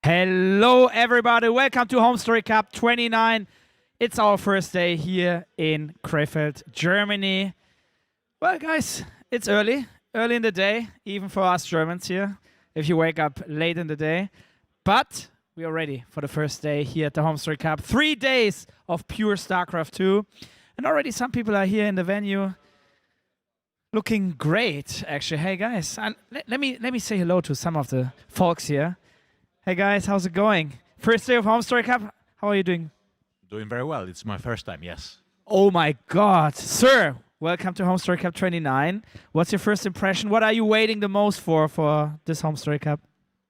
Hello, everybody. Welcome to Homestory Cup 29. It's our first day here in Krefeld, Germany. Well, guys, it's early in the day, even for us Germans here, if you wake up late in the day. But we are ready for the first day here at the Homestory Cup. 3 days of pure StarCraft 2. And already some people are here in the venue looking great, actually. Hey, guys, let me say hello to some of the folks here. Hey guys, how's it going? First day of Homestory Cup, how are you doing? Doing very well. It's my first time, yes. Oh my God, sir, welcome to Homestory Cup 29. What's your first impression? What are you waiting the most for this Homestory Cup?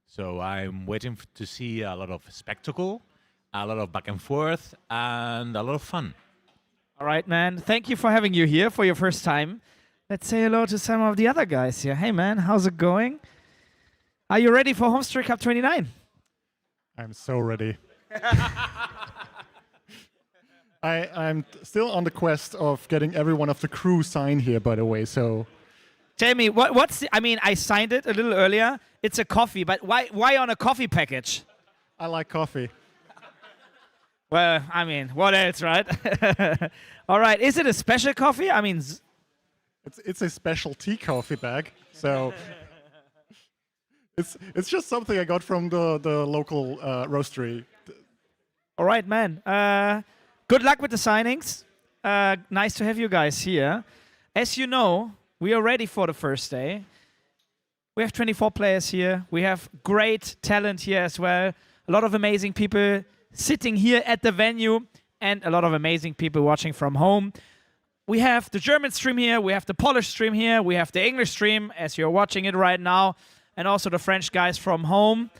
So I'm waiting to see a lot of spectacle, a lot of back and forth, and a lot of fun. All right, man. Thank you for having you here for your first time. Let's say hello to some of the other guys here. Hey, man, how's it going? Are you ready for Homestory Cup 29? I'm so ready. I'm still on the quest of getting everyone of the crew signed here, by the way, so... Tell me, I signed it a little earlier. It's a coffee, but why on a coffee package? I like coffee. Well, I mean, what else, right? All right, is it a special coffee? I mean... It's a specialty coffee bag, so... It's just something I got from the local roastery. All right, man. Good luck with the signings. Nice to have you guys here. As you know, we are ready for the first day. We have 24 players here. We have great talent here as well. A lot of amazing people sitting here at the venue and a lot of amazing people watching from home. We have the German stream here. We have the Polish stream here. We have the English stream as you're watching it right now. And also the French guys from home.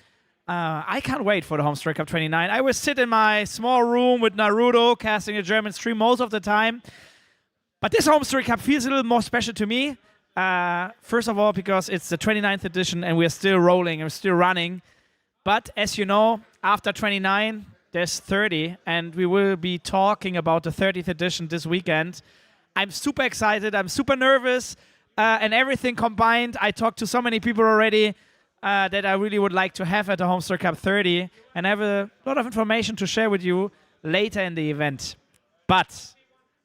I can't wait for the Homestory Cup 29. I will sit in my small room with Naruto, casting a German stream most of the time. But this Homestory Cup feels a little more special to me. First of all, because it's the 29th edition and we're still rolling and we're still running. But as you know, after 29, there's 30. And we will be talking about the 30th edition this weekend. I'm super excited. I'm super nervous. And everything combined, I talked to so many people already that I really would like to have at the Homestory Cup 30. And I have a lot of information to share with you later in the event. But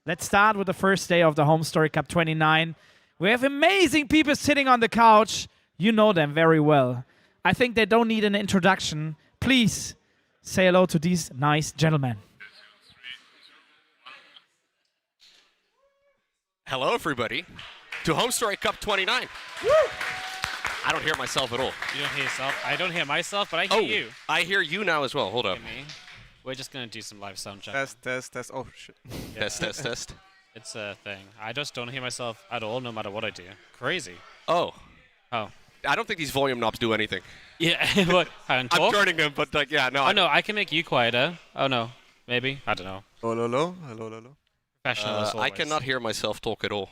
let's start with the first day of the Homestory Cup 29. We have amazing people sitting on the couch. You know them very well. I think they don't need an introduction. Please say hello to these nice gentlemen. Hello, everybody. To Homestory Cup 29. Woo! I don't hear myself at all. You don't hear yourself? I don't hear myself, but I hear you. I hear you now as well. Hold up. Me. We're just going to do some live sound check. Test. Oh, shit. Yeah. Test. It's a thing. I just don't hear myself at all, no matter what I do. Crazy. Oh. Oh. I don't think these volume knobs do anything. Yeah. What? I'm turning them, but like, yeah, no. Oh, no, I can make you quieter. Oh, no. Maybe. I don't know. Hello. Professional as always. I cannot hear myself talk at all.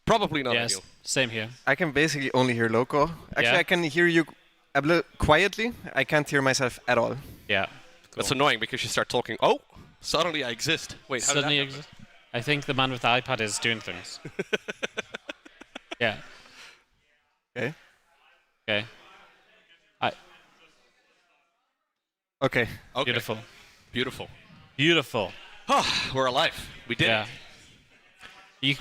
Probably not Yes, you. same here. I can basically only hear Loco. Actually, Yeah? I can hear you a little quietly. I can't hear myself at all. Yeah. That's annoying because you start talking. Oh, suddenly I exist. Wait, how did Suddenly that exist. I think the man with the iPad is doing things. Yeah. Okay. Okay. Okay. Okay. Beautiful. Beautiful. We're alive. We did Yeah.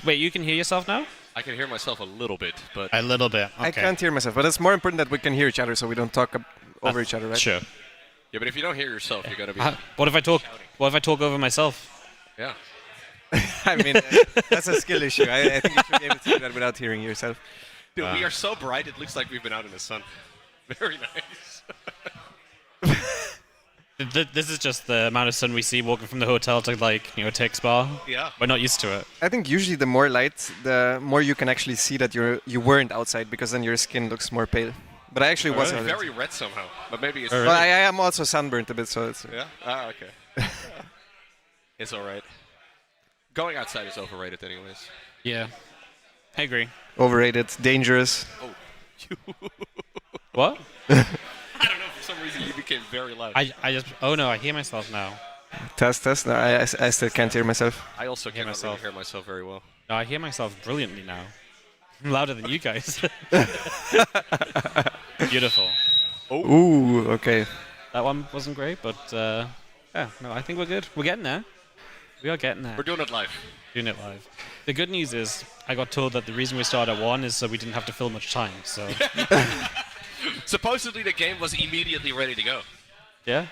Wait, you can hear yourself now? I can hear myself a little bit, but A little bit. Okay. I can't hear myself, but it's more important that we can hear each other so we don't talk over each other, right? Sure. yeah. But if you don't hear yourself, you're gonna be. What if I talk? What if I talk over myself? Yeah. I mean, that's a skill issue. I think you should be able to do that without hearing yourself. Dude, we are so bright. It looks like we've been out in the sun. Very nice. This is just the amount of sun we see walking from the hotel to, like, Tech Spa. Yeah. We're not used to it. I think usually the more light, the more you can actually see that you weren't outside because then your skin looks more pale. But I actually was It's outside. very red somehow, but maybe it's. Well, I am also sunburnt a bit, so it's... Yeah. Ah, okay. It's all right. Going outside is overrated, anyways. Yeah. I agree. Overrated, dangerous. Oh. What? I don't know. For some reason, you became very loud. I just... Oh, no, I hear myself now. Test. No, I still can't hear myself. I also hear cannot really myself. hear myself very well. No, I hear myself brilliantly now. I'm louder than you guys. Beautiful. Ooh, okay. That one wasn't great, but yeah, no, I think we're good. We're getting there. We are getting there. We're doing it live. Doing it live. The good news is I got told that the reason we started at 1 is so we didn't have to fill much time. So Supposedly the game was immediately ready to go. yeah,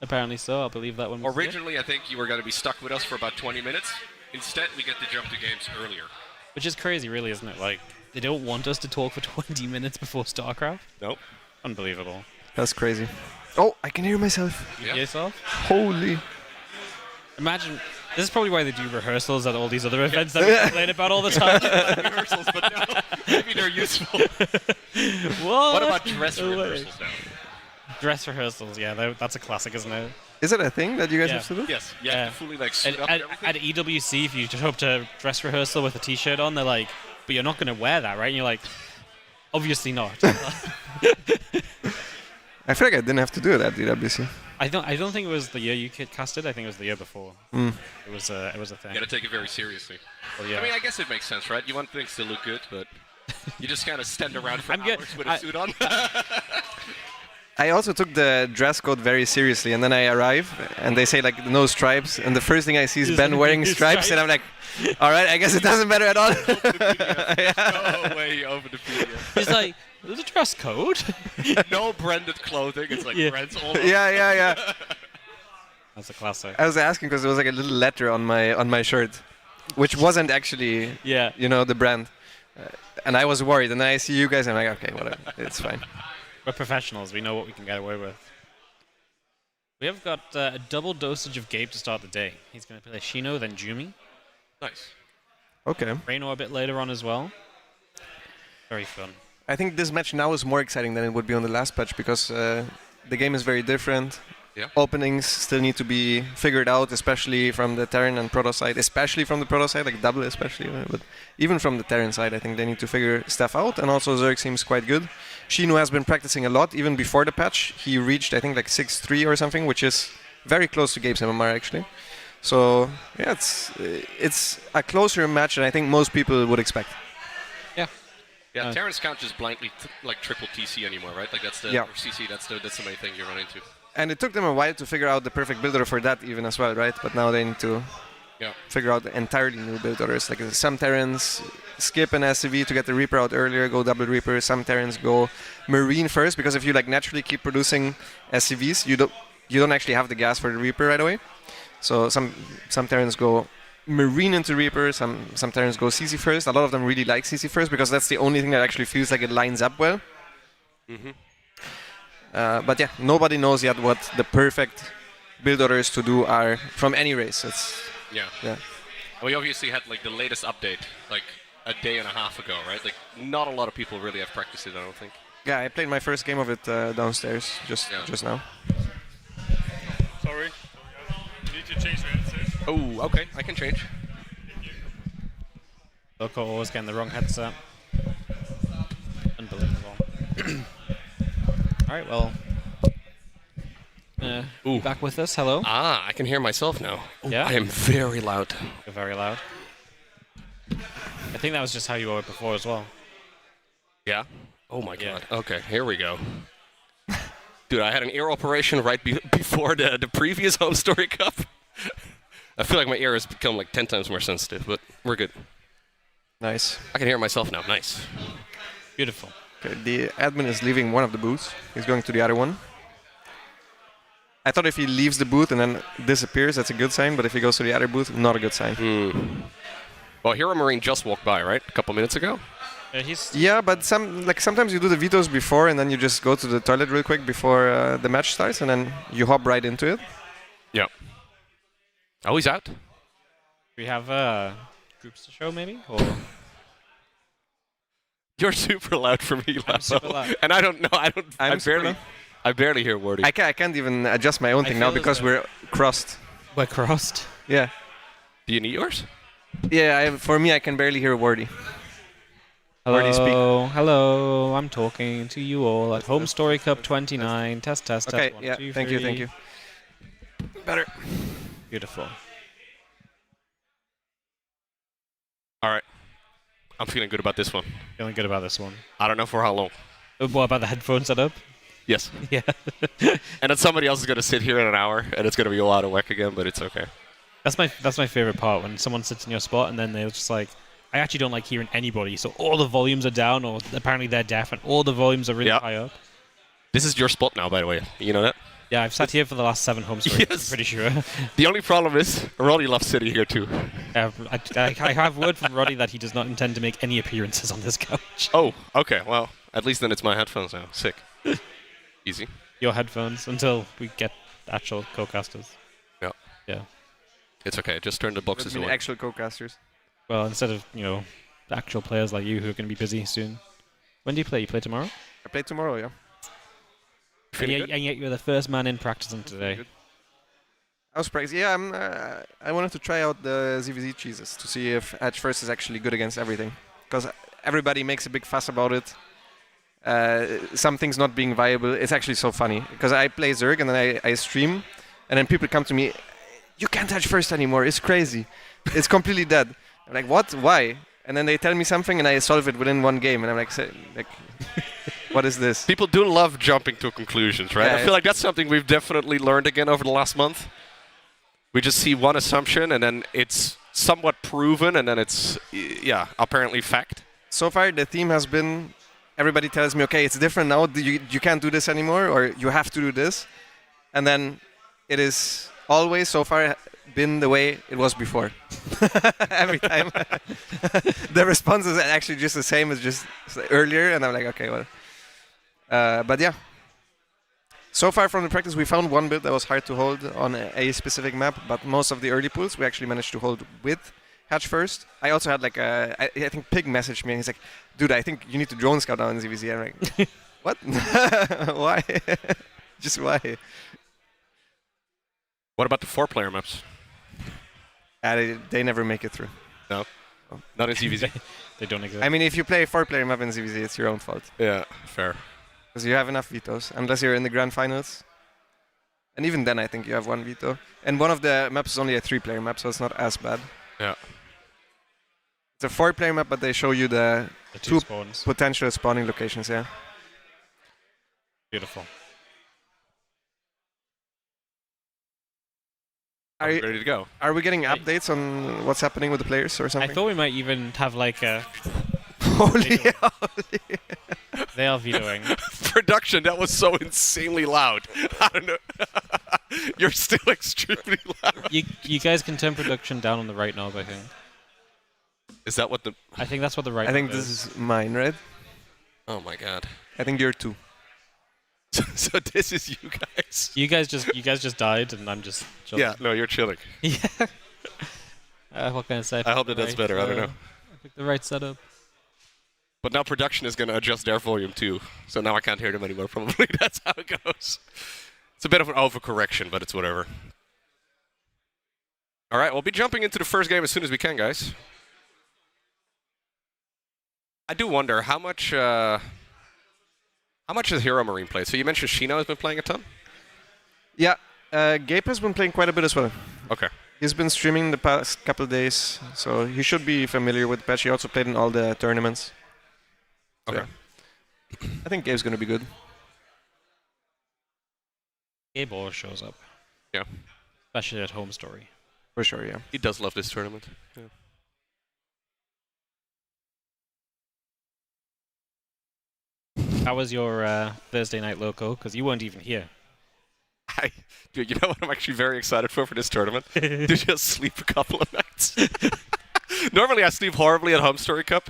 apparently so. I'll believe that one. Originally, I think you were going to be stuck with us for about 20 minutes. Instead, we get to jump to games earlier. Which is crazy, really, isn't it? Like, they don't want us to talk for 20 minutes before StarCraft. Nope. Unbelievable. That's crazy. Oh, I can hear myself. You hear yourself? Holy. Imagine, this is probably why they do rehearsals at all these other events that we complain about all the time. Rehearsals, but no, maybe they're useful. What about dress rehearsals now? Dress rehearsals, yeah, that's a classic, isn't it? Is it a thing that you guys Yeah. have to do? Yes, you have to fully like suit up At, and at everything. EWC, if you show up to dress rehearsal with a t-shirt on, they're like, but you're not going to wear that, right? And you're like, obviously not. I feel like I didn't have to do it at DWC. I don't think it was the year you casted. I think it was the year before. Mm. It was a thing. You got to take it very seriously. Well, yeah. I mean, I guess it makes sense, right? You want things to look good, but you just kind of stand around for I'm good. hours with a suit on. I also took the dress code very seriously, and then I arrive, and they say like no stripes, and the first thing I see is Ben wearing stripes, and I'm like, all right, I guess it doesn't matter at all. No way over the PDF. He's like, there's a dress code. No branded clothing. It's like Yeah. brands all over. yeah. That's a classic. I was asking because there was like a little letter on my shirt, which wasn't actually, Yeah. the brand, and I was worried. And then I see you guys, and I'm like, okay, whatever, it's fine. We're professionals. We know what we can get away with. We have got a double dosage of Gabe to start the day. He's going to play Shino, then Jumi. Nice. Okay. Raynor a bit later on as well. Very fun. I think this match now is more exciting than it would be on the last patch because the game is very different. Yeah. Openings still need to be figured out, especially from the Terran and Proto side, especially from the Proto side, like double especially. But even from the Terran side, I think they need to figure stuff out. And also Zerg seems quite good. Shino has been practicing a lot, even before the patch. He reached, I think, like 6-3 or something, which is very close to Gabe's MMR, actually. So, yeah, it's a closer match than I think most people would expect. Yeah, Terrans can't just blindly like triple TC anymore, right? Like that's the Yeah. or CC. That's the main thing you run into. And it took them a while to figure out the perfect build order for that even as well, right? But now they need to figure out entirely new build orders. Like some Terrans skip an SCV to get the Reaper out earlier, go double Reaper. Some Terrans go Marine first, because if you like naturally keep producing SCVs, you don't actually have the gas for the Reaper right away. So some Terrans go Marine into Reaper, some Terrans go CC first. A lot of them really like CC first because that's the only thing that actually feels like it lines up well. Mm-hmm. But yeah, nobody knows yet what the perfect build orders to do are from any race. Yeah. We obviously had like the latest update like a day and a half ago, right? Like not a lot of people really have practiced it, I don't think. Yeah, I played my first game of it downstairs just now. Sorry. You need to change your headset. Oh, okay. I can change. Loco always getting the wrong headset. Unbelievable. All right, well. Back with us. Hello. Ah, I can hear myself now. Yeah? I am very loud. You're very loud. I think that was just how you were before as well. Yeah? Oh my Yeah. god. Okay, here we go. Dude, I had an ear operation right before the previous Homestory Cup. I feel like my ear has become like 10 times more sensitive, but we're good. Nice. I can hear myself now. Nice. Beautiful. Okay, the admin is leaving one of the booths. He's going to the other one. I thought if he leaves the booth and then disappears, that's a good sign, but if he goes to the other booth, not a good sign. Well, Hero Marine just walked by, right? A couple minutes ago? Yeah, but sometimes you do the vetoes before and then you just go to the toilet real quick before the match starts and then you hop right into it. Yeah. Oh, he's out? Do we have groups to show maybe? Or You're super loud for me, I'm super loud. And I don't know. I barely hear Wordy. I can't even adjust my own thing now feel because as we're crossed. we're crossed. Yeah. Do you need yours? Yeah, for me, I can barely hear Wordy. Wordy speak. Hello. I'm talking to you all at Homestory Cup 29. Test. Okay, One, yeah, two, thank you. three. Better. Beautiful. All right. I'm feeling good about this one. Feeling good about this one. I don't know for how long. What about the headphone setup? Yes. Yeah. And then somebody else is going to sit here in an hour, and it's going to be all out of whack again, but it's okay. That's my favorite part, when someone sits in your spot and then they're just like, I actually don't like hearing anybody, so all the volumes are down, or apparently they're deaf and all the volumes are really high up. This is your spot now, by the way. You know that? Yeah, I've sat here for the last 7 Homestory. Yes. I'm pretty sure. The only problem is, Roddy loves sitting here too. I have word from Roddy that he does not intend to make any appearances on this couch. Oh, okay. Well, at least then it's my headphones now. Sick. Easy. Your headphones until we get actual co-casters. Yeah. Yeah. It's okay. Just turn the boxes away. Actual co-casters. Well, instead of, actual players like you who are going to be busy soon. When do you play? You play tomorrow? I play tomorrow, yeah. And yet you're the first man in practicing today. I was practicing. Yeah, I wanted to try out the ZVZ cheeses to see if Edge first is actually good against everything. Because everybody makes a big fuss about it. Some things not being viable. It's actually so funny. Because I play Zerg and then I stream. And then people come to me, you can't Edge first anymore. It's crazy. It's completely dead. I'm like, what? Why? And then they tell me something and I solve it within one game. And I'm like what is this? People do love jumping to conclusions, right? Yeah, I feel like that's something we've definitely learned again over the last month. We just see one assumption and then it's somewhat proven and then it's, apparently fact. So far, the theme has been, everybody tells me, okay, it's different now. You can't do this anymore, or you have to do this. And then it is always, so far, been the way it was before. Every time. The response is actually just the same as just earlier, and I'm like, okay, well. But yeah. So far from the practice, we found one build that was hard to hold on a specific map, but most of the early pools we actually managed to hold with Hatch first. I also had I think Pig messaged me and he's like, dude, I think you need to drone scout now in ZVZ. I'm like, what? Why? Just why? What about the 4-player maps? They never make it through. No? Not in ZVZ? They don't exist. I mean, if you play a 4-player map in ZVZ, it's your own fault. Yeah, fair. Because you have enough vetoes, unless you're in the grand finals. And even then, I think you have one veto. And one of the maps is only a 3-player map, so it's not as bad. Yeah. It's a 4-player map, but they show you the two spawns. potential spawning locations, yeah. Beautiful. Are you ready to go? Are we getting updates on what's happening with the players or something? I thought we might even have like a... Holy hell. They are vetoing. Production, that was so insanely loud. I don't know. You're still extremely loud. You guys can turn production down on the right knob, I think. Is that what the... I think that's what the right I think knob this is mine, right? Oh my god. I think you're 2. So this is you guys. You guys just died, and I'm just chilling. Yeah, no, you're chilling. Yeah. What can I say? I hope that's better. I don't know. I picked the right setup. But now production is going to adjust their volume too. So now I can't hear them anymore, probably. That's how it goes. It's a bit of an overcorrection, but it's whatever. All right, we'll be jumping into the first game as soon as we can, guys. I do wonder how much has Hero Marine played? So you mentioned Shino has been playing a ton? Yeah, Gabe has been playing quite a bit as well. Okay. He's been streaming the past couple of days, so he should be familiar with the patch. He also played in all the tournaments. Okay. Yeah. I think Gabe's going to be good. Gabe always shows up. Yeah. Especially at Homestory. For sure, yeah. He does love this tournament. Yeah. How was your Thursday night loco? Because you weren't even here. Dude, you know what I'm actually very excited for this tournament? To just sleep a couple of nights. Normally I sleep horribly at Homestory Cup,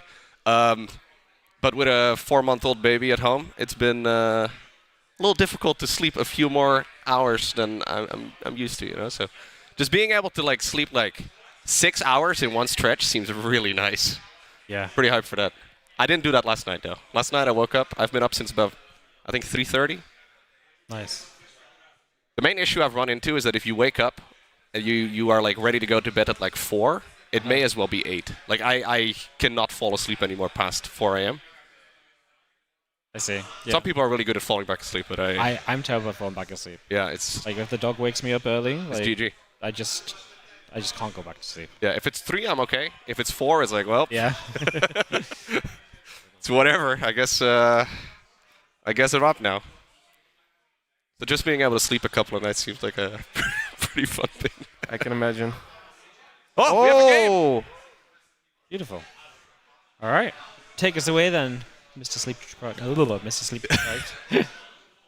but with a 4-month-old baby at home, it's been a little difficult to sleep a few more hours than I'm used to, you know. So just being able to like sleep like 6 hours in one stretch seems really nice. Yeah. Pretty hyped for that. I didn't do that last night though. Last night I woke up. I've been up since about I think 3:30. Nice. The main issue I've run into is that if you wake up and you are like ready to go to bed at like 4, it may as well be 8. Like I cannot fall asleep anymore past 4 a.m. I see. Yeah. Some people are really good at falling back asleep, but I'm terrible at falling back asleep. yeah, it's Like if the dog wakes me up early, like, GG. I just can't go back to sleep. Yeah, if it's 3, I'm okay. If it's 4, it's like, well, Yeah. it's whatever. I guess I'm up now. So just being able to sleep a couple of nights seems like a pretty fun thing. I can imagine. Oh, we have a game! Beautiful. All right. Take us away then, Mr. Sleep Deprived. Mr. Sleep Deprived.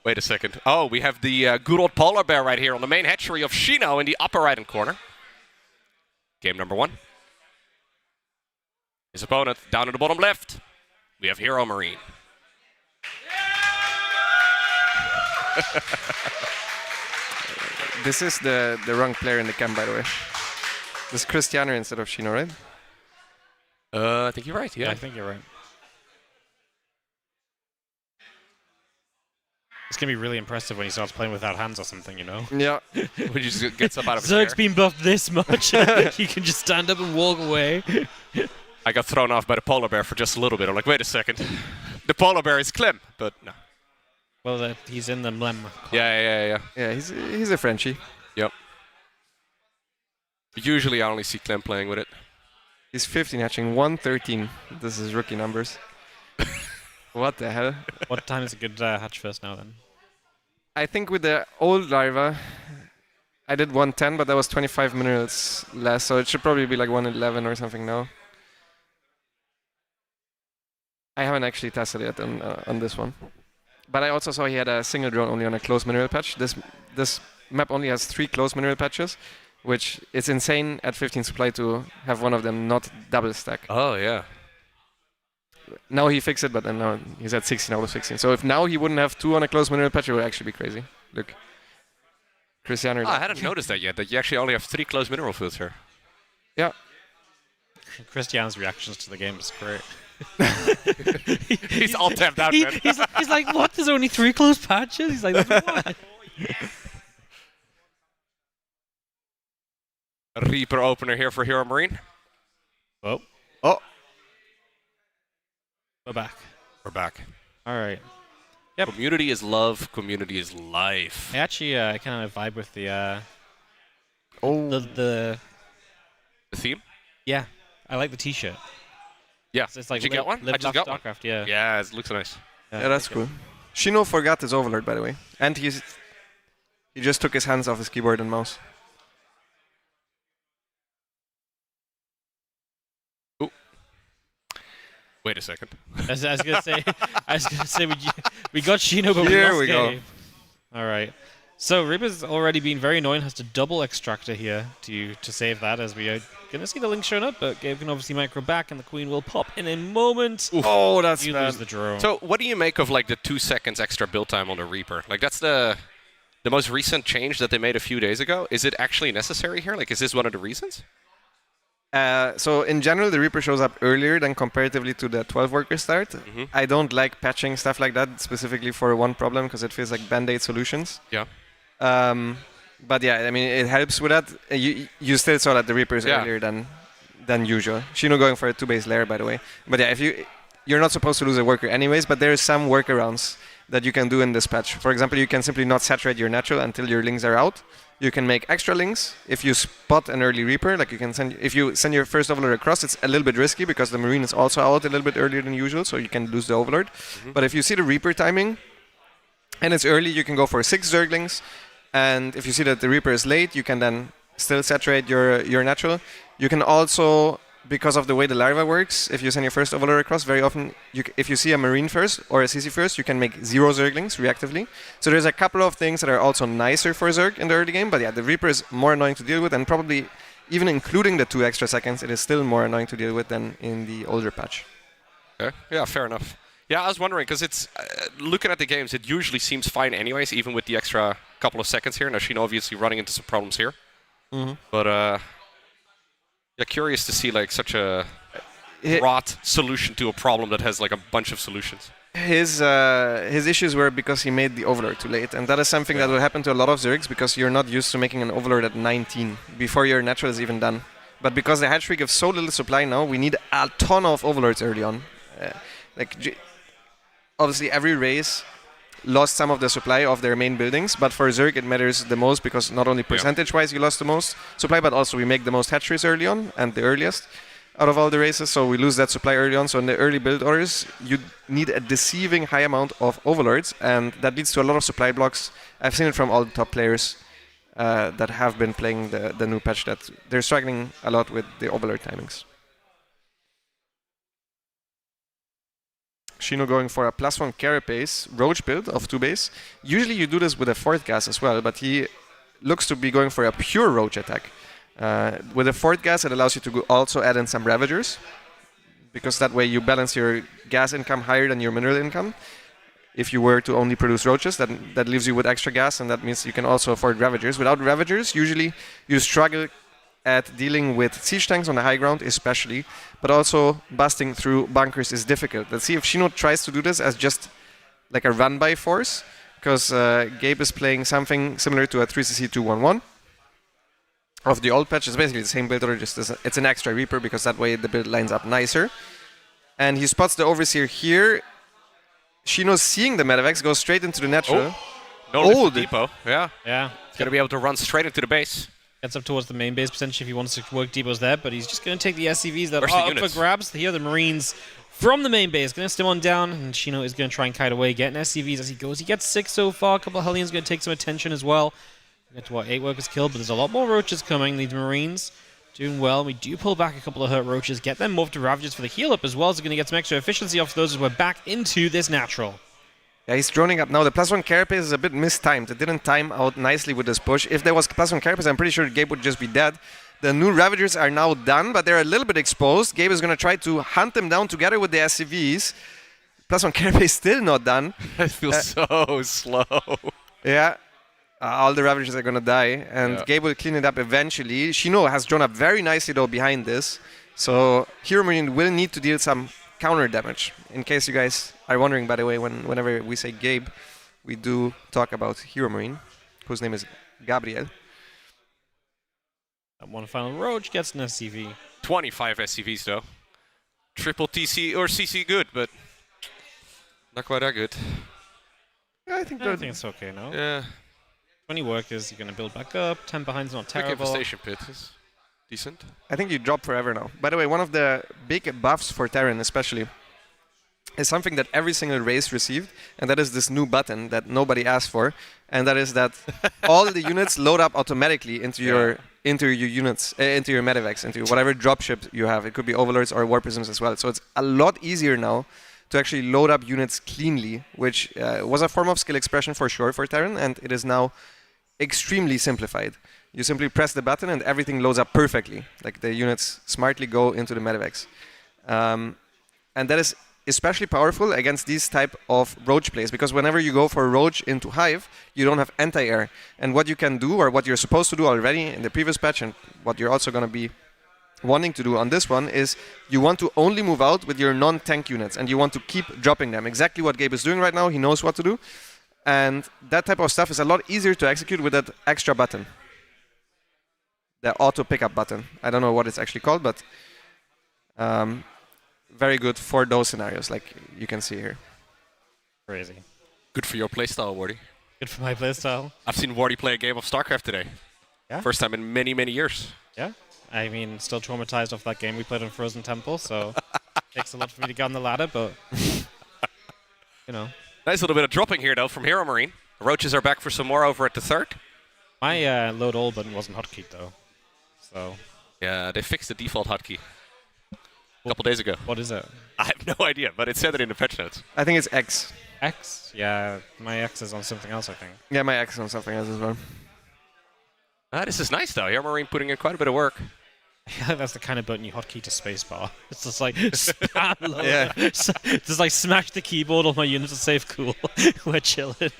Wait a second. Oh, we have the good old polar bear right here on the main hatchery of Shino in the upper right-hand corner. Game number 1. His opponent down in the bottom left. We have Hero Marine. This is the wrong player in the camp, by the way. This is Cristiano instead of Shino, right? I think you're right, Yeah, yeah. I think you're right. It's going to be really impressive when he starts playing without hands or something, you know? Yeah. When he just gets up out of his Zerg's chair. been buffed this much, he can just stand up and walk away. I got thrown off by the polar bear for just a little bit. I'm like, wait a second. The polar bear is Clem, but no. Well, he's in the Mlem. Yeah. Yeah, he's a Frenchie. Yep. Usually I only see Clem playing with it. He's 15 hatching, 113. This is rookie numbers. What the hell? What time is a good hatch first now then? I think with the old larva, I did 110, but that was 25 minerals less, so it should probably be like 111 or something now. I haven't actually tested it on this one. But I also saw he had a single drone only on a closed mineral patch. This map only has 3 closed mineral patches, which is insane at 15 supply to have one of them not double stack. Oh, yeah. Now he fixed it, but then now he's at 16 out of 16. So if now he wouldn't have 2 on a closed mineral patch, it would actually be crazy. Look. Cristiano. Oh, I hadn't noticed that yet, that you actually only have 3 closed mineral fields here. Yeah. Christian's reactions to the game is great. He's all tapped out, man. He's like, what? There's only 3 closed patches? He's like, what? Reaper opener here for Hero Marine. Oh. Oh. We're back. We're back. All right. Yep. Community is love. Community is life. I actually kind of vibe with the The theme? yeah. I like the T-shirt. Yeah. It's like Did you get one? Live I just got one. StarCraft, yeah. Yeah, it looks nice. Yeah, that's cool. Shino forgot his overlord, by the way. And he just took his hands off his keyboard and mouse. Wait a second. I was gonna say, we got Shino, but Here we lost we go. Gabe. All right. So Reaper's already been very annoying. Has to double extractor here to save that, as we are gonna see the link showing up. But Gabe can obviously micro back, and the Queen will pop in a moment. Oof. Oh, that's You bad. lose the drone. So what do you make of like the 2 seconds extra build time on the Reaper? Like that's the most recent change that they made a few days ago. Is it actually necessary here? Like is this one of the reasons? So in general, the Reaper shows up earlier than comparatively to the 12-worker start. Mm-hmm. I don't like patching stuff like that specifically for one problem because it feels like band-aid solutions. Yeah. But yeah, I mean, it helps with that. You still saw that the Reaper is Yeah. earlier than usual. Shino going for a 2-base layer, by the way. But yeah, if you're not supposed to lose a worker anyways, but there are some workarounds that you can do in this patch. For example, you can simply not saturate your natural until your links are out. You can make extra links if you spot an early Reaper. Like if you send your first Overlord across, it's a little bit risky because the Marine is also out a little bit earlier than usual, so you can lose the Overlord. Mm-hmm. But if you see the Reaper timing and it's early, you can go for 6 Zerglings. And if you see that the Reaper is late, you can then still saturate your natural. You can also, because of the way the larva works, if you send your first Overlord across, very often, if you see a Marine first or a CC first, you can make 0 Zerglings reactively. So there's a couple of things that are also nicer for Zerg in the early game, but yeah, the Reaper is more annoying to deal with, and probably even including the 2 extra seconds, it is still more annoying to deal with than in the older patch. Okay. Yeah, fair enough. Yeah, I was wondering because it's looking at the games, it usually seems fine anyways, even with the extra couple of seconds here. Now Shino obviously running into some problems here, but yeah, curious to see like such a rot solution to a problem that has like a bunch of solutions. His issues were because he made the Overlord too late, and that is something that will happen to a lot of Zergs because you're not used to making an Overlord at 19 before your natural is even done. But because the hatchery gives so little supply now, we need a ton of Overlords early on. Obviously, every race lost some of the supply of their main buildings, but for Zerg it matters the most because not only percentage-wise you lost the most supply, but also we make the most hatcheries early on and the earliest. out of all the races, so we lose that supply early on. So in the early build orders, you need a deceiving high amount of overlords, and that leads to a lot of supply blocks. I've seen it from all the top players that have been playing the new patch, that they're struggling a lot with the overlord timings. Shino going for a +1 carapace roach build of 2 base. Usually you do this with a 4th gas as well, but he looks to be going for a pure roach attack. With a 4th gas, it allows you to also add in some Ravagers, because that way you balance your gas income higher than your mineral income. If you were to only produce roaches, that leaves you with extra gas, and that means you can also afford Ravagers. Without Ravagers, usually you struggle at dealing with siege tanks on the high ground, especially, but also busting through bunkers is difficult. Let's see if Shino tries to do this as just like a run-by force, because Gabe is playing something similar to a 3cc 211. Of the old patch. It's basically the same build order, just it's an extra Reaper, because that way the build lines up nicer. And he spots the Overseer here. Shino's seeing the Medivacs, goes straight into the natural. No depot. Yeah. Yeah. He's going to be able to run straight into the base. Gets up towards the main base potentially if he wants to work depots there, but he's just going to take the SCVs that Where's are the up units? for grabs. Here the Marines from the main base. Going to stim on down, and Shino is going to try and kite away, getting SCVs as he goes. He gets 6 so far. A couple of Hellions going to take some attention as well. Get to 8 workers killed, but there's a lot more roaches coming. These Marines doing well. We do pull back a couple of hurt roaches, get them morphed to Ravagers for the heal up as well, so going to get some extra efficiency off those as we're back into this natural. Yeah, he's droning up now. The +1 carapace is a bit mistimed. It didn't time out nicely with this push. If there was +1 carapace, I'm pretty sure Gabe would just be dead. The new Ravagers are now done, but they're a little bit exposed. Gabe is going to try to hunt them down together with the SCVs. +1 carapace still not done. It feels so slow. Yeah. All the Ravagers are going to die, and Gabe will clean it up eventually. Shino has drawn up very nicely, though, behind this. So Hero Marine will need to deal some counter damage. In case you guys are wondering, by the way, whenever we say Gabe, we do talk about Hero Marine, whose name is Gabriel. That one final roach gets an SCV. 25 SCVs, though. Triple TC or CC good, but not quite that good. Yeah, I think it's okay now. Yeah. 20 workers, you're going to build back up. 10 behind's not Quick terrible. infestation pit is decent. I think you drop forever now. By the way, one of the big buffs for Terran especially is something that every single race received, and that is this new button that nobody asked for, and that is that all the units load up automatically into your units, into your medevacs, into whatever dropship you have. It could be Overlords or War Prisms as well. So it's a lot easier now to actually load up units cleanly, which was a form of skill expression for sure for Terran, and it is now extremely simplified. You simply press the button and everything loads up perfectly. Like the units smartly go into the medevacs. And that is especially powerful against these type of roach plays, because whenever you go for a roach into hive, you don't have anti-air. And what you can do, or what you're supposed to do already in the previous patch, and what you're also going to be wanting to do on this one, is you want to only move out with your non-tank units, and you want to keep dropping them. Exactly what Gabe is doing right now. He knows what to do. And that type of stuff is a lot easier to execute with that extra button. The auto pickup button. I don't know what it's actually called, but very good for those scenarios, like you can see here. Crazy. Good for your playstyle, Wardy. Good for my playstyle. I've seen Wardy play a game of StarCraft today. Yeah? First time in many, many years. Yeah. I mean, still traumatized off that game we played on Frozen Temple, so takes a lot for me to get on the ladder, but you know. Nice little bit of dropping here, though, from Hero Marine. The roaches are back for some more over at the third. My load all button wasn't hotkeyed, though. So. Yeah, they fixed the default hotkey a couple days ago. What is it? I have no idea, but it said it in the patch notes. I think it's X. X? Yeah, my X is on something else, I think. Yeah, my X is on something else as well. This is nice, though. Hero Marine putting in quite a bit of work. Yeah, that's the kind of button you hotkey to spacebar. It's just like spam load. Yeah. Just like smash the keyboard on my units and save cool. We're chilling.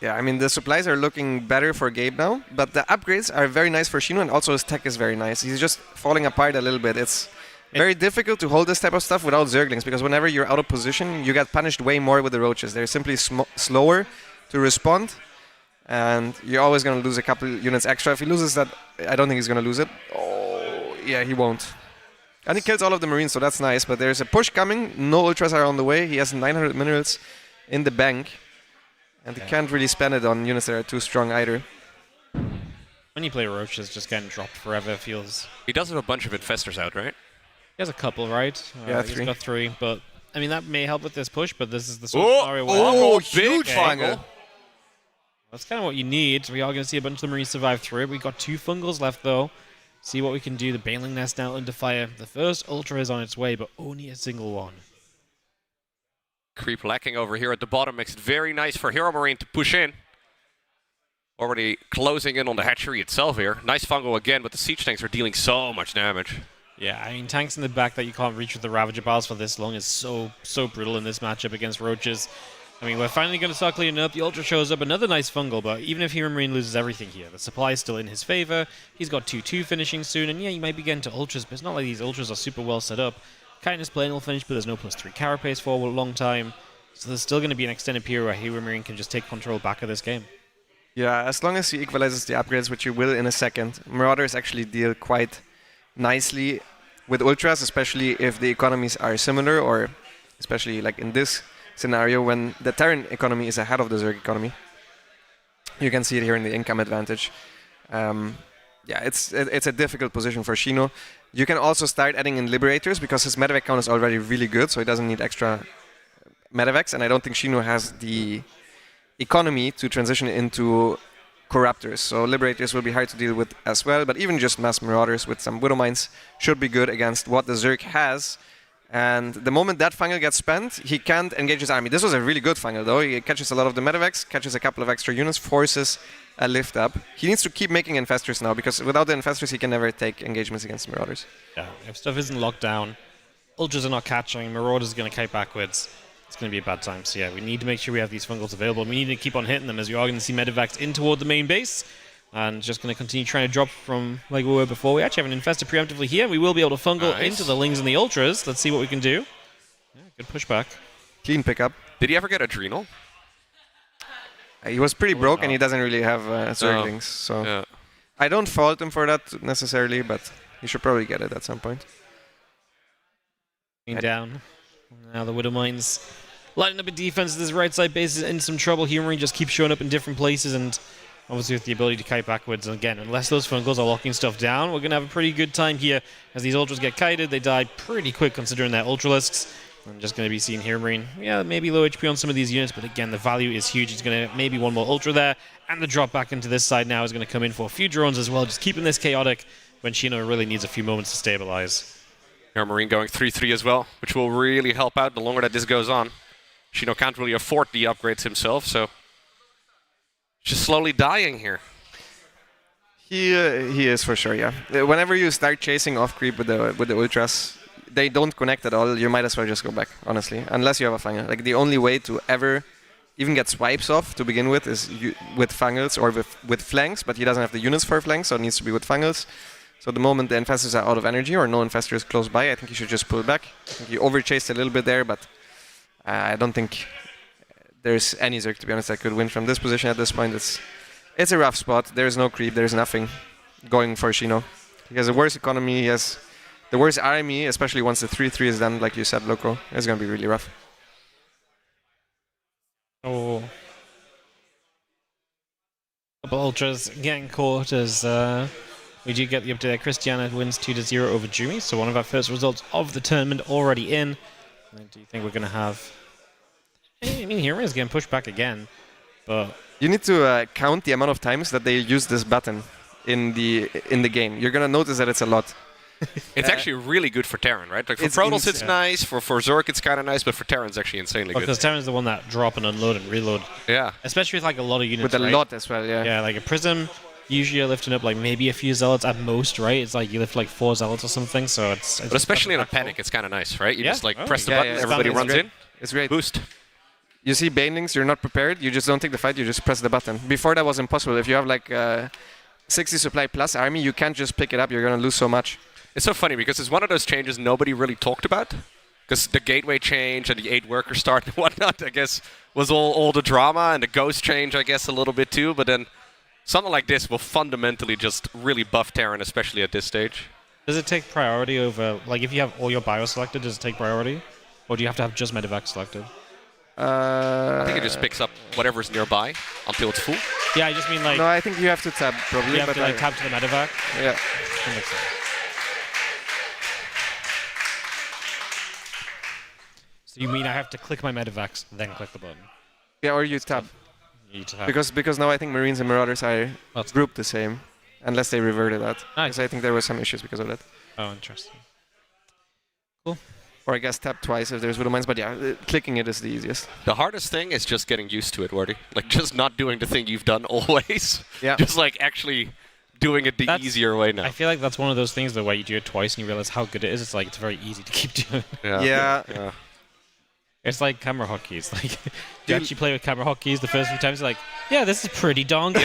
Yeah, I mean, the supplies are looking better for Gabe now, but the upgrades are very nice for Shino, and also his tech is very nice. He's just falling apart a little bit. It's very difficult to hold this type of stuff without Zerglings, because whenever you're out of position, you get punished way more with the roaches. They're simply slower to respond, and you're always going to lose a couple units extra. If he loses that, I don't think he's going to lose it. Oh, yeah, he won't. And he kills all of the Marines, so that's nice, but there's a push coming. No Ultras are on the way. He has 900 minerals in the bank. And he can't really spend it on units that are too strong either. When you play Roach, it's just getting dropped forever, feels... He does have a bunch of infestors out, right? He has a couple, right? Yeah, He's 3. got 3, but... I mean, that may help with this push, but this is the sort of scenario where... Oh, huge big fungal. That's kind of what you need. We are going to see a bunch of the Marines survive through it. We've got 2 fungals left, though. See what we can do. The Baneling Nest now under fire. The first Ultra is on its way, but only a single one. Creep lacking over here at the bottom makes it very nice for Hero Marine to push in. Already closing in on the hatchery itself here. Nice fungal again, but the siege tanks are dealing so much damage. Yeah, I mean, tanks in the back that you can't reach with the Ravager Bars for this long is so brutal in this matchup against Roaches. I mean, we're finally going to start cleaning up. The Ultra shows up, another nice fungal, but even if Hero Marine loses everything here, the supply is still in his favor. He's got 2-2 finishing soon, and yeah, you might be getting to Ultras, but it's not like these Ultras are super well set up. Kindness Plane will finish, but there's no +3 carapace for a long time. So there's still going to be an extended period where Hero Marine can just take control back of this game. Yeah, as long as he equalizes the upgrades, which he will in a second, Marauders actually deal quite nicely with Ultras, especially if the economies are similar, or especially like in this scenario when the Terran economy is ahead of the Zerg economy. You can see it here in the income advantage. Yeah, it's a difficult position for Shino. You can also start adding in Liberators because his medevac count is already really good, so he doesn't need extra medevacs, and I don't think Shino has the economy to transition into Corruptors, so Liberators will be hard to deal with as well, but even just Mass Marauders with some Widow Mines should be good against what the Zerg has. And the moment that fungal gets spent, he can't engage his army. This was a really good fungal though. He catches a lot of the medevacs, catches a couple of extra units, forces a lift up. He needs to keep making infestors now, because without the infestors he can never take engagements against Marauders. Yeah, if stuff isn't locked down, Ultras are not catching, Marauders are going to kite backwards. It's going to be a bad time. So yeah, we need to make sure we have these fungals available. We need to keep on hitting them, as we are going to see medevacs in toward the main base. And just going to continue trying to drop from like we were before. We actually have an infestor preemptively here. We will be able to fungal into the Lings and the Ultras. Let's see what we can do. Yeah, good pushback. Clean pickup. Did he ever get Adrenal? He was pretty broke and he doesn't really have Zerglings, so Yeah. I don't fault him for that necessarily, but he should probably get it at some point. Down. Now the Widow Mines lighting up a defense. This right side base is in some trouble. Hero Marine just keeps showing up in different places, and obviously with the ability to kite backwards. And again, unless those fungals are locking stuff down, we're going to have a pretty good time here. As these Ultras get kited, they die pretty quick considering their Ultralisks. I'm just going to be seeing Hero Marine, yeah, maybe low HP on some of these units, but again, the value is huge. He's going to maybe one more Ultra there, and the drop back into this side now is going to come in for a few drones as well, just keeping this chaotic when Shino really needs a few moments to stabilize. Hero Marine going 3-3 as well, which will really help out the longer that this goes on. Shino can't really afford the upgrades himself, so just slowly dying here. He is for sure, yeah. Whenever you start chasing off creep with the Ultras, they don't connect at all. You might as well just go back, honestly, unless you have a Fangel. Like the only way to ever even get swipes off to begin with is with Fangels or with flanks, but he doesn't have the units for flanks, so it needs to be with Fangels. So the moment the infestors are out of energy or no infestor is close by, I think he should just pull back. I think he overchased a little bit there, but I don't think there's any Zerg, to be honest, that could win from this position at this point. It's a rough spot. There's no creep. There's nothing going for Shino. He has a worse economy. He has the worst army, especially once the 3-3 is done, like you said, Loco. It's going to be really rough. Oh. Couple Ultras getting caught as we do get the update there. Christiana wins 2-0 over Jumi, so one of our first results of the tournament already in. And do you think we're going to have... I mean, Hero is getting pushed back again, but... You need to count the amount of times that they use this button in the game. You're going to notice that it's a lot. It's actually really good for Terran, right? Like for Protoss it's nice, for Zerg it's kind of nice, but for Terran it's actually insanely good. Because Terran's the one that drop and unload and reload. Yeah. Especially with like a lot of units, with a right? lot as well, yeah. Yeah, like a Prism, usually you're lifting up like maybe a few Zealots at most, right? It's like you lift like 4 Zealots or something, so it's but especially in a panic, it's kind of nice, right? You just like press the yeah, button, everybody runs in. It's great. Boost. You see Banelings, you're not prepared, you just don't take the fight, you just press the button. Before that was impossible. If you have like 60 supply plus army, you can't just pick it up, you're going to lose so much. It's so funny because it's one of those changes nobody really talked about. Because the gateway change and the 8 worker start and whatnot, I guess, was all the drama, and the ghost change, I guess, a little bit too. But then something like this will fundamentally just really buff Terran, especially at this stage. Does it take priority over, like if you have all your bio selected, does it take priority? Or do you have to have just medevac selected? I think it just picks up whatever's nearby until it's full. Yeah, I just mean like No, I think you have to tab probably. you have but to like I- tap to the medevac. Yeah. That makes sense. So you mean I have to click my medevacs, then click the button? Yeah, or you tab. You need to have Because now I think Marines and Marauders are That's- grouped the same, unless they reverted that. Nice. Because I think there were some issues because of that. Oh, interesting. Or I guess tap twice if there's Widow Mines, but yeah, clicking it is the easiest. The hardest thing is just getting used to it, Wardy. Like, just not doing the thing you've done always. Yeah. Just, like, actually doing it the That's- easier way now. I feel like that's one of those things that where you do it twice and you realize how good it is. It's like it's very easy to keep doing. Yeah. It's like camera hotkeys. Like you Dude. actually play with camera hotkeys the first few times, you're like, yeah, this is pretty darn good.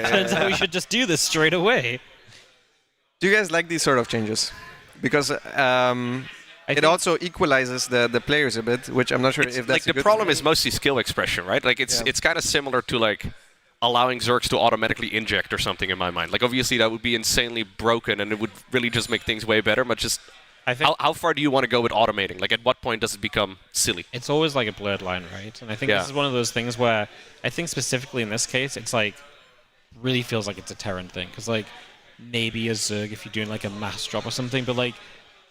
Turns out we should just do this straight away. Do you guys like these sort of changes? Because it think- also equalizes the players a bit, which I'm not sure It's if like that's a the good problem thing. is mostly skill expression, right? Like Yeah. it's kind of similar to like allowing Zergs to automatically inject or something in my mind. Like obviously that would be insanely broken and it would really just make things way better. But just I think how far do you want to go with automating? Like at what point does it become silly? it's always like a blurred line, right? And I think Yeah. this is one of those things where I think specifically in this case, it's like really feels like it's a Terran thing. Because like maybe a Zerg if you're doing like a mass drop or something, but like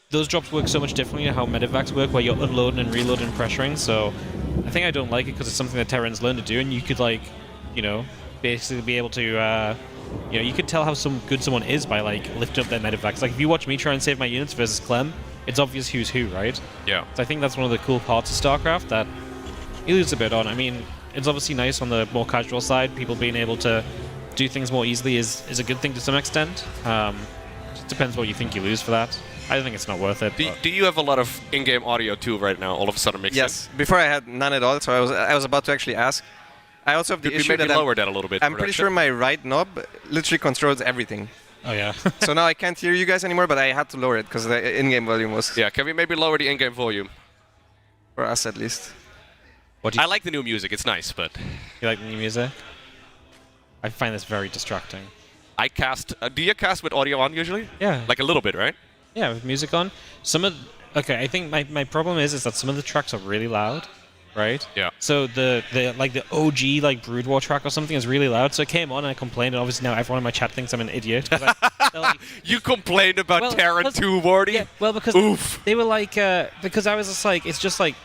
those drops work so much differently than how medevacs work, where you're unloading and reloading and pressuring. So I think I don't like it because it's something that Terrans learn to do, and you could like, you know, basically be able to, you know, you could tell how good someone is by like lifting up their medevacs. Like if you watch me try and save my units versus Clem, it's obvious who's who, right? Yeah. So I think that's one of the cool parts of StarCraft that you lose a bit on. I mean, it's obviously nice on the more casual side. People being able to do things more easily is a good thing to some extent. Just depends what you think you lose for that. I think it's not worth it. but- Do you have a lot of in-game audio too right now? All of a sudden makes Yes. sense. Before I had none at all, so I was about to actually ask. I also have the You issue maybe that lower that a little bit. I'm pretty sure my right knob literally controls everything. Oh yeah. So now I can't hear you guys anymore, but I had to lower it because the in-game volume was, Yeah, can we maybe lower the in-game volume? for us at least. What do you I like the new music. It's nice, but You like the new music? I find this very distracting. I cast. Do you cast with audio on usually? Yeah. Like a little bit, right? Yeah, with music on. Okay, I think my problem is that some of the tracks are really loud, right? Yeah. So the OG like Brood War track or something is really loud. So it came on and I complained, and obviously now everyone in my chat thinks I'm an idiot. 'Cause they're like, You complained about Well, Terran because- 2, Wardy? yeah, well because Oof. they were like because I was just like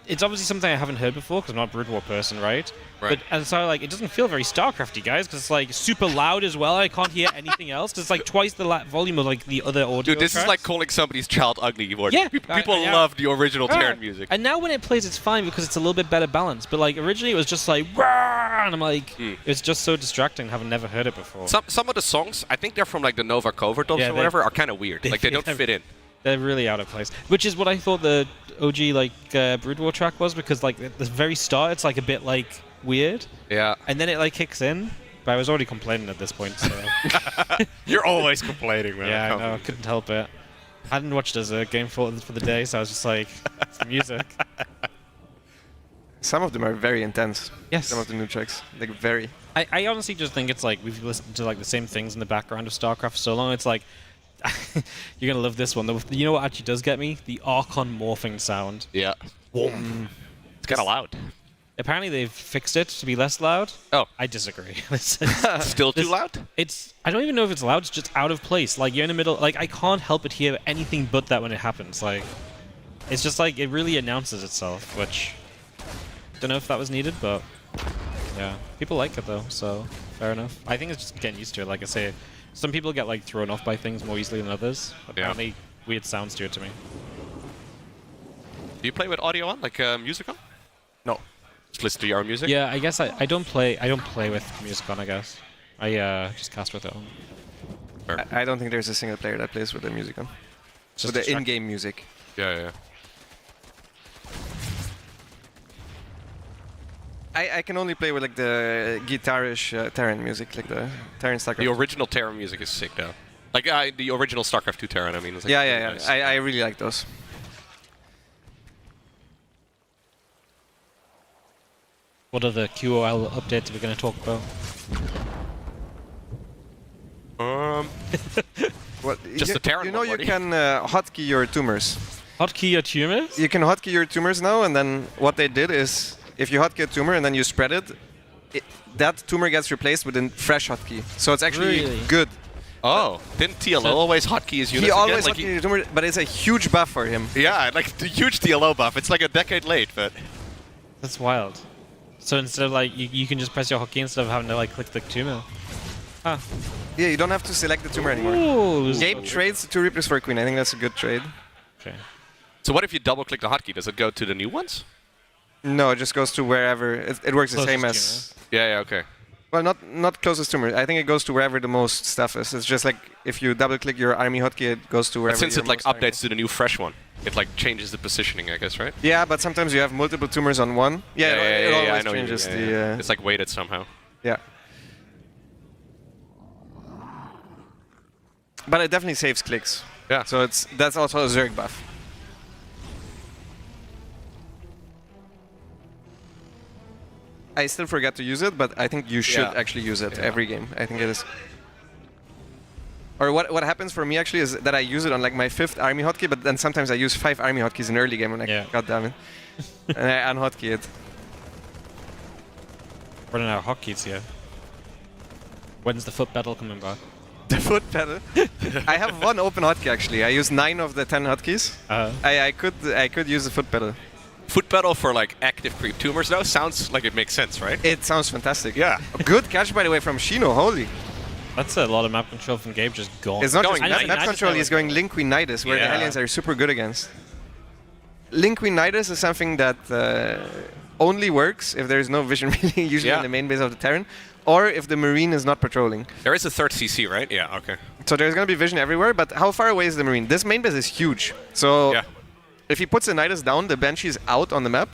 it's obviously something I haven't heard before because I'm not a Brood War person, right? Right. And so like it doesn't feel very StarCrafty, guys, because it's like super loud as well. I can't hear anything else. 'Cause it's like twice the volume of like the other audio. Dude, this is tracks. like calling somebody's child ugly, Wardy. Yeah. People Yeah. love the original Ah. Terran music. And now when it plays, it's fine because it's a little bit better balanced. But like originally, it was just like, "Rah!" and I'm like, it's just so distracting. Having never heard it before. Some of the songs, I think they're from like the Nova Covert or Yeah, whatever, are kind of weird. Like they don't fit in. They're really out of place. Which is what I thought the OG like Brood War track was, because like at the very start, it's like a bit like weird, Yeah. and then it like kicks in. But I was already complaining at this point, so You're always complaining, man. yeah, I know, I couldn't help it. I hadn't watched as a game for the day, so I was just like, it's the music. Some of them are very intense. Yes. Some of the new tracks, like very. I honestly just think it's like we've listened to like the same things in the background of StarCraft for so long. It's like you're gonna love this one. You know what actually does get me? The Archon morphing sound. Yeah. It's kind of loud. Apparently they've fixed it to be less loud. Oh. I disagree. Still too loud? I don't even know if it's loud. It's just out of place. Like you're in the middle. Like I can't help but hear anything but that when it happens. Like it's just like it really announces itself, which don't know if that was needed, but yeah, people like it though, so fair enough. I think it's just getting used to it. Like I say, some people get like thrown off by things more easily than others. Apparently, weird sounds do it to me. Do you play with audio on, like music on? No. Just listen to your own music? Yeah, I guess I don't play with music on. I guess I just cast with it on. I don't think there's a single player that plays with the music on. Just With the distract- in-game music. Yeah. I can only play with like the guitarish Terran music, like the Terran StarCraft. The original Terran music is sick, though. Like the original StarCraft 2 Terran, I mean. It's like yeah. really nice. I really like those. What are the QOL updates we're going to talk about? What, Just the Terran You know one, you Marty. can hotkey your tumors. Hotkey your tumors? You can hotkey your tumors now, and then what they did is if you hotkey a tumor and then you spread it, that tumor gets replaced with a fresh hotkey. So it's actually Really? good. Oh, didn't TLO always hotkey his units He again? always Like hotkey the tumor, but it's a huge buff for him. yeah, like the huge TLO buff. It's like a decade late, but That's wild. So instead of like, you can just press your hotkey instead of having to like click the tumor. Huh. Yeah, you don't have to select the tumor anymore. Ooh. Gabe trades the 2 Reapers for a queen. I think that's a good trade. Okay. so what if you double click the hotkey? Does it go to the new ones? No, it just goes to wherever. It works the same Closest as. Yeah, okay. Well, not closest tumor. I think it goes to wherever the most stuff is. It's just like if you double click your army hotkey, it goes to wherever. But since your it like most army updates to the new fresh one, it like changes the positioning, I guess, right? is. Yeah, but sometimes you have multiple tumors on one. Yeah, it I always know what you mean, changes yeah, the. yeah. It's like weighted somehow. Yeah. But it definitely saves clicks. Yeah. So that's also a Zerg buff. I still forget to use it, but I think you should actually use it every game. I think it is. Or what happens for me actually is that I use it on like my 5th army hotkey, but then sometimes I use 5 army hotkeys in early game and god damn it. And I unhotkey it. Running out of hotkeys here. When's the foot pedal coming back? The foot pedal. I have 1 open hotkey actually. I use 9 of the 10 hotkeys. I could use the foot pedal. Foot pedal for like active creep tumors though sounds like it makes sense, right? It sounds fantastic. Yeah. Good catch by the way from Shino. Holy. That's a lot of map control from Gabe just gone. It's not Going just nice. map control. He's going Link Queen Nidus, where the Hellions are super good against. Link Queen Nidus is something that only works if there is no vision really, usually in the main base of the Terran, or if the Marine is not patrolling. There is a 3rd CC, right? Yeah, okay. So there's going to be vision everywhere, but how far away is the Marine? This main base is huge. So if he puts the Nidus down, the Banshee is out on the map.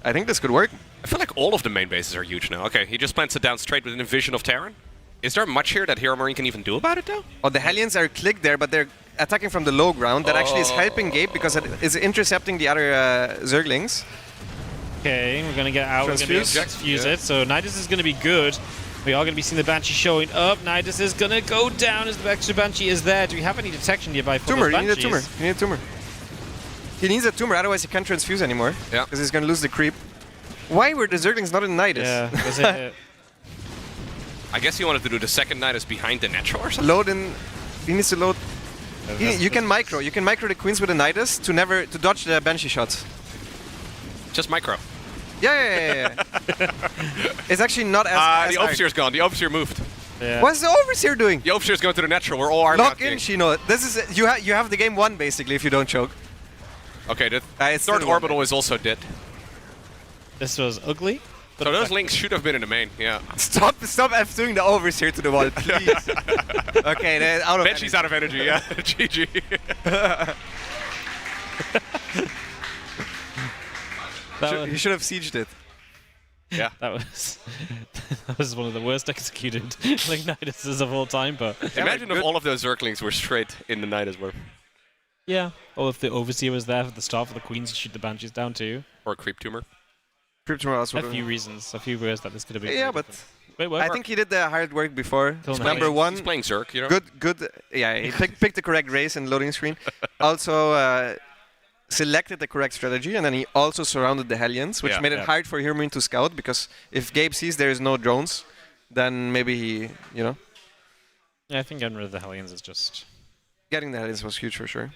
I think this could work. I feel like all of the main bases are huge now. Okay, he just plants it down straight within a vision of Terran. Is there much here that Hero Marine can even do about it though? Oh, the Hellions are clicked there, but they're attacking from the low ground. That actually is helping Gabe because it is intercepting the other Zerglings. Okay, we're gonna get out. Transfuse? We're gonna transfuse it. So Nidus is gonna be good. We are gonna be seeing the Banshee showing up. Nidus is gonna go down as the extra Banshee is there. Do we have any detection nearby for Tumor, those you need a tumor. Banshees? You need a tumor. He needs a tumor, otherwise he can't transfuse anymore. Yeah. Because he's gonna lose the creep. Why were the Zerglings not in Nidus? Yeah, was it, I guess he wanted to do the 2nd Nidus behind the natural or something? Load in. He needs to load. You can micro. You can micro the queens with a Nidus to dodge the Banshee shots. Just micro. Yeah. It's actually not as. The Overseer's gone. The Overseer moved. yeah. What's the Overseer doing? The Overseer's going to the natural. We're all armed Lock out in, here. Shino. This is you have the game won basically if you don't choke. Okay, the It's 3rd still orbital is also dead. This was ugly. So those links should have been in the main, yeah. Stop F2ing the Overseer to the wall, please. Okay, they're out of. Banshee's out of energy, yeah. GG. You should have sieged it. Yeah. That was one of the worst executed Link Niduses of all time. But Imagine if all of those Zerglings were straight in the night as well. yeah, or if the Overseer was there at the start for the Queens to shoot the Banshees down too. Or a creep tumor. Creep tumor also. A few reasons, a few ways that this could have been. Yeah, very but different. Wait, what? I think he did the hard work before. Till Number now. one, He's playing Zerg, you know? good. Yeah, he picked the correct race and loading screen. Also selected the correct strategy, and then he also surrounded the Hellions, which made it hard for Hermine to scout, because if Gabe sees there is no drones, then maybe he, Yeah, I think getting rid of the Hellions is just... Getting the Hellions was huge for sure.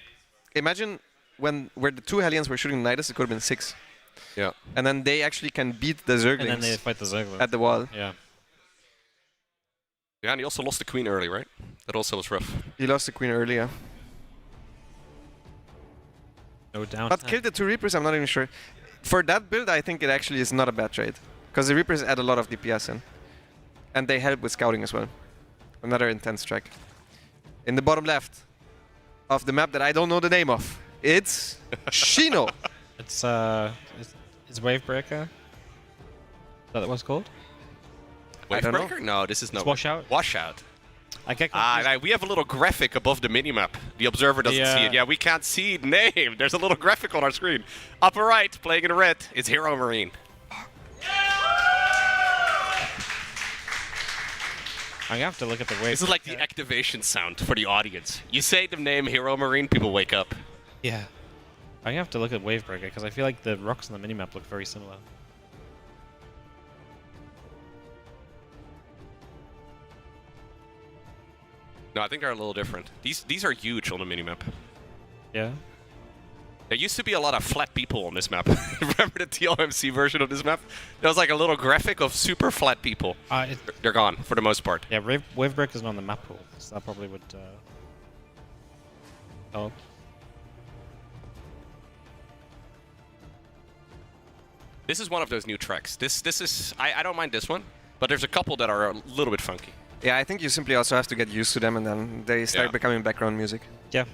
Imagine where the 2 Hellions were shooting Nidus, it could have been 6. Yeah. And then they actually can beat the Zerglings And then they fight the Zerglings. at the wall. Yeah. Yeah, and he also lost the queen early, right? That also was rough. He lost the queen earlier. No down. But kill the 2 Reapers, I'm not even sure. For that build, I think it actually is not a bad trade. Because the Reapers add a lot of DPS in. And they help with scouting as well. Another intense track. In the bottom left of the map that I don't know the name of, it's Shino. It's Wavebreaker. Is that what it's called? I don't know. Wavebreaker? No, this is not. It's Washout? Washout. I get confused. We have a little graphic above the minimap. The observer doesn't see it. Yeah, we can't see the name. There's a little graphic on our screen. Upper right, playing in red, it's Hero Marine. I have to look at the wave. This is like the activation sound for the audience. You say the name Hero Marine, people wake up. Yeah. I have to look at Wavebreaker because I feel like the rocks on the minimap look very similar. No, I think they're a little different. These are huge on the minimap. Yeah. There used to be a lot of flat people on this map. Remember the TLMC version of this map? There was like a little graphic of super flat people. They're gone for the most part. Yeah, Wavebreak isn't on the map pool, so that probably would help. This is one of those new tracks. This is I don't mind this one, but there's a couple that are a little bit funky. Yeah, I think you simply also have to get used to them, and then they start becoming background music. Yeah.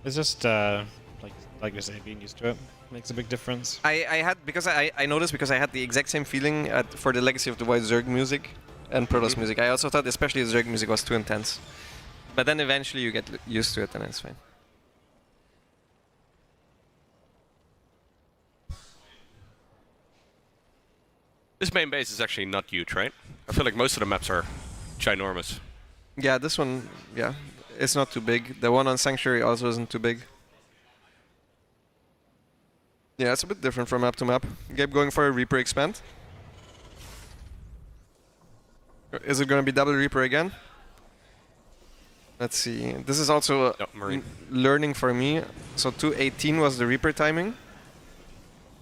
It's just like you say, being used to it makes a big difference. I noticed because I had the exact same feeling for the Legacy of the White Zerg music and Protoss music. I also thought especially the Zerg music was too intense. But then eventually you get used to it and it's fine. This main base is actually not huge, right? I feel like most of the maps are ginormous. Yeah, this one, yeah, it's not too big. The one on Sanctuary also isn't too big. Yeah, it's a bit different from map to map. Gabe going for a Reaper expand. Is it going to be double Reaper again? Let's see. This is also learning for me. So 2:18 was the Reaper timing.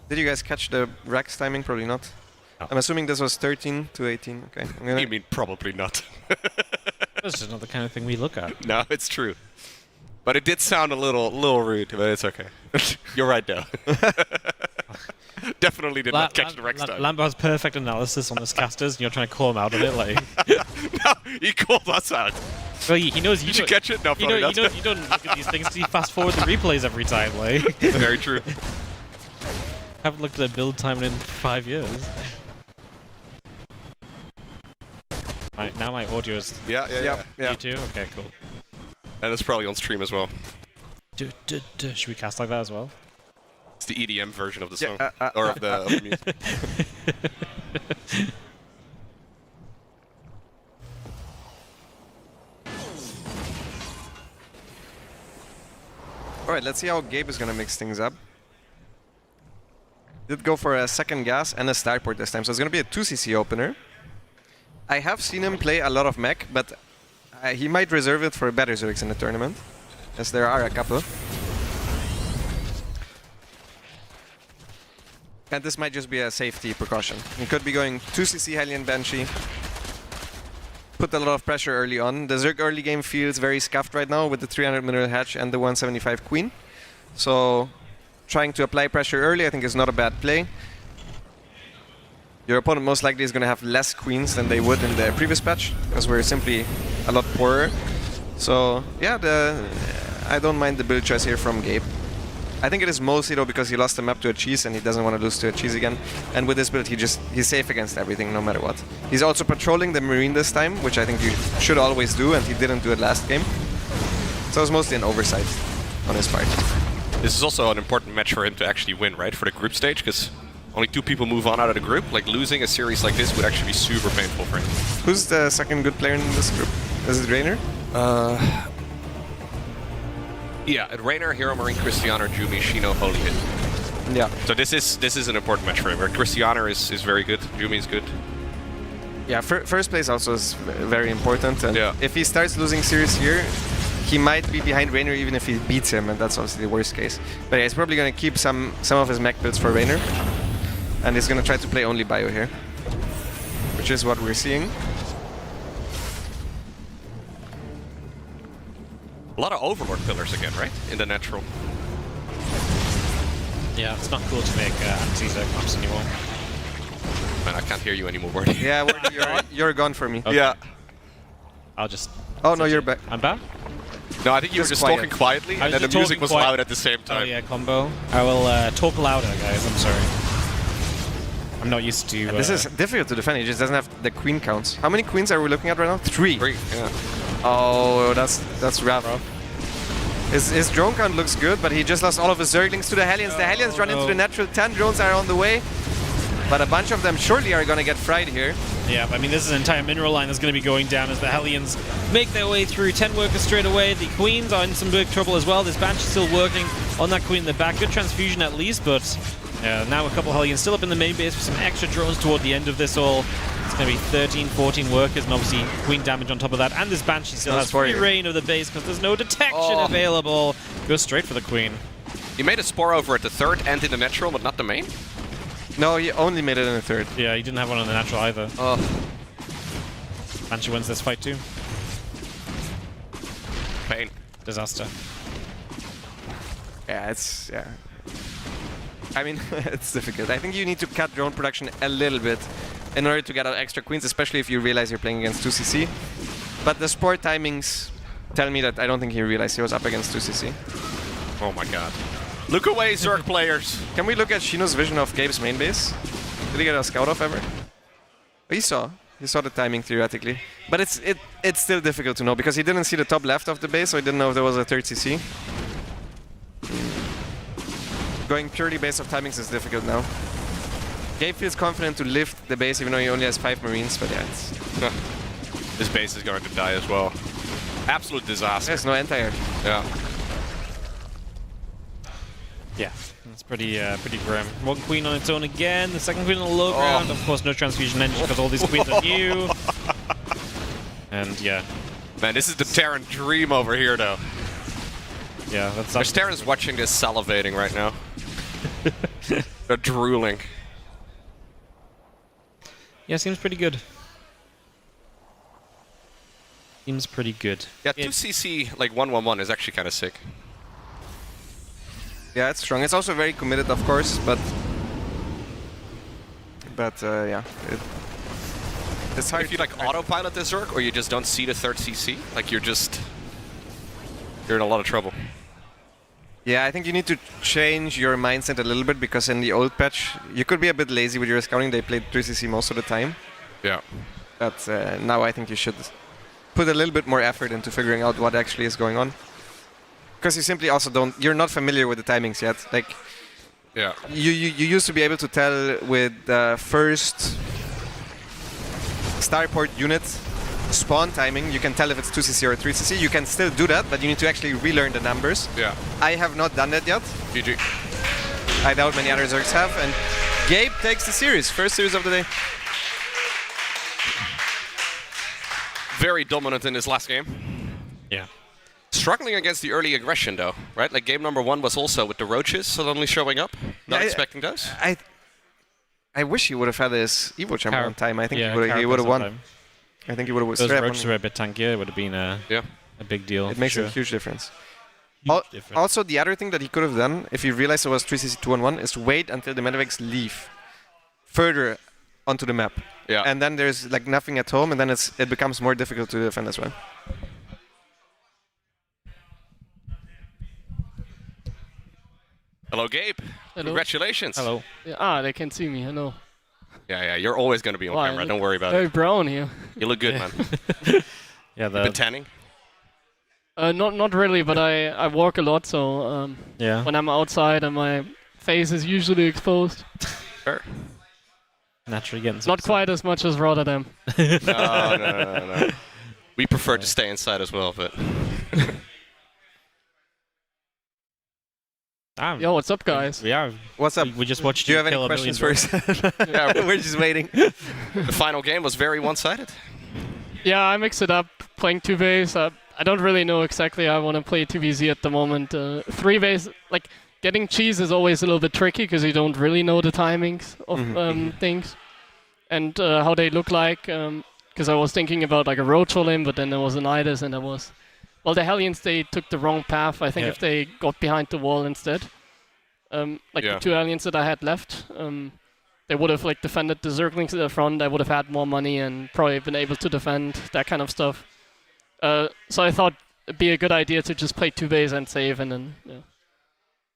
Did you guys catch the Rex timing? Probably not. No. I'm assuming this was 13 to 18. Okay. You mean probably not. This is not the kind of thing we look at. No, it's true. But it did sound a little rude, but it's okay. You're right, though. Definitely did not catch the Rex time. Lambo has perfect analysis on his casters, and you're trying to call him out on it, like. No, he called us out. Well, he knows you. Did you catch it? No, probably not. You don't look at these things. You fast forward the replays every time, like. Very true. Haven't looked at a build time in 5 years. Right, now my audio is. Yeah. You too? Okay, cool. And it's probably on stream as well. Should we cast like that as well? It's the EDM version of the song. Or of the music. Alright, let's see how Gabe is going to mix things up. Did go for a second gas and a starport this time, so it's going to be a 2cc opener. I have seen him play a lot of mech, but he might reserve it for better Zergs in the tournament, as there are a couple. And this might just be a safety precaution. He could be going 2cc Hellion Banshee, put a lot of pressure early on. The Zerg early game feels very scuffed right now with the 300 mineral hatch and the 175 queen. So trying to apply pressure early I think is not a bad play. Your opponent most likely is going to have less queens than they would in the previous patch, because we're simply a lot poorer. So yeah, I don't mind the build choice here from Gabe. I think it is mostly though because he lost the map to a cheese and he doesn't want to lose to a cheese again. And with this build he's safe against everything no matter what. He's also patrolling the Marine this time, which I think you should always do, and he didn't do it last game. So it's mostly an oversight on his part. This is also an important match for him to actually win, right? For the group stage, because only 2 people move on out of the group. Like, losing a series like this would actually be super painful for him. Who's the second good player in this group? Is it Rainer? Yeah, Rainer, Hero Marine, Cristiano, Jumi, Shino, Holy Hit. Yeah. So this is an important match for him. Where Cristiano is very good, Jumi is good. Yeah, first place also is very important. And yeah. If he starts losing series here, he might be behind Rainer even if he beats him, and that's obviously the worst case. But yeah, he's probably going to keep some of his mech builds for Rainer. And he's going to try to play only bio here, which is what we're seeing. A lot of Overlord pillars again, right? In the natural. Yeah, it's not cool to make anti-Zerg maps anymore. Man, I can't hear you anymore, Wardy. Yeah, you're gone for me. Okay. Yeah. I'll just... Oh, no, you're back. I'm back? No, I think you were just talking quietly, and then the music was loud at the same time. Oh yeah, combo. I will talk louder, guys, I'm sorry. I'm not used to... This is difficult to defend, he just doesn't have the queen counts. How many queens are we looking at right now? 3. 3, yeah. Oh, that's rough. His drone count looks good, but he just lost all of his Zerglings to the Hellions. The Hellions run into the natural. 10 drones are on the way, but a bunch of them surely are going to get fried here. Yeah, I mean, this is an entire mineral line that's going to be going down as the Hellions make their way through. 10 workers straight away. The Queens are in some big trouble as well. This Banshee's still working on that Queen in the back. Good transfusion at least, but now a couple Hellions still up in the main base with some extra drones toward the end of this all. It's going Maybe 13, 14 workers, and obviously queen damage on top of that. And this Banshee still has free reign of the base because there's no detection available. Goes straight for the queen. He made a spore over at the third and in the natural, but not the main. No, he only made it in the third. Yeah, he didn't have one on the natural either. Banshee wins this fight too. Pain. Disaster. Yeah, I mean, it's difficult. I think you need to cut drone production a little bit in order to get out extra queens, especially if you realize you're playing against 2cc. But the sport timings tell me that I don't think he realized he was up against 2cc. Oh my god. Look away, Zerg players. Can we look at Shino's vision of Gabe's main base? Did he get a scout off ever? He saw the timing theoretically. But it's still difficult to know because he didn't see the top left of the base, so he didn't know if there was a third CC. Going purely based off timings is difficult now. Gabe feels confident to lift the base even though he only has 5 Marines, but yeah, it's... This base is going to die as well. Absolute disaster. There's no anti-air. Yeah. Yeah, that's pretty grim. One queen on its own again. The second queen on the low ground. Of course, no transfusion engine because all these queens are new. And yeah. Man, this is the Terran dream over here, though. Yeah, that's... There's Terrans watching this salivating right now. They're drooling. Yeah, seems pretty good. Seems pretty good. Yeah, 2cc, like 1-1-1 is actually kind of sick. Yeah, it's strong. It's also very committed, of course, but yeah, it's hard. If you like autopilot the Zerg, or you just don't see the third CC, like you're in a lot of trouble. Yeah, I think you need to change your mindset a little bit because in the old patch, you could be a bit lazy with your scouting. They played 3cc most of the time. Yeah. But now I think you should put a little bit more effort into figuring out what actually is going on. Because you simply also you're not familiar with the timings yet. Like, yeah, you used to be able to tell with the first starport unit spawn timing, you can tell if it's 2cc or 3cc. You can still do that, but you need to actually relearn the numbers. Yeah. I have not done that yet. GG. I doubt many other Zergs have, and Gabe takes the series, first series of the day. Very dominant in this last game. Yeah. Struggling against the early aggression, though, right? Like game number 1 was also with the roaches suddenly showing up. Not expecting those. I wish he would have had his Evo chamber on time. I think he would have won. Time. I think he would have. Those roaches were a bit tankier. It would have been a big deal. It makes a huge difference. Difference. Also, the other thing that he could have done, if he realized it was 3cc 2-1-1, is wait until the medevacs leave further onto the map. Yeah. And then there's like nothing at home, and then it becomes more difficult to defend as well. Hello, Gabe. Hello. Congratulations. Hello. Yeah, they can see me. Hello. Yeah, you're always going to be on camera. Don't worry about very it. brown here. You look good, man. Yeah, Been tanning? Not really, but I walk a lot, so when I'm outside and my face is usually exposed. Sure. Naturally getting Not quite as much as Rotterdam. No. We prefer to stay inside as well, but... Yo, what's up, guys? What's up? We just watched Do you you have kill any a million questions first? Yeah, we're just waiting. The final game was very one-sided. Yeah, I mix it up, playing 2-base. I don't really know exactly how I want to play 2VZ at the moment. 3-base, like, getting cheese is always a little bit tricky because you don't really know the timings of things and how they look like. Because I was thinking about like a roach in, but then there was an Itis and there was... Well, the Hellions, they took the wrong path. I think if they got behind the wall instead, the 2 Hellions that I had left, they would have like defended the Zerglings to the front. I would have had more money and probably been able to defend that kind of stuff. So I thought it'd be a good idea to just play 2-base and save, and then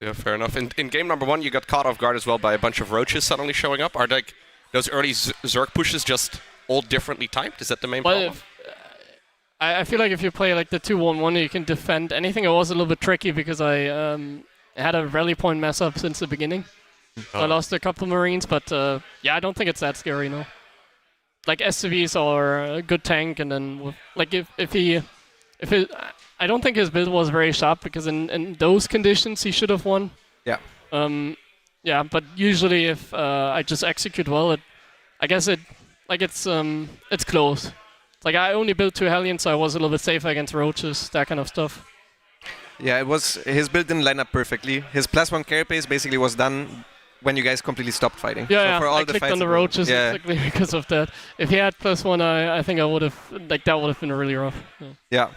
Yeah, fair enough. In game number 1, you got caught off guard as well by a bunch of roaches suddenly showing up. Are like those early Zerg pushes just all differently timed? Is that the main problem? I feel like if you play like the 2-1-1, you can defend anything. It was a little bit tricky because I had a rally point mess up since the beginning. So I lost a couple Marines, but I don't think it's that scary, no. Like SCVs are a good tank, and then like I don't think his build was very sharp because in those conditions he should have won. Yeah. But usually if I just execute well, I guess it like it's close. Like I only built 2 Hellions, so I was a little bit safer against roaches, that kind of stuff. Yeah, it was his build didn't line up perfectly. His +1 carapace basically was done when you guys completely stopped fighting. Yeah, so yeah. for all I the clicked fights on the it was- roaches yeah. exactly because of that. If he had +1, I think I would have that would have been really rough. Yeah. Yeah.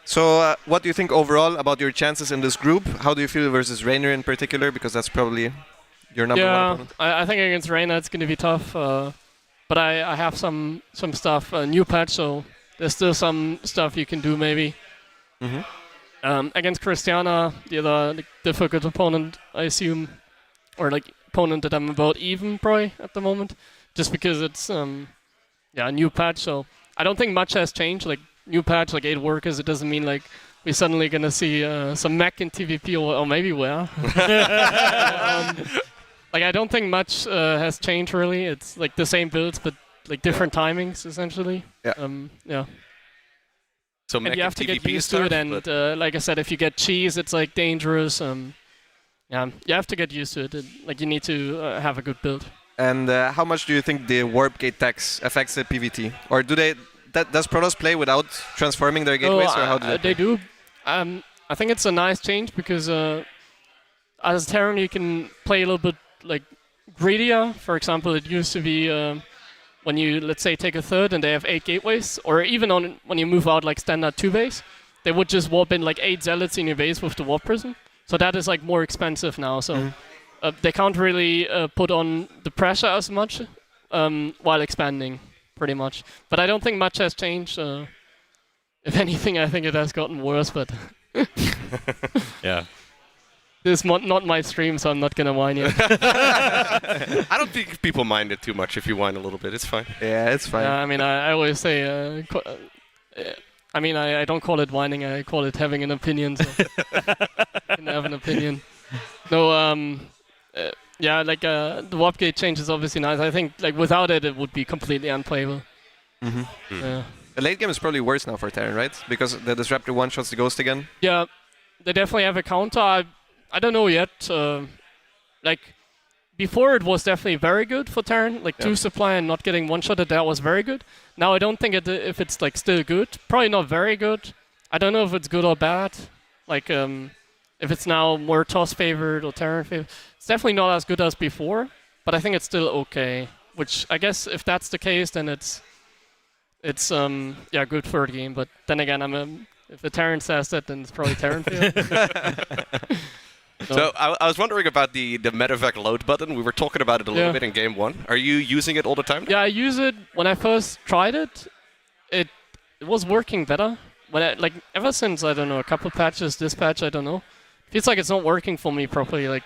So, what do you think overall about your chances in this group? How do you feel versus Rainer in particular? Because that's probably your number one opponent. I think against Reina it's going to be tough. But I have some stuff, a new patch, so there's still some stuff you can do maybe. Against Christiana, the other difficult opponent, I assume, or like opponent that I'm about even probably at the moment, just because it's a new patch. So I don't think much has changed. Like new patch, like 8 workers, it doesn't mean like we're suddenly gonna see some mech in TVP or maybe we are. Like I don't think much has changed really. It's like the same builds, but like different timings essentially. Yeah. Yeah. So And mech you have to get TVP is used to it, tough, and but like I said, if you get cheese, it's like dangerous. Yeah, you have to get used to it. Like you need to have a good build. And how much do you think the warp gate tax affects the PVT? Or do they? Does Protoss play without transforming their gateways, or how do they? They do. I think it's a nice change because as Terran you can play a little bit like greedier. For example, it used to be when you let's say take a third and they have 8 gateways, or even on when you move out like standard 2 base, they would just warp in like 8 zealots in your base with the warp prison. So that is like more expensive now. So they can't really put on the pressure as much while expanding, pretty much. But I don't think much has changed. If anything, I think it has gotten worse. But yeah. this is not my stream, so I'm not gonna whine yet. I don't think people mind it too much if you whine a little bit. It's fine. Yeah, it's fine. I mean, I always say. I mean, I don't call it whining. I call it having an opinion. So you can have an opinion. No, yeah, like the warp gate change is obviously nice. I think like without it, it would be completely unplayable. Yeah. The late game is probably worse now for Terran, right? Because the Disruptor one-shots the Ghost again. Yeah, they definitely have a counter. I don't know yet. Like before, it was definitely very good for Terran. Like 2 supply and not getting one-shotted, that was very good. Now I don't think if it's like still good. Probably not very good. I don't know if it's good or bad. Like if it's now more toss favored or Terran favored. It's definitely not as good as before, but I think it's still okay. Which I guess if that's the case, then it's yeah, good for the game. But then again, if the Terran says that, then it's probably Terran field. So I was wondering about the medevac load button. We were talking about it a little bit in game 1. Are you using it all the time? Yeah, I use it when I first tried it. It was working better. When like ever since I don't know a couple patches, this patch I don't know. Feels like it's not working for me properly. Like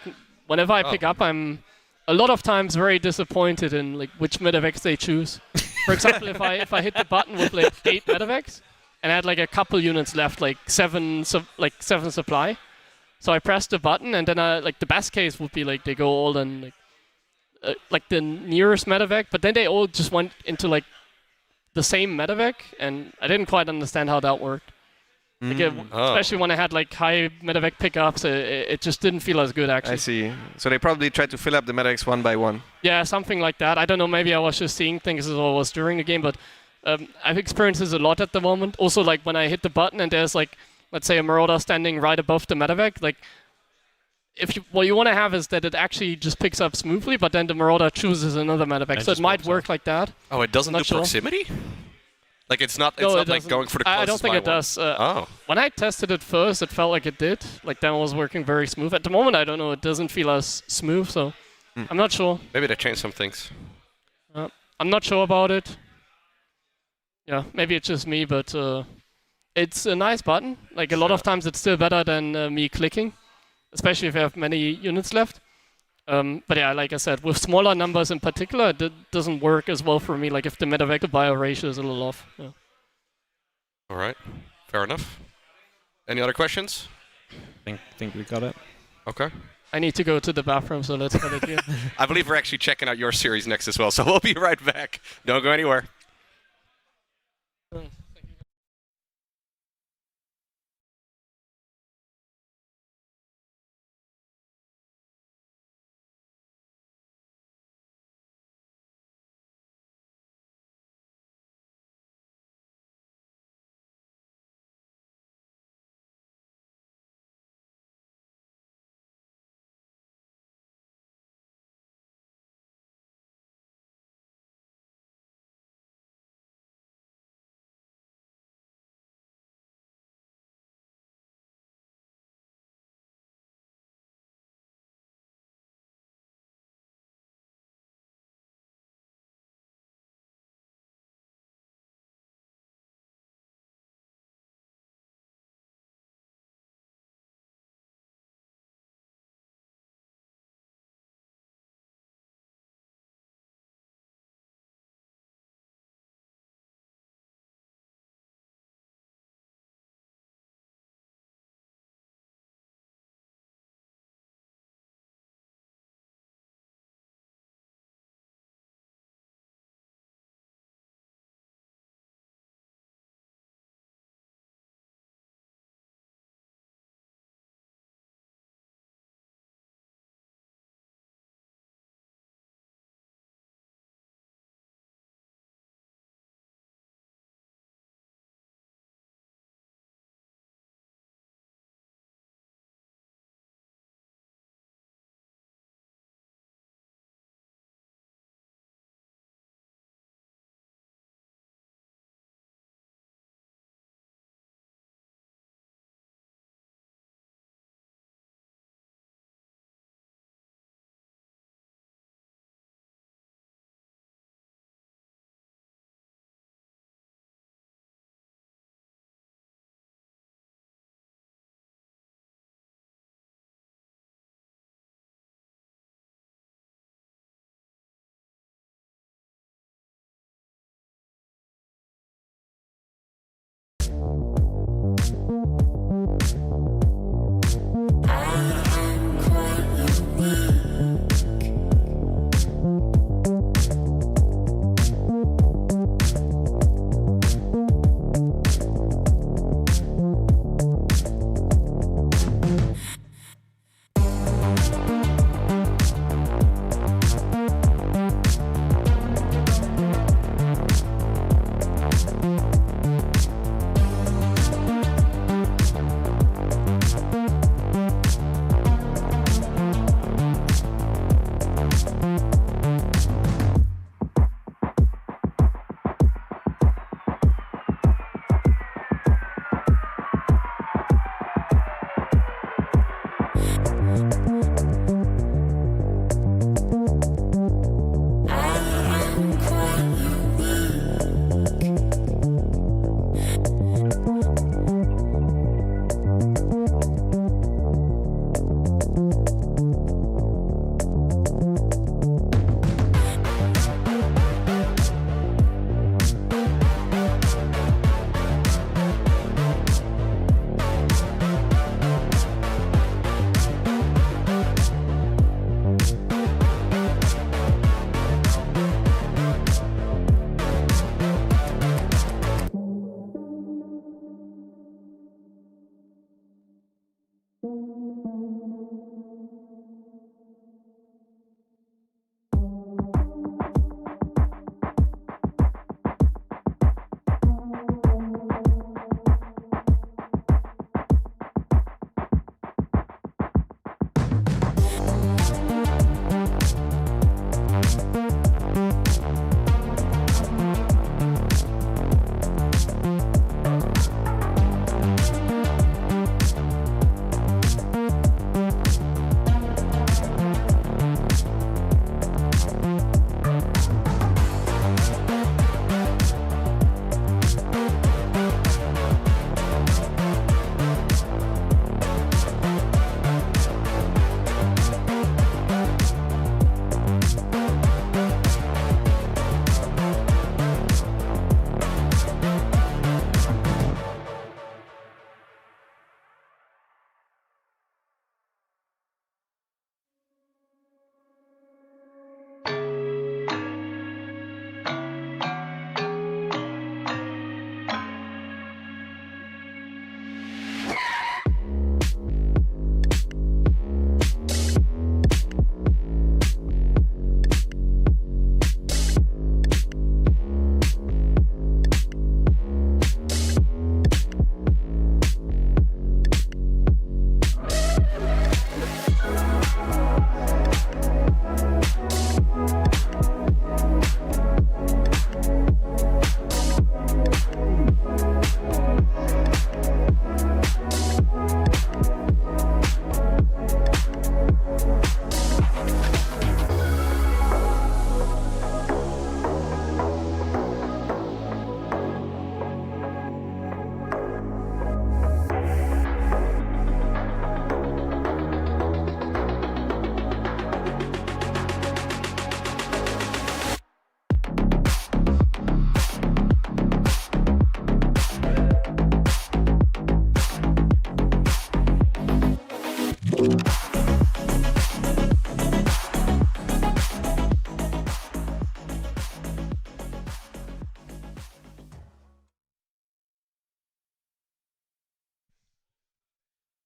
whenever I pick up, I'm a lot of times very disappointed in like which medevacs they choose. For example, if I hit the button with like 8 medevacs and I had like a couple units left, like 7 supply. So I pressed the button, and then like the best case would be like they go all in like the nearest medevac, but then they all just went into like the same medevac, and I didn't quite understand how that worked. Like, especially when I had like high medevac pickups, it just didn't feel as good actually. I see. So they probably tried to fill up the medevacs one by one. Yeah, something like that. I don't know. Maybe I was just seeing things as I was during the game, but I've experienced this a lot at the moment. Also, like when I hit the button and there's like, let's say a Marauder standing right above the medevac, like what you want to have is that it actually just picks up smoothly, but then the Marauder chooses another medevac, And so it just might walks work like that. Oh, it doesn't Not do sure. proximity? Like it's not No, like it doesn't. going for the closest I don't think by it one. does. Oh. When I tested it first, it felt like it did. Like that was working very smooth. At the moment, I don't know. It doesn't feel as smooth, so I'm not sure. Maybe they changed some things. I'm not sure about it. Yeah, maybe it's just me, but it's a nice button. Like a lot of times, it's still better than me clicking, especially if you have many units left. But yeah, like I said, with smaller numbers in particular, it doesn't work as well for me. Like if the medevac to bio ratio is a little off. Yeah. All right. Fair enough. Any other questions? Think we got it. Okay. I need to go to the bathroom, so let's cut it here. I believe we're actually checking out your series next as well, so we'll be right back. Don't go anywhere.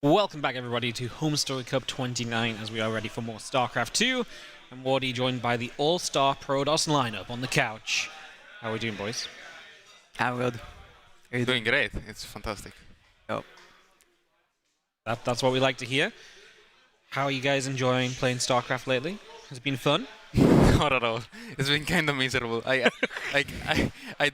Welcome back, everybody, to Homestory Cup 29, as we are ready for more StarCraft 2. I'm Wardy, joined by the all-star Protoss lineup on the couch. How are we doing, boys? I'm good. How are you Doing great. It's fantastic. Oh. That's what we like to hear. How are you guys enjoying playing StarCraft lately? Has it been fun? Not at all. It's been kind of miserable. I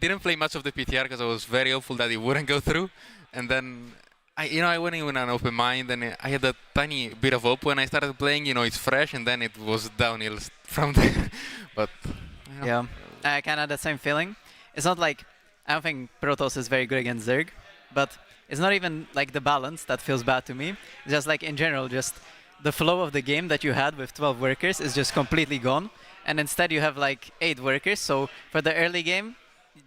didn't play much of the PTR because I was very hopeful that it wouldn't go through, and then I went in with an open mind, and I had a tiny bit of hope when I started playing. It's fresh, and then it was downhill from there. But Yeah, I kind of had the same feeling. It's not like I don't think Protoss is very good against Zerg, but it's not even like the balance that feels bad to me. It's just like in general, just the flow of the game that you had with 12 workers is just completely gone, and instead you have like 8 workers. So for the early game,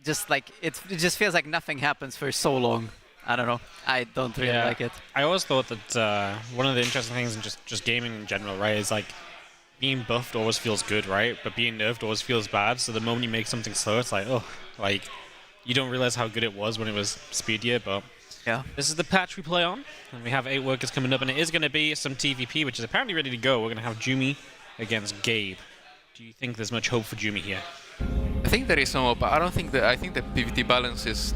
just like it just feels like nothing happens for so long. I don't know. I don't really like it. I always thought that one of the interesting things in just gaming in general, right, is like being buffed always feels good, right? But being nerfed always feels bad. So the moment you make something slow, it's like, oh, like you don't realize how good it was when it was speedier. But yeah, this is the patch we play on, and we have 8 workers coming up, and it is going to be some TVP, which is apparently ready to go. We're going to have Jumi against Gabe. Do you think there's much hope for Jumi here? I think there is some hope. I think the PvT balance is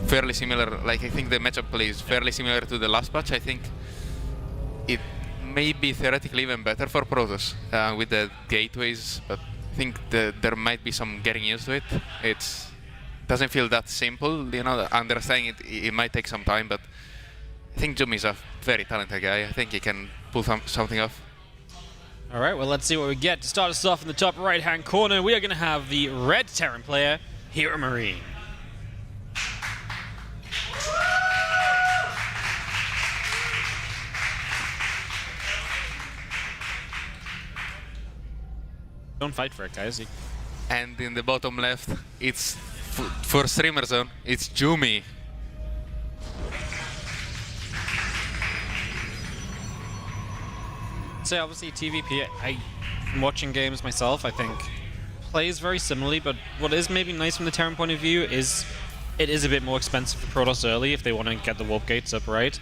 fairly similar. Like, I think the matchup play is fairly similar to the last patch. I think it may be theoretically even better for Protoss with the gateways, but I think there might be some getting used to it. It doesn't feel that simple, understanding it might take some time, but I think Jumi is a very talented guy. I think he can pull something off. All right, well, let's see what we get. To start us off in the top right-hand corner, we are going to have the red Terran player, Hero Marine. Don't fight for it, guys. And in the bottom left, it's for Streamer Zone, it's Jumi. So obviously TVP, from watching games myself, I think plays very similarly, but what is maybe nice from the Terran point of view is it is a bit more expensive for Protoss early if they want to get the warp gates up right,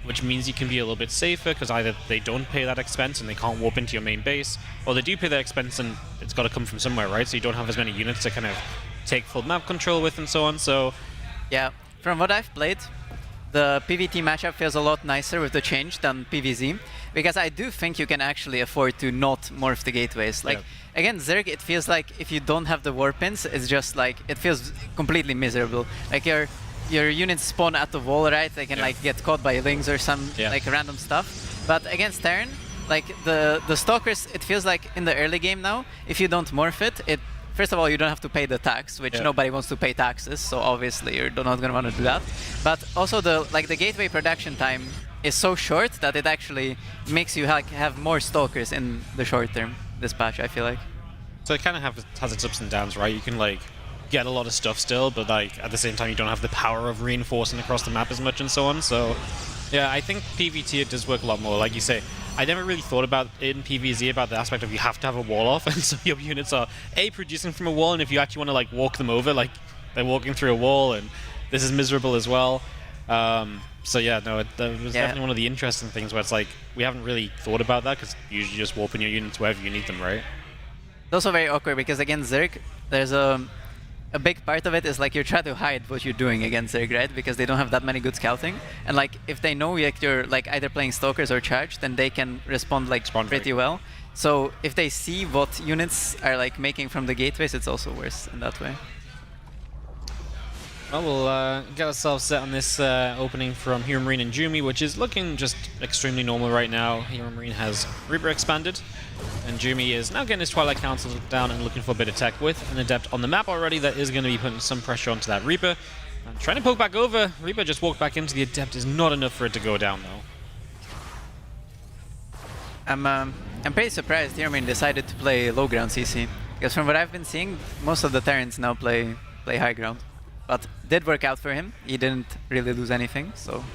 which means you can be a little bit safer because either they don't pay that expense and they can't warp into your main base, or they do pay that expense and it's got to come from somewhere, right? So you don't have as many units to kind of take full map control with and so on. So yeah, from what I've played, the PvT matchup feels a lot nicer with the change than PvZ, because I do think you can actually afford to not morph the gateways. Like, again, Zerg, it feels like if you don't have the warp pins, it's just like, it feels completely miserable. Like your units spawn at the wall, right? They can like get caught by lings or some like random stuff. But against Terran, like the Stalkers, it feels like in the early game now, if you don't morph it, first of all, you don't have to pay the tax, which nobody wants to pay taxes, so obviously you're not going to want to do that. But also the gateway production time is so short that it actually makes you have more Stalkers in the short term, this patch, I feel like. So it kind of has its ups and downs, right? You can like get a lot of stuff still, but like at the same time you don't have the power of reinforcing across the map as much and so on. So yeah, I think PvT it does work a lot more. Like you say, I never really thought about it in PvZ about the aspect of you have to have a wall off, and so your units are producing from a wall, and if you actually want to like walk them over, like they're walking through a wall, and this is miserable as well. So yeah, no, it was definitely one of the interesting things where it's like we haven't really thought about that because you usually just warping your units wherever you need them, right? It's also very awkward because against Zerg, there's a big part of it is like you're trying to hide what you're doing against Zerg, right? Because they don't have that many good scouting, and like if they know like you're like either playing Stalkers or Charge, then they can respond like pretty well. So if they see what units are like making from the gateways, it's also worse in that way. Well, we'll get ourselves set on this opening from Hero Marine and Jumi, which is looking just extremely normal right now. Hero Marine has Reaper expanded, and Jumi is now getting his Twilight Council down and looking for a bit of tech with an Adept on the map already that is going to be putting some pressure onto that Reaper. And trying to poke back over, Reaper just walked back into the Adept is not enough for it to go down though. I'm pretty surprised Hero Marine decided to play low ground CC, because from what I've been seeing, most of the Terrans now play high ground. But did work out for him. He didn't really lose anything, so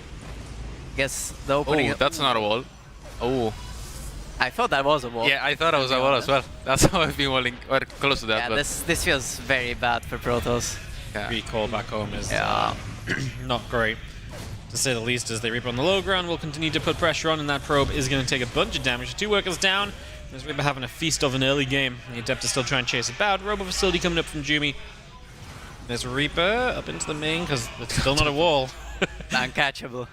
I guess the opening... Oh, that's not a wall. Oh. I thought that was a wall. Yeah, I thought it was a wall as well. That's how I've been walling or close to that. Yeah, but this feels very bad for Protoss. Recall back home is not great. to say the least, as they Reaper on the low ground. Will continue to put pressure on, and that probe is going to take a bunch of damage. 2 workers down. There's Reaper having a feast of an early game. The Adept is still trying to chase it out. Robo Facility coming up from Jumi. There's Reaper up into the main, because it's still not a wall. Uncatchable.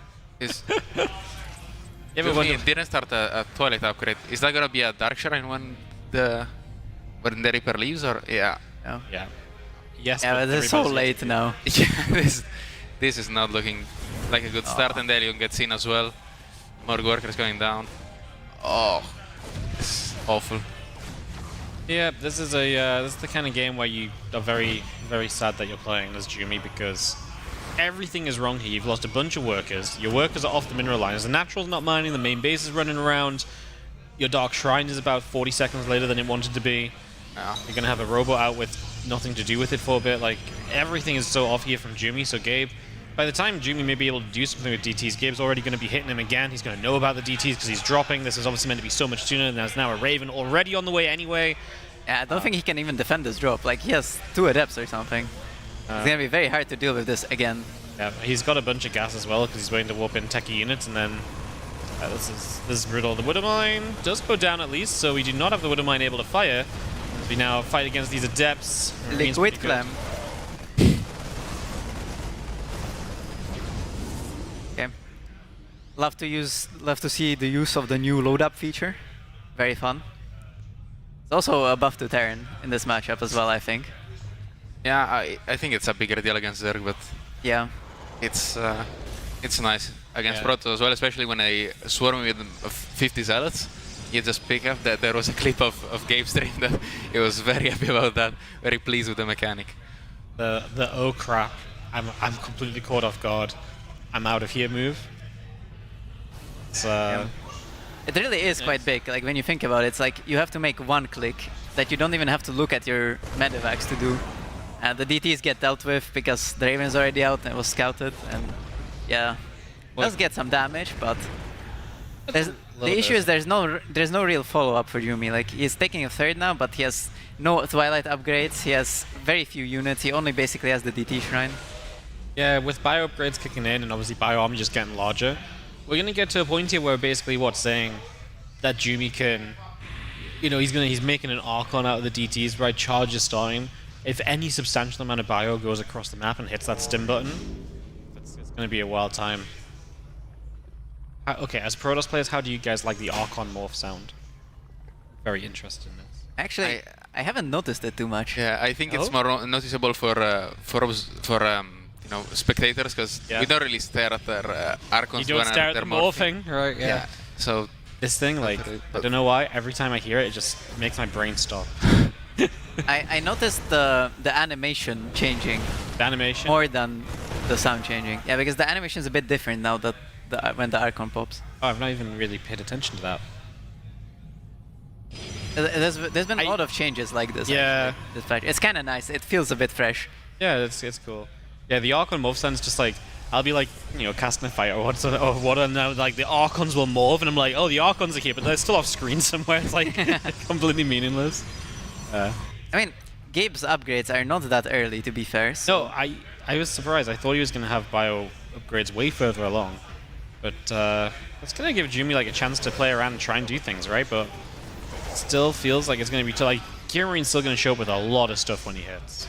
Yeah, but It didn't start a toilet upgrade. Is that gonna be a Dark Shrine when the Reaper leaves, or yeah? No. Yeah. Yes, Yeah, but the it's so Reaper's late now. Yeah, this is not looking like a good start, and Delion gets in as well. More workers going down. Oh, it's awful. Yeah, this is the kind of game where you are very, very sad that you're playing as Jumi, because everything is wrong here. You've lost a bunch of workers. Your workers are off the mineral lines. The Natural's not mining. The main base is running around. Your Dark Shrine is about 40 seconds later than it wanted to be. You're going to have a robot out with nothing to do with it for a bit. Like, everything is so off here from Jumi. So Gabe, by the time Jumi may be able to do something with DTs, Gabe's already going to be hitting him again. He's going to know about the DTs because he's dropping. This is obviously meant to be so much sooner, and there's now a Raven already on the way anyway. Yeah, I don't think he can even defend this drop. Like, he has 2 Adepts or something. It's going to be very hard to deal with this again. Yeah, he's got a bunch of gas as well because he's waiting to warp in techie units, and then this is brutal. The Widow Mine does go down at least, so we do not have the Widow Mine able to fire. As we now fight against these Adepts. Liquid Clam. Okay. Love to see the use of the new load up feature. Very fun. It's also a buff to Terran in this matchup as well, I think. Yeah, I think it's a bigger deal against Zerg, but yeah, it's nice against Yeah. Proto as well, especially when I swarm with 50 Zealots. You just pick up that there was a clip of Gabe stream that he was very happy about that, very pleased with the mechanic. The oh crap, I'm completely caught off guard. I'm out of here move. It's it really is quite big. Like, when you think about it, it's like you have to make 1 click that you don't even have to look at your medevacs to do. The DTs get dealt with because the Raven's already out and was scouted, and yeah, does get some damage, but the issue is there's no real follow-up for Jumi. Like, he's taking a 3rd now, but he has no Twilight upgrades, he has very few units, he only basically has the DT Shrine. Yeah, with bio upgrades kicking in and obviously bio army just getting larger, we're gonna get to a point here where basically saying that Jumi can, you know, he's making an Archon out of the DTs, right? Charge is starting. If any substantial amount of bio goes across the map and hits that stim button, it's gonna be a wild time. Okay, as Protoss players, how do you guys like the Archon morph sound? Very interested in this. Actually, I haven't noticed it too much. Yeah, I think it's more noticeable for you know, spectators, because we don't really stare at their Archons. You don't stare at they're the morphing, right? Yeah. So this thing, like, I don't know why, every time I hear it, it just makes my brain stop. I noticed the animation changing. The animation? More than the sound changing. Yeah, because the animation is a bit different now that when the Archon pops. Oh, I've not even really paid attention to that. There's been a lot of changes like this. Yeah. Actually, this patch. It's kind of nice. It feels a bit fresh. Yeah, it's cool. Yeah, the Archon morph sounds just like, I'll be like, you know, casting a fight or what, and now like the Archons will morph, and I'm like, oh, the Archons are here, but they're still off screen somewhere. It's like completely meaningless. I mean, Gabe's upgrades are not that early, to be fair. So. No, I was surprised. I thought he was going to have bio upgrades way further along. But it's going to give Jumi like a chance to play around and try and do things, right? But it still feels like it's going to be like Kieran's still going to show up with a lot of stuff when he hits.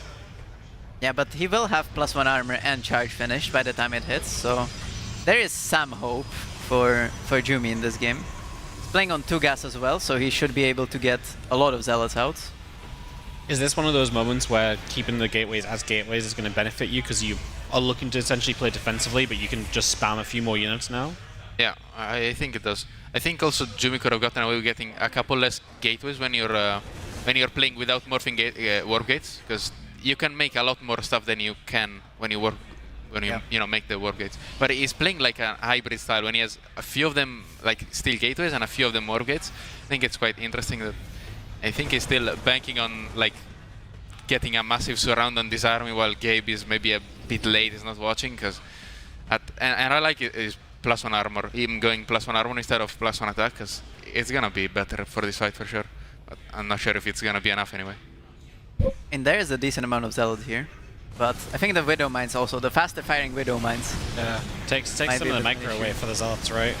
Yeah, but he will have +1 armor and charge finished by the time it hits, so there is some hope for Jumi in this game. He's playing on 2 gas as well, so he should be able to get a lot of Zealots out. Is this one of those moments where keeping the gateways as gateways is going to benefit you because you are looking to essentially play defensively, but you can just spam a few more units now? Yeah, I think it does. I think also Jumi could have gotten away with getting a couple less gateways when you're playing without morphing warp gates, because you can make a lot more stuff than you can when you make the warp gates. But he's playing like a hybrid style when he has a few of them like steel gateways and a few of them warp gates. I think it's quite interesting that I think he's still banking on like getting a massive surround and disarming, while Gabe is maybe a bit late, he's not watching, because and I like his +1 armor, him going +1 armor instead of +1 attack, because it's gonna be better for this fight for sure. But I'm not sure if it's gonna be enough anyway. And there is a decent amount of Zealot here. But I think the Widow Mines also, the faster firing Widow Mines. Yeah, takes some of the micro away for the Zealots, right?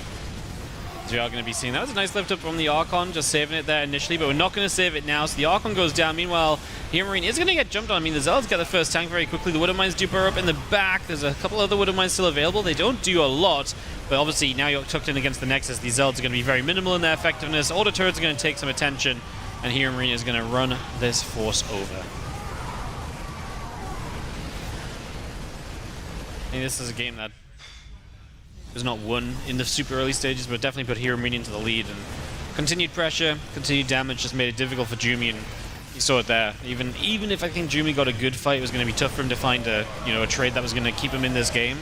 So we are going to be seeing that was a nice lift up from the Archon, just saving it there initially, but we're not going to save it now. So the Archon goes down. Meanwhile, Hero Marine is going to get jumped on. I mean, the Zealots get the first tank very quickly. The Widow Mines do burrow up in the back. There's a couple other Widow Mines still available. They don't do a lot, but obviously now you're tucked in against the Nexus. These Zealots are going to be very minimal in their effectiveness. All the turrets are going to take some attention, and Hero Marine is going to run this force over. I think this is a game that was not won in the super early stages, but definitely put Hero Marine into the lead. And continued pressure, continued damage just made it difficult for Jumi, and you saw it there. Even if I think Jumi got a good fight, it was going to be tough for him to find a trade that was going to keep him in this game.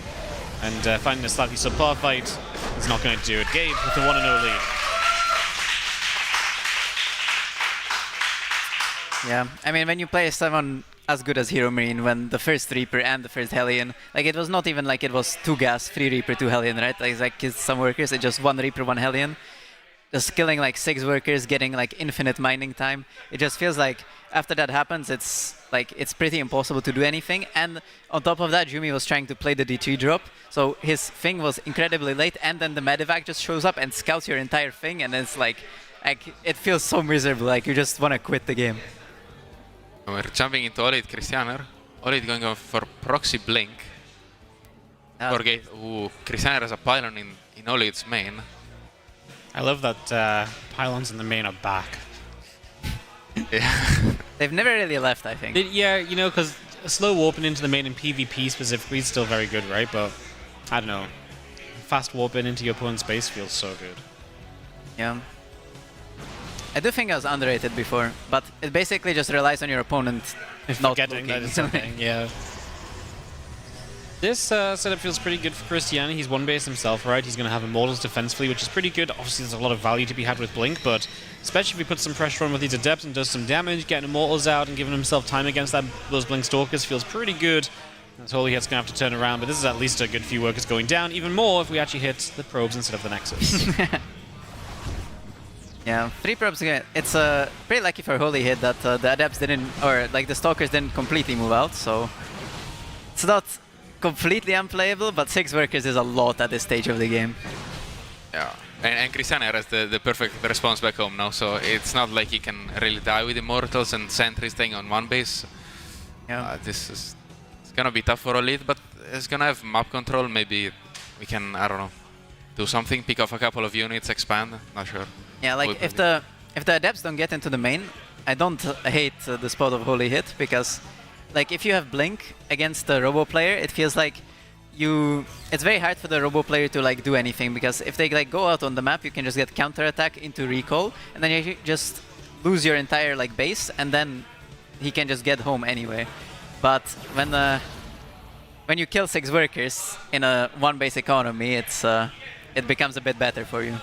And finding a slightly subpar fight is not going to do it. Gabe with the 1-0 lead. Yeah, I mean, when you play someone as good as Hero Marine, when the first Reaper and the first Hellion, like it was not even like it was 2 gas, 3 Reaper, 2 Hellion, right? Like it's like some workers, it's just 1 Reaper, 1 Hellion. Just killing like 6 workers, getting like infinite mining time. It just feels like after that happens, it's pretty impossible to do anything. And on top of that, Jumi was trying to play the D3 drop, so his thing was incredibly late, and then the medevac just shows up and scouts your entire thing, and it's like it feels so miserable, like you just want to quit the game. We're jumping into Olid Christianer. Olid going for proxy blink. Forget, Christianer has a pylon in Olid's main. I love that pylons in the main are back. Yeah. They've never really left, I think. Yeah, you know, because slow warping into the main in PvP specifically is still very good, right? But I don't know. Fast warping into your opponent's base feels so good. Yeah. I do think I was underrated before, but it basically just relies on your opponent not Forgetting that it's something, yeah. This setup feels pretty good for Christiani. He's one base himself, right? He's going to have Immortals defensively, which is pretty good. Obviously, there's a lot of value to be had with Blink, but especially if he puts some pressure on with these Adepts and does some damage, getting Immortals out and giving himself time against those Blink Stalkers feels pretty good. That's Holy Hit's going to have to turn around, but this is at least a good few workers going down. Even more if we actually hit the probes instead of the Nexus. Yeah, 3 probes again. It's pretty lucky for Holy Hit that the Adepts didn't, or like the Stalkers didn't completely move out, so it's not completely unplayable, but 6 workers is a lot at this stage of the game. Yeah, and Christianer has the perfect response back home now, so it's not like he can really die with Immortals and Sentry staying on one base. Yeah. It's gonna be tough for Elite, but it's gonna have map control. Maybe we can, I don't know, do something, pick off a couple of units, expand. Not sure. Yeah, like if the Adepts don't get into the main, I don't hate the spot of Holy Hit, because like if you have Blink against the Robo player, it feels like it's very hard for the Robo player to like do anything, because if they like go out on the map, you can just get counter-attack into recall, and then you just lose your entire like base, and then he can just get home anyway. But when you kill 6 workers in a 1 base economy, it becomes a bit better for you.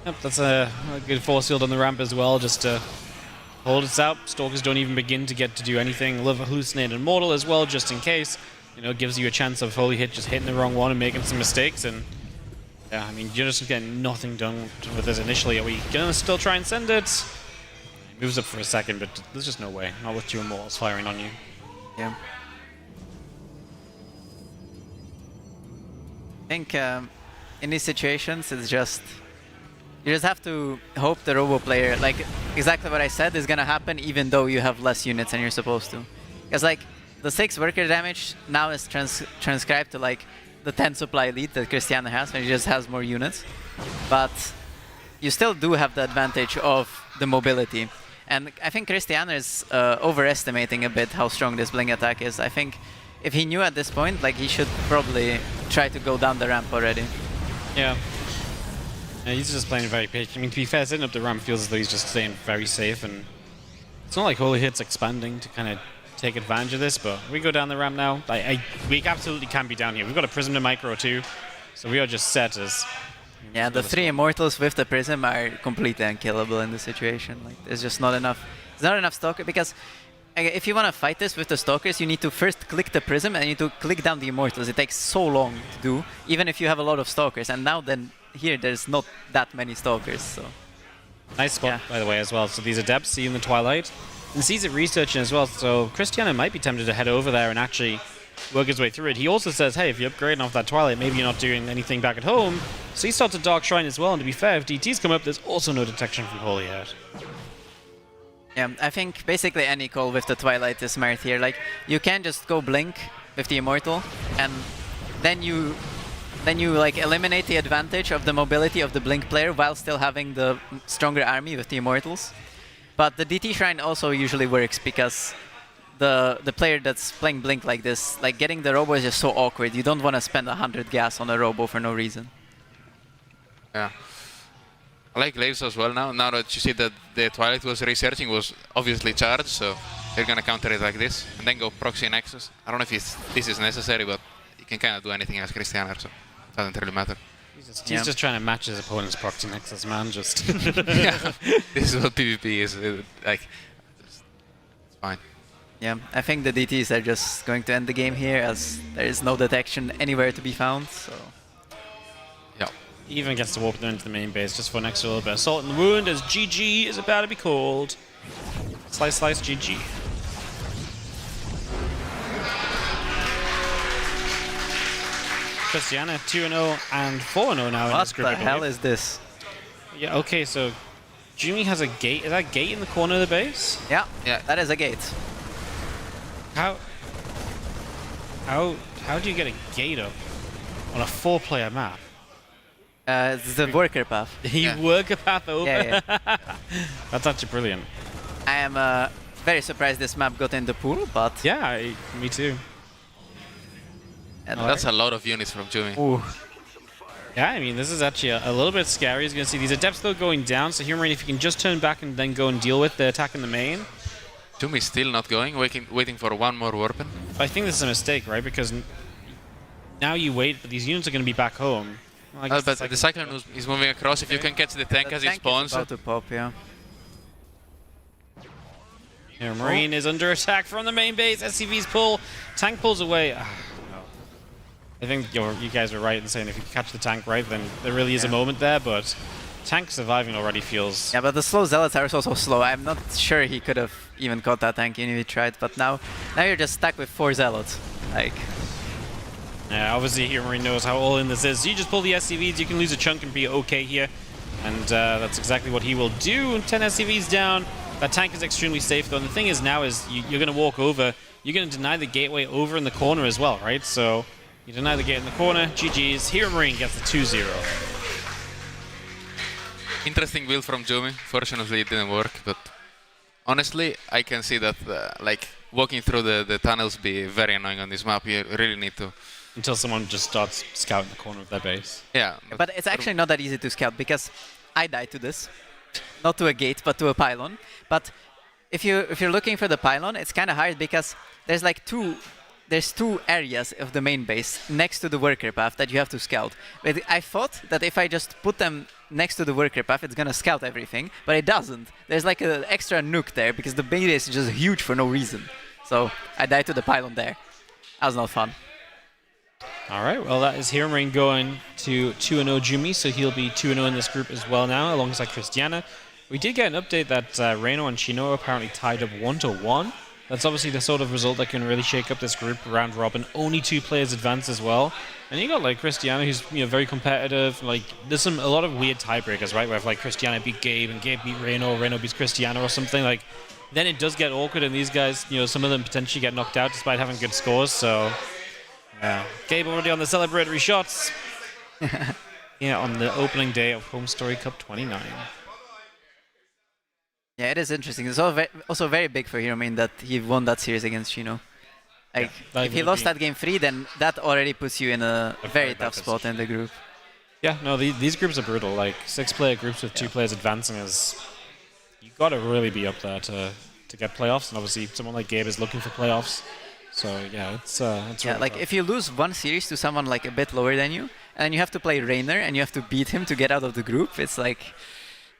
Yep, that's a good force field on the ramp as well, just to hold us out. Stalkers don't even begin to get to do anything. Love Hallucinate Immortal as well, just in case. You know, gives you a chance of Holy Hit just hitting the wrong one and making some mistakes. And yeah, I mean, you're just getting nothing done with this initially. Are we gonna still try and send it? It moves up for a second, but there's just no way. Not with 2 Immortals firing on you. Yeah. I think in these situations, it's just you just have to hope the Robo player, like exactly what I said, is gonna happen even though you have less units than you're supposed to. Because like the 6 worker damage now is transcribed to like the 10 supply lead that Christiana has when he just has more units. But you still do have the advantage of the mobility. And I think Christiana is overestimating a bit how strong this Blink attack is. I think if he knew at this point, like he should probably try to go down the ramp already. Yeah. Yeah, he's just playing very patient. I mean, to be fair, setting up the ramp feels as though he's just staying very safe, and it's not like Holy Hit's expanding to kind of take advantage of this, but we go down the ramp now. We absolutely can be down here. We've got a Prism to micro too, so we are just set as... Yeah, the 3 Immortals with the Prism are completely unkillable in this situation. Like, there's just not enough. There's not enough Stalker, because if you want to fight this with the Stalkers, you need to first click the Prism and you need to click down the Immortals. It takes so long to do, even if you have a lot of Stalkers. And now then, here, there's not that many Stalkers, so... Nice spot, by the way, as well. So these Adepts see in the Twilight. and sees it researching as well. So Cristiano might be tempted to head over there and actually work his way through it. He also says, hey, if you're upgrading off that Twilight, maybe you're not doing anything back at home. So he starts a Dark Shrine as well, and to be fair, if DTs come up, there's also no detection from Holy yet. Yeah, I think basically any call with the Twilight is smart here. Like, you can just go Blink with the Immortal, and then you like eliminate the advantage of the mobility of the Blink player while still having the stronger army with the Immortals. But the DT Shrine also usually works because the player that's playing Blink like this, like getting the Robo is just so awkward. You don't want to spend 100 gas on a Robo for no reason. Yeah. I like Glaives as well now. Now that you see that the Twilight was researching was obviously charged, so they're gonna counter it like this and then go proxy Nexus. I don't know if this is necessary, but you can kind of do anything as Cristiano, so it doesn't really matter. He's just trying to match his opponent's proxy Nexus, man. Just Yeah. This is what PvP is. Like, it's fine. Yeah, I think the DTs are just going to end the game here as there is no detection anywhere to be found. So. Yeah. He even gets to warp them into the main base just for an extra little bit. Assault and Wound as GG is about to be called. Slice, slice, GG. Cristiano 2-0 and 4-0 now in this group. What the hell is this? Yeah, okay, so Jimmy has a gate. Is that gate in the corner of the base? Yeah, Yeah. that is a gate. How do you get a gate up on a 4-player map? It's the worker path. You work a path over? Yeah, That's actually brilliant. I am very surprised this map got in the pool, but... Yeah, me too. And That's a lot of units from Jumi. Ooh. Yeah, I mean, this is actually a little bit scary. As you can see, these adepts though going down, so Humarine, if you can just turn back and then go and deal with the attack in the main. Jumi's still not going, waiting for one more weapon. I think this is a mistake, right? Because now you wait, but these units are going to be back home. Well, I guess But the Cyclone is moving across. If you can catch the tank as it spawns. Is about to pop, yeah. Here, Marine is under attack from the main base. SCV's pull. Tank pulls away. No. I think you guys are right in saying if you catch the tank right, then there really is a moment there, but tank surviving already feels... Yeah, but the slow Zealots are also slow. I'm not sure he could have even caught that tank even if he tried, but now you're just stuck with 4 Zealots. Like... Yeah, obviously here Marine knows how all in this is. So you just pull the SCVs, you can lose a chunk and be okay here. And that's exactly what he will do. 10 SCVs down. That tank is extremely safe though. And the thing is now is you're going to walk over. You're going to deny the gateway over in the corner as well, right? So you deny the gate in the corner. GG's. Hero Marine gets the 2-0. Interesting build from Jumi. Fortunately, it didn't work, but honestly, I can see that like walking through the tunnels be very annoying on this map. You really need to... Until someone just starts scouting the corner of their base. Yeah. But it's actually not that easy to scout because I died to this. Not to a gate, but to a pylon. But if you're looking for the pylon, it's kind of hard because there's like two areas of the main base next to the worker path that you have to scout. But I thought that if I just put them next to the worker path, it's gonna scout everything, but it doesn't. There's like an extra nuke there because the base is just huge for no reason. So I died to the pylon there. That was not fun. All right, well, that is Hero Marine going to 2-0 Jumi, so he'll be 2-0 in this group as well now, alongside Cristiana. We did get an update that Reno and Chino are apparently tied up 1-1. That's obviously the sort of result that can really shake up this group round robin. Only 2 players advance as well. And you got like Cristiana, who's very competitive. Like there's a lot of weird tiebreakers, right? Where if like Cristiana beat Gabe and Gabe beat Reno, or Reno beats Cristiana or something, like then it does get awkward and these guys, some of them potentially get knocked out despite having good scores, so... Yeah, Gabe already on the celebratory shots. Yeah, on the opening day of Homestory Cup 29. Yeah, it is interesting. It's also very big for Hero Marine that he won that series against Chino. Like, if he lost that game 3, then that already puts you in a very tough spot in the group. Yeah, no, these groups are brutal. Like 6-player groups with 2 players advancing is... You got to really be up there to get playoffs, and obviously someone like Gabe is looking for playoffs. So yeah, it's really like tough. if you lose one series to someone like a bit lower than you, and then you have to play Rainer and you have to beat him to get out of the group, it's like,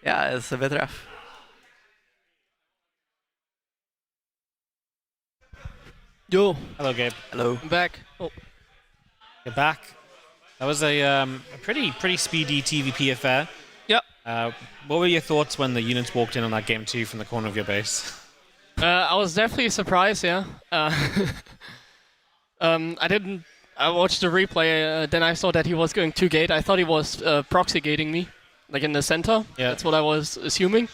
yeah, it's a bit rough. Yo. Hello, Gabe. Hello. I'm back. Oh. You're back. That was a pretty speedy TVP affair. Yep. What were your thoughts when the units walked in on that game 2 from the corner of your base? I was definitely surprised, yeah. I watched the replay, then I saw that he was going 2-gate. I thought he was proxy gating me, like in the center. Yeah. That's what I was assuming.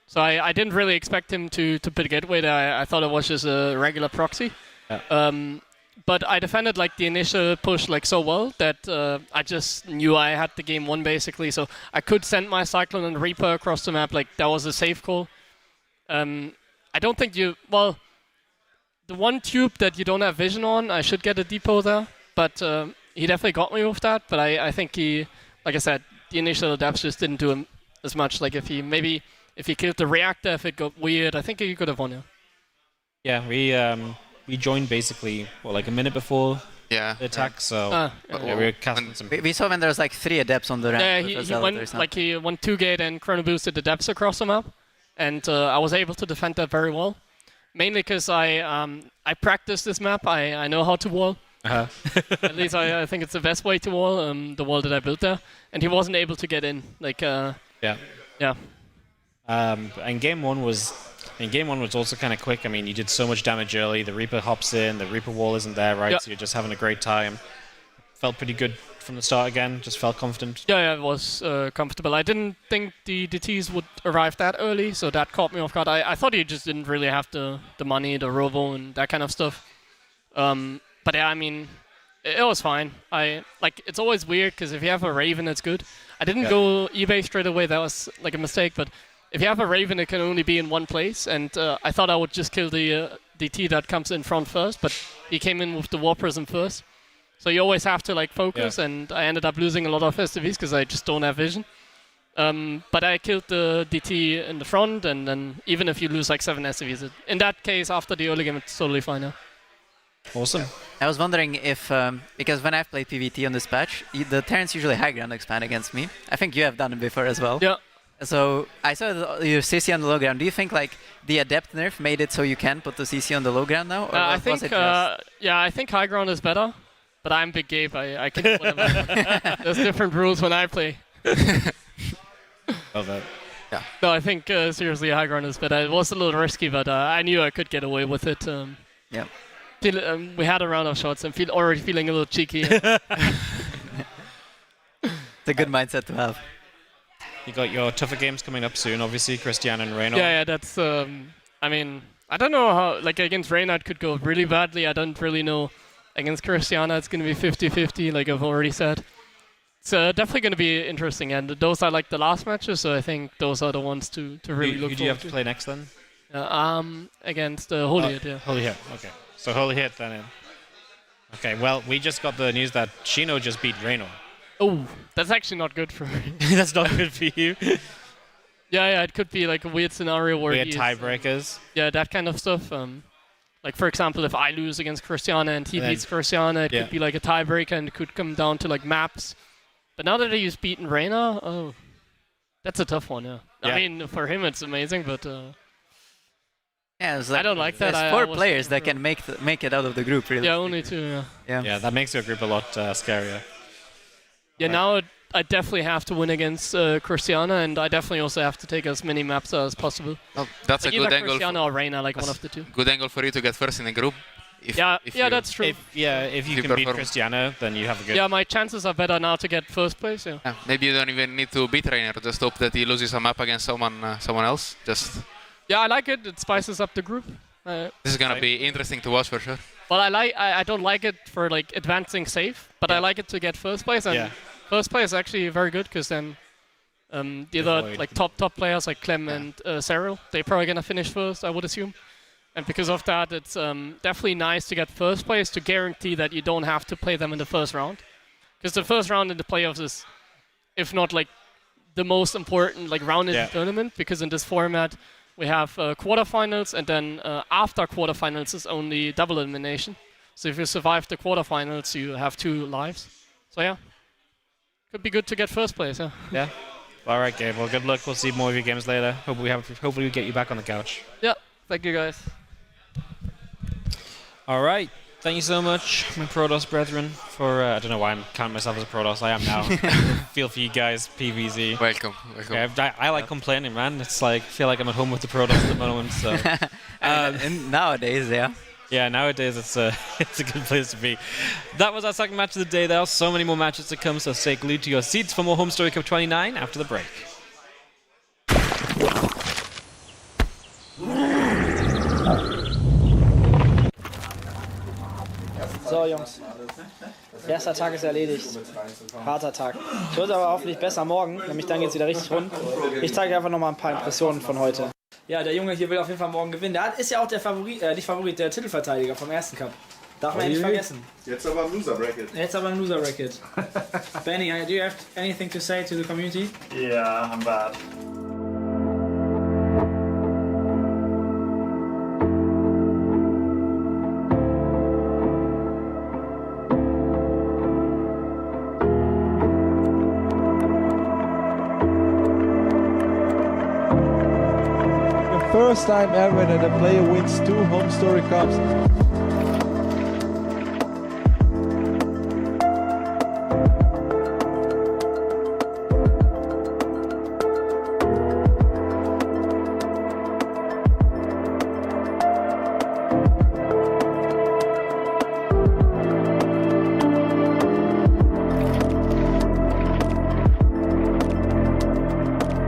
So I didn't really expect him to put a gateway there. I thought it was just a regular proxy. Yeah. But I defended like the initial push like so well that I just knew I had the game won basically. So I could send my Cyclone and Reaper across the map. Like that was a safe call. I don't think the one tube that you don't have vision on, I should get a depot there. But he definitely got me with that. But I think he, like I said, the initial adapts just didn't do him as much. Like if he killed the reactor, if it got weird, I think he could have won it. Yeah, we joined basically like a minute before Yeah. the attack, so we were casting some. We saw when there was like 3 adepts on the ramp. Yeah, with he the went Zealoters, huh? like he went 2-gate and chrono boosted the depths across the map, and I was able to defend that very well. Mainly because I practiced this map. I know how to wall. At least I think it's the best way to wall. The wall that I built there, and he wasn't able to get in. Like Yeah. yeah. And game one was also kind of quick. I mean, you did so much damage early. The Reaper hops in. The Reaper wall isn't there, right? Yeah. So you're just having a great time. Felt pretty good from the start again. Just felt confident. Yeah, it was comfortable. I didn't think the DTs would arrive that early, so that caught me off guard. I thought he just didn't really have the money, the robo, and that kind of stuff. But yeah, I mean, it was fine. It's always weird because if you have a Raven, it's good. I didn't go eBay straight away. That was like a mistake. But if you have a Raven, it can only be in one place. And I thought I would just kill the DT that comes in front first, but he came in with the War Prism first. So you always have to like focus, and I ended up losing a lot of STVs because I just don't have vision. But I killed the DT in the front, and then even if you lose like 7 STVs, in that case, after the early game, it's totally fine now. Awesome. I was wondering if, because when I've played PvT on this patch, the Terrans usually high ground expand against me. I think you have done it before as well. Yeah. So I saw your CC on the low ground. Do you think like the Adept nerf made it so you can put the CC on the low ground now? Or I think, was it just... I think high ground is better, but I'm Big Gabe. I can do whatever I want. There's different rules when I play. Love that. Yeah. No, I think seriously high ground is better. It was a little risky, but I knew I could get away with it. Yeah. We had a round of shots and already feeling a little cheeky. It's a good mindset to have. You got your tougher games coming up soon, obviously, Christian and Reynold. Yeah, that's. I mean, I don't know how. Like against Reynold could go really badly. I don't really know. Against Christiana, it's going to be 50-50, like I've already said. It's definitely going to be interesting, and those are like the last matches, so I think those are the ones to really look forward to. Who do you have to play next then? Against Holy Hit, yeah. Holy Hit, okay. So Holy Hit then. Okay, well, we just got the news that Shino just beat Reynold. Oh, that's actually not good for me. That's not good for you. Yeah, it could be like a weird scenario where we had tiebreakers. Yeah, that kind of stuff. Like for example, if I lose against Christiana and he beats Christiana, it could be like a tiebreaker and it could come down to like maps. But now that he's beaten Reyna, oh, that's a tough one. Yeah. I mean, for him it's amazing, but yeah, it's like I don't like that. There's 4 players that can make it out of the group, really. Yeah, only 2. Yeah. Yeah, that makes your group a lot scarier. Yeah, now I definitely have to win against Christiana, and I definitely also have to take as many maps as possible. Well, that's like a good angle. Christiana or Reyna, like one of the 2. Good angle for you to get first in the group. If that's true. If you can beat Christiana, then you have a good... Yeah, my chances are better now to get first place, yeah. Maybe you don't even need to beat Rainer, just hope that he loses a map against someone else. Yeah, I like it. It spices up the group. This is gonna be interesting to watch for sure. Well, I don't like it for like advancing safe, but I like it to get first place. And first place is actually very good because then the other like top players like Clem and Cyril, they're probably gonna finish first, I would assume. And because of that, it's definitely nice to get first place to guarantee that you don't have to play them in the first round. Because the first round in the playoffs is, if not like the most important like round in the tournament, because in this format we have quarterfinals, and then after quarterfinals is only double elimination. So if you survive the quarterfinals, you have 2 lives. So yeah, could be good to get first place. Yeah. All right, Gabe. Well, good luck. We'll see more of your games later. Hopefully we get you back on the couch. Yeah. Thank you, guys. All right. Thank you so much, my Protoss brethren, for I don't know why I'm counting myself as a Protoss. I am now. Feel for you guys, PVZ. Welcome. Yeah, I like complaining, man. It's like I feel like I'm at home with the Protoss at the moment. So And nowadays, yeah. yeah, nowadays it's a it's a good place to be. That was our second match of the day. There are so many more matches to come, so stay glued to your seats for more Homestory Cup 29 after the break. So, Jungs. Erster Tag ist erledigt. Harter Tag. Wird aber hoffentlich besser morgen, nämlich dann geht's wieder richtig rund. Ich zeige einfach nochmal ein paar Impressionen von heute. Ja, der Junge hier will auf jeden Fall morgen gewinnen. Der ist ja auch der Favorit, nicht Favorit, der Titelverteidiger vom ersten Cup. Darf man ja nicht vergessen. Jetzt aber im Loser Bracket. Jetzt aber im Loser Bracket. Benny, do you have anything to say to the community? Yeah, I'm bad. First time ever that a player wins 2 Homestory Cups.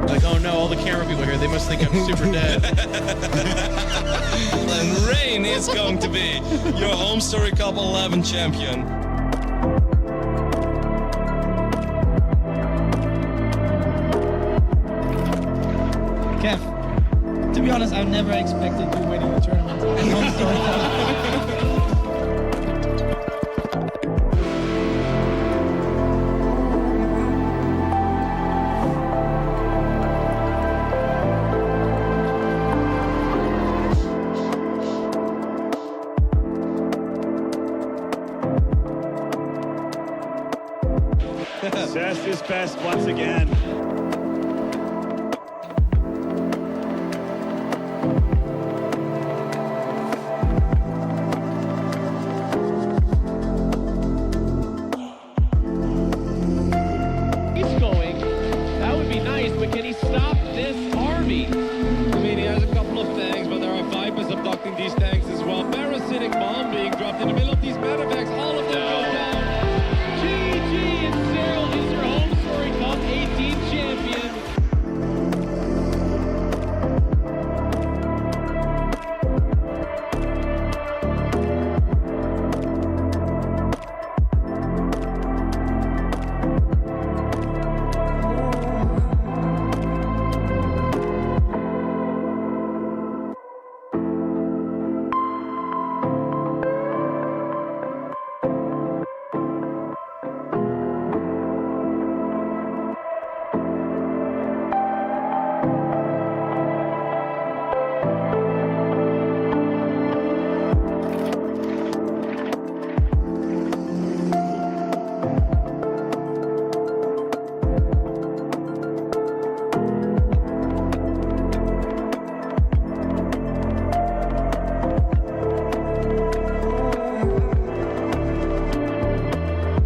Like, oh no, all the camera people here, they must think I'm super dead. And Rain is going to be your Homestory Cup 11 champion. Kev, to be honest, I've never expected you winning the tournament at Homestory Cup. Zest is best once again. He's going. That would be nice, but can he stop this army? I mean, he has a couple of tanks, but there are Vipers abducting these tanks as well. Parasitic bomb being dropped in the middle of these medevacs. All of them go down. GG, and Cyril is your Homestory Cup 18 champion.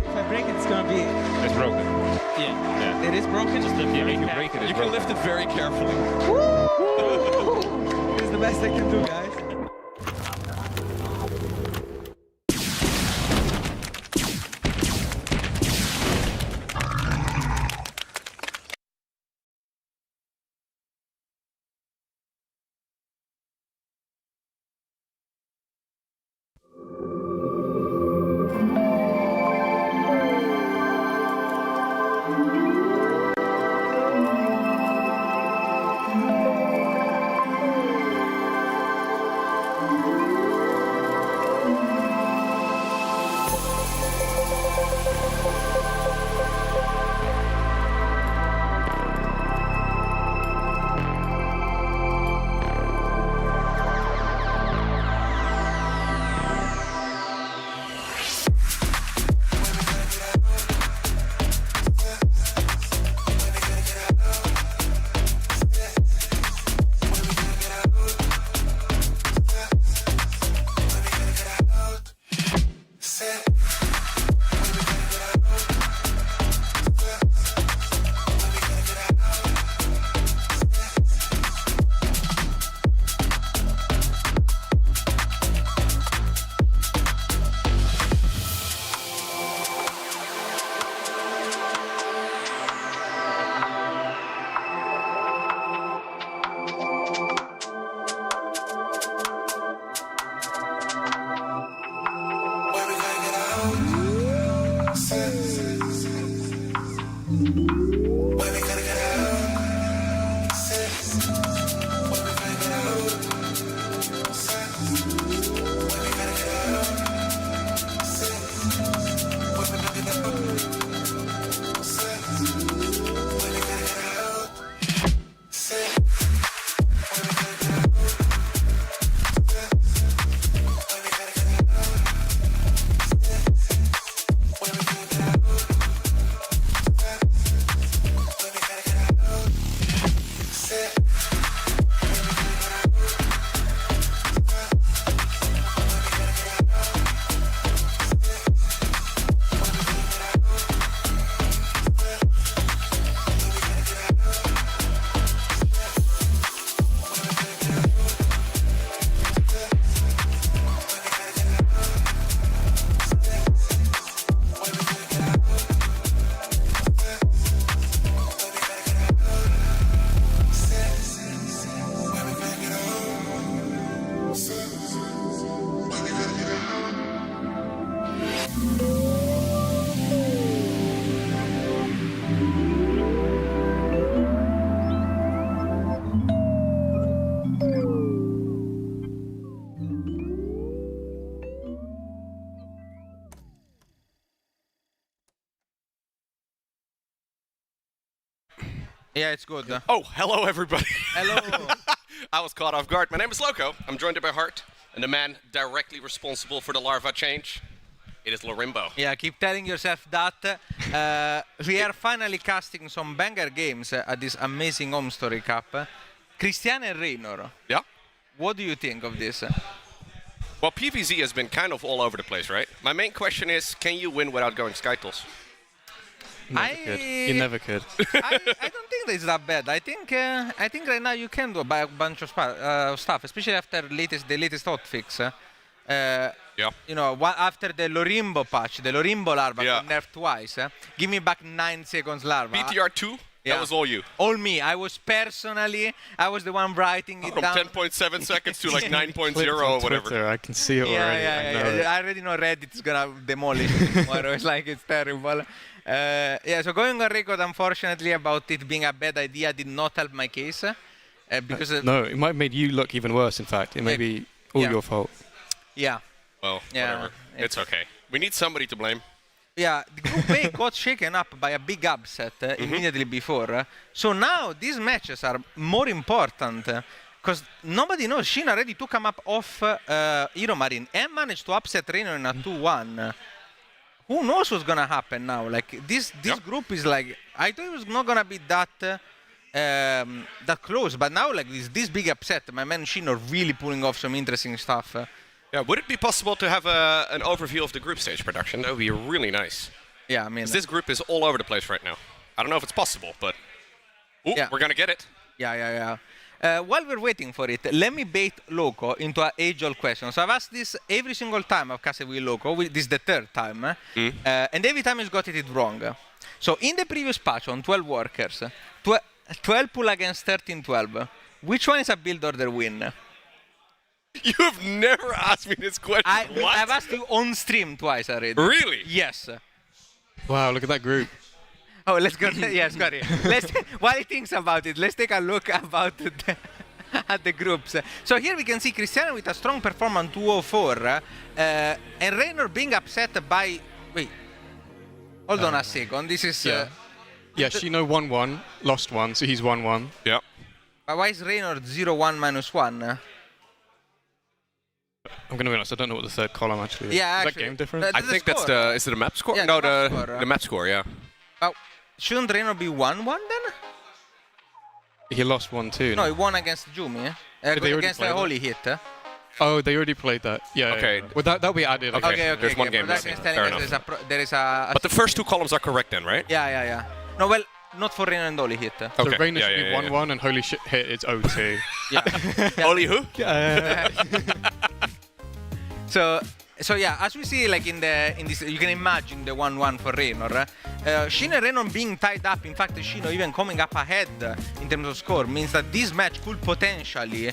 If I break it, it's gonna be... It's broken. Yeah. It is broken? Just if you break it, it's You broken. can lift it very carefully. This is the best I can do, guys. Yeah, it's good. Oh, hello everybody. Hello. I was caught off guard. My name is Loco. I'm joined by Hart, and the man directly responsible for the larva change. It is Lorimbo. Yeah, keep telling yourself that. We are finally casting some banger games at this amazing Homestory Cup. Christian and Reynor. Yeah? What do you think of this? Well, PvZ has been kind of all over the place, right? My main question is, can you win without going Skytles? You never could. I don't think it's that bad. I think right now you can do a bunch of stuff, especially after the latest hotfix. Yeah. You know, after the Lorimbo patch, the Lorimbo larva got nerfed twice. Give me back 9 seconds larva. BTR2? That was all you. All me. I was the one writing it From down. 10.7 seconds to like 9.0 or whatever. Twitter, I can see it already. Yeah. I already know Reddit's gonna demolish it tomorrow. It's like, it's terrible. So going on record, unfortunately, about it being a bad idea did not help my case. Because no, it might have made you look even worse, in fact. It may be all your fault. Yeah. Well, whatever. It's okay. We need somebody to blame. Yeah, the Group A got shaken up by a big upset immediately before. So now these matches are more important because nobody knows. Shin already took him up off Hero Marine and managed to upset Reynor in a 2-1. Who knows what's gonna happen now? Like this group is like, I thought it was not gonna be that close, but now like this big upset. My man Shin are really pulling off some interesting stuff. Yeah, would it be possible to have an overview of the group stage production? That would be really nice. Yeah, I mean... This group is all over the place right now. I don't know if it's possible, but... we're gonna get it. Yeah. While we're waiting for it, let me bait Loco into an age-old question. So I've asked this every single time I've casted with Loco. This is the third time. And every time he's got it wrong. So in the previous patch on 12 workers, 12 pull against 13-12. Which one is a build order win? You've never asked me this question. I've asked you on stream twice already. Really? Yes. Wow, look at that group. Oh, let's go. Yes, sorry. While he thinks about it, let's take a look about at the groups. So here we can see Cristiano with a strong performance 204, and Reynor being upset by. Wait, hold on a second. This is. Yeah, Shino 1-1, lost 1, so he's 1-1. Yeah. But why is Reynor 0-1 - 1? I'm going to be honest, I don't know what the third column actually is. Yeah, is actually, that game difference? I think that's the... Is it a map score? Yeah, no, the map score, yeah. Oh, shouldn't Reynor be 1-1 then? He lost 1-2. No, he won against Jumi. Against the Holy Hit. Oh, they already played that. Yeah. Okay. Yeah. Well, that'll be added. Okay. There's one game missing. Fair enough. There is a but the first two columns are correct then, right? Yeah. No, well, not for Reynor and Holy Hit. So Reynor should be 1-1 and Holy Hit is 0-2. Yeah. Holy who? So So yeah, as we see, like in this, you can imagine the 1-1 for Raynor. Shin and Raynor being tied up. In fact, Shino even coming up ahead in terms of score means that this match could potentially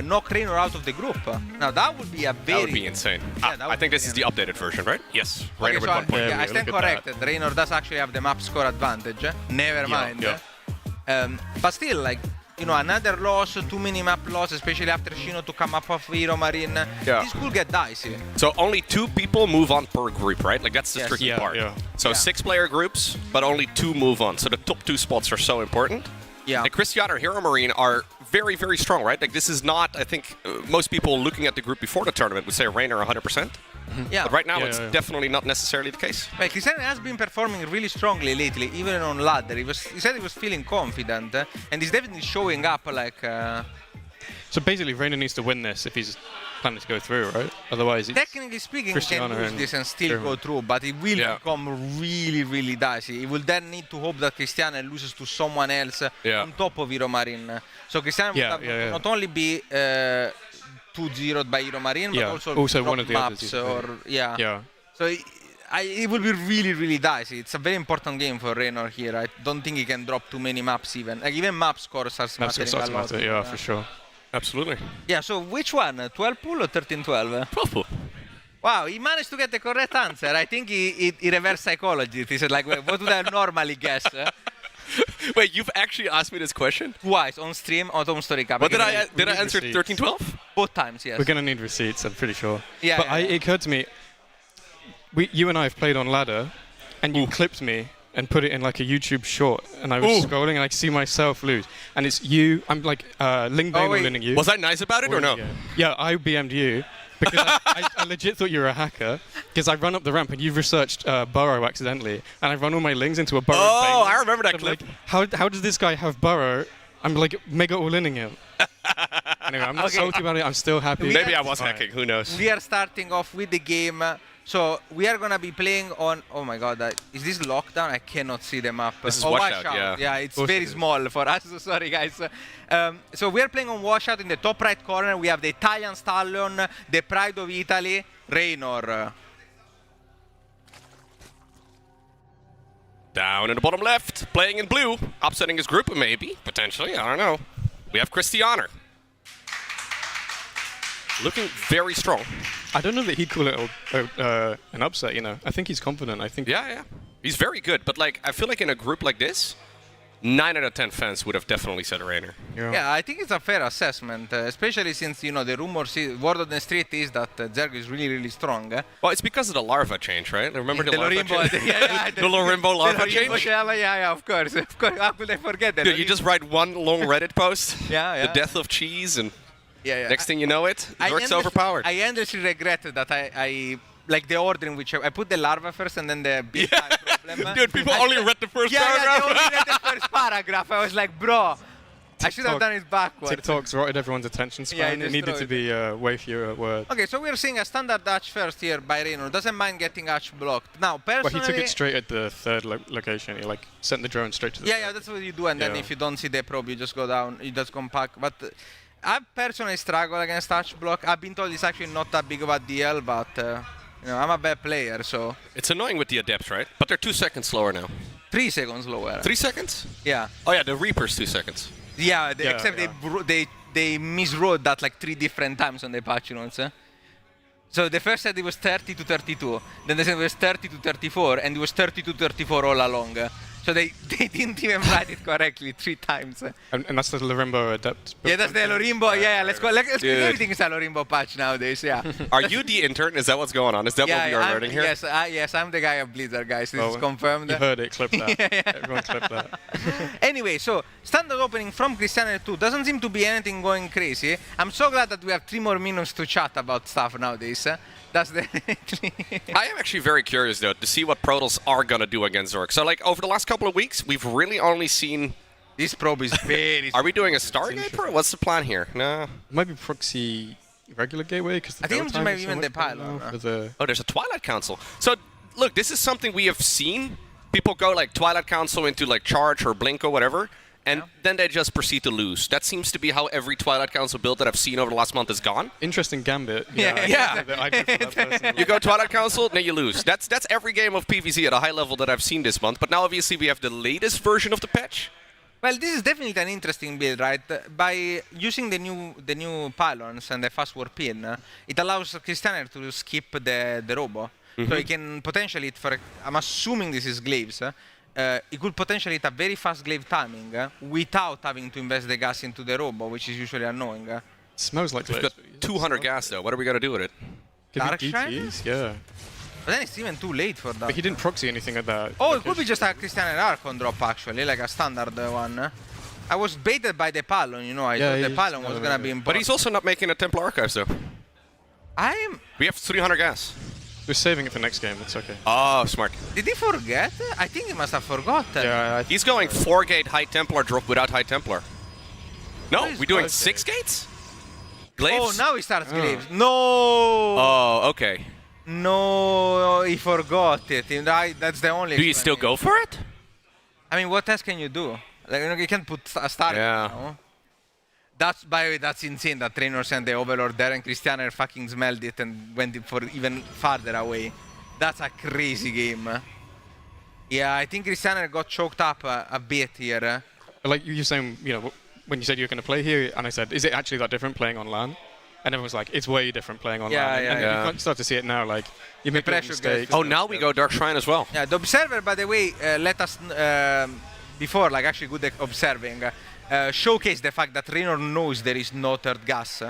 knock Raynor out of the group. Now that would be a very. That would be insane. Yeah, I think this is the updated version, right? Yes. Raynor with 1 point. Yeah, I stand corrected. Raynor does actually have the map score advantage. Never mind. But still, like. You know, another loss, too many map loss, especially after Shino to come up off Hero Marine. Yeah. This could get dicey. So only 2 people move on per group, right? Like that's the tricky part. So 6-player groups, but only 2 move on. So the top 2 spots are so important. Yeah. And Christiana and Hero Marine are very, very strong, right? Like this is not, I think, most people looking at the group before the tournament would say Raynor 100%. Yeah. But right now, it's definitely not necessarily the case. Well, Cristiano has been performing really strongly lately, even on ladder. He said he was feeling confident, and he's definitely showing up like. So basically, Raynor needs to win this if he's planning to go through, right? Otherwise, technically speaking, he can lose this and still go through, but it will become really, really dicey. He will then need to hope that Cristiano loses to someone else on top of Hero Marine. So Cristiano would have to not only be 2-0'd by Hero Marine, but also one of the maps others. So it will be really, really dicey. It's a very important game for Raynor here. I don't think he can drop too many maps even. Like even map scores are mattering a lot. Yeah, for sure. Absolutely. Yeah, so which one? 12 pool or 13-12? 12 pool. Wow, he managed to get the correct answer. I think he reversed psychology. He said, like, what would I normally guess? Wait, you've actually asked me this question? Twice, on stream, on Homestory Cup. What did I answer 13-12? Both times, yes. We're going to need receipts, I'm pretty sure. Yeah, but it occurred to me, you and I have played on ladder, and you clipped me and put it in like a YouTube short, and I was scrolling and I see myself lose. And it's you, I'm like, Ling Bane winning you. Was I nice about it or no? Yeah, I BM'd you. Because I legit thought you were a hacker, because I run up the ramp and you've researched Burrow accidentally, and I run all my lings into a Burrow. Oh, I remember that clip. Like, how does this guy have Burrow? I'm like mega all-inning him. Anyway, I'm not salty about it. I'm still happy. Maybe I was hacking. Who knows? We are starting off with the game. So we are gonna be playing on. Oh my God! Is this lockdown? I cannot see the map. This is washout. Yeah, it's very small for us. So sorry, guys. So we are playing on washout. In the top right corner, we have the Italian stallion, the pride of Italy, Raynor. Down in the bottom left, playing in blue, upsetting his group, maybe, potentially. I don't know. We have Christiana. Looking very strong. I don't know that he'd call it an upset, you know. I think he's confident. I think. Yeah. He's very good, but like I feel like in a group like this, 9 out of 10 fans would have definitely said Raynor. Yeah, I think it's a fair assessment, especially since, you know, the word on the street is that Zerg is really, really strong. Well, it's because of the larva change, right? Remember the larva Lorimbo, change? the Lorimbo larva change? Yeah, of course. How could I forget that? Dude, you just write one long Reddit post, the death of cheese, and yeah. Next thing you know Zerg's overpowered. I endlessly regret that I like the order in which I put the larva first and then the big time problem. Dude, people only read the first paragraph. Yeah, they only read the first paragraph. I was like, bro, I should have done it backwards. TikTok's rotted everyone's attention span. It needed to be way fewer words. Okay, so we're seeing a standard Dutch first here by Raynor. Doesn't mind getting Dutch blocked. Now, personally... Well, he took it straight at the third location. He like sent the drone straight to the Yeah, that's what you do. And then if you don't see the probe, you just go down. You just compact. But I personally struggle against Dutch block. I've been told it's actually not that big of a deal, but... you know, I'm a bad player, so... It's annoying with the Adepts, right? But they're 2 seconds slower now. 3 seconds lower. 3 seconds? Yeah. Oh yeah, the Reaper's 2 seconds. Yeah, except they miswrote that like 3 different times on the patch notes. So the first set it was 30 to 32, then the second was 30 to 34, and it was 30 to 34 all along. So they didn't even write it correctly 3 times. And that's the Lorimbo Adept. Yeah, that's the Lorimbo. Yeah, let's go. Everything is a Lorimbo patch nowadays. Yeah. Are you the intern? Is that what's going on? Is that what we are learning here? Yes, I'm the guy of Blizzard, guys. This is confirmed. You heard it. Clip that. Everyone clip that. Anyway, so standard opening from Cristiano 2 doesn't seem to be anything going crazy. I'm so glad that we have 3 more minutes to chat about stuff nowadays. That's definitely... I am actually very curious, though, to see what Protoss are going to do against Zerg. So, like, over the last couple of weeks, we've really only seen... This probe is very... Are we doing a Stargate probe? What's the plan here? No. It might be proxy regular gateway, because I think it might be even the pilot. Oh, there's a Twilight Council. So, look, this is something we have seen. People go, like, Twilight Council into, like, Charge or Blink or whatever. and then they just proceed to lose. That seems to be how every Twilight Council build that I've seen over the last month has gone. Interesting gambit. Yeah. I do for that personally. You go Twilight Council, then you lose. That's every game of PvZ at a high level that I've seen this month. But now obviously we have the latest version of the patch. Well, this is definitely an interesting build, right? By using the new pylons and the fast warp in, it allows Christianer to skip the robo. So he can potentially, I'm assuming this is glaives, he could potentially hit a very fast glaive timing without having to invest the gas into the robo, which is usually annoying. Smells like We've got 200 gas though. What are we going to do with it? Dark Give Shine? DTs? Yeah. But then it's even too late for that. But he didn't proxy anything at that. Oh, it could be just a Christianer Archon drop actually, like a standard one. I was baited by the Pylon, you know, I thought the Pylon was gonna be important. But he's also not making a Templar Archives though. We have 300 gas. We're saving it for next game, it's okay. Oh, smart. Did he forget? I think he must have forgotten. Yeah, he's going 4-gate High Templar drop without High Templar. No, we're doing 6 gates? Glaives? Oh, now he starts glaives. No! Oh, okay. No, he forgot it. That's the only. Do you still go for it? I mean, what else can you do? Like, you can't put a star. Yeah. You know? That's, by the way, that's insane that Trainer sent the Overlord there and Christianer fucking smelled it and went for even farther away. That's a crazy game. Yeah, I think Christianer got choked up a bit here. Like you were saying, you know, when you said you were going to play here, and I said, is it actually that different playing on LAN? And everyone was like, it's way different playing on LAN. And you can start to see it now, like, you make mistakes. Oh, now we go Dark Shrine as well. Yeah, the Observer, by the way, let us, before, like, actually good observing, showcase the fact that Raynor knows there is no third gas,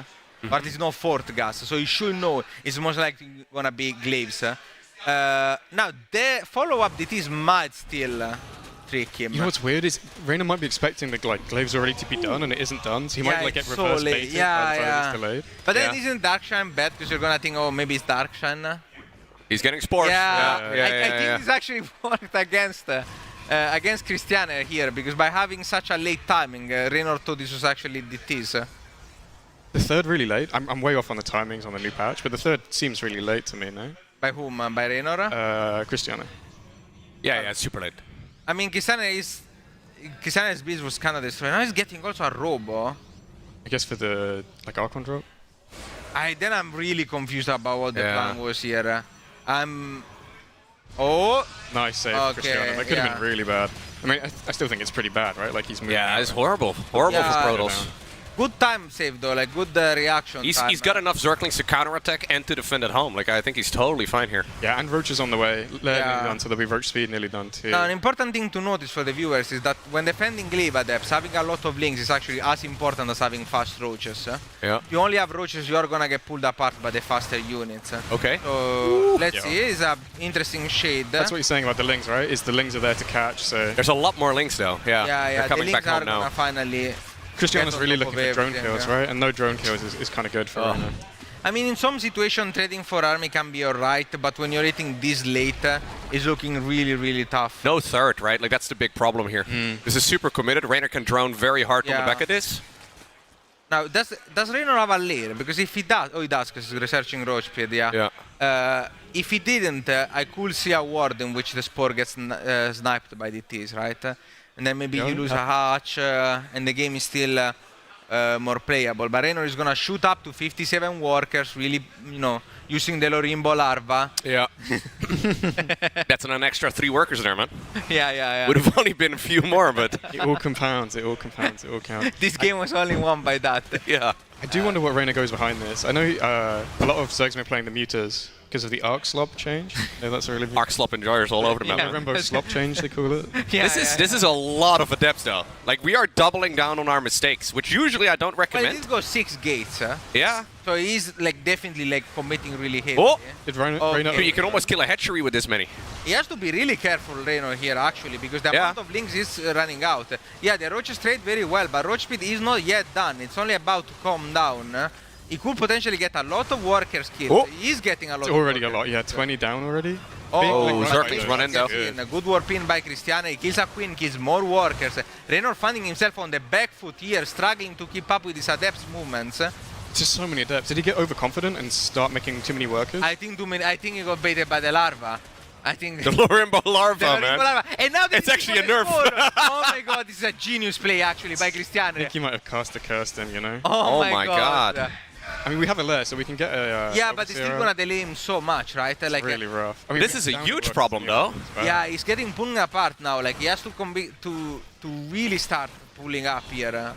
but there's no fourth gas, so he should know it's most likely gonna be glaives. Now, the follow-up DTs might still trick him. You know what's weird is Raynor might be expecting the glaives already to be done, and it isn't done, so he might like get reverse baited by the time it's delayed. But then isn't Darkshine bad, because you're gonna think, oh, maybe it's Darkshine? He's getting sport. I think it's actually worked against Christianer here, because by having such a late timing, Raynor thought this was actually DTs. The third really late. I'm way off on the timings on the new patch, but the third seems really late to me, no? By whom? By Raynor? Christianer. Yeah, it's super late. I mean, Christianer's build was kind of destroyed. Now he's getting also a robo. I guess for the Archon drop? Then I'm really confused about what the plan was here. Oh! Nice save for Christianer. That could have been really bad. I mean, I still think it's pretty bad, right? Like, he's moving out. It's horrible. Horrible for Protoss. Good time save though, like good reaction time. He's got enough Zerglings to counterattack and to defend at home. Like, I think he's totally fine here. Yeah, and Roach is on the way. Nearly done, so there'll be Roach speed nearly done too. Now, an important thing to notice for the viewers is that when defending glaive adepts, having a lot of links is actually as important as having fast Roaches. Yeah. If you only have Roaches, you're gonna get pulled apart by the faster units. Okay. So, let's see, it's an interesting shade. That's what you're saying about the Lings, right? Is the Lings are there to catch, so... There's a lot more Lings though, Yeah, They're coming the back Lings home are now. gonna finally... Christiana's really looking for drone kills, right? And no drone kills is kind of good for him. I mean, in some situation, trading for army can be alright, but when you're hitting this late, it's looking really, really tough. No third, right? Like, that's the big problem here. This is super committed. Raynor can drone very hard on the back of this. Now, does Raynor have a lair? Because if he does, he does, because he's researching Roach Speed, if he didn't, I could see a ward in which the Spore gets sniped by DTs, right? And then maybe you lose a hatch, and the game is still more playable. But Raynor is gonna shoot up to 57 workers, really, you know, using the Lorimbo larva. Yeah. That's an extra 3 workers there, man. Yeah. Would have only been a few more, but... It all compounds, it all counts. This game was only won by that. Yeah. I do wonder what Raynor goes behind this. I know a lot of Zergs are playing the Mutas because of the Arc Slop change. Yeah, that's really Arc Slop enjoyers all over the map. Rainbow Slop change, they call it. This is a lot of adepts though. Like, we are doubling down on our mistakes, which usually I don't recommend. Well, this goes 6 gates, huh? Yeah. So he's like definitely like committing really heavy. Oh! Did Raynor You can almost kill a hatchery with this many. He has to be really careful, Raynor, here actually, because the amount of links is running out. Yeah, the Roach trade very well, but Roach speed is not yet done. It's only about to calm down. He could potentially get a lot of workers killed. He's getting a lot. It's already a lot, yeah. 20 down already. Oh, Zerglings run in though. A good warp in by Christiana. He kills a queen, kills more workers. Raynor finding himself on the back foot here, struggling to keep up with his adepts' movements. Just so many adepts. Did he get overconfident and start making too many workers? I think he got baited by the larva. I think The Lorimbo larva, the man. Lorimbo larva. And now It's actually a nerf. Oh my god, this is a genius play actually by Cristiano. I think he might have cast a curse then, you know? Oh my god. I mean, we have a lair, so we can get a... yeah, but it's still gonna delay him so much, right? It's really rough. I mean, This is a huge problem, though. Yeah, he's getting pulled apart now. Like, he has to really start pulling up here.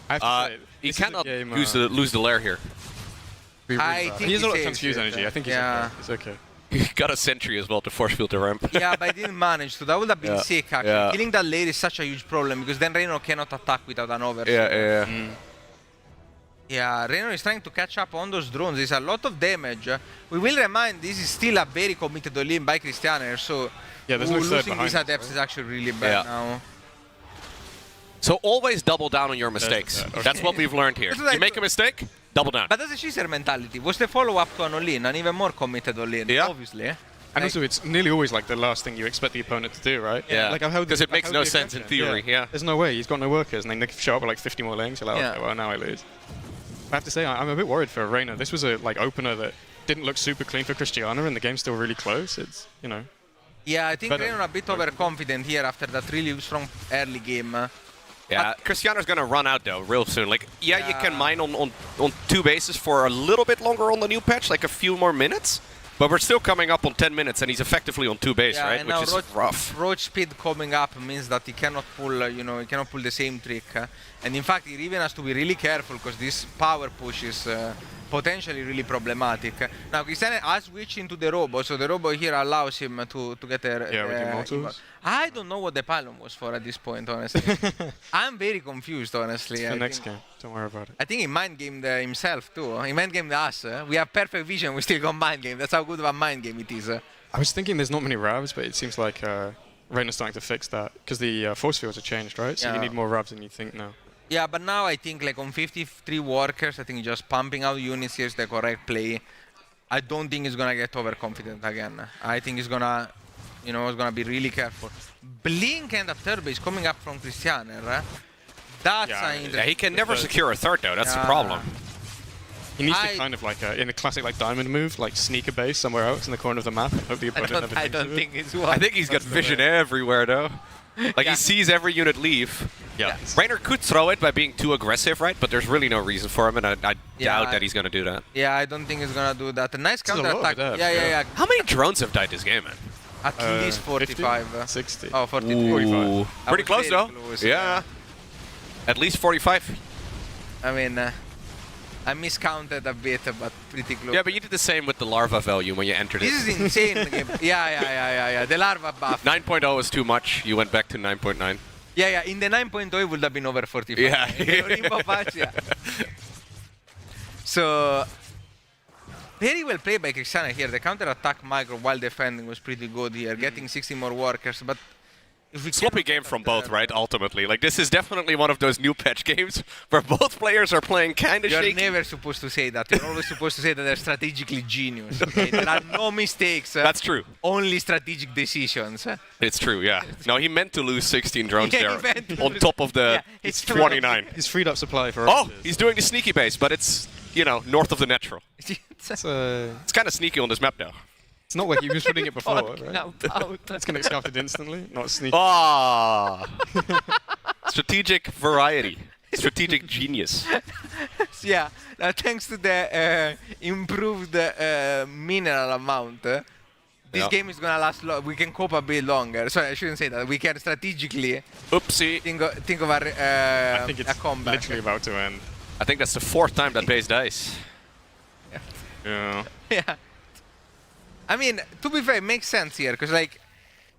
I have to say, he this is a cannot game, lose the lair here. I think he has a lot of saves confused it. energy. I think he's Yeah. okay. He's okay. He got a sentry as well to force field the ramp. Yeah, but I didn't manage to. That would have been Yeah, sick, actually. yeah. Killing that lane is such a huge problem because then Reno cannot attack without an overshield. Yeah. Yeah, Reno is trying to catch up on those drones. There's a lot of damage. We will remind this is still a very committed all-in by Cristiano, so yeah, there's no third losing behind these us, adepts is actually really bad now. So always double down on your mistakes. That's what we've learned here. You make a mistake, double down. But that's a Caesar mentality. Was the follow-up to an all-in, an even more committed all-in, obviously. And also, it's nearly always like the last thing you expect the opponent to do, right? Yeah. Like, because it makes no sense in theory, yeah. There's no way. He's got no workers, and then they show up with like 50 more lanes. You're like, okay, well, now I lose. I have to say, I'm a bit worried for Reina. This was a opener that didn't look super clean for Cristiano, and the game's still really close. It's, you know. Yeah, I think Reina a bit overconfident here after that really strong early game. Yeah, Cristiano's gonna run out though real soon. Like, you can mine on 2 bases for a little bit longer on the new patch, like a few more minutes. But we're still coming up on 10 minutes, and he's effectively on 2 base, right? Which is rough. Roach speed coming up means that he cannot pull, he cannot pull the same trick. And in fact, he even has to be really careful because this power push is potentially really problematic. Now, Cristiano has switched into the Robo, so the Robo here allows him to get a... with Immortals. I don't know what the pylon was for at this point, honestly. I'm very confused, honestly. It's the next game. Don't worry about it. I think he mind-gamed himself, too. He mind-gamed us. We have perfect vision, we still got mind-game. That's how good of a mind-game it is. I was thinking there's not many Ravs, but it seems like Reina's starting to fix that. Because the force fields are changed, right? So you need more Ravs than you think now. Yeah, but now I think like on 53 workers, I think just pumping out units here is the correct play. I don't think he's gonna get overconfident again. I think he's gonna, he's gonna be really careful. Blink and a third base coming up from Cristiano. That's he can never secure a third though. That's the problem. He needs to kind of like in a classic like diamond move, like sneak a base somewhere else in the corner of the map. Hope the opponent never I don't think it's one. I think he's got vision everywhere though. Like he sees every unit leave. Yeah. Reiner could throw it by being too aggressive, right? But there's really no reason for him, and I doubt that he's going to do that. Yeah, I don't think he's going to do that. A nice counter attack. Yeah. How many drones have died this game, man? At least 45. 50? 60. Oh, 45. Pretty close, though. Yeah. At least 45. I mean, I miscounted a bit, but pretty close. Yeah, but you did the same with the larva value when you entered it. This is insane. Yeah. The larva buff. 9.0 was too much. You went back to 9.9. Yeah. In the 9.0, it would have been over 45. Yeah. Limbo patch, yeah. So, very well played by Cristiano here. The counter-attack micro while defending was pretty good here, getting 60 more workers, but sloppy game from both, right? Ultimately, like this is definitely one of those new patch games where both players are playing kind of shaky. You're never supposed to say that. You're always supposed to say that they're strategically genius. Okay? There are no mistakes. That's true. Only strategic decisions. It's true, yeah. No, he meant to lose 16 drones there on top of the 29. He's freed up supply for. He's doing the sneaky base, but it's north of the natural. It's kind of sneaky on this map now. It's not where he was putting it before, right? It's going to get scouted instantly, not sneaky. Strategic variety. Strategic genius. Yeah, thanks to the improved mineral amount, this game is going to last long. We can cope a bit longer. Sorry, I shouldn't say that. We can strategically think of I think it's a comeback. literally about to end. I think that's the 4th time that base dies. Yeah. Yeah. I mean, to be fair, it makes sense here, because, like,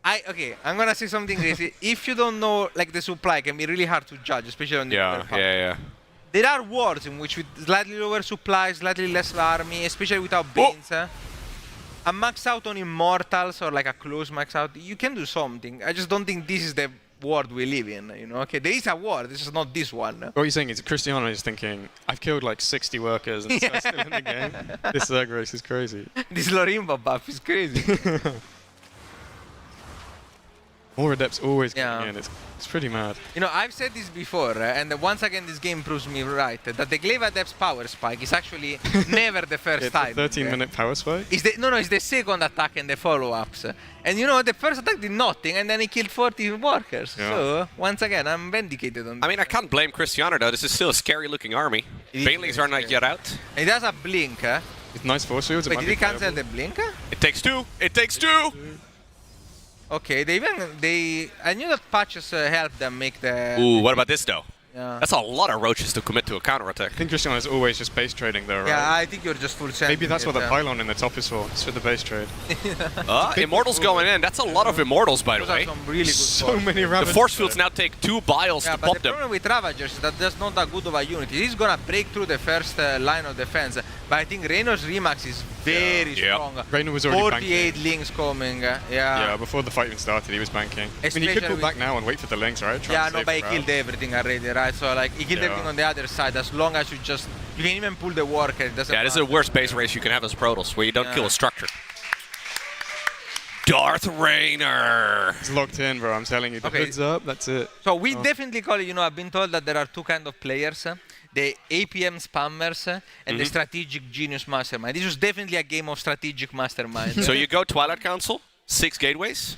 I'm gonna say something crazy. If you don't know, like, the supply can be really hard to judge, especially on the other part. Yeah. There are wards in which with slightly lower supply, slightly less army, especially without Banes, a max out on Immortals or, like, a close max out, you can do something. I just don't think this is the ward we live in, Okay, there is a ward, this is not this one. What you're saying is Cristiano is thinking, I've killed like 60 workers and still in the game. This Zerg race is crazy. This Lorimbo buff is crazy. More adepts always coming in. It's pretty mad. You know, I've said this before, and once again this game proves me right, that the Glaive Adept's power spike is actually never the first time. It's a 13-minute power spike? It's the second attack and the follow-ups. And you know, the first attack did nothing, and then he killed 40 workers. Yeah. So, once again, I'm vindicated on that. I mean, I can't blame Cristiano, though. This is still a scary-looking army. Banelings are not yet out. It has a blink, It's nice force fields. Wait, did he cancel the blink? It takes 2. It takes 2. Okay, I knew that patches helped them make the... Ooh, what about this, though? Yeah. That's a lot of roaches to commit to a counterattack. I think Cristiano is always just base trading though, right? Yeah, I think you're just full sending. Maybe that's what the pylon in the top is for. It's for the base trade. Immortals going in. That's a lot of Immortals, by the way. Some really good So many The Ravagers. force fields now take 2 biles to but pop the them. problem with Ravagers is that that's not that good of a unit. He's gonna break through the first line of defense, but I think Reno's Remax is very strong. Reino was already 48 banking. links coming. Yeah, before the fight even started, he was banking. I mean, he could pull back now and wait for the links, right? Try Yeah, and no, save but he the killed crowd. everything already, right? So like he killed everything on the other side. As long as you can even pull the worker. It doesn't Yeah, this is the matter. worst base race you can have as Protoss, where you don't kill a structure. Darth Rainer. It's locked in, bro. I'm telling you. The hood's up. That's it. So we definitely call it, you know, I've been told that there are two kind of players. The APM spammers and the strategic genius mastermind. This was definitely a game of strategic mastermind. So you go Twilight Council, 6 gateways.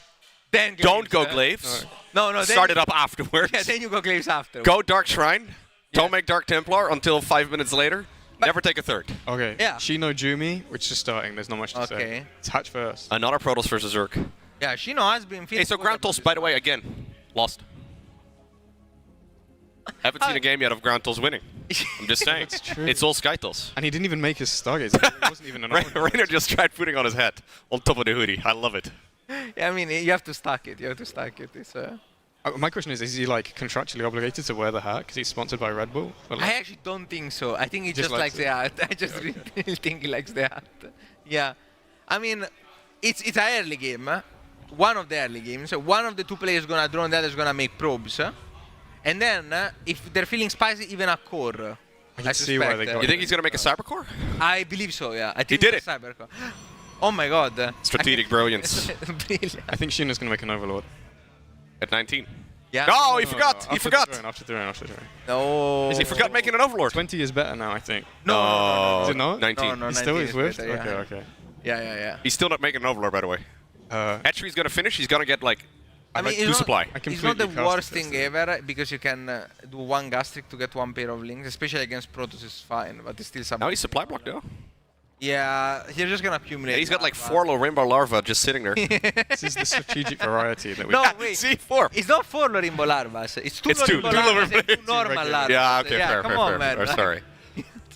Then Don't go Glaives. No. Start it up afterwards. Yeah, then you go Glaives after. Go Dark Shrine. Don't make Dark Templar until 5 minutes later. Never take a third. Okay. Yeah. Shino Jumi, which is starting. There's not much to say. It's Hatch first. Another Protoss versus Zerg. Yeah, Shino has been feeling. Hey, so Ground Tools, by the way, again, lost. Haven't seen a game yet of Ground Tools winning. I'm just saying. That's true. It's all Skytools. And he didn't even make his Stargates. It wasn't even an Rainer just tried putting on his hat on top of the hoodie. I love it. Yeah, I mean, you have to stack it. It's, my question is he like contractually obligated to wear the hat because he's sponsored by Red Bull? Or, like, I actually don't think so. I think he just likes likes the hat. I just really think he likes the hat. Yeah. I mean, it's an early game. One of the early games. One of the two players is going to drone, the other is going to make probes. And then, if they're feeling spicy, even a core. I can see why they got You think he's going to make a Cyber Core? I believe so, yeah. I think He did it's a cyber core. Oh my god. Strategic brilliance. Brilliant. I think Shino's going to make an Overlord. At 19. Yeah. No, he forgot. He After forgot. the throne. No. He forgot making an Overlord. 20 is better now, I think. No. Is it not? 19. No, He still 19 is Swift? better, yeah. Okay. Yeah. He's still not making an Overlord, by the way. Etchery's going to finish. He's going to get, like, I mean, two supply. It's not the worst thing ever because you can do one gastric to get one pair of links, especially against Protoss is fine, but it's still something. Now he's supply block, though. Yeah, you're just gonna accumulate. And he's got like 4 low rainbow larvae just sitting there. This is the strategic variety that we No, wait. See, 4. It's not 4 Lorimbo larvas. It's 2 It's two. Lorimbo Two larvas Lorimbo- and 2 normal larvas. Yeah, okay, fair, come fair, on, fair, man. fair. Sorry.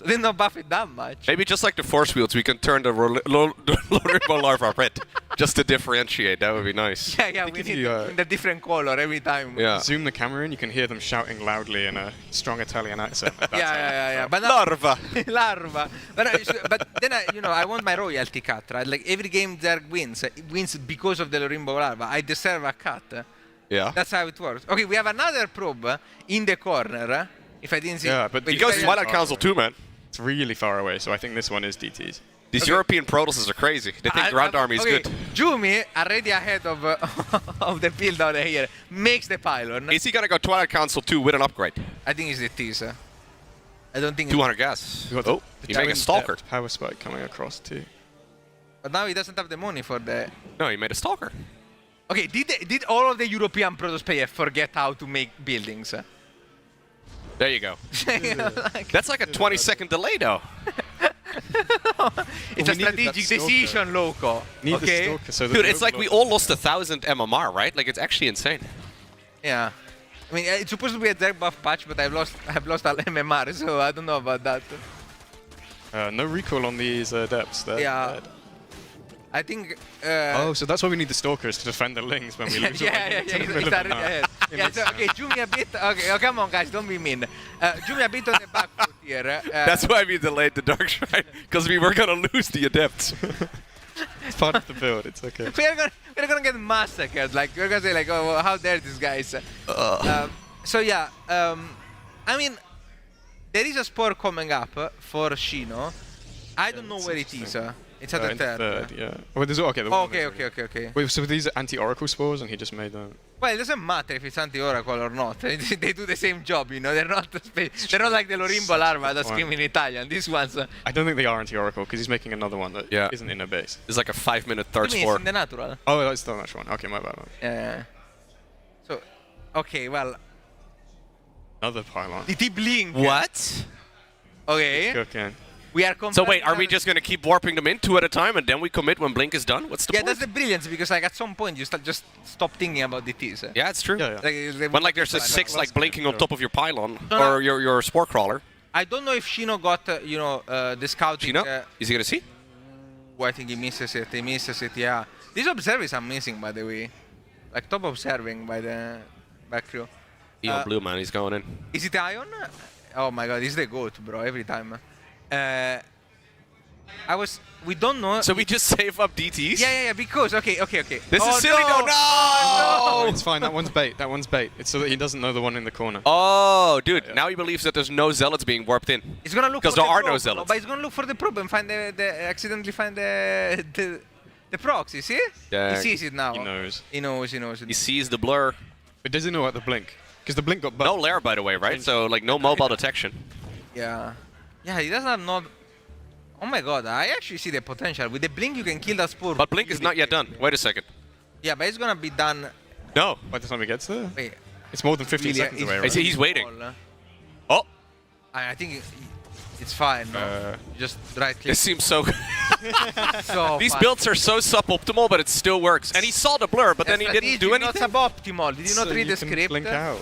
They don't buff it that much. Maybe just like the force fields, we can turn the low rainbow larva red, just to differentiate. That would be nice. Yeah, we need in the different color every time. Yeah. zoom the camera in, you can hear them shouting loudly in a strong Italian accent. Like that's Yeah. But now, Larva. larva. But then I want my royalty cut, right? Like every game Zerg wins, it wins because of the Lorimbo larva. I deserve a cut. Yeah. That's how it works. Okay, we have another probe in the corner. If I didn't see. Yeah, but He goes Twilight Council too, man. It's really far away, so I think this one is DT's. These European Protosses are crazy. They think Ground Army is good. Jumi, already ahead of of the build out here, makes the pylon. Is he gonna go Twilight Council 2 with an upgrade? I think it's the teaser. I don't think 200 gas. We got Oh, he's making a Stalker. Power spike coming across too. But now he doesn't have the money for the. No, he made a Stalker. Okay, did all of the European Protoss players forget how to make buildings? There you go. That's like a 20-second delay, though. It's a strategic decision, loco. Okay. Dude, it's like we all lost 1,000 MMR, right? Like it's actually insane. Yeah. I mean, it's supposed to be a Zerg buff patch, but I've lost all MMR, so I don't know about that. No recall on these depths there. Yeah. I think. Oh, so that's why we need the Stalkers to defend the Lings when we lose. Yeah. He's already ahead. Yeah, so, okay, Jumi a bit. Okay, oh, come on, guys, don't be mean. Jumi a bit on the back foot here. That's why we delayed the Dark Shrine, because we were gonna lose the Adepts. It's part of the build. It's okay. We're gonna get massacred. Like we're gonna say like, oh, well, how dare these guys? So yeah, I mean, there is a spore coming up for Shino. I don't know where it is. It's at the third. Yeah. Well, there's okay. Okay. Wait, so these are anti-oracle spores, and he just made them. Well, it doesn't matter if it's anti-oracle or not. They do the same job, you know. They're not like the Lorimbo larva that scream in Italian. These ones. I don't think they are anti-oracle because he's making another one that isn't in a base. It's like a 5-minute third It's spore. in the natural. Oh, that's the natural one. Okay, my bad. Yeah. So, okay, well. Another pylon. Did he blink? What? Okay. Okay. We are So wait, are we just going to keep warping them in 2 at a time and then we commit when Blink is done? What's the point? That's the brilliance, because like at some point you just stop thinking about DTs. Yeah, it's true. Like, When like there's a 6 like blinking on top of your pylon or your spore crawler. I don't know if Shino got the scouting. Shino? Is he going to see? I think he misses it. He misses it. Yeah. This observe is amazing, by the way. Like top observing by the back crew. Eon Blue, man, he's going in. Is it Ion? Oh my god, he's the GOAT, bro, every time. We don't know. So we just save up DTs? Yeah, because, okay. This is silly, no! Oh, it's fine, that one's bait. It's so that he doesn't know the one in the corner. Oh, dude, now he believes that there's no zealots being warped in. He's gonna look because for there are probe, no zealots. But he's gonna look for the probe and find accidentally find the proxy, see? Yeah. He sees it now. He knows. He knows. He sees the blur. But does he know about the blink? Because the blink got bugged. No lair, by the way, right? So, like, no mobile detection. Yeah, he doesn't have no. Oh my god, I actually see the potential. With the blink, you can kill that spore. But blink is not yet done. Wait a second. Yeah, but it's gonna be done. No. By the time he gets there? Wait. It's more than 15 seconds away, right? He's waiting. Oh. I think it's fine. No? Just right click. This seems so. These fun. builds are so suboptimal, but it still works. And he saw the blur, but then he didn't do anything. Not suboptimal. Did you not read the script? Blink out.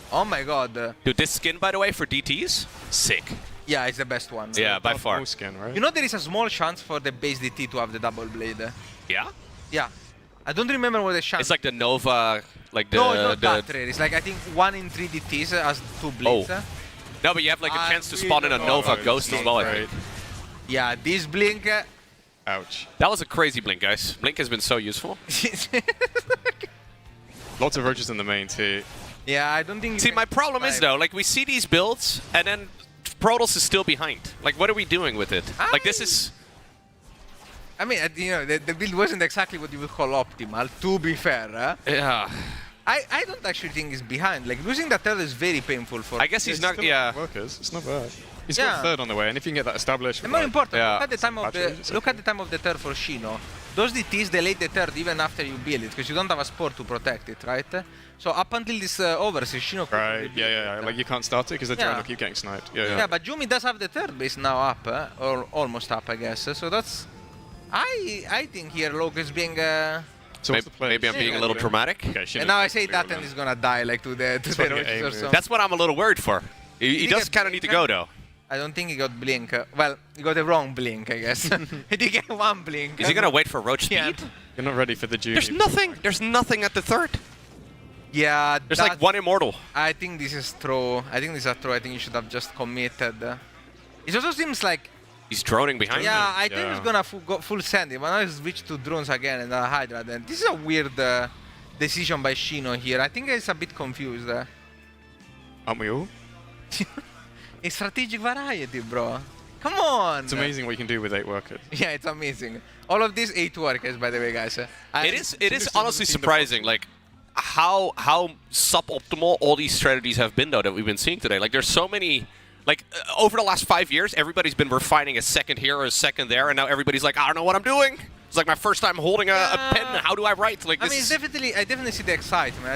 Oh my god. Dude, this skin, by the way, for DTs, sick. Yeah, it's the best one. Yeah, by far. Skin, right? You know there is a small chance for the base DT to have the double blade. Yeah? Yeah. I don't remember what the chance. It's like the Nova, like the. No, it's not that rare. It's like I think 1 in 3 DTs has 2 blades. Oh. No, but you have like a chance to spawn in a Nova Ghost as well, I think. Yeah, this blink. Ouch. That was a crazy blink, guys. Blink has been so useful. Lots of roaches in the main too. Yeah, I don't think. See, my problem is though, like we see these builds, and then Protoss is still behind. Like, what are we doing with it? Like, this is. I mean, the build wasn't exactly what you would call optimal. To be fair. Yeah. I don't actually think he's behind. Like losing that third is very painful for. I guess he's not. Yeah. Workers. It's not bad. He's got third on the way, and if you can get that established. And more important, yeah. look at the time of the third for Shino. Those DTs delayed the third even after you build it, because you don't have a spore to protect it, right? So up until this overseas, Shino. Right. Yeah. Like you can't start it because the drone will keep getting sniped. Yeah. Yeah, but Jumi does have the third base now up, or almost up, I guess. So that's. I think here Loke is being. So maybe I'm being a little dramatic. Okay, and now I say that and he's gonna die like to the roaches or something. That's what I'm a little worried for. He does kind of need to go though. I don't think he got blink. Well, he got the wrong blink, I guess. He did get 1 blink. Is he gonna wait for roach speed? You're not ready for the June. There's nothing at the third. Yeah. There's like 1 immortal. I think this is throw. I think you should have just committed. It also seems like. He's droning behind him. Yeah, I think he's gonna go full Sandy, but now he's switched to drones again and Hydra. Then this is a weird decision by Shino here. I think he's a bit confused. Aren't we all? A strategic variety, bro. Come on. It's amazing what you can do with 8 workers. Yeah, it's amazing. All of these 8 workers, by the way, guys. It is honestly surprising, like how suboptimal all these strategies have been though that we've been seeing today. Like there's so many. Like, over the last 5 years, everybody's been refining a second here or a second there, and now everybody's like, I don't know what I'm doing. It's like my first time holding a pen. How do I write? Like, I mean, I definitely see the excitement.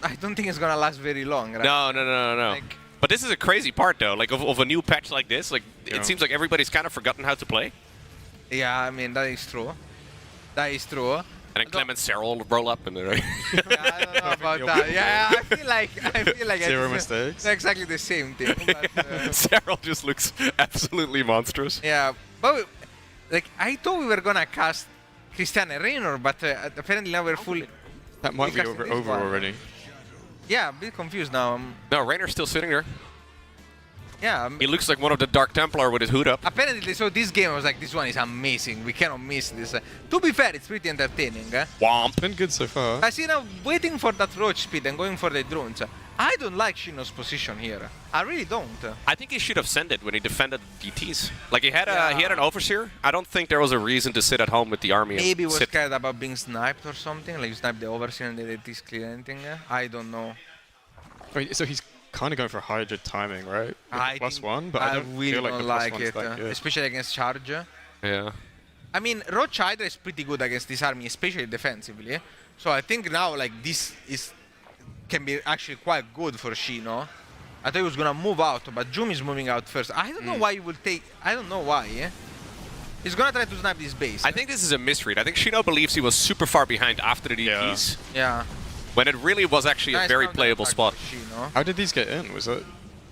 I don't think it's gonna last very long. Right? No. Like, but this is a crazy part, though. Like, of a new patch like this, like, it seems like everybody's kind of forgotten how to play. Yeah, I mean, that is true. And then Clement Cyril roll up and then. Yeah, I don't know about that. Yeah, I feel like Zero mistakes. It's exactly the same thing. But, Cyril just looks absolutely monstrous. Yeah, but like I thought we were gonna cast Christian and Raynor, but apparently now we're fully. That might be over already. Yeah, I'm a bit confused now. No, Raynor's still sitting there. Yeah. He looks like one of the Dark Templar with his hood up. Apparently, so this game I was like, this one is amazing. We cannot miss this. To be fair, it's pretty entertaining. Womp. It's been good so far. I see now waiting for that roach speed and going for the drones. I don't like Shino's position here. I really don't. I think he should have sent it when he defended DTs. Like he had an overseer. I don't think there was a reason to sit at home with the army. Maybe he was sit. scared about being sniped or something. Like you snipe the overseer and they DTs clear anything. I don't know. Wait, so he's kind of going for Hydra timing, right? With I +1, but I don't really feel like don't the like +1's it, that good. especially against Charge. Yeah. I mean, Roach Hydra is pretty good against this army, especially defensively. So I think now, like, this can be actually quite good for Shino. I thought he was gonna move out, but Jumi is moving out first. I don't know why he will take. I don't know why. He's gonna try to snipe this base. I think this is a misread. I think Shino believes he was super far behind after the DTs. Yeah. When it really was actually a very playable spot. How did these get in? Was it?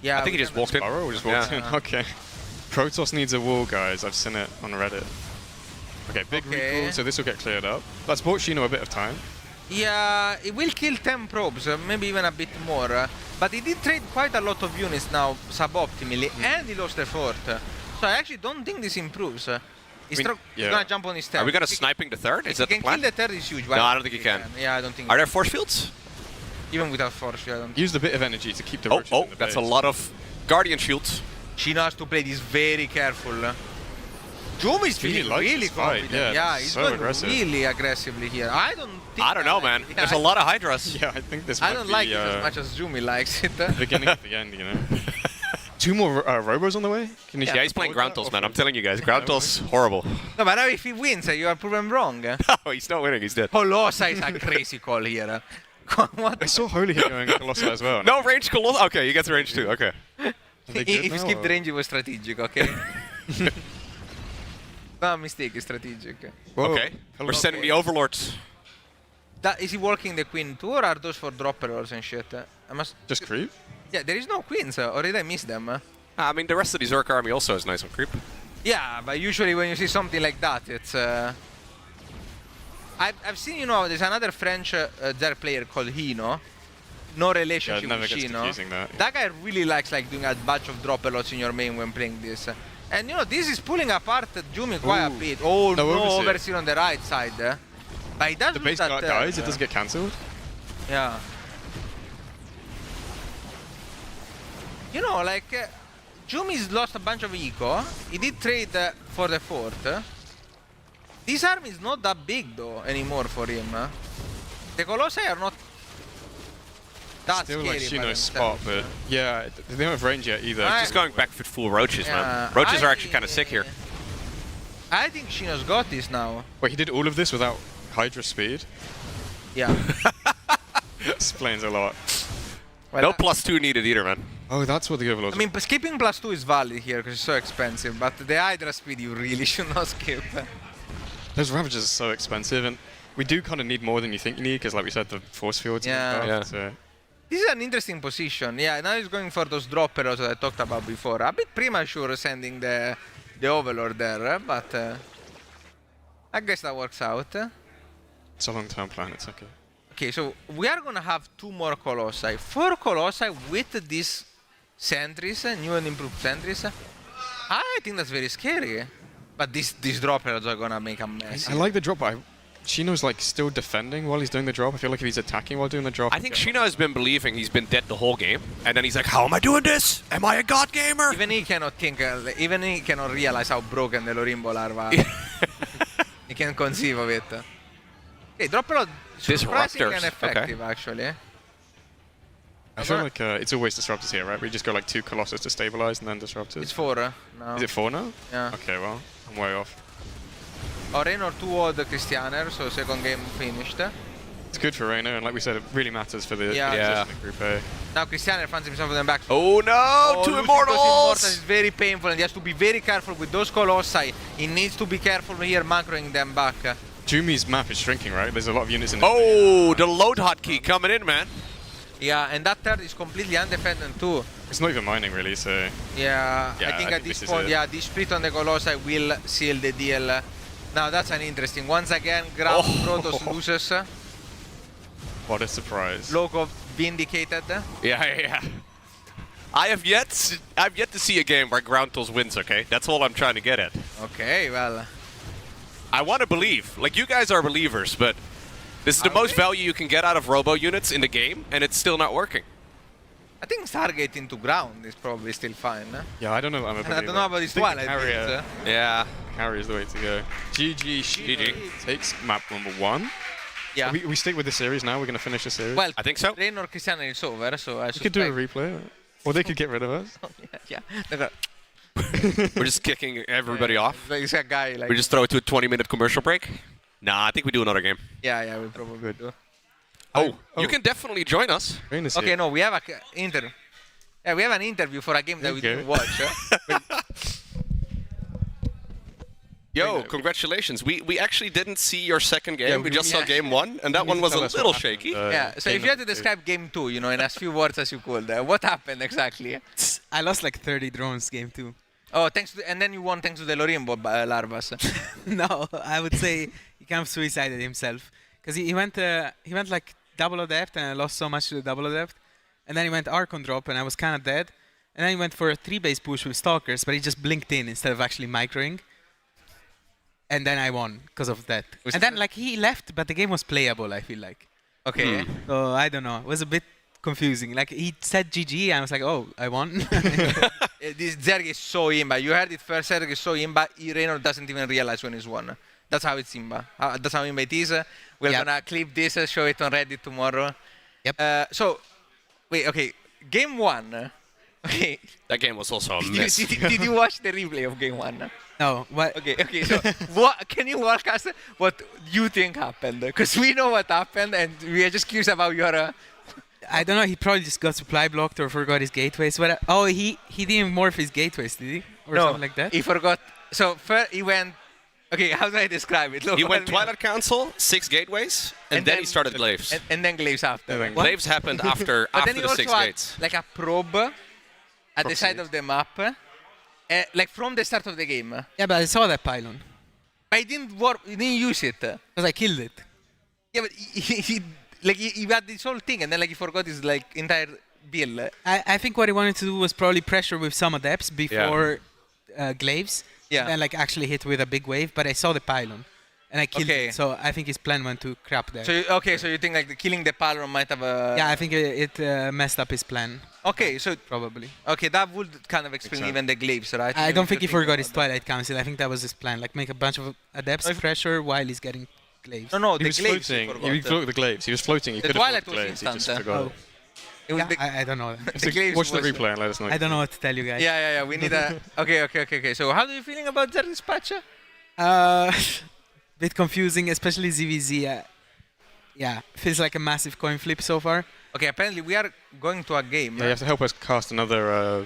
Yeah. I think he just walked in. Burrow just walked in. Okay. Protoss needs a wall, guys. I've seen it on Reddit. Okay, big recall, so this will get cleared up. That's bought Shino a bit of time. Yeah, it will kill 10 probes, maybe even a bit more. But he did trade quite a lot of units now suboptimally, and he lost the fort. So I actually don't think this improves. He's gonna jump on his third. Are we gonna sniping the third? Is that the plan? plan? Kill the third is huge. No, I don't think he can. Yeah, I don't think. Are there force fields? Even without force field, I don't. Used a bit of energy to keep the roaches in the that's base. a lot of Guardian shields. Shino has to play this very careful. Jumi is feeling really confident. Yeah, he's going really aggressively here. I don't know, man. There's a lot of Hydras. Yeah, I think this I might don't be, like it as much as Jumi likes it. beginning of the end, you know. 2 more Robos on the way? Can you he's playing Groundtools, man. I'm telling you guys, Groundtools, horrible. No, but now if he wins, you are proven wrong. No, he's not winning. He's dead. Colossa is a crazy call here. What? I saw Holy Hit going Colossa as well. No range Colossa? Okay, you get the range too. Okay. If you skip the range, it was strategic, okay? No mistake, it's strategic. Okay, we're sending the Overlords. Is he walking the queen too, or are those for dropper rolls and shit? I must just creep? Yeah, there is no queens, or did I miss them? I mean, the rest of the Zerg army also is nice on creep. Yeah, but usually when you see something like that, it's... I've seen, you know, there's another French Zerg player called Hino. No relationship with Shino. That guy really likes like doing a bunch of dropper lots in your main when playing this. And you know, this is pulling apart Jumi quite a bit. Oh no, overseer on the right side. But he does the base that dies, it doesn't get cancelled? Yeah. You know, like, Jumi's lost a bunch of eco. He did trade for the fort. This army is not that big though anymore for him. The Colossi are not that still scary like Shino's spot, but yeah, they don't have range yet either. Just going back for full roaches, man. Roaches are actually kind of sick here. I think Shino's got this now. Wait, he did all of this without Hydra speed? Yeah. Explains a lot. Well, no +2 needed either, man. Oh, that's what the Overlords... I mean, skipping +2 is valid here because it's so expensive, but the Hydra speed you really should not skip. Those Ravagers are so expensive, and we do kind of need more than you think you need, because like we said, the force fields and stuff. So. This is an interesting position. Yeah, now he's going for those droppers that I talked about before. A bit premature sending the Overlord there, but I guess that works out. It's a long-term plan, it's okay. Okay, so we are going to have 2 more Colossi. 4 Colossi with these sentries, new and improved sentries. I think that's very scary. But these droppers are going to make a mess. I like the drop, but Shino's like still defending while he's doing the drop. I feel like if he's attacking while doing the drop... I think Shino has been believing he's been dead the whole game. And then he's like, how am I doing this? Am I a god gamer? Even he cannot think, even he cannot realize how broken the Lorimbo larva are. He can't conceive of it. Okay, dropper surprising and effective, actually. I feel like it's always disruptors here, right? We just go like 2 Colossus to stabilize and then disruptors. It's 4 now. Is it 4 now? Yeah. Okay, well, I'm way off. Raynor 2 odd Christianer, so second game finished. It's good for Raynor, and like we said, it really matters for the position in Group A. Now Christianer finds himself in the back. Oh no! 2 Immortals! Is very painful, and he has to be very careful with those Colossi. He needs to be careful here macroing them back. Jumi's map is shrinking, right? There's a lot of units in it. Oh, the load hotkey coming in, man. Yeah, and that third is completely undefended too. It's not even mining, really, so... Yeah, I think at this point, this split on the Colossi will seal the deal. Now that's an interesting. Once again, Ground Protoss loses. What a surprise. Loco vindicated. Yeah. I have yet to see a game where Groundtools wins, okay? That's all I'm trying to get at. Okay, well... I want to believe. Like, you guys are believers, but this is the most value you can get out of robo units in the game, and it's still not working. I think Stargate into ground is probably still fine. Yeah, I don't know. And I don't know about this Twilight. Yeah. Carry is the way to go. GG takes map number 1. Yeah. We stick with the series now. We're going to finish the series. Well, I think so. Rain or Cristiano is over, so I we could do a replay. Or they could get rid of us. yeah. We're just kicking everybody off. Like that guy. Like We just throw it to a 20-minute commercial break. Nah, I think we do another game. Yeah, we probably do. You can definitely join us. Okay, no, we have we have an interview for a game that we didn't watch. Yo, congratulations. We actually didn't see your second game. Yeah, we just saw yeah. game 1, and that one was a little shaky. Yeah, so if you had to describe game 2, in as few words as you could, what happened exactly? I lost like 30 drones game 2. Oh, and then you won thanks to the Lorimbo larvas. No, I would say he kind of suicided himself. Because he went like double adept, and I lost so much to the double adept. And then he went Archon drop, and I was kind of dead. And then he went for a 3-base push with Stalkers, but he just blinked in instead of actually microing. And then I won because of that. And then like he left, but the game was playable, I feel like. Okay. So I don't know. It was a bit confusing. Like he said GG, and I was like, oh, I won. This Zerg is so imba. You heard it first, Zerg is so imba. Raynor doesn't even realize when he's won. That's how it's imba. That's how imba it is. We're gonna clip this, show it on Reddit tomorrow. Yep. So, wait, okay. Game 1. Okay. That game was also a mess. Did you watch the replay of game 1? No. What? Okay. So, what can you walk us what you think happened? Because we know what happened, and we are just curious about your. I don't know. He probably just got supply blocked or forgot his gateways. But he didn't morph his gateways, did he? Or something like that? He forgot. So first he went. Okay, how do I describe it? Look, He went Twilight Council, 6 gateways, and then he started Glaives. And then Glaives after. Glaives happened after But then he the also 6 had, gates. like a probe at the side of the map, like from the start of the game. Yeah, but I saw that pylon. But he didn't work. He didn't use it. Because I killed it. Yeah, but he had this whole thing, and then like he forgot his like entire build. I think what he wanted to do was probably pressure with some adepts before Glaives. Yeah. And like actually hit with a big wave, but I saw the pylon. And I killed Okay. it. So I think his plan went to crap there. So you think like killing the pylon might have a... Yeah, I think it messed up his plan. Okay, so... Probably. Okay, that would kind of explain even the Glaives, right? I don't think he forgot his Twilight Council. I think that was his plan. Like make a bunch of adepts pressure while he's getting Glaives. No, He was floating. He forgot the Glaives. He was floating. He The could have Twilight the Glaives. He was just instant. forgot it. It was I don't know. Watch the replay and let us know. I don't know what to tell you guys. Yeah. We need a... Okay. So how are you feeling about the dispatch? Bit confusing, especially ZVZ. Yeah, feels like a massive coin flip so far. Okay, apparently we are going to a game. Yeah, you have to help us cast another...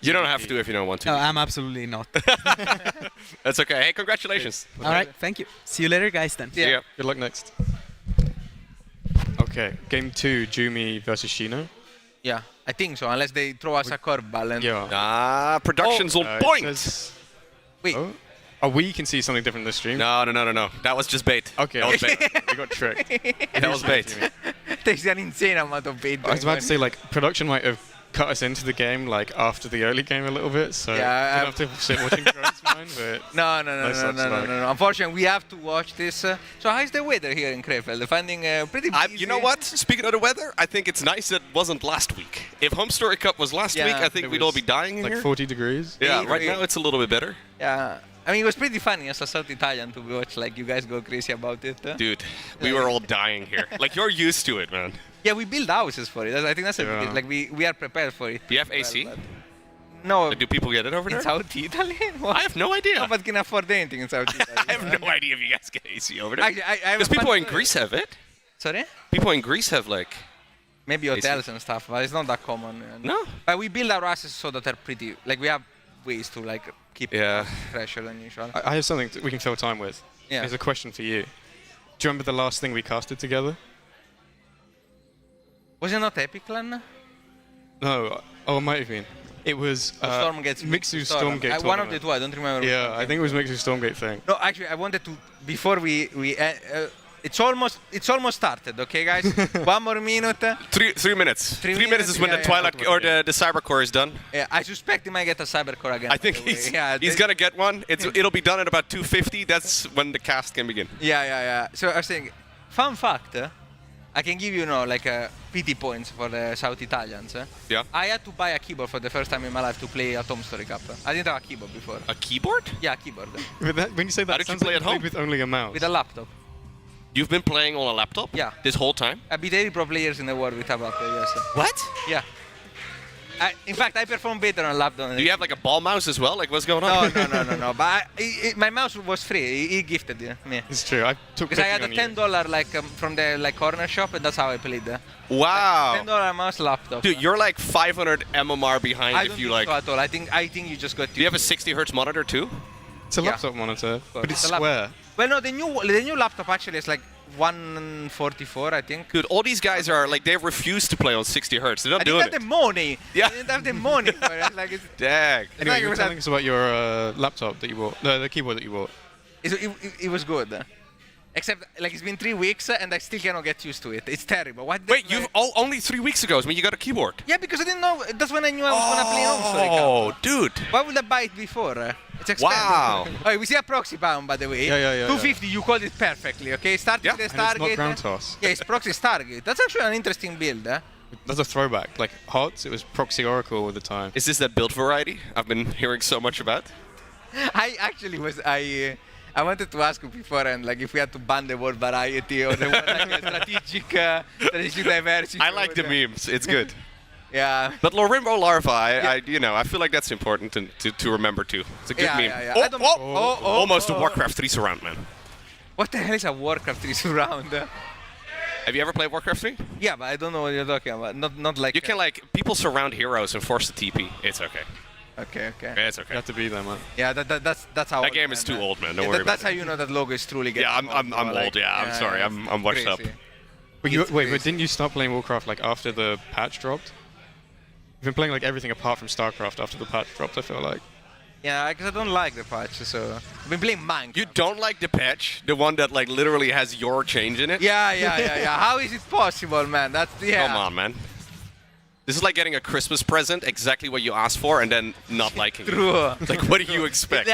You don't have to if you don't want to. No, I'm absolutely not. That's okay. Hey, congratulations. All right, thank you. See you later, guys, then. Yeah. Good luck next. Okay, game 2, Jumi versus Shino. Yeah, I think so, unless they throw us a curveball. And Yeah. Production's on point. Wait. Oh, we can see something different in this stream. No. That was just bait. Okay, That was bait. we got tricked. That was bait. There's an insane amount of bait. I was about to say, like, production might have cut us into the game, like, after the early game a little bit, so Yeah, I don't have to sit watching drones mine, but... No. Unfortunately, we have to watch this. So how's the weather here in Krefeld? Finding pretty busy. You know what? Speaking of the weather, I think it's nice that it wasn't last week. If Homestory Cup was last week, I think we'd all be dying like here. 40 degrees. Yeah, right now it's a little bit better. Yeah. I mean, it was pretty funny as a South Italian to watch, like, you guys go crazy about it. Dude, we were all dying here. Like, you're used to it, man. Yeah, we build houses for it. I think that's like we are prepared for it. Do you have AC? No. Do people get it over there? In South Italy? I have no idea. Nobody can afford anything in South Italy. I have no idea if you guys get AC over there. Actually, Because people in Greece have it. Sorry? People in Greece have, like... Maybe hotels and stuff, but it's not that common. No. But we build our houses so that they're pretty... Like, we have ways to, like, keep fresher than usual. I have something we can fill time with. Yeah. Here's a question for you. Do you remember the last thing we casted together? Was it not Epic Clan? No. Oh, it might have been. It was Stormgate's Mixu Stormgate. One of the two, I don't remember. Yeah, I think it was Mixu Stormgate thing. No, actually, I wanted to... Before it's almost started, okay, guys? 1 more minute. 3 minutes. 3 minutes is when the Twilight or the Cybercore is done. Yeah, I suspect he might get a Cybercore again. I think he's gonna get one. It'll be done at about 2:50. That's when the cast can begin. Yeah. So I was saying, fun fact, I can give you, like pity points for the South Italians. Yeah. I had to buy a keyboard for the first time in my life to play at Homestory Cup. I didn't have a keyboard before. A keyboard? Yeah, a keyboard. When you say that, How did you play at home? With only a mouse. With a laptop. You've been playing on a laptop? Yeah. This whole time? I beat 80 pro players in the world with a laptop, yes. What? Yeah. In fact, I perform better on a laptop. Do you have like a ball mouse as well? Like what's going on? No. But my mouse was free. He gifted me. It's true. I took because I had a $10 from the corner shop, and that's how I played. Wow. Like $10 mouse laptop. Dude, you're like 500 MMR behind I if don't you think like. so at all. I think you just got. Do you have a 60 hertz monitor too? It's a laptop monitor, but it's a square. Well, no, the new laptop actually is like 144, I think. Dude, all these guys are like they refuse to play on 60 hertz. They're not doing it. They didn't have the money. Yeah. They didn't have the money for it. Like it's, Dang. Anyway, you were telling us about your laptop that you bought. No, the keyboard that you bought. It was good. Except, like, it's been 3 weeks and I still cannot get used to it. It's terrible. Wait, you've only 3 weeks ago. I mean, you got a keyboard. Yeah, because I didn't know. That's when I knew I was gonna play Homestory Cup. Oh, dude. Why would I buy it before? It's expensive. Wow. Oh, we see a proxy bound, by the way. Yeah. 250. You called it perfectly. Okay, starting with the And it's Stargate. not ground toss. Yeah, it's proxy Stargate. That's actually an interesting build. That's a throwback. Like HOTS, it was proxy Oracle all the time. Is this that build variety I've been hearing so much about? I actually was. I wanted to ask you before, and like if we had to ban the word variety or the word like strategic diversity. I like the memes. It's good. Yeah. But Lorimbo Larva, I feel like that's important to remember too. It's a good meme. Yeah. Almost a Warcraft 3 surround, man. What the hell is a Warcraft 3 surround? Have you ever played Warcraft 3? Yeah, but I don't know what you're talking about. Not like. You can like people surround heroes and force the TP. It's okay. Okay. Yeah, it's okay. You have to be there, man. Yeah, that's how. That game is too old, man. Don't worry about it. That's how you know that logo is truly getting. Yeah, I'm old. Yeah, I'm sorry. I'm washed up. But but didn't you start playing Warcraft like after the patch dropped? You've been playing like everything apart from StarCraft after the patch dropped, I feel like. Yeah, because I don't like the patch, so I've been playing Minecraft. You don't like the patch, the one that like literally has your change in it? Yeah. How is it possible, man? Come on, man. This is like getting a Christmas present, exactly what you asked for, and then not liking it. Like, what do you expect?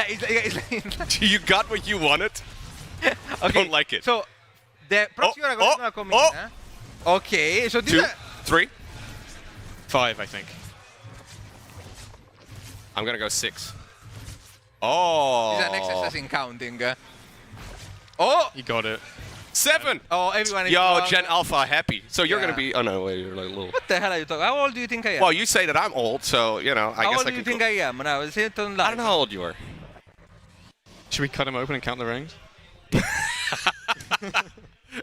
You got what you wanted? Okay. Don't like it. So, the proxy Oracle is gonna come in. Okay, so 2, 3, 5, I think. I'm gonna go 6. Oh. This is an exercise in counting. Oh! You got it. 7! Oh, everyone is Yo, wrong. Gen Alpha happy. So you're Yeah. gonna be. Oh no, wait, you're like a little. What the hell are you talking? How old do you think I am? Well, you say that I'm old, so you know. I How guess old I do you can think I am? Now, I don't know how old you are. Should we cut him open and count the rings?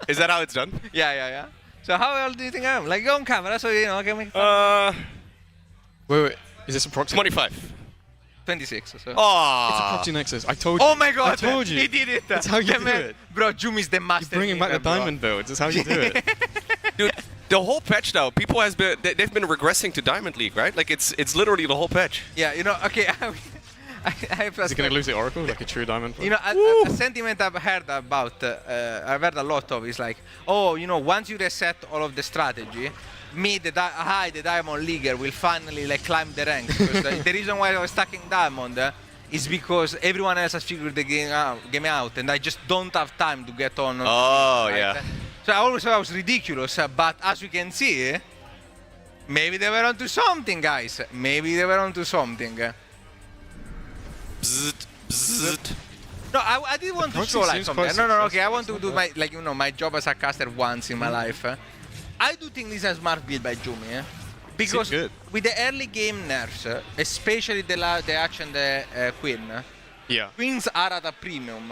Is that how it's done? Yeah. So how old do you think I am? Like, go on camera, so you know I can make. Wait. Is this a proxy? 25. 26 or so. Oh. It's a proxy Nexus. I told you. Oh my God! I told you. He did it. That's how you do it. Bro, Jum is the master. You're bringing back the diamond builds. That's how you do it. Dude, the whole patch though, people they've been regressing to Diamond League, right? Like it's literally the whole patch. Yeah, you know. Okay. I have Is he going to lose the Oracle like a true diamond player? You know, a sentiment I've heard about, I've heard a lot of, is like, oh, you know, once you reset all of the strategy, the Diamond Leaguer will finally like climb the ranks. Because the reason why I was stuck in Diamond is because everyone else has figured the game out, and I just don't have time to get on. Yeah. So I always thought I was ridiculous, but as we can see, maybe they were onto something, guys. Maybe they were onto something. Bzzzt. No, I did want to show like something. No, okay, I want to do my job as a caster once in my life. I do think this is a smart build by Jumi, because with the early game nerfs, especially the Ash and the Queen, Queens are at a premium,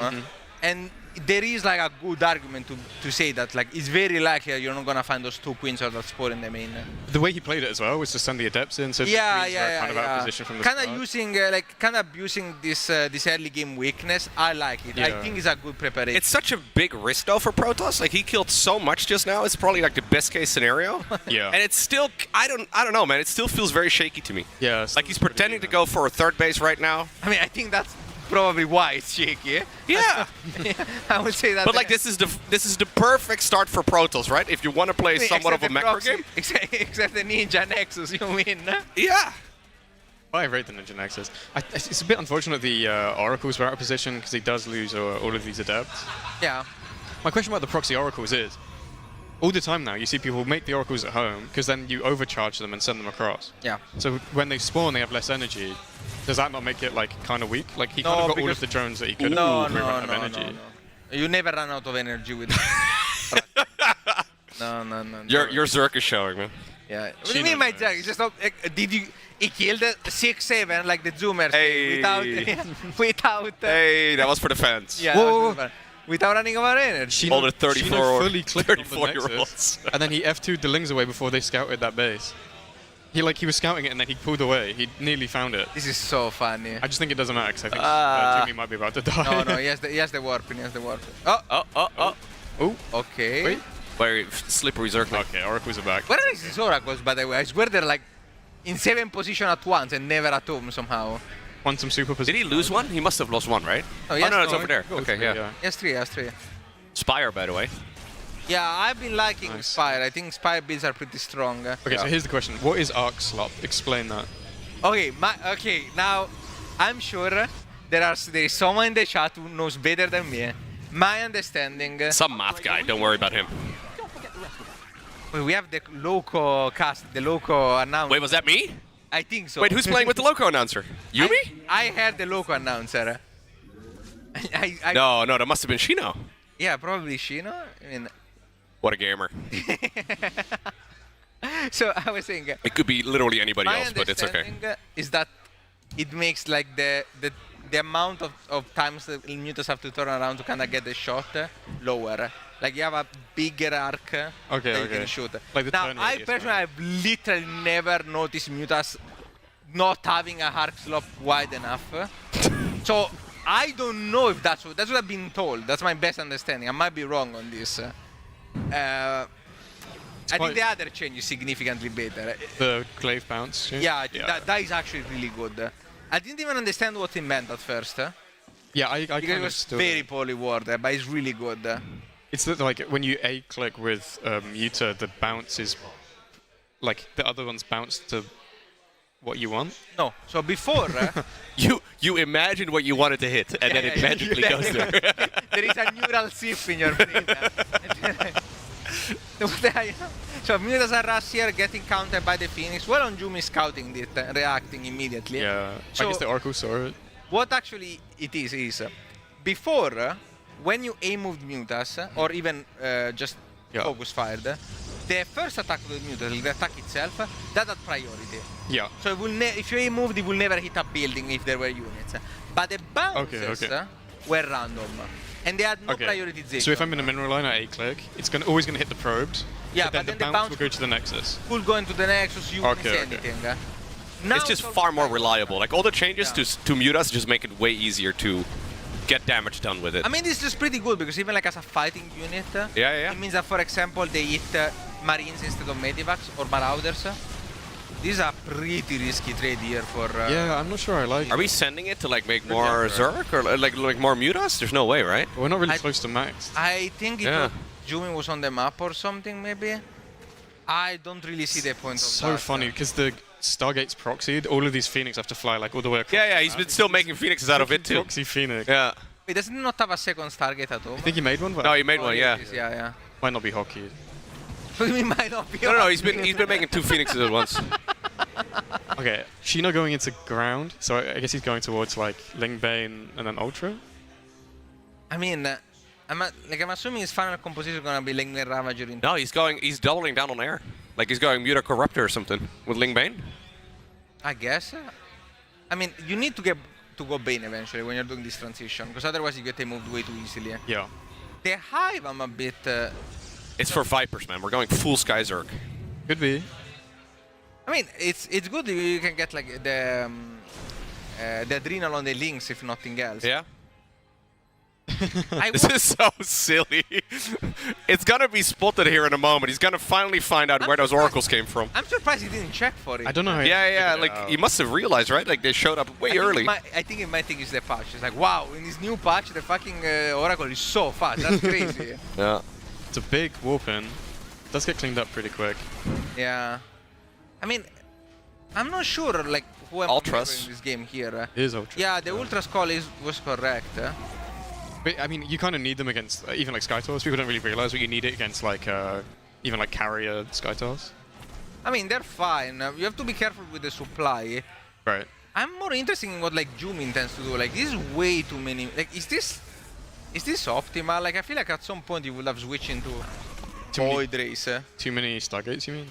and there is like a good argument to say that like it's very likely that you're not gonna find those 2 Queens or that sport in the main. The way he played it as well was to send the Adepts in, so the Queens were kind of out of position from the kind start. of using abusing this early game weakness. I like it. I think it's a good preparation. It's such a big risk though for Protoss. Like he killed so much just now. It's probably like the best case scenario. Yeah. And it's still I don't know, man. It still feels very shaky to me. Yeah. Like he's pretending to go for a 3rd base right now. I mean, I think that's probably why it's shaky. Yeah. I would say that. But like this is the perfect start for Protoss, right? If you want to play somewhat of a macro game. Except the Ninja Nexus, you mean? Yeah. I rate the Ninja Nexus. It's a bit unfortunate the Oracles were out of position because he does lose all of these Adepts. Yeah. My question about the proxy Oracles is, all the time now, you see people make the oracles at home because then you overcharge them and send them across. Yeah. So when they spawn, they have less energy. Does that not make it like kind of weak? Like he kind of got all of the drones that he could have run out of energy. You never run out of energy with. No. Your Zerk is showing, man. Yeah. What do you mean, my Zerk? It's just not. Did you? He killed 6-7 like the Zoomers without. Hey, that was for the fans. Yeah. Whoa. Without running out of energy. All the 34-year-olds. And then he F2'd the Lings away before they scouted that base. He was scouting it and then he pulled away. He nearly found it. This is so funny. I just think it doesn't matter because I think Jimmy might be about to die. No, he has the warping. Oh. Okay. Wait, slippery Zerk. Okay, oracles are back. Where are these oracles, by the way? I swear they're like in 7 positions at once and never at home somehow. Quantum super position. Did he lose one? He must have lost one, right? Oh, no, it's over there. Okay, yeah. Yes, 3. Spire, by the way. Yeah, I've been liking Spire. I think Spire builds are pretty strong. Okay, so here's the question. What is Arc Slop? Explain that. Okay, now I'm sure there is someone in the chat who knows better than me. My understanding... Some math guy, don't worry about him. We have the loco cast, the loco announcer. Wait, was that me? I think so. Wait, who's playing with the loco announcer? Yumi? I heard the loco announcer. No, that must have been Shino. Yeah, probably Shino. I mean... What a gamer. So I was saying... It could be literally anybody else, but it's okay. My understanding is that it makes like the amount of times the mutas have to turn around to kind of get the shot lower. Like you have a bigger arc that you can shoot. Like now, I personally have literally never noticed mutas not having a arc slot wide enough. So I don't know if that's what I've been told. That's my best understanding. I might be wrong on this. I think the other change is significantly better. The glaive bounce change? Yeah, that is actually really good. I didn't even understand what it meant at first. Yeah, I because it was very poorly worded, but it's really good. It's like when you A-click with Muta, the bounce is like the other ones bounce to what you want. No, so before you imagine what you wanted to hit, and then it magically goes there. There is a neural shift in your brain. So mutas are rushed here, getting countered by the Phoenix. Well, on Jumi scouting it, reacting immediately. Yeah, so I guess the Oracle saw it. What actually it is before, when you A-moved mutas, or even just focus fired, the first attack of the mutas, the attack itself, that had priority. Yeah. So if you A-moved, it will never hit a building if there were units. But the bounces were random. And they had no prioritization. So if I'm in a mineral line at A-click, it's always going to hit the probed. Yeah, but then the bounce will go to the Nexus. Will go into the Nexus, you won't see anything. Now it's just far more reliable. Like all the changes to mutas just make it way easier to get damage done with it. I mean, this is just pretty good because even like as a fighting unit, it means that, for example, they hit Marines instead of Medivacs or Marauders. This is a pretty risky trade here for... yeah, I'm not sure I like it. Are we sending it to like make more Zerk or like more mutas? There's no way, right? Well, we're not really close to max. I think Jumi was on the map or something, maybe. I don't really see the point of that. So funny, because the Stargate's proxied, all of these Phoenix have to fly like all the way across. Yeah, he's been still making Phoenixes out of it too. Proxy Phoenix. Yeah. Wait, does it not have a second Stargate at all? I think he made one? No, he made one, yeah. Yeah. Might not be hockeyed. He might not be No, he's been making 2 Phoenixes at once. Okay, Shino going into ground, so I guess he's going towards like Lingbane and then Ultra? I mean, I'm assuming his final composition is gonna be Lingbane Ravager. No, he's doubling down on air. Like he's going Muta Corruptor or something with Lingbane. I guess. I mean, you need to go Bane eventually when you're doing this transition, because otherwise you get moved way too easily. Yeah. The Hive, I'm a bit... It's for Vipers, man. We're going full Sky Zerk. Could be. I mean, it's good if you can get like the Adrenal on the Lynx, if nothing else. Yeah. This is so silly. It's gonna be spotted here in a moment. He's gonna finally find out where those oracles came from. I'm surprised he didn't check for it. I don't know how like he must have realized, right? Like they showed up way early. I think it might think it's the patch. It's like, wow, in this new patch, the fucking oracle is so fast. That's crazy. Yeah. It's a big warp in. Does get cleaned up pretty quick. Yeah. I mean, I'm not sure, like, who am I in this game here. It is Ultra. Yeah, the Ultra Skull was correct. But, I mean, you kind of need them against, even like Sky Tours. People don't really realize what you need it against, like, even like carrier Skytars. I mean, they're fine. You have to be careful with the supply. Right. I'm more interested in what like Jumi intends to do. Like, this is way too many. Like, is this optimal? Like, I feel like at some point you would have switched into Void Race. Too many Stargates, you mean?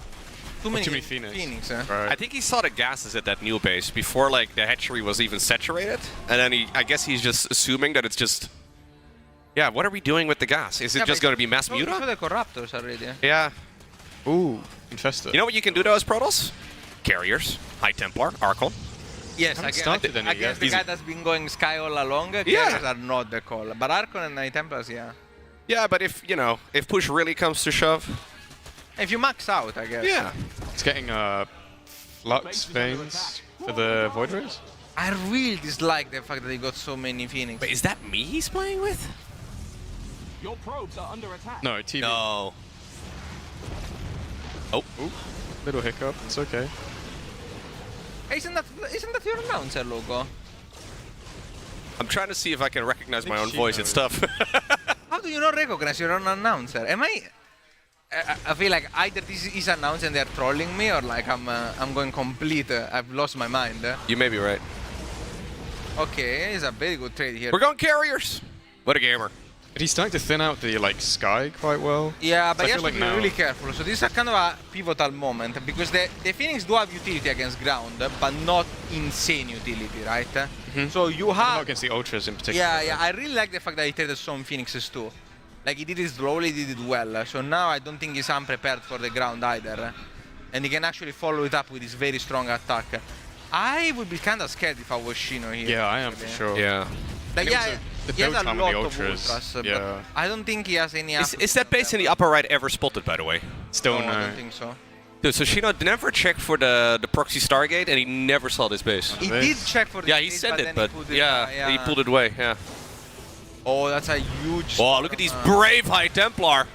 Too many Phoenix. Right. I think he saw the gases at that new base before like the hatchery was even saturated, and then I guess he's just assuming that it's just. Yeah, what are we doing with the gas? Is it just going to be mass muta? So the Corruptors already. Yeah. Ooh, Infestor. You know what you can do though as Protoss? Carriers, High Templar, Archon. Yes, I guess the guy that's been going Sky all along, carriers are not the call. But Archon and Knight Templars, yeah. Yeah, but if push really comes to shove. If you max out, I guess. Yeah. It's getting Flux Veins for the Void Rays. I really dislike the fact that he got so many Phoenix. Wait, is that me he's playing with? Your probes are under attack. No, TV. No. Oh. Ooh. Little hiccup. It's okay. Hey, isn't that your announcer logo? I'm trying to see if I can recognize my own voice. It's tough. How do you not recognize your own announcer? Am I feel like either this is announced and they're trolling me, or like I'm going complete. I've lost my mind. You may be right. Okay, it's a very good trade here. We're going carriers. What a gamer. But he's starting to thin out the like sky quite well. Yeah, but so he has to be now really careful. So this is a kind of a pivotal moment because the Phoenix do have utility against ground, but not insane utility, right? So you have not against the Ultras in particular. Yeah. I really like the fact that he traded some Phoenixes too. Like, he did it slowly, he did it well. So now I don't think he's unprepared for the ground either. And he can actually follow it up with his very strong attack. I would be kind of scared if I was Shino here. Yeah, I am for sure. Yeah. Like, yeah, he has a lot of Ultras, but I don't think he has any... Is that base in the upper right ever spotted, by the way? Still no. I don't think so. Dude, so Shino never checked for the proxy Stargate, and he never saw this base. He did check for the he base, sent it, but he pulled it away, yeah. Oh, that's a huge... Oh, look at these brave High Templar.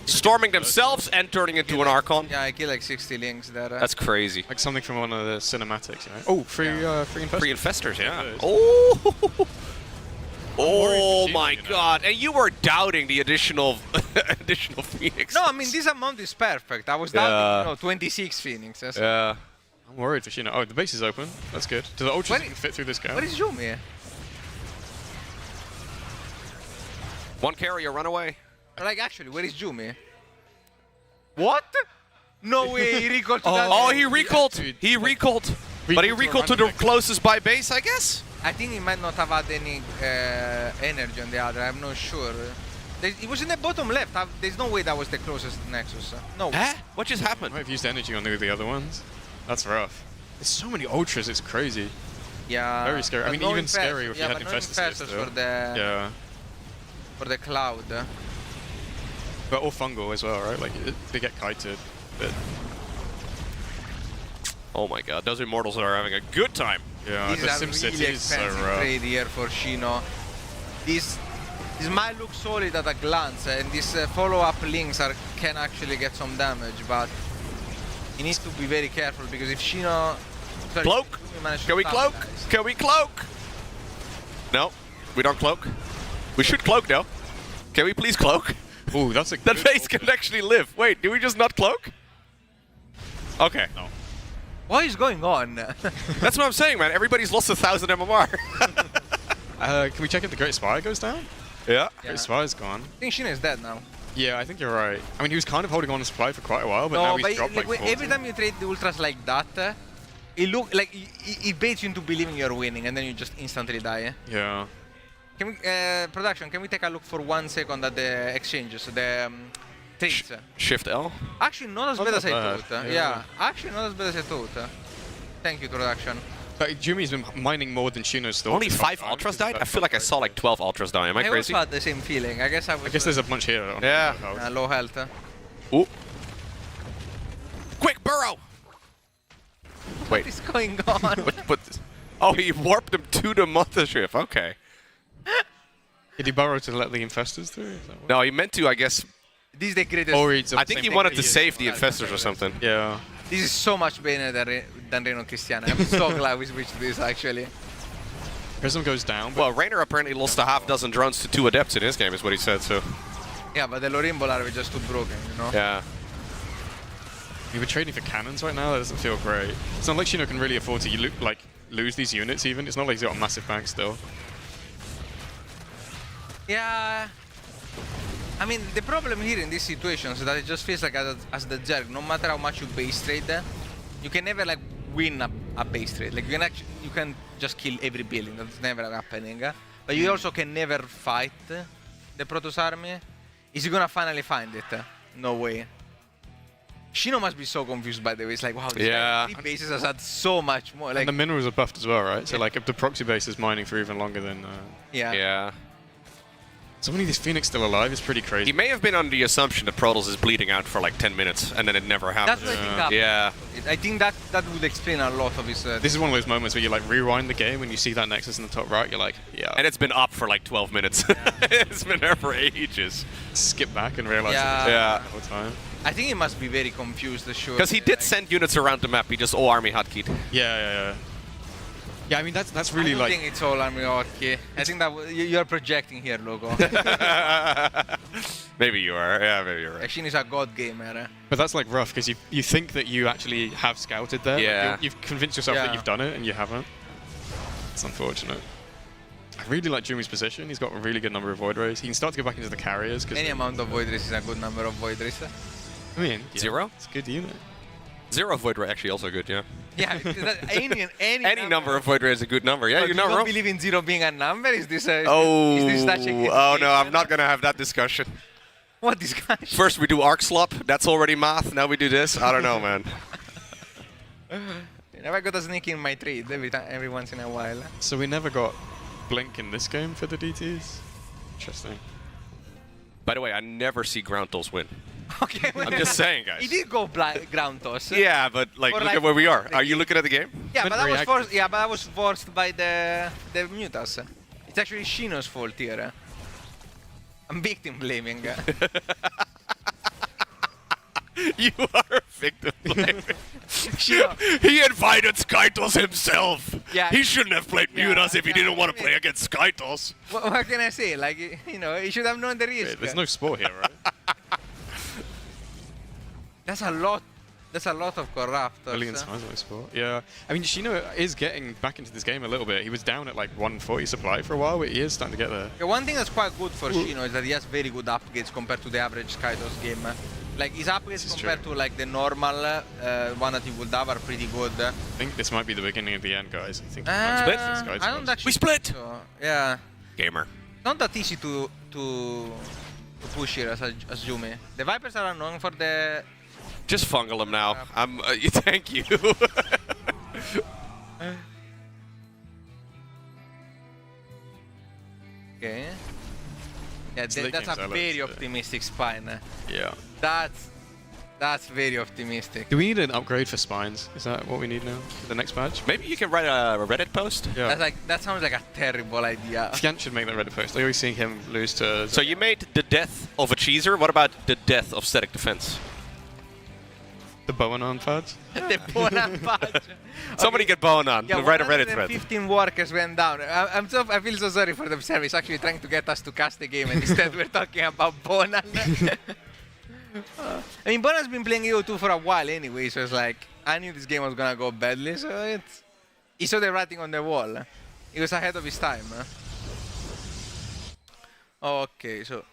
Storming themselves and turning into an Archon. Yeah, I killed like 60 links there. That's crazy. Like something from one of the cinematics, you know? Oh, free Infestors. Free Infestors, yeah. Oh! Oh my god. And you were doubting the additional Phoenix. No, I mean, this amount is perfect. I was doubting, 26 Phoenixes. Yeah. I'm worried for Shino. Oh, the base is open. That's good. Do the Ultras even fit through this gap? Where is Jumi? One carrier, run away. Like, actually, where is Jumi? What? No way, he recalled to that. Oh, he recalled. He recalled. But he recalled to the closest by base, I guess? I think he might not have had any energy on the other. I'm not sure. It was in the bottom left. There's no way that was the closest Nexus. No. Huh? What just happened? Might have used energy on the other ones. That's rough. There's so many Ultras, it's crazy. Yeah. Very scary. I mean, even scarier if you had Infestors for the for the cloud. But all fungal as well, right? Like, they get kited. But oh my god, those Immortals are having a good time. Yeah, this is a really expensive trade here for Shino. This might look solid at a glance, and these follow-up links can actually get some damage, but he needs to be very careful because if Shino... Cloak? Can we cloak? Can we cloak? No, we don't cloak. We should cloak though. Can we please cloak? Ooh, that's a that face can actually live. Wait, do we just not cloak? Okay. No. What is going on? That's what I'm saying, man. Everybody's lost 1,000 MMR. Can we check if the Great Spire goes down? Yeah. Great Spire's gone. I think Shino is dead now. Yeah, I think you're right. I mean, he was kind of holding on to supply for quite a while, but now he's dropped like 40. Every time you trade the Ultras like that, it look like it baits you into believing you're winning, and then you just instantly die. Yeah. Can we, production, can we take a look for 1 second at the exchanges, the trades? Shift L? Actually, not as bad as I thought. Yeah, actually not as bad as I thought. Thank you, production. But Jumi's been mining more than Shino's thought. Only 5 Ultras died? I feel like I saw like 12 Ultras die. Am I crazy? I also had the same feeling. I guess there's a bunch here. Yeah. Low health. Ooh. Quick, burrow! Wait. What is going on? Oh, he warped him to the mothership. Okay. Did he burrow to let the Infestors through? No, he meant to, I guess. This is the greatest. I think he wanted to save the Infestors or something. Yeah. This is so much better than Reno Cristiano. I'm so glad we switched to this, actually. Prism goes down. Well, Rainer apparently lost a half-dozen drones to 2 Adepts in his game, is what he said, so. Yeah, but the Lorimbo are just too broken, you know? Yeah. We're trading for cannons right now. That doesn't feel great. It's not like Shino can really afford to lose these units even. It's not like he's got a massive bank still. Yeah. I mean, the problem here in this situation is that it just feels like as the Zerg, no matter how much you base trade, you can never like win a base trade. Like you can just kill every building. That's never happening. But you also can never fight the Protoss army. Is he gonna finally find it? No way. Shino must be so confused, by the way. It's like, wow, this guy, 3 bases has had so much more. Like, and the minerals are buffed as well, right? So like if the proxy base is mining for even longer than... Yeah. So many of these Phoenix still alive is pretty crazy. He may have been under the assumption that Protoss is bleeding out for like 10 minutes, and then it never happened. That's what I think happened. Yeah. I think that would explain a lot of his... This is one of those moments where you like rewind the game and you see that Nexus in the top right, you're like, yeah. And it's been up for like 12 minutes. It's been there for ages. Skip back and realize yeah. the whole time. I think he must be very confused, sure. Because he did send units around the map, he just all army hotkeyed. Yeah, I mean, that's really I think it's all army hotkey. I think that you're projecting here, Logo. Maybe you are. Yeah, maybe you're right. Shin is a god gamer. But that's like rough because you think that you actually have scouted there. Yeah. Like you've convinced yourself that you've done it and you haven't. It's unfortunate. I really like Jumi's position. He's got a really good number of Void Rays. He can start to go back into the carriers. Any amount of Void Rays is a good number of Void Rays. I mean, 0? It's a good unit. 0 Void Ray actually also good, yeah. Yeah, any number of Void Ray is a good number. Yeah, but you're not you don't wrong. believe in 0 being a number? Is this Oh no, I'm not gonna have that discussion. What discussion? First we do arc slop. That's already math. Now we do this. I don't know, man. You never got a sneak in my trade every once in a while. So we never got Blink in this game for the DTs. Interesting. By the way, I never see ground toss win. Okay, I'm just saying, guys. He did go ground toss. Yeah, but like, look at where we are. Are you looking at the game? Yeah, but that was forced. Yeah, but that was forced by the Mutas. It's actually Shino's fault here. I'm victim blaming. You are victim blaming. He invited Skytos himself. Yeah. He shouldn't have played Mutas if he didn't want to play against Skytos. What can I say? Like, you know, he should have known the risk. Wait, there's no sport here, right? That's a lot. That's a lot of corruptors. Million times no sport. Yeah. I mean, Shino is getting back into this game a little bit. He was down at like 140 supply for a while, but he is starting to get there. Yeah, one thing that's quite good for Shino is that he has very good upgrades compared to the average Skytos game. Like his upgrades compared to like the normal one that he would have are pretty good. I think this might be the beginning of the end, guys. I think split. I don't actually we split. So. Yeah. Gamer. Not that easy to push here as Jumi. The Vipers are unknown for the. Just fungal him now. Thank you. Okay. Yeah, that's a very optimistic spine. Yeah. That's very optimistic. Do we need an upgrade for spines? Is that what we need now? The next patch? Maybe you can write a Reddit post. Yeah. That sounds like a terrible idea. Fjant should make that Reddit post. I always see him lose to. So you made the death of a cheeser. What about the death of static defense? The Bowen-on pads? The Bowen-on pads. Somebody get Bowen-on. Yeah, write a Reddit thread. 15 workers went down. I feel so sorry for them. Service actually trying to get us to cast the game, and instead we're talking about Bowen-on. I mean, Bowen-on's been playing AO2 for a while anyway, so it's like, I knew this game was gonna go badly, so he saw the writing on the wall. He was ahead of his time. Okay, so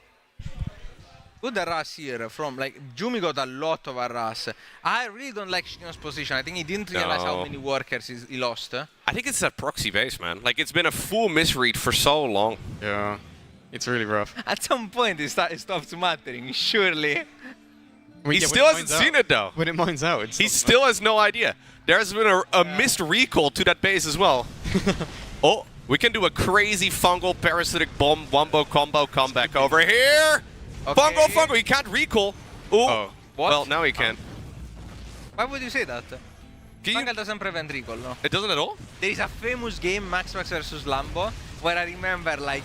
good harass here from, like, Jumi got a lot of harass. I really don't like Shino's position. I think he didn't realize how many workers he lost. I think it's that proxy base, man. Like, it's been a full misread for so long. Yeah, it's really rough. At some point, it stops mattering, surely. He still hasn't seen it, though. When it mines out, he still has no idea. There's been a missed recall to that base as well. Oh, we can do a crazy fungal parasitic bomb wombo combo comeback over here. Okay. Fungal, he can't recall. Ooh. Oh. What? Well, now he can. Why would you say that? Fungal doesn't prevent recall, no? It doesn't at all? There is a famous game, Max versus Lambo, where I remember, like,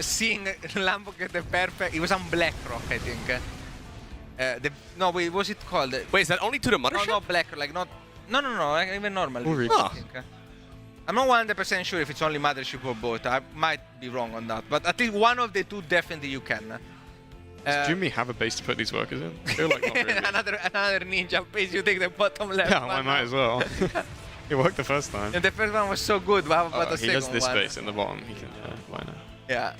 seeing Lambo get the perfect... It was on BlackRock, I think. No, wait, what was it called? Wait, is that only to the mothership? No, BlackRock, like not... No, even normal. Oh. I think. I'm not 100% sure if it's only mothership or both. I might be wrong on that. But at least one of the two, definitely you can. Does Jumi have a base to put these workers in? I feel like not really. another ninja base. You take the bottom left. Yeah, one. I might as well. It worked the first time. And the first one was so good. But how about the He second has this one? base in the bottom. He can. Why not? Yeah.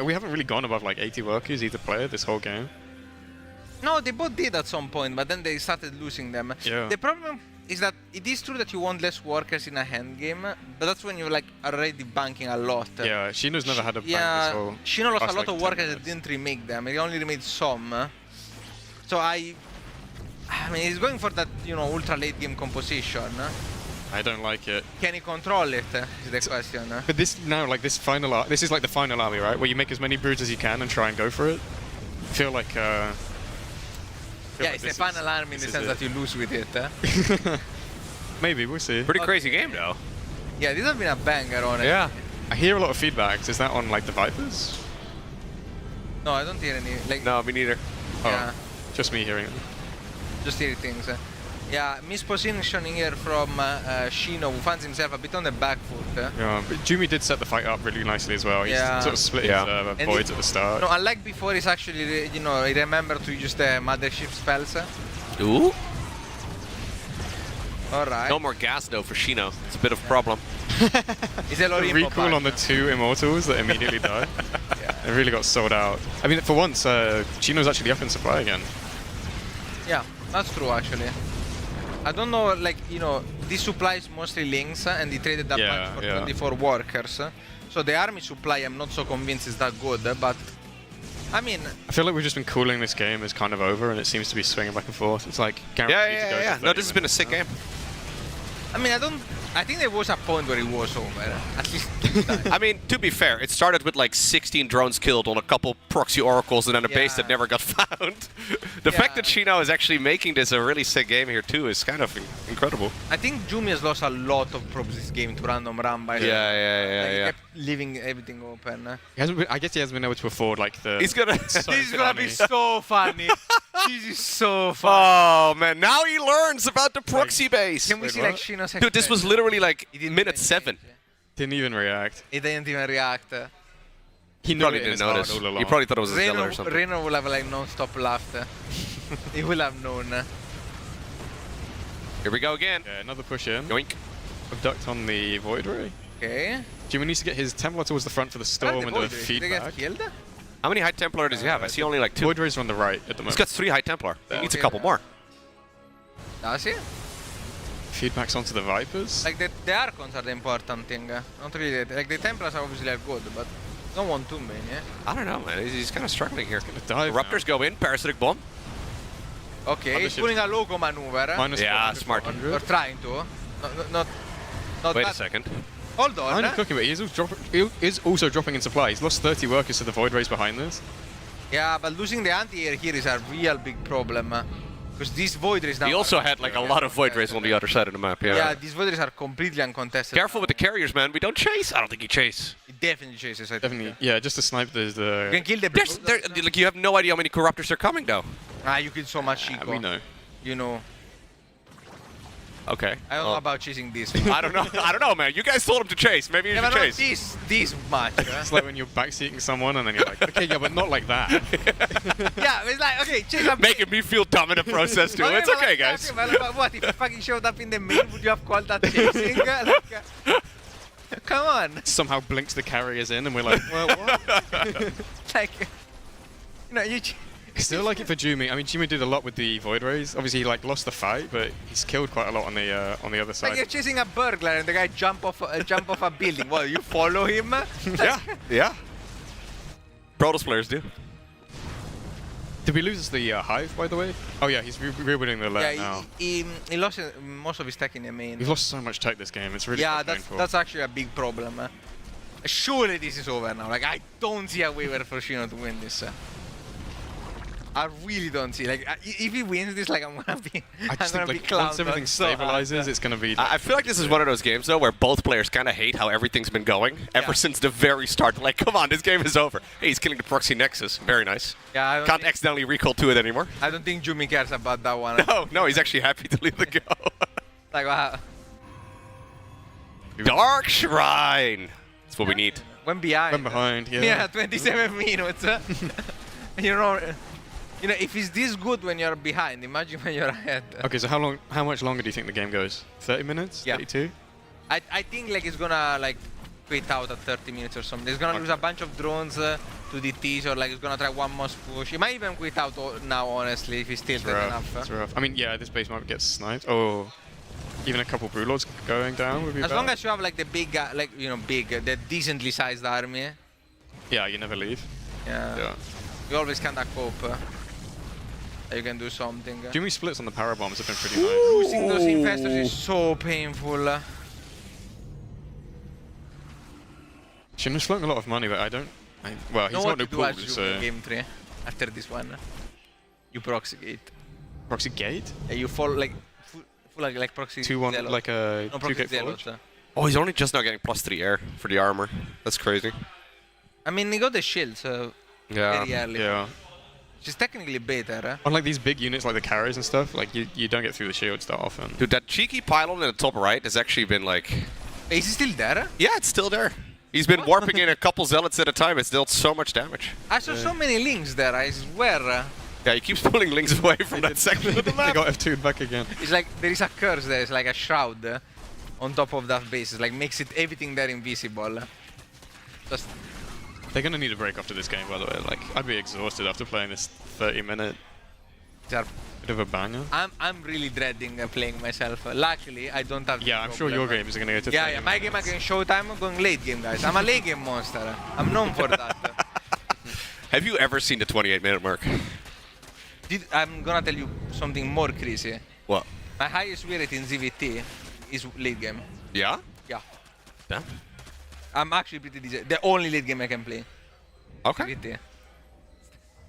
We haven't really gone above like 80 workers either player this whole game. No, they both did at some point, but then they started losing them. Yeah. The problem is that it is true that you want less workers in a hand game, but that's when you're like already banking a lot. Yeah, Shino's never had a bank this whole Shino lost past, a lot like, of 10 workers minutes. that didn't remake them. He only remade some. So I mean, he's going for that, ultra late game composition. I don't like it. Can he control it? Is the question. But this now, like this final, this is like the final army, right? Where you make as many broods as you can and try and go for it. I feel like. Yeah, it's the final army in the sense that you lose with it. Maybe, we'll see. Pretty crazy game, though. Yeah, this has been a banger on it. Yeah. I hear a lot of feedbacks. Is that on like the Vipers? No, I don't hear any. Like, No, me neither. Oh, Yeah. just me hearing it. Just hear things. Yeah, mispositioning here from Shino, who finds himself a bit on the back foot. Yeah, but Jumi did set the fight up really nicely as well. He sort of split his And voids at the start. No, unlike before, he's actually, he remembered to use the mothership spells. Ooh. Alright. No more gas, though, for Shino. It's a bit of a problem. He's a The recall on the 2 immortals that immediately died. It really got sold out. I mean, for once, Shino's actually up in supply again. Yeah, that's true actually. I don't know, like, this supply is mostly links, and he traded that much for 24 workers. So the army supply, I'm not so convinced is that good, but I mean... I feel like we've just been cooling this game is kind of over, and it seems to be swinging back and forth. It's like guaranteed to go to 30 No, this has been a sick game. I mean, I think there was a point where it was over, at least. I mean, to be fair, it started with like 16 drones killed on a couple proxy oracles and then a base that never got found. The fact that Shino is actually making this a really sick game here too is kind of incredible. I think Jumi has lost a lot of probes this game to random run by He kept leaving everything open. I guess he hasn't been able to afford like the... He's gonna... This is gonna be so funny. This is so funny. Oh man, now he learns about the proxy base. Can we see like Shino's Dude, this was literally like minute 7. Didn't even react. He didn't even react. He probably didn't notice. He probably thought it was a Zeller or something. Reno will have like non-stop laughter. He will have known. Here we go again. Yeah, another push in. Yoink. Abduct on the Void Ray. Okay. Jimmy needs to get his Templar towards the front for the storm and the feedback. How many High Templar does he have? I see only like 2. Void Rays are on the right at the moment. He's got 3 High Templar. He needs a couple more. Does he? Feedbacks onto the Vipers. Like the Archons are the important thing. Not really. Like the Templars are obviously good, but don't want too many. I don't know, man. He's kind of struggling here. Dive Raptors go in. Parasitic Bomb. Okay, he's pulling a logo maneuver. Yeah, smart. Or trying to. Not Wait that. a second. Hold on. I'm cooking, but he is also dropping in supply. He's lost 30 workers to the Void Rays behind this. Yeah, but losing the anti-air here is a real big problem. Because these Void Rays now... He also had like a lot of Void Rays on the other side of the map. Yeah, these Void Rays are completely uncontested. Careful with the carriers, man. We don't chase. I don't think he chase. He definitely chases, I think. Definitely, yeah, just to snipe the... You can kill the... Like, you have no idea how many Corruptors are coming, though. You kill so much Chico. We know. You know. Okay. I don't know about chasing this. I don't know. I don't know, man. You guys told him to chase. Maybe you should chase. This much. It's like when you're backseating someone and then you're like, okay, yeah, but not like that. Yeah, it's like, okay, chase up. Making me feel dumb in the process, too. It's okay, guys. What if you fucking showed up in the main? Would you have called that chasing? Come on. Somehow blinks the carriers in and we're like, well, what? Like, you... I still like it for Jumi. I mean, Jumi did a lot with the Void Rays. Obviously, he like lost the fight, but he's killed quite a lot on the other side. Like you're chasing a burglar and the guy jump off a building. Well, you follow him? Yeah. Protoss players do. Did we lose the Hive, by the way? Oh yeah, he's rewinning the left now. He lost most of his tech in the main. We've lost so much tech this game. It's really painful. that's actually a big problem. Surely this is over now. Like I don't see a way for Shino to win this. I really don't see. Like, if he wins this, like, I'm gonna be. I just think like once everything stabilizes, it's gonna be. I feel like this is one of those games though where both players kind of hate how everything's been going ever since the very start. Like, come on, this game is over. Hey, he's killing the proxy Nexus. Very nice. Yeah. Can't accidentally recall to it anymore. I don't think Jumi cares about that one. No, he's actually happy to leave the go. Like, wow. Dark Shrine. That's what we need. Went behind. Went behind. Yeah. Yeah, 27 minutes. You know, if he's this good when you're behind, imagine when you're ahead. Okay, so how much longer do you think the game goes? 30 minutes? Yeah. 32? I think like he's gonna like quit out at 30 minutes or something. He's gonna lose a bunch of drones to DTs, or like he's gonna try one more push. He might even quit out now, honestly, if he's still dead enough. It's rough. I mean, yeah, this base might get sniped. Oh, even a couple Brewlords going down would be As bad. long as you have like the big, the decently sized army. Yeah, you never leave. Yeah. You always kinda cope. You can do something. Jimmy splits on the power bombs have been pretty nice. Losing those infestors is so painful. Shinra's flowing a lot of money, but I don't. Well, he's not no pool, so. In game 3 after this one. You proxy gate. Proxy gate? Yeah, you fall like like proxy. 2-1, zealot. like a no, 2-gate zealot. forge. Oh, he's only just now getting +3 air for the armor. That's crazy. I mean, he got the shield, so very early. Yeah. Which is technically better. On like these big units like the carriers and stuff, like you don't get through the shields that often. Dude, that cheeky pylon in the top right has actually been like... Is he still there? Yeah, it's still there. He's been warping in a couple zealots at a time. It's dealt so much damage. I saw so many links there, I swear. Yeah, he keeps pulling links away from that section of the map. They got F2'd back again. It's like there is a curse there. It's like a shroud on top of that base. It's like makes it everything there invisible. Just They're gonna need a break after this game, by the way. Like, I'd be exhausted after playing this 30-minute. Bit of a banger. I'm really dreading playing myself. Luckily, I don't have. Yeah, I'm sure your games are gonna go to. Yeah, my game against Showtime. I'm going late game, guys. I'm a late game monster. I'm known for that. Have you ever seen the 28-minute mark? I'm gonna tell you something more crazy. What? My highest rate in ZVT is late game. Yeah? Yeah. Damn. I'm actually pretty decent. The only late game I can play. Okay. ZVT.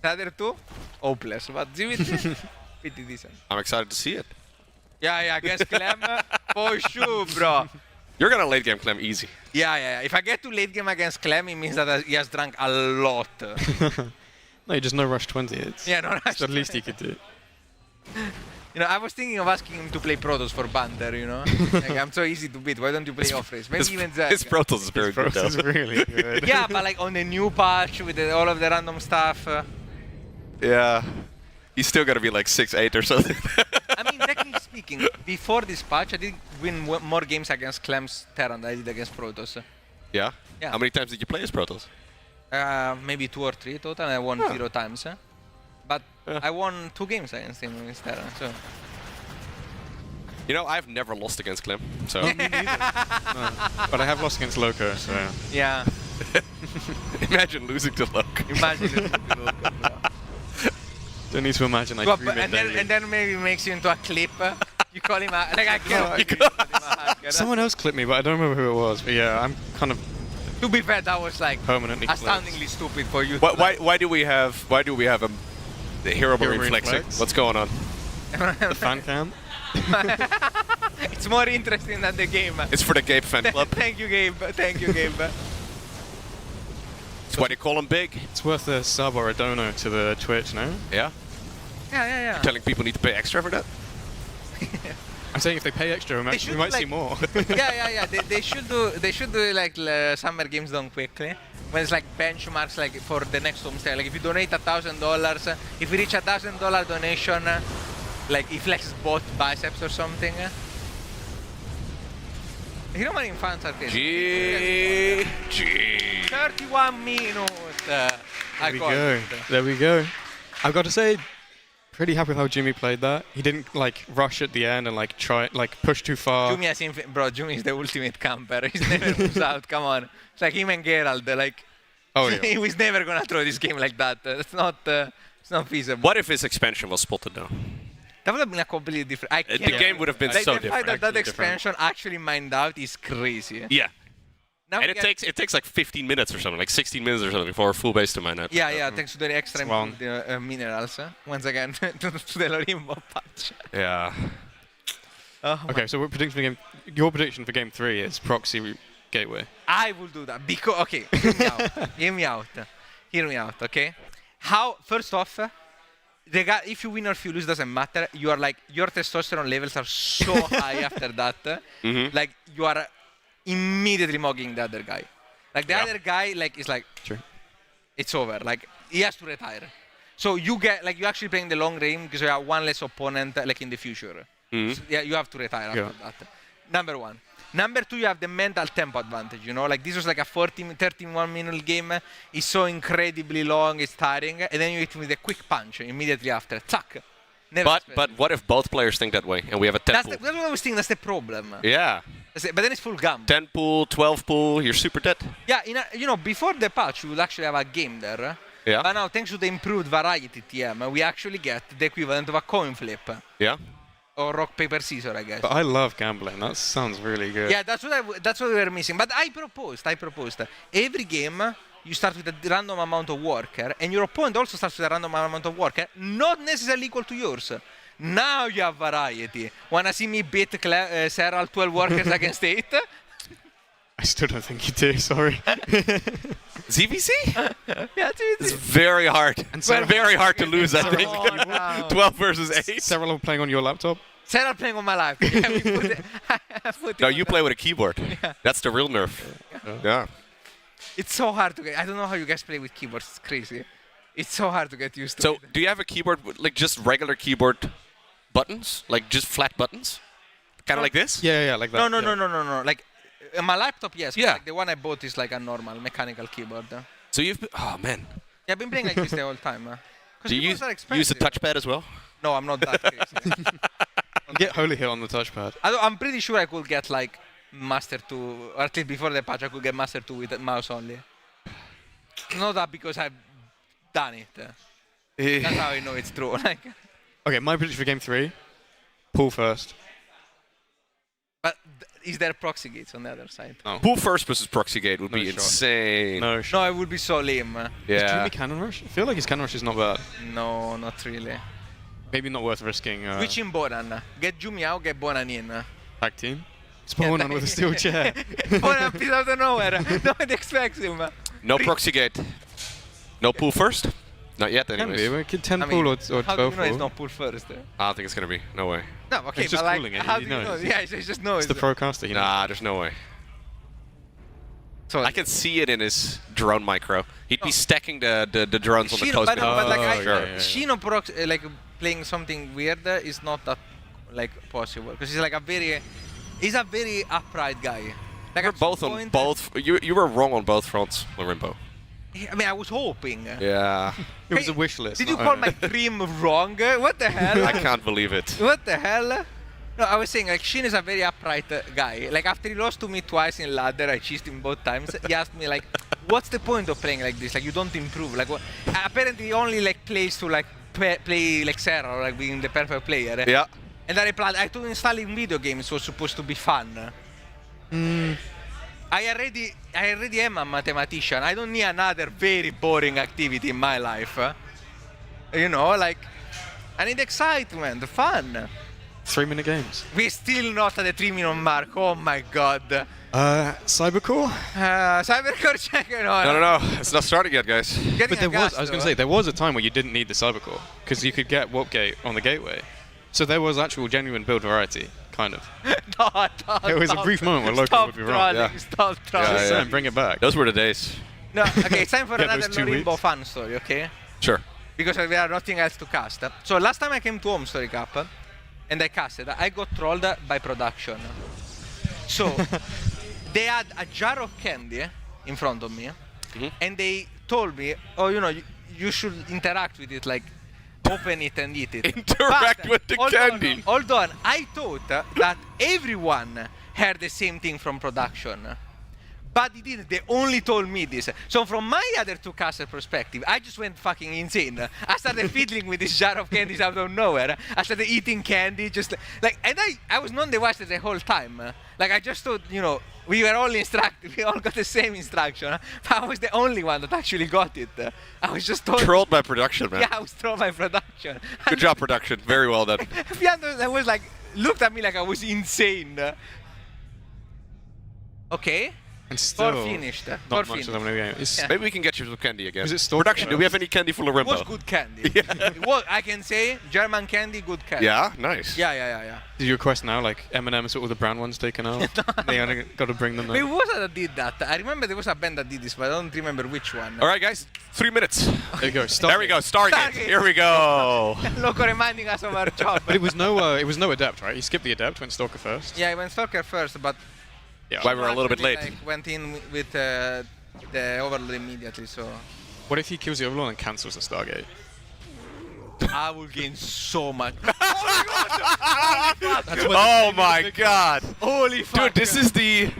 The other two, hopeless. But ZVT, pretty decent. I'm excited to see it. Yeah, against Clem, for sure, bro. You're gonna late game Clem easy. Yeah. If I get to late game against Clem, it means that he has drunk a lot. No, just no rush 20. It's rush. The least he could do. I was thinking of asking him to play Protoss for banter, like, I'm so easy to beat, why don't you play off-race? Maybe even Zerg. His Protoss is very good, though. Is really good. Yeah, but like on the new patch with all of the random stuff. Yeah. He's still gonna be like 6'8" or something. I mean, technically speaking, before this patch, I did win more games against Clem's Terran than I did against Protoss. Yeah? Yeah. How many times did you play as Protoss? Maybe 2 or 3 total, and I won 0 times. But I won 2 games against him in Terran, so... You know, I've never lost against Clem, so... Me neither. No. But I have lost against Loco, so... Yeah. Imagine losing to Loco. Imagine losing to Loco, bro. Don't need to imagine, and then maybe makes you into a clip. You call him a... Like, I can't... Someone else clipped me, but I don't remember who it was. But yeah, I'm kind of... To be fair, that was like permanently astoundingly stupid for you. Why do we have the hero marine flexing? What's going on? The fan cam? It's more interesting than the game. It's for the Gabe fan club. Thank you, Gabe. Thank you, Gabe. That's why they call him big. It's worth a sub or a dono to the Twitch, no? Yeah? Yeah. You're telling people need to pay extra for that? I'm saying if they pay extra, we might see more. Yeah. They should do like Summer Games done quickly. When it's like benchmarks like for the next Homestory. Like if you donate $1,000, if you reach $1,000 donation, like he flexes both biceps or something. Hero Marine fans are crazy. GG. 31 minutes. There we go. I've got to say, pretty happy with how Jimmy played that. He didn't like rush at the end and like push too far. Jimmy is the ultimate camper. He's never moves out. Come on, it's like him and Geralt. Like, he was never gonna throw this game like that. It's not feasible. What if his expansion was spotted now? That would have been a completely different. The game would have been so different. The fact that expansion actually mined out is crazy. Yeah. Now and it takes like 15 minutes or something, like 16 minutes or something for a full base to mine out. Yeah, thanks to the extra minerals. Once again, to the Lorimbo patch. Yeah. Okay, so we're predicting the game. Your prediction for game 3 is proxy gateway. I will do that because hear me out. Okay. First off, if you win or if you lose doesn't matter. You are like your testosterone levels are so high after that. Like you are immediately mugging the other guy. Like the other guy, like is like, True. It's over. Like he has to retire. So you actually playing the long game because you have one less opponent like in the future. Mm-hmm. So, yeah, you have to retire after that. Number one. Number two, you have the mental tempo advantage, you know? Like, this was like a 31-minute game. It's so incredibly long, it's tiring. And then you hit with a quick punch immediately after. Tuck. But what if both players think that way and we have a 10 pool? That's what I was thinking, that's the problem. Yeah. But then it's full gum. 10 pool, 12 pool, you're super dead. Yeah, before the patch, you would actually have a game there. Yeah. But now, thanks to the improved variety TM, we actually get the equivalent of a coin flip. Yeah. Or rock, paper, scissors, I guess. But I love gambling. That sounds really good. Yeah, that's what we were missing. But I proposed. Every game, you start with a random amount of worker, and your opponent also starts with a random amount of worker, not necessarily equal to yours. Now you have variety. Wanna see me beat Serral 12 workers against 8? I still don't think you do, sorry. ZVC? Yeah, it's very hard. And very hard to lose, I think. Wow. 12 versus 8. Several playing on your laptop? Serral playing on my laptop. No, you play with a keyboard. Yeah. That's the real nerf. Yeah. It's so hard to get. I don't know how you guys play with keyboards. It's crazy. It's so hard to get used to. So, do you have a keyboard with, like, just regular keyboard buttons? Like, just flat buttons? Kind of like this? Yeah, like that. No. Like, my laptop, yes. Yeah. Like, the one I bought is like a normal mechanical keyboard. So you've been, oh man. Yeah, I've been playing like this the whole time. Do you use the touchpad as well? No, I'm not that crazy. Get Holy Hill on the touchpad. I'm pretty sure I could get like Master 2, or at least before the patch I could get Master 2 with mouse only. Not that because I've done it. That's how I know it's true. Like. Okay, my prediction for game 3, pool first. But is there proxy gates on the other side? Oh. Pool first versus proxy gate would be insane. No shot. No, it would be so lame. Yeah. Is Jimmy Cannon Rush? I feel like his Cannon Rush is not bad. No, not really. Maybe not worth risking. Switching Bonan. Get Jumi out, get Bonan in. Tag team. Spawn on with a steel chair. Bonan appears out of nowhere. No one expects him. No proxy gate. No pool first? Not yet, anyways. Can be. We could 10 pool or 12 how do you know pool. it's not pool first? I don't think it's going to be. No way. No, okay, it's just but cooling like, it. how He do you know? knows. Yeah, it's just knows. It's the procaster. Nah, there's no way. So I can see it in his drone micro. He'd be stacking the drones on the coast. But like, sure. Shino prox like playing something weird is not that like possible because he's like he's a very upright guy. Like We're both on both. You were wrong on both fronts, Lorimbo. I mean, I was hoping. Yeah. It was a wish list. Did you call my dream wrong? What the hell? I can't believe it. What the hell? No, I was saying, like, Shin is a very upright guy. Like, after he lost to me twice in ladder, I cheesed him both times. He asked me, like, what's the point of playing like this? Like, you don't improve. Like, what? Apparently, he only, like, plays to, like, play, like, Sarah, or, like, being the perfect player. Yeah. And I replied, I thought installing video games was supposed to be fun. I already am a mathematician. I don't need another very boring activity in my life. You know, like, I need excitement, fun. 3-minute games. We're still not at the 3-minute mark. Oh my god. Cybercore? Cybercore check. No. It's not starting yet, guys. But there was, I was going to say, there was a time where you didn't need the Cybercore because you could get Warp Gate on the gateway. So there was actual genuine build variety, kind of. It was a brief moment where local would be wrong. Yeah. Stop trolling. Yeah. Bring it back. Those were the days. No, okay, it's time for Yeah, another those 2 Lorimbo weeks. fun story, okay? Sure. Because we have nothing else to cast. So last time I came to Homestory Cup and I casted, I got trolled by production. So they had a jar of candy in front of me and they told me, oh, you know, you should interact with it, like open it and eat it. Interact with the candy. Hold on. I thought that everyone heard the same thing from production. But they didn't. They only told me this. So from my other two caster perspective, I just went fucking insane. I started fiddling with this jar of candies out of nowhere. I started eating candy, just like, and I was non-device the whole time. Like, I just thought, you know, we were all instructed. We all got the same instruction. But I was the only one that actually got it. I was just told. Trolled by production, man. Yeah, I was trolled by production. Good job, production. Very well done. I was like, looked at me like I was insane. Okay. And still, finished. not much of them in the game. Maybe we can get you some candy again. Is it stored Production, do we have any candy for It Lorimbo? was good candy. It was, I can say, German candy, good candy. Yeah, nice. Yeah. Did you request now, like M&M's with all the brown ones taken out? They only got to bring them Wait, now. who was that did that? I remember there was a band that did this, but I don't remember which one. All right, guys, 3 minutes. There you go. There we go. Stargate. Here we go. Loco reminding us of our job. But it was no adept, right? He skipped the adept, went Stalker first. Yeah, I went Stalker first, but Yeah. Why we're a little bit late. like, went in with the Overlord immediately, so What if he kills the Overlord and cancels the Stargate? I will gain so much. Oh my god. Holy fuck. Dude, this is the...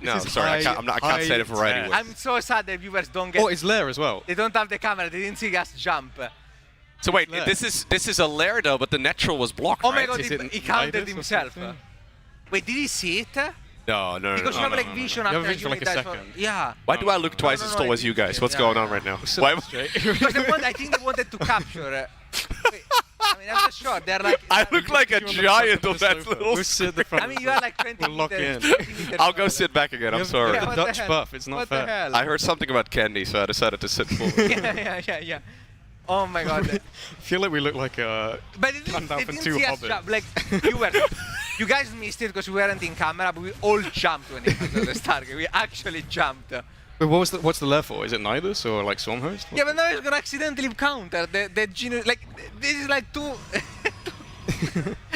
No, sorry, I can't say the variety word. I'm so sad that viewers don't get. Oh, it's Lair as well. They don't have the camera. They didn't see us jump. So wait, this is a lair though, but the natural was blocked, Oh my right? god, he counted himself. Wait, did he see it? No. Because you have like vision after vision for like a die second. Yeah. Why do I look twice as tall as you guys? What's going on right now? Why? Because I think they wanted to capture. Wait, I mean, I'm not sure. They're like. I look like a giant on that little. I mean, you are like 20 We'll lock meters. in. I'll go sit back again. I'm sorry. Yeah, The what Dutch hell? buff, it's not What fair. the hell? I heard something about candy, so I decided to sit forward. Yeah. Oh my god. I feel like we look like a But it planned out didn't for two see us hobbits. jump. Like, you guys missed it because we weren't in camera, but we all jumped when it was on the Stargate. We actually jumped. Wait, what's the left for? Is it Nidus or like Stormhost? Yeah, but now he's gonna accidentally counter the genius. Like, this is like too.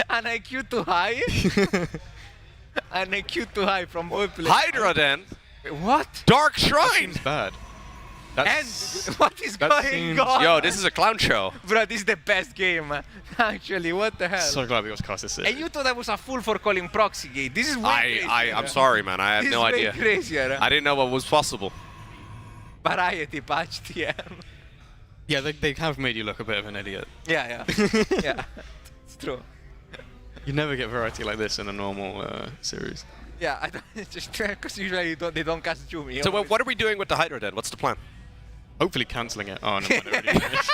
An IQ too high. An IQ too high from both players. Hydra then. What? Dark That Shrine. seems bad. And what is that going seems- on? Yo, this is a clown show. Bro, this is the best game. Actually, what the hell? So glad we got cast this. And you thought I was a fool for calling Proxy Gate. This is way crazier. I'm sorry, man. I had This no is way idea. crazier. I didn't know what was possible. Variety patch TM. Yeah, they have made you look a bit of an idiot. Yeah. Yeah. It's true. You never get variety like this in a normal series. Yeah, I don't, it's just because usually they don't cast Jumi. So what are we doing with the Hydra then? What's the plan? Hopefully cancelling it. Oh no, I already finished.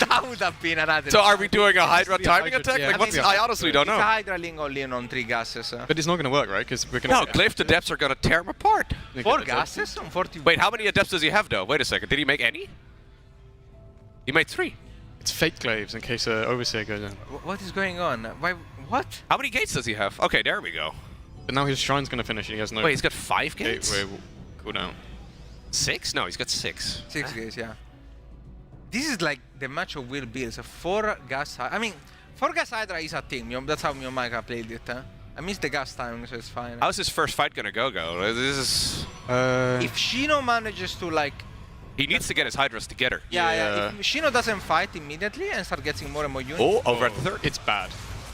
That would have been another. So are we doing a Hydra be a timing Hydra, attack? yeah. Like, what's, I honestly don't It's a know. Hydra Ling all in on 3 gases. But it's not going to work, right? Because we're going No, Glyph the Depths are going to tear him apart. 4 gases on 40. Wait, how many Adepts does he have though? Wait a second. Did he make any? He made 3. It's fake glaives in case Overseer goes in. What is going on? Why? What? How many gates does he have? Okay, there we go. But now his shrine's going to finish and he has no... Wait, he's got 5 gates? gateway cooldown. 6? No, he's got 6. 6 gates, yeah. This is like the match of will builds. 4 gas. I mean, 4 gas Hydra is a thing. That's how Miomaika played it. I missed the gas timing, so it's fine. How's his first fight gonna go? This is... If Shino manages to like... He needs to get his Hydras together. Yeah. If Shino doesn't fight immediately and start getting more and more units... Oh, over at the 3rd. It's bad.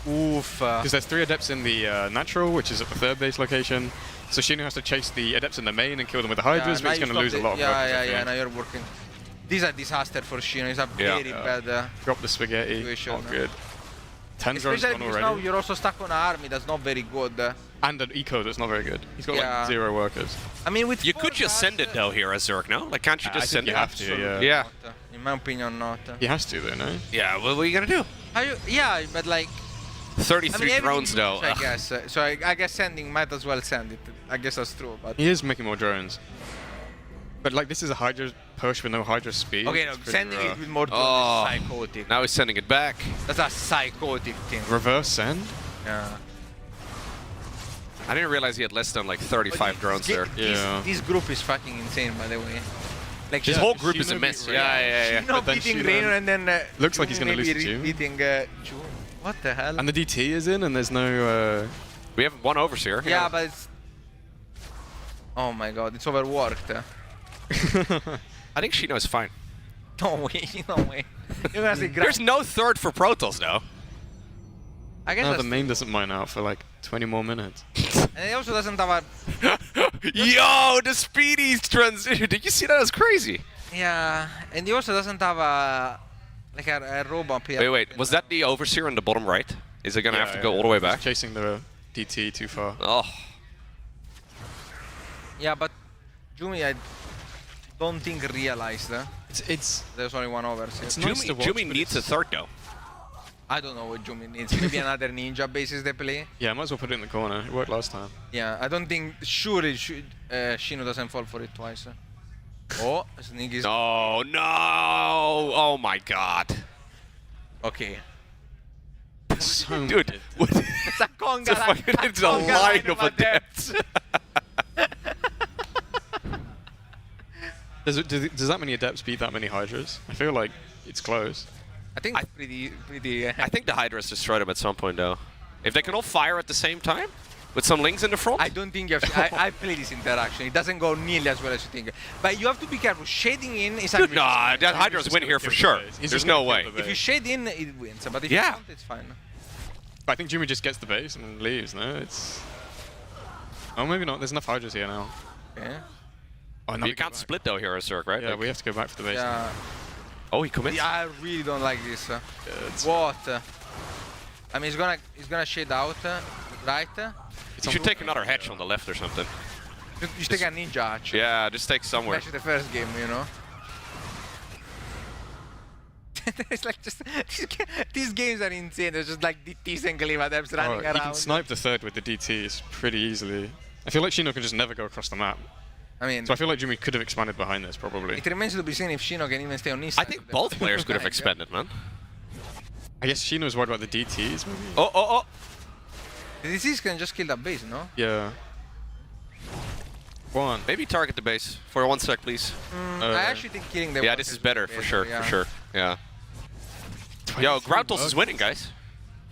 Oof. Because there's 3 adepts in the natural, which is at the 3rd base location. So Shino has to chase the adepts in the main and kill them with the Hydras, but he's going to lose a lot of focus. Yeah, now you're working. These are disaster for Shino. It's a very bad Drop the spaghetti. situation. Not good. 10 drones Especially gone because already. now you're also stuck on an army that's not very good. And an eco that's not very good. He's got like 0 workers. I mean, with You could just send it though here as Zerk, no? Like, can't you just send it? You have to, yeah. Yeah. Not, in my opinion, not. He has to, though, no? Yeah, what are you gonna do? Yeah, but like... 33 drones though. I guess. So I guess sending might as well send it. I guess that's true. But He is making more drones. But like, this is a Hydra push with no Hydra speed. okay, no, It's pretty sending rough. it with more drones is psychotic. Now he's sending it back. That's a psychotic thing. Reverse send? Yeah. I didn't realize he had less than like 35 drones there. This group is fucking insane, by the way. Like His whole group is immense. Yeah. Shino beating Reino and then looks like he's gonna maybe lose to June. beating June. What the hell? And the DT is in, and there's no... We have 1 overseer. Yeah, but it's... Oh my god, it's overworked. I think Shino is fine. No way, no way. You're gonna say There's no 3rd for Protoss though. I guess No, the that's main doesn't mine out for like 20 more minutes. and he also doesn't have a... Yo, the speedy transition. Did you see that? That's crazy. Yeah, and he also doesn't have a... Like a robot here. Wait. Was that the overseer on the bottom right? Is it gonna Yeah, have to go all the way back? He's chasing the DT too far. Oh. Yeah, but Jumi, I don't think realized It's there's only 1 overseer. It's nice to watch, Jumi but needs a 3rd though. I don't know what Jumi needs. Maybe another ninja bases they play. Yeah, might as well put it in the corner. It worked last time. Yeah, I don't think. Surely Shino doesn't fall for it twice. Oh, Sneak is. Oh no! Oh my god. Okay. So dude, what? It's a conga line. It's a line of adepts. Does that many adepts beat that many Hydras? I feel like it's close. I think it's pretty. I think the Hydras destroyed him at some point, though. If they can all fire at the same time, with some Lings in the front. I don't think you have to. I play this interaction. It doesn't go nearly as well as you think. But you have to be careful. Shading in is. Dude, nah, that Hydra's win here for sure. There's no way. If you shade in, it wins. But if you don't, it's fine. But I think Jumi just gets the base and leaves. No, it's. Oh, maybe not. There's enough Hydras here now. Yeah. Oh, no, you can't split though here, Zerg, right? Yeah, like, we have to go back for the base. Yeah. Oh, he commits. Yeah, I really don't like this. What? I mean, he's gonna shade out, right? You should take another hatch on the left or something. You should take a ninja hatch. Yeah, just take somewhere. Especially the first game, you know. It's like just these games are insane. There's just like DTs and Kalima Debs running around. You can snipe the third with the DTs pretty easily. I feel like Shino can just never go across the map. I mean, so I feel like Jumi could have expanded behind this probably. It remains to be seen if Shino can even stay on this side. I think both players could have expanded, man. I guess Shino's worried about the DTs, maybe? Oh. The DTs can just kill that base, no? Yeah. One. Maybe target the base for 1 sec, please. I actually think killing the. Yeah, this is better for sure. For sure. Yeah. Yo, ground toss is winning, guys.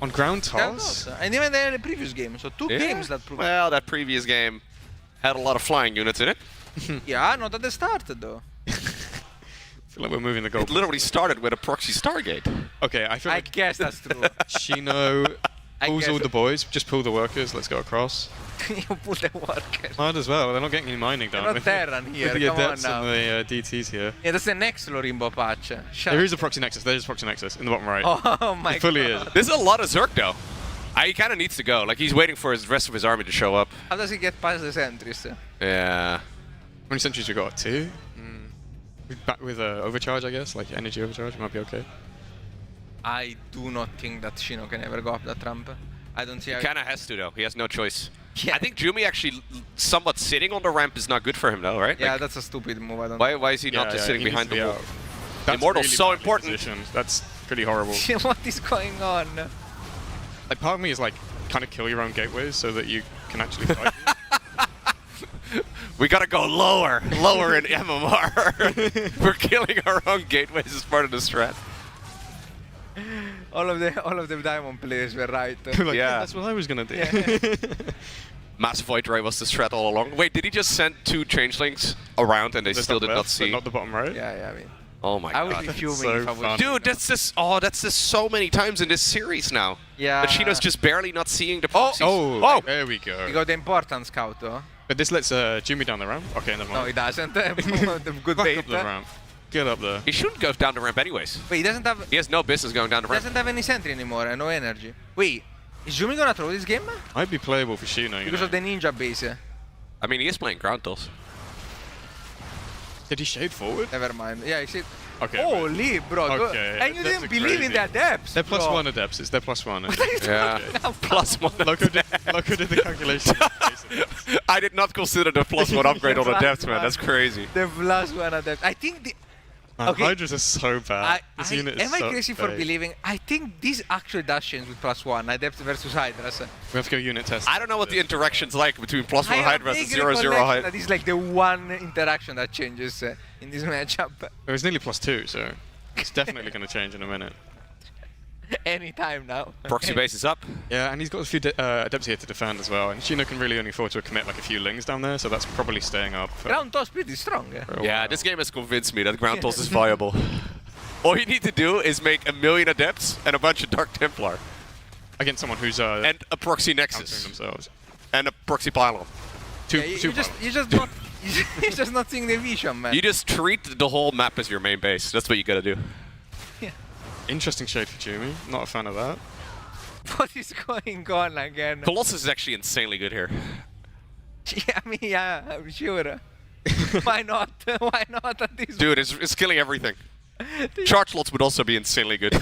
On ground toss? And even in the previous game, so two games that proved. Well, that previous game had a lot of flying units in it. Yeah, not at the start though. I feel like we're moving the goal. It literally started with a proxy Stargate. Okay, I feel like I guess that's true. Shino pulls all the boys. Just pull the workers. Let's go across. You pull the workers. Might as well. They're not getting any mining done. They're not Terran here. With the Come on adepts now. and the DTs here. Yeah, that's the next Lorimbo patch. There is a proxy nexus. There is a proxy nexus in the bottom right. Oh my god. It fully is. There's a lot of Zerg though. He kind of needs to go. Like he's waiting for the rest of his army to show up. How does he get past the sentries? Yeah. How many sentries we got? 2? Back with overcharge, I guess, like energy overcharge, might be okay. I do not think that Shino can ever go up that ramp. I don't see how. He kind of has to though. He has no choice. Yeah. I think Jumi actually somewhat sitting on the ramp is not good for him though, right? Yeah, like, that's a stupid move. I don't. Why is he not just sitting behind the wall? Immortal's really so important. Positioned. That's pretty horrible. What is going on? Like part of me is like, kind of kill your own gateways so that you can actually fight. We gotta go lower in MMR. We're killing our own gateways as part of the strat. All of the diamond players were right. Like, yeah, that's what I was gonna do. Yeah. Massive Void Ray was the strat all along. Wait, did he just send 2 changelings around and they still did not see? Not the bottom right. Yeah, I mean. Oh my god. I would be fuming so if I was. Dude, that's just so many times in this series now. Yeah. That Shino's just barely not seeing the proxies. Oh, there we go. You got the important scout though. But this lets Jumi down the ramp? Okay, never mind. No, it doesn't. The good Back bait. up the ramp. Get up there. He shouldn't go down the ramp anyways. Wait, he doesn't have. He has no business going down the He ramp. doesn't have any sentry anymore and no energy. Wait, is Jumi gonna throw this game? Might be playable for Shino. Because of the ninja base. I mean, he is playing ground toss. Did he shade forward? Never mind. Yeah, he said. Okay. Holy, bro. Okay. And you didn't believe in the adepts. They're plus bro. 1 adepts. It's their plus 1. Yeah. Plus 1. Loco did the calculation. I did not consider the plus 1 upgrade on the depth, man. That's crazy. The plus 1 adept. I think the. Okay. Hydras are so bad. This unit is am I so crazy for fake. believing? I think this actually does change with plus 1 adept versus Hydras. We have to go unit test. I don't know what the interaction's like between plus 1 I have Hydras and vague 0-0 recollection Hydras. that is like the one interaction that changes in this matchup. It was nearly plus 2, so it's definitely going to change in a minute. Anytime now. Proxy base is up. Yeah, and he's got a few adepts here to defend as well. And Shino can really only afford to commit like a few lings down there, so that's probably staying up. Ground toss pretty strong. Yeah, this game has convinced me that ground toss is viable. All you need to do is make 1,000,000 adepts and a bunch of Dark Templar. Against someone who's and a proxy nexus themselves. And a proxy pylon. You're just not seeing the vision, man. You just treat the whole map as your main base. That's what you gotta do. Interesting shade for Jumi. Not a fan of that. What is going on again? Colossus is actually insanely good here. Yeah, I mean, yeah, I'm sure. Why not? Why not at this Dude, it's killing everything. Charge slots would also be insanely good.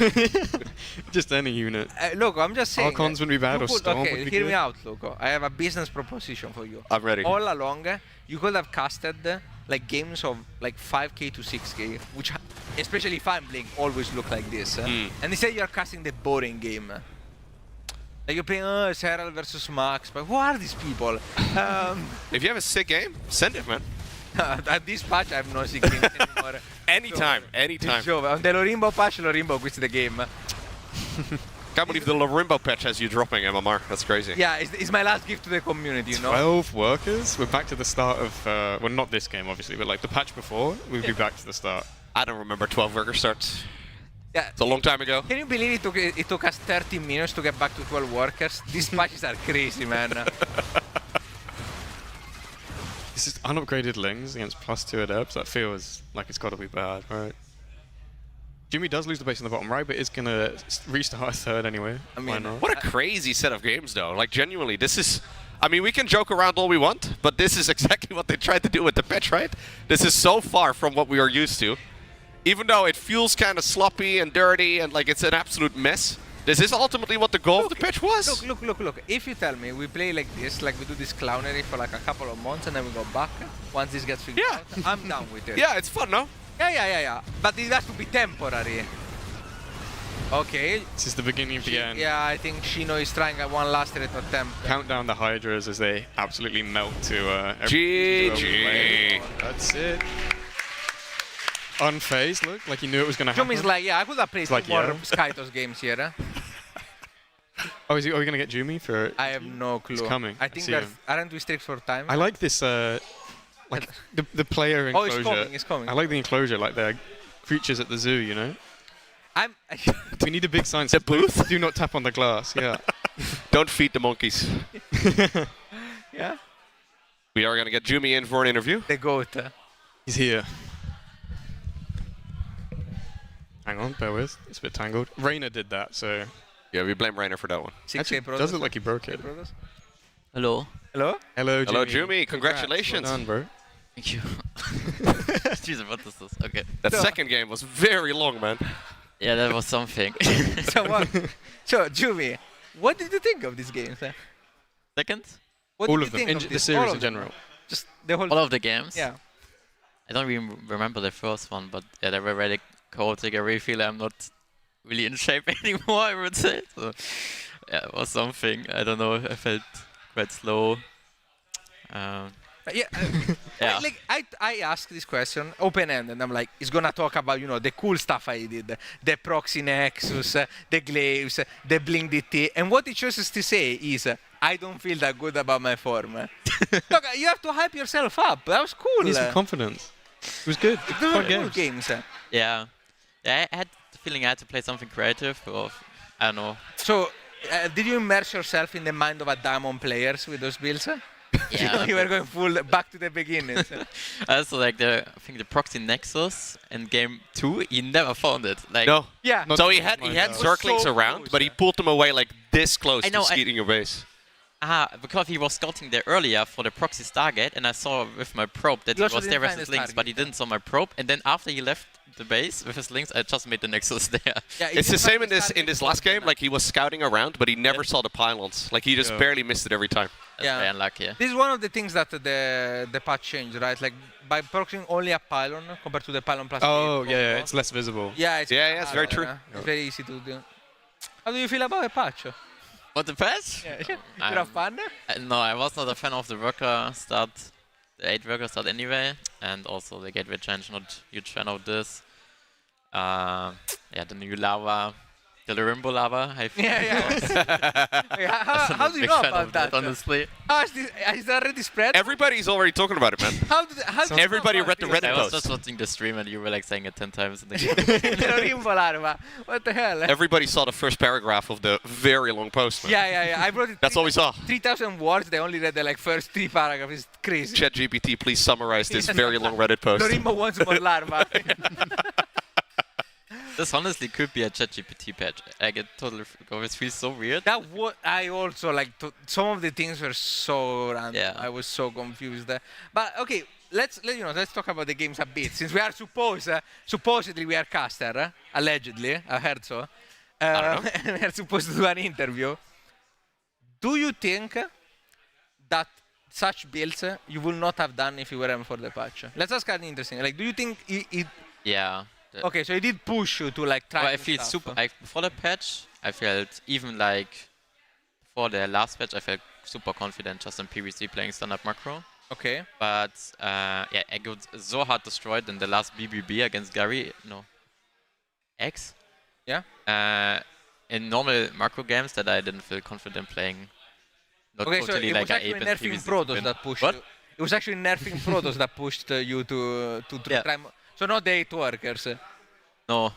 Just any unit. Loco, I'm just saying. Archons would be bad, you or could- Storm okay, would be hear good. me out, Loco. I have a business proposition for you. I'm ready. All along, you could have casted like games of like 5k to 6k, which, especially if I'm playing, always look like this. And instead you're casting the boring game. Like you're playing Serral versus Max, but who are these people? If you have a sick game, send it, man. At this patch, I have no sick games anymore. Anytime, So, anytime. Giove, on the Lorimbo patch, Lorimbo quits the game. Can't believe the Lorimbo patch has you dropping MMR. That's crazy. Yeah, it's my last gift to the community, you know? 12 workers? We're back to the start of, well, not this game, obviously, but like the patch before, we'd be back to the start. I don't remember 12 worker starts. Yeah. It's a long time ago. Can you believe it took us 30 minutes to get back to 12 workers? These patches are crazy, man. This is unupgraded Lings against +2 adepts. That feels like it's got to be bad, right? Jimmy does lose the base on the bottom right, but is going to restart a third anyway. I Why mean, not? what a crazy set of games, though. Like, genuinely, this is... I mean, we can joke around all we want, but this is exactly what they tried to do with the patch, right? This is so far from what we are used to. Even though it feels kind of sloppy and dirty and like it's an absolute mess, this is ultimately what the goal of the patch was. Look. If you tell me we play like this, like we do this clownery for like a couple of months and then we go back, once this gets figured out, I'm down with it. Yeah, it's fun, no? Yeah. But it has to be temporary. Okay. This is the beginning of the end. Yeah, I think Shino is trying one last attempt. Count down the Hydras as they absolutely melt to GG. That's it. Unfazed, look, like he knew it was going to happen. Jumi's like, yeah, I could have played It's like, two more yeah. Skytos games here. Oh, are we going to get Jumi for... I have no clue. He's coming. I think see that him. aren't we strict for time? I like this, like, the player Oh, enclosure. it's coming. I like the enclosure, like they're creatures at the zoo, you know? We need a big sign. The booth? Do not tap on the glass, yeah. Don't feed the monkeys. Yeah? We are going to get Jumi in for an interview. The goat. He's here. Hang on, bear with. It's a bit tangled. Rainer did that, so... Yeah, we blame Rainer for that one. Actually, does look like he broke it. Hello. Hello? Hello, Jumi. Hello, Jumi. Congratulations. Well done, bro. Thank you. Jesus, what is this? Okay. That second game was very long, man. Yeah, that was something. So what? So, Jumi, what did you think of these games? Second? What All did of you them, think in of the this? series All in of them? general. Just the whole... All of the games? Yeah. I don't even remember the first one, but yeah, they were really chaotic. I really feel I'm not really in shape anymore, I would say. So, yeah, it was something. I don't know. I felt quite slow. Yeah, Yeah. like I asked this question open-ended, and I'm like, he's gonna talk about, you know, the cool stuff I did, the proxy nexus, the glaives, the bling DT, and what he chooses to say is, I don't feel that good about my form. Look, you have to hype yourself up. That was cool. Need some confidence. It was good. Those Fun were cool games. games. Yeah. Yeah, I had the feeling I had to play something creative, or I don't know. So, did you immerse yourself in the mind of a diamond players with those builds? Yeah. You were going full back to the beginning. Also, like I think the proxy nexus in game 2, he never found it. Like, No. Yeah. So he had circlings so around, close, but he pulled them away like this close I know, to skeeting your base. Because he was scouting there earlier for the proxy Stargate, and I saw with my probe that You he also was there didn't with find his the links, but he Stargate. didn't saw my probe. And then after he left the base with his links, I just made the nexus there. Yeah, It's you the same find in this last game. Like he was scouting around, but he never saw the pylons. Like he just barely missed it every time. That's Yeah. very unlucky. This is one of the things that the patch changed, right? Like by proxying only a pylon compared to the pylon plus. Oh, eight yeah, combo. it's less visible. Yeah, it's it's very true. It's very easy to do. How do you feel about the patch? What, the patch? Yeah. You're a fan? No, I was not a fan of the worker start, the 8 worker start anyway, and also the gateway change, not huge fan of this. Yeah, the new lava, the Lorimbo lava, I think. How do you know about that? Honestly. Is that already spread? Everybody's already talking about it, man. How did Everybody read the Reddit I was post. just watching the stream and you were like saying it 10 times in the game. Lorimbo larva. What the hell? Everybody saw the first paragraph of the very long post, man. Yeah. I brought it. That's all we saw. 3,000 words. They only read the like first 3 paragraphs. It's crazy. ChatGPT, please summarize this very long Reddit post. Lorimbo wants more larva. This honestly could be a ChatGPT patch. I get totally it feels so weird. That what I also like. Some of the things were so random. Yeah. I was so confused. But okay, let's talk about the games a bit, since we are supposedly we are caster, allegedly, I heard so. We are supposed to do an interview. Do you think that such builds you would not have done if you weren't for the patch? Let's ask an interesting. Like, do you think it? Yeah. Okay, so it did push you to like try. Well, I feel super. Like before the patch, I felt even like before the last patch, I felt super confident just in PvC playing standard macro. Okay. But yeah, I got so hard destroyed in the last BBB against Gary. No. X. Yeah. In normal macro games that I didn't feel confident playing. Not Okay, totally so it like was I actually ape nerfing PvC Protoss win. that pushed What? you. It was actually nerfing Protoss that pushed you to try. So not the 8 workers. No.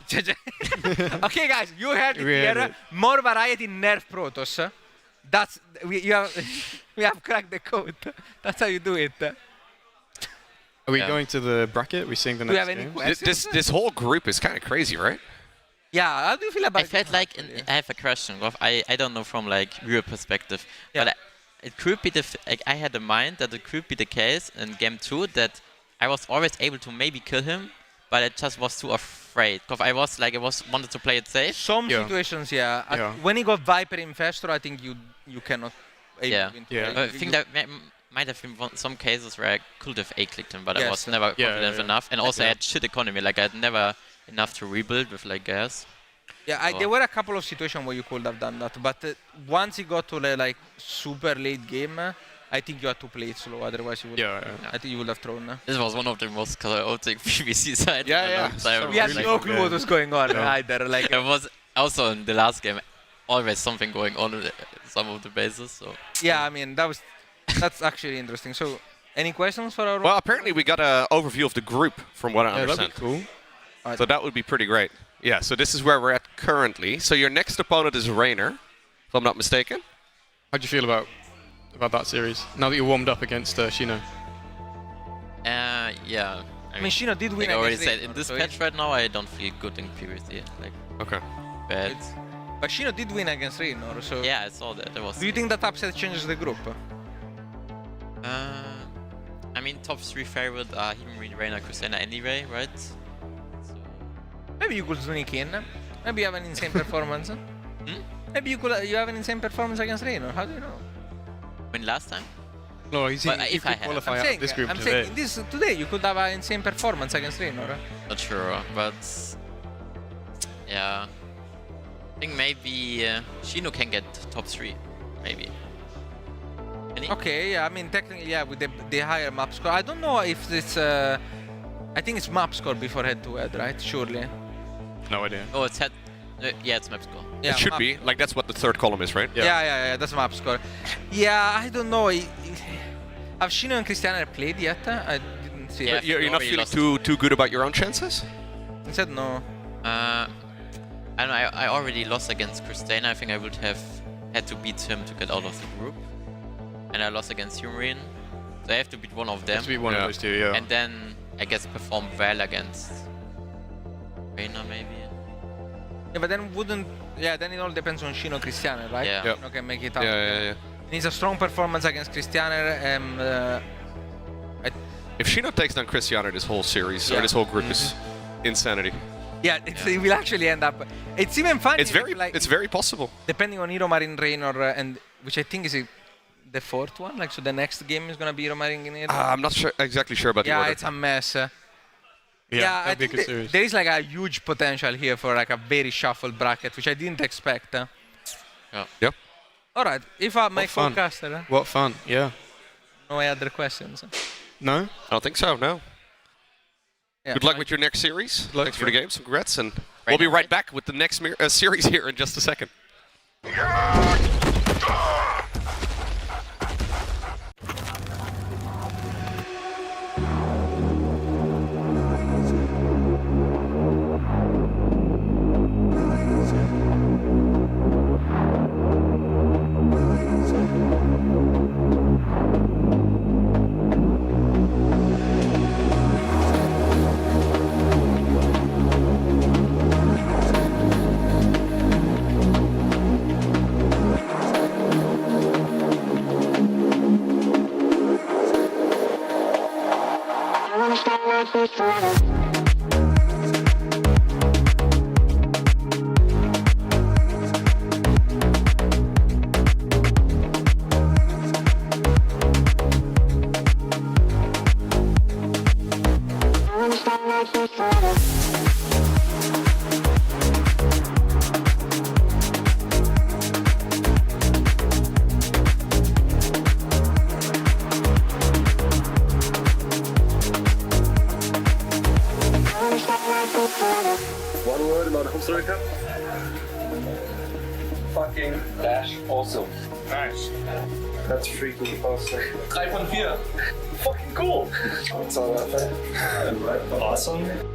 Okay, guys, you heard it We heard here. it. More variety, nerf Protoss. That's we have cracked the code. That's how you do it. Are we going to the bracket? Are we seeing the Do you next have any game? questions? This whole group is kind of crazy, right? Yeah, how do you feel about I felt like I have a question. I don't know from like real perspective, but it could be like I had in mind that it could be the case in game 2 that I was always able to maybe kill him, but I just was too afraid because I wanted to play it safe. Some situations, yeah. When he got Viper Infestor, I think you cannot. Yeah. Yeah. I think that might have been some cases where I could have A-clicked him, but I was never confident enough. And also I had shit economy, like I had never enough to rebuild with like gas. Yeah, there were a couple of situations where you could have done that, but once it got to the like super late game, I think you had to play it slow, otherwise you would. I think you would have thrown. This was one of the most chaotic PvC sides. We had no clue what was going on either. Like it was also in the last game, always something going on in some of the bases. So yeah, I mean that's actually interesting. So, any questions for our? Well, apparently we got an overview of the group, from what I understand. That'd be cool. So that would be pretty great. Yeah, so this is where we're at currently. So your next opponent is Raynor, if I'm not mistaken. How do you feel about that series now that you're warmed up against Shino? Yeah. I mean, Shino did win. Like I already against said, Raynor, in this so patch right now, I don't feel good in PvC. Like bad. But Shino did win against Raynor, so. Yeah, I saw that. Do you think that upset changes the group? I mean, top 3 favorite are Himrin, Raynor, Kusena anyway, right? Maybe you could sneak in. Maybe you have an insane performance. Maybe you have an insane performance against Raynor. How do you know? When last time? No, he's if I had. qualify out of this group I'm today. saying today you could have an insane performance against Raynor. Not sure, but yeah. I think maybe Shino can get top 3, maybe. Okay, yeah, I mean technically, yeah, with the higher map score. I don't know if it's. I think it's map score before head-to-head, right? Surely. No idea. Oh, it's head. Yeah, it's map score. Yeah, it should be. Like that's what the third column is, right? Yeah, that's map score. Yeah, I don't know. Have Shino and Cristiano played yet? I didn't see. Yeah, it. You're not feeling too good about your own chances? He said no. I don't know. I already lost against Christina. I think I would have had to beat him to get out of the group. And I lost against Humrin. So I have to beat one of them. Have to beat one of those two, yeah. And then I guess perform well against Raynor maybe. Yeah, but then wouldn't. Yeah, then it all depends on Shino Cristiano, right? Yeah. Shino can make it up. Yeah. He needs a strong performance against Cristiano. If Shino takes down Cristiano, this whole series or this whole group is insanity. Yeah, it will actually end up. It's even funny. It's very possible. Depending on Hero Marine Raynor, and which I think is the fourth one. Like, so the next game is gonna be Hero Marine Raynor. I'm not exactly sure about the order. Yeah, it's a mess. Yeah, I think there is like a huge potential here for like a very shuffled bracket, which I didn't expect. Yep. All right, if I make forecaster. What fun! Yeah. No other questions. No, I don't think so. No. Yeah, Good luck with your next series. Thanks for the games. Congrats, and Right we'll be now, right back with the next series here in just a second. One word about Homestory Cup? Fucking dash awesome. Nice. That's freaking awesome. 3 von 4. Fucking cool. That's all that. Awesome.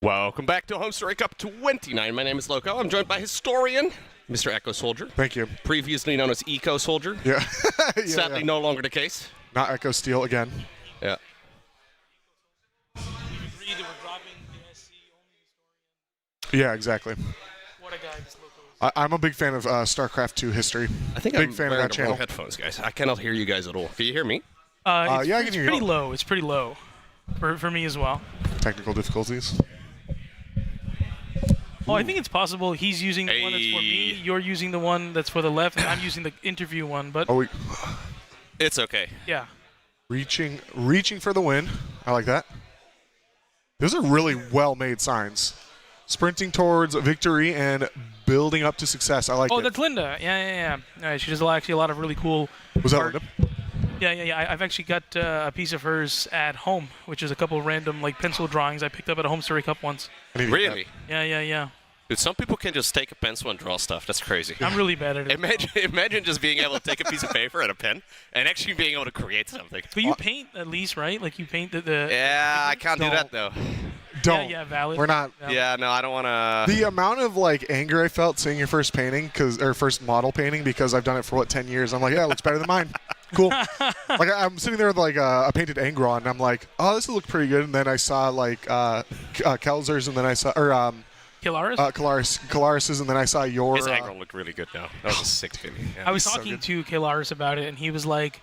Welcome back to Homestory Cup 29. My name is Loco. I'm joined by historian, Mr. Echo Soldier. Thank you. Previously known as Eco Soldier. Yeah. Sadly, no longer the case. Not Echo Steel again. Yeah. Yeah, exactly. What a guy this Loco is. I'm a big fan of StarCraft 2 history. I think big I'm fan of wearing that the channel. wrong headphones, guys. I cannot hear you guys at all. Can you hear me? Yeah, I can It's hear you. pretty low. It's pretty low for me as well. Technical difficulties. Oh, I think it's possible he's using the one that's for me, you're using the one that's for the left, and I'm using the interview one, but It's okay. yeah. Reaching for the win. I like that. Those are really well-made signs. Sprinting towards victory and building up to success. I like it. Oh, that's Linda. Yeah. All right, she does actually a lot of really cool Was that art. Linda? Yeah. I've actually got a piece of hers at home, which is a couple of random like pencil drawings I picked up at a Homestory Cup once. Really? Yeah. Dude, some people can just take a pencil and draw stuff. That's crazy. I'm really bad at it. Imagine just being able to take a piece of paper and a pen and actually being able to create something. But you paint at least, right? Like you paint the Yeah, I can't do that though. Don't. Yeah, valid. We're not. Yeah, no, I don't want to. The amount of like anger I felt seeing your first painting, or first model painting, because I've done it for 10 years. I'm like, yeah, it looks better than mine. Cool. Like I'm sitting there with like a painted Angron, and I'm like, oh, this will look pretty good. And then I saw like Kelzer's, and then I saw Kalaris', and then I saw your. His Angron looked really good now. That was a sick baby. Yeah. I was talking to Kalaris about it, and he was like,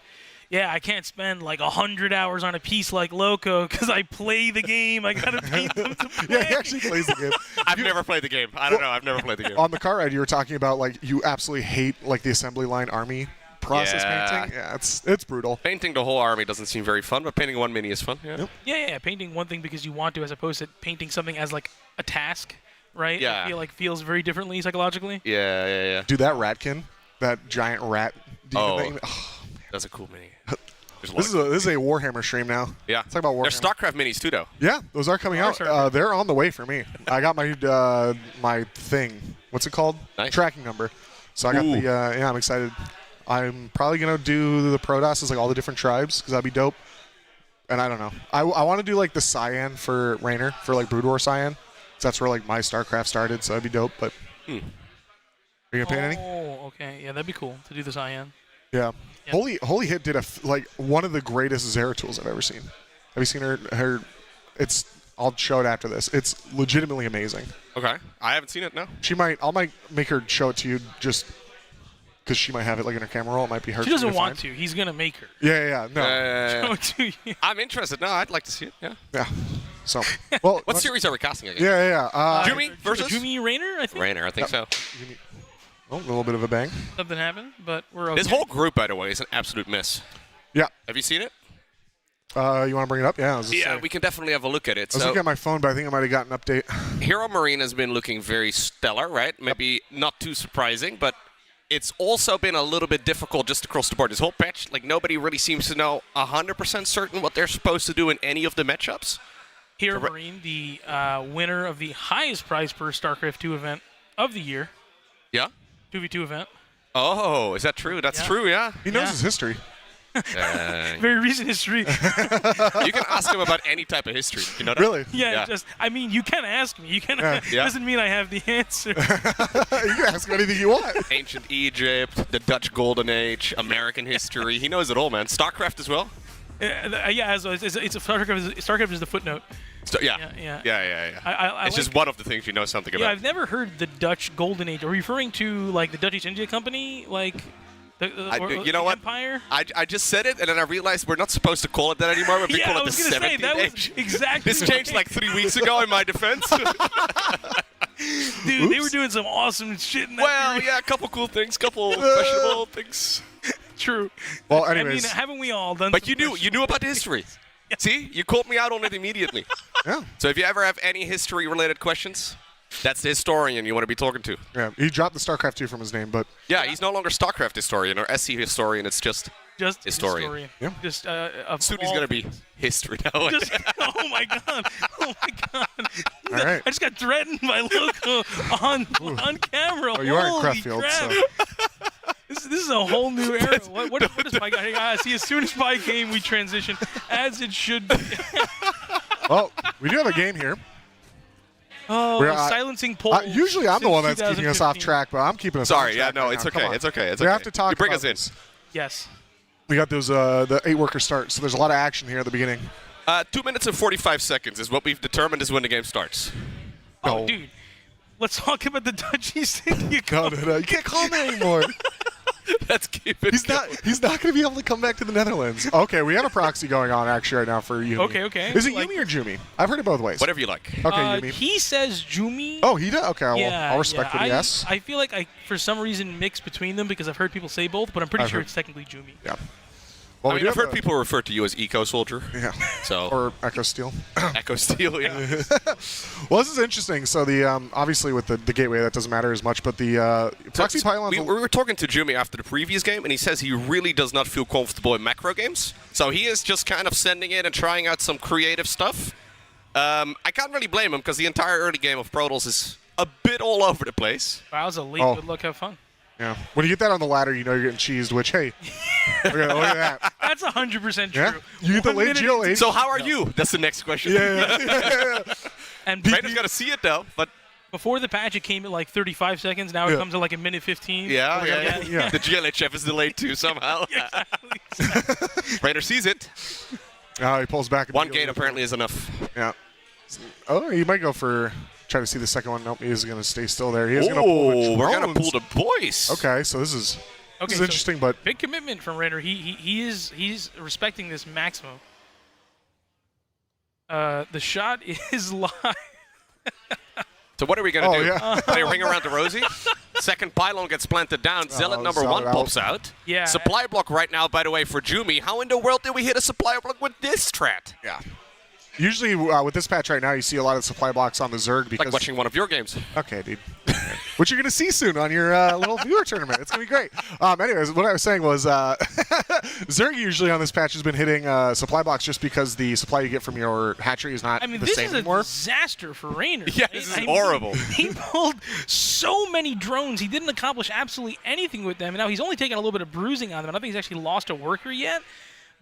yeah, I can't spend like 100 hours on a piece like Loco because I play the game. I gotta paint them to play. Yeah, he actually plays the game. I've never played the game. I don't know. I've never played the game. On the car ride, you were talking about like you absolutely hate like the assembly line army process painting. Yeah, it's brutal. Painting the whole army doesn't seem very fun, but painting one mini is fun. Yeah. Yeah. Painting one thing because you want to, as opposed to painting something as like a task, right? Yeah. I feel like feels very differently psychologically. Yeah. Dude, that ratkin, that giant rat. That's a cool mini. This is a Warhammer stream now. Yeah. Let's talk about Warhammer. There's StarCraft minis too, though. Yeah, those are coming out. They're on the way for me. I got my my thing. What's it called? Nice. Tracking number. So I got the. Yeah, I'm excited. I'm probably gonna do the Protoss, like all the different tribes, because that'd be dope. And I don't know. I want to do like the Cyan for Raynor, for like Brood War Cyan. So that's where like my StarCraft started. So that'd be dope. But are you gonna paint any? Oh, okay. Yeah, that'd be cool to do the Cyan. Yeah. Holy Hit did like one of the greatest Zeratools I've ever seen. Have you seen her? I'll show it after this. It's legitimately amazing. Okay. I haven't seen it, no. I might make her show it to you just because she might have it like in her camera roll. It might be her. She doesn't want to. He's gonna make her. Yeah. No. Show it to you. I'm interested. No, I'd like to see it. Yeah. Yeah. So, well, what series are we casting again? Yeah. Jumi versus Jumi Raynor, I think. Raynor, I think so. Oh, a little bit of a bang. Something happened, but we're okay. This whole group, by the way, is an absolute mess. Yeah. Have you seen it? You want to bring it up? Yeah. We can definitely have a look at it. I was looking at my phone, but I think I might have gotten an update. Hero Marine has been looking very stellar, right? Maybe not too surprising, but it's also been a little bit difficult just across the board. This whole patch, like nobody really seems to know 100% certain what they're supposed to do in any of the matchups. Hero Marine, the winner of the highest prize per StarCraft 2 event of the year. Yeah? 2v2 event. Oh, is that true? That's true, yeah. He knows his history. Very recent history. You can ask him about any type of history. You know that? Really? Yeah. You can ask me. You can. Doesn't mean I have the answer. You can ask anything you want. Ancient Egypt, the Dutch Golden Age, American history. He knows it all, man. StarCraft as well? Yeah, it's a StarCraft is the footnote. Yeah. I just one of the things you know something about. Yeah, I've never heard the Dutch Golden Age. Are you referring to like the Dutch East India Company, like you know what? Empire? I just said it, and then I realized we're not supposed to call it that anymore. But we call it the 17th Age. Exactly. This changed like 3 weeks ago. In my defense. Dude, they were doing some awesome shit in that period. Yeah, a couple cool things, couple questionable things. True. Well, anyways. I mean, haven't we all done? But you knew about the history. Yeah. See, you called me out on it immediately. Yeah. So if you ever have any history-related questions, that's the historian you want to be talking to. Yeah, he dropped the StarCraft 2 from his name, but yeah, he's no longer StarCraft historian or SC historian. It's just historian. Yeah. Just soon he's gonna be history now. Oh my god! All right. I just got threatened by Loco on camera. Oh, you are in Krefeld, so. This is a whole new era. What is my guy? Hey guys, see, as soon as my game we transition, as it should be. Well, we do have a game here. Oh, silencing polls. Usually I'm the one that's keeping us off 2015. track, but I'm keeping us Sorry, on yeah, track. no, right it's now. okay, Come on. it's okay, it's We okay. have to talk You bring about us in. this. Yes. We got those the 8-worker start, so there's a lot of action here at the beginning. 2 minutes and 45 seconds is what we've determined is when the game starts. Oh, dude. Let's talk about the Dutchies thing. You can't call him anymore. Let's keep it. He's not going to be able to come back to the Netherlands. Okay, we have a proxy going on actually right now for Yumi. Okay. Is it Yumi or Jumi? I've heard it both ways. Whatever you like. Okay, Yumi. He says Jumi. Oh, he does? Okay, Yeah, I'll respect what he asks. I feel like I, for some reason, mix between them because I've heard people say both, but I'm pretty I've sure heard- it's technically Jumi. Yeah. Well, I mean, I've heard people refer to you as Eco Soldier. Yeah. So. Or Echo Steel. Echo Steel, yeah. Well, this is interesting. So the obviously with the gateway that doesn't matter as much, but the proxy pylons. We were talking to Jimmy after the previous game, and he says he really does not feel comfortable in macro games. So he is just kind of sending it and trying out some creative stuff. I can't really blame him because the entire early game of Pro Tools is a bit all over the place. Wow, that was a late Oh. good luck, have fun. Yeah. When you get that on the ladder, you know you're getting cheesed. Which hey, look at that. That's 100% true. Yeah. You get the 1 late minute GLA. So how are you? That's the next question. Yeah. And Trader's got to see it though, but before the patch, it came at like 35 seconds. Now it comes at like a minute 15. yeah. The GLHF is delayed too somehow. Raider sees it. Oh, he pulls back. One gate apparently is enough. Yeah. Oh, he might go for try to see the second one. Nope, he's going to stay still there. He is going to pull the we're going to drones. pull the boys. Okay, so this is Okay, so so interesting, but big commitment from Raider. He's respecting this maximum. The shot is live. So what are we going to do? yeah. Play a ring around the Rosie? Second pylon gets planted down. Zealot number Zealot 1 out. pops out. Yeah. Supply block right now, by the way, for Jumi. How in the world did we hit a supply block with this strat? Yeah. Usually with this patch right now, you see a lot of supply blocks on the Zerg because Like watching one of your games. Okay, dude. Which you're going to see soon on your little viewer tournament. It's going to be great. Anyways, what I was saying was Zerg usually on this patch has been hitting supply blocks just because the supply you get from your hatchery is not I mean, the this same is a anymore. disaster for Rainer. Yeah, right? this is I mean, horrible. He pulled so many drones. He didn't accomplish absolutely anything with them. And now he's only taken a little bit of bruising on them. I don't think he's actually lost a worker yet.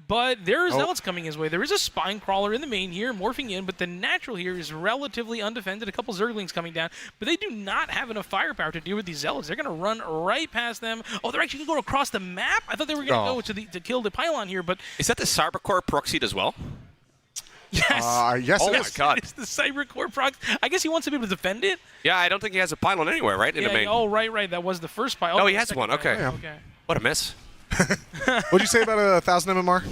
But there are zealots coming his way. There is a spine crawler in the main here, morphing in, but the natural here is relatively undefended. A couple zerglings coming down, but they do not have enough firepower to deal with these zealots. They're going to run right past them. Oh, they're actually going to go across the map? I thought they were going to go to kill the pylon here, but... Is that the Cybercore proxied as well? Yes. Yes, Oh it my is. god. It's the Cybercore prox. I guess he wants to be able to defend it. Yeah, I don't think he has a pylon anywhere, right? In the main. Oh, right. That was the first pylon. Oh, he has one. Okay. Okay. What a miss. What'd you say about 1,000 MMR?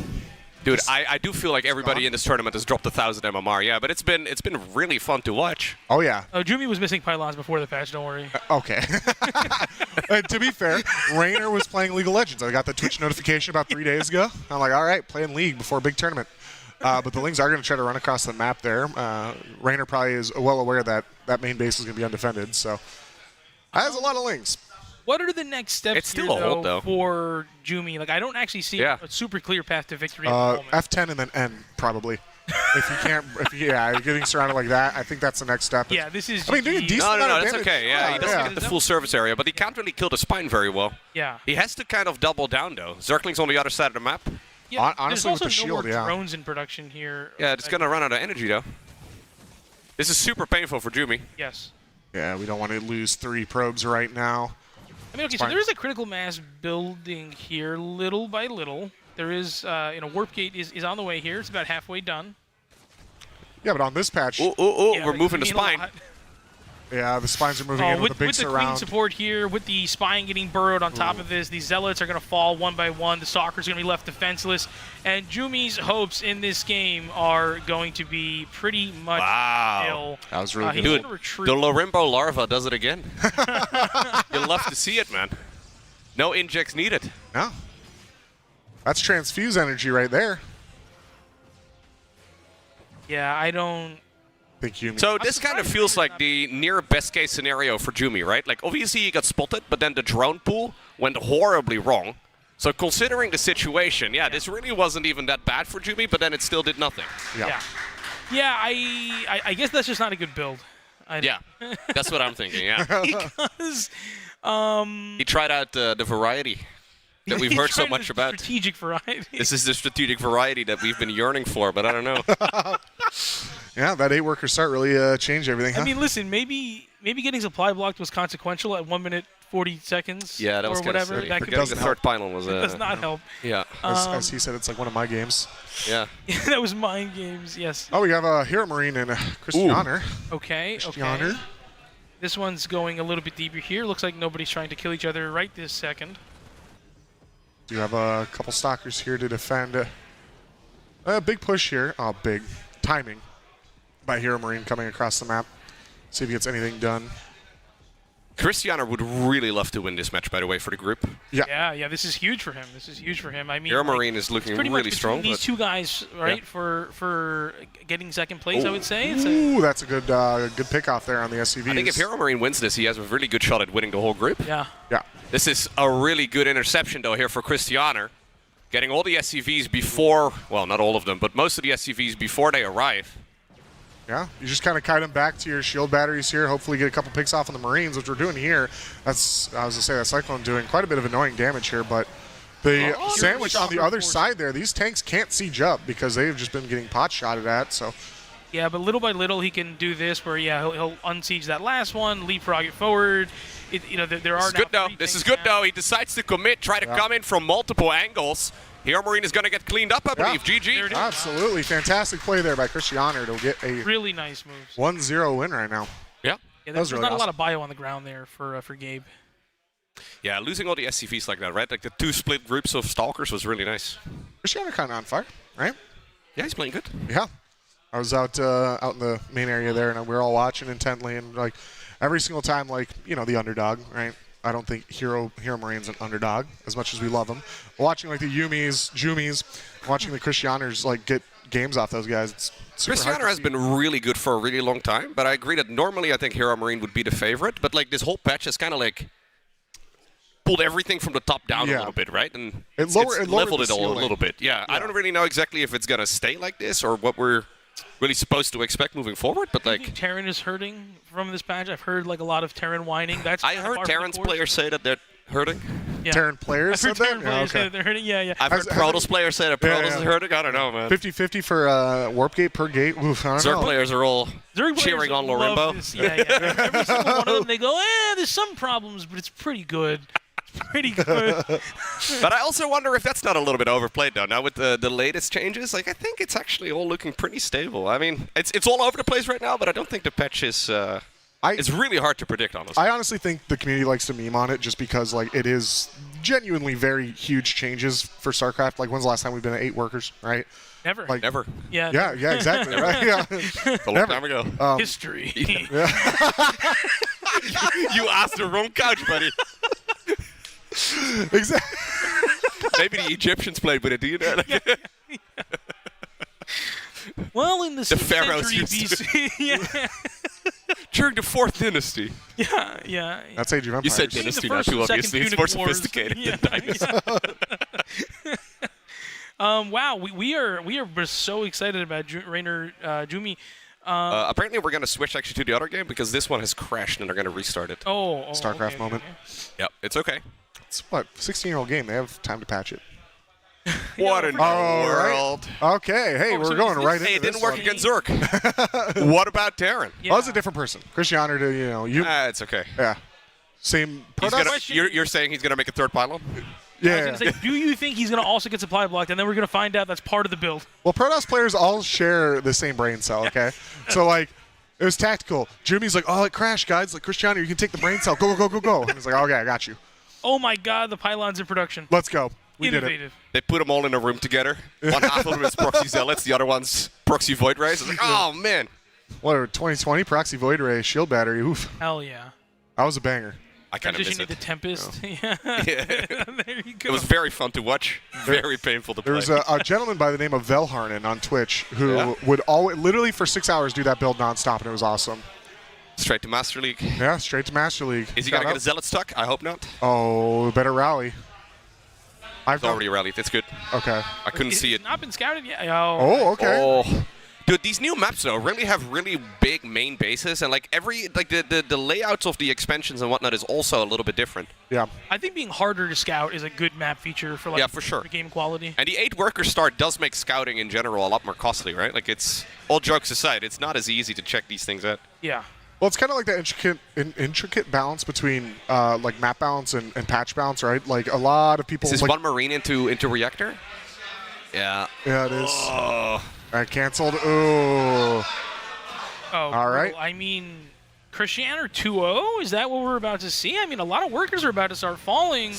Dude, I do feel like everybody in this tournament has dropped 1,000 MMR. Yeah, but it's been really fun to watch. Oh, yeah. Oh, Jumi was missing pylons before the patch, don't worry. Okay. To be fair, Rainer was playing League of Legends. I got the Twitch notification about 3 days ago. I'm like, all right, playing League before a big tournament. But the Lings are going to try to run across the map there. Rainer probably is well aware that that main base is going to be undefended. So that has a lot of Lings. What are the next steps It's still here, a hold, though. for Jumi? Like, I don't actually see a super clear path to victory at the moment. F10 and then N, probably. If you can't, you're getting surrounded like that, I think that's the next step. Yeah, this is... I mean, doing a decent No, amount of that's damage. okay. Yeah, he doesn't get the full service area, but he can't really kill the spine very well. Yeah. He has to kind of double down, though. Zergling's on the other side of the map. Yeah, honestly, there's also with the shield, no more yeah. drones in production here. Yeah, it's going to run out of energy, though. This is super painful for Jumi. Yes. Yeah, we don't want to lose 3 probes right now. I mean, okay, so there is a critical mass building here, little by little. There is, Warp Gate is on the way here. It's about halfway done. Yeah, but on this patch... Yeah, we're but moving the you mean a spine. lot. Yeah, the spines are moving in with a big with the surround. queen support here, with the spine getting burrowed on top of this, these zealots are going to fall one by one. The stalkers are going to be left defenseless, and Jumi's hopes in this game are going to be pretty much nil. That was really Dude, good. the Lorimbo larva does it again. You'll love to see it, man. No injects needed. No. That's transfuse energy right there. Yeah, I don't... think you. So this kind of feels like the near best case scenario for Jumi, right? Like obviously he got spotted, but then the drone pool went horribly wrong. So considering the situation, yeah, this really wasn't even that bad for Jumi, but then it still did nothing. Yeah, I guess that's just not a good build. Yeah, that's what I'm thinking, yeah. Because he tried out the variety that we've heard so much about. Strategic variety. This is the strategic variety that we've been yearning for, but I don't know. Yeah, that 8-worker start really changed everything. I huh? mean, listen, maybe getting supply blocked was consequential at 1 minute 40 seconds. Yeah, that or was whatever. silly. That Forgetting could the be third pylon was. It does not help. Yeah. As he said, it's like one of my games. Yeah. That was mind games. Yes. Oh, we have a Hero Marine and Christianer. Okay. Christianer. Okay. This one's going a little bit deeper here. Looks like nobody's trying to kill each other right this second. Do have a couple stalkers here to defend. A big push here. Oh, big timing by Hero Marine coming across the map. See if he gets anything done. Christianer would really love to win this match, by the way, for the group. Yeah. This is huge for him. This is huge for him. I mean, Hero Marine is looking it's pretty really much strong. These but two guys, right, for getting second place, I would say. It's Ooh, that's a good pick off there on the SCVs. I think if Hero Marine wins this, he has a really good shot at winning the whole group. Yeah. Yeah. This is a really good interception, though, here for Christianer. Getting all the SCVs before, well, not all of them, but most of the SCVs before they arrive. Yeah, you just kind of kite them back to your shield batteries here. Hopefully get a couple picks off on the Marines, which we're doing here. That's, I was going to say, that Cyclone doing quite a bit of annoying damage here, but the sandwich on the other side there, these tanks can't siege up because they've just been getting pot shotted at, so. Yeah, but little by little he can do this where, yeah, he'll unsiege that last one, leapfrog it forward. There are This is good, though. This is good, though. He decides to commit, try to come in from multiple angles. Hero Marine is going to get cleaned up, I believe. GG. Absolutely. Fantastic play there by Christianer to get a really nice moves. 1-0 win right now. Yeah. Yeah, that was there's really not a lot awesome. of bio on the ground there for Gabe. Yeah, losing all the SCVs like that, right? Like the two split groups of Stalkers was really nice. Christianer kind of on fire, right? Yeah, he's playing good. Yeah. I was out in the main area there, and we were all watching intently, and like every single time, like, you know, the underdog, right? I don't think Hero Marine's an underdog as much as we love them. Watching like the Jumis, watching the Christianers like get games off those guys. It's super hard Christianer to has see. been really good for a really long time, but I agree that normally I think Hero Marine would be the favorite, but like this whole patch has kind of like pulled everything from the top down a little bit, right? And It leveled lowered it the all a ceiling. little bit. Yeah, I don't really know exactly if it's gonna stay like this or what we're really supposed to expect moving forward, but like Terran is hurting from this patch. I've heard like a lot of Terran whining. That's I heard Terran's players say that they're hurting. Yeah. Terran players I've heard said Terran that? players Okay. say that they're hurting. Yeah. I've heard Protoss players say that Protoss is hurting. I don't know, man. 50-50 for warp gate per gate. Oof, I don't Zerg know. players are all Zerg cheering on players love Lorimbo. this. Yeah. Every single one of them, they go, there's some problems, but it's pretty good. It's pretty good. But I also wonder if that's not a little bit overplayed, though. Now with the latest changes, like I think it's actually all looking pretty stable. I mean, it's all over the place right now, but I don't think the patch is. It's really hard to predict, honestly. I honestly think the community likes to meme on it just because like it is genuinely very huge changes for StarCraft. Like when's the last time we've been at 8 workers, right? Never. Like never. Yeah. Yeah, exactly. Right. Yeah. A long time ago. History. Yeah. You asked the wrong couch, buddy. Exactly. Maybe the Egyptians played with it, do you know? Well, in the 6th pharaohs century used to. BC. Yeah. During the 4th dynasty. Yeah. That's Age of Empires. You said The dynasty, first not too and second obviously. It's more Punic Wars. sophisticated Yeah. than dynasty. Wow, we are so excited about Rainer Jumi. Apparently, we're going to switch actually to the other game because this one has crashed and they're going to restart it. StarCraft moment. Yep, it's okay. It's what 16-year-old game. They have time to patch it. What in the world? Right. Okay, hey, we're going right into Hey, it this didn't work one. against Zerg. What about Terran? Oh, it's a different person. Christianer to you. It's okay. Yeah. Same. You're saying he's going to make a third pylon? I was gonna say, do you think he's going to also get supply blocked? And then we're going to find out that's part of the build. Well, Protoss players all share the same brain cell, okay? So, like, it was tactical. Jumi's like, oh, it crashed, guys. Like, Christianer, you can take the brain cell. Go, go, go, go, go. And he's like, okay, I got you. Oh, my God, the pylon's in production. Let's go. We did it. Innovative. They put them all in a room together. One half of them is proxy zealots, the other one's proxy void rays. It's like, oh man. What, 2020 proxy void ray shield battery? Oof. Hell yeah. That was a banger. I kind of miss Transition it. into Tempest. Yeah. There you go. It was very fun to watch. Very painful to play. There was a gentleman by the name of Velharnen on Twitch who would always, literally for 6 hours, do that build nonstop, and it was awesome. Straight to Master League. Yeah, straight to Master League. Is he going to get a zealot stuck? I hope not. Oh, better rally. I've already rallied. It's good. Okay. I couldn't see it. Not been scouted yet. Oh, okay. Oh. Dude, these new maps though really have really big main bases, and like the layouts of the expansions and whatnot is also a little bit different. Yeah. I think being harder to scout is a good map feature for Yeah, for sure. for game quality. And the 8-worker start does make scouting in general a lot more costly, right? Like it's, all jokes aside, it's not as easy to check these things out. Yeah. Well, it's kind of like that intricate balance between like map balance and patch balance, right? Like a lot of people. Is this like, one Marine into Reactor? Yeah. Yeah, it is. Oh. All right, canceled. Ooh. Oh, all right. Well, I mean, Christianer 2-0? Is that what we're about to see? I mean, a lot of workers are about to start falling.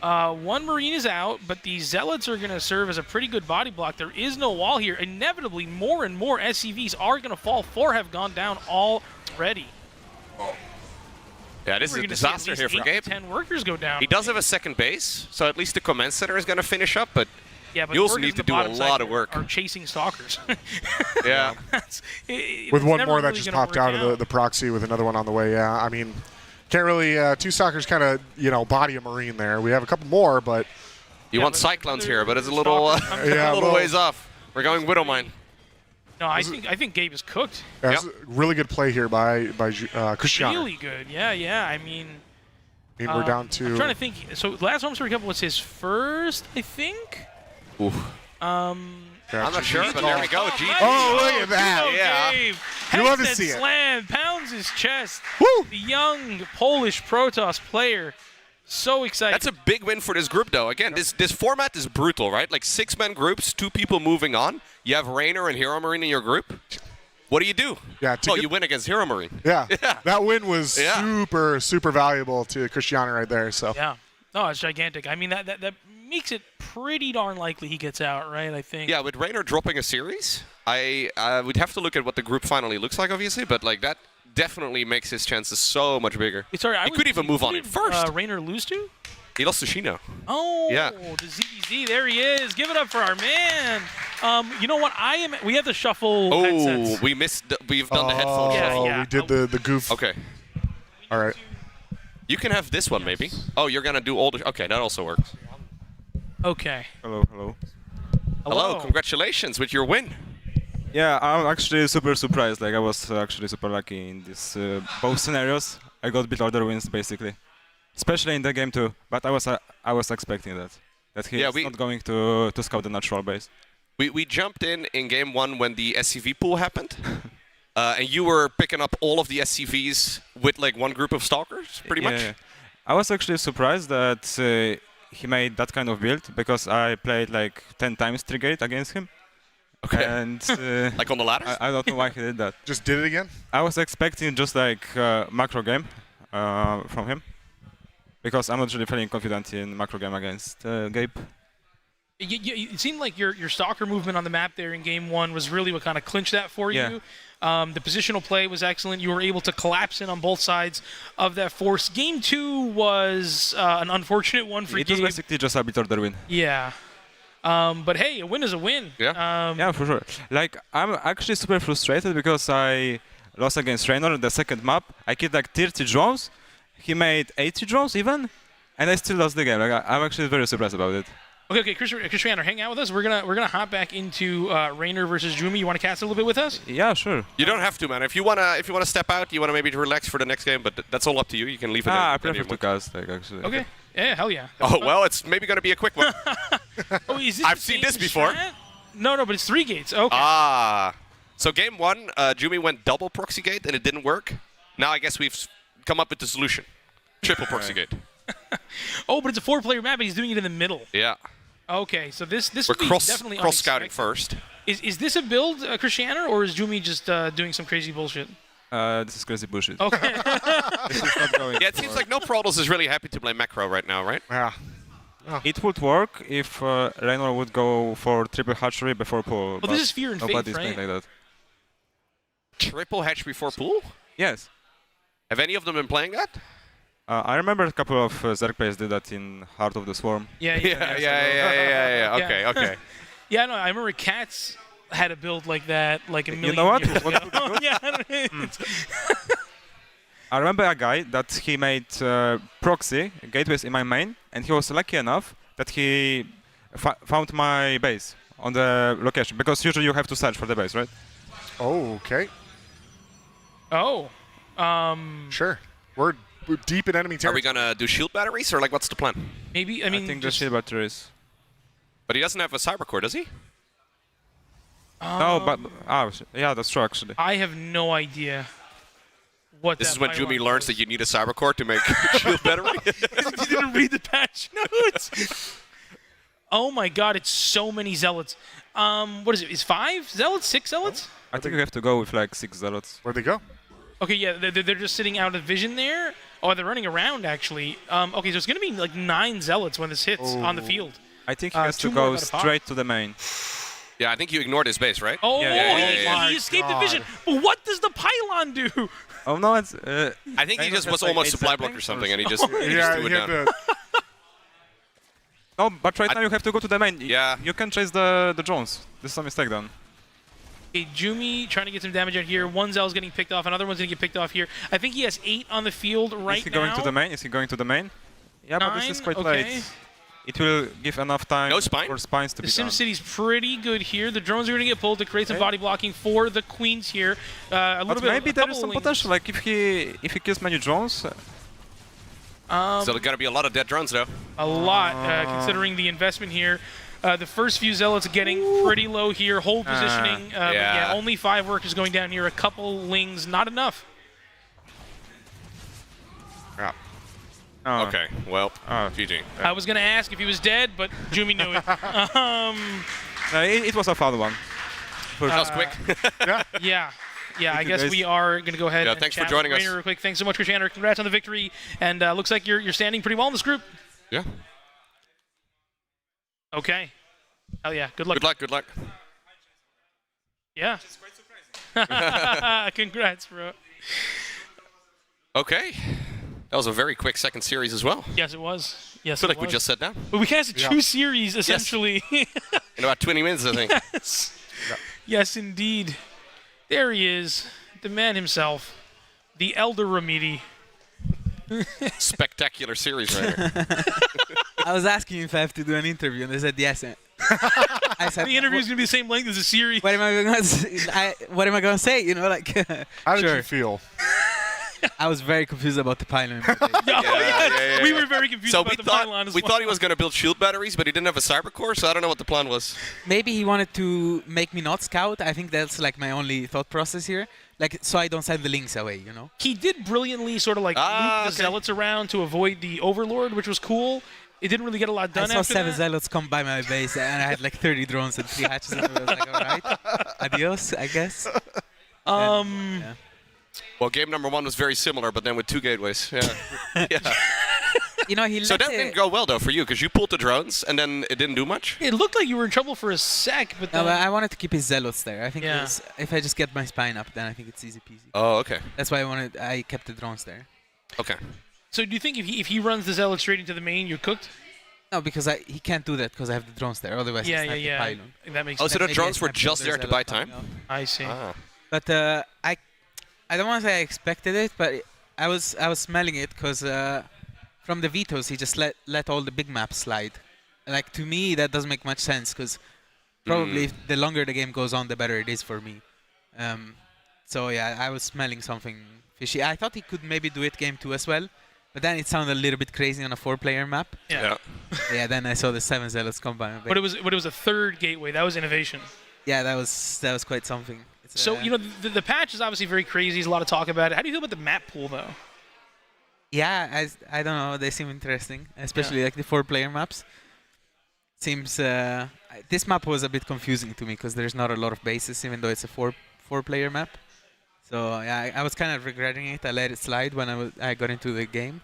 One Marine is out, but the Zealots are going to serve as a pretty good body block. There is no wall here. Inevitably, more and more SCVs are going to fall. 4 have gone down already. Yeah, this is a disaster here for Gabe. 10 workers go down. He does have a second base, so at least the command center is going to finish up, but yeah, but you also need to do a lot of work. Are chasing stalkers. Yeah. With one more that really just gonna popped out of the proxy with another one on the way. Yeah, I mean, can't really. 2 stalkers kind of body a Marine there. We have a couple more, but you want Cyclones here, but it's a little a little ways off. We're going Widowmine. No, I think Gabe is cooked. That's a really good play here by Christian. Really good. Yeah. I mean, we're down to. I'm trying to think. So last Homestory Cup was his first, I think. Oof. I'm not sure, but there we go. Oh, look at that! Yeah. You love to see it. Slam, pounds his chest. Woo! The young Polish Protoss player. So excited. That's a big win for this group, though. Again, this format is brutal, right? Like 6-man groups, 2 people moving on. You have Raynor and Hero Marine in your group. What do? Yeah, you win against Hero Marine. Yeah. That win was super valuable to Cristiano right there. So yeah, no, it's gigantic. I mean, that makes it pretty darn likely he gets out, right? I think. Yeah, with Raynor dropping a series, I would have to look at what the group finally looks like, obviously, but like that definitely makes his chances so much bigger. Sorry, he could even move on in first. Raynor lose to? He lost to Shino. Oh, yeah. The ZBZ, there he is. Give it up for our man. You know what? we have to shuffle headsets. We've done the headphone shuffle. Yeah. We did the goof. Okay. All right. You can have this one, maybe. Oh, you're going to do all the... Okay, that also works. Okay. Hello, congratulations with your win. Yeah, I'm actually super surprised. Like, I was actually super lucky in this both scenarios. I got bit order wins, basically. Especially in the game too, but I was expecting that he's not going to scout the natural base. We jumped in game 1 when the SCV pool happened, and you were picking up all of the SCVs with like one group of stalkers, pretty much. Yeah. I was actually surprised that he made that kind of build because I played like 10 times Trigate against him. Okay. And like on the ladders? I don't know why he did that. Just did it again? I was expecting just like macro game from him. Because I'm not really feeling confident in macro game against Gabe. It seemed like your stalker movement on the map there in game 1 was really what kind of clinched that for you. The positional play was excellent. You were able to collapse in on both sides of that force. Game 2 was an unfortunate one for Gabe. It was basically just a bit order win. Yeah. But hey, a win is a win. Yeah. Yeah, for sure. Like, I'm actually super frustrated because I lost against Raynor in the second map. I killed like 30 drones. He made 80 drones even, and I still lost the game. Like, I'm actually very surprised about it. Okay, Christian, hang out with us. We're gonna hop back into Raynor versus Jumi. You want to cast a little bit with us? Yeah, sure. You don't have to, man. If you wanna step out, you wanna maybe relax for the next game, but that's all up to you. You can leave it. I prefer to cast, like, actually. Okay. Yeah, hell yeah. Oh well, it's maybe gonna be a quick one. Is this I've seen this before. Strat? No, but it's 3 gates. Okay. So game 1, Jumi went double proxy gate and it didn't work. Now I guess we've come up with the solution. Triple proxy gate. Oh, but it's a 4-player map, and he's doing it in the middle. Yeah. Okay, so this We're would be definitely cross scouting first. Is this a build, Christianer, or is Jumi just doing some crazy bullshit? This is crazy bullshit. Okay. This is not going Yeah, it seems like no Protoss is really happy to play macro right now, right? Yeah. It would work if Raynor would go for triple hatchery before pool. Well, this is fear and faith, nobody's right? playing like that. Triple hatch before pool? Yes. Have any of them been playing that? I remember a couple of Zerg players did that in Heart of the Swarm. Yeah. Okay. Yeah, no, I remember Cats had a build like that, like a million You know what? years ago. Yeah. I remember a guy that he made proxy gateways in my main, and he was lucky enough that he found my base on the location because usually you have to search for the base, right? Oh, okay. Oh. Sure. We're deep in enemy Are territory. we gonna do shield batteries or like what's the plan? Maybe, I mean, I think the shield batteries. But he doesn't have a cyber core, does he? No, but yeah, that's true actually. I have no idea what This that is when pylon Jumi learns that you need a cyber core to make shield battery. You didn't read the patch notes. Oh my god, it's so many zealots. What is it? Is 5 zealots? 6 zealots? I think you have to go with like 6 zealots. Where'd they go? Okay, yeah, they're just sitting out of vision there. Oh, they're running around actually. Okay, so it's gonna be like 9 zealots when this hits on the field. I think he has to go straight to the main. Yeah, I think you ignored his base, right? Oh, yeah. he escaped the vision. But what does the pylon do? Oh no, it's. I think he just was almost supply blocked or something, and he just, he Yeah, just threw it he had down. to. No, but right now you have to go to the main. Yeah. You can chase the drones. This is a mistake then. Okay, Jumi trying to get some damage out here. One Zell's getting picked off. Another one's going to get picked off here. I think he has 8 on the field right now. Is he going to the main? Is he going to the main? Yeah, but this is 9, quite okay. late. It will give enough time for spines to The be done. SimCity's pretty good here. The drones are going to get pulled to create some body blocking for the queens here. A little But bit. maybe there is some potential. Like if he kills many drones. So there's got to be a lot of dead drones, though. A lot, considering the investment here. The first few zealots getting pretty low here. Hold positioning. But yeah, only 5 workers going down here. A couple lings, not enough. Yeah. Okay, well, GG. I was going to ask if he was dead, but Jumi knew it. It was a fun one. That was quick. Yeah, I you, guess guys. we are going to go ahead and thanks for chat joining with us. Rainer real quick. Thanks so much, Krishander. Congrats on the victory. And looks like you're standing pretty well in this group. Yeah. Okay. Hell yeah. Good luck. Good luck. Yeah. Congrats, bro. Okay. That was a very quick second series as well. Yes, it was. Yes, I feel it like we was. just sat down. But we cast 2 series, essentially. In about 20 minutes, I think. Yes. Yes, indeed. There he is. The man himself. The Elder Remedy. Spectacular series right here. I was asking if I have to do an interview, and they said yes. I said The interview's going to be the same length as the series. What am I going to? What am I going to say? You know, like. How did you feel? I was very confused about the pylon. Yeah. We were very confused So about the pylon as we well. thought he was going to build shield batteries, but he didn't have a cyber core, so I don't know what the plan was. Maybe he wanted to make me not scout. I think that's like my only thought process here. Like, so I don't send the links away, you know? He did brilliantly sort of like loop the zealots around to avoid the overlord, which was cool. It didn't really get a lot done I saw after 7 that. zealots come by my base, and I had like 30 drones and 3 hatches, and I was like, alright, adios, I guess. Yeah. Well, game number 1 was very similar, but then with 2 gateways. Yeah. Yeah. You know, he So let that didn't go well, though, for you, because you pulled the drones, and then it didn't do much? It looked like you were in trouble for a sec, but No, then... but I wanted to keep his zealots there. I think Yeah. it was, if I just get my spine up, then I think it's easy peasy. Oh, okay. That's why I kept the drones there. Okay. So do you think if he runs the zealot straight into the main, you're cooked? No, because he can't do that because I have the drones there. Otherwise, Yeah, it's not yeah. the pylon. That makes Oh, sense. so the Maybe drones I were snapped just the there to zealot buy coming time? out. I see. Ah. But I don't want to say I expected it, but I was smelling it because from the vetoes he just let all the big maps slide. Like to me that doesn't make much sense because probably the longer the game goes on, the better it is for me. So yeah, I was smelling something fishy. I thought he could maybe do it game 2 as well, but then it sounded a little bit crazy on a 4-player map. Yeah. Yeah. Then I saw the 7 zealots come by. But it was a third gateway. That was innovation. Yeah, that was quite something. It's, So, you know, the patch is obviously very crazy. There's a lot of talk about it. How do you feel about the map pool, though? Yeah, I don't know. They seem interesting, especially like the 4-player maps. Seems this map was a bit confusing to me because there's not a lot of bases, even though it's a 4-player map. So yeah, I was kind of regretting it. I let it slide when I got into the game,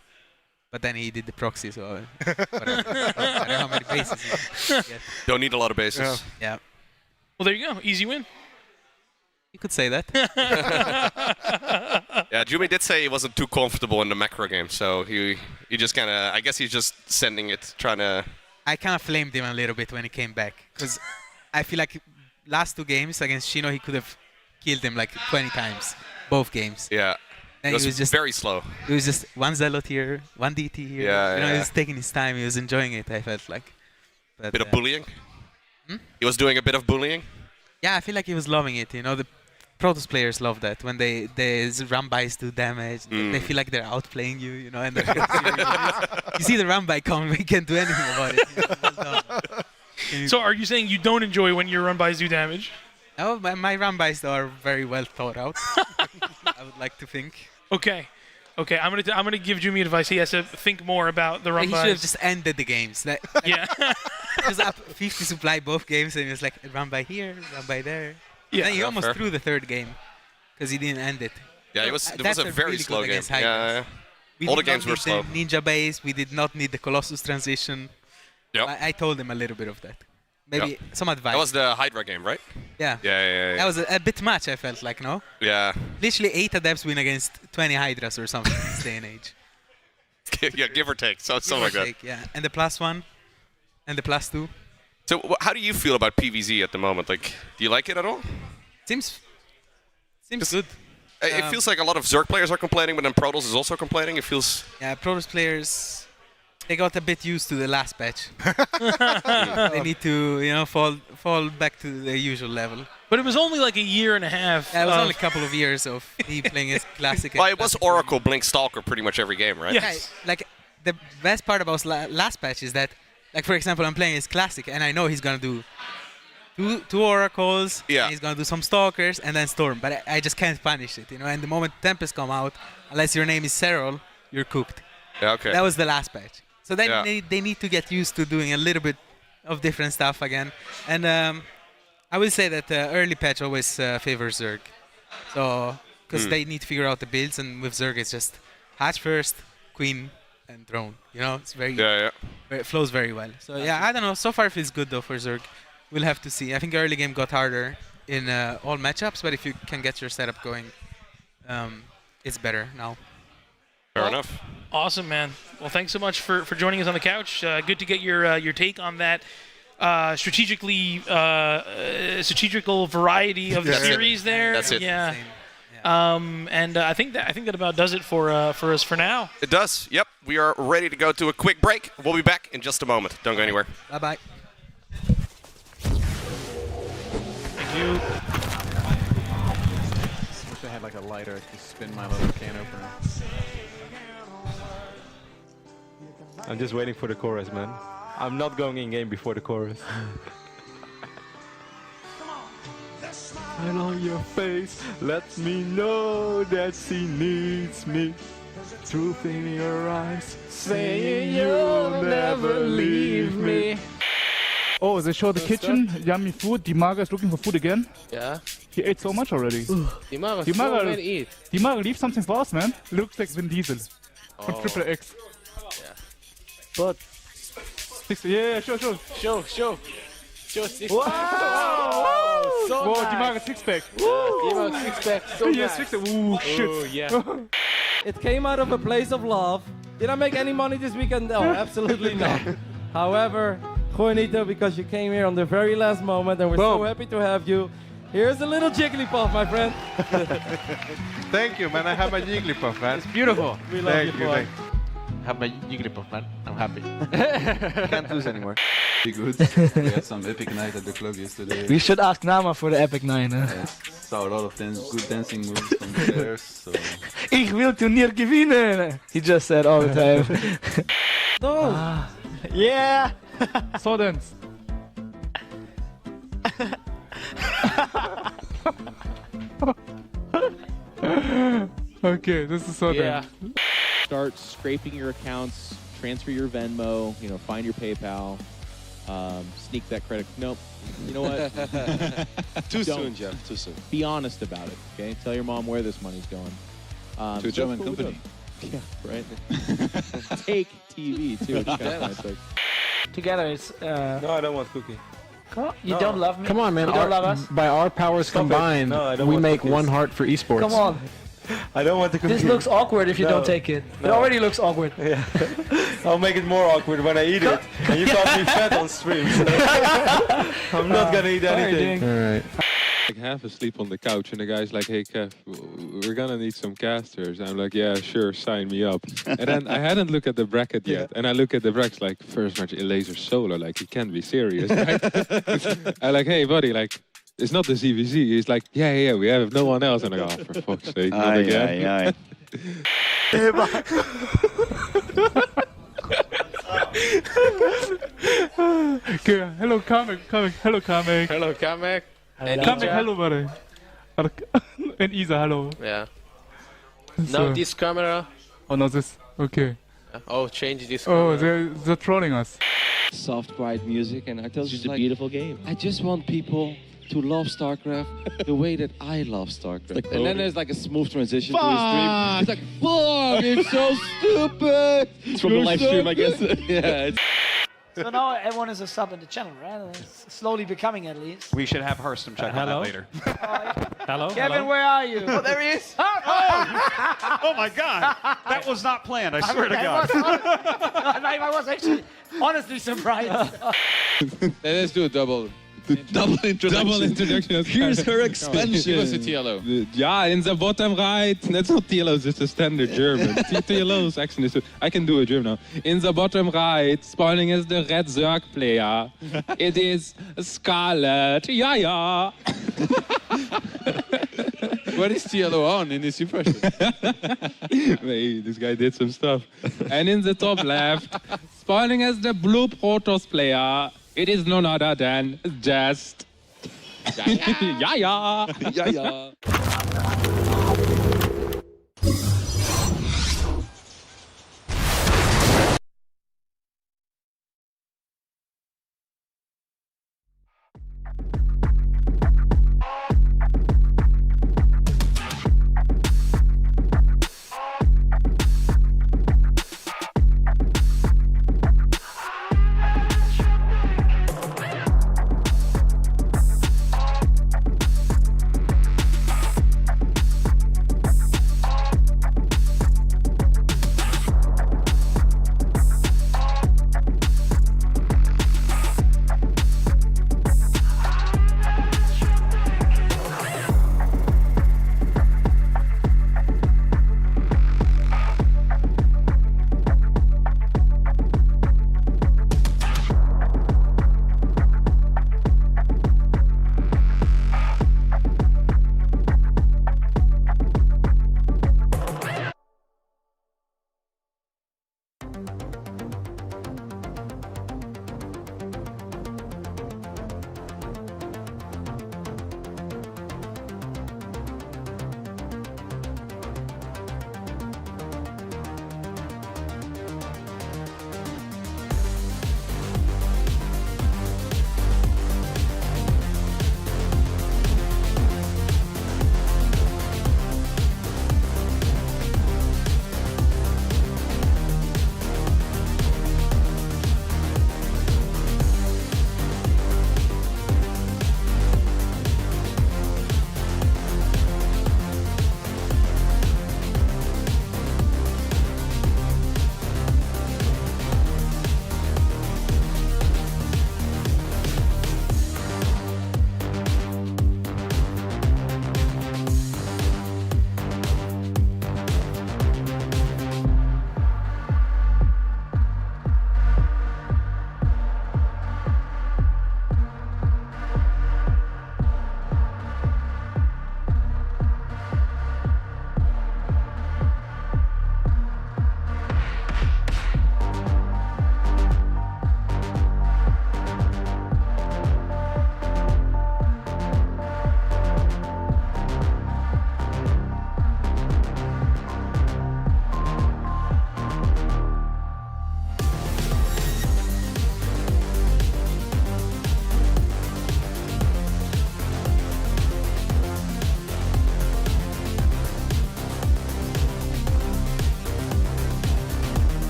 but then he did the proxy, so whatever. I don't know how many bases. He get. Don't need a lot of bases. Yeah. Well, there you go. Easy win. You could say that. Yeah, Jumi did say he wasn't too comfortable in the macro game, so he just kind of, I guess he's just sending it, trying to... I kind of flamed him a little bit when he came back, because I feel like last 2 games against Shino, he could have killed him like 20 times, both games. Yeah, And it was just very slow. It was just 1 zealot here, 1 DT here. Yeah, you know, yeah. he was taking his time, he was enjoying it, I felt like. But, Bit of bullying? He was doing a bit of bullying? Yeah, I feel like he was loving it. You know, the Protoss players love that when they run-bys do damage. They feel like they're outplaying you, you know, and you see the run-by coming, but you can't do anything about it. So are you saying you don't enjoy when your run-bys do damage? No, my run-bys are very well thought out. I would like to think. Okay. I'm gonna give Jimmy advice. He has to think more about the run-bys. He should have just ended the games. Yeah. He was up 50 supply both games, and he was like, run-by here, run-by there. Yeah. And then he almost fair. threw the third game because he didn't end it. Yeah, it was That's a very really slow good game. against high Yeah. guns. We All the did not games were need slow. the Ninja base. We did not need the Colossus transition. Yep. I told him a little bit of that. Maybe Yep. some advice. That was the Hydra game, right? Yeah. Yeah. That was a bit much, I felt like, no? Yeah. Literally 8 adepts win against 20 Hydras or something in this day and age. Yeah, give or take. So something Give or like that. take, yeah. And the +1 and the +2. So how do you feel about PvZ at the moment? Like, do you like it at all? Seems good. It feels like a lot of Zerg players are complaining, but then Protoss is also complaining. It feels... Yeah, Protoss players, they got a bit used to the last patch. They need to, you know, fall back to their usual level. But it was only like a year and a half. Yeah, it was only a couple of years of me playing as classic. Well, it was Oracle, Blink, Stalker pretty much every game, right? Yes. Yeah, like, the best part about last patch is that, like, for example, I'm playing as classic, and I know he's gonna do two Oracles, Yeah. and he's gonna do some Stalkers, and then Storm, but I just can't punish it, you know, and the moment Tempest come out, unless your name is Serral, you're cooked. Yeah, okay. That was the last patch. So then Yeah. they need to get used to doing a little bit of different stuff again. And I will say that early patch always favors Zerg. So, because they need to figure out the builds, and with Zerg it's just hatch first, queen, and drone. You know, it's very... It flows very well. So yeah, I don't know. So far it feels good though for Zerg. We'll have to see. I think early game got harder in all matchups, but if you can get your setup going, it's better now. Fair enough. Awesome, man. Well, thanks so much for joining us on the couch. Good to get your take on that strategical variety of the series there. That's it. Yeah. And I think that about does it for us for now. It does. Yep. We are ready to go to a quick break. We'll be back in just a moment. Don't go anywhere. Bye-bye. Thank you. I wish I had like a lighter to spin my little can opener. I'm just waiting for the chorus, man. I'm not going in game before the chorus. And on your face, let me know that she needs me. Truth in your eyes, saying you'll never leave me. Oh, they show the kitchen, yummy food. Dimaga is looking for food again. Yeah. He ate so much already. Dimaga, so many eat. Dimaga, leave something for us, man. Looks like Vin Diesel from Triple X. Yeah. But yeah, show. Show six Wow! So Whoa, nice. Dimaga six-pack. Dimaga six-pack, so Yeah, nice. six-pack. Ooh, shit. Oh, yeah. It came out of a place of love. Did I make any money this weekend? No, absolutely not. However, Juanito, because you came here on the very last moment and we're so happy to have you. Here's a little Jigglypuff, my friend. Thank you, man. I have my Jigglypuff, man. It's beautiful. We love Thank you, you. boy. Thank you. Have my Jigglypuff, man. I'm happy. Can't lose anymore. Be good. We had some epic night at the club yesterday. We should ask Nama for the epic 9. Huh? Yeah, saw a lot of good dancing moves from the players. So. Ich will Turnier gewinnen. He just said all the time. No. Yeah. So dance. Okay, this is so dance. Start scraping your accounts, transfer your Venmo, find your PayPal, sneak that credit. Nope. You know what? Too Don't. soon, Jeff. Too soon. Be honest about it, okay? Tell your mom where this money's going. To a German company. Yeah, right. TaKeTv too. Together it's. No, I don't want cookie. You don't love me? Come on, man. You don't love us? By our powers Stop it. combined, No, I don't we want make cookies. one heart for esports. Come on. I don't want the cookie. This looks awkward if you No. don't take it. It No. already looks awkward. Yeah. I'll make it more awkward when I eat it. And you call me fat on stream. I'm not gonna eat anything. All right. Like half asleep on the couch, and the guy's like, "Hey Kev, we're gonna need some casters." I'm like, "Yeah, sure, sign me up." And then I hadn't looked at the bracket yet, and I look at the brackets like first match laser solo, like he can't be serious. Right? I'm like, "Hey buddy, like it's not the CVC." He's like, "Yeah, we have no one else." And I go, "Oh, for fuck's sake, not again." Okay, hello, comic. Hello, comic. Hello, Kamek. Comic, hello, buddy. And Isa, hello. Yeah. So- Now this camera. Oh, no, this. Okay. Oh, change this Oh, camera. they're trolling us. Soft, quiet music, and I tell you, It's just a beautiful game. I just want people to love StarCraft the way that I love StarCraft. And then there's like a smooth transition to his stream. It's like, fuck, it's so stupid. It's from the live stream, I guess. Yeah. So now everyone is a sub in the channel, right? It's slowly becoming at least. We should have Hurstum check on that later. Hello? Kevin, where are you? Oh, there he is. Oh my God. That was not planned, I swear to God. I was actually honestly surprised. Let's do a double introduction. Double introduction. Here's her expansion. Give us a TLO. Yeah, in the bottom right. That's not TLO, it's just a standard German. TLO's action is. I can do a German now. In the bottom right, spawning is the red Zerg player. It is Scarlet. Yeah. What is TLO on in this impression? Hey, this guy did some stuff. And in the top left, spawning as the blue Protoss player. It is none other than just. Yeah.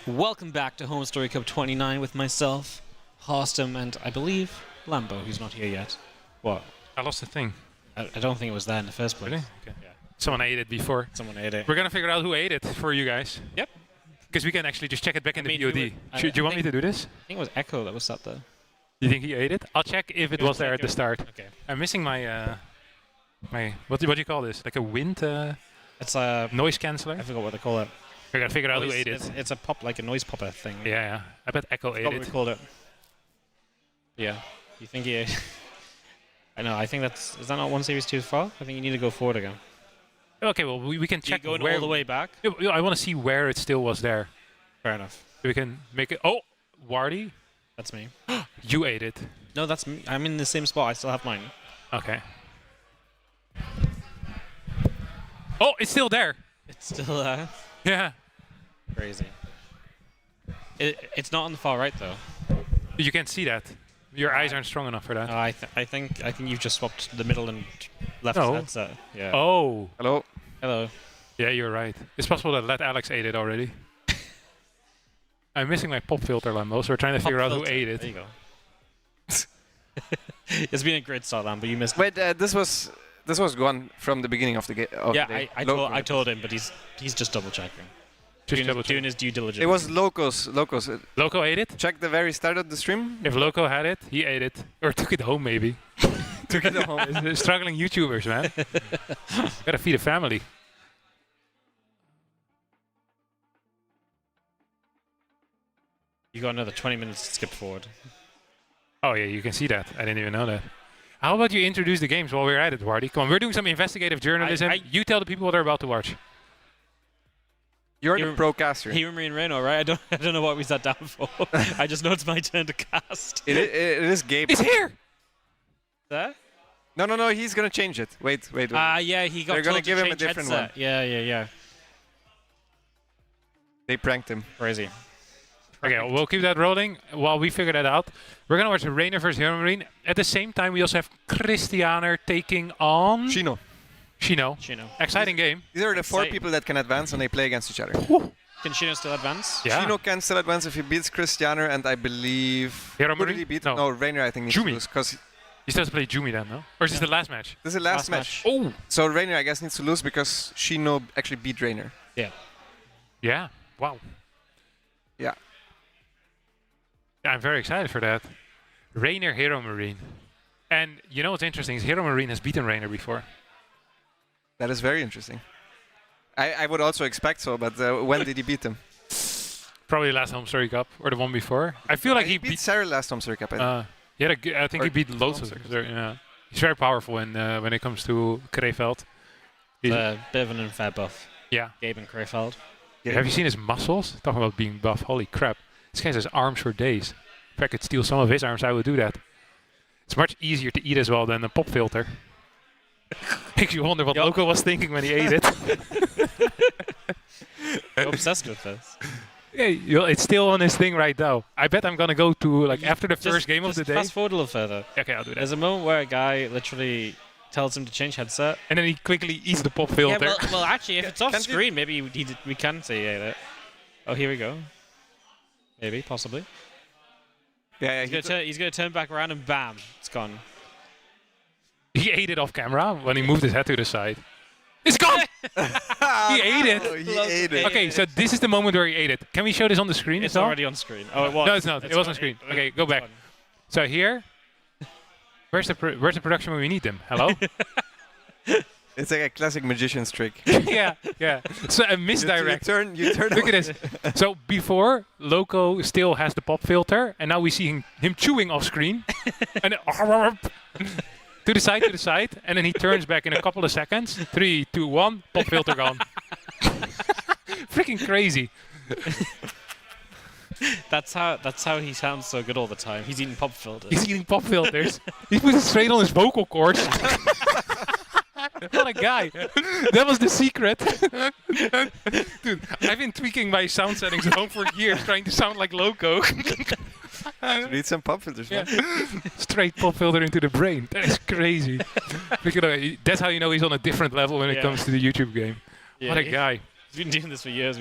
Welcome back to Homestory Cup 29 with myself, Hostum, and I believe Lambo, who's not here yet. What? I lost the thing. I don't think it was there in the first place. Really? Okay. Yeah. Someone ate it before. Someone ate it. We're gonna figure out who ate it for you guys. Yep. Because we can actually just check it back in the VOD. Do you want me to do this? I think it was Echo that was sat there. You think he ate it? I'll check if it was there at the start. Okay. I'm missing my what do you call this? Like a wind? It's a noise canceller. I forgot what they call it. We're gonna figure out who ate it. It's a pop, like a noise popper thing. Yeah. I bet Echo ate What it. we called it. Yeah. You think he ate? I know. I think that's. Is that not one series too far? I think you need to go forward again. Okay. Well, we can check going where all the way back. Yeah, I want to see where it still was there. Fair enough. We can make it. Oh, Wardy. That's me. You ate it. No, that's me. I'm in the same spot. I still have mine. Okay. Oh, it's still there. It's still there. Yeah. Crazy. It's not on the far right though. You can't see that. Your eyes aren't strong enough for that. I think you've just swapped the middle and left No. headset. Yeah. Oh. Hello. Hello. Yeah, you're right. It's possible that Let Alex ate it already. I'm missing my pop filter, Lambo, so we're trying to figure out who ate it. There you go. It's been a great start, Lambo. You missed. Wait, this was gone from the beginning of the game. Yeah, I told him, but he's just double checking. Doing his due diligence. It was Locos. Loco ate it? Check the very start of the stream. If Loco had it, he ate it. Or took it home, maybe. Took it home. They're struggling YouTubers, man. Gotta feed a family. You got another 20 minutes to skip forward. Oh, yeah, you can see that. I didn't even know that. How about you introduce the games while we're at it, Wardy? Come on, we're doing some investigative journalism. You tell the people what they're about to watch. You're the procaster. Hero Marine Reno, right? I don't know what we sat down for. I just know it's my turn to cast. It is Gabe. It's here! There? No, he's gonna change it. Wait. Yeah, he got They're told gonna give to him a change different headset. one. Yeah. They pranked him. Crazy. Okay, well, we'll keep that rolling while we figure that out. We're going to watch Rainer versus Hero Marine. At the same time, we also have Christianer taking on... Shino. Exciting game. These are the 4 people that can advance and they play against each other. Can Shino still advance? Yeah. Shino can still advance if he beats Christianer, and I believe... Hero Who did Marine? he beat? No. No, Rainer, I think, needs to Jumi. lose. Because He still has to play Jumi then, no? Or is this the last match? this is the last match. Oh! So Rainer, I guess, needs to lose because Shino actually beat Rainer. Yeah. Wow. Yeah. I'm very excited for that. Rainer, Hero Marine. And you know what's interesting is Hero Marine has beaten Rainer before. That is very interesting. I would also expect so, but when did he beat him? Probably last Homestory Cup or the one before. I feel like he beat Sarah last Homestory Cup. I think. I think he beat loads of them. Yeah. He's very powerful when it comes to Krefeld. He's a bit of an unfair buff. Yeah. Gabe and Krefeld. Yeah. Have you seen his muscles? Talking about being buff. Holy crap. This guy has arms for days. If I could steal some of his arms, I would do that. It's much easier to eat as well than a pop filter. Makes you wonder what Loco was thinking when he ate it. You're obsessed with this. Yeah, it's still on his thing right now. I bet I'm gonna go to after the first game of the day. Fast forward a little further. Okay, I'll do that. There's a moment where a guy literally tells him to change headset, and then he quickly eats the pop filter. Yeah, well, actually, if it's off screen, maybe we can say it. Oh, here we go. Maybe, possibly. Yeah, he's gonna turn back around and bam, it's gone. He ate it off camera when he moved his head to the side. It's gone! He ate it. He ate it. Okay, so this is the moment where he ate it. Can we show this on the screen? It's already on screen. Oh, it was. No, it's not. It was on screen. Okay, go back. So here, where's the production when we need them? Hello? It's like a classic magician's trick. yeah. So a misdirect. You turn. Look at this. So before, Loco still has the pop filter, and now we see him chewing off screen. And to the side, and then he turns back in a couple of seconds. 3, 2, 1, pop filter gone. Freaking crazy. That's how he sounds so good all the time. He's eating pop filters. He's eating pop filters. He puts it straight on his vocal cords. What a guy. That was the secret. Dude, I've been tweaking my sound settings at home for years, trying to sound like Loco. Need some pop filters, man. Straight pop filter into the brain. That is crazy. That's how you know he's on a different level when it comes to the YouTube game. What a guy. He's been doing this for years.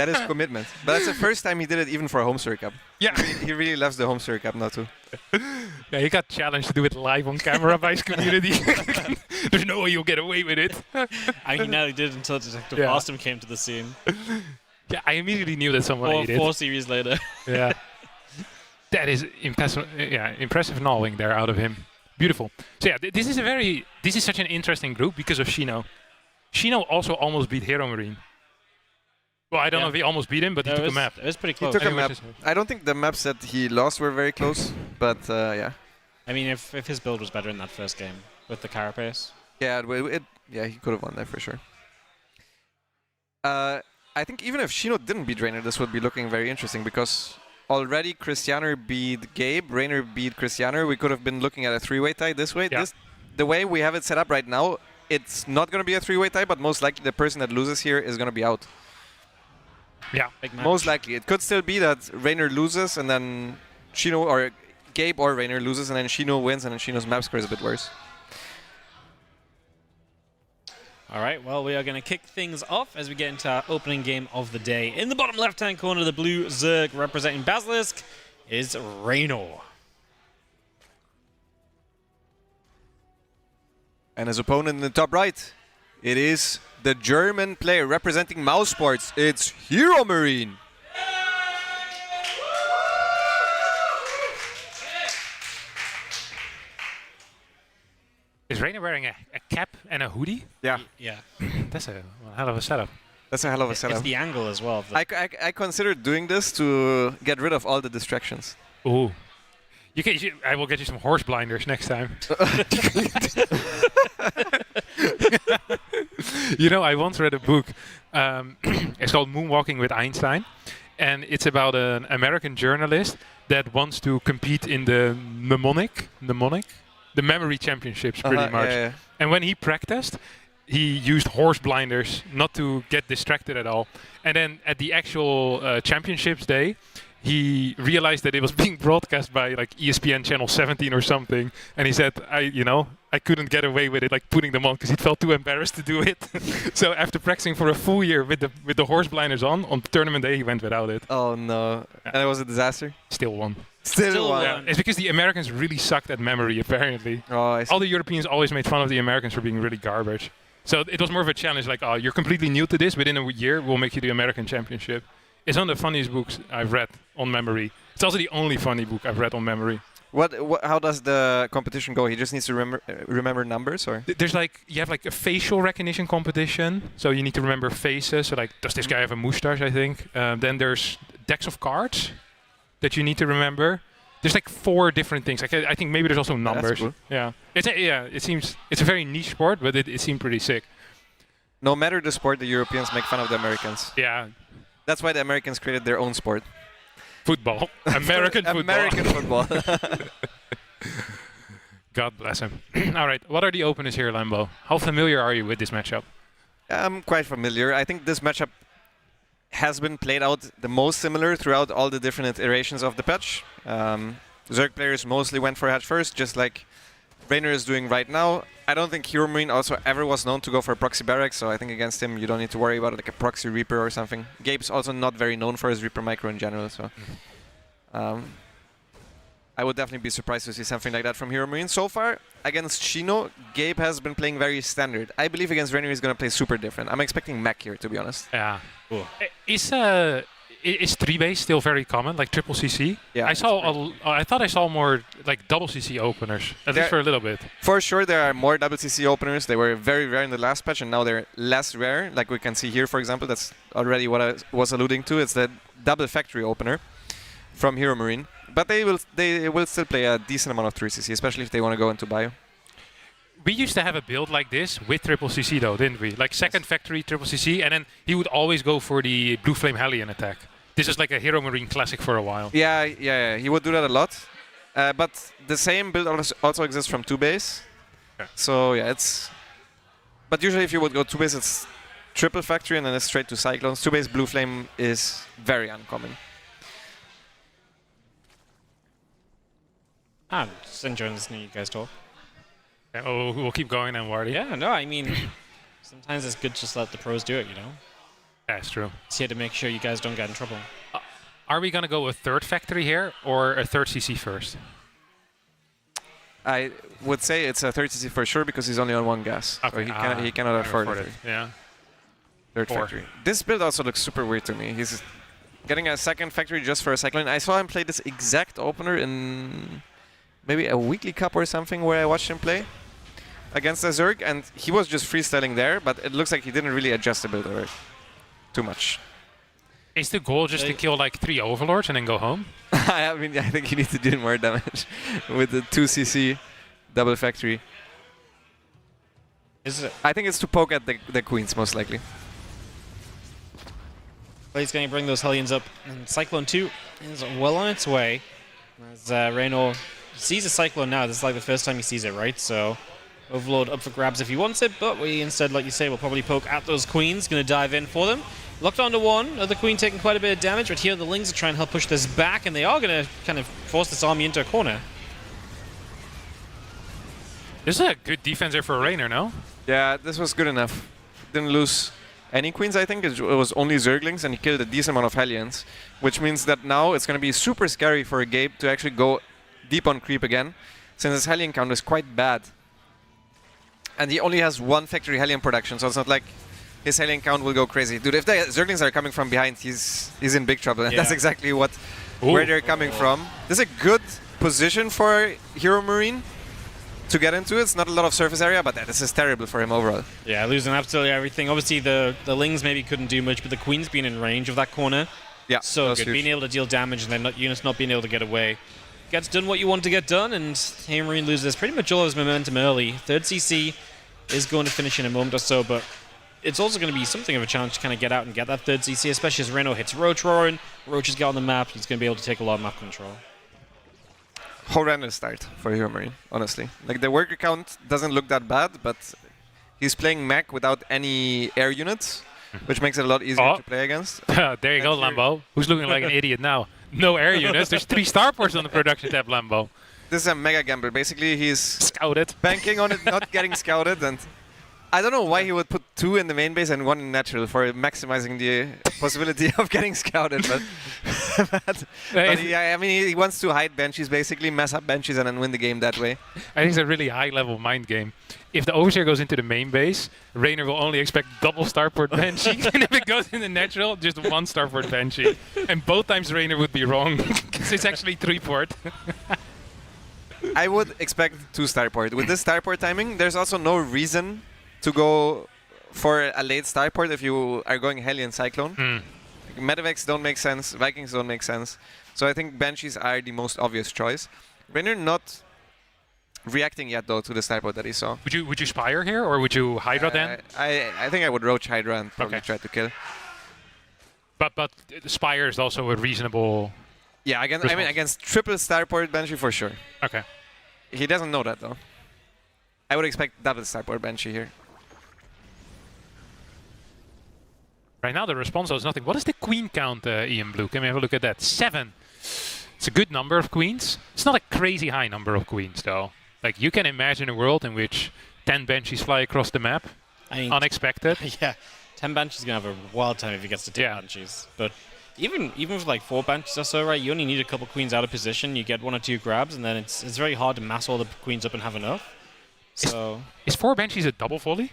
That is commitment. But that's the first time he did it even for a Homestory Cup. Yeah. He really loves the Homestory Cup now too. Yeah, he got challenged to do it live on camera by his community. There's no way you'll get away with it. I mean, he nearly did until Detective Yeah. Austin came to the scene. Yeah, I immediately knew that someone ate it. 4 series later. Yeah. That is impressive knowing there out of him. Beautiful. So yeah, this is such an interesting group because of Shino. Shino also almost beat Hero Marine. Well, I don't know if he almost beat him, but he took a map. It was pretty He close. took a map. I don't think the maps that he lost were very close, but yeah. I mean, if his build was better in that first game with the Carapace. Yeah, he could have won that for sure. I think even if Shino didn't beat Rainer, this would be looking very interesting because already Christianer beat Gabe, Rainer beat Christianer. We could have been looking at a three-way tie this way. Yeah. The way we have it set up right now, it's not going to be a three-way tie, but most likely the person that loses here is going to be out. Yeah. Most likely. It could still be that Rainer loses and then Shino, or Gabe or Rainer loses and then Shino wins and then Shino's map score is a bit worse. All right, well, we are going to kick things off as we get into our opening game of the day. In the bottom left-hand corner, the blue Zerg representing Basilisk is Raynor. And his opponent in the top right, it is the German player representing Mouse Sports. It's Hero Marine. Is Rainer wearing a cap and a hoodie? Yeah. Yeah. That's a hell of a setup. That's a hell of a setup. It's the angle as well. I considered doing this to get rid of all the distractions. Ooh. I will get you some horse blinders next time. You know, I once read a book. It's called Moonwalking with Einstein. And it's about an American journalist that wants to compete in the the memory championships, pretty much. Yeah. And when he practiced, he used horse blinders not to get distracted at all. And then at the actual championships day, he realized that it was being broadcast by like ESPN channel 17 or something, and he said, I couldn't get away with it, like putting them on, because he felt too embarrassed to do it. So after practicing for a full year with the horse blinders on tournament day, he went without it. Oh no! And it was a disaster. Still won. Still won. Yeah, it's because the Americans really sucked at memory, apparently. Oh, I see. All the Europeans always made fun of the Americans for being really garbage. So it was more of a challenge, like, oh, you're completely new to this. Within a year, we'll make you the American championship. It's one of the funniest books I've read on memory. It's also the only funny book I've read on memory. How does the competition go? He just needs to remember numbers, or? There's you have like a facial recognition competition, so you need to remember faces. So like, does this guy have a mustache? I think. Then there's decks of cards that you need to remember. There's like 4 different things. Like, I think maybe there's also numbers. That's cool. Yeah. It seems it's a very niche sport, but it seemed pretty sick. No matter the sport, the Europeans make fun of the Americans. Yeah. That's why the Americans created their own sport. Football. American football. American football. God bless him. All right. What are the openers here, Lambo? How familiar are you with this matchup? I'm quite familiar. I think this matchup has been played out the most similar throughout all the different iterations of the patch. Zerg players mostly went for hatch first, just like Rainer is doing right now. I don't think Hero Marine also ever was known to go for a proxy barracks, so I think against him you don't need to worry about like a proxy Reaper or something. Gabe's also not very known for his Reaper micro in general, so I would definitely be surprised to see something like that from Hero Marine. So far, against Shino, Gabe has been playing very standard. I believe against Rainer he's going to play super different. I'm expecting mech here, to be honest. Yeah. Cool. Is 3-base still very common, like triple CC? Yeah. I thought I saw more like double CC openers, at least for a little bit. For sure, there are more double CC openers. They were very rare in the last patch, and now they're less rare. Like we can see here, for example, that's already what I was alluding to. It's the double factory opener from Hero Marine. But they will still play a decent amount of 3CC, especially if they want to go into bio. We used to have a build like this with triple CC though, didn't we? Like second factory triple CC, and then he would always go for the Blue Flame Hellion attack. This is like a Hero Marine classic for a while. Yeah, he would do that a lot. But the same build also exists from 2-base. Yeah. So yeah, it's... But usually if you would go 2-base, it's triple factory and then it's straight to Cyclones. 2-base Blue Flame is very uncommon. I'm just enjoying listening to you guys talk. Yeah, we'll keep going then, Wardy. Yeah, no, I mean, sometimes it's good to just let the pros do it, you know? That's true. It's here to make sure you guys don't get in trouble. Are we going to go a third factory here or a third CC first? I would say it's a third CC for sure because he's only on one gas. Okay. So he cannot afford it. Yeah. Third factory. This build also looks super weird to me. He's getting a second factory just for a cyclone. I saw him play this exact opener in maybe a weekly cup or something where I watched him play against the Zerg, and he was just freestyling there, but it looks like he didn't really adjust the build or too much. Is the goal just to kill like 3 overlords and then go home? I mean, I think you need to do more damage with the 2cc double factory. Is it? I think it's to poke at the queens, most likely. Well, he's going to bring those Hellions up, and Cyclone 2 is well on its way. As Reyno sees a Cyclone now, this is like the first time he sees it, right? So Overlord up for grabs if he wants it, but we instead, like you say, will probably poke at those queens. Going to dive in for them. Locked onto one. Other queen taking quite a bit of damage, but here the Lings are trying to help push this back, and they are going to kind of force this army into a corner. This is a good defense there for Raynor, no? Yeah, this was good enough. Didn't lose any queens, I think. It was only Zerglings, and he killed a decent amount of Hellions, which means that now it's going to be super scary for Gabe to actually go deep on creep again, since his Hellion count is quite bad. And he only has 1 factory Hellion production, so it's not like his Hellion count will go crazy. Dude, if the Zerglings are coming from behind, he's in big trouble, and that's exactly where they're coming from. This is a good position for Hero Marine to get into. It's not a lot of surface area, but this is terrible for him overall. Yeah, losing absolutely everything. Obviously, the Lings maybe couldn't do much, but the Queen's been in range of that corner. Yeah, so good. Being able to deal damage and then units not being able to get away. Gets done what you want to get done, and Hero Marine loses pretty much all of his momentum early. Third CC is going to finish in a moment or so, but it's also going to be something of a challenge to kind of get out and get that third CC, especially as Reyno hits Roach Roaring. Roach has got on the map. He's going to be able to take a lot of map control. Horrendous start for Hero Marine, honestly. Like, the worker count doesn't look that bad, but he's playing mech without any air units, which makes it a lot easier to play against. There you go, Lambo. Who's looking like an idiot now? No air units. There's 3 starports on the production tab, Lambo. This is a mega gamble. Basically, he's scouted, banking on it not getting scouted, and I don't know why he would put 2 in the main base and 1 in natural for maximizing the possibility of getting scouted. But I mean, he wants to hide Banshees, basically mess up Banshees and then win the game that way. I think it's a really high-level mind game. If the Overseer goes into the main base, Raynor will only expect double starport Banshee, and if it goes in the natural, just 1 starport Banshee. And both times Raynor would be wrong, because it's actually 3-port. I would expect 2 starport. With this starport timing, there's also no reason to go for a late starport if you are going Hellion Cyclone. Medivacs don't make sense, Vikings don't make sense. So I think Banshees are the most obvious choice. Raynor not reacting yet though to the starport that he saw. Would you Spire here, or would you Hydra then? I think I would Roach Hydra and probably try to kill. But Spire is also a reasonable. Yeah, against triple starport Banshee for sure. Okay. He doesn't know that though. I would expect double starport Banshee here. Right now the response is nothing. What is the queen count, Ian Blue? Can we have a look at that? 7. It's a good number of queens. It's not a crazy high number of queens though. Like, you can imagine a world in which 10 Banshees fly across the map. I mean, unexpected. Yeah, 10 Banshees going to have a wild time if he gets to 10 Banshees. But even with like 4 Banshees or so, right, you only need a couple queens out of position. You get 1 or 2 grabs, and then it's very hard to mass all the queens up and have enough. So is 4 Banshees a double volley?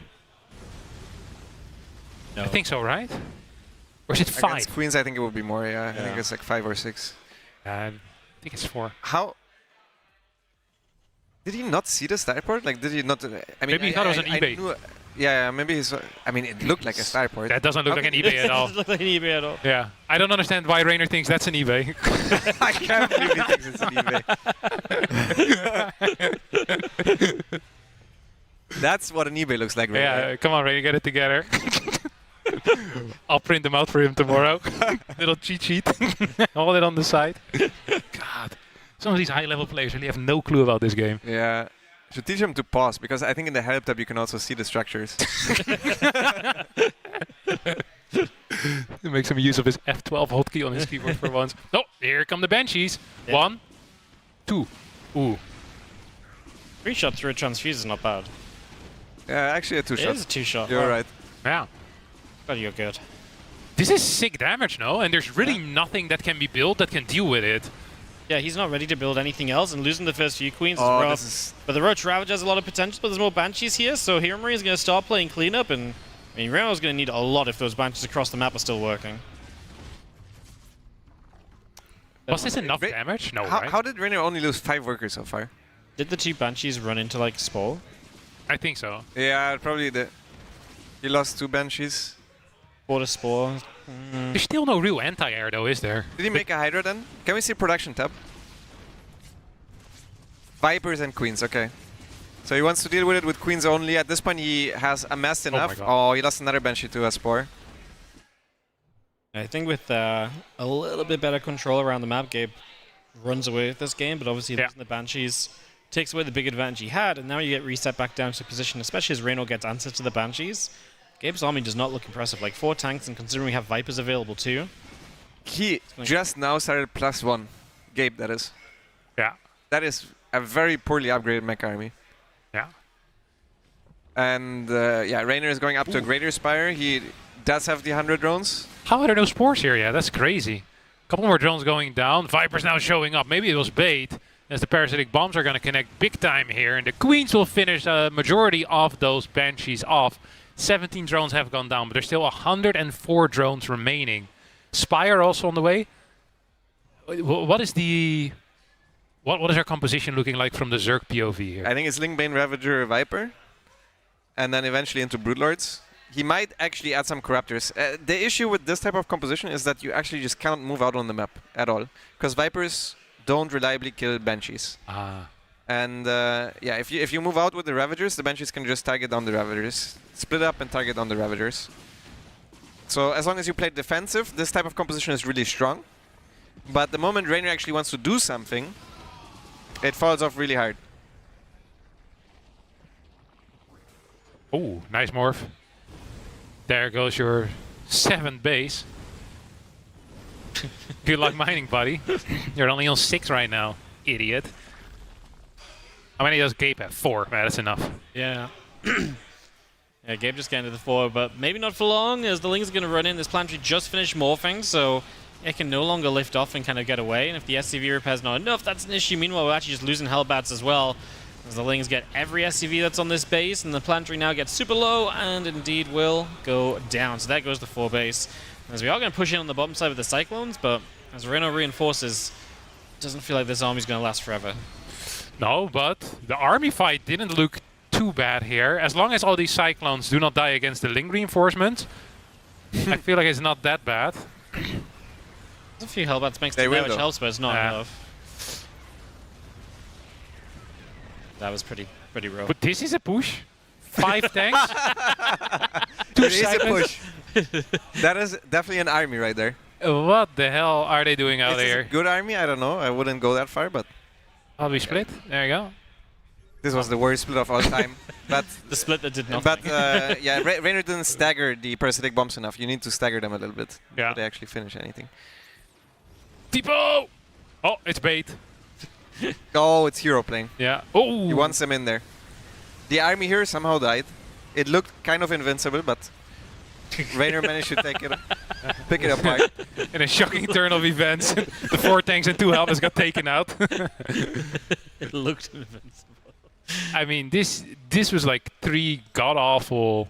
No. I think so, right? Or is it 5? Against queens, I think it would be more, yeah. I think it's like 5 or 6. I think it's 4. How? Did he not see the starport? Like, did he not? I mean, maybe he thought it was an eBay. Yeah, maybe he's. I mean, it looked like a starport. That doesn't look like an eBay at all. It doesn't look like an eBay at all. Yeah, I don't understand why Raynor thinks that's an eBay. I can't believe he thinks it's an eBay. That's what an eBay looks like, right? Yeah, come on, Raynor, get it together. I'll print them out for him tomorrow. Little cheat sheet. Hold it on the side. God. Some of these high-level players really have no clue about this game. Yeah. Should teach them to pause, because I think in the help tab you can also see the structures. Make some use of his F12 hotkey on his keyboard for once. Oh, here come the Banshees. Yeah. 1, 2. Ooh. 3 shots through a transfuse is not bad. Yeah, actually a 2-shot. It is a 2-shot. You're right. Yeah. But you're good. This is sick damage, no? And there's really nothing that can be built that can deal with it. Yeah, he's not ready to build anything else, and losing the first few queens is Oh, rough. this is- But the Roach Ravage has a lot of potential, but there's more Banshees here, so Hero Marine is going to start playing cleanup, and I mean, Reno's going to need a lot if those Banshees across the map are still working. Was this enough damage? No, right? How did Rainer only lose 5 workers so far? Did the 2 Banshees run into, like, Spore? I think so. Yeah, probably he lost 2 Banshees. Or the Spore. There's still no real anti-air though, is there? Did he make a Hydra then? Can we see production tab? Vipers and Queens, okay. So he wants to deal with it with Queens only. At this point he has amassed enough. Oh, he lost another Banshee to a Spore. I think with a little bit better control around the map, Gabe runs away with this game, but obviously losing the Banshees takes away the big advantage he had, and now you get reset back down to position, especially as Reno gets answers to the Banshees. Gabe's army does not look impressive, like 4 tanks, and considering we have Vipers available too. He just now started +1. Gabe, that is. Yeah. That is a very poorly upgraded mech army. Yeah. And yeah, Rainer is going up to a Greater Spire. He does have the 100 drones. How are there no spores here? Yeah, that's crazy. A couple more drones going down. Vipers now showing up. Maybe it was bait, as the parasitic bombs are going to connect big time here. And the Queens will finish a majority of those Banshees off. 17 drones have gone down, but there's still 104 drones remaining. Spire also on the way. What is the... What is our composition looking like from the Zerg POV here? I think it's Lingbane, Ravager, Viper. And then eventually into Broodlords. He might actually add some Corruptors. The issue with this type of composition is that you actually just cannot move out on the map at all. Because Vipers don't reliably kill Banshees. Ah. And yeah, if you move out with the Ravagers, the Banshees can just target down the Ravagers. Split up and target down the Ravagers. So as long as you play defensive, this type of composition is really strong. But the moment Rainer actually wants to do something, it falls off really hard. Oh, nice morph. There goes your 7th base. Good luck mining, buddy. You're only on 6 right now, idiot. How many does Gabe have? 4. Man, that's enough. Yeah. Yeah, Gabe just got into the 4, but maybe not for long, as the Ling's going to run in. This planetary just finished morphing, so it can no longer lift off and kind of get away. And if the SCV repair's not enough, that's an issue. Meanwhile, we're actually just losing Hellbats as well, as the Lings get every SCV that's on this base, and the planetary now gets super low, and indeed will go down. So that goes the 4 base. As we are going to push in on the bottom side with the Cyclones, but as Reno reinforces, it doesn't feel like this army's going to last forever. No, but the army fight didn't look too bad here. As long as all these Cyclones do not die against the Ling reinforcements, I feel like it's not that bad. There's a few Hellbats makes the damage helps, but it's not enough. That was pretty rough. But this is a push. 5 tanks. It is a push. That is definitely an army right there. What the hell are they doing out Is here? this a good army? I don't know. I wouldn't go that far, but... I'll be split. There you go. This was the worst split of all time. But the split that did nothing. But yeah, Rainer didn't stagger the parasitic bombs enough. You need to stagger them a little bit before they actually finish anything. Tipo! Oh, it's bait. Oh, it's hero playing. Yeah. Oh! He wants them in there. The army here somehow died. It looked kind of invincible, but Rainer managed to take it, pick it apart. In a shocking turn of events, the 4 tanks and 2 Helmets got taken out. It looked invincible. I mean, this was like 3 god-awful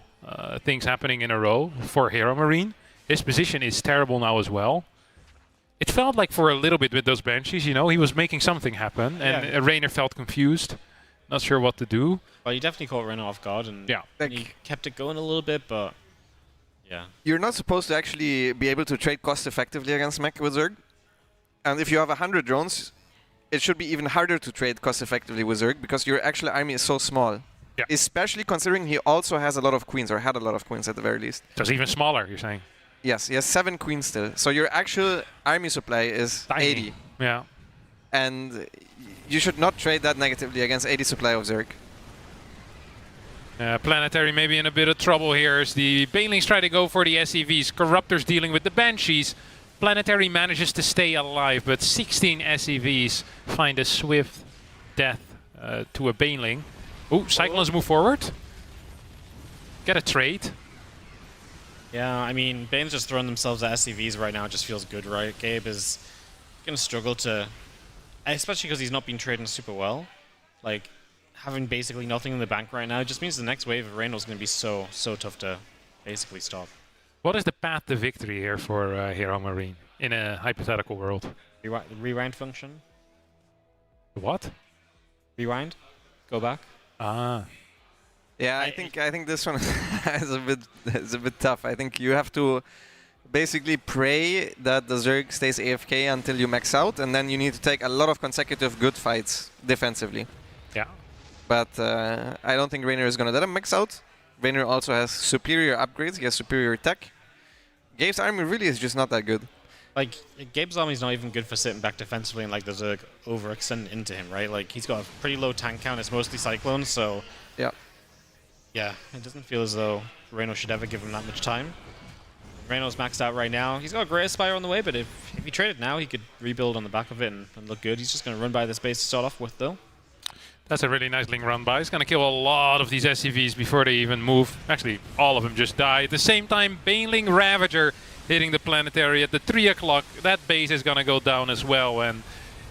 things happening in a row for Hero Marine. His position is terrible now as well. It felt like for a little bit with those Banshees, you know, he was making something happen, and Rainer felt confused, not sure what to do. Well, you definitely caught Reno off guard, and he kept it going a little bit, but yeah. You're not supposed to actually be able to trade cost effectively against mech with Zerg. And if you have 100 drones, it should be even harder to trade cost effectively with Zerg because your actual army is so small. Yeah. Especially considering he also has a lot of queens, or had a lot of queens at the very least. So it's even smaller, you're saying? Yes, he has 7 queens still. So your actual army supply is Tiny. 80. Yeah. And you should not trade that negatively against 80 supply of Zerg. Planetary maybe in a bit of trouble here as the Banelings try to go for the SCVs. Corruptors dealing with the Banshees. Planetary manages to stay alive, but 16 SCVs find a swift death to a Baneling. Oh, Cyclones move forward. Get a trade. Yeah, I mean, Bane's just throwing themselves at SCVs right now. It just feels good, right? Gabe is going to struggle to... Especially because he's not been trading super well. Like, having basically nothing in the bank right now just means the next wave of Reyno's going to be so tough to basically stop. What is the path to victory here for Hero Marine in a hypothetical world? Rewind function? What? Rewind? Go back? Ah. Yeah, I think this one is a bit tough. I think you have to basically pray that the Zerg stays AFK until you max out, and then you need to take a lot of consecutive good fights defensively. Yeah. But I don't think Raynor is gonna let him max out. Raynor also has superior upgrades. He has superior tech. Gabe's army really is just not that good. Like, Gabe's army's not even good for sitting back defensively and like the Zerg overextend into him, right? Like, he's got a pretty low tank count. It's mostly Cyclones, so... Yeah. Yeah, it doesn't feel as though Reyno should ever give him that much time. Reyno's maxed out right now. He's got a Great Aspire on the way, but if he traded now, he could rebuild on the back of it and look good. He's just going to run by this base to start off with, though. That's a really nice link run by. He's going to kill a lot of these SCVs before they even move. Actually, all of them just die. At the same time, Baneling Ravager hitting the planetary at the 3 o'clock. That base is going to go down as well. And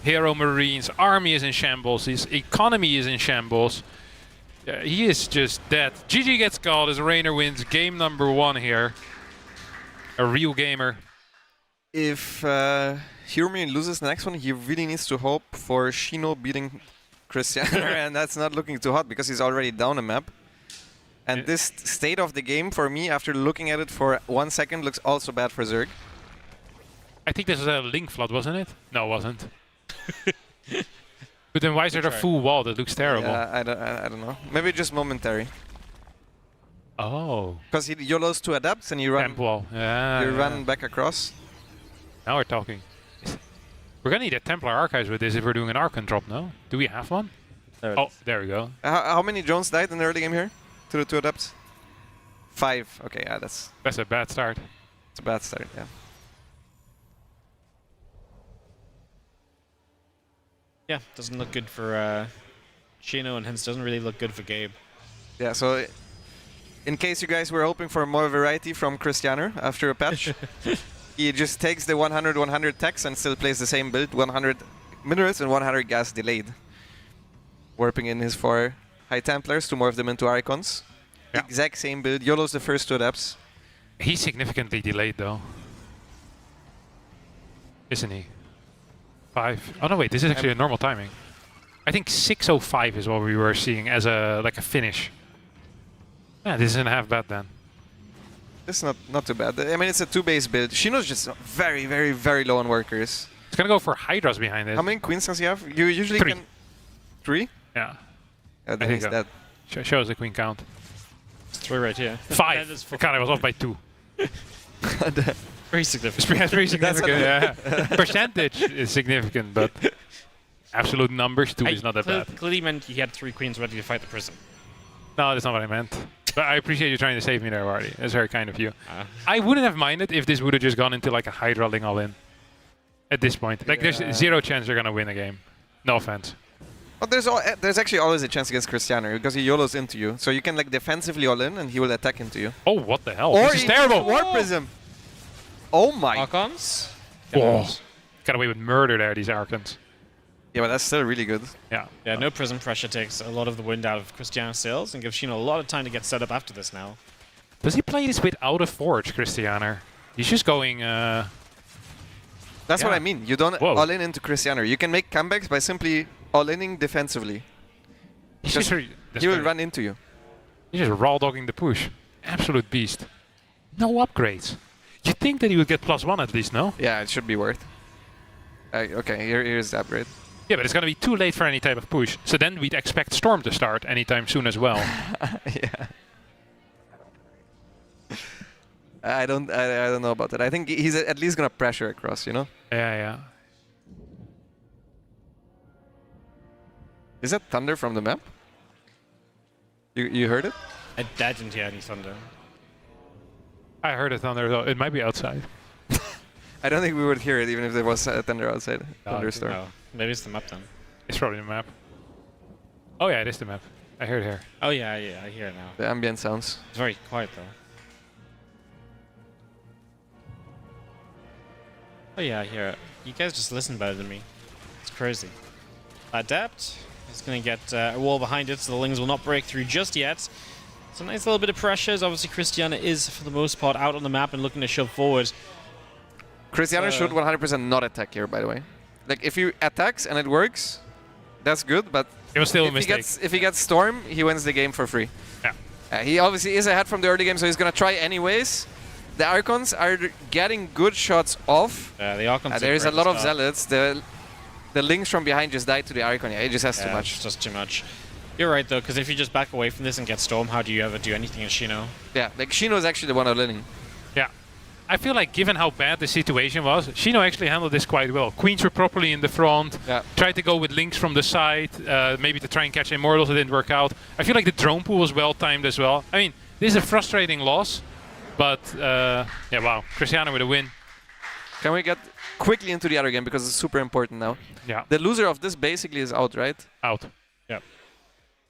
Hero Marine's army is in shambles. His economy is in shambles. He is just dead. GG gets called as Raynor wins game number 1 here. A real gamer. If Hero Marine loses the next one, he really needs to hope for Shino beating Christianer, and that's not looking too hot because he's already down a map. And this state of the game, for me, after looking at it for 1 second, looks also bad for Zerg. I think this was a link flood, wasn't it? No, it wasn't. But then why is there a full wall? That looks terrible. Yeah, I don't know. Maybe just momentary. Oh. Because he YOLOs 2 adapts and you run, wall. Yeah, you run back across. Now we're talking. We're gonna need a Templar Archives with this if we're doing an Archon drop, no? Do we have one? Oh, there we go. How many drones died in the early game here? To the 2 adapts? 5. Okay, yeah, that's a bad start. It's a bad start, yeah. Yeah, doesn't look good for Shino, and hence doesn't really look good for Gabe. Yeah, so in case you guys were hoping for more variety from Christianer after a patch, he just takes the 100-100 techs and still plays the same build, 100 minerals and 100 gas delayed. Warping in his 4 High Templars to morph them into Archons. Yeah. Exact same build, YOLO's the first 2 adapts. He's significantly delayed though. Isn't he? 5. Oh no, wait, this is actually a normal timing. I think 6:05 is what we were seeing as a finish. Yeah, this isn't half bad then. It's not too bad. I mean, it's a 2-base build. Shino's just very, very, very low on workers. It's gonna go for Hydras behind it. How many queens does he have? You usually 3. can... 3? Yeah. I think he's dead. Shows the queen count. It's 3 right here. 5. I kind of was off by 2. Very significant. That's very significant, yeah. Percentage is significant, but absolute numbers, 2 is not that bad. Clearly meant he had 3 queens ready to fight the Prism. No, that's not what I meant. But I appreciate you trying to save me there, Wardy. That's very kind of you. I wouldn't have minded if this would have just gone into like a Hydra Ling all in. At this point. Like, there's 0 chance they're going to win a game. No offense. But there's actually always a chance against Christianer because he YOLOs into you. So you can like defensively all in and he will attack into you. Oh, what the hell? Or this is terrible. War Prism. Oh my. Archons? Oh. Got away with murder there, these Archons. Yeah, but that's still really good. Yeah. Yeah, no Prism pressure takes a lot of the wind out of Christianer's sails and gives Shino a lot of time to get set up after this now. Does he play this without a Forge, Christianer? He's just going... That's what I mean. You don't all in into Christianer. You can make comebacks by simply all-inning defensively. He will run into you. He's just raw dogging the push. Absolute beast. No upgrades. You'd think that he would get +1 at least, no? Yeah, it should be worth. Okay, here's the upgrade. Yeah, but it's going to be too late for any type of push. So then we'd expect Storm to start anytime soon as well. Yeah. I don't know about that. I think he's at least gonna pressure across, you know? Yeah. Is that thunder from the map? You heard it? I didn't hear any thunder. I heard a thunder though. It might be outside. I don't think we would hear it even if there was a thunder outside. Thunderstorm. No, maybe it's the map then. It's probably the map. Oh yeah, it is the map. I heard it here. Oh yeah, I hear it now. The ambient sounds. It's very quiet though. Oh yeah, here. You guys just listen better than me. It's crazy. Adept is going to get a wall behind it, so the Lings will not break through just yet. It's a nice little bit of pressure, as obviously Christiana is, for the most part, out on the map and looking to shove forward. Christiana should 100% not attack here, by the way. Like, if he attacks and it works, that's good, but it was still a mistake. If he gets Storm, he wins the game for free. Yeah. He obviously is ahead from the early game, so he's going to try anyways. The Archons are getting good shots off. The Archons there is a lot of Zealots. The Lings from behind just died to the Archon. Yeah, he just has too much. It's just too much. You're right, though, because if you just back away from this and get Storm, how do you ever do anything as Shino? Yeah, like Shino is actually the one winning. Yeah. I feel like given how bad the situation was, Shino actually handled this quite well. Queens were properly in the front, tried to go with Lings from the side, maybe to try and catch Immortals. It didn't work out. I feel like the drone pool was well timed as well. I mean, this is a frustrating loss, but yeah, wow. Christiana with a win. Can we get quickly into the other game because it's super important now? Yeah. The loser of this basically is out, right? Out. Yep.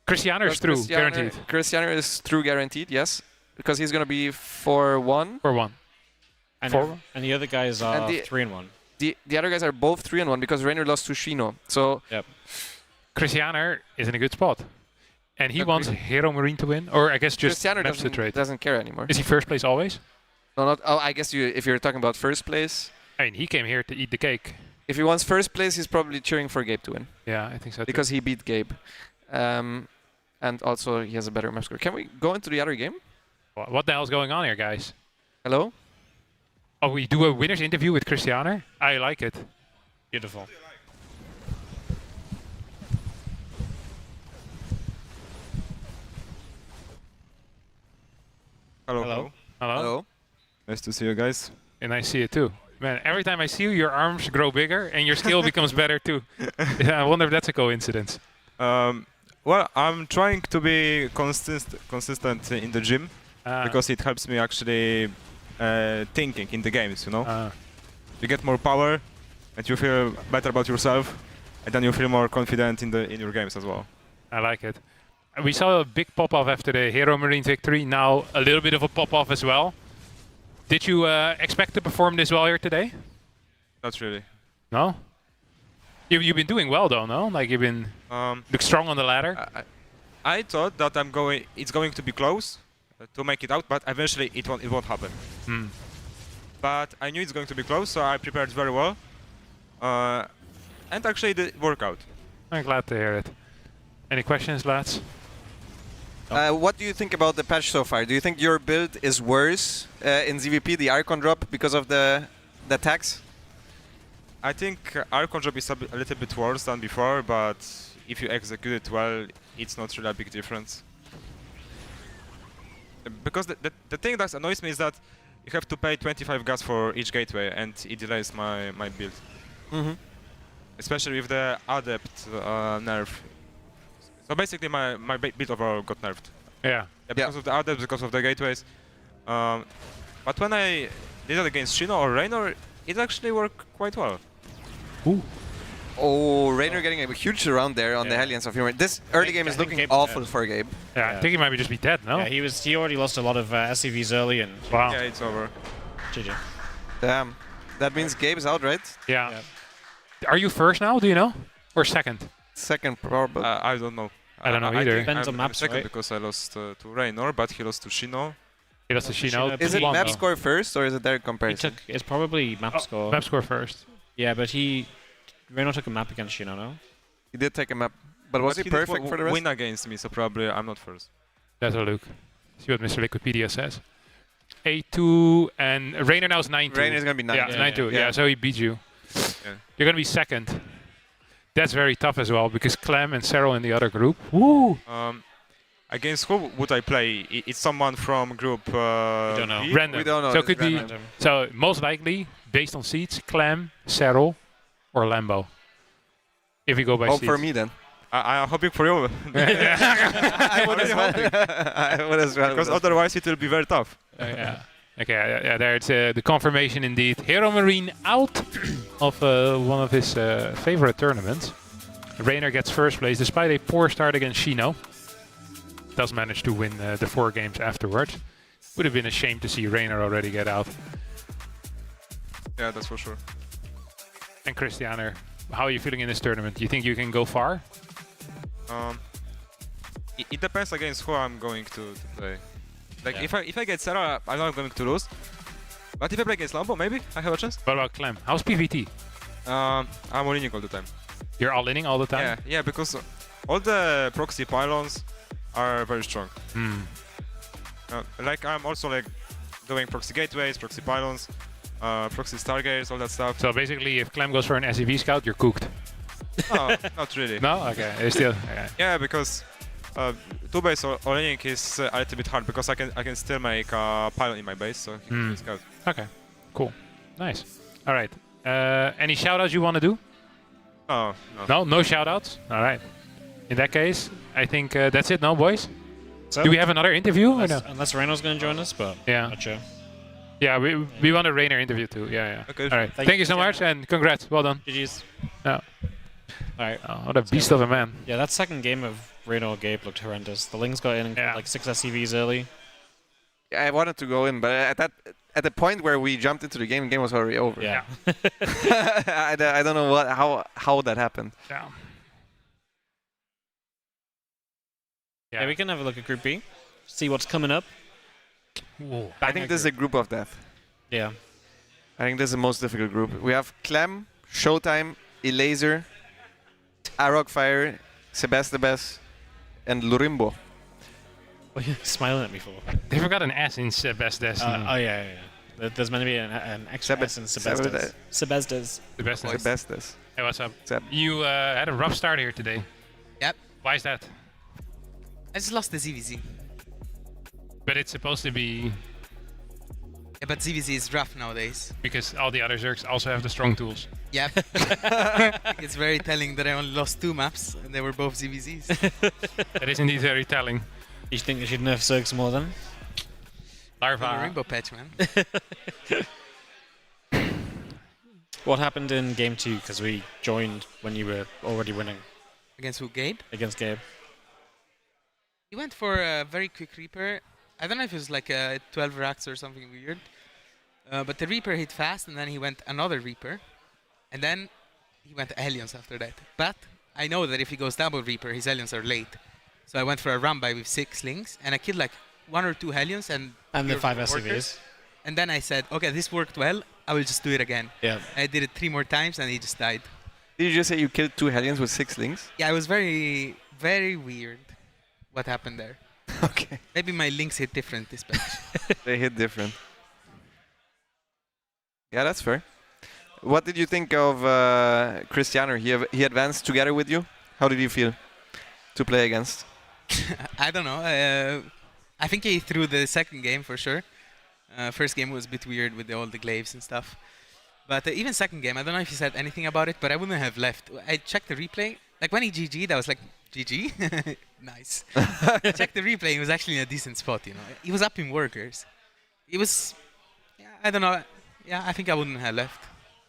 Christiana is through, guaranteed. Christiana is through, guaranteed, yes. Because he's going to be 4-1. 4-1. And the other guys are 3-1. The other guys are both 3-1 because Rainer lost to Shino. So Christiana is in a good spot. And he wants Hero Marine to win, or I guess just Christiana doesn't care anymore. Is he first place always? No, not. Oh, I guess if you're talking about first place. I mean, he came here to eat the cake. If he wants first place, he's probably cheering for Gabe to win. Yeah, I think so too. Because he beat Gabe. And also he has a better map score. Can we go into the other game? What the hell's going on here, guys? Hello? Oh, we do a winner's interview with Christiana? I like it. Beautiful. Hello. Hello. Hello. Nice to see you guys. And I see it too. Man, every time I see you, your arms grow bigger and your skill becomes better too. Yeah, I wonder if that's a coincidence. Well, I'm trying to be consistent in the gym because it helps me actually thinking in the games, you know? You get more power and you feel better about yourself and then you feel more confident in your games as well. I like it. We saw a big pop-off after the Hero Marine victory, now a little bit of a pop-off as well. Did you expect to perform this well here today? Not really. No? You've been doing well though, no? Like you've been look strong on the ladder? I thought that it's going to be close to make it out, but eventually it won't happen. But I knew it's going to be close, so I prepared very well. And actually it did work out. I'm glad to hear it. Any questions, lads? What do you think about the patch so far? Do you think your build is worse in ZVP, the Archon drop, because of the tax? I think Archon drop is a little bit worse than before, but if you execute it well, it's not really a big difference. Because the thing that annoys me is that you have to pay 25 gas for each gateway, and it delays my build. Especially with the Adept nerf. So basically my build overall got nerfed. Yeah. Because of the Adept, because of the gateways. But when I did it against Shino or Raynor, it actually worked quite well. Ooh. Oh, Raynor getting a huge round there on the Hellions of Humor. This early game is looking awful for Gabe. Yeah, I think he might just be dead, no? Yeah, he already lost a lot of SCVs early and... Wow. Yeah, it's over. GG. Damn. That means Gabe is out, right? Yeah. Are you first now, do you know? Or second? Second, probably. I don't know. I don't know either. I'm second because I lost to Raynor, but he lost to Shino. He lost to Shino. Is it map score first, or is it their comparison? It's probably map score. Map score first. Yeah, but Raynor took a map against Shino, no? He did take a map. But was he perfect for the rest? Win against me, so probably I'm not first. Let's have a look. See what Mr. Liquipedia says. 8-2, and Raynor now is 9-2. Raynor is going to be 9-2. Yeah, 9-2. Yeah, so he beat you. Yeah. You're going to be second. That's very tough as well, because Clem and Cyril in the other group. Woo! Against who would I play? It's someone from group we don't know. Random. We don't know. So it could be. So most likely, based on seeds, Clem, Cyril, or Lambo. If you go by seeds. For me then. I'm hoping for you. I would as well. I would as well. Because otherwise it will be very tough. Yeah. Okay, yeah, there it's the confirmation indeed. Hero Marine out of one of his favorite tournaments. Raynor gets first place despite a poor start against Shino. Does manage to win the 4 games afterwards. Would have been a shame to see Raynor already get out. Yeah, that's for sure. And Christianer, how are you feeling in this tournament? Do you think you can go far? It depends against who I'm going to play. Like if I get Sarah, I know I'm going to lose. But if I play against Lambo, maybe I have a chance. What about Clem? How's PvT? I'm all-inning all the time. You're all-inning all the time? Yeah, because all the proxy pylons are very strong. Like I'm also like doing proxy gateways, proxy pylons, proxy stargates, all that stuff. So basically, if Clem goes for an SEV scout, you're cooked. No, not really. No? Okay, it's still. Okay. Yeah, because two base all-inning is a little bit hard because I can still make a pylon in my base, so he can scout. Okay, cool, nice. All right. Any shoutouts you want to do? No. No shoutouts. All right. In that case, I think that's it, no, boys? So, do we have another interview or no? Unless Reno's going to join us, but not sure. Yeah, we want a Rainer interview too. Yeah. Okay. All right. Thank you so much and congrats. Well done. GG's. Yeah. All right. Oh, what a beast of a man. Yeah, that second game of Reno Gabe looked horrendous. The Lings got in and killed like 6 SCVs early. Yeah, I wanted to go in, but at the point where we jumped into the game was already over. Yeah. I don't know how that happened. Yeah, we can have a look at Group B, see what's coming up. Whoa. I think this is a group of death. Yeah. I think this is the most difficult group. We have Clem, Showtime, Elaser, Arogfire, Sebastebes, and Lurimbo. What are you smiling at me for? They forgot an S in Sebastes. Oh, yeah. There's meant to be an extra S in Sebastes. Sebastes. Hey, what's up? You had a rough start here today. Yep. Why is that? I just lost the ZVZ. But it's supposed to be... Yeah, but ZVZ is rough nowadays. Because all the other Zergs also have the strong tools. Yep. It's very telling that I only lost 2 maps, and they were both ZVZs. That is indeed very telling. You think they should nerf Zergs more then? Larva. Rainbow patch, man. What happened in game 2? Because we joined when you were already winning. Against who? Gabe? Against Gabe. He went for a very quick Reaper. I don't know if it was like a 12 racks or something weird. But the Reaper hit fast, and then he went another Reaper. And then he went Hellions after that. But I know that if he goes double Reaper, his Hellions are late. So I went for a run-by with 6 Slings, and I killed like 1 or 2 Hellions and the 5 workers. SCVs. And then I said, okay, this worked well. I will just do it again. Yeah. I did it 3 more times, and he just died. Did you just say you killed 2 Hellions with 6 Slings? Yeah, it was very, very weird what happened there. Okay. Maybe my links hit different this patch. They hit different. Yeah, that's fair. What did you think of Christianer? He advanced together with you. How did you feel to play against? I don't know. I think he threw the second game for sure. First game was a bit weird with all the glaives and stuff. But even second game, I don't know if he said anything about it, but I wouldn't have left. I checked the replay. Like when he GG'd, I was like, GG? Nice. I checked the replay, he was actually in a decent spot, you know. He was up in workers. He was, yeah, I don't know. Yeah, I think I wouldn't have left.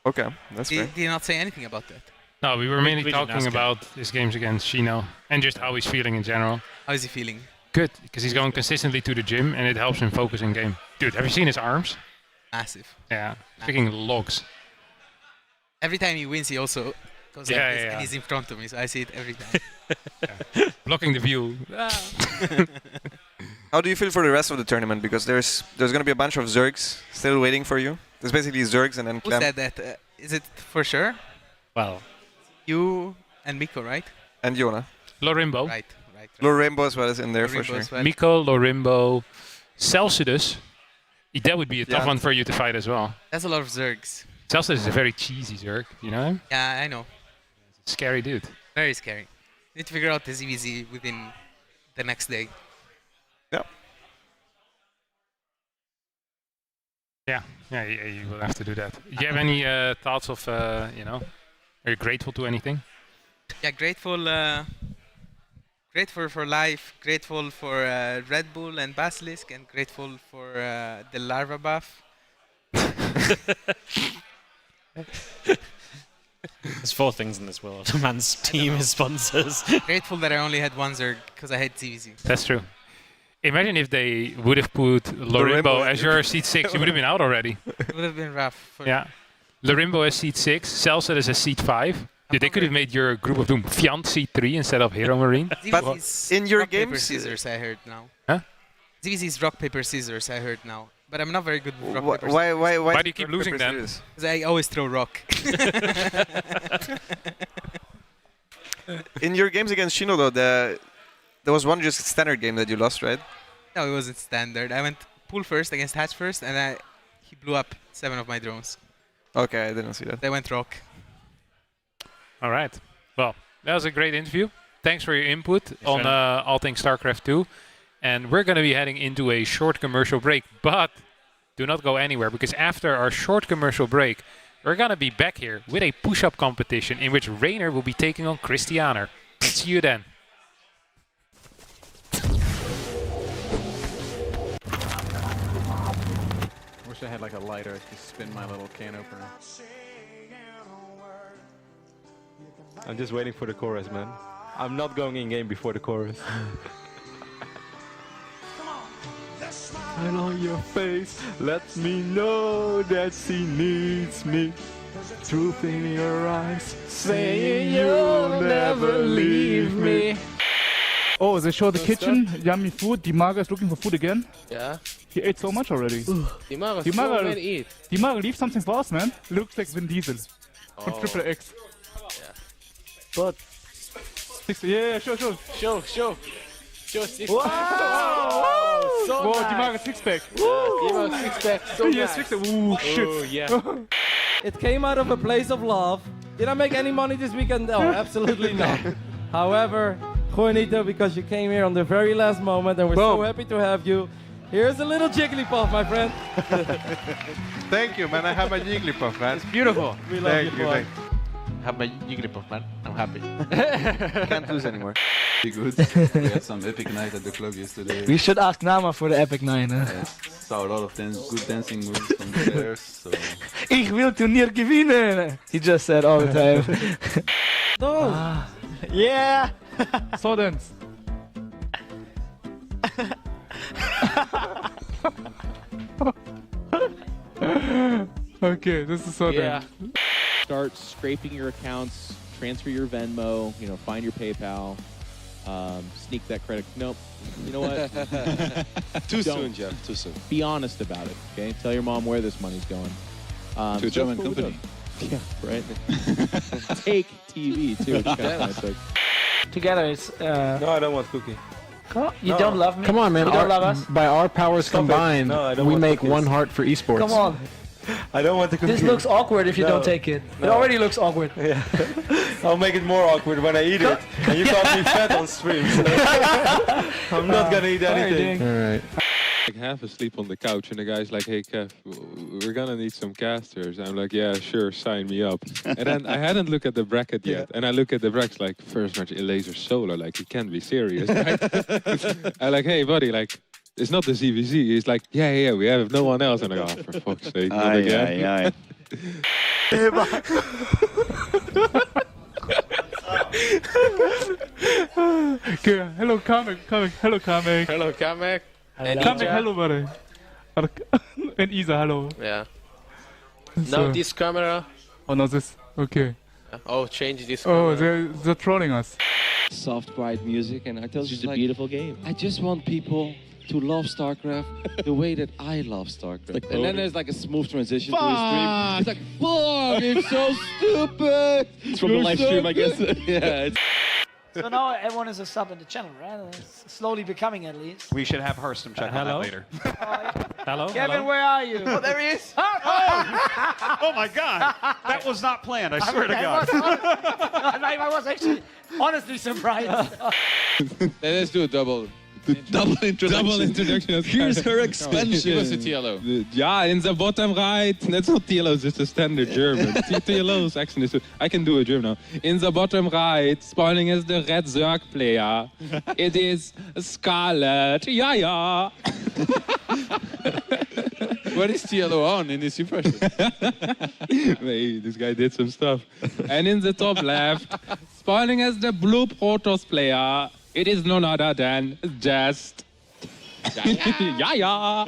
Okay, that's fair. Did he not say anything about that? No, we were mainly talking about his games against Shino and just how he's feeling in general. How is he feeling? Good, because he's going consistently to the gym and it helps him focus in game. Dude, have you seen his arms? Massive. Yeah, freaking logs. Every time he wins, he also goes like this, and he's in front of me, so I see it every time. Blocking the view. How do you feel for the rest of the tournament? Because there's going to be a bunch of Zergs still waiting for you. There's basically Zergs and then Who Clem. said that? Is it for sure? Well, you and Miko, right? And Yona. Lorimbo. Right. Lorimbo as well is in there for sure. Well. Miko, Lorimbo, Celsius. That would be a tough Yeah. one for you to fight as well. That's a lot of Zergs. Celsius is a very cheesy Zerg, you know him? Yeah, I know. Scary dude. Very scary. Need to figure out the ZVZ within the next day. Yeah, you will have to do that. Do you have any thoughts of, are you grateful to anything? Yeah, grateful for life, grateful for Red Bull and Basilisk, and grateful for the larva buff. There's 4 things in this world. A man's team is sponsors. Grateful that I only had 1 Zerg because I had ZVZ. That's true. Imagine if they would have put Lorimbo as your seat 6, you would have been out already. It would have been rough. Yeah. Larimbo is seed 6. Celset is a seed 5. Dude, they could have made your Group of Doom Fiant seed 3 instead of Hero Marine. ZVZ's in your rock, paper, games, scissors, I heard now. Huh? ZVZ's rock, paper, scissors, I heard now. But I'm not very good with rock, paper, Why do you keep losing then? Because I always throw rock. In your games against Shino, though, there was one just standard game that you lost, right? No, it wasn't standard. I went pool first against Hatch first, and he blew up 7 of my drones. Okay, I didn't see that. They went rock. All right. Well, that was a great interview. Thanks for your input on all things StarCraft 2. And we're going to be heading into a short commercial break. But do not go anywhere, because after our short commercial break, we're going to be back here with a push-up competition in which Rainer will be taking on Christianer. See you then. Wish I had like a lighter to spin my little can opener. I'm just waiting for the chorus, man. I'm not going in game before the chorus. Smile on your face, let me know that she needs me. Truth in your eyes, saying you'll never leave me. Oh, they show the kitchen, yummy food. Dimaga is looking for food again. Yeah. He ate so much already. Dimaga so many eat. Dimaga, leave something for us, man. Looks like Vin Diesel from Triple X. Yeah. But yeah, show. Show six Wow! Oh, so Whoa, nice. Dimaga six-pack. Dimaga six-pack, so Yes, nice. six-pack. Ooh, shit. Oh, yeah. It came out of a place of love. Did I make any money this weekend? No, absolutely not. However, Juanito, because you came here on the very last moment, and we're so happy to have you. Here's a little Jigglypuff, my friend. Thank you, man. I have my Jigglypuff, man. It's beautiful. We love you, boy. I have my Jigglypuff, man. I'm happy. Can't lose anymore. Be good. We had some epic night at the club yesterday. We should ask Nama for the epic 9. Saw a lot of good dancing moves from the players. So. Ich will Turnier gewinnen. He just said all the time. No. Yeah. So dance. Okay, this is so dance. Start scraping your accounts, transfer your Venmo, find your PayPal, sneak that credit. Nope. You know what? Too soon, Jeff. Too soon. Be honest about it, okay? Tell your mom where this money's going. To a German company. Yeah, right. TaKeTv too. It's kind of nice, like. Together it's... No, I don't want cookie. You don't love me? Come on, man. You don't love us? By our powers combined, No, I don't we want make cookies. one heart for esports. Come on. I don't want the cookie. This looks awkward if you don't take it. It already looks awkward. Yeah. I'll make it more awkward when I eat it. And you can't be fat on stream. So I'm not gonna eat anything. All right. Like half asleep on the couch, and the guy's like, "Hey Kev, we're gonna need some casters." I'm like, "Yeah, sure, sign me up." And then I hadn't looked at the bracket yet, and I look at the brackets like first match laser solar, like you can't be serious, right? I'm like, "Hey buddy, like it's not the CVZ." He's like, "Yeah, we have no one else." And I go, "Oh, for fuck's sake, not again." Okay, hello, Kamek. Hello, Kamek. Hello, Kamek. And Kamek, Ija. hello, buddy. And Isa, hello. Yeah. So- Now this camera. Oh, no, this. Okay. Oh, change this Oh, camera. they're trolling us. Soft, quiet music, and I tell It's you, just a beautiful game. I just want people to love StarCraft the way that I love StarCraft. And then there's like a smooth transition to his stream. It's like, fuck, it's so stupid. It's from the live stream, I guess. Yeah. It's So now everyone is a sub in the channel, right? It's slowly becoming at least. We should have Hurstum check on that later. Hello? Kevin, where are you? Oh, there he is. Oh my God. That was not planned, I swear to God. I was actually honestly surprised. Let's do a double. Double introduction. Here's her expansion. Give us a TLO. Yeah, in the bottom right. That's not TLO, it's just a standard German. TLO's action is... I can do a German now. In the bottom right, spawning is the red Zerg player. It is Scarlet. Yeah. What is TLO on in this impression? Hey, this guy did some stuff. And in the top left, spawning as the blue Protoss player. It is none other than just... Yeah.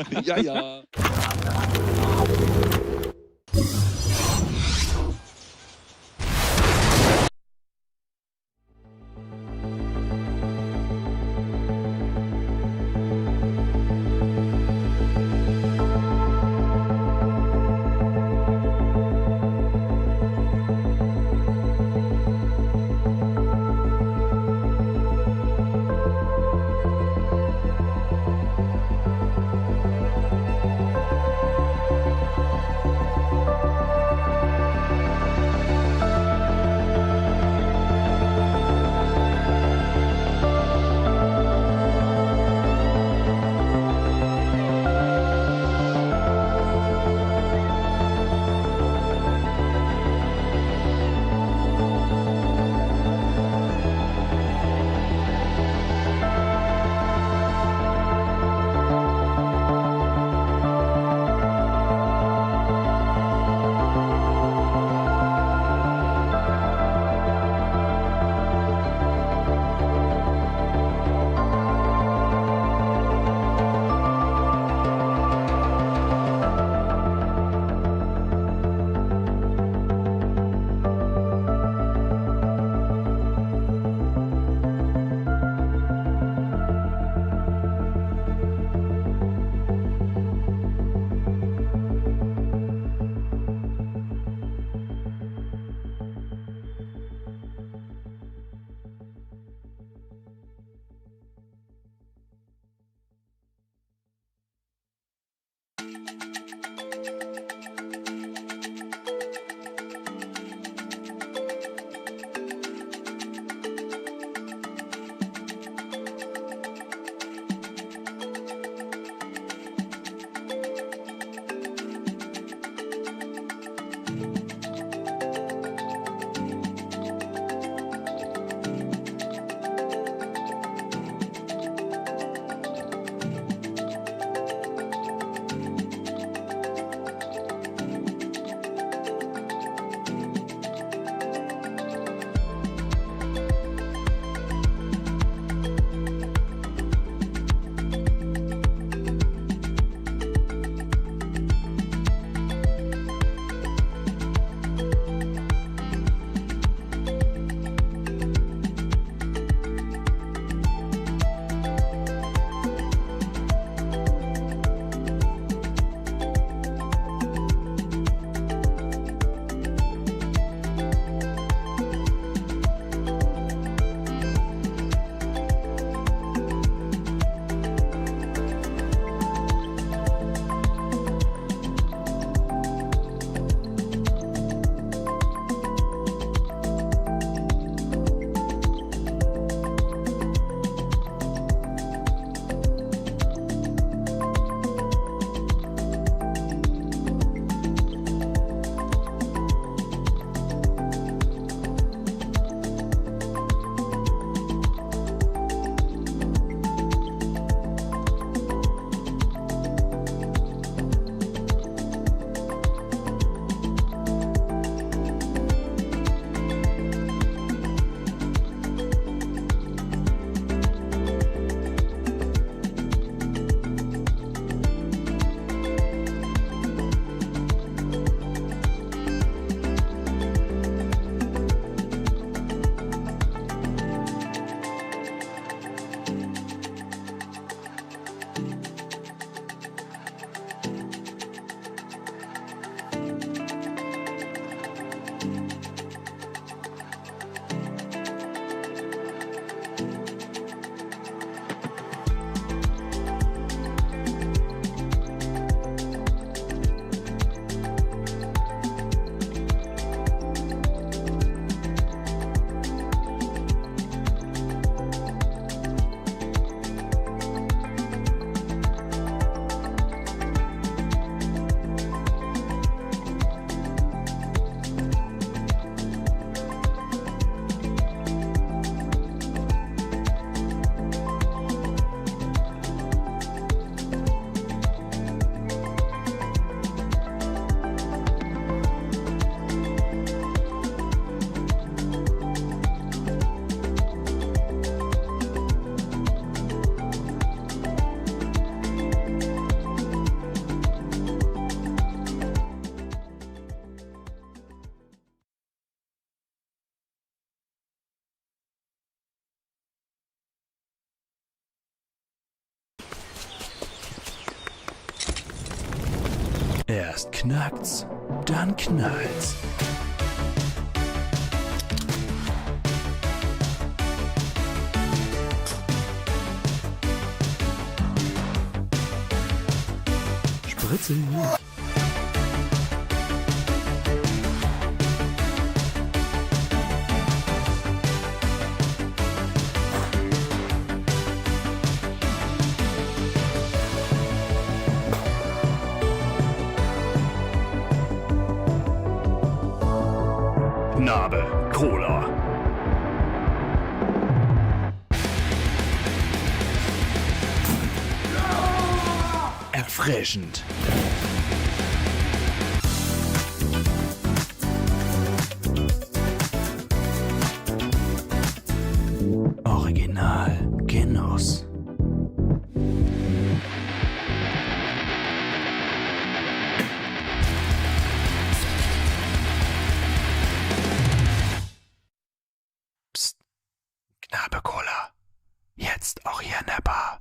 Erst knackt's, dann knallt's. Spritze. Narbe Cola. Erfrischend. Original Genuss. Narbe Cola. Jetzt auch hier in der Bar.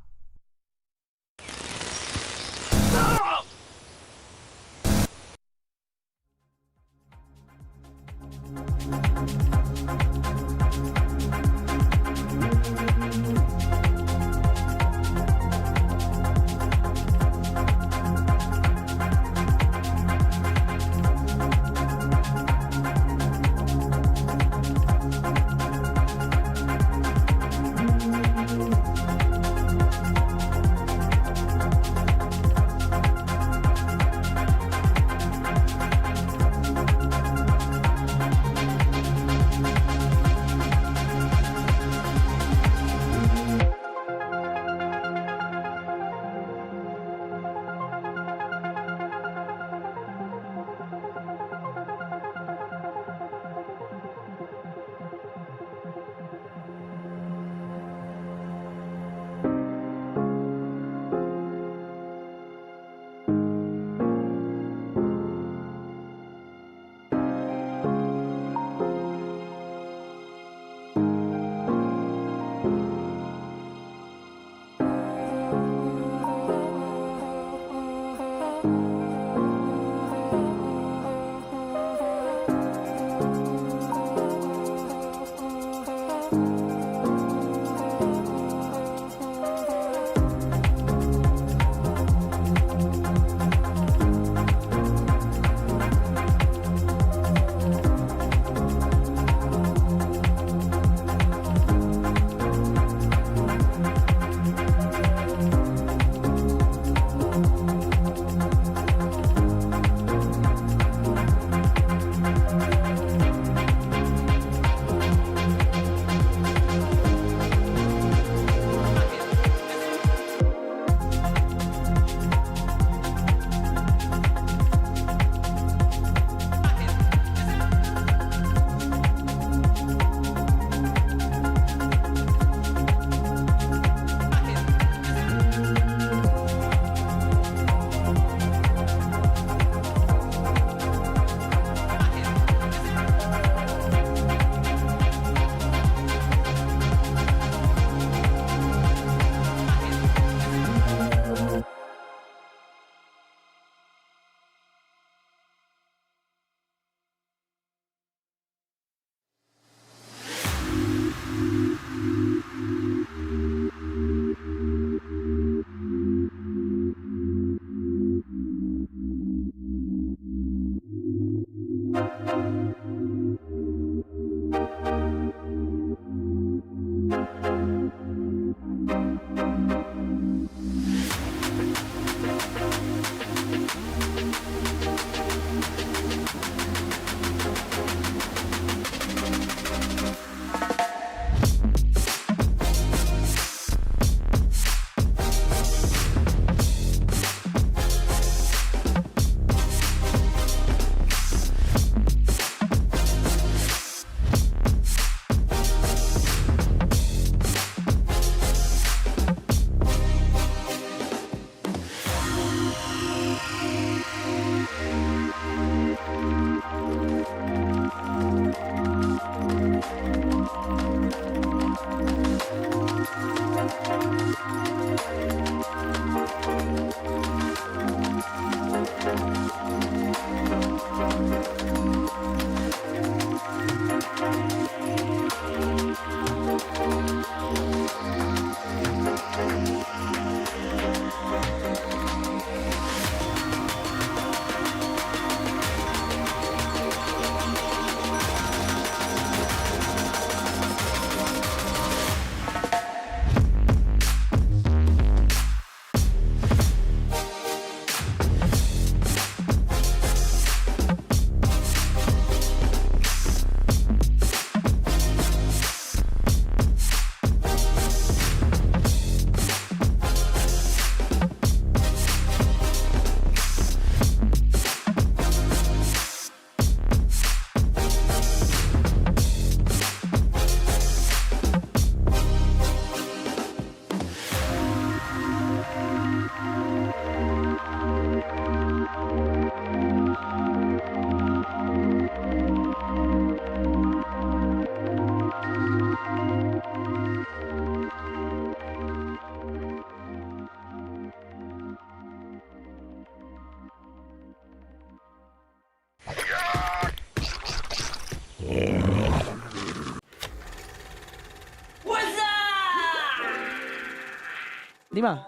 Lima,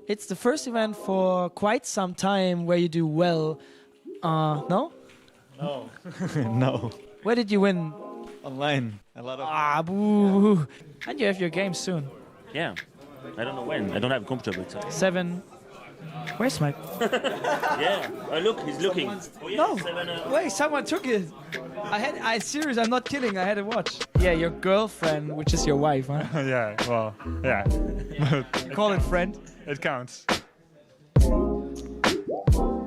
it's the first event for quite some time where you do well. No? No. No. Where did you win? Online. A lot of. Ah, boo. And you have your game soon. Yeah. I don't know when. I don't have a computer. But 7. Where's my... yeah. Oh, look, he's looking. Oh, yeah, No. 7, Wait, someone took it. I serious, I'm not kidding. I had a watch. Yeah, your girlfriend, which is your wife, huh? yeah, well, yeah. You call it friend? It counts.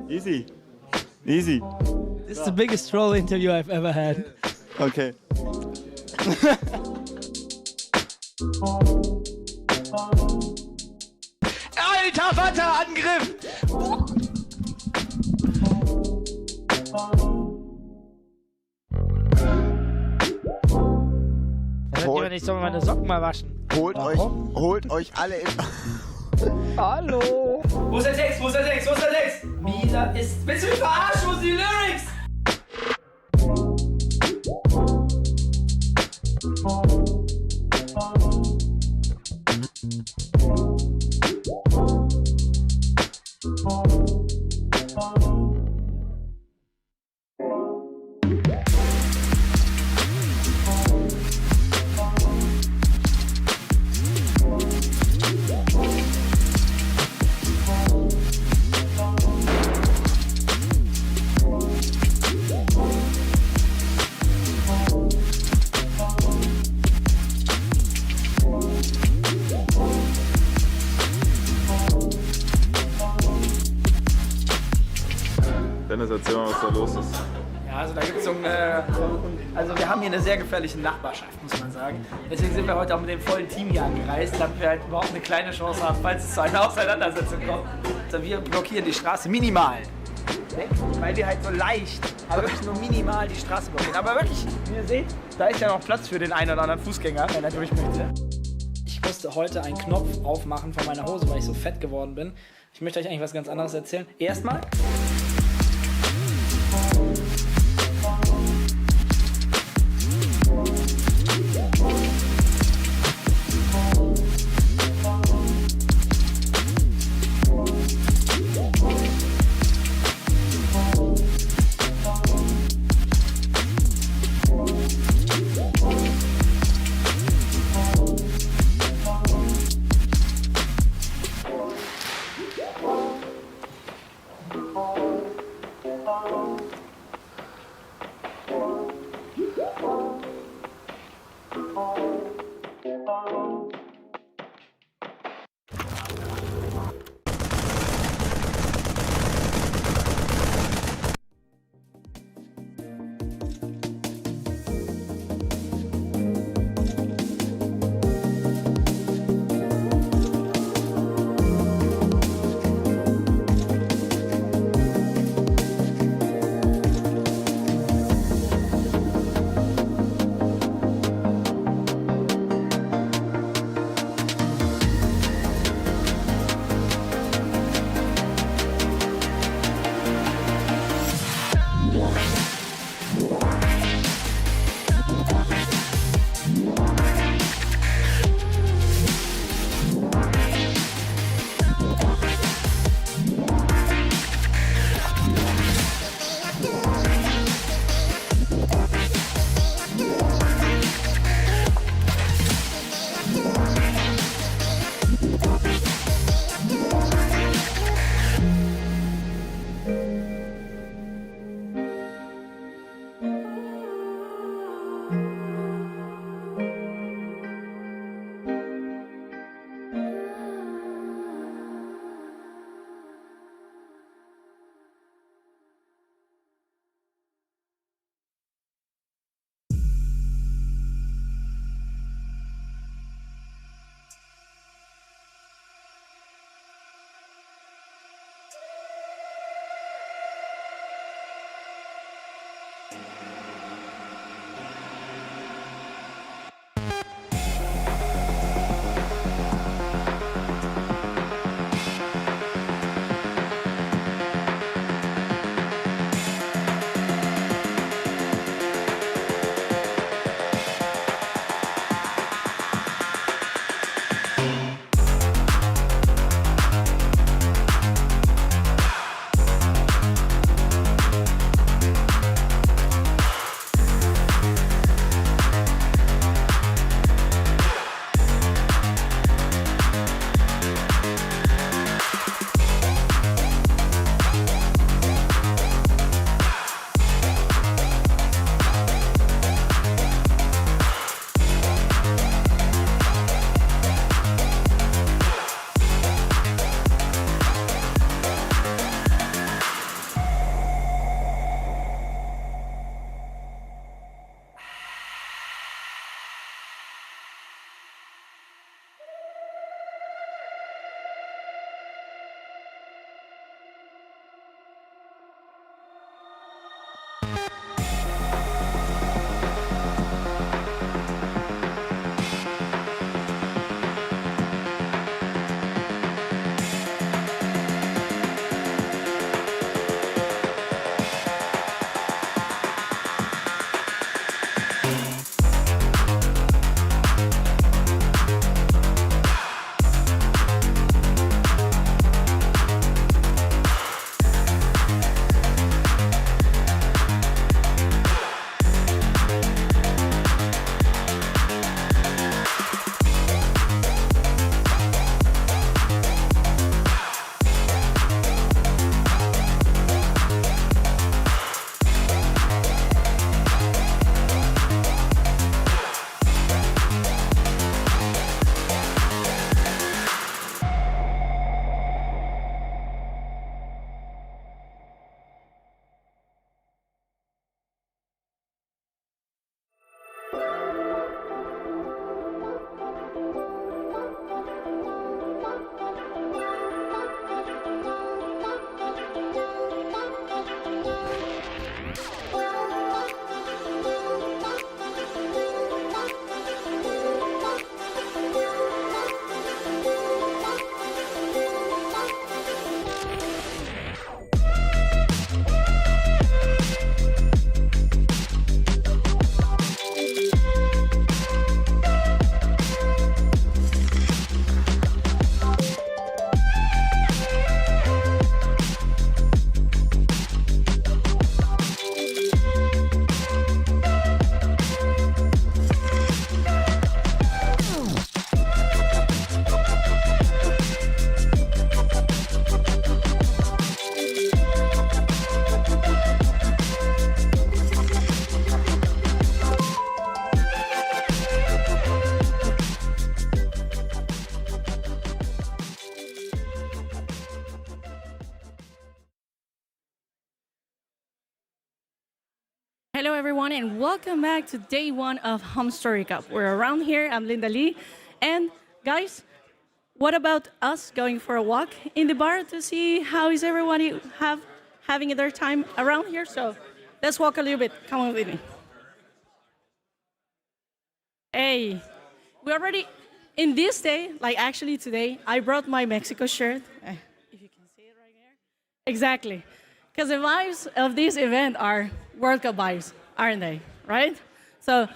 Easy. Easy. This is the biggest troll interview I've ever had. Okay. Alter Watter-Angriff! Ich soll meine Socken mal waschen. Holt euch alle in. Hallo! Wo ist der Text? Wo ist der Text? Wo ist der Text? Mila ist... Willst du mich verarschen? Wo sind die Lyrics? Dennis, erzähl mal, was da los ist. Ja, also da gibt es so also wir haben hier eine sehr gefährliche Nachbarschaft, muss man sagen. Deswegen sind wir heute auch mit dem vollen Team hier angereist, damit wir halt überhaupt eine kleine Chance haben, falls es zu einer Auseinandersetzung kommt. Also wir blockieren die Straße minimal. Weil wir halt so leicht, aber wirklich nur minimal die Straße blockieren. Aber wirklich, wie ihr seht, da ist ja noch Platz für den einen oder anderen Fußgänger, wenn er durch möchte. Ich musste heute einen Knopf aufmachen von meiner Hose, weil ich so fett geworden bin. Ich möchte euch eigentlich was ganz anderes erzählen. Erstmal... Hello, everyone, and welcome back to day one of Homestory Cup. We're around here. I'm Linda Lee. And guys, what about us going for a walk in the bar to see how is everybody having their time around here? So let's walk a little bit. Come on with me. Hey, we already, in this day, like actually today, I brought my Mexico shirt. If you can see it right here. Exactly. Because the vibes of this event are World Cup vibes, aren't they? Right? So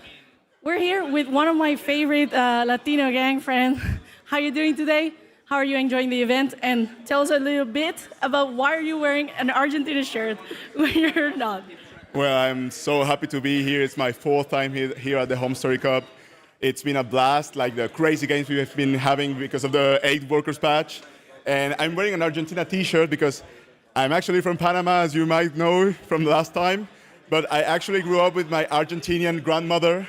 we're here with one of my favorite Latino gang friends. How are you doing today? How are you enjoying the event? And tell us a little bit about why are you wearing an Argentina shirt when you're not. Well, I'm so happy to be here. It's my fourth time here at the Homestory Cup. It's been a blast, like the crazy games we have been having because of the 8 workers patch. And I'm wearing an Argentina t-shirt because I'm actually from Panama, as you might know from the last time. But I actually grew up with my Argentinian grandmother,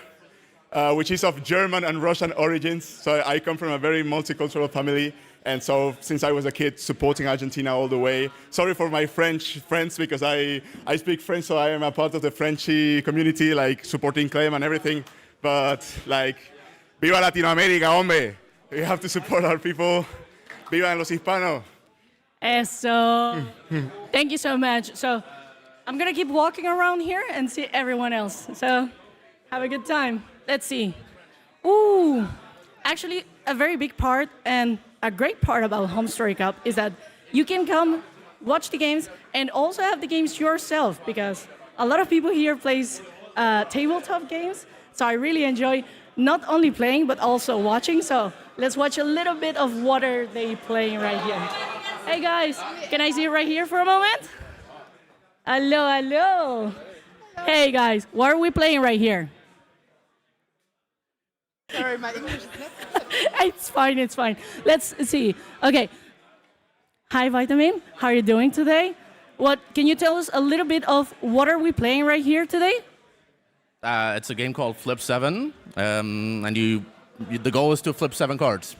which is of German and Russian origins. So I come from a very multicultural family. And so since I was a kid, supporting Argentina all the way. Sorry for my French friends, because I speak French, so I am a part of the Frenchy community, like supporting Clem and everything. But like, viva Latinoamérica, hombre! We have to support our people. Viva los hispanos! So, thank you so much. So, I'm gonna keep walking around here and see everyone else. So, have a good time. Let's see. Ooh, actually, a very big part and a great part about Homestory Cup is that you can come watch the games and also have the games yourself, because a lot of people here plays tabletop games. So I really enjoy not only playing but also watching. So let's watch a little bit of what are they playing right here. Hey guys, can I see you right here for a moment? Hello, hello. Hey guys, what are we playing right here? Sorry, my English is not. It's fine, it's fine. Let's see. Okay. Hi, Vitamin. How are you doing today? Can you tell us a little bit of what are we playing right here today? It's a game called Flip 7, and the goal is to flip 7 cards.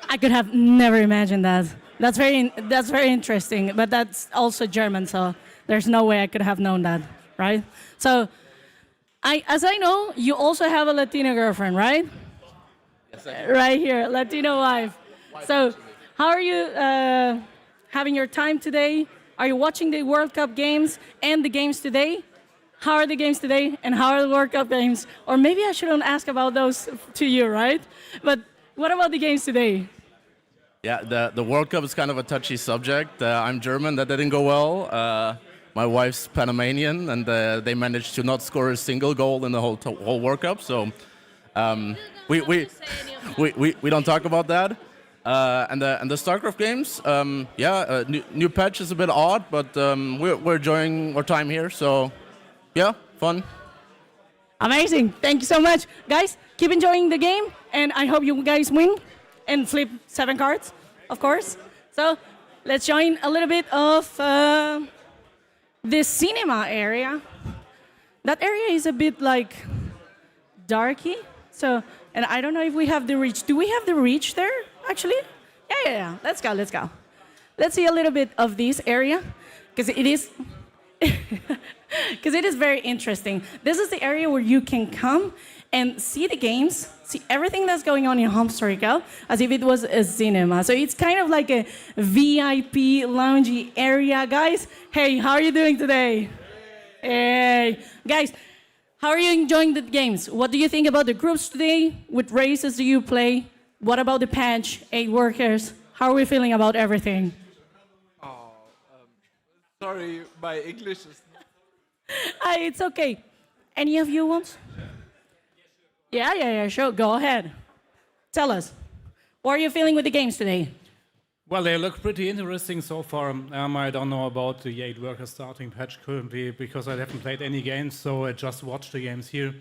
I could have never imagined that. That's very interesting, but that's also German, so there's no way I could have known that, right? So, as I know, you also have a Latino girlfriend, right? Yes, I do. Right here, Latino wife. So, how are you having your time today? Are you watching the World Cup games and the games today? How are the games today, and how are the World Cup games? Or maybe I shouldn't ask about those to you, right? But what about the games today? Yeah, the World Cup is kind of a touchy subject. I'm German, that didn't go well. My wife's Panamanian, and they managed to not score a single goal in the whole World Cup. So we don't talk about that. And the StarCraft games, new patch is a bit odd, but we're enjoying our time here. So yeah, fun. Amazing! Thank you so much, guys. Keep enjoying the game, and I hope you guys win and flip 7 cards, of course. So let's join a little bit of the cinema area. That area is a bit like darky. So, and I don't know if we have the reach. Do we have the reach there, actually? Yeah. Let's go. Let's see a little bit of this area, because it because it is very interesting. This is the area where you can come and see the games, see everything that's going on in Homestory Cup as if it was a cinema. So it's kind of like a VIP loungy area. Guys, hey, how are you doing today? Hey, guys, how are you enjoying the games? What do you think about the groups today? What races do you play? What about the patch, 8 workers? How are we feeling about everything? Sorry, my English is. It's okay. Any of you want? Yeah, sure. Go ahead. Tell us. What are you feeling with the games today? Well, they look pretty interesting so far. I don't know about the 8 workers starting patch currently because I haven't played any games, so I just watched the games here.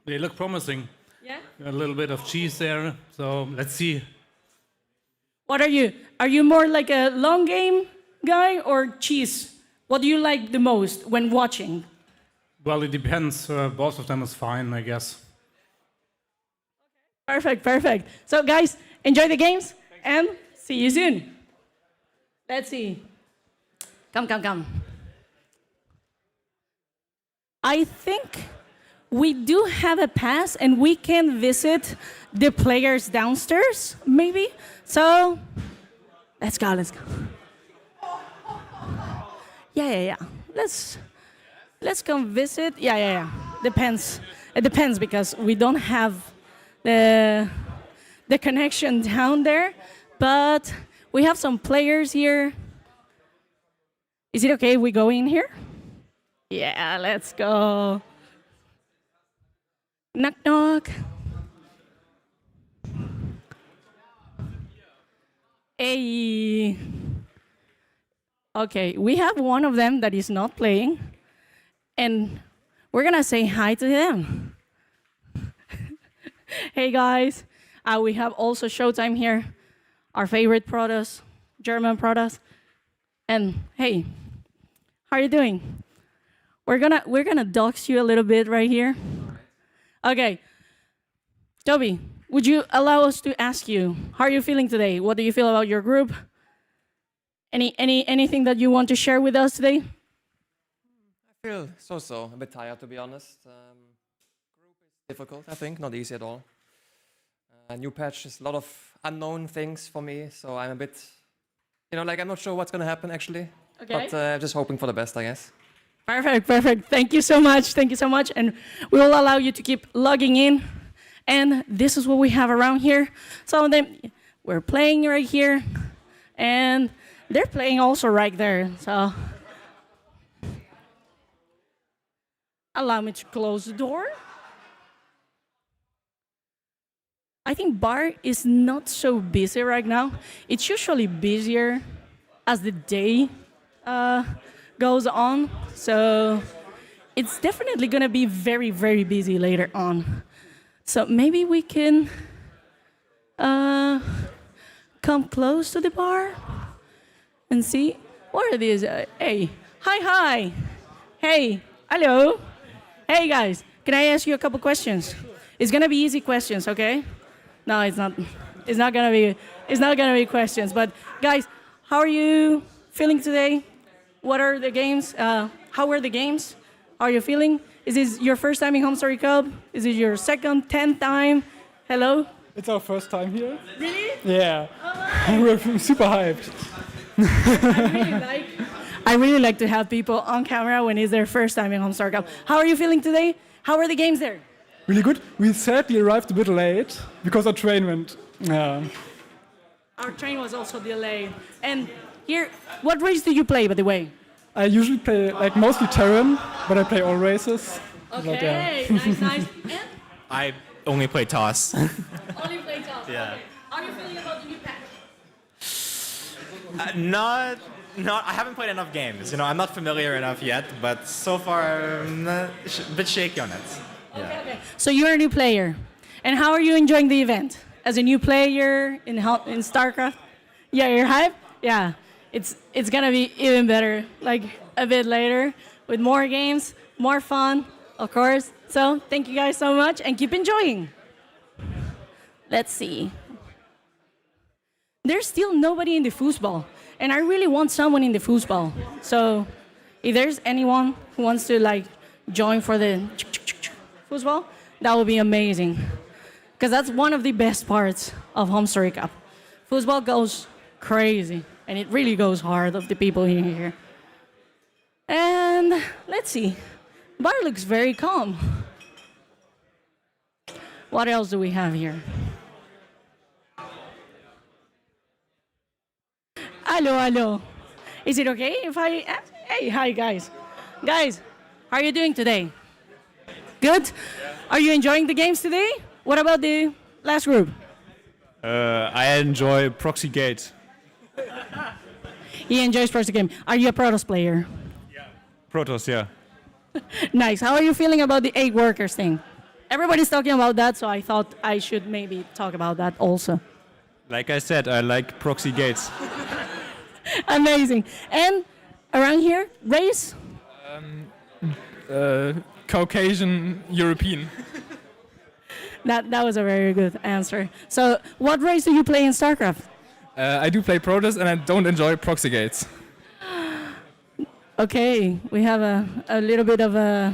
They look promising. Yeah? A little bit of cheese there, so let's see. What are you? Are you more like a long game guy or cheese? What do you like the most when watching? Well, it depends. Both of them is fine, I guess. Perfect. So, guys, enjoy the games and see you soon. Let's see. Come. I think we do have a pass and we can visit the players downstairs, maybe. So, let's go. Yeah. Let's come visit. Yeah. Depends. It depends because we don't have the connection down there, but we have some players here. Is it okay if we go in here? Yeah, let's go. Knock. Hey. Okay, we have one of them that is not playing, and we're gonna say hi to him. Hey guys, we have also Showtime here, our favorite products, German products. And hey, how are you doing? We're gonna dox you a little bit right here. Okay, Toby, would you allow us to ask you, how are you feeling today? What do you feel about your group? Anything that you want to share with us today? I feel so, a bit tired to be honest. Group is difficult, I think, not easy at all. New patch is a lot of unknown things for me, so I'm a bit, I'm not sure what's gonna happen actually. Okay. But just hoping for the best, I guess. Perfect. Thank you so much. And we will allow you to keep logging in. And this is what we have around here. Some of them, we're playing right here. And they're playing also right there. So allow me to close the door. I think bar is not so busy right now. It's usually busier as the day goes on. So it's definitely going to be very, very busy later on. So maybe we can come close to the bar and see. What are these? Hey, hi. Hey, hello. Hey guys, can I ask you a couple questions? It's gonna be easy questions, okay? No, it's not. It's not gonna be questions. But guys, how are you feeling today? What are the games? How were the games? How are you feeling? Is this your first time in Homestory Cup? Is it your second, 10th time? Hello? It's our first time here. Really? Yeah. Oh, We're super hyped. I really like to have people on camera when it's their first time in Homestory Cup. How are you feeling today? How were the games there? Really good. We sadly arrived a bit late because our train went. Our train was also delayed. And here, what race do you play, by the way? I usually play mostly Terran, but I play all races. Okay, nice. And? I only play toss. Only play toss. Yeah. Okay. How are you feeling about the new patch? I haven't played enough games. I'm not familiar enough yet, but so far I'm a bit shaky on it. Yeah. Okay. So you're a new player. And how are you enjoying the event? As a new player in StarCraft? Yeah, you're hyped? Yeah. It's gonna be even better, like a bit later, with more games, more fun, of course. So thank you guys so much and keep enjoying. Let's see. There's still nobody in the foosball, and I really want someone in the foosball. So If there's anyone who wants to like join for the football, that would be amazing. Because that's one of the best parts of Homestory Cup. Football goes crazy, and it really goes hard of the people in here. And let's see. Bar looks very calm. What else do we have here? Hello, hello. Is it okay if I ask? Hey, hi guys. Guys, how are you doing today? Good? Are you enjoying the games today? What about the last group? I enjoy Proxy Gate. He enjoys Proxy Game. Are you a Protoss player? Protoss, yeah. Nice. How are you feeling about the 8 workers thing? Everybody's talking about that, so I thought I should maybe talk about that also. Like I said, I like Proxy Gates. Amazing. And around here, race? Caucasian European. That was a very good answer. So, what race do you play in StarCraft? I do play Protoss and I don't enjoy Proxy Gates. Okay, we have a little bit of a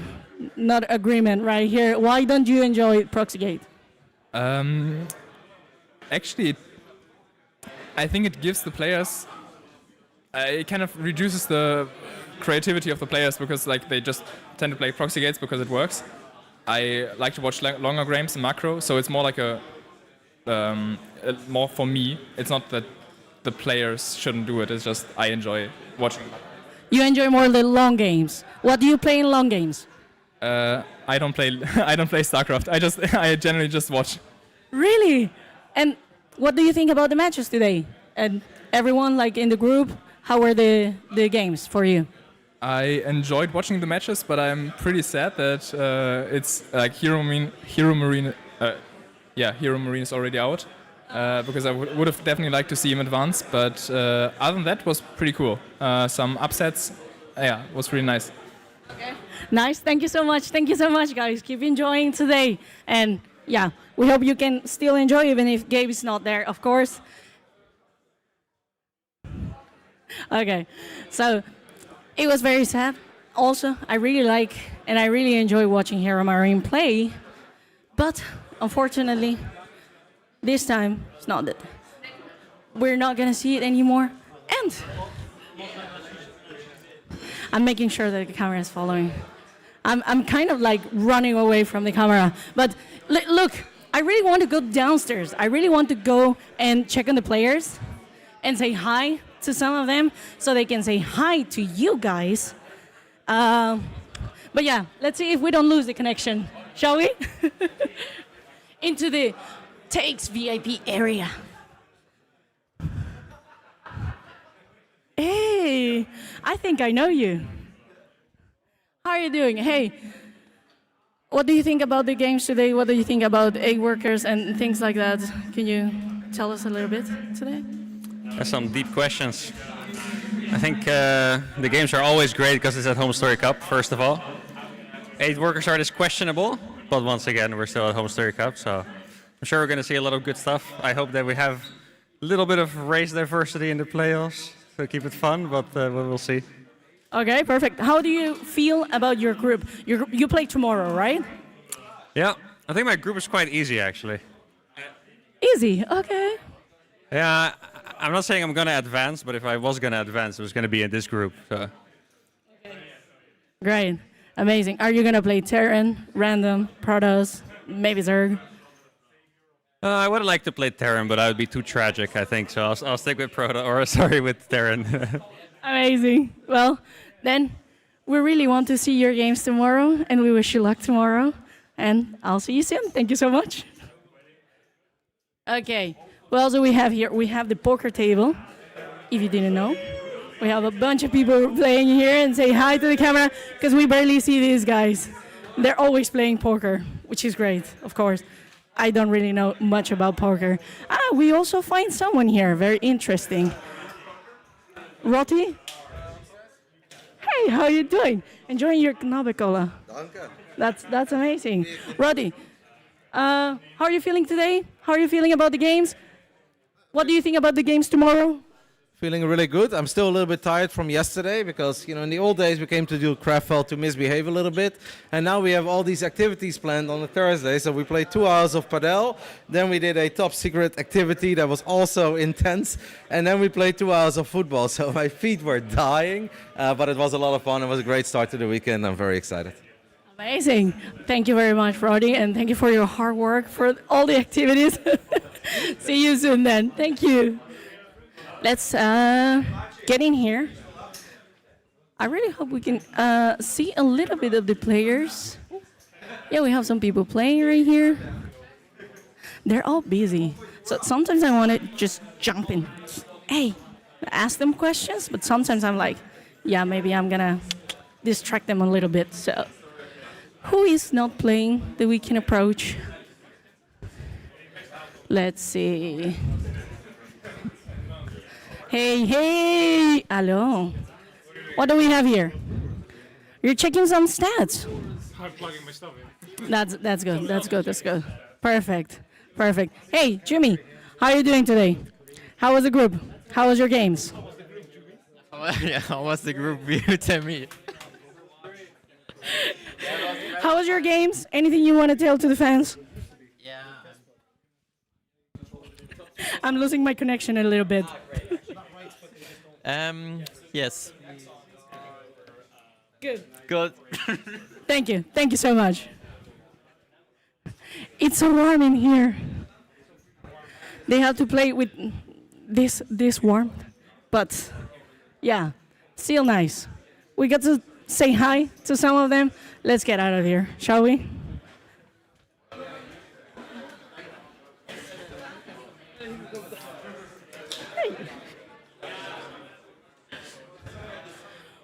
not agreement right here. Why don't you enjoy Proxygate? Actually, I think it gives the players. It kind of reduces the creativity of the players because like they just tend to play Proxy Gates because it works. I like to watch longer games in macro, so it's more like more for me. It's not that the players shouldn't do it. It's just I enjoy watching. You enjoy more the long games. What do you play in long games? I don't play. I don't play StarCraft. I generally just watch. Really? And what do you think about the matches today? And everyone like in the group, how were the games for you? I enjoyed watching the matches, but I'm pretty sad that it's like Hero Marine is already out because I would have definitely liked to see him advance. But other than that, was pretty cool. Some upsets, was really nice. Okay. Nice. Thank you so much. Thank you so much, guys. Keep enjoying today, and yeah, we hope you can still enjoy even if Gabe is not there, of course. Okay, so. It was very sad. Also, I really like and I really enjoy watching Hero Marine play. But unfortunately, this time it's not that. We're not gonna see it anymore. And I'm making sure that the camera is following. I'm kind of like running away from the camera. But look, I really want to go downstairs. I really want to go and check on the players and say hi to some of them so they can say hi to you guys. But yeah, let's see if we don't lose the connection, shall we? Into the Takes VIP area. Hey, I think I know you. How are you doing? Hey, what do you think about the games today? What do you think about egg workers and things like that? Can you tell us a little bit today? That's some deep questions. I think the games are always great because it's at Homestory Cup, first of all. 8 workers are just questionable, but once again, we're still at Homestory Cup, so I'm sure we're going to see a lot of good stuff. I hope that we have a little bit of race diversity in the playoffs to keep it fun, but we'll see. Okay, perfect. How do you feel about your group? You play tomorrow, right? Yeah, I think my group is quite easy, actually. Easy, okay. Yeah, I'm not saying I'm going to advance, but if I was going to advance, it was going to be in this group. So. Great, amazing. Are you going to play Terran, Random, Protoss, maybe Zerg? I would like to play Terran, but that would be too tragic, I think. So I'll stick with with Terran. Amazing. Well, then we really want to see your games tomorrow, and we wish you luck tomorrow. And I'll see you soon. Thank you so much. Okay. What else do we have here? We have the poker table, if you didn't know. We have a bunch of people playing here and say hi to the camera, because we barely see these guys. They're always playing poker, which is great, of course. I don't really know much about poker. We also find someone here, very interesting. Rotti? Hey, how are you doing? Enjoying your Knobbecola? Danke. That's amazing. Rotti, how are you feeling today? How are you feeling about the games? What do you think about the games tomorrow? Feeling really good. I'm still a little bit tired from yesterday because, in the old days we came to do Krefeld to misbehave a little bit. And now we have all these activities planned on a Thursday. So we played 2 hours of padel. Then we did a top secret activity that was also intense. And then we played 2 hours of football. So my feet were dying, but it was a lot of fun. It was a great start to the weekend. I'm very excited. Amazing. Thank you very much, Roddy, and thank you for your hard work for all the activities. See you soon then. Thank you. Let's get in here. I really hope we can see a little bit of the players. Yeah, we have some people playing right here. They're all busy. So sometimes I want to just jump in. Hey, ask them questions, but sometimes I'm like, yeah, maybe I'm going to distract them a little bit. So who is not playing the weekend approach? Let's see. Hey, hello. What do we have here? You're checking some stats. I'm plugging my stuff in. That's good. Perfect. Hey, Jimmy, how are you doing today? How was the group? How was your games? Yeah, how was the group view? Tell me. How was your games? Anything you want to tell to the fans? Yeah. I'm losing my connection a little bit. Yes. Good. Thank you so much. It's so warm in here. They have to play with this warmth, but yeah, still nice. We got to say hi to some of them. Let's get out of here, shall we?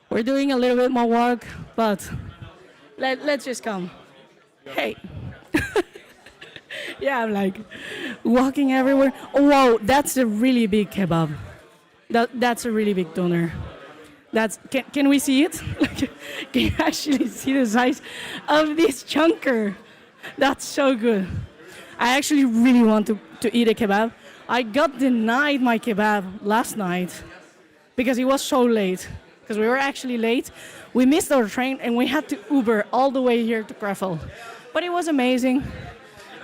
We're doing a little bit more work, but let's just come. Hey. Yeah, I'm like walking everywhere. Oh, wow, that's a really big kebab. That's a really big doner. Can we see it? Can you actually see the size of this chunker? That's so good. I actually really want to eat a kebab. I got denied my kebab last night because it was so late. Because we were actually late. We missed our train and we had to Uber all the way here to Krefeld. But it was amazing.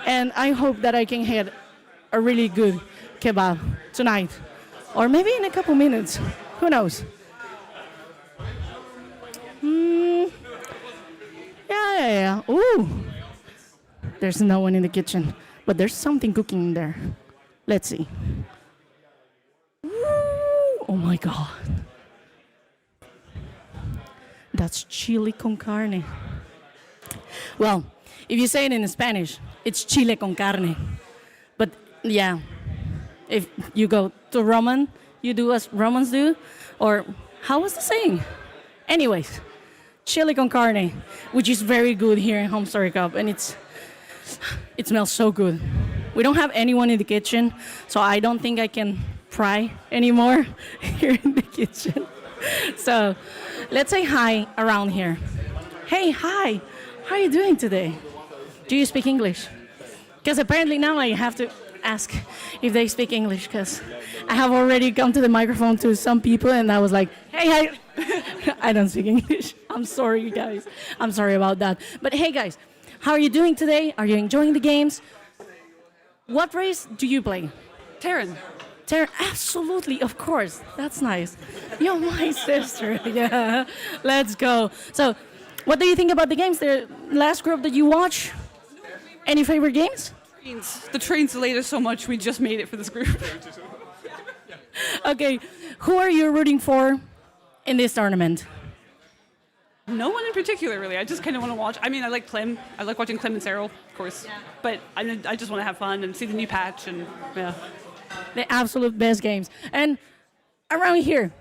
And I hope that I can get a really good kebab tonight. Or maybe in a couple minutes. Who knows? Yeah. Ooh. There's no one in the kitchen. But there's something cooking in there. Let's see. Ooh. Oh my God. That's chile con carne. Well, if you say it in Spanish, it's chile con carne. But yeah, if you go to Roman, you do as Romans do. Or how was the saying? Anyways, chile con carne, which is very good here in Homestory Cup. And it smells so good. We don't have anyone in the kitchen, so I don't think I can pry anymore here in the kitchen. So let's say hi around here. Hey, hi. How are you doing today? Do you speak English? Because apparently now I have to ask if they speak English, because I have already come to the microphone to some people and I was like, hey, I don't speak English. I'm sorry, guys. I'm sorry about that. But hey, guys, how are you doing today? Are you enjoying the games? What race do you play? Taryn. Absolutely, of course. That's nice. You're my sister. Yeah, let's go. So, what do you think about the games? The last group that you watch? Any favorite games? The trains delayed us so much, we just made it for this group. Okay, who are you rooting for in this tournament? No one in particular, really. I just kind of want to watch. I mean, I like Clem. I like watching Clem and Cyril, of course. Yeah. But I just want to have fun and see the new patch and, yeah. The absolute best games. And around here,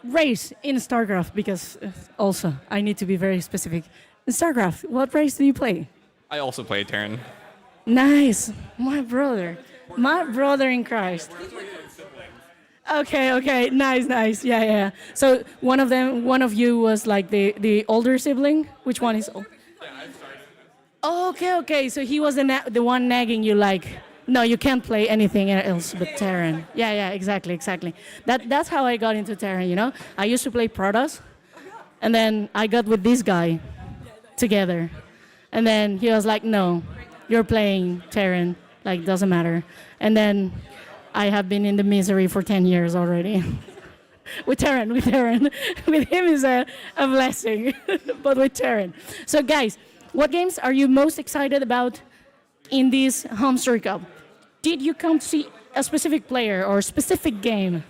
race in StarCraft, because also I need to be very specific. In StarCraft, what race do you play? I also play Terran. Nice. My brother in Christ. Okay, nice. Yeah. So one of you was like the older sibling. Which one is old? Okay. So he was the one nagging you like, No, you can't play anything else but Terran. Yeah, exactly. That's how I got into Terran, you know? I used to play Protoss, and then I got with this guy together. And then he was like, no, you're playing Terran, like, doesn't matter. And then I have been in the misery for 10 years already. with Terran. With him is a blessing, but with Terran. So guys, what games are you most excited about in this Homestory Cup? Did you come to see a specific player or a specific game?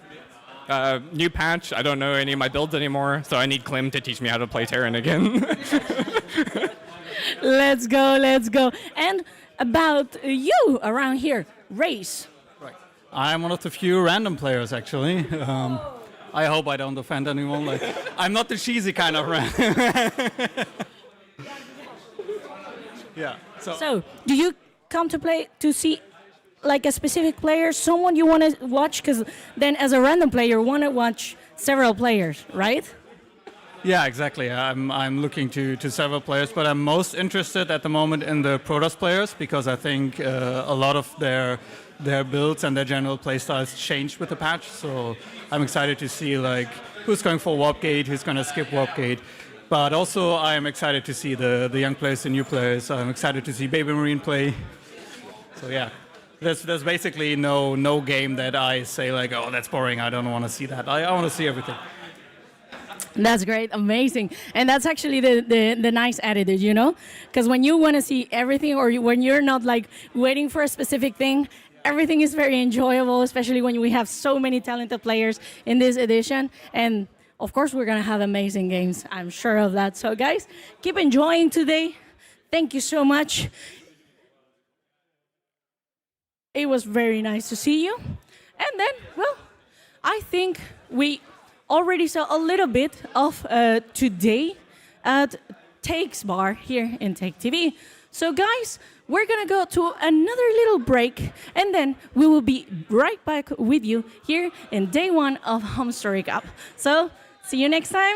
New patch, I don't know any of my builds anymore, so I need Klim to teach me how to play Terran again. Let's go. And about you around here, Race. I'm one of the few random players, actually. I hope I don't offend anyone. Like, I'm not the cheesy kind of random. Yeah. So, do you come to play to see like a specific player, someone you want to watch? Because then, as a random player, you want to watch several players, right? Yeah, exactly. I'm looking to several players, but I'm most interested at the moment in the Protoss players because I think a lot of their builds and their general playstyles changed with the patch. So I'm excited to see like who's going for Warp Gate, who's going to skip Warp Gate. But also I'm excited to see the young players, the new players. I'm excited to see Baby Marine play. So yeah, there's basically no game that I say like, oh, that's boring, I don't want to see that. I want to see everything. That's great, amazing. And that's actually the nice attitude, you know? Because when you want to see everything or when you're not like waiting for a specific thing, everything is very enjoyable, especially when we have so many talented players in this edition. And of course, we're going to have amazing games. I'm sure of that. So guys, keep enjoying today. Thank you so much. It was very nice to see you. And then, well, I think we already saw a little bit of today at Take's bar here in TaKeTv. So guys, we're gonna go to another little break and then we will be right back with you here in day one of Homestory Cup. So see you next time.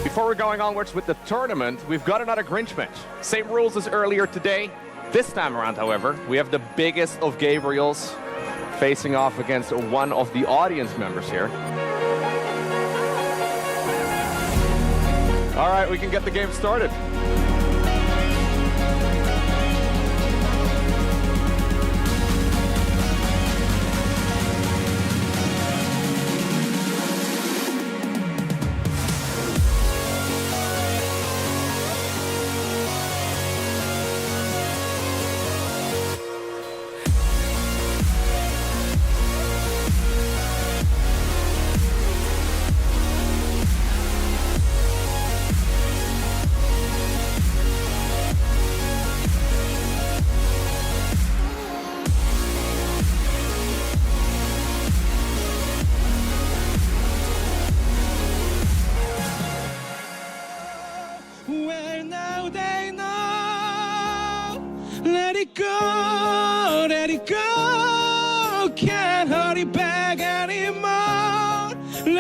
Before we're going onwards with the tournament, we've got another Grinch match. Same rules as earlier today. This time around, however, we have the biggest of Gabriels facing off against one of the audience members here. All right, we can get the game started.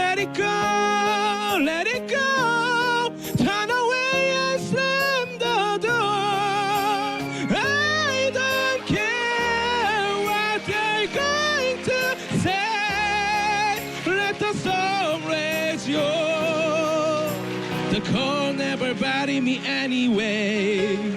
let it go, let it go. Turn away and slam the door. I don't care what they're going to say. Let the storm raise you. The cold never bothered me anyway.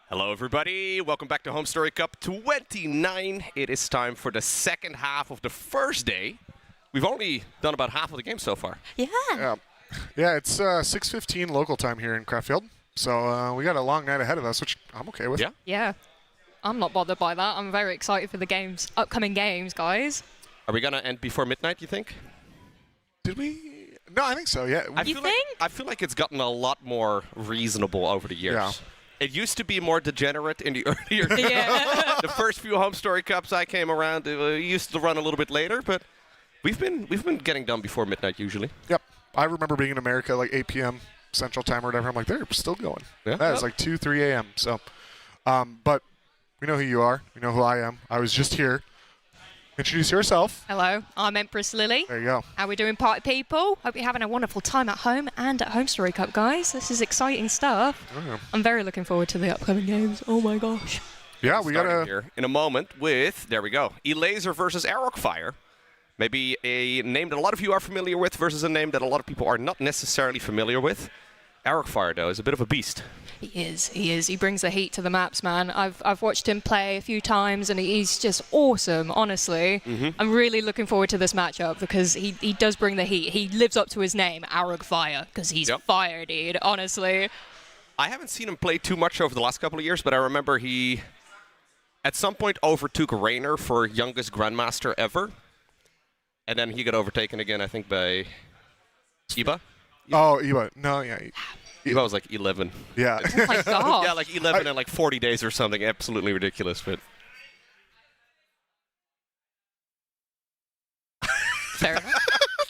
Hello, everybody. Welcome back to Homestory Cup 29. It is time for the second half of the first day. We've only done about half of the game so far. Yeah, it's 6:15 local time here in Krefeld. So we got a long night ahead of us, which I'm okay with. Yeah. I'm not bothered by that. I'm very excited for the upcoming games, guys. Are we going to end before midnight, you think? Did we? No, I think so, yeah. I feel like it's gotten a lot more reasonable over the years. Yeah. It used to be more degenerate in the earlier the first few Homestory Cups I came around, it used to run a little bit later, but we've been getting done before midnight usually. Yep. I remember being in America like 8 p.m. Central Time or whatever. I'm like, they're still going. Yeah. That is like 2, 3 a.m. So, but we know who you are. We know who I am. I was just here. Introduce yourself. Hello, I'm Empress Lily. There you go. How we doing, party people? Hope you're having a wonderful time at home and at Homestory Cup, guys. This is exciting stuff. Oh. I'm very looking forward to the upcoming games. Oh my gosh. Yeah, we got to here in a moment with, there we go, Elaser versus Arrowfire. Maybe a name that a lot of you are familiar with versus a name that a lot of people are not necessarily familiar with. Arrowfire, though, is a bit of a beast. He is. He brings the heat to the maps, man. I've watched him play a few times, and he's just awesome, honestly. I'm really looking forward to this matchup because he does bring the heat. He lives up to his name, Arrowfire, because he's fire, dude, honestly. I haven't seen him play too much over the last couple of years, but I remember he, at some point, overtook Raynor for youngest Grandmaster ever. And then he got overtaken again, I think, by Iba. Oh, Iba. No, yeah. Iba was like 11. Yeah. Oh my god. Yeah, like 11 in like 40 days or something. Absolutely ridiculous, but... Fair enough.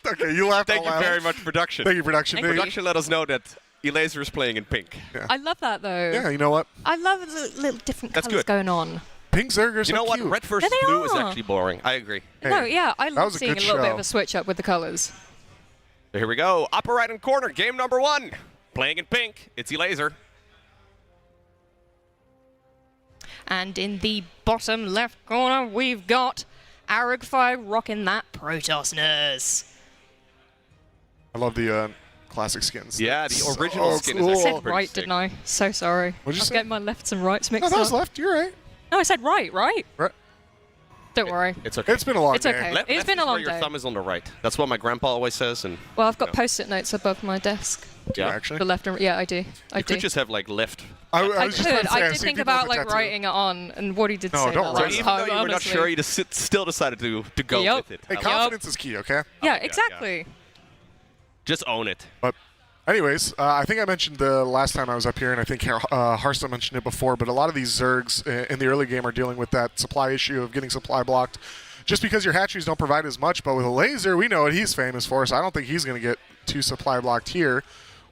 Okay, you laughed Thank out you loud. very much, production. Thank you, production. Production let us know that Elaser is playing in pink. Yeah. I love that, though. Yeah, you know what? I love the little different That's colours good. going on. Pink Zergers You know what? cute. Red versus Yeah, they blue is are. actually boring. I agree. No, yeah, I love was a seeing a good little bit show. of a switch up with the colours. So here we go. Upper right-hand corner, game number 1. Playing in pink, it's Elaser. And in the bottom left corner, we've got Arrowfire rocking that Protoss nurse. I love the classic skins. Yeah, the original skin cool. I is said actually pretty right, sick. didn't I? So sorry. What'd you I was say? getting my lefts and rights mixed No, that was up. left. You're right. No, I said right? Right. Don't worry. It's okay. It's been a long It's day. okay. Left It's been a is where long your day. thumb is on the right. That's what my grandpa always says. And Well, I've got post-it notes above my desk. yeah, Actually, The left and yeah, I do. I you do. could just have like left. I I was just about could. to say, I I've did seen think people about with a like tattoo. writing it on, and what he did No, say don't that write So last even time, though you were not honestly. sure, you still decided to go Yup. with it. Hey, I like confidence is key, okay? Yeah, exactly. it. Just own it. But anyways, I think I mentioned the last time I was up here, and I think Hearthstone mentioned it before, but a lot of these Zergs in the early game are dealing with that supply issue of getting supply blocked. Just because your hatcheries don't provide as much, but with a laser, we know what he's famous for, so I don't think he's going to get too supply blocked here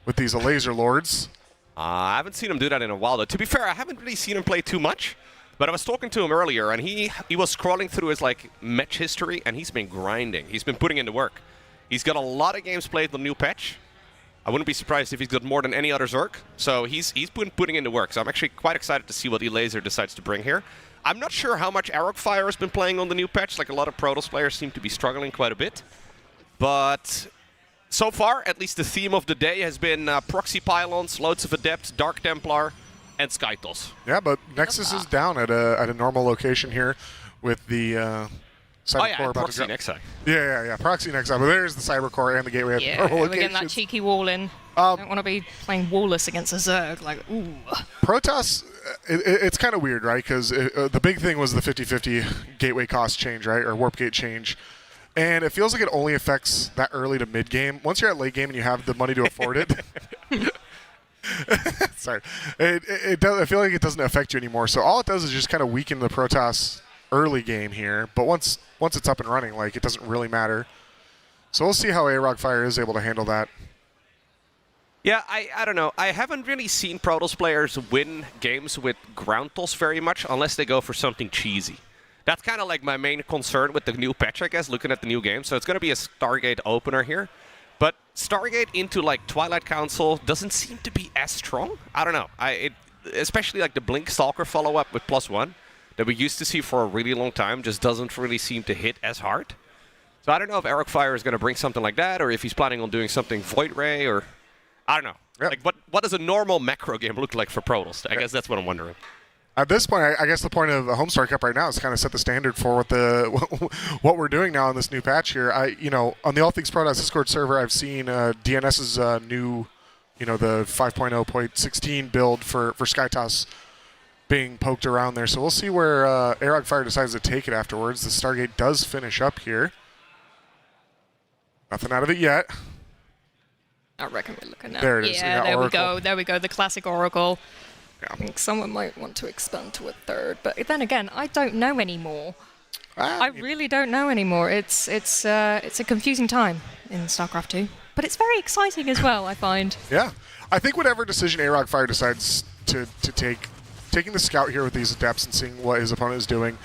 with these laser lords. I haven't seen him do that in a while, though. To be fair, I haven't really seen him play too much. But I was talking to him earlier, and he was scrolling through his like match history, and he's been grinding. He's been putting in the work. He's got a lot of games played on the new patch. I wouldn't be surprised if he's got more than any other Zerg. So he's been putting in the work. So I'm actually quite excited to see what Elaser decides to bring here. I'm not sure how much Arrowfire has been playing on the new patch. Like a lot of Protoss players seem to be struggling quite a bit. But so far, at least the theme of the day has been Proxy Pylons, Loads of Adepts, Dark Templar, and Skytos. Yeah, but Nexus is down at a normal location here with the Cybercore about Proxy to drop. Nexi. Yeah. Proxy Nexi. But there's the Cybercore and the Gateway at Yeah, normal we're getting that locations. cheeky wall in. Don't want to be playing wallless against a Zerg. Like, ooh. Protoss, it's kind of weird, right? Because the big thing was the 50-50 gateway cost change, right? Or warp gate change. And it feels like it only affects that early to mid game. Once you're at late game and you have the money to afford it, sorry, it does. I feel like it doesn't affect you anymore. So all it does is just kind of weaken the Protoss early game here. But once it's up and running, like it doesn't really matter. So we'll see how Arrowfire is able to handle that. Yeah, I don't know. I haven't really seen Protoss players win games with ground toss very much unless they go for something cheesy. That's kind of like my main concern with the new patch, I guess, looking at the new game. So it's going to be a Stargate opener here. But Stargate into like Twilight Council doesn't seem to be as strong. I don't know. Especially like the Blink Stalker follow-up with +1 that we used to see for a really long time just doesn't really seem to hit as hard. So I don't know if Arrowfire is going to bring something like that or if he's planning on doing something Void Ray or... I don't know. Yep. Like, what does a normal macro game look like for Protoss? I guess that's what I'm wondering. At this point, I guess the point of the Homestory Cup right now is kind of set the standard for what we're doing now in this new patch here. On the All Things Protoss Discord server, I've seen DNS's new, the 5.0.16 build for Skytoss being poked around there. So we'll see where Arog Fire decides to take it afterwards. The Stargate does finish up here. Nothing out of it yet. I reckon we're looking at. There it is. Yeah, there Oracle. we go. There we go. The classic Oracle. I think someone might want to expand to a third, but then again, I don't know anymore. I really don't know anymore. It's a confusing time in StarCraft 2, but it's very exciting as well, I find. Yeah. I think whatever decision Arog Fire decides to take, taking the scout here with these adepts and seeing what his opponent is doing,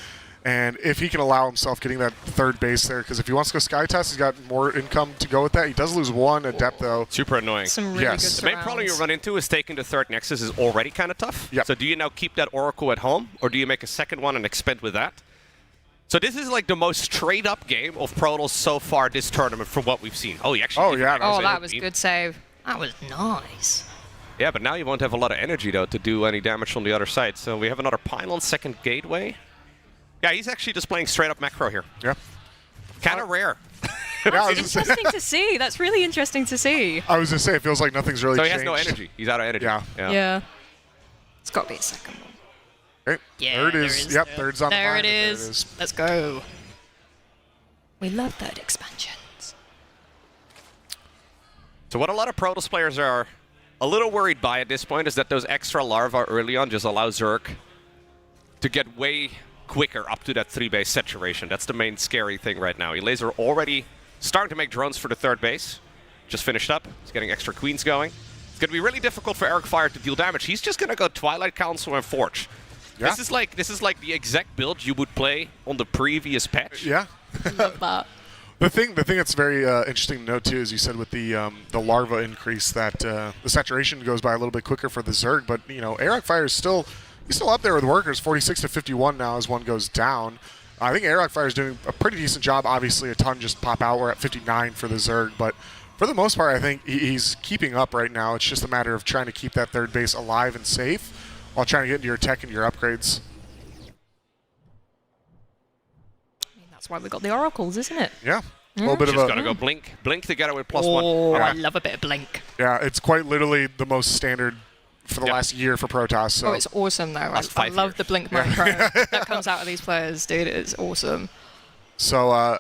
and if he can allow himself getting that third base there, because if he wants to go Skytest, he's got more income to go with that. He does lose one adept, though. Super annoying. Some really good The main problem you run into is taking the third Nexus is already kind of tough. Yep. So do you now keep that Oracle at home, or do you make a second one and expand with that? So this is like the most straight-up game of Protoss so far this tournament from what we've seen. Oh, he actually that was a good save. That was nice. Yeah, but now you won't have a lot of energy, though, to do any damage on the other side. So we have another pylon, second gateway. Yeah, he's actually just playing straight-up macro here. Yeah. Kind of rare. That's interesting to see. That's really interesting to see. I was going to say, it feels like nothing's really So he changed. has no energy. He's out of energy. Yeah. It's got to be a second one. Okay. Yeah, Third there is. is. Yep, third's on the There line. it There is. Let's go. We love third expansions. So what a lot of Protoss players are a little worried by at this point is that those extra larvae early on just allow Zerg to get way quicker up to that 3-base saturation. That's the main scary thing right now. Elays are already starting to make drones for the third base. Just finished up. He's getting extra queens going. It's going to be really difficult for Arog Fire to deal damage. He's just going to go Twilight Council and Forge. Yeah. This is like the exact build you would play on the previous patch. Yeah. Love that. The thing that's very interesting to note too is you said with the larva increase that the saturation goes by a little bit quicker for the Zerg, but Arog Fire is still up there with workers, 46 to 51 now as one goes down. I think Arog Fire is doing a pretty decent job. Obviously, a ton just pop out. We're at 59 for the Zerg, but for the most part, I think he's keeping up right now. It's just a matter of trying to keep that third base alive and safe while trying to get into your tech and your upgrades. That's why we got the Oracles, isn't it? Yeah. A little bit of Just a... got to go Blink. Blink together with +1. Oh, Yeah. I love a bit of Blink. Yeah, it's quite literally the most standard for the last year for Protoss. So. Oh, it's awesome, though. I love the Blink macro that comes out of these players, dude. It's awesome. So,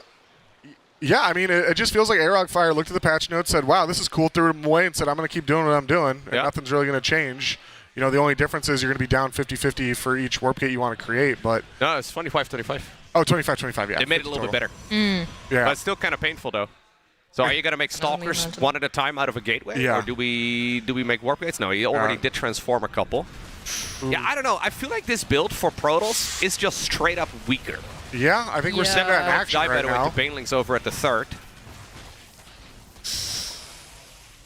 yeah, I mean, it just feels like Arog Fire looked at the patch notes, said, wow, this is cool, threw them away, and said, I'm going to keep doing what I'm doing, and nothing's really going to change. The only difference is you're going to be down 50-50 for each warp gate you want to create, but... No, it's 25-25. Oh, 25-25, yeah. They made it a little bit better. Yeah. But it's still kind of painful, though. So are you going to make Stalkers one at a time out of a gateway? Yeah. Or do we make warp gates? No, he already did transform a couple. Yeah, I don't know. I feel like this build for Protoss is just straight up weaker. Yeah, I think we're seeing that in action Dive, by right the way, now. to Banelings over at the third.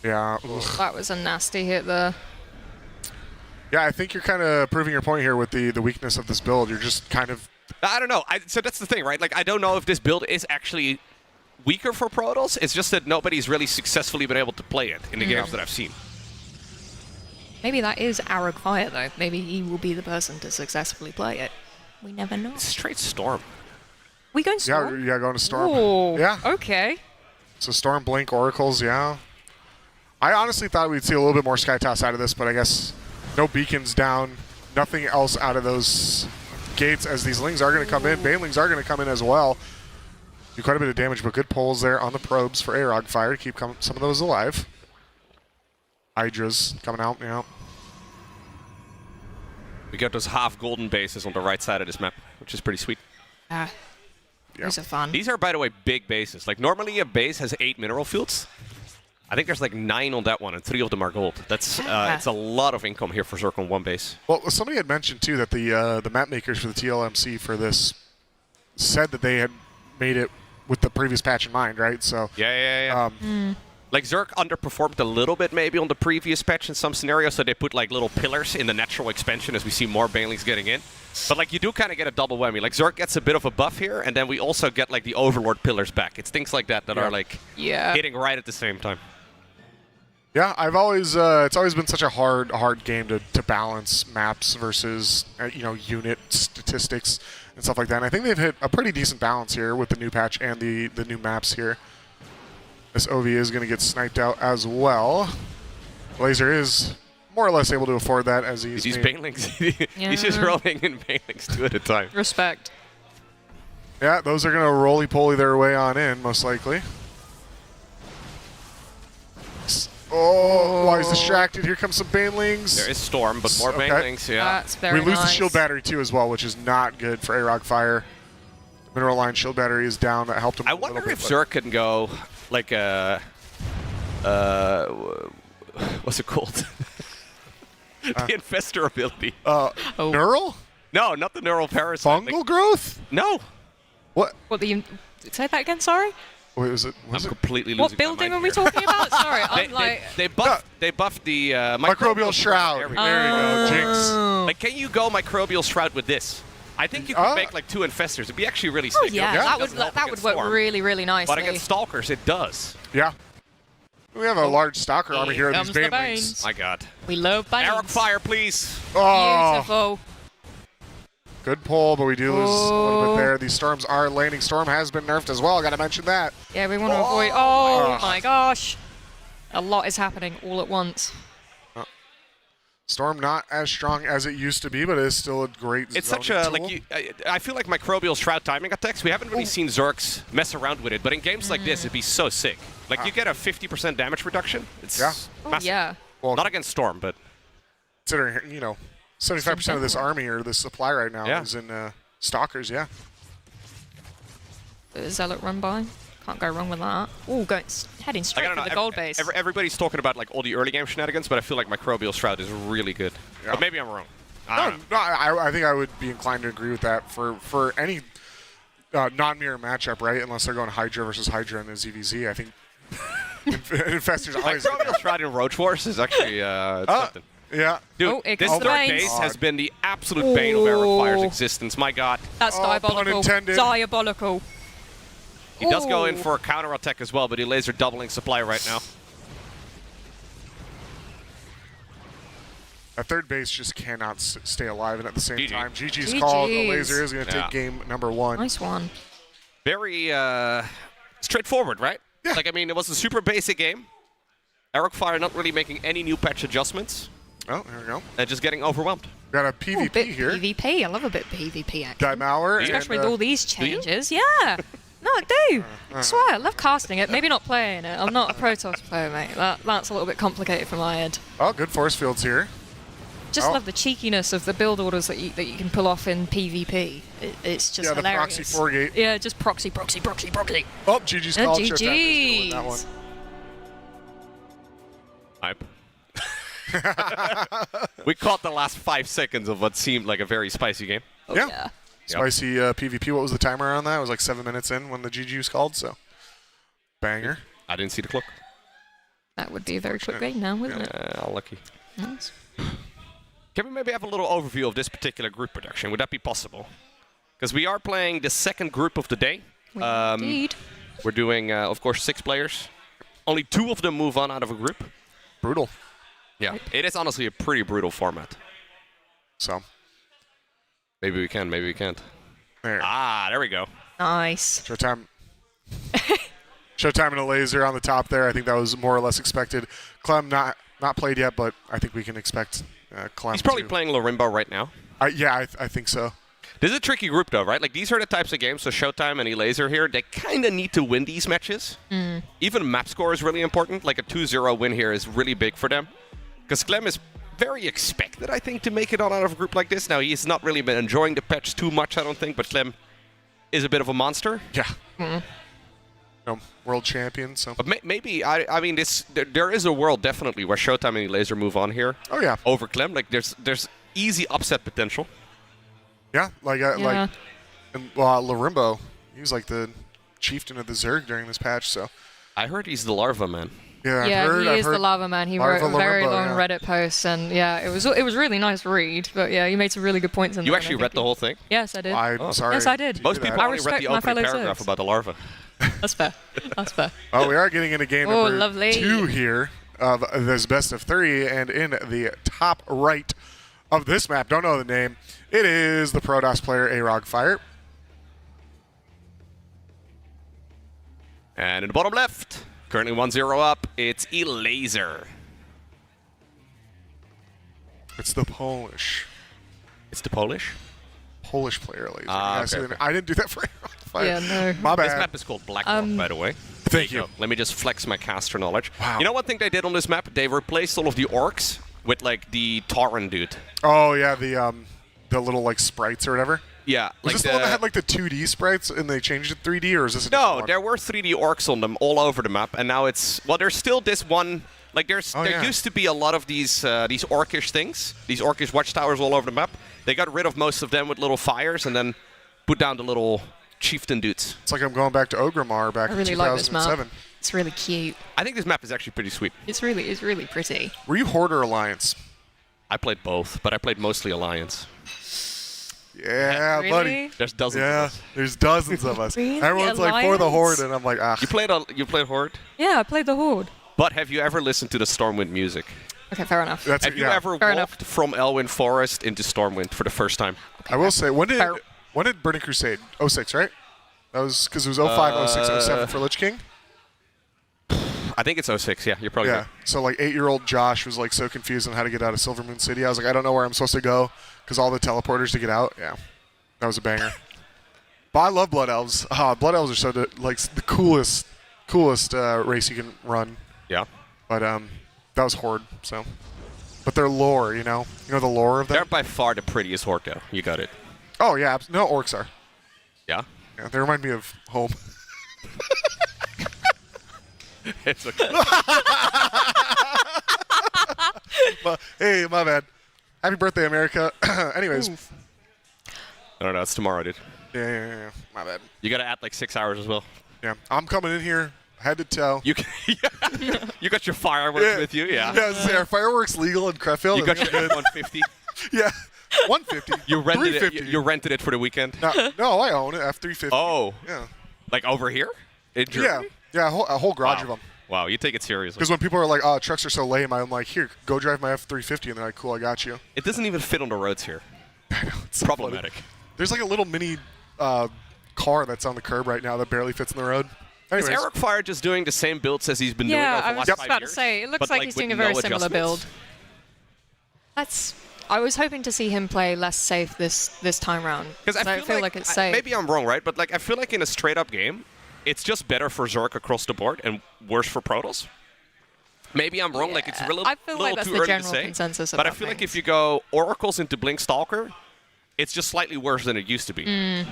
Yeah. That was a nasty hit there. Yeah, I think you're kind of proving your point here with the weakness of this build. You're just kind of... I don't know. So that's the thing, right? Like, I don't know if this build is actually weaker for Protoss. It's just that nobody's really successfully been able to play it in the games that I've seen. Maybe that is Arog Fire, though. Maybe he will be the person to successfully play it. We never know. It's straight Storm. We going Storm? Yeah, going to Storm. Ooh, yeah. Okay. So Storm, Blink, Oracles, yeah. I honestly thought we'd see a little bit more Skytoss out of this, but I guess no beacons down, nothing else out of those gates as these Lings are going to come in. Banelings are going to come in as well. Do quite a bit of damage, but good pulls there on the probes for Arog Fire to keep some of those alive. Hydra's coming out, yeah. We got those half golden bases on the right side of this map, which is pretty sweet. Those are fun. These are, by the way, big bases. Like, normally a base has 8 mineral fields. I think there's like 9 on that one, and 3 of them are gold. That's it's a lot of income here for Zerg on one base. Well, somebody had mentioned, too, that the map makers for the TLMC for this said that they had made it with the previous patch in mind, right? So Yeah. Like, Zerg underperformed a little bit maybe on the previous patch in some scenarios, so they put like little pillars in the natural expansion as we see more Banelings getting in. But like, you do kind of get a double whammy. Like, Zerg gets a bit of a buff here, and then we also get like the Overlord pillars back. It's things like that that are like hitting right at the same time. Yeah, I've always it's always been such a hard game to balance maps versus unit statistics and stuff like that. And I think they've hit a pretty decent balance here with the new patch and the new maps here. This OV is going to get sniped out as well. Laser is more or less able to afford that as he's banelings. He's just rolling in banelings 2 at a time. Respect. Yeah, those are going to roly-poly their way on in, most likely. Oh, while he's distracted, here comes some banelings. There is Storm, but more banelings, yeah. That's very We lose the nice. shield battery too as well, which is not good for A-Rock Fire. The mineral line shield battery is down. That helped him I a little wonder bit, if but- Zerk can go like a what's it called? The Infestor ability. Neural? No, not the neural parasite. Fungal growth? No. What? What the? Say that again. Sorry. Wait, was it? I'm completely losing What my building mind are we here. talking about? Sorry, I'm like. They buffed the Microbial Shroud. There you go, Jinx. Like, can you go Microbial Shroud with this? I think you could make like 2 Infestors. It'd be actually really sick. Oh yeah, that would work really really nicely. But against Stalkers, it does. Yeah. We have a large Stalker army here. comes These the banelings. Banes. My God. We love bangs. A-Rock Fire, please. Oh, Beautiful. good pull, but we do lose a little bit there. These storms are landing. Storm has been nerfed as well. Got to mention that. Yeah, we want to avoid. Oh my gosh, a lot is happening all at once. Storm not as strong as it used to be, but it is still a great. It's zoning such a tool. I feel like Microbial Shroud timing attacks. We haven't really seen Zerks mess around with it, but in games like this, it'd be so sick. Like you get a 50% damage reduction. It's massive. Yeah. Well, not against Storm, but considering 75% of this army or this supply right now Yeah. is in Stalkers. Yeah. Zealot run by. Can't go wrong with that. Oh, heading straight I don't for know. the gold base. Everybody's talking about like all the early game shenanigans, but I feel like Microbial Shroud is really good. Yeah. But maybe I'm wrong. I don't know. I think I would be inclined to agree with that for any non-mirror matchup, right? Unless they're going Hydra versus Hydra in the ZVZ. I think Infestors always. Microbial Shroud in Roach Wars is actually something. Yeah. Dude, here this comes the third Banes. base has been the absolute bane of A-Rock Fire's Ooh. existence. My God. That's pun diabolical. intended. Diabolical. He does go in for a counter attack as well, but he laser doubling supply right now. A third base just cannot stay alive, and at the same GG. time, GG's GG's. called. The laser is going to Yeah. take game number 1. Nice one. Very straightforward, right? Yeah. Like, I mean, it was a super basic game. A-Rock Fire not really making any new patch adjustments. Oh, there we go. And just getting overwhelmed. Got a Ooh, PvP bit here. PvP. I love a bit PvP action. Dimauer. Especially and, with all these changes. Yeah. No, I do. I swear, I love casting it. Maybe not playing it. I'm not a Protoss player, mate. That's a little bit complicated for my head. Oh, good force fields here. Just Oh. love the cheekiness of the build orders that you can pull off in PvP. It's just Yeah, the hilarious. proxy 4-gate. Yeah, just proxy. Oh, GG's called. Showtime is gonna win that one. Hype. We caught the last 5 seconds of what seemed like a very spicy game. Oh, Yeah. yeah. Spicy PvP. What was the timer on that? It was like 7 minutes in when the GG was called, so. Banger. I didn't see the clock. That would be a very quick game now, wouldn't it? Lucky. Nice. Can we maybe have a little overview of this particular group production? Would that be possible? Because we are playing the second group of the day. Indeed. We're doing, of course, 6 players. Only 2 of them move on out of a group. Brutal. Yeah, it is honestly a pretty brutal format. So. Maybe we can, maybe we can't. There. There we go. Nice. Showtime. Showtime and a laser on the top there. I think that was more or less expected. Clem not played yet, but I think we can expect Clem. He's probably playing Lorimbo right now. Yeah, I think so. This is a tricky group, though, right? Like, these are the types of games, so Showtime and Elaser here, they kind of need to win these matches. Even map score is really important. Like, a 2-0 win here is really big for them. Because Clem is very expected, I think, to make it on out of a group like this. Now, he's not really been enjoying the patch too much, I don't think, but Clem is a bit of a monster. Yeah. No, world champion, so. But maybe, I mean, there is a world, definitely, where Showtime and Elaser move on here. Oh, yeah. Over Clem. Like, there's easy upset potential. Yeah, like and Lorimbo, he was like the chieftain of the Zerg during this patch, so. I heard he's the larva man. Yeah, I've heard the lava man. He wrote a very Lorimbo, long Reddit post, and yeah, it was really nice read. But yeah, you made some really good points in there. You actually read the whole thing? Yes, I did. I'm sorry. Yes, I did. Most people I only read respect the my opening fellow paragraph Zergs. about the larva. That's fair. That's fair. Oh, we are getting into game Oh, number lovely. 2 here. of this best of 3, and in the top right of this map, don't know the name, it is the Protoss player A-Rog Fire. And in the bottom left, currently 1-0 up, it's Elazer. It's the Polish. It's the Polish player, Elazer. Okay. I didn't do that for A-Rog Fire. Yeah, no. My bad. This map is called Black Rock, by the way. Thank you. Let me just flex my caster knowledge. Wow. You know one thing they did on this map? They replaced all of the orcs with like the Tauren dude. Oh yeah, the little like sprites or whatever. Yeah. Was this the one that had like the 2D sprites and they changed it 3D, or is this a No, different one? there were 3D orcs on them all over the map, and now it's there's still this one. Like there yeah. used to be a lot of these orcish things, these orcish watchtowers all over the map. They got rid of most of them with little fires, and then put down the little chieftain dudes. It's like I'm going back to Ogrimmar back I in really like this 2007. map. It's really cute. I think this map is actually pretty sweet. It's really pretty. Were you Horde or Alliance? I played both, but I played mostly Alliance. Yeah, Really? buddy. There's dozens of us. There's dozens of us. Really? Everyone's like for the Alliance? Horde, and I'm like, ah. You played Horde? Yeah, I played the Horde. But have you ever listened to the Stormwind music? Okay, fair enough. Have you ever walked from Elwyn Forest into Stormwind for the first time? I will say, when did Burning Crusade? 06, right? That was because it was 05, 06, 07 for Lich King. I think it's 06. Yeah, you're probably Yeah. right. So like 8-year-old Josh was like so confused on how to get out of Silvermoon City. I was like, I don't know where I'm supposed to go because all the teleporters to get out. Yeah, that was a banger. But I love Blood Elves. Blood Elves are so like the coolest race you can run. Yeah. But that was Horde. So, but their lore, you know the lore of them. They're by far the prettiest Horde, though. You got it. Oh yeah, no orcs are. Yeah. Yeah, they remind me of home. It's okay. Hey, my bad. Happy birthday, America. Anyways. No, it's tomorrow, dude. Yeah. My bad. You got to add like 6 hours as well. Yeah, I'm coming in here head to toe. You you got your fireworks with you, yeah. Yeah, are fireworks legal in Krefeld? You got your 150. Yeah, 150. You rented it. 350. You rented it for the weekend. No, I own it. F350. Oh. Yeah. Like over here in Germany? Yeah, a whole garage of them. Wow, you take it seriously. Because when people are like, "Oh, trucks are so lame," I'm like, "Here, go drive my F350," and they're like, "Cool, I got you." It doesn't even fit on the roads here. I know, it's so problematic. funny. There's like a little mini car that's on the curb right now that barely fits in the road. Is Anyways. Eric Fire just doing the same builds as he's been doing over Yeah, the I was last just 5 about to years? say, it looks But, like he's doing a with very no similar build. adjustments? I was hoping to see him play less safe this time round. Because I feel like it's safe. maybe I'm wrong, right? But like I feel like in a straight up game, it's just better for Zerg across the board and worse for Protoss. Maybe I'm wrong. Like it's really I feel like that's too the early to general say. consensus But I about feel like things. if you go Oracles into Blink Stalker, it's just slightly worse than it used to be.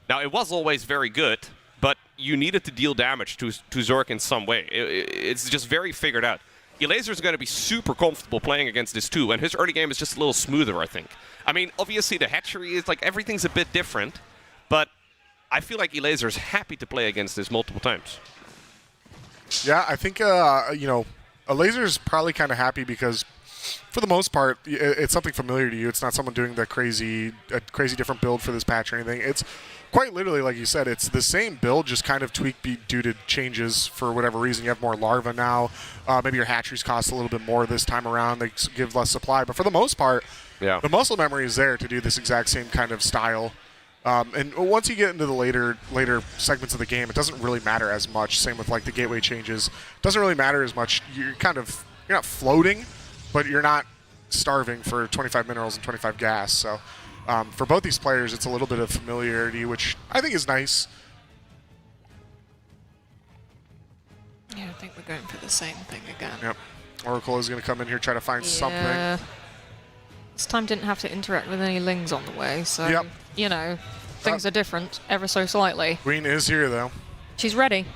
Now it was always very good, but you needed to deal damage to Zerg in some way. It's just very figured out. Elazer is going to be super comfortable playing against this too, and his early game is just a little smoother, I think. I mean, obviously the hatchery is like everything's a bit different, but I feel like Elazer is happy to play against this multiple times. Yeah, I think a laser is probably kind of happy because, for the most part, it's something familiar to you. It's not someone doing a crazy different build for this patch or anything. It's quite literally, like you said, it's the same build, just kind of tweaked due to changes for whatever reason. You have more larvae now. Maybe your hatcheries cost a little bit more this time around. They give less supply, but for the most part, the muscle memory is there to do this exact same kind of style. And once you get into the later segments of the game, it doesn't really matter as much. Same with like the gateway changes. It doesn't really matter as much. You're not floating, but you're not starving for 25 minerals and 25 gas. So for both these players, it's a little bit of familiarity, which I think is nice. Yeah, I think we're going for the same thing again. Yep. Oracle is going to come in here, try to find something. This time didn't have to interact with any lings on the way, so, things are different ever so slightly. Queen is here, though. She's ready.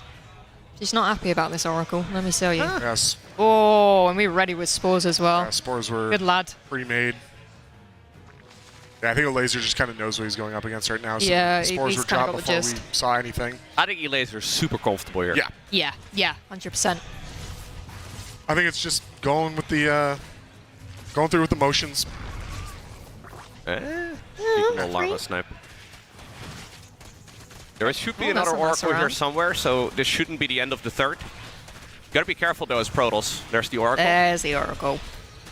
She's not happy about this Oracle, let me tell you. Yes. Oh, and we're ready with spores as well. Yeah, spores were Good lad. pre-made. Yeah, I think Elazer just kind of knows what he's going up against right now. So Yeah, spores he's were kinda dropped got the before gist. we saw anything. I think Elazer's super comfortable here. Yeah. Yeah, 100%. I think it's just going with the going through with the motions. Little larva snipe. There should be another that's a mess Oracle here around. somewhere, so this shouldn't be the end of the third. Gotta be careful though as Protoss. There's the Oracle. There's the Oracle.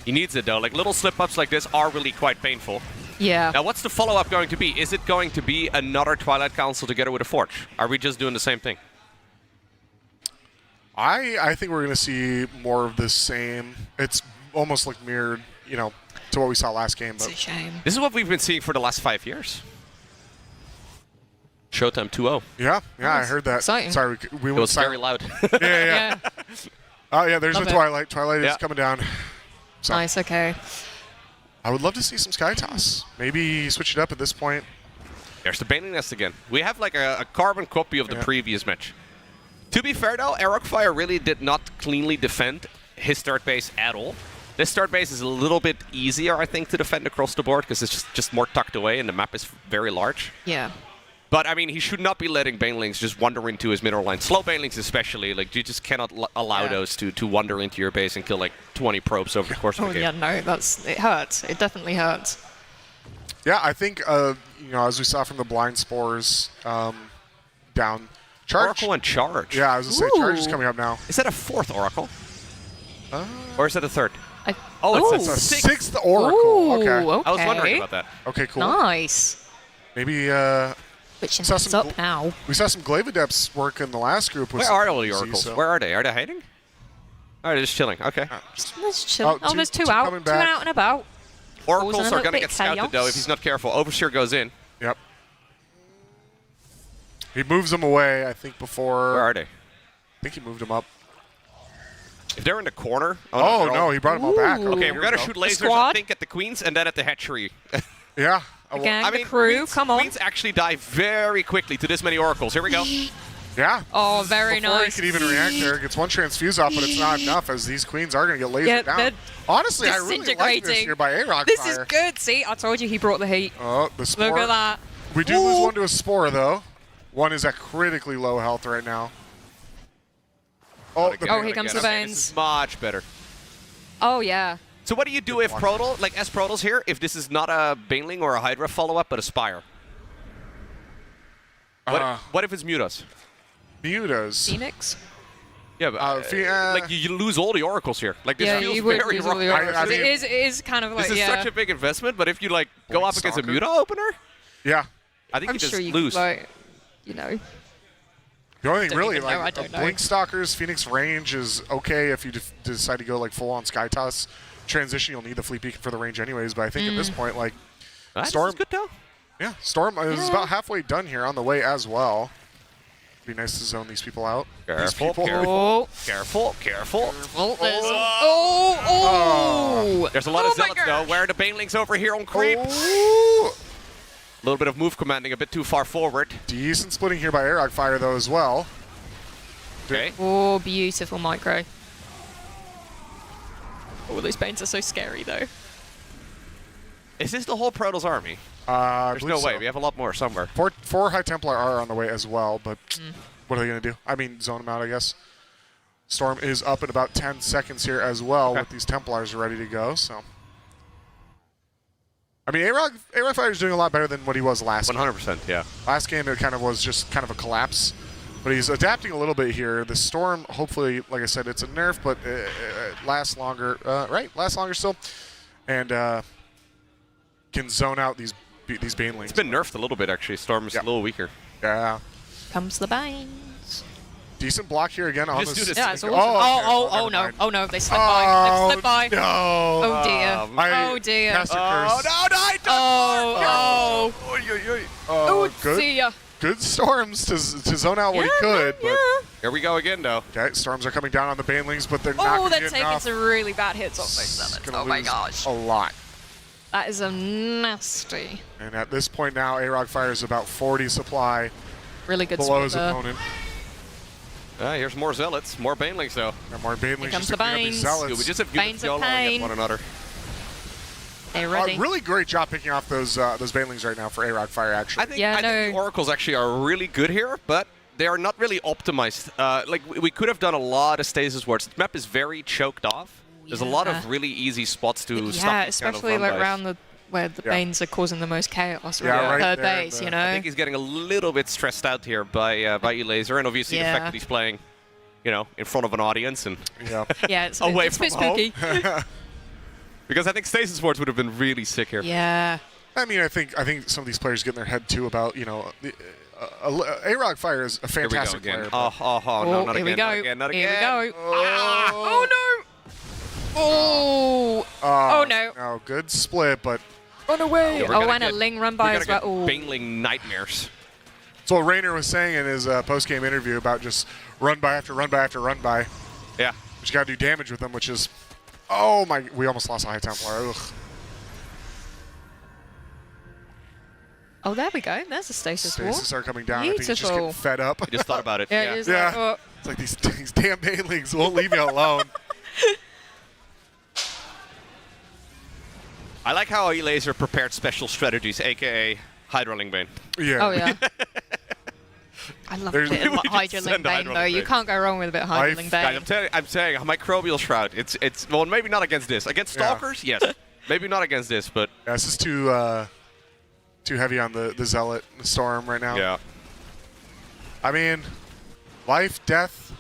He needs it though. Like little slip-ups like this are really quite painful. Yeah. Now what's the follow-up going to be? Is it going to be another Twilight Council together with a Forge? Are we just doing the same thing? I think we're going to see more of the same. It's almost like mirrored, you know, to what we saw last game. It's a shame. This is what we've been seeing for the last 5 years. Showtime 2-0. Yeah, I heard that. Exciting. Sorry, we It went was very loud. Yeah. Oh yeah, there's Love the it. Twilight. Twilight is coming down. So Nice, okay. I would love to see some Sky Toss. Maybe switch it up at this point. There's the Bailing Nest again. We have like a carbon copy of the previous match. To be fair though, Fire really did not cleanly defend his third base at all. This third base is a little bit easier, I think, to defend across the board because it's just more tucked away and the map is very large. Yeah. But I mean, he should not be letting Banelings just wander into his middle line. Slow Banelings especially, like you just cannot allow those to wander into your base and kill like 20 probes over the course of Oh the game. yeah, no, it hurts. It definitely hurts. Yeah, I think you know, as we saw from the blind spores down. Charge. Oracle and Charge. Yeah, I was gonna say Charge is coming up now. Is that a fourth Oracle? Or is that a third? It's It's a sixth Oracle. Ooh, okay. I was wondering about that. Okay, cool. Nice. Maybe Switching saw things some up now. we saw some Glavideps work in the last group. With Where are all the Oracles? so. Where are they? Are they hiding? Oh, they're just chilling. Okay. Let's chill. Oh, There's two two out. coming Two back. out and about. Oracles Causing a are little going to bit get of scouted chaos. though if he's not careful. Overseer goes in. Yep. He moves them away, I think, before. Where are they? I think he moved them up. If they're in the corner. Oh, no, he brought them all back. Okay, here we're going to go. shoot lasers, I Squad. think, at the Queens and then at the hatchery. Yeah. Again, I the mean, crew, Queens, come on. Queens actually die very quickly to this many Oracles. Here we go. Yeah. Oh, very Before nice. he could even react there, gets one transfuse off, but it's not enough as these queens are going to get lasered Yeah, down. they're Honestly, I really like this disintegrating. here by A-Rock This Fire. is good. See, I told you he brought the heat. Oh, the spore. Look at that. We do lose one to a spore, though. One is at critically low health right now. Oh, Oh, here comes the Okay, this Banes. is much better. Oh, yeah. So what do you do if Proto, like as Protoss here, if this is not a Baneling or a Hydra follow-up, but a Spire? What if it's Mutas? Mutas. Phoenix? Yeah, but like you lose all the Oracles here. Like this Yeah, feels you would very lose all wrong. the Oracles. It is kind of like, This is yeah. such a big investment, but if you like go up against a Stalker. Muta opener, Yeah. I think I'm you just sure you lose. could, like, you know. The only thing Don't really, even know, I like, don't know. Blink Stalkers, Phoenix range is okay if you decide to go like full-on Sky Toss. Transition, you'll need the Fleet Beacon for the range anyways, but I think at this point, like, This Storm is good though. Yeah, Storm is about halfway done here on the way as well. Be nice to zone these people out. These Careful, people. careful, careful, careful. Oh! There's a lot of zealots though. Where are the Banelings over here on creep? Oh. A little bit of move commanding, a bit too far forward. Decent splitting here by A-Rock Fire though as well. Okay. Oh, beautiful micro. Oh, those Banes are so scary, though. Is this the whole Protoss army? I There's believe no way. so. We have a lot more somewhere. Four High Templar are on the way as well, but what are they going to do? I mean, zone them out, I guess. Storm is up in about 10 seconds here as well with these Templars ready to go, so. I mean, A-Rock Fire is doing a lot better than what he was last game. 100%, yeah. Last game, it kind of was just kind of a collapse. But he's adapting a little bit here. The Storm, hopefully, like I said, it's a nerf, but it lasts longer, right? Lasts longer still. And can zone out these Banelings. It's been nerfed a little bit, actually. Storm is a little weaker. Yeah. Comes the Banes. Decent block here again on Just this. do this. Yeah, it's awesome. okay. Oh, no. Mind. Oh, no. They slipped by. They slipped by. No. Oh, dear. I Oh, dear. cast a curse. Oh. Oh, good. See ya. Good Storms to zone out what he could. But Here we go again, though. okay, Storms are coming down on the Banelings, but they're not Oh, going to they're get taking enough. some really bad hits off those It's summons. gonna Oh, my lose gosh. a lot. That is a nasty. And at this point now, A-Rock Fire is about 40 supply Really good below his split there. opponent. Here's more Zealots, more Banelings, though. And more Banelings comes just the picking up these Banes. Zealots. We just have Banes units of YOLOing at pain. one another. They're ready. Really great job picking off those Banelings right now for A-Rock Fire, actually. I think the Oracles actually are really good here, but they are not really optimized. Like, we could have done a lot of stasis wards. The map is very choked off. There's a lot of really easy spots to stop Yeah, these kind of especially like run-bys. around where the Banes are causing the most chaos. Yeah, really, right per there, base, you know? I think he's getting a little bit stressed out here by Elaser, and obviously the fact Yeah. that he's playing in front of an audience and Yeah, it's away it's a from bit home. spooky. Because I think Stasis Sports would have been really sick here. Yeah. I mean, I think some of these players get in their head too about A-Rog Fire is a fantastic Here we go player. again. No, not Here again. we go. Not again. Not again. Here we go. Oh no! Oh no! No, good split, but Run away! Yeah, we're Oh, gonna and a get- Ling run by we're as gonna well. get Ooh. Baneling nightmares. that's what Raynor was saying in his post-game interview about just run by after run by after run by. Yeah. But you got to do damage with them, which is, oh my, we almost lost a high Templar. Ugh. Oh, there we go. There's a stasis wall. Stasis are coming down. I think he's just Beautiful. getting fed up. I just thought about it. Yeah, it is like, oh. It's like these damn Banelings won't leave me alone. I like how E-Laser prepared special strategies, a.k.a. Hydroling Bane. Yeah. Oh yeah. I love There's- a bit of we just Hydroling send Bane Hydroling though. You Bane. can't go wrong with a bit of Hydroling Guys, Bane. I'm saying Microbial Shroud. It's well, maybe not against this. Against Yeah. Stalkers, yes. Maybe not against this, but Yeah, this is too heavy on the Zealot Storm right now. yeah. I mean, life, death,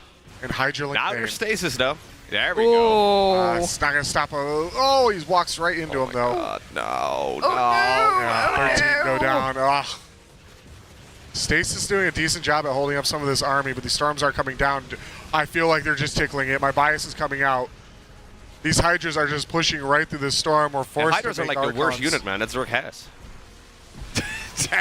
and Hydroling Now Bane. there's Stasis though. There we go. It's not going to stop. Oh, he walks right into him, though. God, no, no. Yeah, 13 go down. Ugh. Stasis doing a decent job at holding up some of this army, but the storms are coming down. I feel like they're just tickling it. My bias is coming out. These Hydras are just pushing right through this storm. We're And forced Hydras to are make like the worst Archons. unit, man, that Zerg has.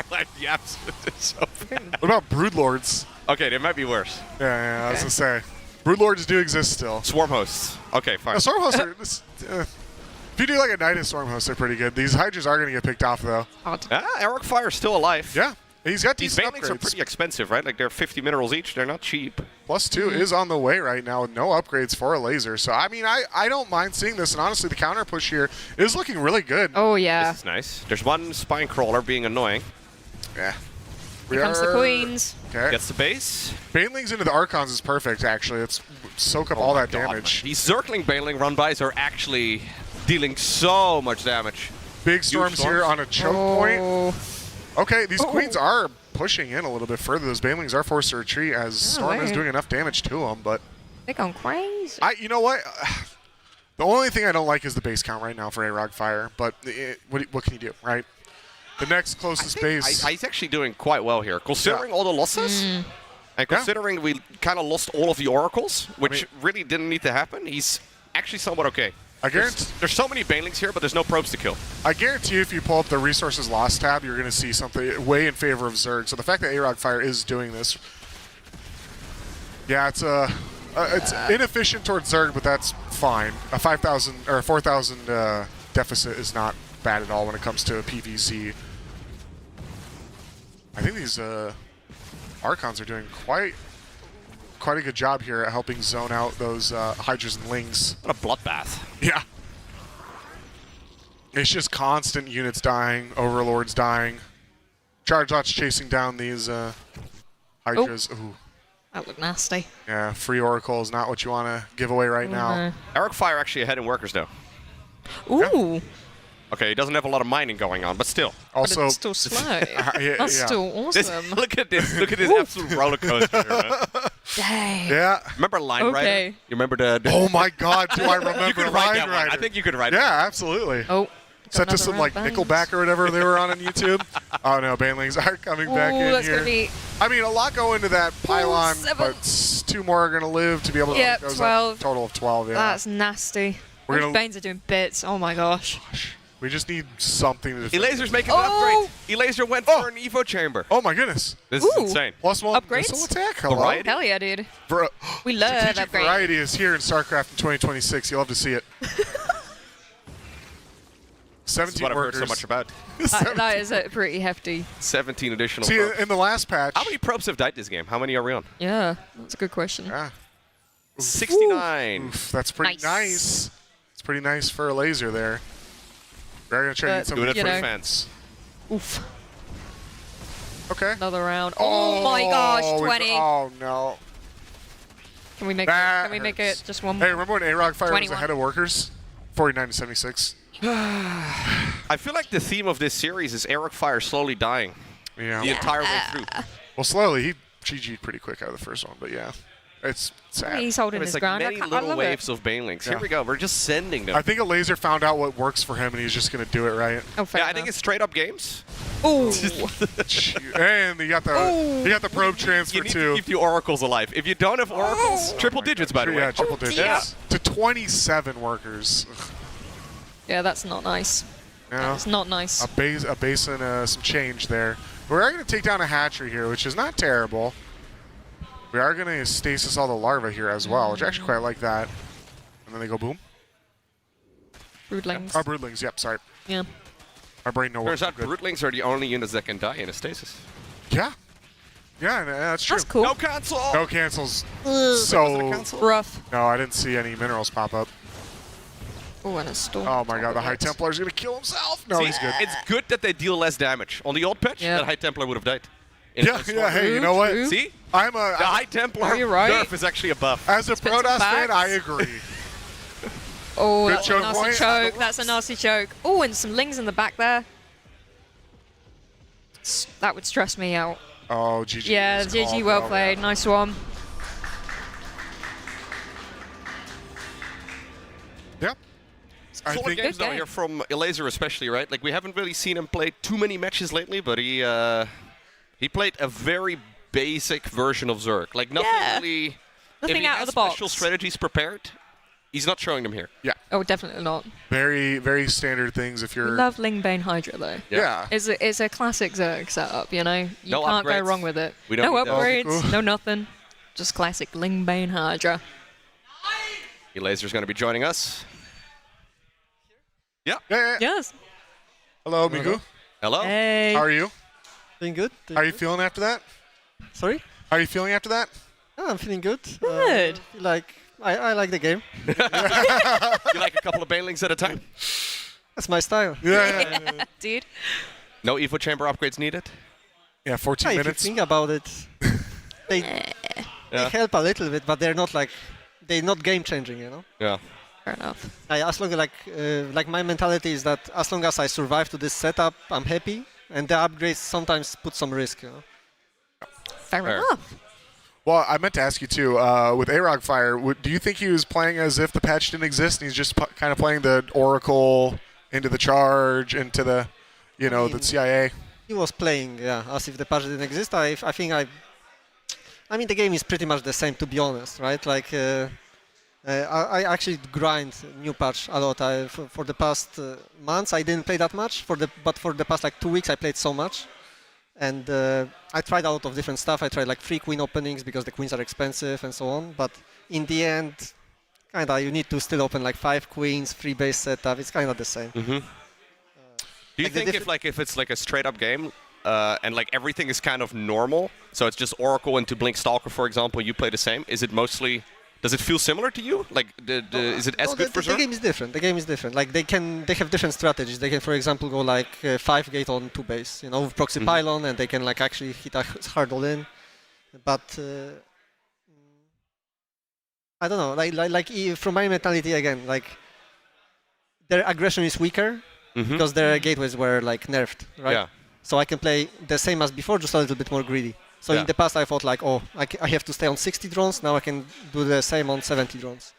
Like the absolute is so bad. What about Broodlords? Okay, they might be worse. Yeah, I was going to say. Broodlords do exist still. Swarm hosts. Okay, fine. No, Storm Hosts are... if you do like a Nidus Storm Host, they're pretty good. These Hydras are going to get picked off, though. Eric Fire's still alive. Yeah. He's got These decent Banelings are upgrades. pretty expensive, right? Like they're 50 minerals each. They're not cheap. +2 is on the way right now with no upgrades for a laser. So, I mean, I don't mind seeing this. And honestly, the counter push here is looking really good. Oh yeah. This is nice. There's one spine crawler being annoying. Yeah. Here comes the queens. Okay. Gets the base. Banelings into the Archons is perfect, actually. Let's soak up all that damage. These Zergling Baneling run-bys are actually dealing so much damage. Big storms here on a choke point. Okay, these queens are pushing in a little bit further. Those Banelings are forced to retreat as Storm is weird. doing enough damage to them, but... They're going crazy. You know what? The only thing I don't like is the base count right now for A-Rog Fire, but what can you do, right? The next closest base... He's actually doing quite well here, considering all the losses. And considering we kind of lost all of the oracles, which really didn't need to happen, he's actually somewhat okay. I guarantee there's so many Banelings here, but there's no probes to kill. I guarantee you if you pull up the Resources Lost tab, you're going to see something way in favor of Zerg. So the fact that A-Rog Fire is doing this... Yeah, it's inefficient towards Zerg, but that's fine. A 5,000 or 4,000 deficit is not bad at all when it comes to a PVZ. I think these Archons are doing quite a good job here at helping zone out those Hydras and Lings. What a bloodbath. Yeah. It's just constant units dying, Overlords dying. Charge-Lots chasing down these Hydras. Ooh. That looked nasty. Yeah, free Oracle is not what you want to give away right now. Eric Fire actually ahead in workers, though. Ooh. Okay, he doesn't have a lot of mining going on, but still. Also, but it's still slow. yeah, That's yeah. still awesome. Look at this. Look at this absolute roller coaster here, man. Dang. Yeah. Remember Line Rider? Okay. You remember the... Oh my God, do I remember You could write Line that one. Rider? I think you could write Yeah, absolutely. Oh. Set to some like Nickelback or whatever they were on YouTube. Oh no, Banelings are coming back in that's here. gonna be I mean, a lot go into that pylon, 7. but 2 more are going to live to be able to Yep, goes up 12. total of 12. Yeah. That's nasty. We're Those gonna- Banes are doing bits. Oh my gosh. We just need something to defend. E-Laser's making an upgrade. E-Laser went for an Evo chamber. Oh my goodness. This is insane. +1 Upgrades? missile attack. Hello. Variety? Hell yeah, dude. Ver- We love Strategic upgrades. variety is here in StarCraft in 2026. You'll have to see it. This 17 is what I've heard workers. so much about. That is a pretty hefty. 17 additional See, probes. in the last patch. How many probes have died this game? How many are we on? Yeah, that's a good question. Yeah. 69. Oof, that's pretty nice. It's pretty nice for a laser there. We're going to try to get some Doing it for know. defense. Oof. Okay. Another round. Oh my gosh, 20. Oh no. Can we make That can we make hurts. it just one Hey, remember when A-Rog Fire was 21. ahead of workers? 49 to 76. I feel like the theme of this series is Eric Fire slowly dying Yeah. the entire way through. Well, slowly. He GG'd pretty quick out of the first one, but yeah. It's sad. He's holding It's his like ground. many I little love waves it. of banelings. Yeah. Here we go. We're just sending them. I think a laser found out what works for him, and he's just going to do it right. Oh, fair I enough. think it's straight up games. Ooh. And you got the probe transfer You need too. to keep the oracles alive. If you don't have oracles, triple digits, by the way. Yeah, triple dear. digits. To 27 workers. Yeah, that's not nice. Yeah. That's not nice. A base and some change there. We are going to take down a hatchery here, which is not terrible. We are going to stasis all the larvae here as well, which I actually quite like that. And then they go boom. Broodlings. Oh, broodlings. Yep, sorry. Yeah. My brain no Turns out good. broodlings are the only units that can die in a stasis. Yeah. Yeah, that's true. That's cool. No cancel. No cancels. So rough. No, I didn't see any minerals pop up. Oh, and a storm. Oh my god, the High Templar's going to kill himself. No, See, he's good. It's good that they deal less damage. On the old patch, Yeah. that High Templar would have died. In Yeah, a storm. yeah, hey, you know what? True. See? The High Templar You're right. nerf is actually a buff. As a Spit some Protoss fan, facts. I agree. Oh, Good that's a choke nasty point. choke. That's a nasty choke. Oh, and some lings in the back there. That would stress me out. Oh, GG. Yeah, was GG, called, well though. played. Nice one. Yep. I Solid think games Good though game. here from Elaser especially, right? Like we haven't really seen him play too many matches lately, but he played a very basic version of Zerg. Like nothing Yeah. really. If Nothing he out has of the box. special strategies prepared, he's not showing them here. Yeah. Oh, definitely not. Very, very standard things if you're. Love Lingbane Hydra though. Yeah. It's a classic Zerg setup, you know? You No can't go upgrades. wrong with it. We don't No need those. upgrades, no nothing. Just classic Lingbane Hydra. Elaser's going to be joining us. Yeah. Yeah. Yes. Hello, Migu. Hello. Hey. How are you? Doing good. How are you feeling after that? Sorry? How are you feeling after that? Oh, I'm feeling good. Good. I like the game. You like a couple of banelings at a time? That's my style. Yeah. Dude. No Evo chamber upgrades needed? Yeah, 14 If you minutes. think about it, they help a little bit, but they're not game changing, you know. Yeah. Fair enough. As long like my mentality is that as long as I survive to this setup, I'm happy, and the upgrades sometimes put some risk, you know. Fair enough. Well, I meant to ask you too. With A-Rog Fire, do you think he was playing as if the patch didn't exist, and he's just kind of playing the Oracle into the charge, into the, the CIA? He was playing, as if the patch didn't exist. I mean, the game is pretty much the same, to be honest, right? Like, I actually grind new patch a lot. For the past months, I didn't play that much. But for the past 2 weeks, I played so much. And I tried a lot of different stuff. I tried free queen openings because the queens are expensive and so on. But in the end, you need to still open 5 queens, free base setup. It's kind of the same. Mm-hmm. Do you think if it's a straight up game and everything is kind of normal, so it's just Oracle into Blink Stalker, for example, you play the same? Is it mostly? Does it feel similar to you? Is it as good for The Zerg? game is different. The game is different. They have different strategies. They can, for example, go 5 gate on 2 base, with proxy pylon, and they can actually hit a hard all in. But I don't know. From my mentality again, their aggression is weaker because their gateways were nerfed, right? Yeah. So I can play the same as before, just a little bit more greedy. So in the past I thought I have to stay on 60 drones. Now I can do the same on 70 drones.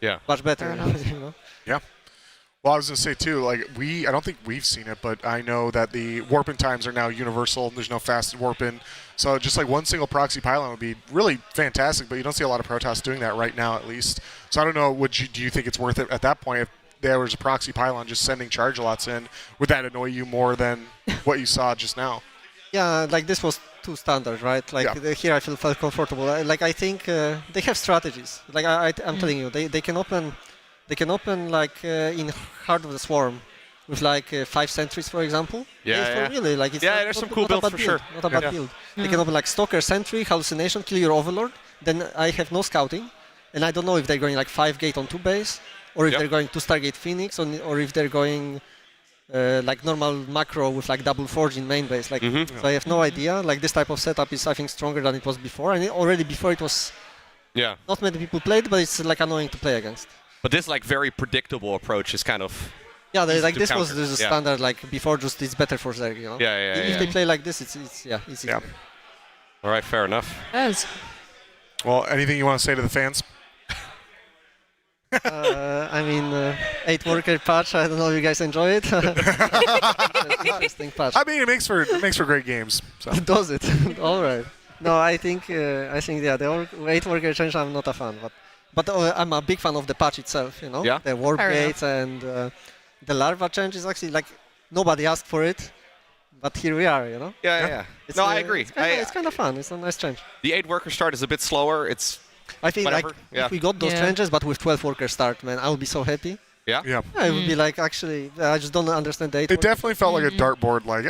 Yeah. Much better. Yeah. Well, I was going to say too, I don't think we've seen it, but I know that the warp-in times are now universal. There's no fast warp-in. So just one single proxy pylon would be really fantastic, but you don't see a lot of Protoss doing that right now, at least. So I don't know, do you think it's worth it at that point if there was a proxy pylon just sending charge lots in? Would that annoy you more than what you saw just now? Yeah, this was too standard, right? Here I felt comfortable. I think they have strategies. I'm telling you, they can open in Heart of the Swarm with 5 sentries, for example. Yeah. Really, it's there's some cool builds for sure. Not a bad build. They can open Stalker, Sentry, Hallucination, kill your Overlord. Then I have no scouting, and I don't know if they're going 5 gate on 2 base, or if they're going to Stargate Phoenix, or if they're going normal macro with double forge in main base. So I have no idea. This type of setup is, I think, stronger than it was before. And already before it was not many people played, but it's annoying to play against. But this very predictable approach is kind of this was counter. the standard before. Just it's better for Zerg, Yeah. If they play like this, it's easy. All right, fair enough. Yes. Well, anything you want to say to the fans? I mean, 8-worker patch. I don't know if you guys enjoy it. Interesting patch. I mean, it makes for great games. So. Does it? All right. No, I think yeah, the 8-worker change. I'm not a fan, but I'm a big fan of the patch itself. You know, Yeah. the warp Fair gates and the larva change is actually like nobody asked for it, but here we are. You know. Yeah. No, I agree. It's kind of fun. It's a nice change. The 8-worker start is a bit slower. It's I think whatever. like Yeah. if we got those changes, but with 12-worker start, man, I would be so happy. Yeah. Yeah. Yeah, it would be like actually, I just don't understand the 8. It definitely felt like a dartboard. Like,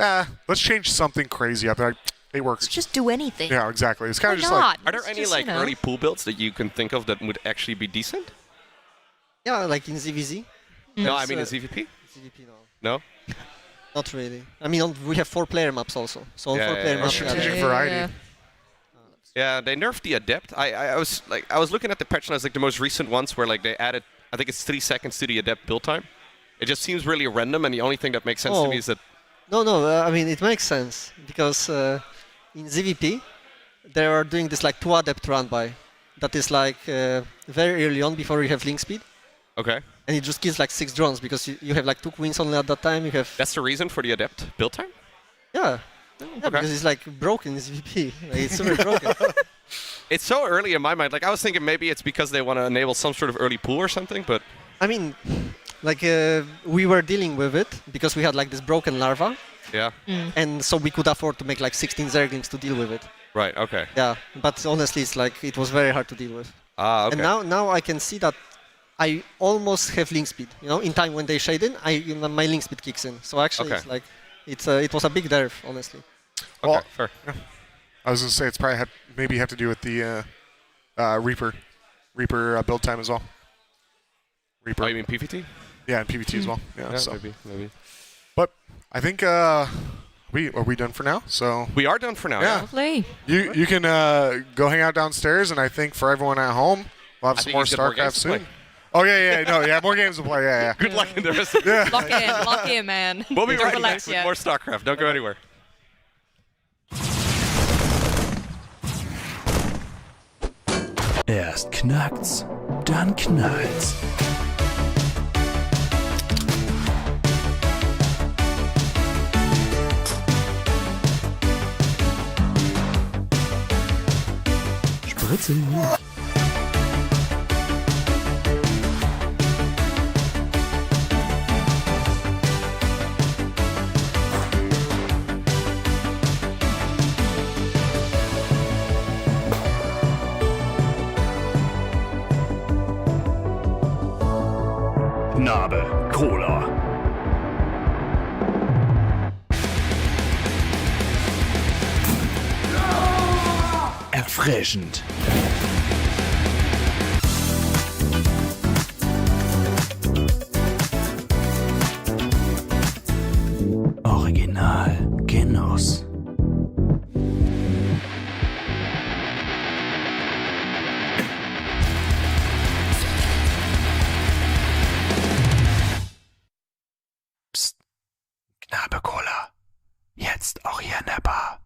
let's change something crazy up there. Like, 8 workers. Just do anything. Yeah, exactly. It's kind of Why just not? like. Are there It's any just, like you know. early pool builds that you can think of that would actually be decent? Yeah, like in ZVZ. No, I There's, mean in ZVP. ZVP, no. No. Not really. I mean, we have 4-player maps also. So on Yeah, 4-player yeah, maps, strategic variety. Yeah. Yeah, they nerfed the adept. I was looking at the patch notes, like the most recent ones where like they added, I think it's 3 seconds to the adept build time. It just seems really random, and the only thing that makes sense to me is that No, I mean, it makes sense because in ZVP, they are doing this like 2 adept run by. That is like very early on before you have link speed. okay. And it just gives like 6 drones because you have like 2 queens only at that time. You have That's the reason for the adept build time. yeah, because it's like broken in ZVP. Like, it's super broken. It's so early in my mind. Like I was thinking maybe it's because they want to enable some sort of early pool or something, but I mean, like we were dealing with it because we had like this broken larva, yeah. and so we could afford to make like 16 zerglings to deal with it. Right. Okay. Yeah, but honestly, it's like it was very hard to deal with. Ah. Okay. And now I can see that I almost have link speed. You know, in time when they shade in, my link speed kicks in. So actually, Okay. it's like it was a big nerf, honestly. Okay. Well, Fair. I was gonna say it's probably maybe have to do with the Reaper build time as well. Reaper. Oh, you mean PvT? Yeah, and PvT as well. Yeah. So. maybe. But I think are we done for now? So We are done for now. Yeah. Lovely. you can go hang out downstairs, and I think for everyone at home, we'll have I some think more he's got more games StarCraft to soon. play. Oh yeah, more games to play. Yeah. Good luck in the rest of Yeah. Lock in, man. We'll be Don't right relax back with yet. more StarCraft. Don't go anywhere. Erst knackt's, dann knallt's. Spritze mich. Nabe Cola. Erfrischend. Original Genuss. Psst. Knabe Cola. Jetzt auch hier in der Bar.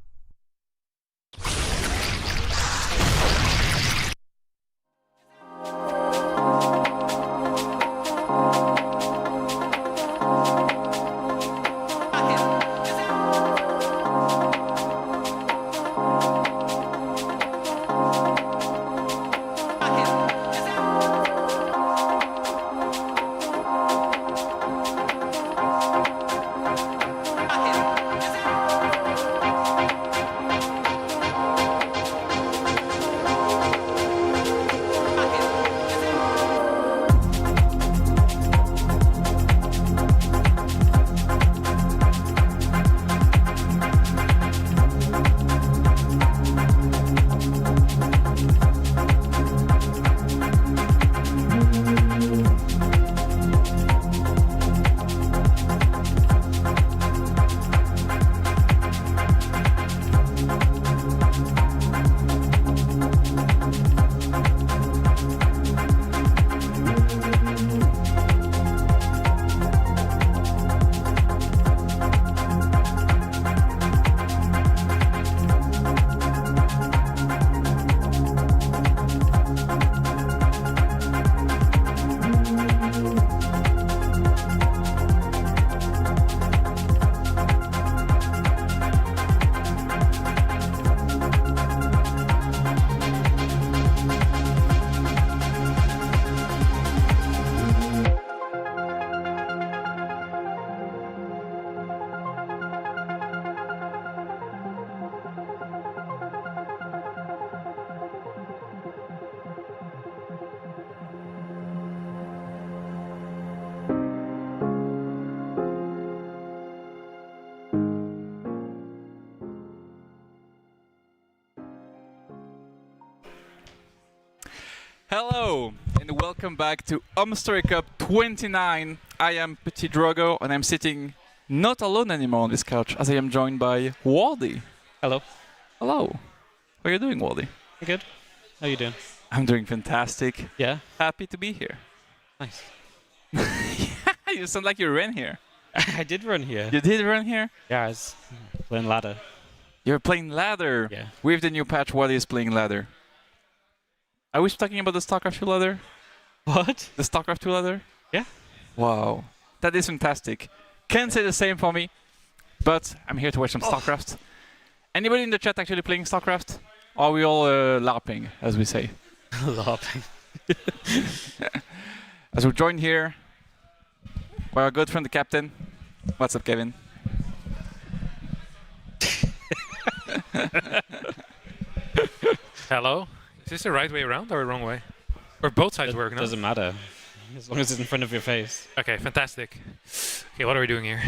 Hello, and welcome back to Homestory Cup 29. I am Petit Drogo, and I'm sitting not alone anymore on this couch, as I am joined by Wardy. Hello. Hello. How are you doing, Wardy? Good. How you doing? I'm doing fantastic. Yeah. Happy to be here. Nice. You sound like you ran here. I did run here. You did run here? Yeah, I was playing ladder. You're playing ladder. Yeah. With the new patch, Wardy is playing ladder. Are we talking about the StarCraft 2 ladder? What? The StarCraft 2 ladder? Yeah. Wow. That is fantastic. Can't say the same for me, but I'm here to watch some StarCraft. Anybody in the chat actually playing StarCraft? Or are we all LARPing, as we say? LARPing. As we join here, by our good friend the captain. What's up, Kevin? Hello? Is this the right way around or the wrong way? Or both sides work, no? Doesn't matter. As long as it's in front of your face. Okay, fantastic. Okay, what are we doing here?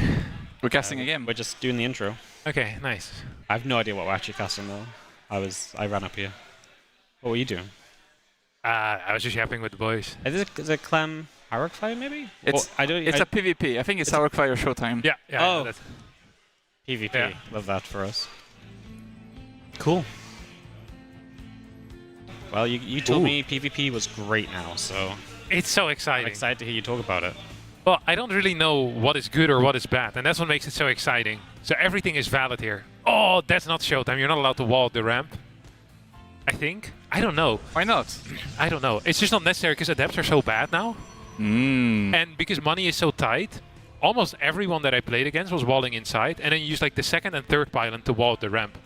We're casting again. We're just doing the intro. Okay, nice. I have no idea what we're actually casting though. I ran up here. What were you doing? I was just yapping with the boys. Is it Clem Hurricfire maybe? It's a PvP. I think it's Hurricfire Showtime. Yeah. Oh. PvP. Yeah. Love that for us. Cool. Well, you told me PvP was great now, so... It's so exciting. I'm excited to hear you talk about it. Well, I don't really know what is good or what is bad, and that's what makes it so exciting. So everything is valid here. Oh, that's not Showtime. You're not allowed to wall the ramp. I think. I don't know. Why not? I don't know. It's just not necessary because adepts are so bad now. And because money is so tight, almost everyone that I played against was walling inside, and then you use like the second and third pylon to wall the ramp.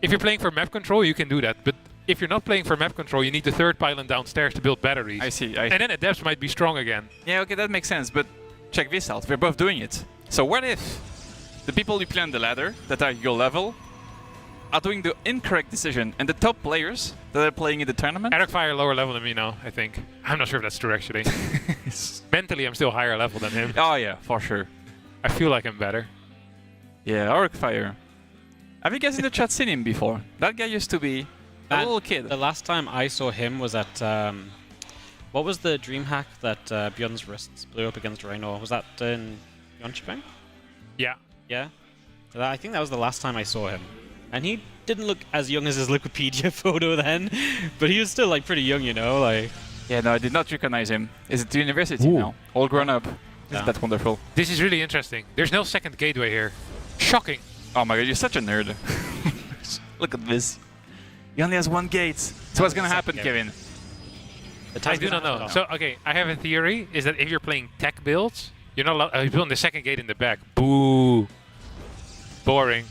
If you're playing for map control, you can do that, but if you're not playing for map control, you need the third pylon downstairs to build batteries. I see. And then adepts might be strong again. Yeah, okay, that makes sense, but check this out. We're both doing it. So what if the people who play on the ladder, that are your level, are doing the incorrect decision, and the top players that are playing in the tournament... Hurricfire lower level than me now, I think. I'm not sure if that's true, actually. Mentally, I'm still higher level than him. Oh yeah, for sure. I feel like I'm better. Yeah, Hurricfire. Have you guys in the chat seen him before? That guy used to be a little kid. The last time I saw him was at... what was the dream hack that Bjorn's wrists blew up against Raynor? Was that in Jönköping? Yeah. Yeah? I think that was the last time I saw him. And he didn't look as young as his Wikipedia photo then, but he was still like pretty young, you know, like... Yeah, no, I did not recognize him. Is it the university now? All grown up. Isn't that wonderful? This is really interesting. There's no second gateway here. Shocking. Oh my god, you're such a nerd. Look at this. He only has one gate. So what's gonna happen, Kevin? I do not know. So, okay, I have a theory, is that if you're playing tech builds, you're not allowed... you're building the second gate in the back. Boo. Boring.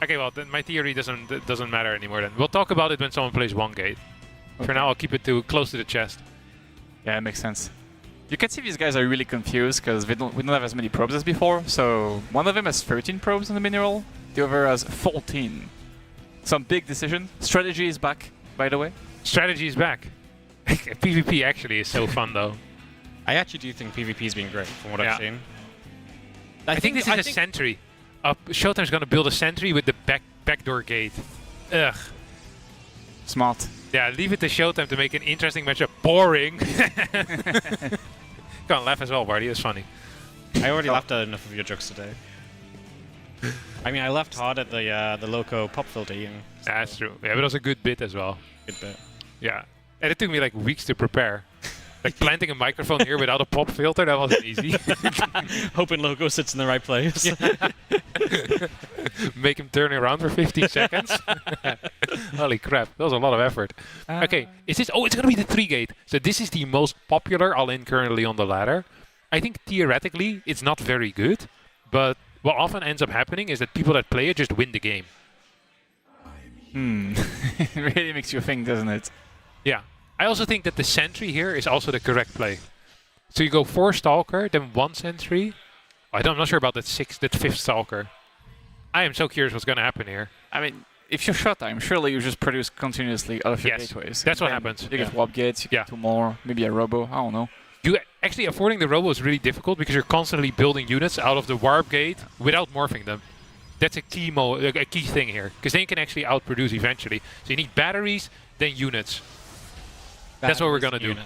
Okay, well, then my theory doesn't matter anymore then. We'll talk about it when someone plays one gate. Okay. For now, I'll keep it close to the chest. Yeah, it makes sense. You can see these guys are really confused because we don't have as many probes as before. So one of them has 13 probes on the mineral, the other has 14. Some big decision. Strategy is back, by the way. Strategy is back. PvP actually is so fun though. I actually do think PvP's been great from what I've seen. I think this is a sentry. Showtime's gonna build a sentry with the backdoor gate. Ugh. Smart. Yeah, leave it to Showtime to make an interesting matchup. Boring. Go on, laugh as well, Barty. It's funny. I already laughed at enough of your jokes today. I mean, I laughed hard at the Loco pop filter. That's true. Yeah, but it was a good bit as well. Good bit. Yeah. And it took me like weeks to prepare. Like planting a microphone here without a pop filter, that wasn't easy. Hoping Loco sits in the right place. Make him turn around for 15 seconds. Holy crap, that was a lot of effort. Okay, is this... Oh, it's going to be the 3-gate. So this is the most popular all-in currently on the ladder. I think theoretically it's not very good, but what often ends up happening is that people that play it just win the game. It really makes you think, doesn't it? Yeah. I also think that the sentry here is also the correct play. So you go 4 Stalker, then 1 sentry. I'm not sure about that 5th Stalker. I am so curious what's going to happen here. I mean, if you're Showtime, surely you just produce continuously out of your gateways. That's what happens. You get warp gates, you get 2 more, maybe a robo, I don't know. Actually, affording the robo is really difficult because you're constantly building units out of the warp gate without morphing them. That's a key thing here, because then you can actually outproduce eventually. So you need batteries, then units. That's what we're gonna do.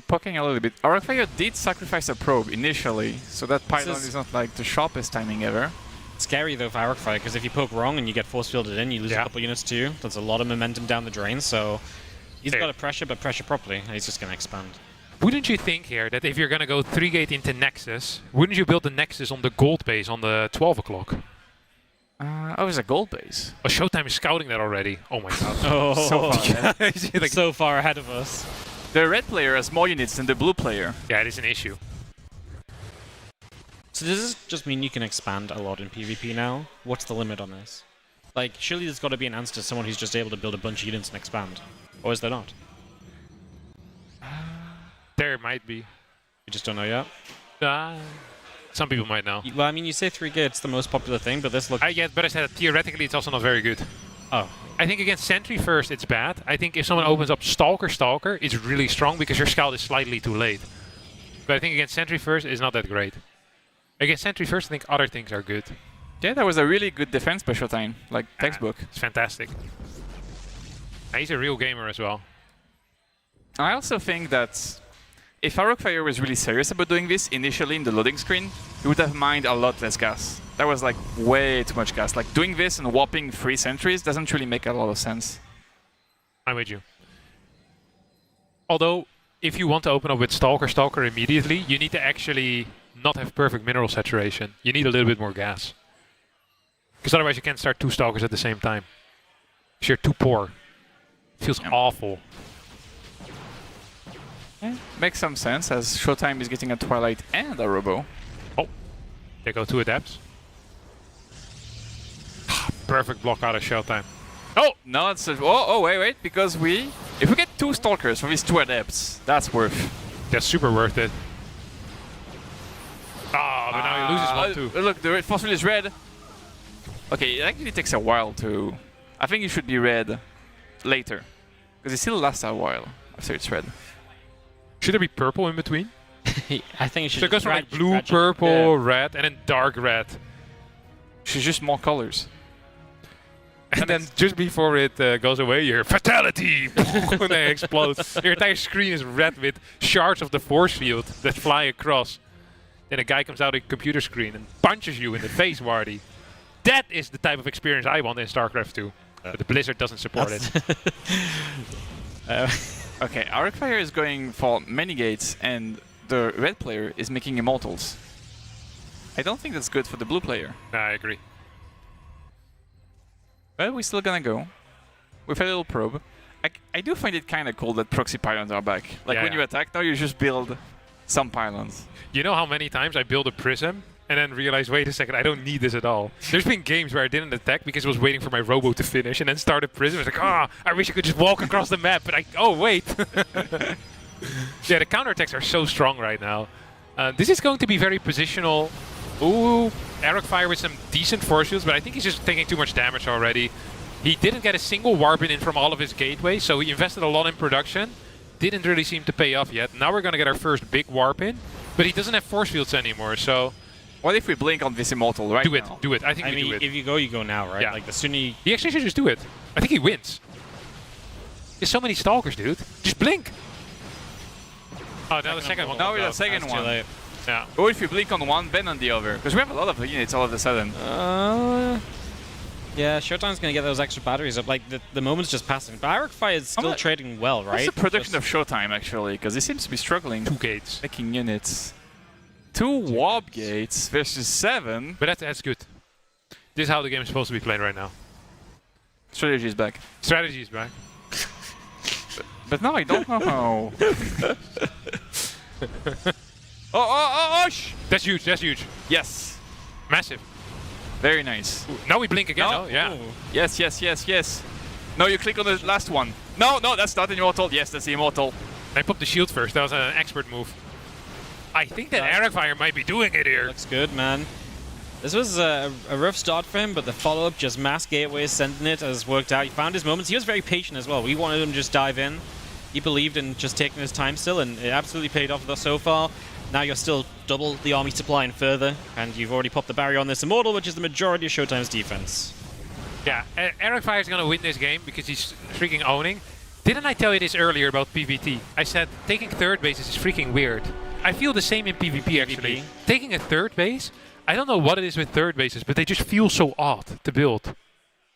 Poking a little bit. Arcfire did sacrifice a probe initially, so that pylon is not like the sharpest timing ever. Scary though for Arcfire, because if you poke wrong and you get force fielded in, you lose a couple units too. That's a lot of momentum down the drain, so he's got to pressure, but pressure properly, and he's just going to expand. Wouldn't you think here that if you're gonna go 3-gate into Nexus, wouldn't you build the Nexus on the gold base on the 12 o'clock? Oh, it's a gold base. Oh, Showtime is scouting that already. Oh my god. Oh, so far ahead. Like, so far ahead of us. The red player has more units than the blue player. Yeah, it is an issue. So does this just mean you can expand a lot in PvP now? What's the limit on this? Like, surely there's got to be an answer to someone who's just able to build a bunch of units and expand. Or is there not? There might be. You just don't know yet? Some people might know. Well, I mean, you say 3-gate's the most popular thing, but this looks... But I said that theoretically it's also not very good. Oh. I think against Sentry first it's bad. I think if someone opens up Stalker, it's really strong because your scout is slightly too late. But I think against Sentry first it's not that great. Against Sentry first I think other things are good. Yeah, that was a really good defense by Showtime, like textbook. It's fantastic. He's a real gamer as well. I also think that if Arcfire was really serious about doing this initially in the loading screen, he would have mined a lot less gas. That was like way too much gas. Like doing this and warping 3 sentries doesn't really make a lot of sense. I'm with you. Although, if you want to open up with Stalker immediately, you need to actually not have perfect mineral saturation. You need a little bit more gas. Because otherwise you can't start 2 Stalkers at the same time. Because you're too poor. It feels awful. Yeah, makes some sense as Showtime is getting a Twilight and a Robo. Oh, they go 2 Adepts. Perfect block out of Showtime. Oh, no, it's wait, because if we get 2 Stalkers from these 2 Adepts, that's worth. That's super worth it. Ah, but now he loses 1 too. Look, the fossil is red. Okay, it actually takes a while to... I think it should be red later. Because it still lasts a while after it's red. Should there be purple in between? I think it should. So it goes from like blue, purple, red, and then dark red. Should just more colors. And then just before it goes away, you hear fatality! When they explode. Your entire screen is red with shards of the force field that fly across. Then a guy comes out of the computer screen and punches you in the face, Wardy. That is the type of experience I want in StarCraft 2. But the Blizzard doesn't support it. Okay, Arcfire is going for many gates, and the red player is making immortals. I don't think that's good for the blue player. Nah, I agree. But we're still gonna go with a little probe. I do find it kind of cool that proxy pylons are back. Like when you attack now, you just build some pylons. You know how many times I build a prism and then realize, wait a second, I don't need this at all. There's been games where I didn't attack because I was waiting for my robo to finish and then start a prism. I was like, I wish I could just walk across the map, but wait. Yeah, the counterattacks are so strong right now. This is going to be very positional. Ooh, Arcfire with some decent force fields, but I think he's just taking too much damage already. He didn't get a single warp in from all of his gateways, so he invested a lot in production. Didn't really seem to pay off yet. Now we're going to get our first big warp in, but he doesn't have force fields anymore, so... What if we blink on this immortal right now? Do it. I think we do it. If you go now, right? Yeah. Like the sooner you... He actually should just do it. I think he wins. There's so many Stalkers, dude. Just blink. Oh, now the second one. Now we're the second one. Too late. Yeah. Or if we blink on one, then on the other. Because we have a lot of units all of a sudden. Yeah, Showtime's going to get those extra batteries up. Like, the moment's just passing. But Arcfire is still trading well, right? What's the production of Showtime, actually? Because he seems to be struggling. 2 gates. Making units. 2 warp gates versus 7. But that's good. This is how the game is supposed to be played right now. Strategy is back. Strategy is back. But now I don't know. That's huge, that's huge. Yes. Massive. Very nice. Ooh, now we blink again, no? oh, yeah. Ooh. Yes. No, you click on the last one. No, that's not immortal. Yes, that's the immortal. I popped the shield first. That was an expert move. I think that Arcfire might be doing it here. Looks good, man. This was a rough start for him, but the follow-up, just mass gateways, sending it, has worked out. He found his moments. He was very patient as well. We wanted him to just dive in. He believed in just taking his time still, and it absolutely paid off so far. now you're still double the army supply and further, and you've already popped the barrier on this Immortal, which is the majority of Showtime's defense. Yeah, Eric Fire is going to win this game because he's freaking owning. Didn't I tell you this earlier about PvT? I said taking third bases is freaking weird. I feel the same in PvP actually. Taking a third base, I don't know what it is with third bases, but they just feel so odd to build.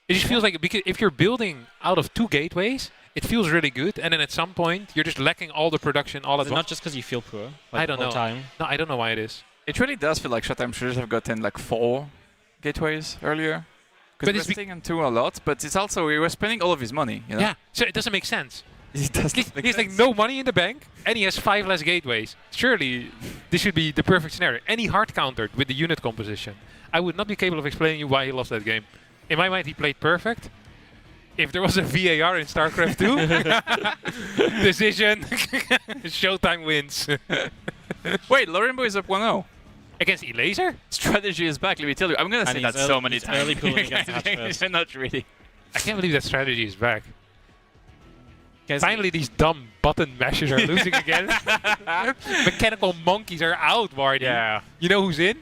It just feels like, because if you're building out of 2 gateways, it feels really good, and then at some point you're just lacking all the production all at once. Not just because you feel poor. Like I don't know. Time. No, I don't know why it is. It really does feel like Showtime should have gotten like 4 gateways earlier. Because But we're spending 2 a lot, but it's also, we were spending all of his money, you know? Yeah, so it doesn't make sense. It doesn't make He has sense. like no money in the bank, and he has 5 less gateways. Surely this should be the perfect scenario. And he hard countered with the unit composition. I would not be capable of explaining you why he lost that game. In my mind, he played perfect. If there was a VAR in StarCraft 2, decision, Showtime wins. Wait, Lorimbo is up 1-0. Against Elaser? Strategy is back, let me tell you. I'm going to say that so many times. Early pooling against Hatch first. Not really. I can't believe that strategy is back. Finally, these dumb button mashers are losing again. Mechanical monkeys are out, Marty. Yeah. You know who's in?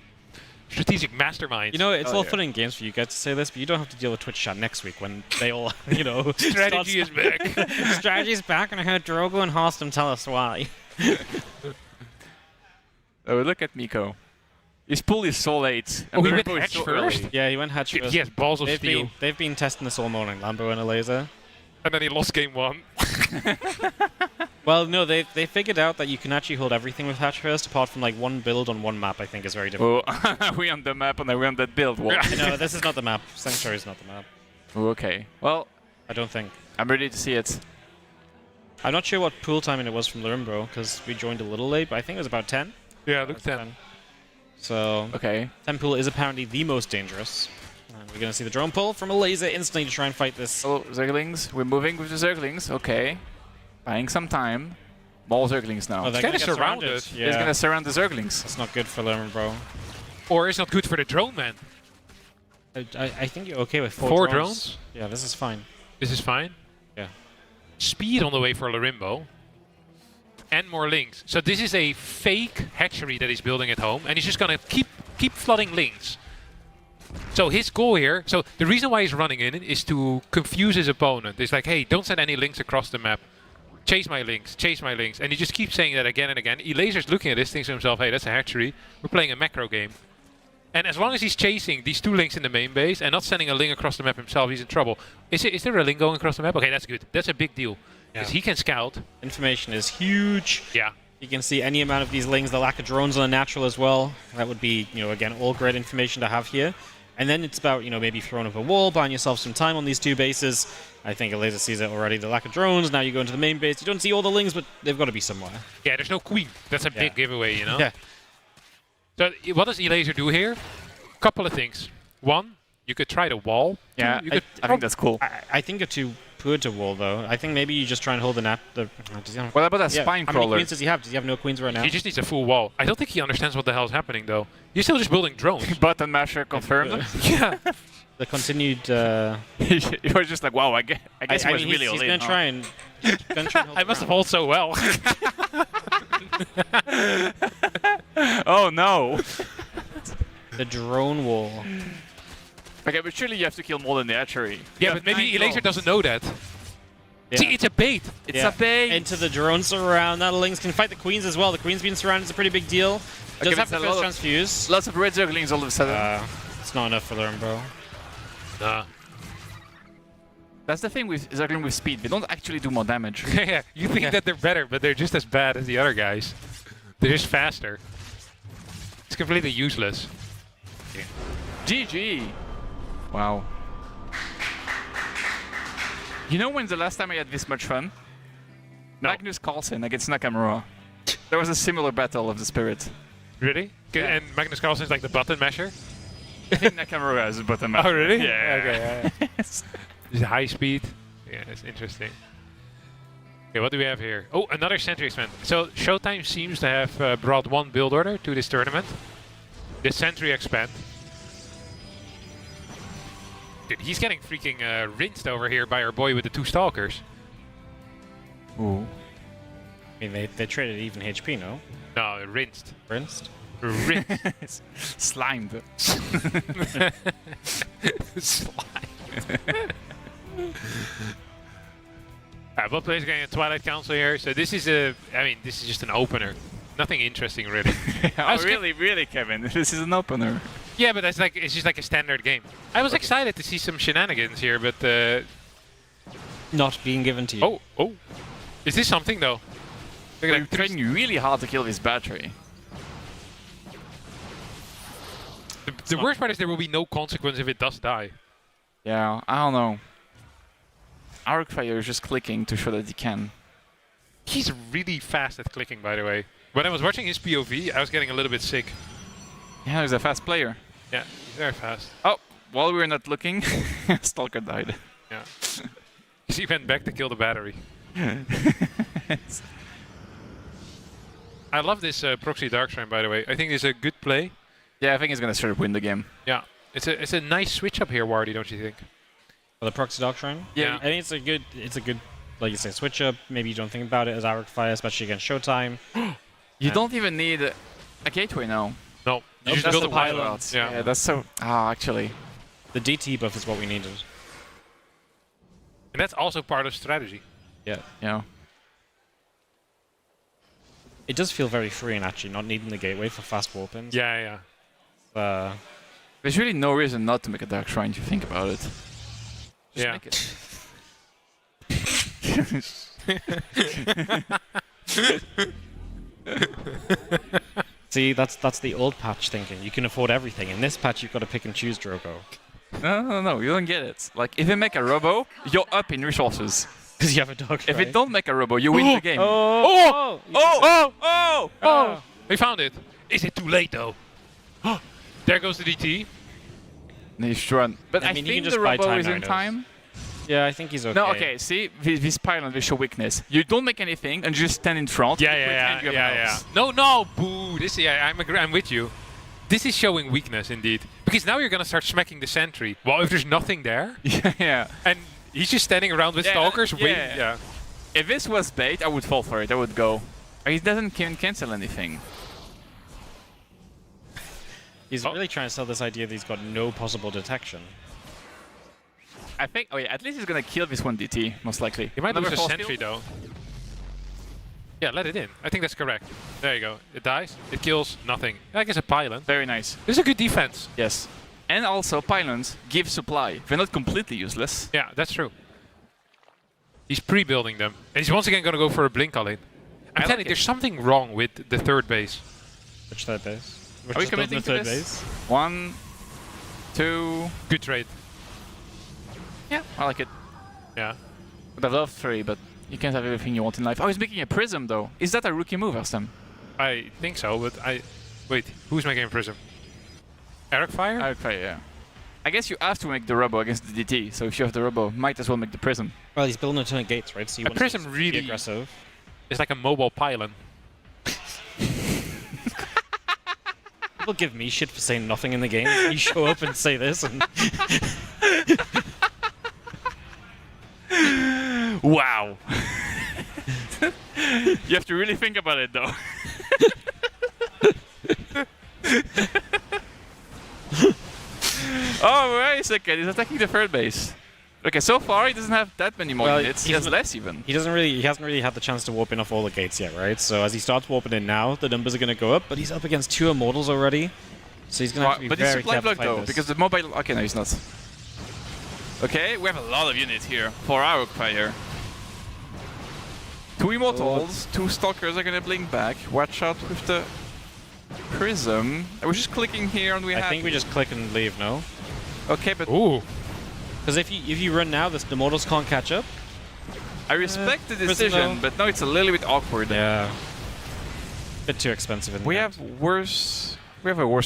Strategic masterminds. You know, it's all fun and games for you guys to say this, but you don't have to deal with Twitch chat next week when they all, you know... Strategy is back. Strategy is back, and I heard Drogo and Hostum tell us why. Oh, look at Miko. His pool is so late. Oh, he Lorimbo went is hatch so early. first? Yeah, he went hatch first. He has balls of steel. They've been testing this all morning, Lambo and Elaser. And then he lost game 1. Well, no, they figured out that you can actually hold everything with hatch first, apart from like one build on one map. I think is very different. Oh, we on the map and we on that build. No, this is not the map. Sanctuary is not the map. Oh, okay. Well, I don't think. I'm ready to see it. I'm not sure what pool timing it was from Lorimbo, because we joined a little late, but I think it was about 10. Yeah, look 10. So, okay. 10 pool is apparently the most dangerous. And we're going to see the drone pull from a laser instantly to try and fight this. Oh, Zerglings. We're moving with the Zerglings. Okay. Buying some time. More Zerglings now. Oh, they're kind going of to surrounded. Yeah. He's going to surround the Zerglings. That's not good for Lorimbo. Or it's not good for the drone man. I think you're okay with 4 4 drones. drones? Yeah, this is fine. This is fine? Yeah. Speed on the way for Lorimbo. And more links. So this is a fake hatchery that he's building at home, and he's just gonna keep flooding links. So his goal here, so the reason why he's running in is to confuse his opponent. It's like, hey, don't send any links across the map. Chase my links, and he just keeps saying that again and again. Elaser's looking at this, thinks to himself, hey, that's a hatchery. We're playing a macro game. And as long as he's chasing these 2 links in the main base and not sending a link across the map himself, he's in trouble. Is there a link going across the map? Okay, that's good. That's a big deal. Because he can scout. Information is huge. Yeah. You can see any amount of these links, the lack of drones on a natural as well. That would be, you know, again, all great information to have here. And then it's about, you know, maybe throwing up a wall, buying yourself some time on these 2 bases. I think Elaser sees it already, the lack of drones. Now you go into the main base. You don't see all the links, but they've got to be somewhere. Yeah, there's no queen. That's a big giveaway, you know? Yeah. So what does Elaser do here? Couple of things. 1, you could try the wall. Yeah, 2, you could I think that's cool. I think you're too poor to wall, though. I think maybe you just try and hold the nap. What about that spine How crawler? many queens does he have? Does he have no queens right now? He just needs a full wall. I don't think he understands what the hell is happening, though. He's still just building drones. Button masher confirmed. Yeah. The continued... you were just like, wow, I guess he was mean, really he's all gonna in. try and... gonna try and hold I the must have ground. hold so well. Oh, no. The drone wall. Okay, but surely you have to kill more than the hatchery. Yeah, but maybe Elaser doesn't know that. Yeah. See, it's a bait. It's a bait. Into the drone surround. Now the Lings can fight the queens as well. The queen's being surrounded is a pretty big deal. Does have the first transfuse. Lots of red Zerglings all of a sudden. It's not enough for Lorimbo. Nah. That's the thing with Zergling with speed. They don't actually do more damage. Yeah, you think that they're better, but they're just as bad as the other guys. They're just faster. It's completely useless. Yeah. GG. Wow. You know when's the last time I had this much fun? No. Magnus Carlsen against Nakamura. There was a similar battle of the spirit. Really? Yeah. And Magnus Carlsen's like the button masher? I think Nakamura is a button masher. Oh, really? Yeah. Okay. Just high speed. Yeah, that's interesting. Okay, what do we have here? Oh, another Sentry Expand. So Showtime seems to have brought 1 build order to this tournament. The Sentry Expand. Dude, he's getting freaking rinsed over here by our boy with the 2 Stalkers. Ooh. I mean, they traded even HP, no? No, rinsed. Rinsed? Rinsed. Slimed. Slime. Both players getting a Twilight Council here, so this is this is just an opener. Nothing interesting, really. Really, Kevin? This is an opener. Yeah, but it's just like a standard game. I was excited to see some shenanigans here, but not being given to you. Oh, is this something though? Look at that, trying really hard to kill this battery. The worst part is there will be no consequence if it does die. Yeah, I don't know. Arcfire is just clicking to show that he can. He's really fast at clicking, by the way. When I was watching his POV, I was getting a little bit sick. Yeah, he's a fast player. Yeah, he's very fast. Oh, while we were not looking, Stalker died. Yeah. He went back to kill the battery. I love this proxy Darkshrine, by the way. I think it's a good play. Yeah, I think he's gonna sort of win the game. Yeah, it's a nice switch up here, Wardy, don't you think? For the proxy Darkshrine? Yeah. I think it's a good, like you say, switch up. Maybe you don't think about it as Arcfire, especially against Showtime. You don't even need a gateway now. No, you just that's build the a pylon. pylons. Yeah. Yeah, that's so. Actually. The DT buff is what we needed. And that's also part of strategy. Yeah. Yeah. It does feel very freeing, actually, not needing the gateway for fast warp-ins. Yeah, yeah. There's really no reason not to make a Dark Shrine if you think about it. Just yeah. make it. See, that's the old patch thinking. You can afford everything. In this patch, you've got to pick and choose Drogo. No, you don't get it. Like, if you make a robo, you're up in resources. Because you have a dog. If you don't make a robo, you win the game. Oh! We found it. Is it too late though? There goes the DT. Nice run. But I mean, think you can just the buy robo time is in now, time. Yeah, I think he's okay. No, okay, see, this pylon will show weakness. You don't make anything and just stand in front. Yeah. No, boo. This, I'm with you. This is showing weakness indeed. Because now you're gonna start smacking the sentry. Well, if there's nothing there. Yeah. And he's just standing around with stalkers waiting. Yeah. If this was bait, I would fall for it. I would go. He doesn't cancel anything. He's really trying to sell this idea that he's got no possible detection. I think. Oh yeah, at least he's gonna kill this one DT most likely. He might lose a force sentry field? though. Yeah, let it in. I think that's correct. There you go. It dies. It kills. Nothing. I guess a pylon. Very nice. This is a good defense. Yes. And also pylons give supply. They're not completely useless. Yeah, that's true. He's pre-building them. And he's once again gonna go for a blink all in. I'm telling you, there's something wrong with the third base. Which third base? Which Are we is built in committing the to third this? base? 1, 2. Good trade. Yeah, I like it. Yeah. But I love 3, but you can't have everything you want in life. Oh, he's making a prism though. Is that a rookie move, Aston? I think so, but wait, who's making a prism? Arcfire? Arcfire, yeah. I guess you have to make the robo against the DT, so if you have the robo, might as well make the prism. Well, he's building a ton of gates, right? So you A want prism to really be aggressive. It's like a mobile pylon. People give me shit for saying nothing in the game. You show up and say this and... Wow. You have to really think about it though. Oh, wait a second. He's attacking the third base. Okay, so far he doesn't have that many more units. He has less even. He hasn't really had the chance to warp in off all the gates yet, right? So as he starts warping in now, the numbers are going to go up, but he's up against 2 Immortals already. So he's going to have to be but he's very supply careful block though, this. because the mobile... Okay, no, he's not. Okay, we have a lot of units here for our fire. 2 Immortals, 2 Stalkers are going to blink back. Watch out with the Prism. I was just clicking here and I think we just click and leave, no? Okay, but... Ooh. Because if you run now, the Immortals can't catch up. I respect the decision, but now it's a little bit awkward. Yeah. Bit too expensive in We have a worse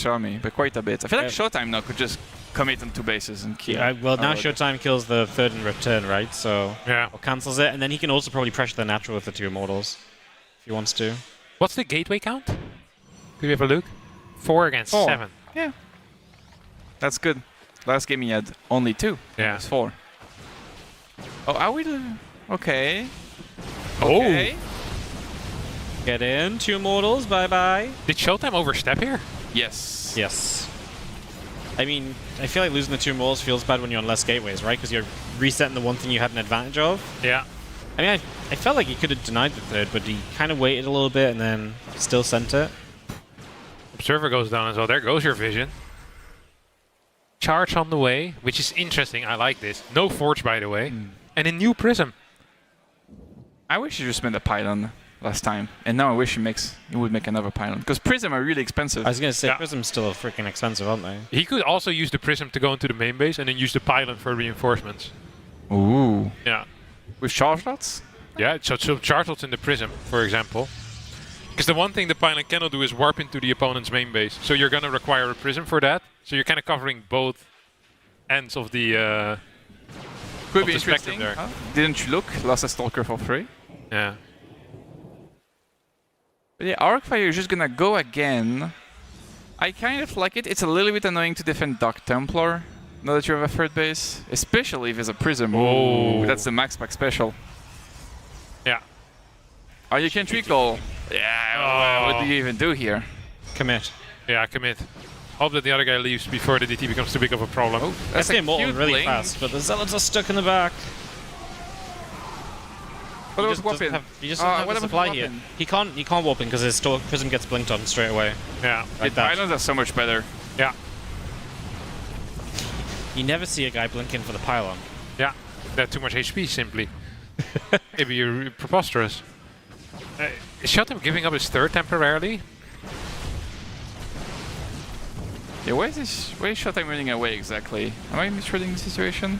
army, but quite a bit. I feel like Showtime now could just commit on 2 bases and kill. Yeah, well, now Showtime kills the third in return, right? So, yeah. Or cancels it, and then he can also probably pressure the natural with the 2 Immortals, if he wants to. What's the gateway count? Could we have a look? 4 against 7. Yeah. That's good. Last game he had only 2. Yeah. It's 4. Oh, are we... Okay. Oh. Okay. Get in, 2 Immortals, bye-bye. Did Showtime overstep here? Yes. Yes. I mean, I feel like losing the 2 Immortals feels bad when you're on less gateways, right? Because you're resetting the one thing you had an advantage of. Yeah. I mean, I felt like he could have denied the 3rd, but he kind of waited a little bit and then still sent it. Observer goes down as well. There goes your vision. Charge on the way, which is interesting. I like this. No Forge, by the way. And a new Prism. I wish he just made a pylon last time, and now I wish he would make another pylon, because Prism are really expensive. I was going to say, Prism's still freaking expensive, aren't they? He could also use the Prism to go into the main base and then use the pylon for reinforcements. Ooh. Yeah. With charge slots? Yeah, so charge slots in the Prism, for example. Because the one thing the pylon cannot do is warp into the opponent's main base. So you're going to require a Prism for that. So you're kind of covering both ends of the Could be spectrum interesting. there. Huh? Didn't you look? Lost a Stalker for free. Yeah. But yeah, Arcfire is just gonna go again. I kind of like it. It's a little bit annoying to defend Dark Templar now that you have a 3rd base. Especially if it's a Prism. Oh. That's the max pack special. Yeah. Oh, you can recall. Yeah, what do you even do here? Commit. Yeah, commit. Hope that the other guy leaves before the DT becomes too big of a problem. Oh, That's the Immortal cute really blink. fast, but the Zealots are stuck in the back. What He about just doesn't Weapon? have, he just doesn't have what the about supply here. Weapon? He can't warp in because his Prism gets blinked on straight away. Yeah. Like The that. pylons are so much better. Yeah. You never see a guy blinking for the pylon. Yeah. They have too much HP, simply. Maybe you're preposterous. Is Showtime giving up his 3rd temporarily? Yeah, where is Showtime running away exactly? Am I misreading the situation?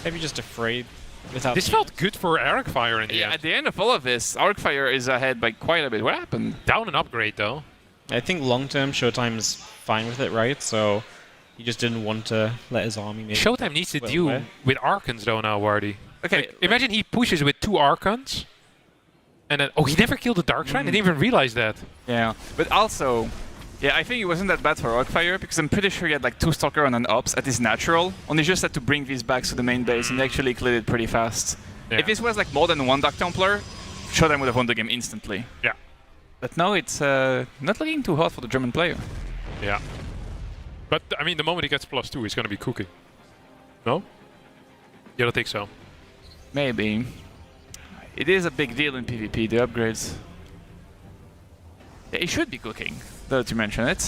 Maybe just afraid without. This felt good for Arcfire in the Yeah, end. at the end of all of this, Arcfire is ahead by quite a bit. What happened? Down an upgrade, though. I think long term Showtime's fine with it, right? So he just didn't want to let his army. Maybe Showtime needs to well deal away. with Archons, though, now, Wardy. Okay. Like, imagine he pushes with 2 Archons. And then, oh, he never killed the Dark Shrine? I didn't even realize that. Yeah, but also, yeah, I think it wasn't that bad for Arcfire because I'm pretty sure he had like 2 Stalker on an Ops at his natural, and he just had to bring these back to the main base, and he actually cleared it pretty fast. Yeah. If this was like more than 1 Dark Templar, Showtime would have won the game instantly. Yeah. But now it's not looking too hot for the German player. Yeah. But, I mean, the moment he gets +2, he's going to be cooking. No? You don't think so? Maybe. It is a big deal in PvP, the upgrades. Yeah, he should be cooking, though to mention it.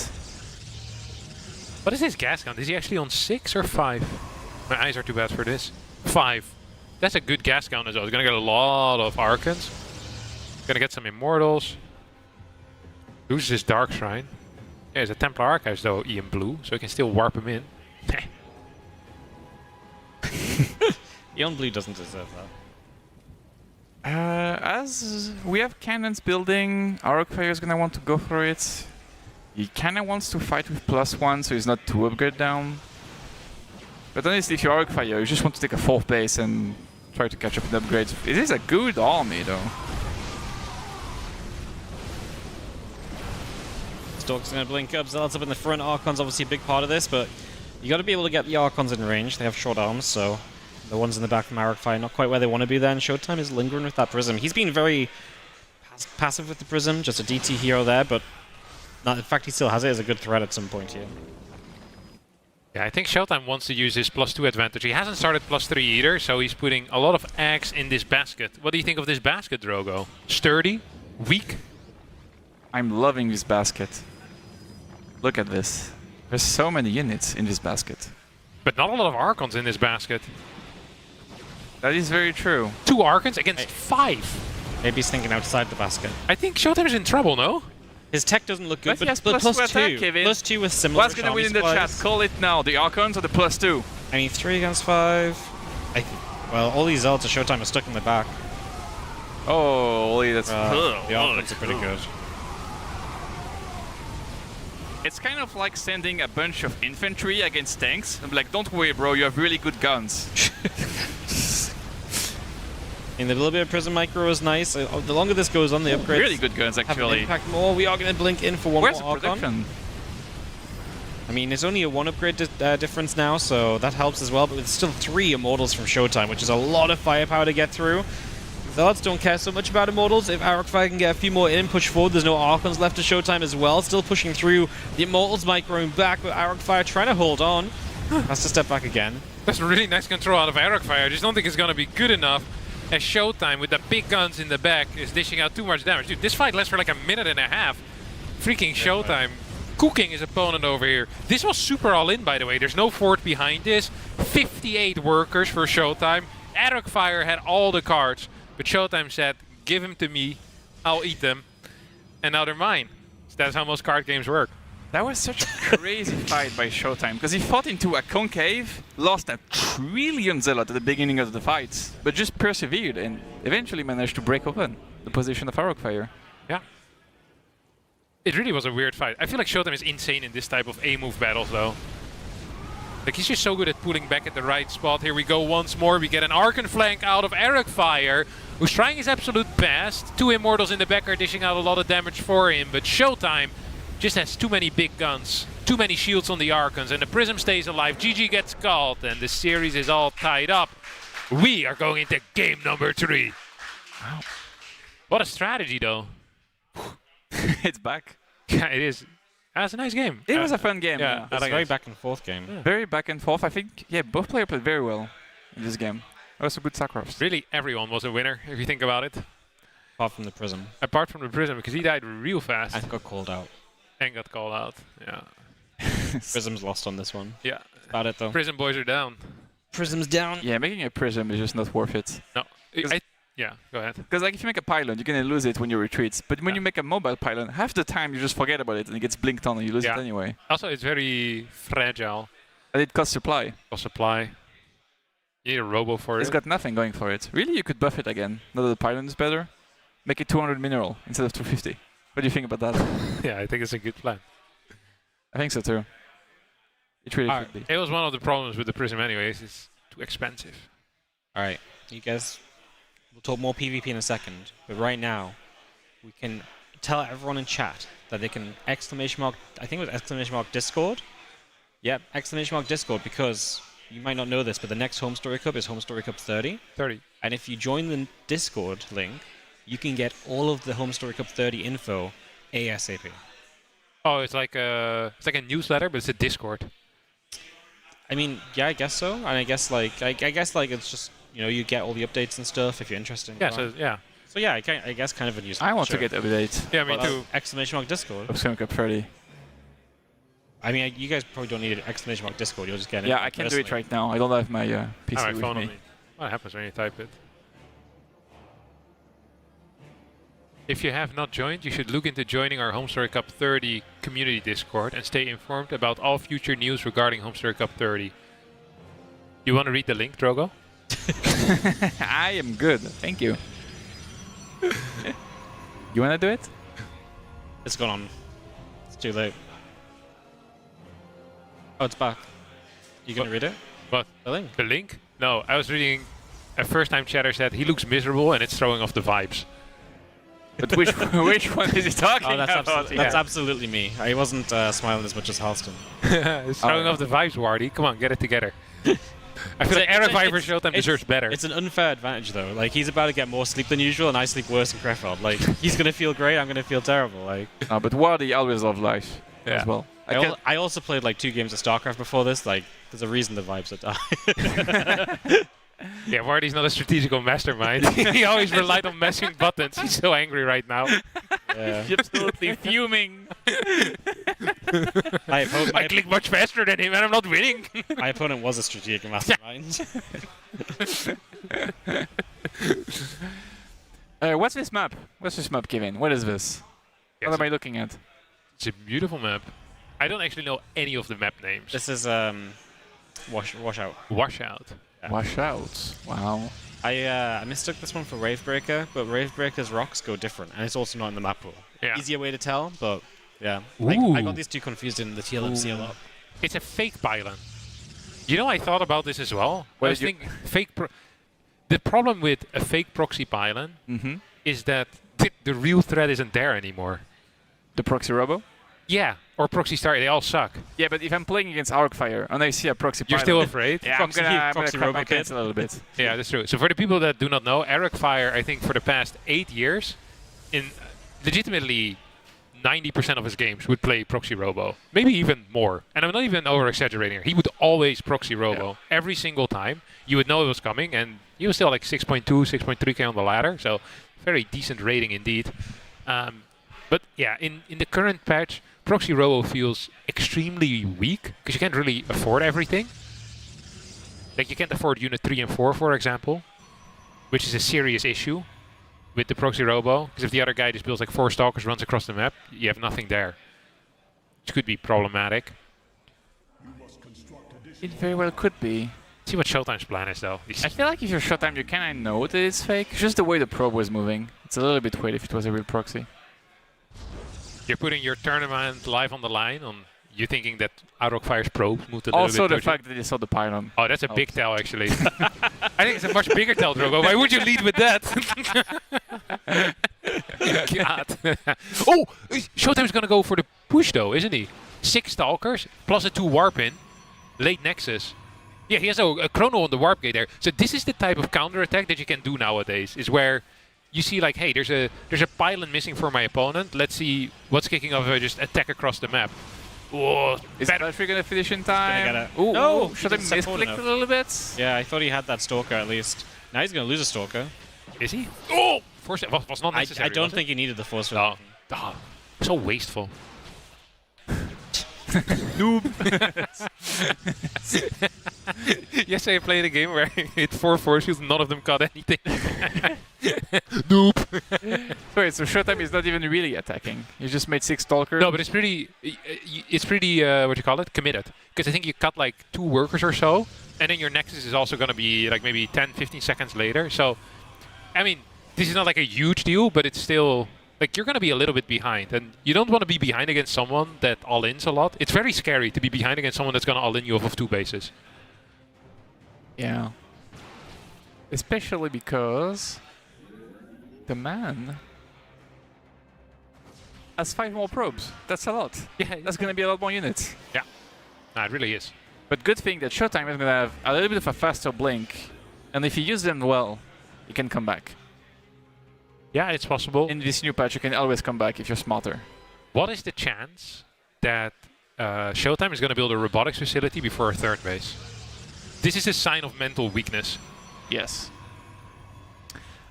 What is his gas count? Is he actually on 6 or 5? My eyes are too bad for this. 5. That's a good gas count as well. He's going to get a lot of Archons. Going to get some Immortals. Loses his Dark Shrine. Yeah, he's a Templar Archives though, Ian Blue, so he can still warp him in. Ian Blue doesn't deserve that. As we have cannons building, Arcfire is gonna want to go for it. He kinda wants to fight with +1, so he's not too upgrade down. But honestly, if you're Arcfire, you just want to take a 4th base and try to catch up with upgrades. It is a good army, though. Stalk's going to blink up, Zealots up in the front. Archon's obviously a big part of this, but you got to be able to get the Archons in range. They have short arms, so the ones in the back from Arcfire not quite where they want to be there, and Showtime is lingering with that Prism. He's been very passive with the Prism, just a DT hero there, but not, in fact he still has it as a good threat at some point here. Yeah, I think Showtime wants to use his +2 advantage. He hasn't started +3 either, so he's putting a lot of eggs in this basket. What do you think of this basket, Drogo? Sturdy? Weak? I'm loving this basket. Look at this. There's so many units in this basket. But not a lot of Archons in this basket. That is very true. 2 Archons against 5. Maybe he's thinking outside the basket. I think Showtime's in trouble, no? His tech doesn't look good, But he has but +2 attack, +2. Kevin. +2 with similar What's gonna win in the chat? Call it now. The Archons or the +2? I mean, 3 against 5. Well, all these Zealots of Showtime are stuck in the back. Oh, that's... The Archons are pretty good. It's kind of like sending a bunch of infantry against tanks. I'm like, don't worry, bro, you have really good guns. And the little bit of Prism Micro is nice. The longer this goes on, the upgrades Really good guns, have an actually. impact more. We are going to blink in for one Where's more the Archon. production? I mean, it's only a 1 upgrade difference now, so that helps as well. But it's still 3 Immortals from Showtime, which is a lot of firepower to get through. Zealots don't care so much about Immortals. If Arcfire can get a few more in, push forward, there's no Archons left to Showtime as well. Still pushing through. The Immortals might grow back, but Arcfire trying to hold on. Has to step back again. That's really nice control out of Arcfire. I just don't think it's going to be good enough as Showtime with the big guns in the back is dishing out too much damage. Dude, this fight lasts for like a minute and a half. Freaking Showtime cooking his opponent over here. This was super all-in, by the way. There's no fort behind this. 58 workers for Showtime. Arcfire had all the cards, but Showtime said, give them to me, I'll eat them, and now they're mine. So that's how most card games work. That was such a crazy fight by Showtime, because he fought into a concave, lost a trillion Zealot at the beginning of the fight, but just persevered and eventually managed to break open the position of Arcfire. Yeah. It really was a weird fight. I feel like Showtime is insane in this type of A-move battles, though. Like, he's just so good at pulling back at the right spot. Here we go once more. We get an Archon flank out of Arcfire, who's trying his absolute best. 2 Immortals in the back are dishing out a lot of damage for him, but Showtime just has too many big guns, too many shields on the Archons, and the Prism stays alive. GG gets called, and the series is all tied up. We are going into game number 3. Wow. What a strategy, though. It's back. Yeah, it is. That's a nice game. It was a fun game. Yeah, It's a very back and forth game. Yeah. Very back and forth. I think, yeah, both players played very well in this game. That was a good Starcraft. Really, everyone was a winner, if you think about it. Apart from the Prism. Apart from the Prism, because he died real fast. And got called out. And got called out, yeah. Prism's lost on this one. Yeah. That's about it, though. Prism boys are down. Prism's down. Yeah, making a Prism is just not worth it. No. Yeah, go ahead. Because like if you make a pylon, you're gonna lose it when you retreat. But when you make a mobile pylon, half the time you just forget about it and it gets blinked on and you lose it anyway. Also, it's very fragile. And it costs supply. Costs supply. You need a robo for It's it. got nothing going for it. Really, you could buff it again. Now that the pylon is better, make it 200 mineral instead of 250. What do you think about that? Yeah, I think it's a good plan. I think so too. It really should be. It was one of the problems with the Prism anyways. It's too expensive. Alright, you guys, we'll talk more PvP in a second, but right now, we can tell everyone in chat that they can exclamation mark, I think it was exclamation mark Discord. Yep, exclamation mark Discord, because you might not know this, but the next Homestory Cup is Homestory Cup 30. 30. And if you join the Discord link, you can get all of the Homestory Cup 30 info ASAP. Oh, it's like a newsletter, but it's a Discord. I mean, yeah, I guess so. And I guess like it's just, you know, you get all the updates and stuff if you're interested. Yeah, so yeah. So yeah, I guess kind of a news. I want to get updates. Yeah, me too. Exclamation mark Discord. Homestory Cup 30. I mean, you guys probably don't need an exclamation mark Discord. You'll just get it. Yeah, I can do it right now. I don't have my PC with phone me. on me. What happens when you type it? If you have not joined, you should look into joining our Homestory Cup 30 community Discord and stay informed about all future news regarding Homestory Cup 30. You want to read the link, Drogo? I am good. Thank you. You want to do it? It's gone on. It's too late. Oh, it's back. You gonna read it? What? The link? The link? No, I was reading a first-time chatter said he looks miserable and it's throwing off the vibes. But which one is he talking about? That's absolutely me. I wasn't smiling as much as Halston. It's throwing off the vibes, Wardy. Come on, get it together. I feel like Arcfire for Showtime deserves better. It's an unfair advantage, though. Like, he's about to get more sleep than usual, and I sleep worse than Krefeld. Like, he's going to feel great, I'm going to feel terrible. Like, no, but Wardy always loved life as well. I also played, like, 2 games of StarCraft before this. Like, there's a reason the vibes are dying. Yeah, Wardy's not a strategical mastermind. He always relied on mashing buttons. He's so angry right now. Yeah. He's absolutely fuming. I click much faster than him and I'm not winning. My opponent was a strategic mastermind. What's this map? What's this map, Kevin? What is this? What am I looking at? It's a beautiful map. I don't actually know any of the map names. This is Washout. Washout. Yeah. Washout. Wow. I mistook this one for Ravebreaker, but Ravebreaker's rocks go different, and it's also not in the map pool. Yeah. Easier way to tell, but yeah. I got these two confused in the TLMC a lot. It's a fake pylon. You know, I thought about this as well. I was thinking the problem with a fake proxy pylon is that the real threat isn't there anymore. The proxy robo? Yeah. or Proxy Star, they all suck. Yeah, but if I'm playing against Arcfire and I see a Proxy You're Pilot, still afraid? Yeah, I'm gonna cut my pants a little bit. Yeah, that's true. So for the people that do not know, Arcfire, I think for the past 8 years, in legitimately 90% of his games would play Proxy Robo. Maybe even more. And I'm not even over-exaggerating here. He would always Proxy Robo. Every single time. You would know it was coming, and he was still like 6.2, 6.3k on the ladder, so very decent rating indeed. But yeah, in the current patch, Proxy Robo feels extremely weak, because you can't really afford everything. Like, you can't afford Unit 3 and 4, for example, which is a serious issue with the Proxy Robo, because if the other guy just builds like 4 Stalkers, runs across the map, you have nothing there. Which could be problematic. It very well could be. See what Showtime's plan is, though. I feel like if you're Showtime, you kind of know that it's fake. Just the way the probe was moving. It's a little bit weird if it was a real proxy. You're putting your tournament live on the line on you thinking that Arcfire's probe moved a little bit. Also, the dodgy. fact that you saw the pylon. Oh, that's a big tell, actually. I think it's a much bigger tell, Drogo. Why would you lead with that? God. Oh, Showtime's going to go for the push, though, isn't he? 6 Stalkers, plus a 2 Warp in. Late Nexus. Yeah, he has a Chrono on the Warp Gate there. So this is the type of counter-attack that you can do nowadays, is where you see like, hey, there's a pylon missing for my opponent. Let's see what's kicking off if I just attack across the map. Whoa, is Battery going to finish in time? Ooh, no! Should I misclick a little bit? Yeah, I thought he had that Stalker at least. Now he's going to lose a Stalker. Is he? Oh! Force was not necessary. I don't think he needed the Force. Oh. Oh, so wasteful. Noob. Yesterday I played a game where I hit 4 force shields, none of them caught anything. Noob. Wait, so Showtime is not even really attacking. You just made 6 Stalkers? No, but it's pretty, what you call it, committed. Because I think you cut like 2 workers or so, and then your Nexus is also going to be like maybe 10, 15 seconds later. So, I mean, this is not like a huge deal, but it's still... Like, you're going to be a little bit behind, and you don't want to be behind against someone that all-ins a lot. It's very scary to be behind against someone that's going to all-in you off of 2 bases. Yeah. Especially because the man has 5 more probes. That's a lot. Yeah, that's going to be a lot more units. Yeah. No, it really is. But good thing that Showtime is going to have a little bit of a faster blink, and if you use them well, you can come back. Yeah, it's possible. In this new patch, you can always come back if you're smarter. What is the chance that Showtime is going to build a robotics facility before a 3rd base? This is a sign of mental weakness. Yes.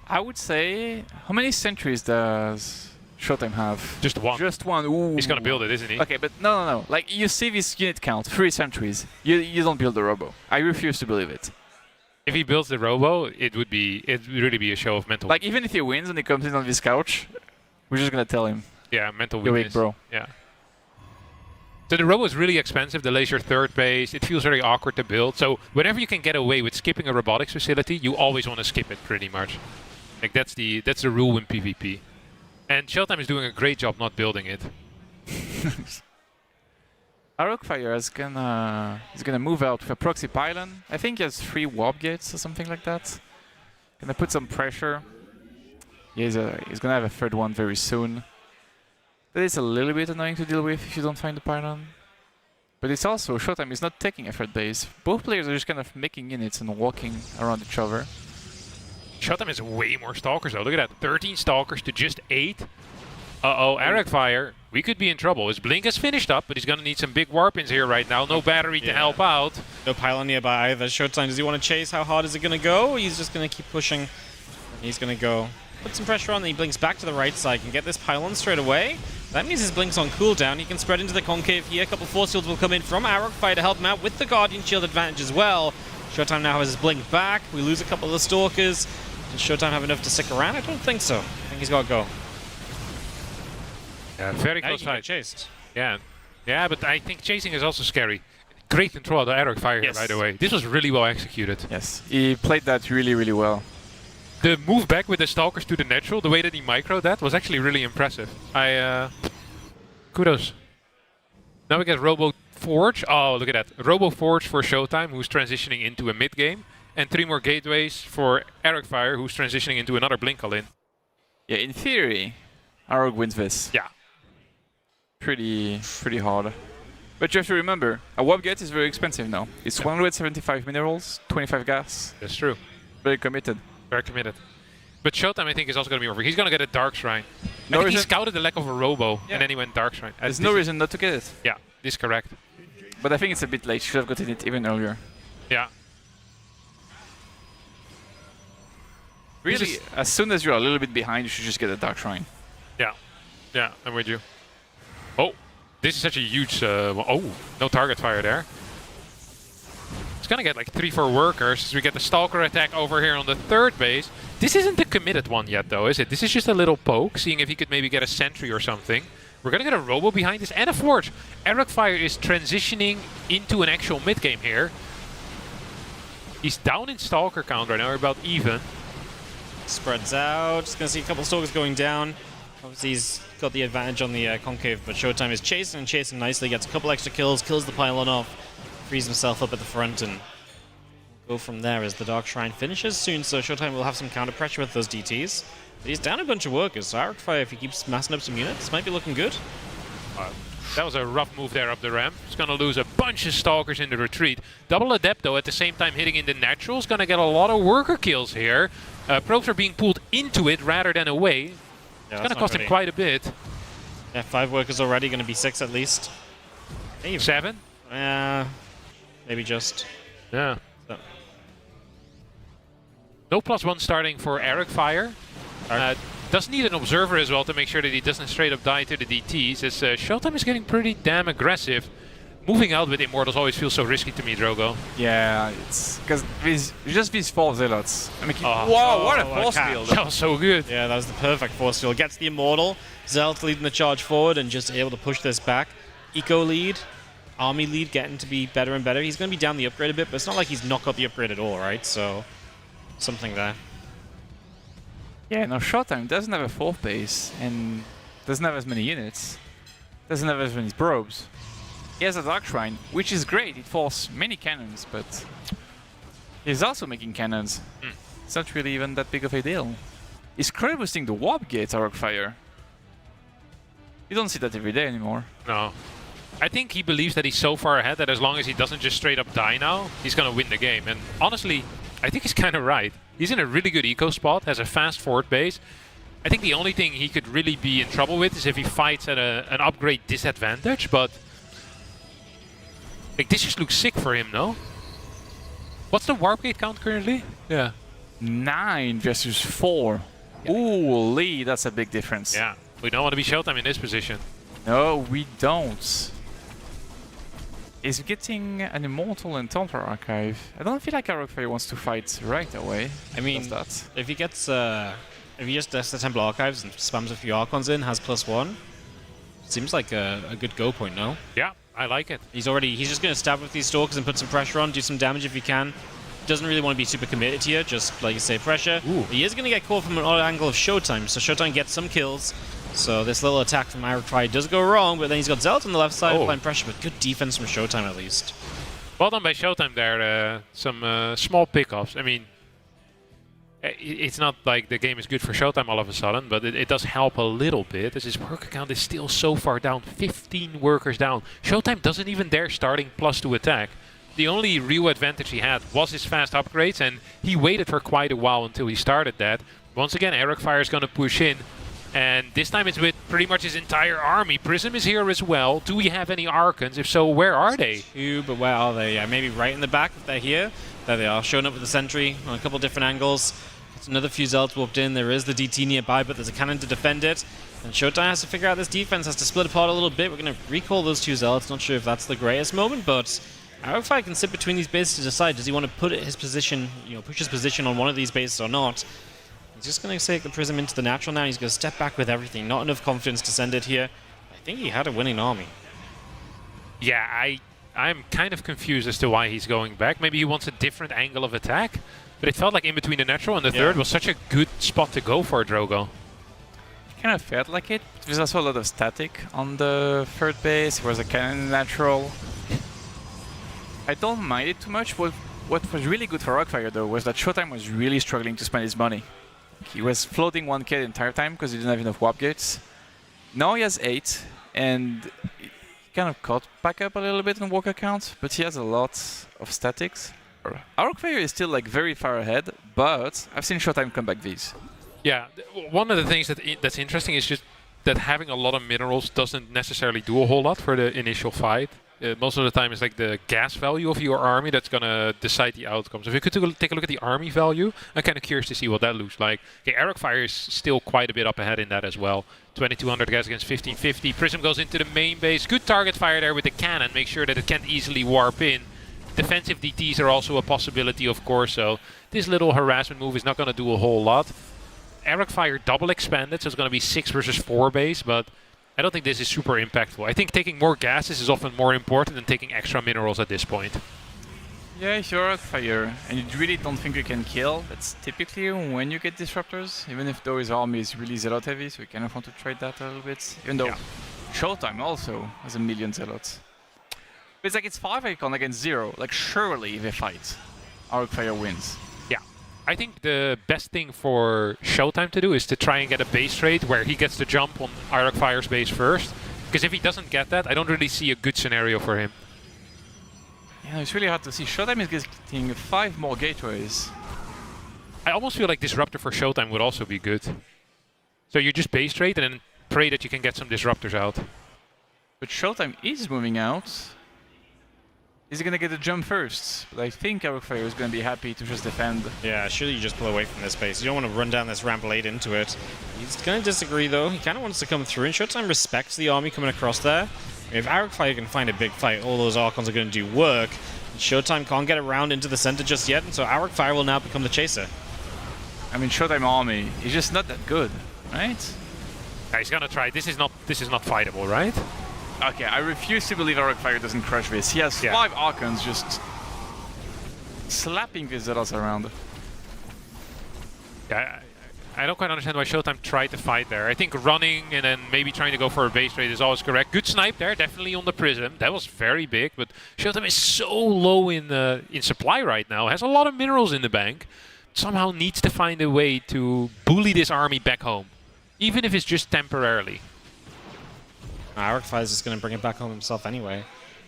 I would say... How many sentries does Showtime have? Just 1. Just 1. Ooh. He's going to build it, isn't he? Okay, but no. Like, you see this unit count, 3 sentries. You don't build the robo. I refuse to believe it. If he builds the robo, it would really be a show of mental. Like, even if he wins and he comes in on this couch, we're just gonna tell him. Yeah, mental You're weakness. weak, bro. Yeah. So the robo is really expensive. The laser 3rd base. It feels very awkward to build. So whenever you can get away with skipping a robotics facility, you always want to skip it, pretty much. Like that's the rule in PvP. And Showtime is doing a great job not building it. Arcfire is gonna move out with a proxy pylon. I think he has 3 warp gates or something like that. Gonna put some pressure. Yeah, he's gonna have a 3rd one very soon. That is a little bit annoying to deal with if you don't find the pylon. But it's also Showtime is not taking a 3rd base. Both players are just kind of making units and walking around each other. Showtime has way more Stalkers though. Look at that, 13 Stalkers to just 8. Uh-oh, Arcfire, we could be in trouble. His blink has finished up, but he's going to need some big warp-ins here right now. No battery to help out. No pylon nearby either. Showtime, does he want to chase? How hard is it going to go? He's just going to keep pushing. He's going to go. Put some pressure on, then he blinks back to the right side. Can get this pylon straight away. That means his blink's on cooldown. He can spread into the concave here. A couple force shields will come in from Arcfire to help him out with the Guardian Shield advantage as well. Showtime now has his blink back. We lose a couple of the Stalkers. Does Showtime have enough to stick around? I don't think so. I think he's got to go. Yeah, very now close fight. Chased. Yeah, but I think chasing is also scary. Great control of the Arcfire here, by the way. This was really well executed. Yes, he played that really, really well. The move back with the Stalkers to the natural, the way that he microed that, was actually really impressive. Kudos. Now we get Robo Forge. Oh, look at that. Robo Forge for Showtime, who's transitioning into a mid-game. And 3 more gateways for Arcfire, who's transitioning into another blink all-in. Yeah, in theory, Arog wins this. Yeah. pretty hard. But you have to remember, a warp gate is very expensive now. It's 175 minerals, 25 gas. That's true. Very committed. Very committed. But Showtime, I think, is also going to be over. He's going to get a Dark Shrine. No I think he reason- scouted the lack of a Robo, and then he went Dark Shrine. There's no reason not to get it. Yeah, this is correct. But I think it's a bit late. Should have gotten it even earlier. Yeah. Really, as soon as you're a little bit behind, you should just get a Dark Shrine. Yeah. Yeah, I'm with you. Oh, this is such a huge... oh, no target fire there. It's going to get like 3-4 workers as we get the Stalker attack over here on the third base. This isn't the committed one yet, though, is it? This is just a little poke, seeing if he could maybe get a sentry or something. We're going to get a Robo behind this and a Forge. Eric Fire is transitioning into an actual mid-game here. He's down in Stalker count right now, we're about even. Spreads out. Just going to see a couple Stalkers going down. Obviously, he's got the advantage on the Concave, but Showtime is chasing and chasing nicely. Gets a couple extra kills, kills the pylon off, frees himself up at the front, and go from there as the Dark Shrine finishes soon. So Showtime will have some counter pressure with those DTs. But he's down a bunch of workers, so Eric Fire, if he keeps massing up some units, might be looking good. That was a rough move there up the ramp. He's going to lose a bunch of Stalkers in the retreat. Double Adepto at the same time hitting in the natural. Is going to get a lot of worker kills here. Probes are being pulled into it rather than away. Yeah, it's going to cost him quite a bit. Yeah, 5 workers already, going to be 6 at least. Maybe 7? Maybe just. Yeah. So. No +1 starting for Eric Fire. Does need an observer as well to make sure that he doesn't straight up die to the DTs, as Showtime is getting pretty damn aggressive. Moving out with Immortals always feels so risky to me, Drogo. Yeah, it's because these 4 Zealots. I mean, wow, what a force field! That was so good. Yeah, that was the perfect force field. Gets the Immortal, Zealot leading the charge forward and just able to push this back. Eco lead, Army lead getting to be better and better. He's going to be down the upgrade a bit, but it's not like he's not got the upgrade at all, right? So, something there. Yeah, no, Showtime doesn't have a 4th base and doesn't have as many units. Doesn't have as many probes. He has a Dark Shrine, which is great. It forces many cannons, but he's also making cannons. It's not really even that big of a deal. He's credit boosting the Warp Gate, Arc Fire. You don't see that every day anymore. No. I think he believes that he's so far ahead that as long as he doesn't just straight up die now, he's going to win the game. And honestly, I think he's kind of right. He's in a really good eco spot, has a fast forward base. I think the only thing he could really be in trouble with is if he fights at an upgrade disadvantage, but like this just looks sick for him, no? What's the warp gate count currently? Yeah. 9 versus 4. Ooh, Lee, that's a big difference. Yeah, we don't want to be Showtime in this position. No, we don't. Is getting an Immortal and Temple Archive. I don't feel like Arc Fire wants to fight right away. I mean, if he gets, if he just does the Temple Archives and spams a few Archons in, has +1, seems like a good go point, no? Yeah, I like it. He's just going to stab with these Stalkers and put some pressure on, do some damage if he can. Doesn't really want to be super committed here, just like you say, pressure. Ooh. He is going to get caught from an odd angle of Showtime, so Showtime gets some kills. So this little attack from Eric Fire does go wrong, but then he's got Zealot on the left side applying pressure, but good defense from Showtime at least. Well done by Showtime there. Some small pickups. I mean, it's not like the game is good for Showtime all of a sudden, but it does help a little bit, as his worker count is still so far down, 15 workers down. Showtime doesn't even dare starting +2 attack. The only real advantage he had was his fast upgrades, and he waited for quite a while until he started that. Once again, Eric Fire is going to push in, and this time it's with pretty much his entire army. Prism is here as well. Do we have any Archons? If so, where are they? 2, but where are they? Yeah, maybe right in the back if they're here. There they are, showing up with the sentry on a couple different angles. It's another few Zealots warped in. There is the DT nearby, but there's a cannon to defend it. And Showtime has to figure out this defense, has to split apart a little bit. We're going to recall those 2 Zealots. Not sure if that's the greatest moment, but Eric Fire can sit between these bases to decide, does he want to put his position, push his position on one of these bases or not. He's just going to take the Prism into the natural now. He's going to step back with everything. Not enough confidence to send it here. I think he had a winning army. Yeah, I'm kind of confused as to why he's going back. Maybe he wants a different angle of attack, but it felt like in between the natural and the third was such a good spot to go for Drogo. Kind of felt like it. There's also a lot of static on the third base. There was a cannon natural. I don't mind it too much. What was really good for Rockfire though was that Showtime was really struggling to spend his money. He was floating 1k the entire time because he didn't have enough warp gates. Now he has 8, and he kind of caught back up a little bit on walker count, but he has a lot of statics. Arcfire is still like very far ahead, but I've seen Showtime come back these. Yeah, one of the things that's interesting is just that having a lot of minerals doesn't necessarily do a whole lot for the initial fight. Most of the time it's like the gas value of your army that's going to decide the outcomes. If you could take a look at the army value, I'm kind of curious to see what that looks like. Okay, Arcfire is still quite a bit up ahead in that as well. 2200 guys against 1550. Prism goes into the main base. Good target fire there with the cannon. Make sure that it can't easily warp in. Defensive DTs are also a possibility, of course, so this little harassment move is not going to do a whole lot. Arcfire double expanded, so it's going to be 6 versus 4 base, but I don't think this is super impactful. I think taking more gases is often more important than taking extra minerals at this point. Yeah, if you're Arcfire and you really don't think you can kill, that's typically when you get disruptors, even if though his army is really zealot heavy, so you kind of want to trade that a little bit. Even though Showtime also has a million zealots. But it's like it's 5 icon against 0. Like surely if they fight, Arcfire wins. Yeah. I think the best thing for Showtime to do is to try and get a base trade where he gets the jump on Arcfire's base first. Because if he doesn't get that, I don't really see a good scenario for him. Yeah, it's really hard to see. Showtime is getting 5 more gateways. I almost feel like Disruptor for Showtime would also be good. So you just base trade and then pray that you can get some Disruptors out. But Showtime is moving out. Is he gonna get the jump first? But I think Arcfire is gonna be happy to just defend. Yeah, surely you just pull away from this base. You don't want to run down this ramp late into it. He's gonna disagree though. He kind of wants to come through, and Showtime respects the army coming across there. If Arcfire can find a big fight, all those Archons are gonna do work. Showtime can't get around into the center just yet, and so Arcfire will now become the chaser. I mean, Showtime army is just not that good, right? Yeah, he's gonna try. This is not fightable, right? Okay, I refuse to believe Arcfire doesn't crush this. He has 5 Archons just slapping these zealots around. Yeah, I don't quite understand why Showtime tried to fight there. I think running and then maybe trying to go for a base trade is always correct. Good snipe there, definitely on the Prism. That was very big, but Showtime is so low in supply right now. Has a lot of minerals in the bank. Somehow needs to find a way to bully this army back home, even if it's just temporarily. Arcfire is just going to bring it back home himself anyway.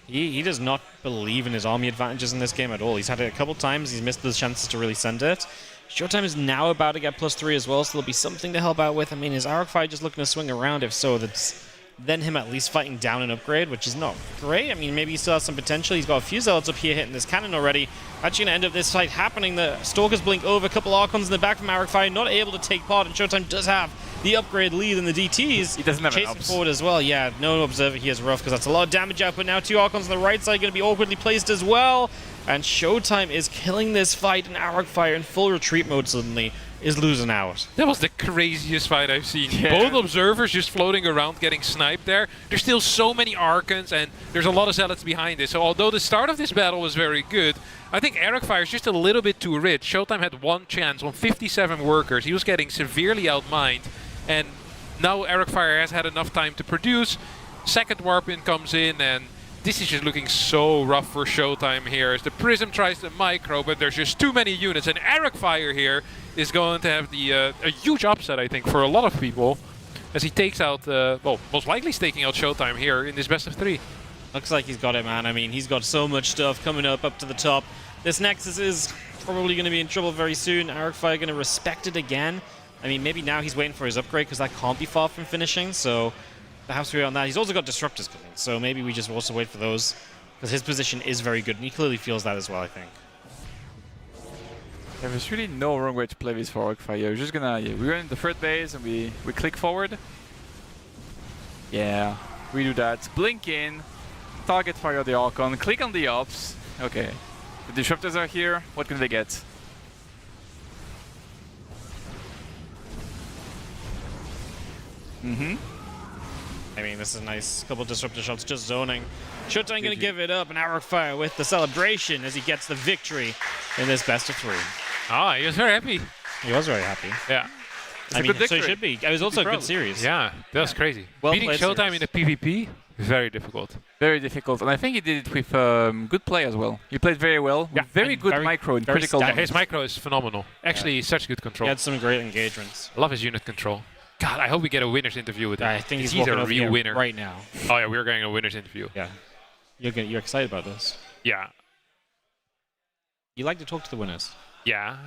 He does not believe in his army advantages in this game at all. He's had it a couple times. He's missed those chances to really send it. Showtime is now about to get +3 as well, so there'll be something to help out with. I mean, is Arcfire just looking to swing around? If so, that's then him at least fighting down an upgrade, which is not great. I mean, maybe he still has some potential. He's got a few zealots up here hitting this cannon already. Actually going to end up this fight happening. The Stalkers blink over, a couple Archons in the back from Arcfire, not able to take part, and Showtime does have the upgrade lead in the DTs. He doesn't have chasing forward as well. Yeah, no Observer here is rough because that's a lot of damage out, but now 2 Archons on the right side going to be awkwardly placed as well. And Showtime is killing this fight, and Arcfire in full retreat mode suddenly is losing out. That was the craziest fight I've seen. Both observers just floating around getting sniped there. There's still so many Archons and there's a lot of zealots behind it. So although the start of this battle was very good, I think Arcfire is just a little bit too rich. Showtime had 1 chance on 57 workers. He was getting severely outmined. And now Arcfire has had enough time to produce. Second warp in comes in, and this is just looking so rough for Showtime here as the Prism tries to micro, but there's just too many units. And Arcfire here is going to have a huge upset, I think, for a lot of people as he takes out, well, most likely he's taking out Showtime here in this best of 3. Looks like he's got it, man. I mean, he's got so much stuff coming up to the top. This Nexus is probably going to be in trouble very soon. Arcfire going to respect it again. I mean, maybe now he's waiting for his upgrade because that can't be far from finishing, so perhaps we're on that. He's also got Disruptors coming, so maybe we just also wait for those because his position is very good, and he clearly feels that as well, I think. Yeah, there's really no wrong way to play this for Arcfire. We're just gonna, we're in the third base and we click forward. Yeah, we do that. Blink in, target fire the Archon, click on the ops. Okay, the Disruptors are here. What can they get? I mean, this is a nice couple Disruptor shots just zoning. Showtime going to give it up, and Arcfire with the celebration as he gets the victory in this best of 3. Ah, he was very happy. He was very happy. Yeah. I mean, so he should be. It was also a good series. Yeah, that was crazy. Well Beating Showtime in the PvP is very difficult. Very difficult, and I think he did it with good play as well. He played very well. Yeah, very good micro in critical. His micro is phenomenal. Actually, such good control. He had some great engagements. I love his unit control. God, I hope we get a winner's interview with him. I think he's a walking over real here winner right now. Oh yeah, we're getting a winner's interview. Yeah. You're excited about this? Yeah. You like to talk to the winners? Yeah.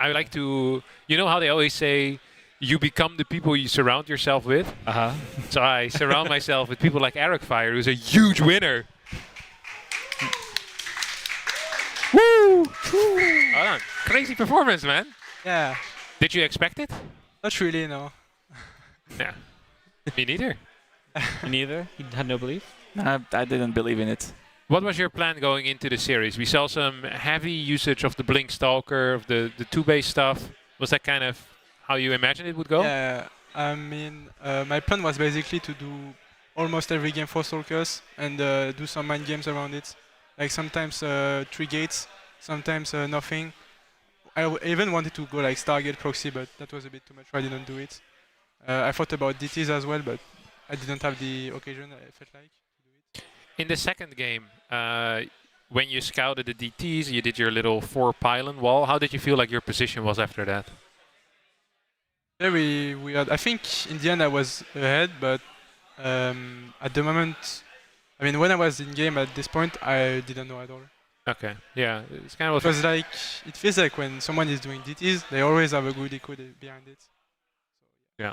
I like to. You know how they always say, you become the people you surround yourself with. So I surround myself with people like Eric Fire, who's a huge winner. Woo! Hold on. Crazy performance, man. Yeah. Did you expect it? Not really, no. Yeah. Me neither. Me neither? You had no belief? I didn't believe in it. What was your plan going into the series? We saw some heavy usage of the Blink Stalker, of the 2-base stuff. Was that kind of how you imagined it would go? Yeah, I mean, my plan was basically to do almost every game 4 Stalkers and do some mind games around it. Like sometimes 3 gates, sometimes nothing. I even wanted to go like Stargate Proxy, but that was a bit too much, so I didn't do it. I thought about DTs as well, but I didn't have the occasion, I felt like. In the second game, when you scouted the DTs, you did your little 4 pylon wall. How did you feel like your position was after that? Yeah, we had, I think in the end I was ahead, but at the moment, I mean, when I was in game at this point, I didn't know at all. Okay, yeah, it's kind of. Because like it feels like when someone is doing DTs, they always have a good echo behind it. Yeah.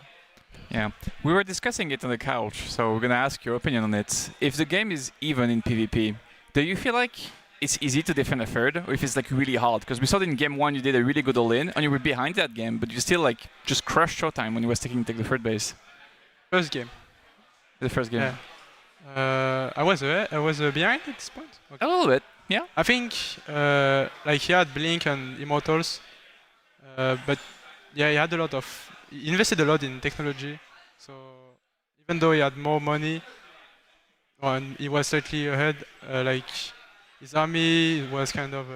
Yeah, we were discussing it on the couch, so we're gonna ask your opinion on it. If the game is even in PvP, do you feel like it's easy to defend a third, or if it's like really hard? Because we saw that in game 1 you did a really good all-in, and you were behind that game, but you still like just crushed Showtime when you was take the third base. First game. The first game. Yeah. I was behind at this point. Okay. A little bit, yeah. I think like he had Blink and Immortals, but yeah, he had a lot of. He invested a lot in technology, so even though he had more money, and he was slightly ahead, like his army was kind of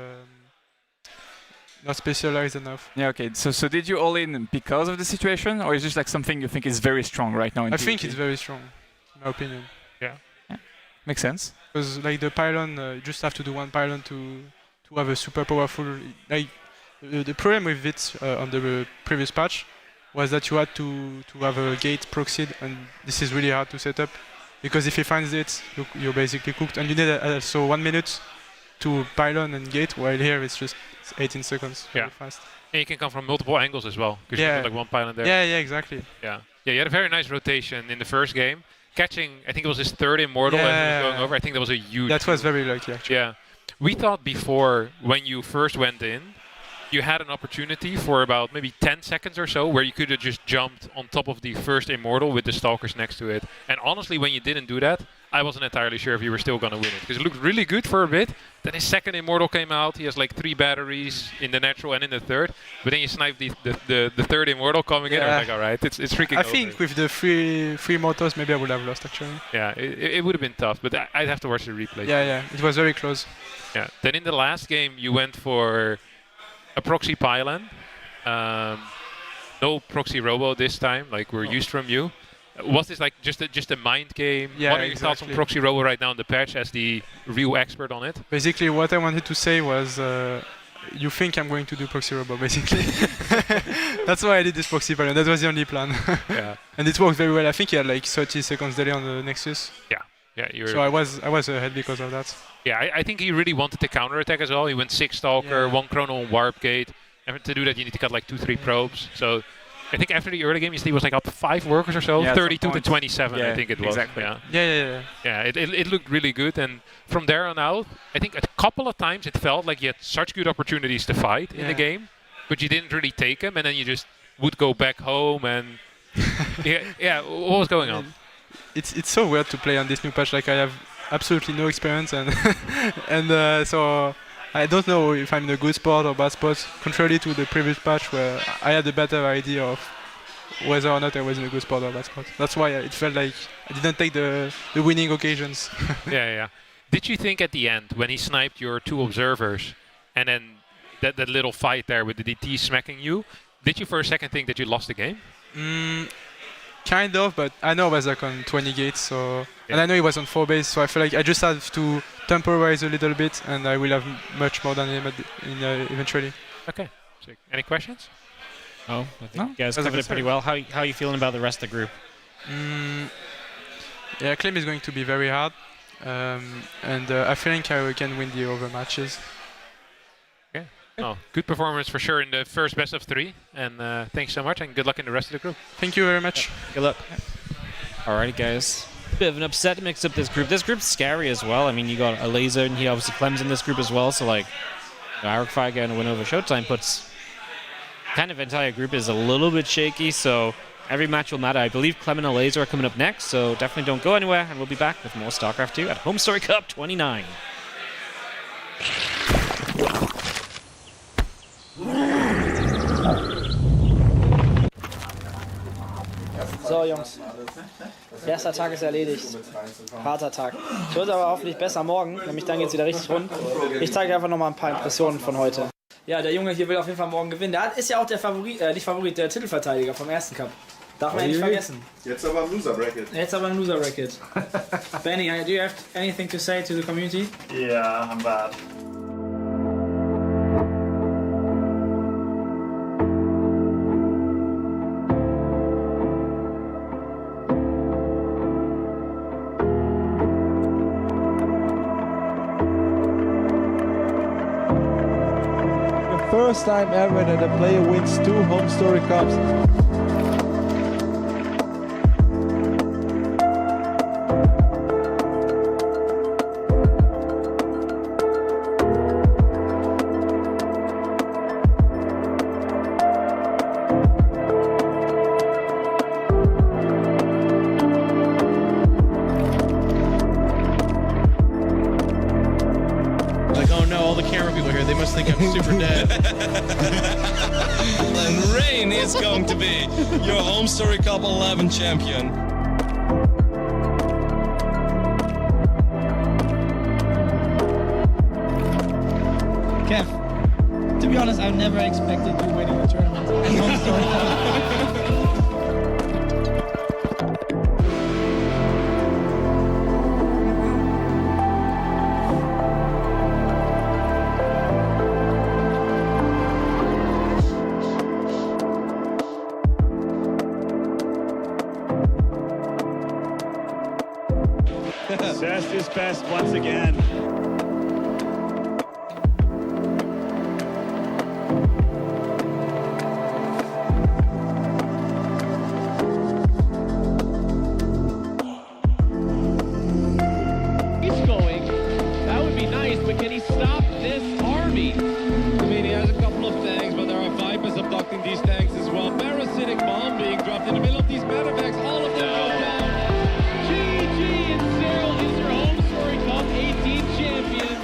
not specialized enough. Yeah, okay. So did you all in because of the situation, or is it just like something you think is very strong right now in I PvP? think it's very strong, in my opinion. Yeah. Makes sense. Because like the pylon, you just have to do 1 pylon to have a super powerful. Like the problem with it on the previous patch was that you had to have a gate proxied, and this is really hard to set up because if he finds it, you're basically cooked, and you need also 1 minute to pylon and gate, while here it's just 18 seconds. Very fast. And you can come from multiple angles as well, because you Yeah. have like 1 pylon there. Yeah, exactly. Yeah, you had a very nice rotation in the first game, catching. I think it was his 3rd Immortal as he was going over. I think that was a huge. That was very lucky, actually. Yeah, we thought before when you first went in, you had an opportunity for about maybe 10 seconds or so where you could have just jumped on top of the first Immortal with the Stalkers next to it. And honestly, when you didn't do that, I wasn't entirely sure if you were still going to win it. Because it looked really good for a bit. Then his second Immortal came out. He has like 3 batteries in the natural and in the third. But then you sniped the third Immortal coming in. I was like, all right, it's freaking I over. think with the three motors, maybe I would have lost, actually. Yeah, it would have been tough. But I'd have to watch the replay. Yeah, it was very close. Yeah. Then in the last game, you went for a proxy pylon. No proxy robo this time, like we're used from you. Was this like just a mind game? Yeah, What are your thoughts on exactly. proxy robo right now in the patch as the real expert on it? Basically, what I wanted to say was, you think I'm going to do proxy robo, basically. That's why I did this proxy pylon. That was the only plan. Yeah. And it worked very well. I think he had like 30 seconds delay on the Nexus. Yeah, you're. So I was ahead because of that. Yeah, I think he really wanted to counterattack as well. He went 6 Stalker, 1 Chrono, Warp Gate. And to do that, you need to cut like 2-3 probes. So I think after the early game, he was like up 5 workers or so, Yeah, 32 to point. 27, Yeah, I think it was. exactly. Yeah. Yeah, it looked really good. And from there on out, I think a couple of times it felt like you had such good opportunities to fight in the game, but you didn't really take them. And then you just would go back home and what was going on? It's so weird to play on this new patch. Like I have absolutely no experience, and so I don't know if I'm in a good spot or bad spot. Contrary to the previous patch where I had a better idea of whether or not I was in a good spot or bad spot. That's why it felt like I didn't take the winning occasions. Yeah. Did you think at the end when he sniped your 2 observers and then that little fight there with the DT smacking you, did you for a second think that you lost the game? Kind of, but I know I was like on 20 gates, so and I know he was on 4 base, so I feel like I just have to temporize a little bit, and I will have much more than him eventually. Okay. Sick. Any questions? Oh, I think you guys covered it pretty well. How are you feeling about the rest of the group? Yeah, Claim is going to be very hard, and I think I can win the other matches. Okay. Oh, good performance for sure in the first best of 3. And thanks so much, and good luck in the rest of the group. Thank you very much. Good luck. Alrighty, guys. Bit of an upset to mix up this group. This group's scary as well. I mean, you got a laser, and he obviously Clem's in this group as well. So like, Arcfire getting a win over Showtime puts kind of entire group is a little bit shaky. So every match will matter. I believe Clem and a laser are coming up next. So definitely don't go anywhere, and we'll be back with more StarCraft 2 at Homestory Cup 29. So, Jungs. Erster Tag ist erledigt. Harter Tag. Es wird aber hoffentlich besser morgen, nämlich dann geht es wieder richtig rund. Ich zeige einfach nochmal ein paar Impressionen von heute. Ja, der Junge hier will auf jeden Fall morgen gewinnen. Der ist ja auch der Favorit, nicht Favorit, der Titelverteidiger vom ersten Cup. Darf man ja nicht vergessen. Jetzt aber im Loser-Bracket. Jetzt aber im Loser-Bracket. Benny, do you have anything to say to the community? Yeah, I'm bad. First time ever that a player wins 2 Homestory Cups. Like, oh no, all the camera people here, they must think I'm super dead. And Rain is going to be your Homestory Cup 11 champion. Kev, to be honest, I've never expected you winning the tournament and Homestory Cup. Zest is best once again. He's going. That would be nice, but can he stop this army? I mean, he has a couple of tanks, but there are Vipers abducting these tanks as well. Parasitic bomb being dropped in the middle of these medevacs. All of them go down. GG, and Cyril is your Homestory Cup 18 champion.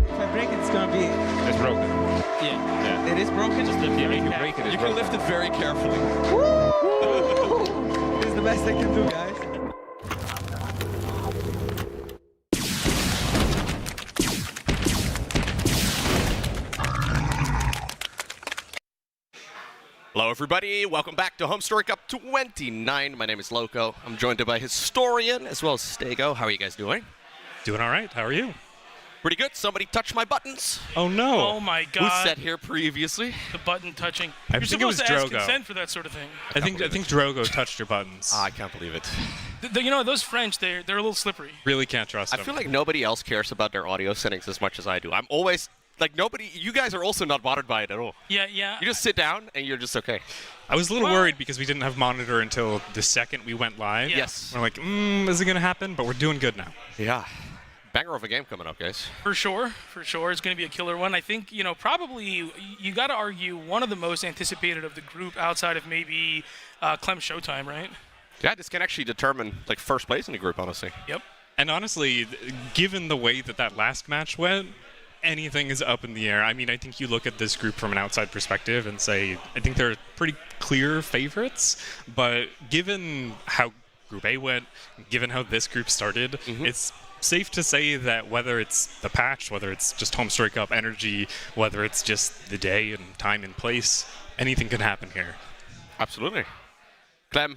If I break it, it's gonna be. It's broken. Yeah. It is broken. Just lift it. If you break it, it's You broken. can lift it very carefully. This is the best I can do, guys. Hello, everybody. Welcome back to Homestory Cup 29. My name is Loco. I'm joined by Historian as well as Stego. How are you guys doing? Doing all right. How are you? Pretty good. Somebody touched my buttons. Oh no! Oh my Who God! sat here previously? The button touching. I You're think it was supposed to ask Drogo. consent for that sort of thing. I think Drogo touched your buttons. I can't believe it. You know, those French, they're a little slippery. Really can't trust I them. feel like nobody else cares about their audio settings as much as I do. I'm always Like nobody, you guys are also not bothered by it at all. Yeah, yeah. You just sit down and you're just okay. I was a little worried because we didn't have monitor until the second we went live. Yes. We're like, is it going to happen? But we're doing good now. Yeah. Banger of a game coming up, guys. For sure. It's going to be a killer one. I think, probably you got to argue one of the most anticipated of the group outside of maybe Clem Showtime, right? Yeah, this can actually determine like first place in the group, honestly. Yep. And honestly, given the way that last match went, anything is up in the air. I mean, I think you look at this group from an outside perspective and say, I think they're pretty clear favorites. But given how Group A went, given how this group started, it's safe to say that whether it's the patch, whether it's just Homestory Cup energy, whether it's just the day and time and place, anything can happen here. Absolutely. Clem,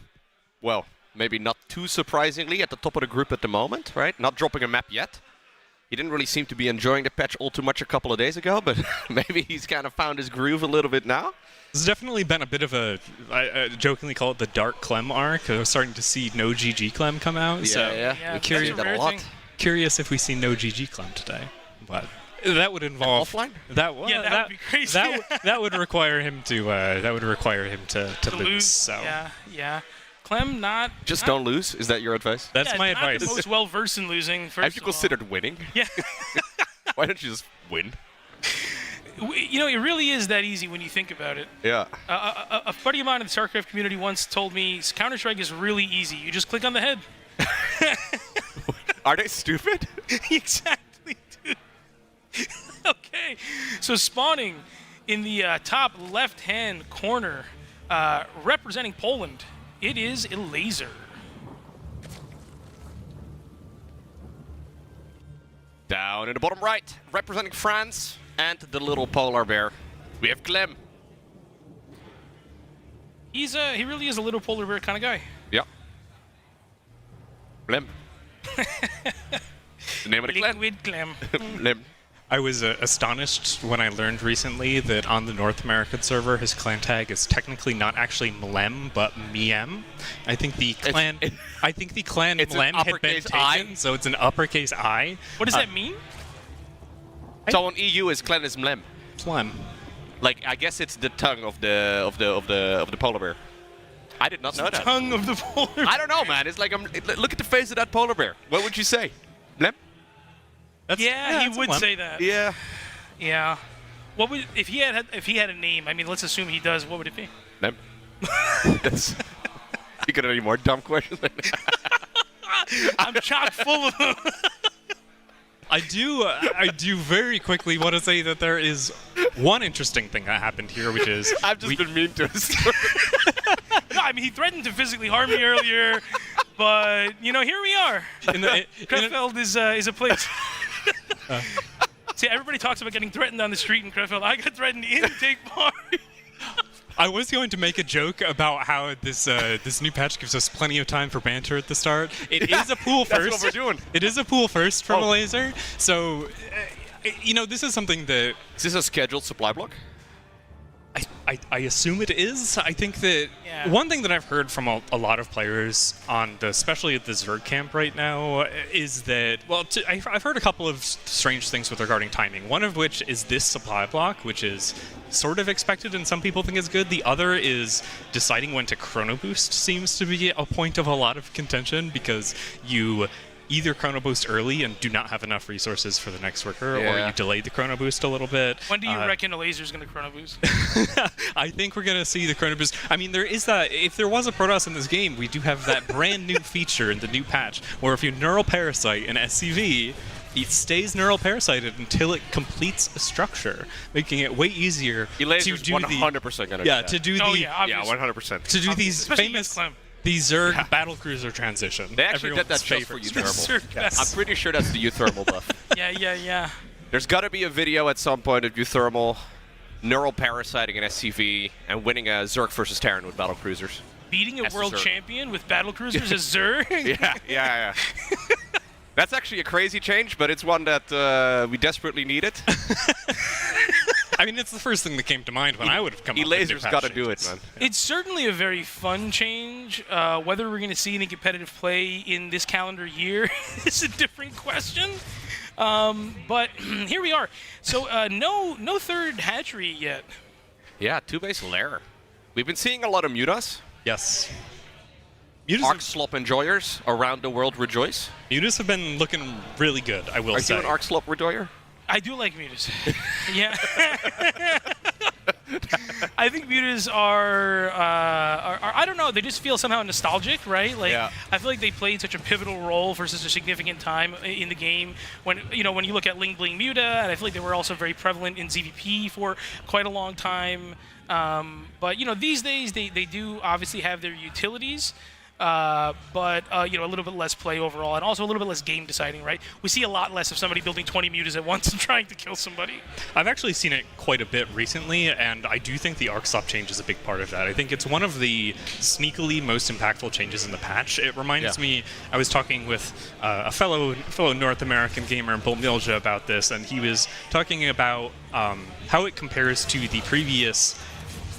well, maybe not too surprisingly at the top of the group at the moment, right? Not dropping a map yet. He didn't really seem to be enjoying the patch all too much a couple of days ago, but maybe he's kind of found his groove a little bit now. There's definitely been a bit of I jokingly call it the Dark Clem arc. We're starting to see no GG Clem come out. Yeah. I'm curious if we see no GG Clem today. But that would involve offline. That would be crazy. That would require him to lose. So Yeah. Clem, not just don't lose. Is that your advice? That's my advice. Not the most well versed in losing. Have you considered winning? Yeah. Why don't you just win? It really is that easy when you think about it. Yeah. A buddy of mine in the StarCraft community once told me Counter-Strike is really easy. You just click on the head. Are they stupid? Exactly, dude. Okay. So spawning in the top left-hand corner, representing Poland, it is a laser. Down in the bottom right, representing France and the little polar bear, we have Clem. He really is a little polar bear kind of guy. Yeah. Clem. The name of the clan. Liquid Clem. Clem. I was astonished when I learned recently that on the North American server, his clan tag is technically not actually Mlem, but Miem. I think the clan Mlem had been taken, so it's an uppercase I. What does that mean? So on EU, his clan is Mlem. Mlem. Like I guess it's the tongue of the polar bear. I did not know that. Tongue of the polar bear. I don't know, man. It's like look at the face of that polar bear. What would you say? Mlem? He would say that. Yeah. Yeah. What would if he had a name? I mean, let's assume he does. What would it be? Mlem. You got any more dumb questions? I'm chock full of them. I do very quickly want to say that there is one interesting thing that happened here, which is I've just been mean to his No, I mean he threatened to physically harm me earlier, but here we are. Krefeld is a place. See, everybody talks about getting threatened on the street in Krefeld. I got threatened in Take Part. I was going to make a joke about how this new patch gives us plenty of time for banter at the start. It is a pool first. That's what we're doing. It is a pool first from a laser. So, this is something that... Is this a scheduled supply block? I assume it is. I think that one thing that I've heard from a lot of players especially at the Zerg camp right now is that, I've heard a couple of strange things regarding timing. One of which is this supply block, which is sort of expected and some people think is good. The other is deciding when to chrono boost seems to be a point of a lot of contention because you either chrono boost early and do not have enough resources for the next worker, or you delay the chrono boost a little bit. When do you reckon a laser's going to chrono boost? I think we're going to see the chrono boost. I mean, there is that. If there was a Protoss in this game, we do have that brand new feature in the new patch, where if you neural parasite an SCV, it stays neural parasited until it completes a structure, making it way easier to do 100% going to do that. to do the 100%. to do these famous. The Zerg battlecruiser transition. They actually did that just for Euthermal. I'm pretty sure that's the Euthermal buff. Yeah. There's got to be a video at some point of Euthermal neural parasiting an SCV and winning a Zerg versus Terran with battlecruisers. Beating a world champion with battlecruisers as Zerg? Yeah. That's actually a crazy change, but it's one that we desperately needed. I mean, it's the first thing that came to mind when I would have come up with new Laser's patch got to do changes. it, man. It's certainly a very fun change. Whether we're going to see any competitive play in this calendar year is a different question. But here we are. So no third hatchery yet. Yeah, 2-base lair. We've been seeing a lot of Mutas. Yes. Arc Slop enjoyers around the world rejoice. Mutas have been looking really good, I will say. Are you an Arc Slop enjoyer? I do like mutas. Yeah. I think mutas are I don't know, they just feel somehow nostalgic, right? Like I feel like they played such a pivotal role for such a significant time in the game. When you look at Ling Bling Muta, and I feel like they were also very prevalent in ZVP for quite a long time. But these days they do obviously have their utilities. But a little bit less play overall, and also a little bit less game deciding, right? We see a lot less of somebody building 20 mutas at once and trying to kill somebody. I've actually seen it quite a bit recently, and I do think the Arc Slop change is a big part of that. I think it's one of the sneakily most impactful changes in the patch. It reminds me, I was talking with a fellow North American gamer, Bull Milja, about this, and he was talking about how it compares to the previous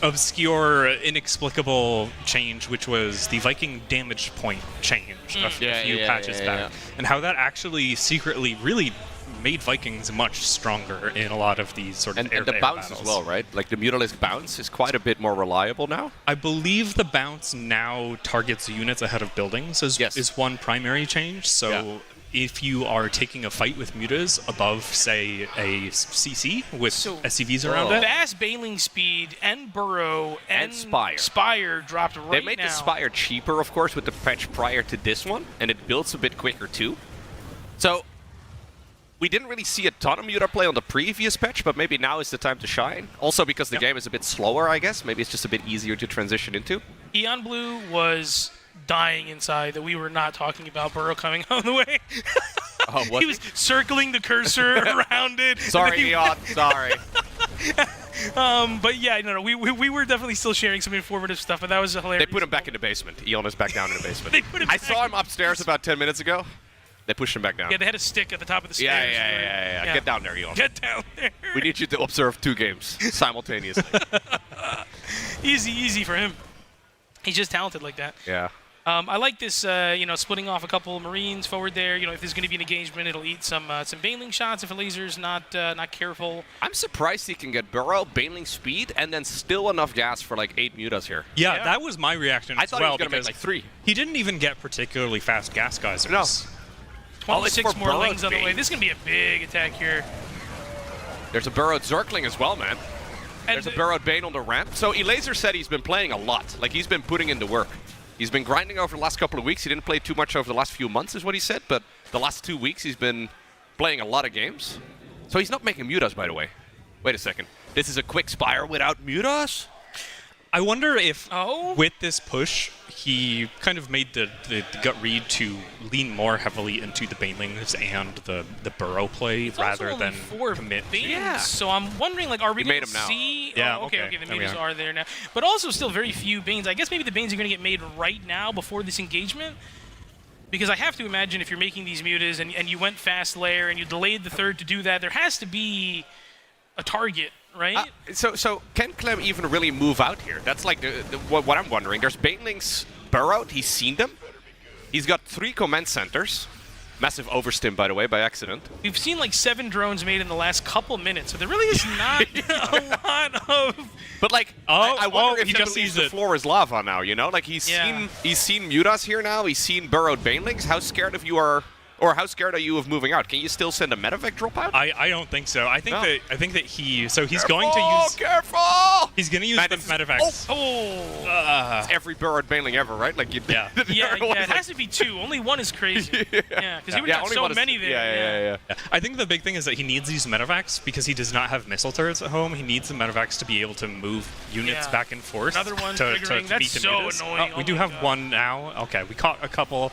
obscure, inexplicable change, which was the Viking damage point change a few patches back, and how that actually secretly really made Vikings much stronger in a lot of these sort of and the bounce battles as well, right? Like the Mutalisk bounce is quite a bit more reliable now. I believe the bounce now targets units ahead of buildings is one primary change. So if you are taking a fight with mutas above, say, a CC with SCVs around it. Fast bailing speed and burrow and Spire dropped right now. They made the Spire cheaper, of course, with the patch prior to this one, and it builds a bit quicker too. So we didn't really see a ton of Muta play on the previous patch, but maybe now is the time to shine. Also because the game is a bit slower, I guess. Maybe it's just a bit easier to transition into. Eon Blue was dying inside that we were not talking about Burrow coming on the way. He was circling the cursor around it. Sorry, Eon. Sorry. But yeah, no, we were definitely still sharing some informative stuff, but that was hilarious. They put him back in the basement. Eon is back down in the basement. I saw him upstairs about 10 minutes ago. They pushed him back down. Yeah, they had a stick at the top of the stairs. Yeah. Get down there, Eon. Get down there. We need you to observe 2 games simultaneously. Easy for him. He's just talented like that. Yeah. I like this, splitting off a couple of Marines forward there. If there's going to be an engagement, it'll eat some Baneling shots if a laser's not careful. I'm surprised he can get Burrow, Baneling speed, and then still enough gas for like 8 mutas here. Yeah, that was my reaction I as thought well. he was going to make like 3. He didn't even get particularly fast gas geysers. No. 26 more Lings on the way. This is going to be a big attack here. There's a burrowed Zergling as well, man. There's a burrowed Bane on the ramp. So Elaser said he's been playing a lot. Like, he's been putting in the work. He's been grinding over the last couple of weeks. He didn't play too much over the last few months, is what he said. But the last 2 weeks, he's been playing a lot of games. So he's not making mutas, by the way. Wait a second. This is a quick Spire without mutas? I wonder if with this push, he kind of made the gut read to lean more heavily into the Banelings and the Burrow play rather than commit. Yeah. So I'm wondering, like, are we going to see? Yeah, okay, the mutas are there now. But also still very few Banes. I guess maybe the Banes are going to get made right now before this engagement. Because I have to imagine if you're making these mutas and you went fast layer and you delayed the third to do that, there has to be a target. Right? So can Clem even really move out here? That's like what I'm wondering. There's Banelings burrowed. He's seen them. He's got 3 command centers. Massive overstim, by the way, by accident. We've seen like 7 drones made in the last couple minutes, so there really is not a lot of... But like, I wonder if he just sees the floor is lava now, you know? Like, he's seen mutas here now. He's seen burrowed Banelings. How scared of you are... Or how scared are you of moving out? Can you still send a medevac drop out? I don't think so. I think that he's going to use. Careful! He's going to use the medevacs. It's every burrowed Baneling ever, right? Like it has to be 2. Only 1 is crazy. Because he would have so many there. Yeah. I think the big thing is that he needs these medevacs because he does not have missile turrets at home. He needs the medevacs to be able to move units back and forth. Another one to triggering. That's beat the so mutas. annoying. We do have one now. Okay, we caught a couple.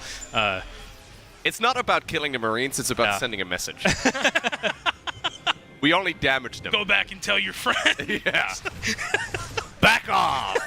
It's not about killing the Marines, it's about sending a message. We only damaged them. Go back and tell your friends. Yeah. Back off!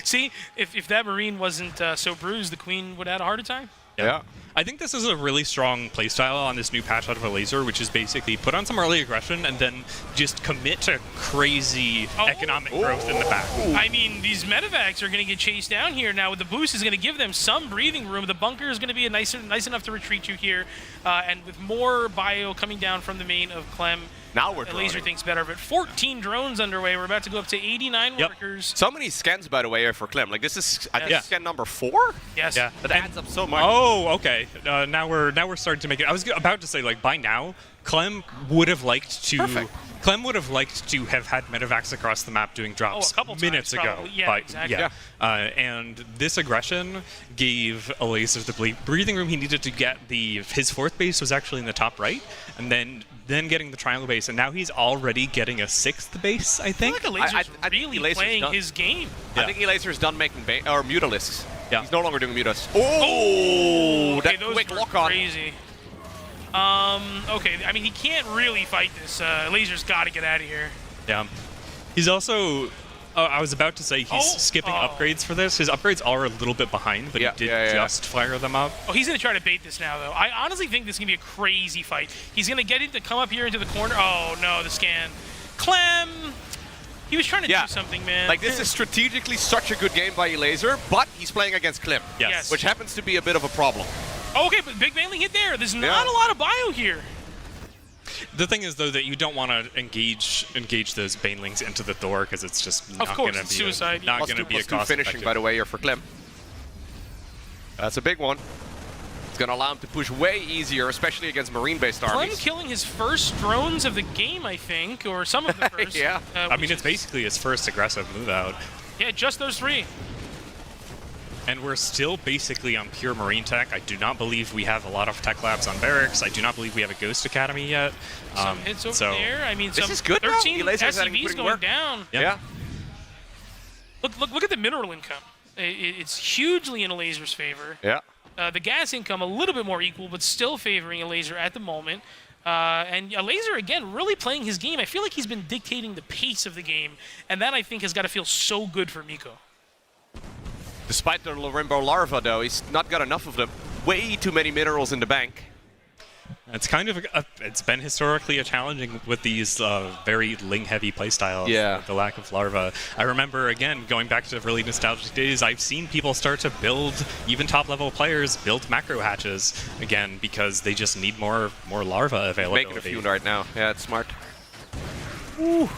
See, if that Marine wasn't so bruised, the Queen would have had a heart attack. Yeah. I think this is a really strong playstyle on this new patch out of a laser, which is basically put on some early aggression and then just commit to crazy economic growth in the back. I mean, these medevacs are going to get chased down here now. With the boost, is going to give them some breathing room. The bunker is going to be nice enough to retreat you here, and with more bio coming down from the main of Clem. Now we're Laser thinks better of it. 14 drones underway. We're about to go up to 89 workers. So many scans, by the way, for Clem. Like this is, I think, scan number 4. Yes. Yeah. That adds up so much. Oh, okay. Now we're starting to make it. I was about to say, like, by now, Clem would have liked to. Perfect. Clem would have liked to have had medevacs across the map doing drops a couple minutes times, ago. probably. Yeah, exactly. And this aggression gave Laser the breathing room he needed to get his 4th base was actually in the top right, and then getting the triangle base, and now he's already getting a 6th base, I think. I feel like Laser's really playing his game. I think Laser's done making Mutalisks. Yeah. He's no longer doing Mutas. Oh, okay, that those quick were lock on. crazy. Okay, I mean, he can't really fight this. Laser's got to get out of here. Yeah. He's also... I was about to say he's skipping upgrades for this. His upgrades are a little bit behind, but he did just fire them up. Oh, he's going to try to bait this now, though. I honestly think this is going to be a crazy fight. He's going to get it to come up here into the corner. Oh, no, the scan. Clem! He was trying to do something, man. Like, this is strategically such a good game by Laser, but he's playing against Clem. Yes. Which happens to be a bit of a problem. Okay, but big Baneling hit there. There's not a lot of bio here. The thing is, though, that you don't want to engage those Banelings into the Thor because it's just not going to be suicide. Not going to be a cost finishing, by the way, here for Clem. That's a big one. It's going to allow him to push way easier, especially against marine-based armies. Clem killing his first drones of the game, I think, or some of the first. I mean, it's basically his first aggressive move out. Yeah, just those 3. And we're still basically on pure marine tech. I do not believe we have a lot of tech labs on barracks. I do not believe we have a Ghost Academy yet. Some hits over there. I mean, this some is good 13 now. SCVs going down. Yeah. Look at the mineral income. It's hugely in a Laser's favor. Yeah. The gas income a little bit more equal, but still favoring a Laser at the moment. And a Laser, again, really playing his game. I feel like he's been dictating the pace of the game, and that, I think, has got to feel so good for Miko. Despite the Rainbow Larva, though, he's not got enough of them. Way too many minerals in the bank. It's kind of it's been historically a challenging with these very ling-heavy playstyles. Yeah. The lack of larva. I remember, again, going back to really nostalgic days, I've seen people start to build, even top-level players, build macro hatches again because they just need more larva availability. Making a few right now. Yeah, it's smart. Ooh.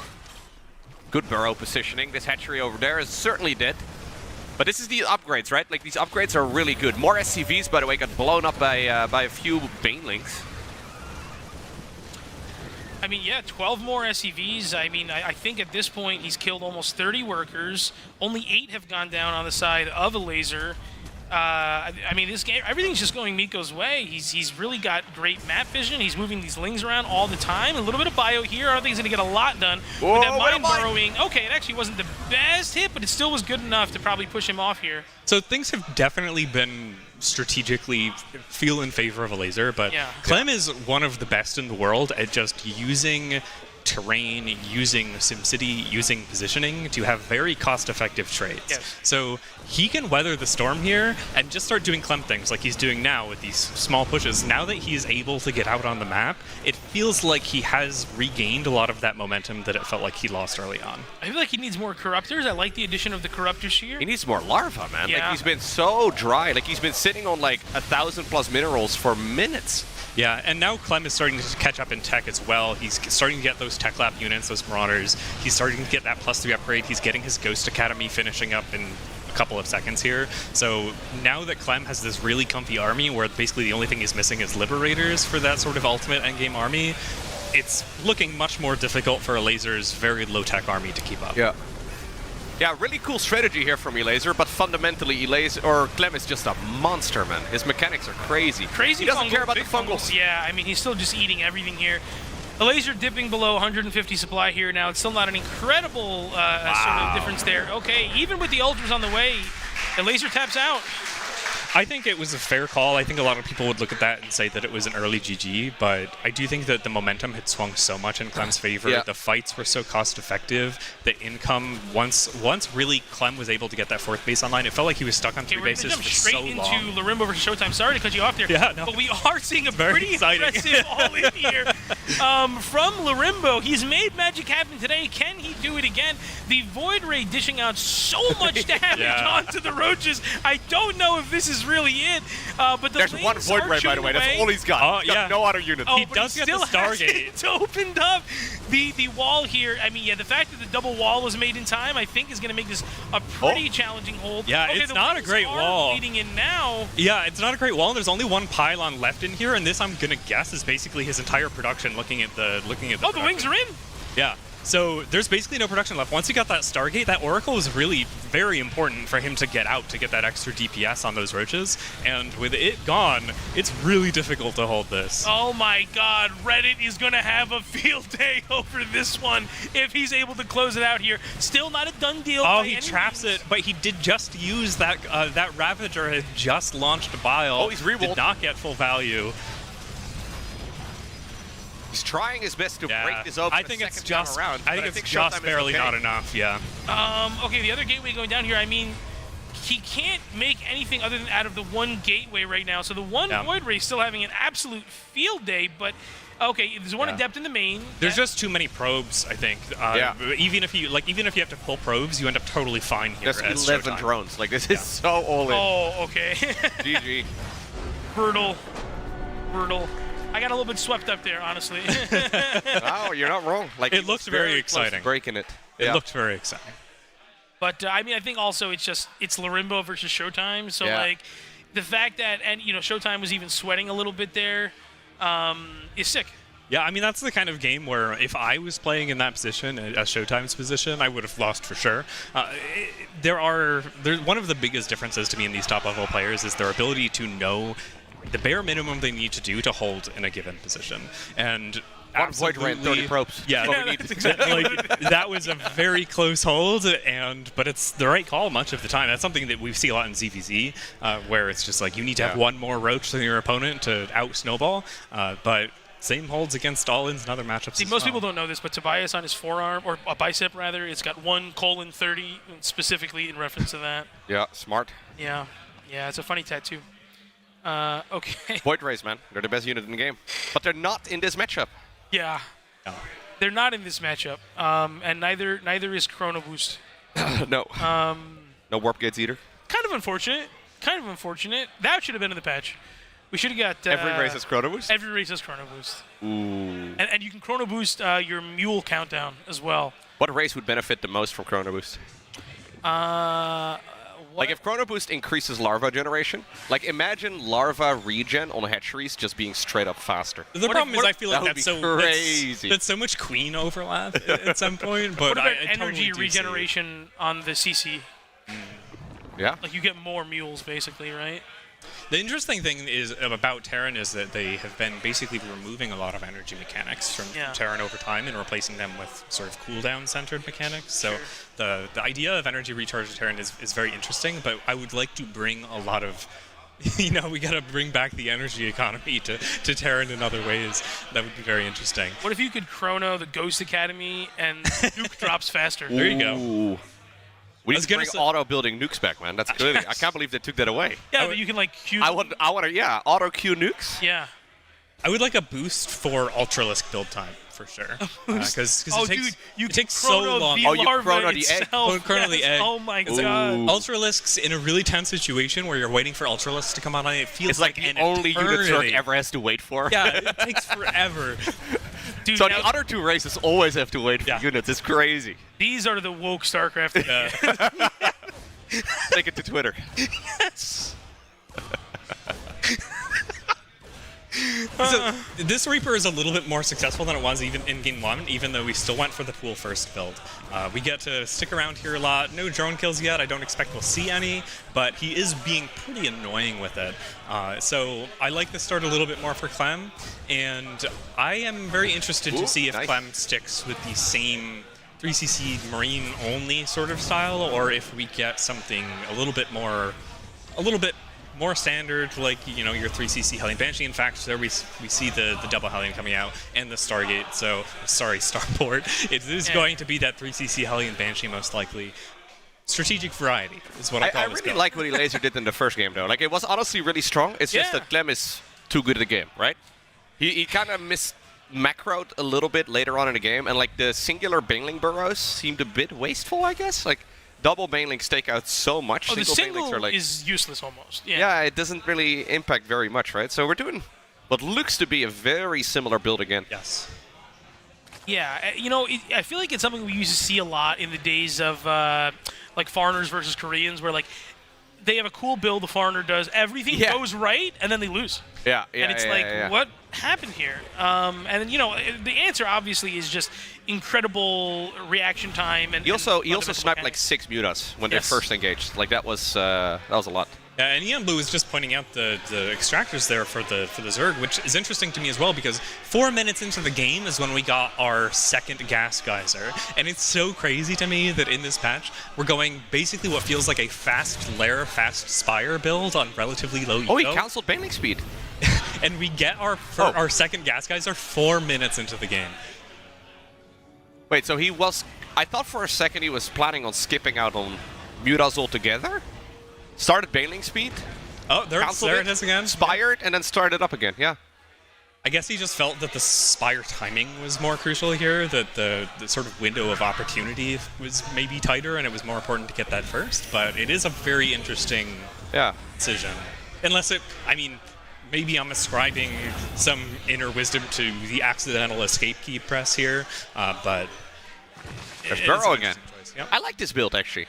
Good burrow positioning. This hatchery over there is certainly dead. But this is the upgrades, right? Like, these upgrades are really good. More SCVs, by the way, got blown up by a few Banelings. I mean, yeah, 12 more SCVs. I mean, I think at this point he's killed almost 30 workers. Only 8 have gone down on the side of a Laser. I mean, this game, everything's just going Miko's way. He's really got great map vision. He's moving these lings around all the time. A little bit of bio here. I don't think he's going to get a lot done. With that mine burrowing, okay, it actually wasn't the best hit, but it still was good enough to probably push him off here. So things have definitely been strategically feel in favor of a Laser, but Clem is one of the best in the world at just using terrain, using SimCity, using positioning to have very cost-effective trades. Yes. So he can weather the storm here and just start doing Clem things like he's doing now with these small pushes. Now that he's able to get out on the map, it feels like he has regained a lot of that momentum that it felt like he lost early on. I feel like he needs more Corruptors. I like the addition of the Corruptors here. He needs more larva, man. Yeah. Like, he's been so dry. Like, he's been sitting on like 1,000+ minerals for minutes. Yeah, and now Clem is starting to catch up in tech as well. He's starting to get those tech lab units, those Marauders. He's starting to get that +3 upgrade. He's getting his Ghost Academy finishing up in a couple of seconds here. So now that Clem has this really comfy army where basically the only thing he's missing is Liberators for that sort of ultimate endgame army, it's looking much more difficult for a Laser's very low-tech army to keep up. Yeah. Yeah, really cool strategy here from Laser, but fundamentally Clem is just a monster, man. His mechanics are crazy. Crazy. He doesn't care about the big fungals. Yeah, I mean, he's still just eating everything here. The Laser dipping below 150 supply here now. It's still not an incredible sort of difference there. Okay, even with the Ultras on the way, the Laser taps out. I think it was a fair call. I think a lot of people would look at that and say that it was an early GG, but I do think that the momentum had swung so much in Clem's favor. Yeah. The fights were so cost-effective. The income, once really Clem was able to get that fourth base online, it felt like he was stuck on three bases jump for straight so into long. Lorimbo versus Showtime. Sorry to cut you off there. Yeah, no. But we are seeing a Very pretty exciting. impressive all-in here from Lorimbo. He's made magic happen today. Can he do it again? The Void Ray dishing out so much damage Yeah. onto the Roaches. I don't know if this is really it, but the There's one lanes Void are Ray, by the way. That's away. all he's got. Oh, He's got yeah. no auto units. Oh, He but does get the still hasn't Stargate. opened up the wall here. I mean, yeah, the fact that the double wall was made in time, I think, is going to make this a pretty challenging hold. Yeah, okay, it's the not a wings great are wall. leading in now. Yeah, it's not a great wall. There's only one pylon left in here, and this I'm gonna guess is basically his entire production. Looking at the Oh, the production. wings are in. Yeah. So there's basically no production left. Once he got that Stargate, that Oracle was really very important for him to get out to get that extra DPS on those Roaches. And with it gone, it's really difficult to hold this. Oh my God, Reddit is going to have a field day over this one if he's able to close it out here. Still not a done deal. Oh, by he any traps means. it, but he did just use that. That Ravager had just launched a Bile. Oh, he's re-rolled. Did not get full value. He's trying his best to break this open. I think it's just. I think it's just barely not enough. Yeah. Okay, the other gateway going down here, I mean, he can't make anything other than out of the one gateway right now. So the one Void Ray is still having an absolute field day, but okay, there's one adept in the main. There's just too many probes, I think. Even if you have to pull probes, you end up totally fine here. There's as 11 Showtime. drones. Like, this is so all in. Oh, okay. GG. Brutal. I got a little bit swept up there, honestly. Oh, you're not wrong. Like, It he looked was very close to exciting. breaking it. It Yeah. looked very exciting. But I mean, I think also it's Lorimbo versus Showtime. So like the fact that Showtime was even sweating a little bit there is sick. Yeah, I mean, that's the kind of game where if I was playing in that position, as Showtime's position, I would have lost for sure. One of the biggest differences to me in these top-level players is their ability to know the bare minimum they need to do to hold in a given position. And One Void Ray and 30 probes. Yeah, What we need. That's exactly what that was a very close hold, but it's the right call much of the time. That's something that we see a lot in ZVZ, where it's just like you need to have one more roach than your opponent to out-snowball, but same holds against all-ins and other matchups. See, most people don't know this, but Tobias on his forearm, or a bicep rather, it's got 1:30 specifically in reference to that. Yeah, smart. Yeah, it's a funny tattoo. Okay. Void Rays, man. They're the best unit in the game. But they're not in this matchup. Yeah. No. They're not in this matchup, and neither is Chrono Boost. No. No warp gates either. Kind of unfortunate. That should have been in the patch. We should have got Every race has Chrono Boost? Every race has Chrono Boost. Ooh. And you can Chrono Boost your Mule countdown as well. What race would benefit the most from Chrono Boost? Like if Chrono Boost increases larva generation, like imagine larva regen on hatcheries just being straight up faster. The problem is I feel like that would that's be so crazy. That's so much queen overlap at some point. But what about I energy totally do see it. regeneration on the CC? Yeah. Like you get more mules, basically, right? The interesting thing is about Terran is that they have been basically removing a lot of energy mechanics from Terran over time and replacing them with sort of cooldown-centered mechanics. So the idea of energy recharge to Terran is very interesting, but I would like to bring a lot of we got to bring back the energy economy to Terran in other ways. That would be very interesting. What if you could chrono the Ghost Academy and nuke drops faster? There you go. Ooh. We need to bring auto-building nukes back, man. That's good. I can't believe they took that away. Yeah, but you can like queue. I want to, auto-queue nukes. Yeah. I would like a boost for Ultralisk build time, for sure. Because it takes so long. You chrono the egg. Chrono the egg. Oh my god. Ultralisks in a really tense situation where you're waiting for Ultralisks to come on, it feels It's like the an only unit eternity. Zerg ever has to wait for. Yeah, it takes forever. Dude, so the other two races always have to wait for units. It's crazy. These are the woke StarCraft. Take it to Twitter. Yes. So this Reaper is a little bit more successful than it was even in Game 1, even though we still went for the pool first build. We get to stick around here a lot. No drone kills yet. I don't expect we'll see any, but he is being pretty annoying with it. So I like this start a little bit more for Clem, and I am very interested to see if Clem sticks with the same 3cc Marine only sort of style, or if we get something a little bit more standard, like, you know, your 3cc Hellion Banshee. In fact, there we see the double Hellion coming out and the Stargate. So, sorry, Starport. It is going to be that 3cc Hellion Banshee most likely. Strategic variety is what I call this really build. like what he laser did in the first game, though. Like, it was honestly really strong. It's just that Clem is too good at the game, right? He kind of macroed a little bit later on in the game, and like the singular Baneling burrows seemed a bit wasteful, I guess. Like, double Banelings take out so much. Oh, the Banelings single are like, is useless almost. Yeah. yeah, it doesn't really impact very much, right? So we're doing what looks to be a very similar build again. Yes. Yeah, you know, I feel like it's something we used to see a lot in the days of like foreigners versus Koreans, where like they have a cool build, the foreigner does, everything goes right, and then they lose. Yeah, and it's what happened here? And then, you know, the answer obviously is just incredible reaction time. And He also sniped like 6 mutas when they first engaged. Like that was a lot. Yeah, and Ian Blue was just pointing out the extractors there for the Zerg, which is interesting to me as well, because 4 minutes into the game is when we got our second gas geyser, and it's so crazy to me that in this patch we're going basically what feels like a fast lair, fast spire build on relatively low eco. Oh, he cancelled Baneling speed. And we get our second gas geyser 4 minutes into the game. Wait, so he was... I thought for a second he was planning on skipping out on mutas altogether? Started Baneling speed. Oh, there it is again. Spired, and then started up again, yeah. I guess he just felt that the Spire timing was more crucial here, that the sort of window of opportunity was maybe tighter, and it was more important to get that first. But it is a very interesting decision. Unless it, I mean, maybe I'm ascribing some inner wisdom to the accidental escape key press here, but... There's Burrow again. Yep. I like this build, actually.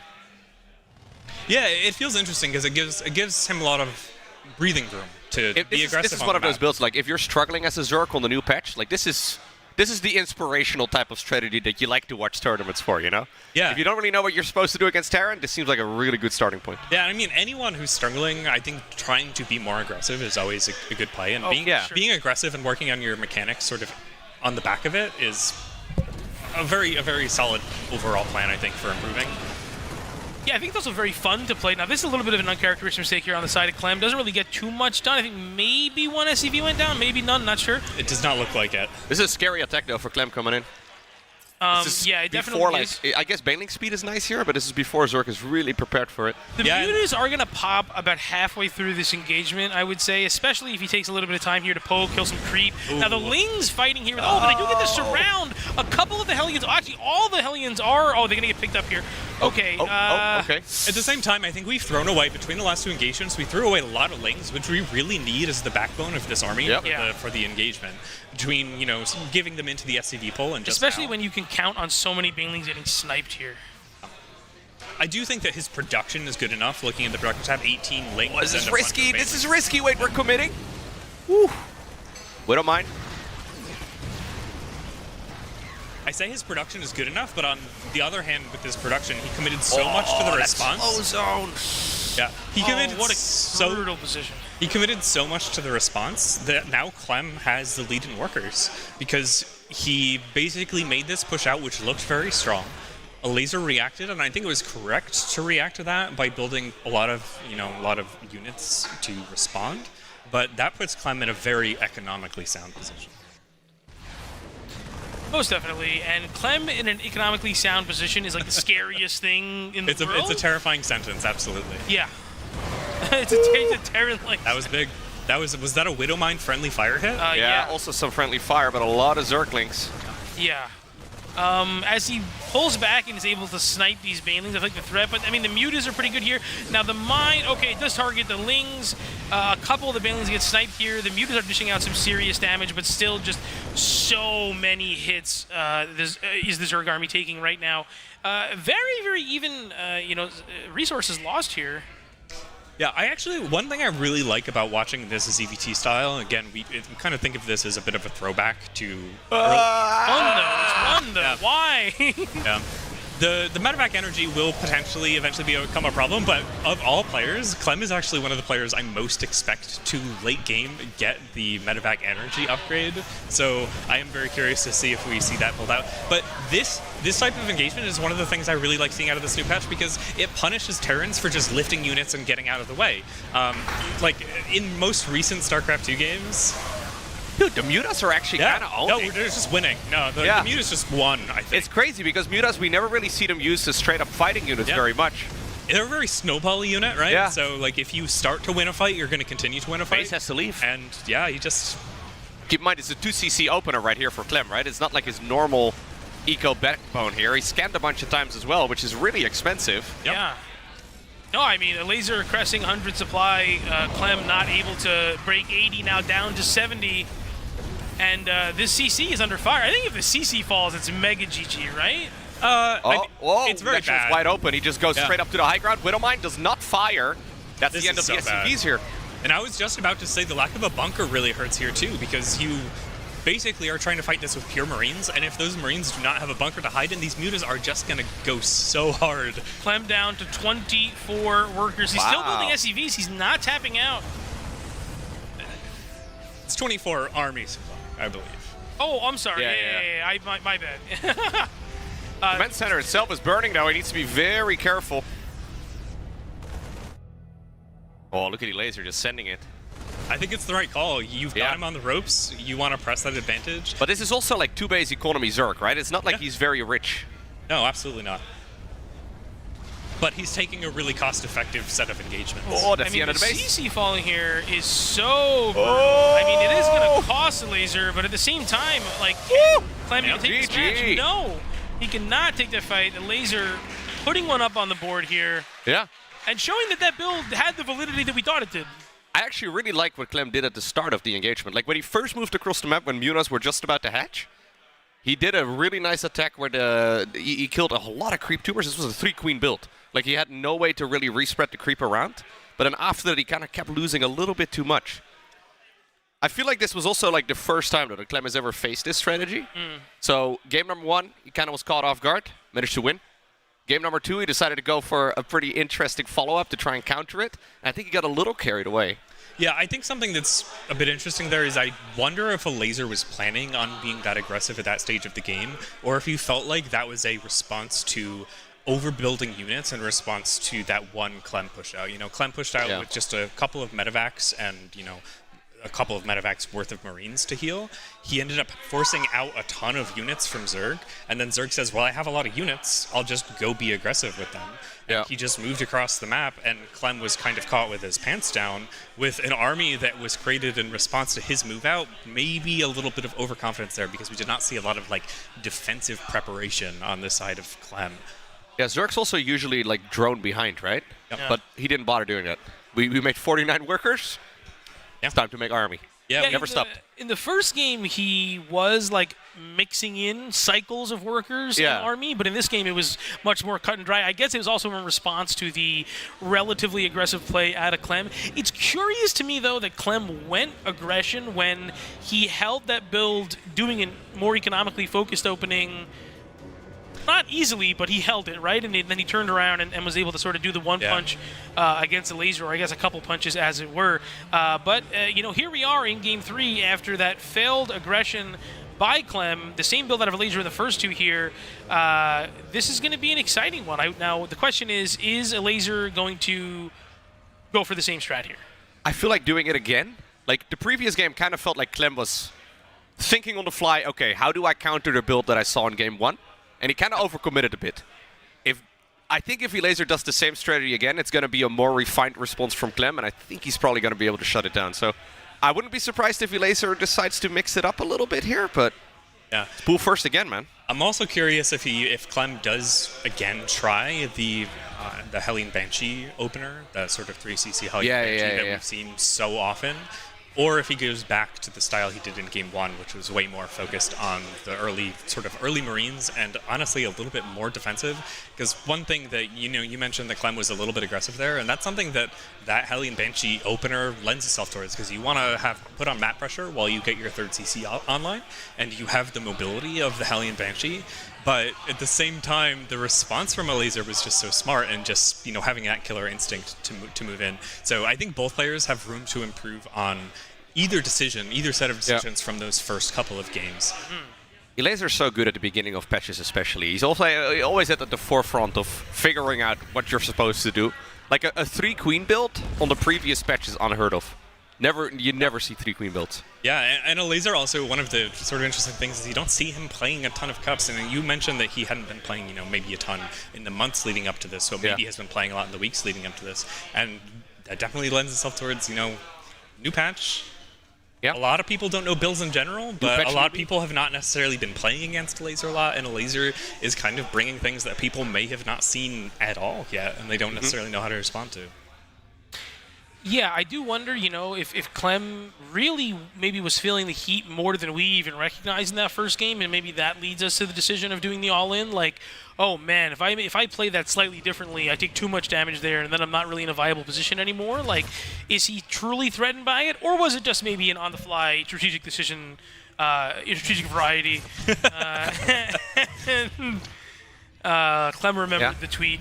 Yeah, it feels interesting because it gives him a lot of breathing room to be aggressive. This is one of those builds, like, if you're struggling as a Zerg on the new patch, like, this is the inspirational type of strategy that you like to watch tournaments for, you know? Yeah. If you don't really know what you're supposed to do against Terran, this seems like a really good starting point. Yeah, I mean, anyone who's struggling, I think trying to be more aggressive is always a good play, and being aggressive and working on your mechanics sort of on the back of it is a very solid overall plan, I think, for improving. Yeah, I think it's also very fun to play. Now, this is a little bit of an uncharacteristic mistake here on the side of Clem. Doesn't really get too much done. I think maybe one SCV went down, maybe none, not sure. It does not look like it. This is a scary attack, though, for Clem coming in. Yeah, it definitely is. I guess Baneling speed is nice here, but this is before Zerg is really prepared for it. The mutas are going to pop about halfway through this engagement, I would say, especially if he takes a little bit of time here to poke, kill some creep. Ooh. Now, the Lings fighting here. But they do get the surround. A couple of the Hellions, actually, all the Hellions are... Oh, they're going to get picked up here. Okay. Okay. At the same time, I think we've thrown away, between the last two engagements, we threw away a lot of Lings, which we really need as the backbone of this army for the engagement. Between, you know, giving them into the SCV pull and just especially when you can count on so many Banelings getting sniped here. I do think that his production is good enough. Looking at the production tab, 18 Lings. Oh, this is risky. This is risky. Wait, we're committing. Woo. We don't mind. I say his production is good enough, but on the other hand, with his production, he committed so much to the response. Ozone. Yeah, he committed what a brutal position. He committed so much to the response that now Clem has the lead in workers because he basically made this push out, which looked very strong. A laser reacted, and I think it was correct to react to that by building a lot of units to respond. But that puts Clem in a very economically sound position. Most definitely, and Clem in an economically sound position is like the scariest thing in the world. It's a terrifying sentence, absolutely. Yeah. it's a terrifying. That was big. Was that a Widowmine friendly fire hit? Yeah, also some friendly fire, but a lot of Zerglings. Yeah. As he pulls back and is able to snipe these Banelings, I think the threat, but I mean the mutas are pretty good here. Now the mine, okay, it does target the Lings. A couple of the Banelings get sniped here. The mutas are dishing out some serious damage, but still just so many hits is the Zerg army taking right now. Very even, resources lost here. Yeah, one thing I really like about watching this is EVT style. Again, we kind of think of this as a bit of a throwback to... Why? Yeah. The medevac energy will potentially eventually become a problem, but of all players, Clem is actually one of the players I most expect to late game get the medevac energy upgrade. So I am very curious to see if we see that pulled out. But this type of engagement is one of the things I really like seeing out of this new patch because it punishes Terrans for just lifting units and getting out of the way. Like in most recent StarCraft 2 games. Dude, the Mutas are actually kind of owning. No, they're just winning. No, the Mutas just won, I think. It's crazy because Mutas, we never really see them used as straight-up fighting units very much. They're a very snowball unit, right? Yeah. So, like, if you start to win a fight, you're going to continue to win a fight. Base has to leave. And, yeah, you just... Keep in mind, it's a 2cc opener right here for Clem, right? It's not like his normal eco backbone here. He scanned a bunch of times as well, which is really expensive. Yeah. No, I mean, a laser cresting 100 supply, Clem not able to break 80, now down to 70. And this CC is under fire. I think if the CC falls, it's mega GG, right? Whoa, it's very bad. Wide open. He just goes straight up to the high ground. Widowmine does not fire. That's the end of the SCVs here. And I was just about to say the lack of a bunker really hurts here too, because you basically are trying to fight this with pure Marines, and if those Marines do not have a bunker to hide in, these Mutas are just going to go so hard. Clem down to 24 workers. He's still building SCVs. He's not tapping out. It's 24 armies, I believe. Oh, I'm sorry. Yeah. My bad. Command center itself is burning now. He needs to be very careful. Oh, look at the laser just sending it. I think it's the right call. You've got him on the ropes. You want to press that advantage. But this is also like 2-base economy Zerg, right? It's not like he's very rich. No, absolutely not. But he's taking a really cost-effective set of engagements. Oh, that's the end of the base. CC falling here is so brutal. I mean, it is going to cost a laser, but at the same time, like, Clem, you can take this match. No, he cannot take that fight. The laser putting one up on the board here. Yeah. And showing that that build had the validity that we thought it did. I actually really like what Clem did at the start of the engagement. Like when he first moved across the map when Mutas were just about to hatch, he did a really nice attack where he killed a lot of creep tumors. This was a 3-queen build. Like he had no way to really respread the creep around. But then after that, he kind of kept losing a little bit too much. I feel like this was also like the first time that Clem has ever faced this strategy. So game number 1, he kind of was caught off guard, managed to win. Game number 2, he decided to go for a pretty interesting follow-up to try and counter it. And I think he got a little carried away. Yeah, I think something that's a bit interesting there is I wonder if a laser was planning on being that aggressive at that stage of the game, or if you felt like that was a response to overbuilding units in response to that one Clem push out. You know, Clem pushed out with just a couple of medevacs and, you know, a couple of medevacs worth of Marines to heal. He ended up forcing out a ton of units from Zerg, and then Zerg says, well, I have a lot of units, I'll just go be aggressive with them. And he just moved across the map, and Clem was kind of caught with his pants down with an army that was created in response to his move out. Maybe a little bit of overconfidence there, because we did not see a lot of like defensive preparation on this side of Clem. Yeah, Zerg's also usually like drone behind, right? Yep. But he didn't bother doing that. We made 49 workers. It's time to make army. Yeah, never stopped. In the first game, he was like mixing in cycles of workers in army, but in this game, it was much more cut and dry. I guess it was also in response to the relatively aggressive play out of Clem. It's curious to me, though, that Clem went aggression when he held that build, doing a more economically focused opening. Not easily, but he held it, right? And then he turned around and was able to sort of do the one punch against the laser, or I guess a couple punches as it were. But, you know, here we are in Game 3 after that failed aggression by Clem, the same build out of a laser in the first 2 here. This is going to be an exciting one. Now, the question is a laser going to go for the same strat here? I feel like doing it again. Like, the previous game kind of felt like Clem was thinking on the fly, okay, how do I counter the build that I saw in Game 1? And he kind of overcommitted a bit. I think if he laser does the same strategy again, it's going to be a more refined response from Clem, and I think he's probably going to be able to shut it down. So I wouldn't be surprised if he laser decides to mix it up a little bit here, but pool first again, man. I'm also curious if Clem does again try the Hellion Banshee opener, that sort of 3cc Hellion Banshee that we've seen so often. Or if he goes back to the style he did in Game 1, which was way more focused on the early Marines and honestly a little bit more defensive. Because one thing that, you mentioned that Clem was a little bit aggressive there, and that's something that Hellion Banshee opener lends itself towards, because you want to put on map pressure while you get your 3rd CC online, and you have the mobility of the Hellion Banshee. But at the same time, the response from a laser was just so smart and just, having that killer instinct to move in. So I think both players have room to improve on either set of decisions from those first couple of games. Laser's so good at the beginning of patches especially. He's also always at the forefront of figuring out what you're supposed to do. Like a 3 queen build on the previous patch is unheard of. You never see 3 queen builds. Yeah, and a laser also, one of the sort of interesting things is you don't see him playing a ton of cups. And you mentioned that he hadn't been playing, maybe a ton in the months leading up to this. So maybe he has been playing a lot in the weeks leading up to this. And that definitely lends itself towards, new patch. A lot of people don't know builds in general, but a lot of people have not necessarily been playing against laser a lot. And a laser is kind of bringing things that people may have not seen at all yet. And they don't necessarily know how to respond to. Yeah, I do wonder, if Clem really maybe was feeling the heat more than we even recognized in that first game, and maybe that leads us to the decision of doing the all-in. Like, oh man, if I play that slightly differently, I take too much damage there, and then I'm not really in a viable position anymore. Like, is he truly threatened by it, or was it just maybe an on-the-fly strategic decision, strategic variety? Clem remembered the tweet.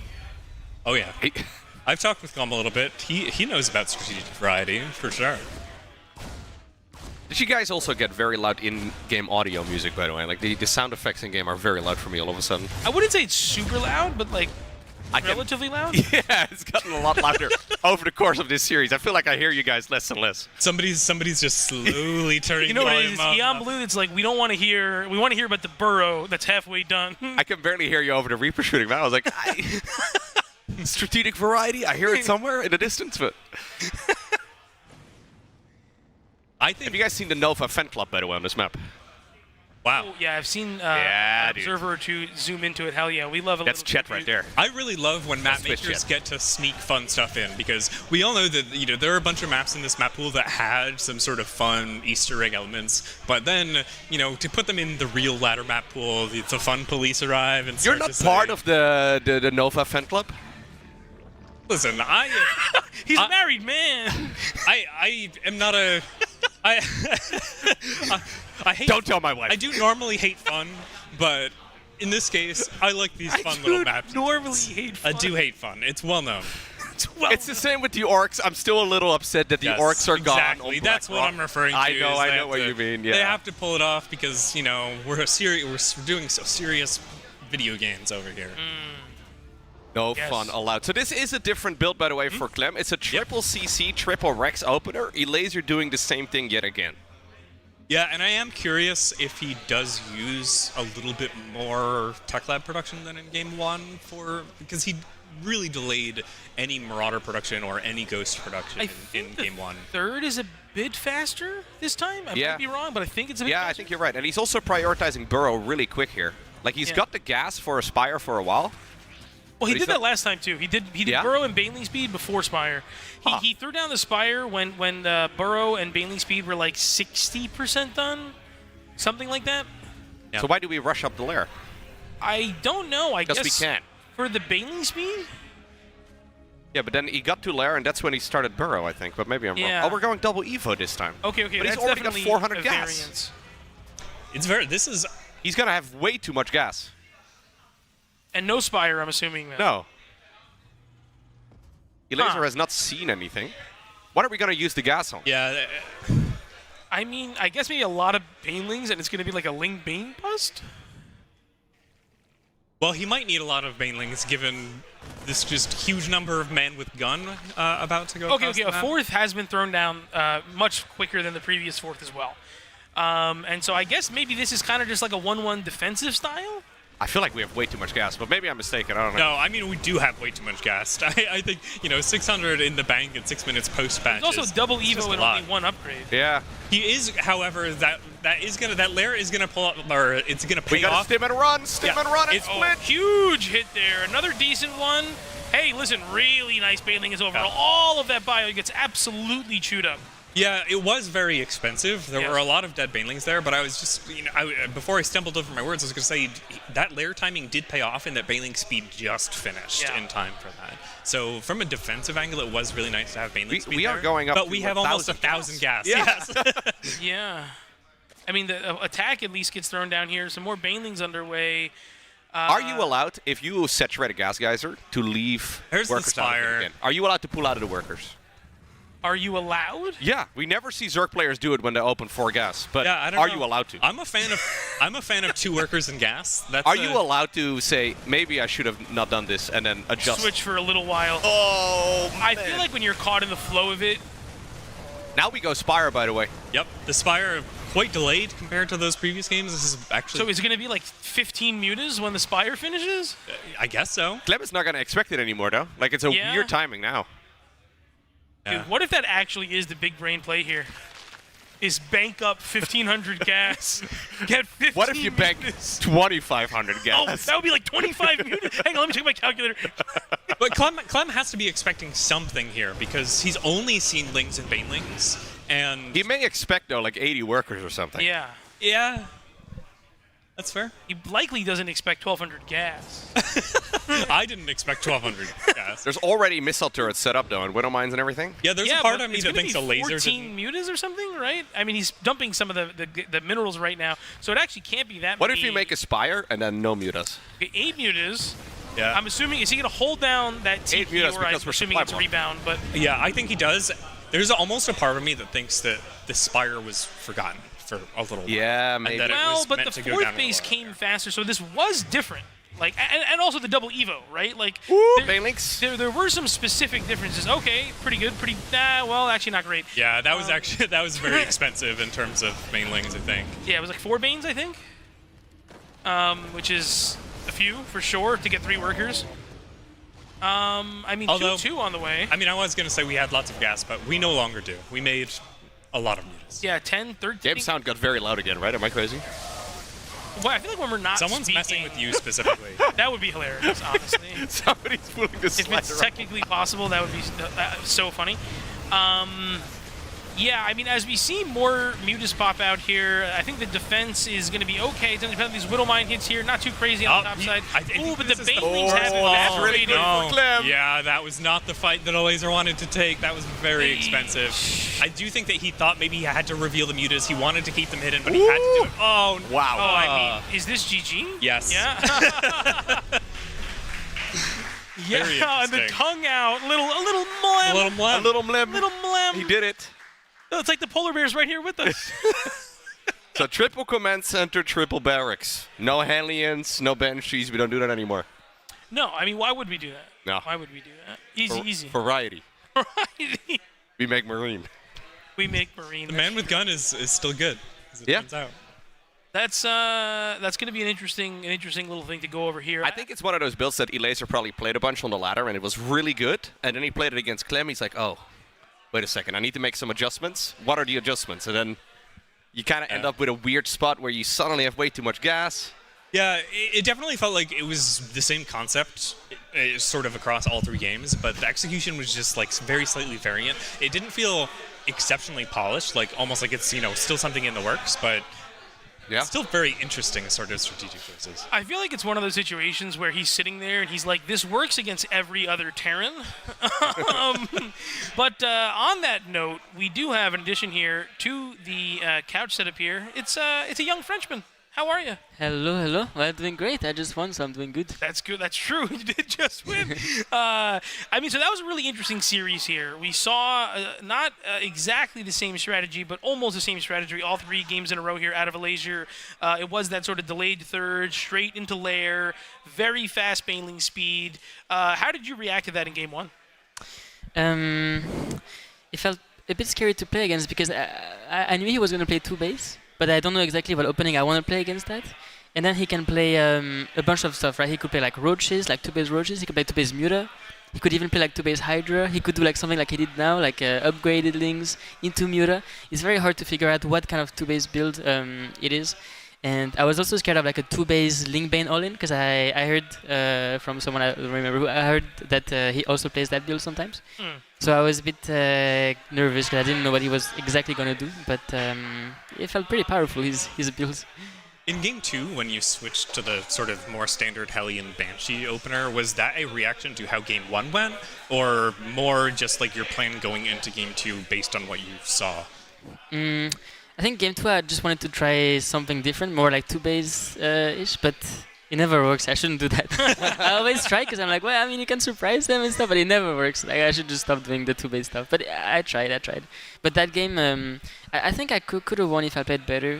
Oh yeah. I've talked with Clem a little bit. He knows about strategic variety, for sure. Did you guys also get very loud in-game audio music, by the way? Like, the sound effects in-game are very loud for me all of a sudden. I wouldn't say it's super loud, but, like, relatively loud? Yeah, it's gotten a lot louder over the course of this series. I feel like I hear you guys less and less. Somebody's just slowly turning you know what it volume is? up. Eon Blue, it's like, we want to hear about the burrow that's halfway done. I can barely hear you over the Reaper shooting, man. I was like... Strategic variety? I hear it somewhere in the distance, but... Have you guys seen the Nova Fan Club, by the way, on this map? Wow. Oh, yeah, I've seen an observer or two zoom into it. Hell yeah, we love it. That's Chet right there. I really love when map makers get to sneak fun stuff in, because we all know that there are a bunch of maps in this map pool that had some sort of fun Easter egg elements, but then to put them in the real ladder map pool, the fun police arrive and you're not part of the Nova Fan Club. Listen, he's a married man. I am not a. I hate. Don't tell my wife. I do normally hate fun, but in this case, I like these fun little maps. Normally hate fun. I do hate fun. It's well known. It's the same with the orcs. I'm still a little upset that the orcs are gone. Exactly. That's what I'm referring to. I know what you mean. Yeah. They have to pull it off because we're doing so serious video games over here. No fun allowed. So this is a different build, by the way, for Clem. It's a triple CC, triple Rex opener. Elaser doing the same thing yet again. Yeah, and I am curious if he does use a little bit more Tech Lab production than in Game 1 because he really delayed any Marauder production or any Ghost production in Game 1. Third is a bit faster this time. I might be wrong, but I think it's a bit faster. I think you're right. And he's also prioritizing Burrow really quick here. Like, he's got the gas for a Spire for a while. Well, he did that last time too. He did Burrow and Baneling speed before Spire. He threw down the Spire when Burrow and Baneling speed were like 60% done, something like that. Yeah. So why do we rush up the lair? I don't know. I guess we can. For the Baneling speed. Yeah, but then he got to lair, and that's when he started Burrow, I think. But maybe I'm wrong. Oh, we're going double Evo this time. Okay. But he's already got 400 gas. Variance. He's gonna have way too much gas. And no Spire, I'm assuming. No. Elaser has not seen anything. What are we going to use the gas on? Yeah. I mean, I guess maybe a lot of Banelings, and it's going to be like a Ling Bane bust? Well, he might need a lot of Banelings, given this just huge number of men with gun about to go. Okay. A fourth has been thrown down much quicker than the previous fourth as well. And so I guess maybe this is kind of just like a 1-1 defensive style? I feel like we have way too much gas, but maybe I'm mistaken. I don't know. No, I mean, we do have way too much gas. I think, 600 in the bank in 6 minutes post-patch. It's also double Evo and only one upgrade. Yeah. He is, however, that lair is gonna pull up, or it's gonna pay off. We gotta stim and run, and split. Oh, huge hit there. Another decent one. Hey, listen, really nice Baneling is overall. All of that bio gets absolutely chewed up. Yeah, it was very expensive. There were a lot of dead Banelings there, but I was just, before I stumbled over my words, I was going to say that lair timing did pay off and that Baneling speed just finished in time for that. So from a defensive angle, it was really nice to have Baneling speed We are going up but we have almost 1,000 gas. Yes. Yeah. I mean, the attack at least gets thrown down here. Some more Banelings underway. Are you allowed, if you saturate a gas geyser, to leave Here's the workers out of it Spire. again? Are you allowed to pull out of the workers? Are you allowed? Yeah, we never see Zerg players do it when they open 4 gas. But Yeah, I don't are know. you allowed to? I'm a fan of 2 workers and gas. That's Are you allowed to say, maybe I should have not done this, and then adjust? Switch for a little while. Oh, I feel like when you're caught in the flow of it. Now we go Spire, by the way. Yep, the Spire quite delayed compared to those previous games. This is actually. So is it going to be like 15 mutas when the Spire finishes? I guess so. Clem is not going to expect it anymore, though. Like, it's a Yeah. weird timing now. Dude, what if that actually is the big brain play here? Is bank up 1,500 gas, get 15 What if you bank mutas? 2,500 Oh, gas? that would be like 25 mutas. Hang on, let me check my calculator. But Clem has to be expecting something here because he's only seen Lings and Banelings, and He may expect, though, like 80 workers or something. Yeah. yeah, that's fair. He likely doesn't expect 1,200 gas. I didn't expect 1,200 gas. There's already missile turrets set up, though, and widow mines and everything. Yeah, there's yeah, a part but of me it's that gonna thinks be a laser 14 mutas or something, right? I mean, he's dumping some of the minerals right now, so it actually can't be that What many. if you make a Spire and then no mutas? Okay, 8 mutas? Yeah. I'm assuming, is he going to hold down that Eight TP, mutas or I'm because we're assuming supply it's a block. rebound, but Yeah, I think he does. There's almost a part of me that thinks that the Spire was forgotten for a little while. Yeah, and maybe. that it well, was but meant the to go down fourth a base lot. came faster, so this was different. Like, and also the double Evo, right? Like, Banelings. there were some specific differences. Okay, pretty good, well, actually not great. Yeah, that was actually very expensive in terms of Banelings, I think. Yeah, it was like 4 Banes, I think, which is a few for sure to get 3 workers. I mean, Although- 2 on the way. I mean, I was going to say we had lots of gas, but we no longer do. We made a lot of mutas. Yeah, 10, 13. Game sound got very loud again, right? Am I crazy? Well, I feel like when we're not Someone's speaking, messing with you specifically. that would be hilarious, honestly. Somebody's pulling the If slide it's around. technically possible, that would be so funny. Yeah, I mean, as we see more mutas pop out here, I think the defense is going to be okay. It's going to depend on these Widow Mine hits here. Not too crazy on the top side. Ooh, but the Banelings have evaporated. Yeah, that was not the fight that a laser wanted to take. That was very expensive. I do think that he thought maybe he had to reveal the mutas. He wanted to keep them hidden, but he had to do it. Oh, wow. Oh, I mean, is this GG? Yes. Yeah. Very Yeah, and the interesting. tongue out, a little mlem. A little mlem. A little mlem. Little mlem. He did it. Oh, it's like the polar bear's right here with us. So triple command center, triple barracks. No Hellions, no Banshees. We don't do that anymore. No, I mean, why would we do that? No. Why would we do that? Easy. Variety. Variety. We make Marine. We make Marine. The man with gun is still good, as it turns out. That's going to be an interesting little thing to go over here. I think it's one of those builds that Elaser probably played a bunch on the ladder, and it was really good. And then he played it against Clem. He's like, oh, wait a second. I need to make some adjustments. What are the adjustments? And then you kind of end up with a weird spot where you suddenly have way too much gas. Yeah, it definitely felt like it was the same concept, sort of across all 3 games, but the execution was just like very slightly variant. It didn't feel exceptionally polished, like almost like it's still something in the works, but still very interesting sort of strategic choices. I feel like it's one of those situations where he's sitting there and he's like, this works against every other Terran. But on that note, we do have an addition here to the couch setup here. It's a young Frenchman. How are you? Hello. I'm doing great. I just won, so I'm doing good. That's good. That's true. You did just win. I mean, so that was a really interesting series here. We saw not exactly the same strategy, but almost the same strategy all 3 games in a row here out of Alasia. It was that sort of delayed third, straight into lair, very fast baneling speed. How did you react to that in game 1? It felt a bit scary to play against because I knew he was going to play 2 base, but I don't know exactly what opening I want to play against that. And then he can play a bunch of stuff, right? He could play like roaches, like 2 base roaches. He could play 2 base muta. He could even play like 2 base hydra. He could do like something like he did now, like upgraded lings into muta. It's very hard to figure out what kind of 2 base build it is. And I was also scared of like a 2 base Link Bane all-in because I heard from someone I don't remember who, I heard that he also plays that build sometimes. So I was a bit nervous because I didn't know what he was exactly going to do, but it felt pretty powerful, his builds. In game 2, when you switched to the sort of more standard Hellion Banshee opener, was that a reaction to how game 1 went, or more just like your plan going into game 2 based on what you saw? I think game 2 I just wanted to try something different, more like 2 base ish, but It never works. I shouldn't do that. I always try because I'm like, well, I mean, you can surprise them and stuff, but it never works. Like, I should just stop doing the 2-base stuff. But I tried. But that game, I think I could have won if I played better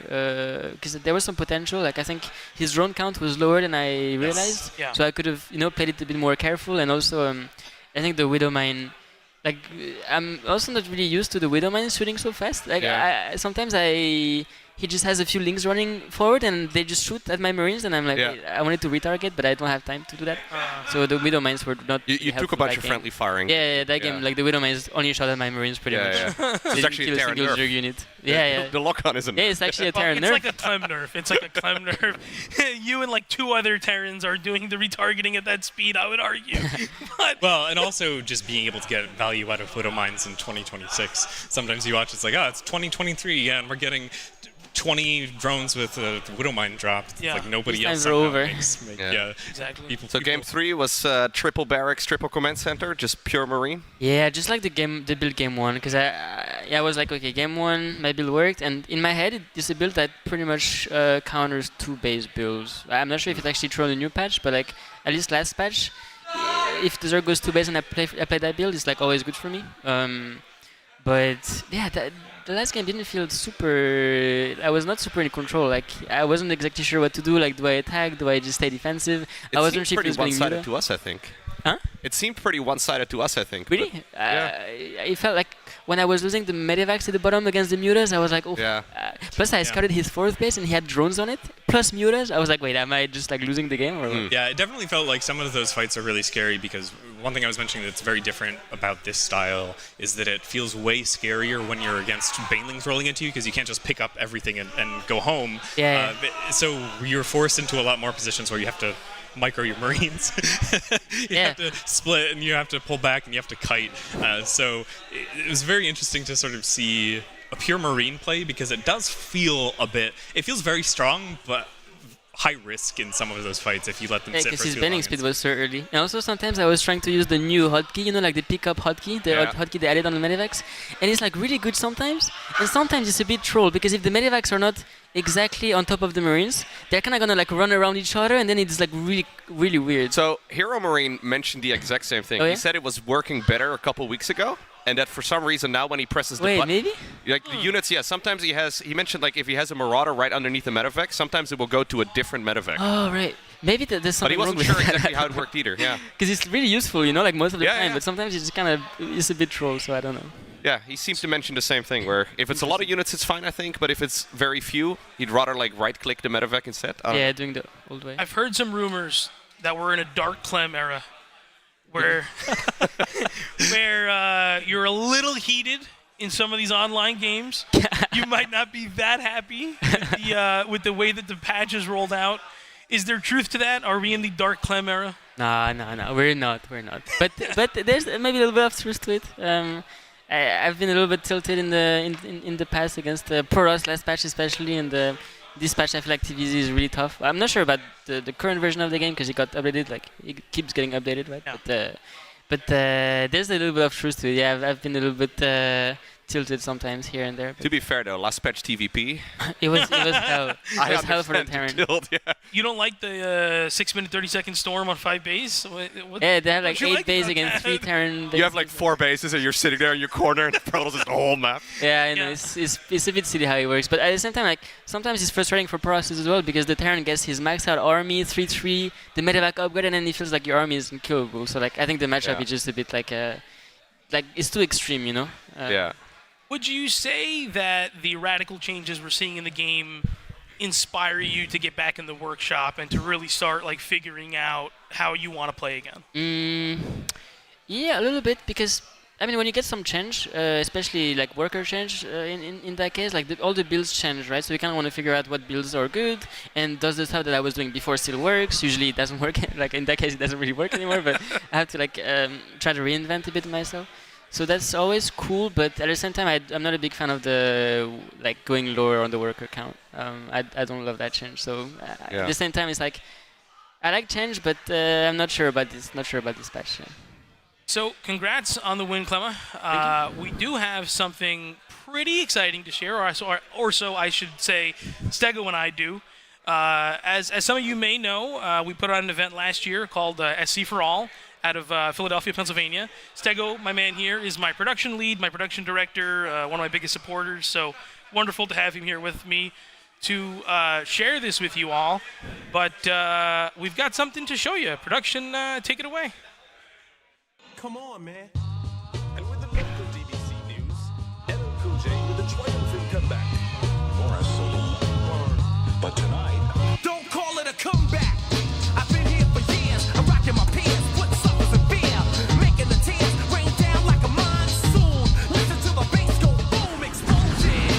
because there was some potential. Like, I think his drone count was lower than I realized. Yeah. So I could have, played it a bit more careful. And also, I think the Widow Mine, like, I'm also not really used to the Widow Mine shooting so fast. Like, sometimes he just has a few links running forward and they just shoot at my Marines and I'm like, wait, I wanted to retarget but I don't have time to do that. So the Widow Mines were not You took a bunch of friendly firing. Yeah, that game, like the Widow Mines only shot at my Marines pretty much. Yeah. They It's actually a Terran single nerf. Zerg unit. Yeah. The lock-on isn't. Yeah, it's actually a Terran It's nerf. like a Clem nerf. It's like a Clem nerf. You and like 2 other Terrans are doing the retargeting at that speed, I would argue. But Well, and also just being able to get value out of Widow Mines in 2026. Sometimes you watch, it's like, it's 2023, and we're getting 20 drones with a Widow Mine dropped. It's Yeah. like nobody These else times are somehow over. makes. Exactly. So game 3 was triple barracks, triple command center, just pure marine. Yeah, just like the build game 1, because I was like, okay, game 1, my build worked, and in my head, it's a build that pretty much counters 2-base builds. I'm not sure if it's actually true on the new patch, but like at least last patch, if the Zerg goes 2-base and I play that build, it's like always good for me. But yeah, the last game didn't feel super. I was not super in control. Like I wasn't exactly sure what to do. Like, do I attack? Do I just stay defensive? I wasn't sure if it was pretty being one-sided Muta. to us, I think. Huh? It seemed pretty one-sided to us, I think. Really? It felt like when I was losing the Medivacs at the bottom against the Mutas, I was like, oh. Yeah. Plus, I scouted his 4th base and he had drones on it. Plus Mutas. I was like, wait, am I just like losing the game? Or what? Yeah, it definitely felt like some of those fights are really scary because one thing I was mentioning that's very different about this style is that it feels way scarier when you're against banelings rolling into you because you can't just pick up everything and go home. Yeah. So you're forced into a lot more positions where you have to micro your Marines. You have to split and you have to pull back and you have to kite. So it was very interesting to sort of see a pure Marine play because it does feel it feels very strong, but high risk in some of those fights if you let them sit for because too his long. bending speed was so early. And also sometimes I was trying to use the new hotkey, like the pickup hotkey, the hotkey they added on the Medivacs. And it's like really good sometimes, and sometimes it's a bit troll because if the Medivacs are not exactly on top of the Marines, they're kind of gonna like run around each other, and then it's like really, really weird. So Hero Marine mentioned the exact same thing. Oh, yeah? He said it was working better a couple weeks ago, and that for some reason now when he presses the Wait, button, maybe? like the units, sometimes he mentioned like if he has a Marauder right underneath the Medivac, sometimes it will go to a different Medivac. Oh, right. Maybe there's But something he wasn't wrong sure with exactly that. how it worked either. Yeah. Because it's really useful, like most of the time. Yeah. But sometimes it's kind of it's a bit troll, so I don't know. Yeah, he seems to mention the same thing, where if it's a lot of units, it's fine, I think, but if it's very few, he'd rather like right-click the Medivac instead. I don't know. Doing the old way. I've heard some rumors that we're in a dark Clem era where you're a little heated in some of these online games. You might not be that happy with the way that the patch is rolled out. Is there truth to that? Are we in the dark Clem era? No, we're not. But there's maybe a little bit of truth to it. I've been a little bit tilted in the past against Poros last patch especially, and this patch I feel like TVZ is really tough. I'm not sure about the current version of the game because it got updated, like it keeps getting updated, right? Yeah. But there's a little bit of truth to it. Yeah, I've been a little bit tilted sometimes here and there. To be fair though, last patch TVP. It was hell. It was hell for the Terran. You don't like the 6-minute 30-second storm on 5 base? Yeah, they have like 8 bases against 3 Terran. You have like 4 bases and you're sitting there in your corner and the Protoss is the whole map. Yeah, I know. It's a bit silly how it works. But at the same time, like sometimes it's frustrating for Protoss as well because the Terran gets his maxed out army, 3-3, the Medivac upgrade, and then it feels like your army is unkillable. So like I think the matchup is just a bit like it's too extreme, Yeah. Would you say that the radical changes we're seeing in the game inspire you to get back in the workshop and to really start like figuring out how you want to play again? Yeah, a little bit because I mean when you get some change, especially like worker change in that case, like all the builds change, right? So you kind of want to figure out what builds are good and does the stuff that I was doing before still works. Usually it doesn't work. Like in that case, it doesn't really work anymore. But I have to like try to reinvent a bit myself. So that's always cool, but at the same time, I'm not a big fan of the like going lower on the worker count. I don't love that change. So at the same time, it's like I like change, but I'm not sure about this. Not sure about this patch. Yeah. So congrats on the win, Clemma. We do have something pretty exciting to share, or so I should say, Stego and I do. As some of you may know, we put on an event last year called SC for All out of Philadelphia, Pennsylvania. Stego, my man here, is my production lead, my production director, one of my biggest supporters. So wonderful to have him here with me to share this with you all. But we've got something to show you. Production, take it away. Come on, man. And with the local DBC news, LL Cool J with a triumphant comeback. Morris but tonight, don't call it a comeback. I've been here for years. I'm rocking my pants, put suckers in fear, making the tears rain down like a monsoon. Listen to the bass go boom, explosion,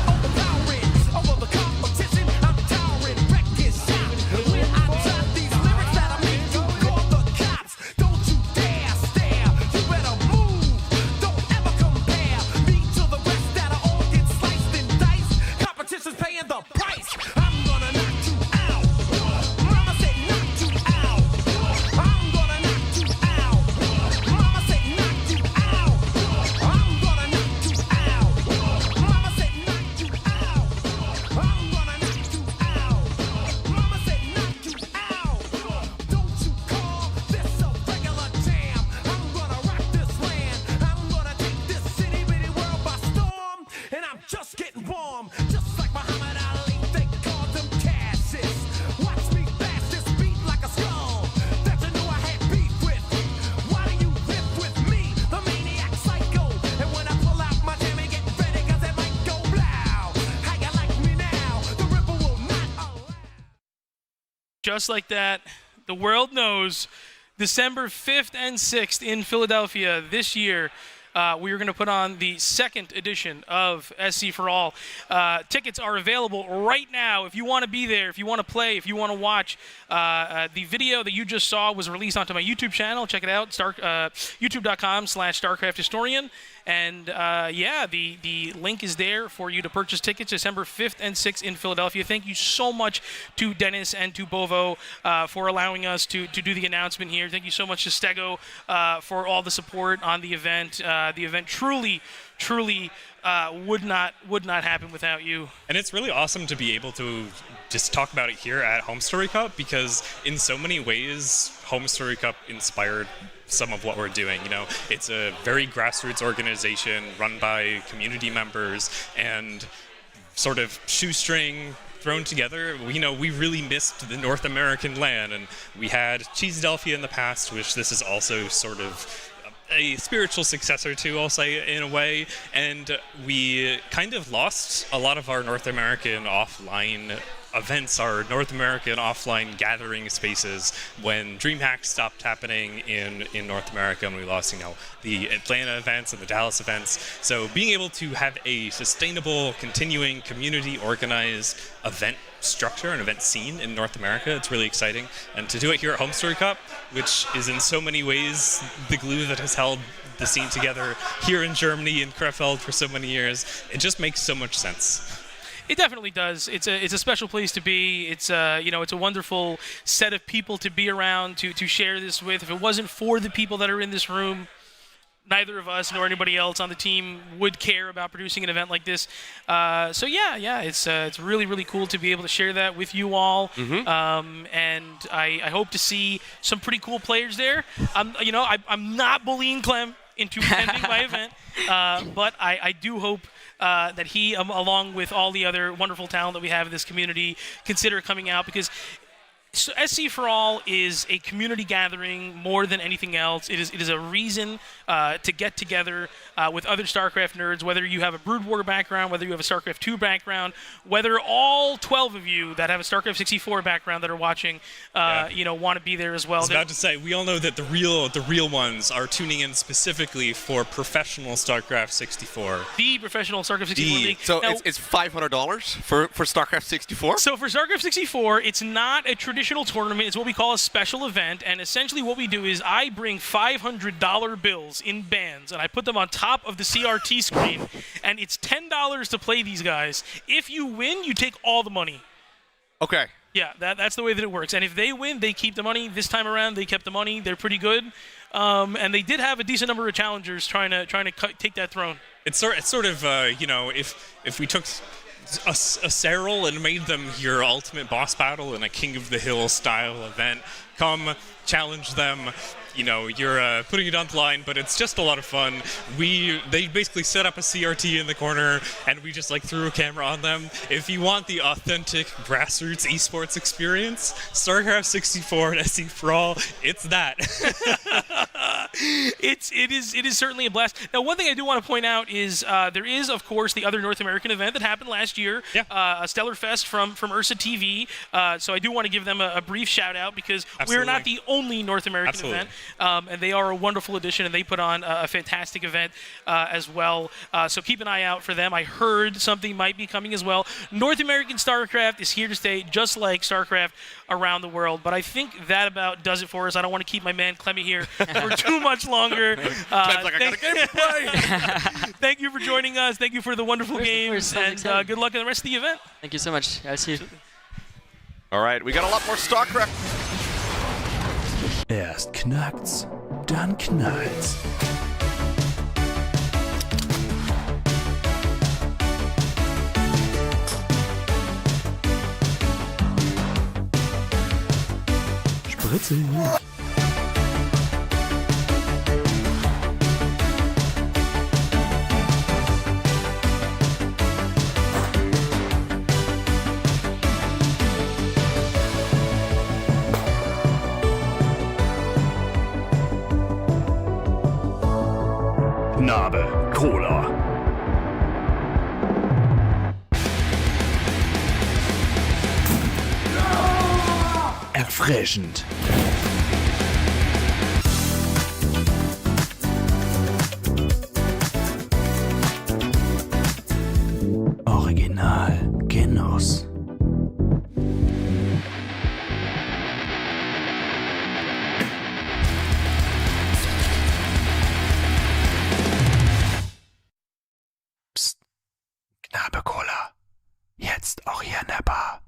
overpowering over the competition. I'm towering, wrecking shop. When I drop these lyrics that I make you call the cops. Don't you dare stare. You better move. Don't ever compare me to the rest that are all get sliced and diced. Competition's paying the price. I'm gonna knock you out. Mama said knock you out. I'm gonna knock you out. Mama said knock you out. I'm gonna knock you out. Mama said knock you out. I'm gonna knock you out. Mama said knock you out. Don't you call this a regular jam. I'm gonna rock this land. I'm gonna take this city bitty world by storm. And I'm just getting warm. Just like Muhammad Ali, they called them Cassius. Watch me bash this beat like a skull that you knew I had beef with. Why do you riff with me, the maniac psycho? And when I pull out my jammy, get ready, cause it might go blow. How you like me now? The ripple will not allow. Just like that, the world knows. December 5th and 6th in Philadelphia this year, we are going to put on the second edition of SC for All. Tickets are available right now if you want to be there, if you want to play, if you want to watch. The video that you just saw was released onto my YouTube channel. Check it out, youtube.com/StarCraftHistorian. And yeah, the link is there for you to purchase tickets December 5th and 6th in Philadelphia. Thank you so much to Dennis and to Bovo for allowing us to do the announcement here. Thank you so much to Stego for all the support on the event. The event truly would not happen without you. And it's really awesome to be able to just talk about it here at Homestory Cup, because in so many ways, Homestory Cup inspired some of what we're doing. You know, it's a very grassroots organization run by community members and sort of shoestring thrown together. You know, we really missed the North American land, and we had Cheesedelphia in the past, which this is also sort of a spiritual successor to, I'll say, in a way, and we kind of lost a lot of our North American offline events, our North American offline gathering spaces, when DreamHack stopped happening in North America, and we lost, you know, the Atlanta events and the Dallas events. So being able to have a sustainable, continuing, community-organized event structure and event scene in North America, it's really exciting. And to do it here at Homestory Cup, which is in so many ways the glue that has held the scene together here in Germany, in Krefeld, for so many years, it just makes so much sense. It definitely does. It's a special place to be. It's you know, it's a wonderful set of people to be around to share this with. If it wasn't for the people that are in this room, neither of us nor anybody else on the team would care about producing an event like this. So yeah, it's really cool to be able to share that with you all. And I hope to see some pretty cool players there. You know, I'm not bullying Clem into attending my event, but I do hope that he, along with all the other wonderful talent that we have in this community, consider coming out, because SC for All is a community gathering more than anything else. It is a reason to get together with other StarCraft nerds, whether you have a Brood War background, whether you have a StarCraft 2 background, whether all 12 of you that have a StarCraft 64 background that are watching, you know, want to be there as well. I was about to say, we all know that the real ones are tuning in specifically for professional StarCraft 64. The professional StarCraft 64 league. So now, it's $500 for StarCraft 64? So for StarCraft 64, it's not a traditional tournament. It's what we call a special event, and essentially what we do is I bring $500 bills in bands, and I put them on top of the CRT screen, and it's $10 to play these guys. If you win, you take all the money. Okay. Yeah, that's the way that it works. And if they win, they keep the money. This time around, they kept the money. They're pretty good, and they did have a decent number of challengers trying to take that throne. It's sort of you know, if we took a Serral and made them your ultimate boss battle in a King of the Hill style event. Come challenge them. You know, you're putting it on the line, but it's just a lot of fun. They basically set up a CRT in the corner, and we just like threw a camera on them. If you want the authentic grassroots esports experience, StarCraft 64 and SE for All, it's that. It is certainly a blast. Now, one thing I do want to point out is there is, of course, the other North American event that happened last year, a Stellar Fest from Ursa TV. So I do want to give them a brief shout out because we're not the only North American event. And they are a wonderful addition, and they put on a fantastic event as well. So keep an eye out for them. I heard something might be coming as well. North American StarCraft is here to stay, just like StarCraft around the world. But I think that about does it for us. I don't want to keep my man Clemmy here for too much longer. Thank you for joining us. Thank you for the wonderful games, and good luck in the rest of the event. Thank you so much. I'll see you. All right, we got a lot more StarCraft. Erst knackt's, dann knallt's. Spritzel. Nabe Cola. Erfrischend. Original Genuss. Nabe Cola. Jetzt auch hier in der Bar.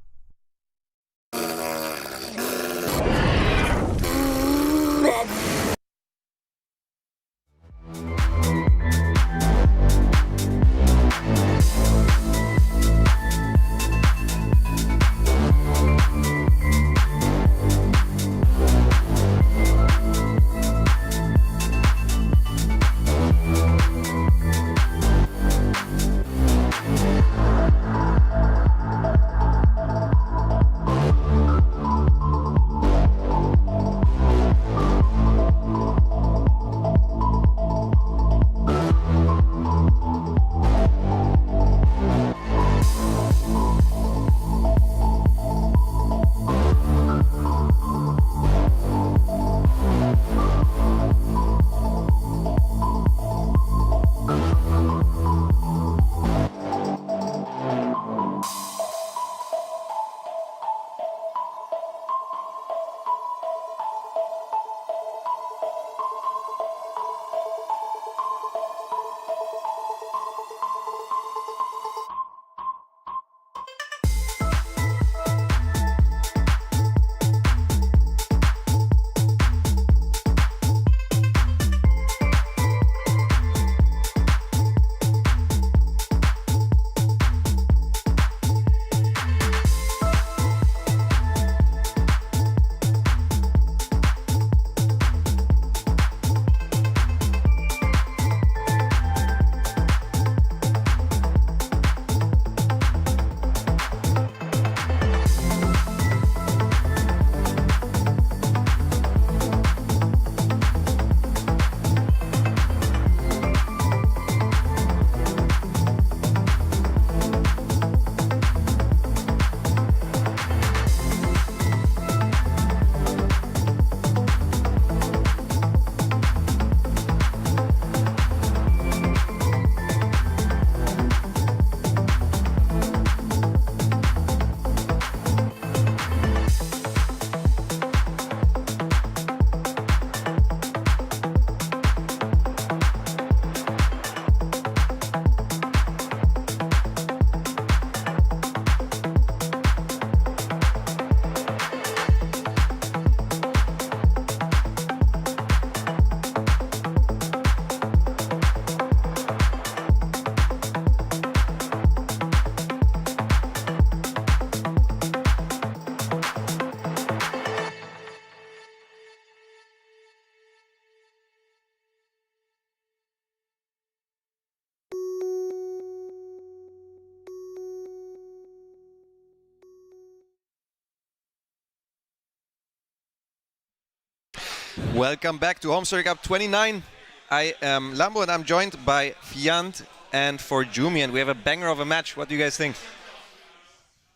Welcome back to Homestory Cup 29. I am Lambo and I'm joined by Fiant and for Jumi, and we have a banger of a match. What do you guys think?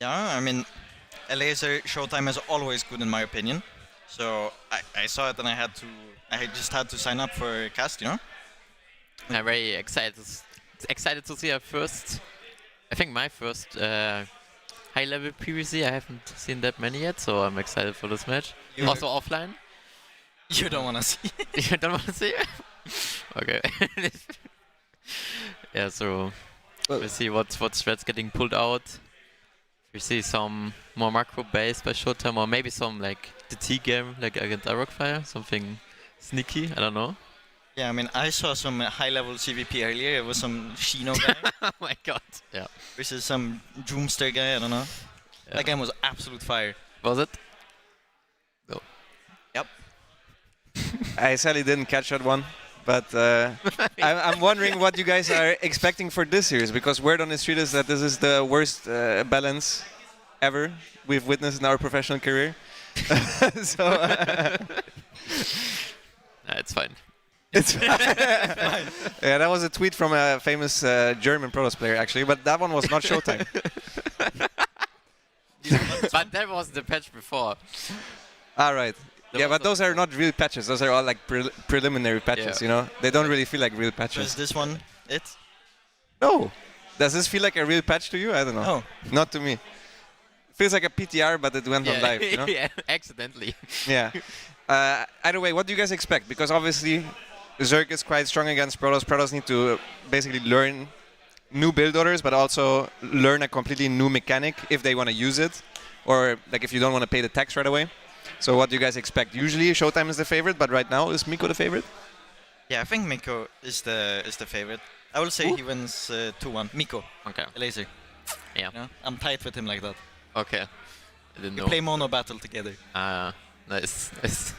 Yeah, I mean, a laser showtime is always good in my opinion. So I saw it and I just had to sign up for cast, you know? I'm very excited to see our first, I think my first high level PvC. I haven't seen that many yet, so I'm excited for this match. Also offline. You don't want to see You don't want to see it? Okay. Yeah, so we'll see what strats getting pulled out. We see some more macro based by Showtime, or maybe some like the T game, like against Rockfire, something sneaky. I don't know. Yeah, I mean, I saw some high-level CVP earlier. It was some Shino guy. Oh my god. Yeah. Versus some Doomster guy, I don't know. Yeah. That game was absolute fire. Was it? No. Yep. I sadly didn't catch that one, but I'm wondering what you guys are expecting for this series, because word on the street is that this is the worst balance ever we've witnessed in our professional career. So It's fine. It's fine. Yeah, that was a tweet from a famous German Protoss player, actually, but that one was not Showtime. But that was the patch before. All right. Yeah, but those are not real patches. Those are all like preliminary patches, Yeah. you know? They don't really feel like real patches. Is this one it? No. Does this feel like a real patch to you? I don't know. No. Not to me. Feels like a PTR, but it went on live, you know? Yeah, accidentally. Yeah. Either way, what do you guys expect? Because obviously, Zerg is quite strong against Protoss. Protoss need to basically learn new build orders, but also learn a completely new mechanic if they want to use it, or like if you don't want to pay the tax right away. So what do you guys expect? Usually Showtime is the favorite, but right now is Miko the favorite? Yeah, I think Miko is the favorite. I will say he wins 2-1. Miko. Okay. Laser. Yeah. You know? I'm tight with him like that. Okay. I didn't We know. play mono battle together. Nice. Nice.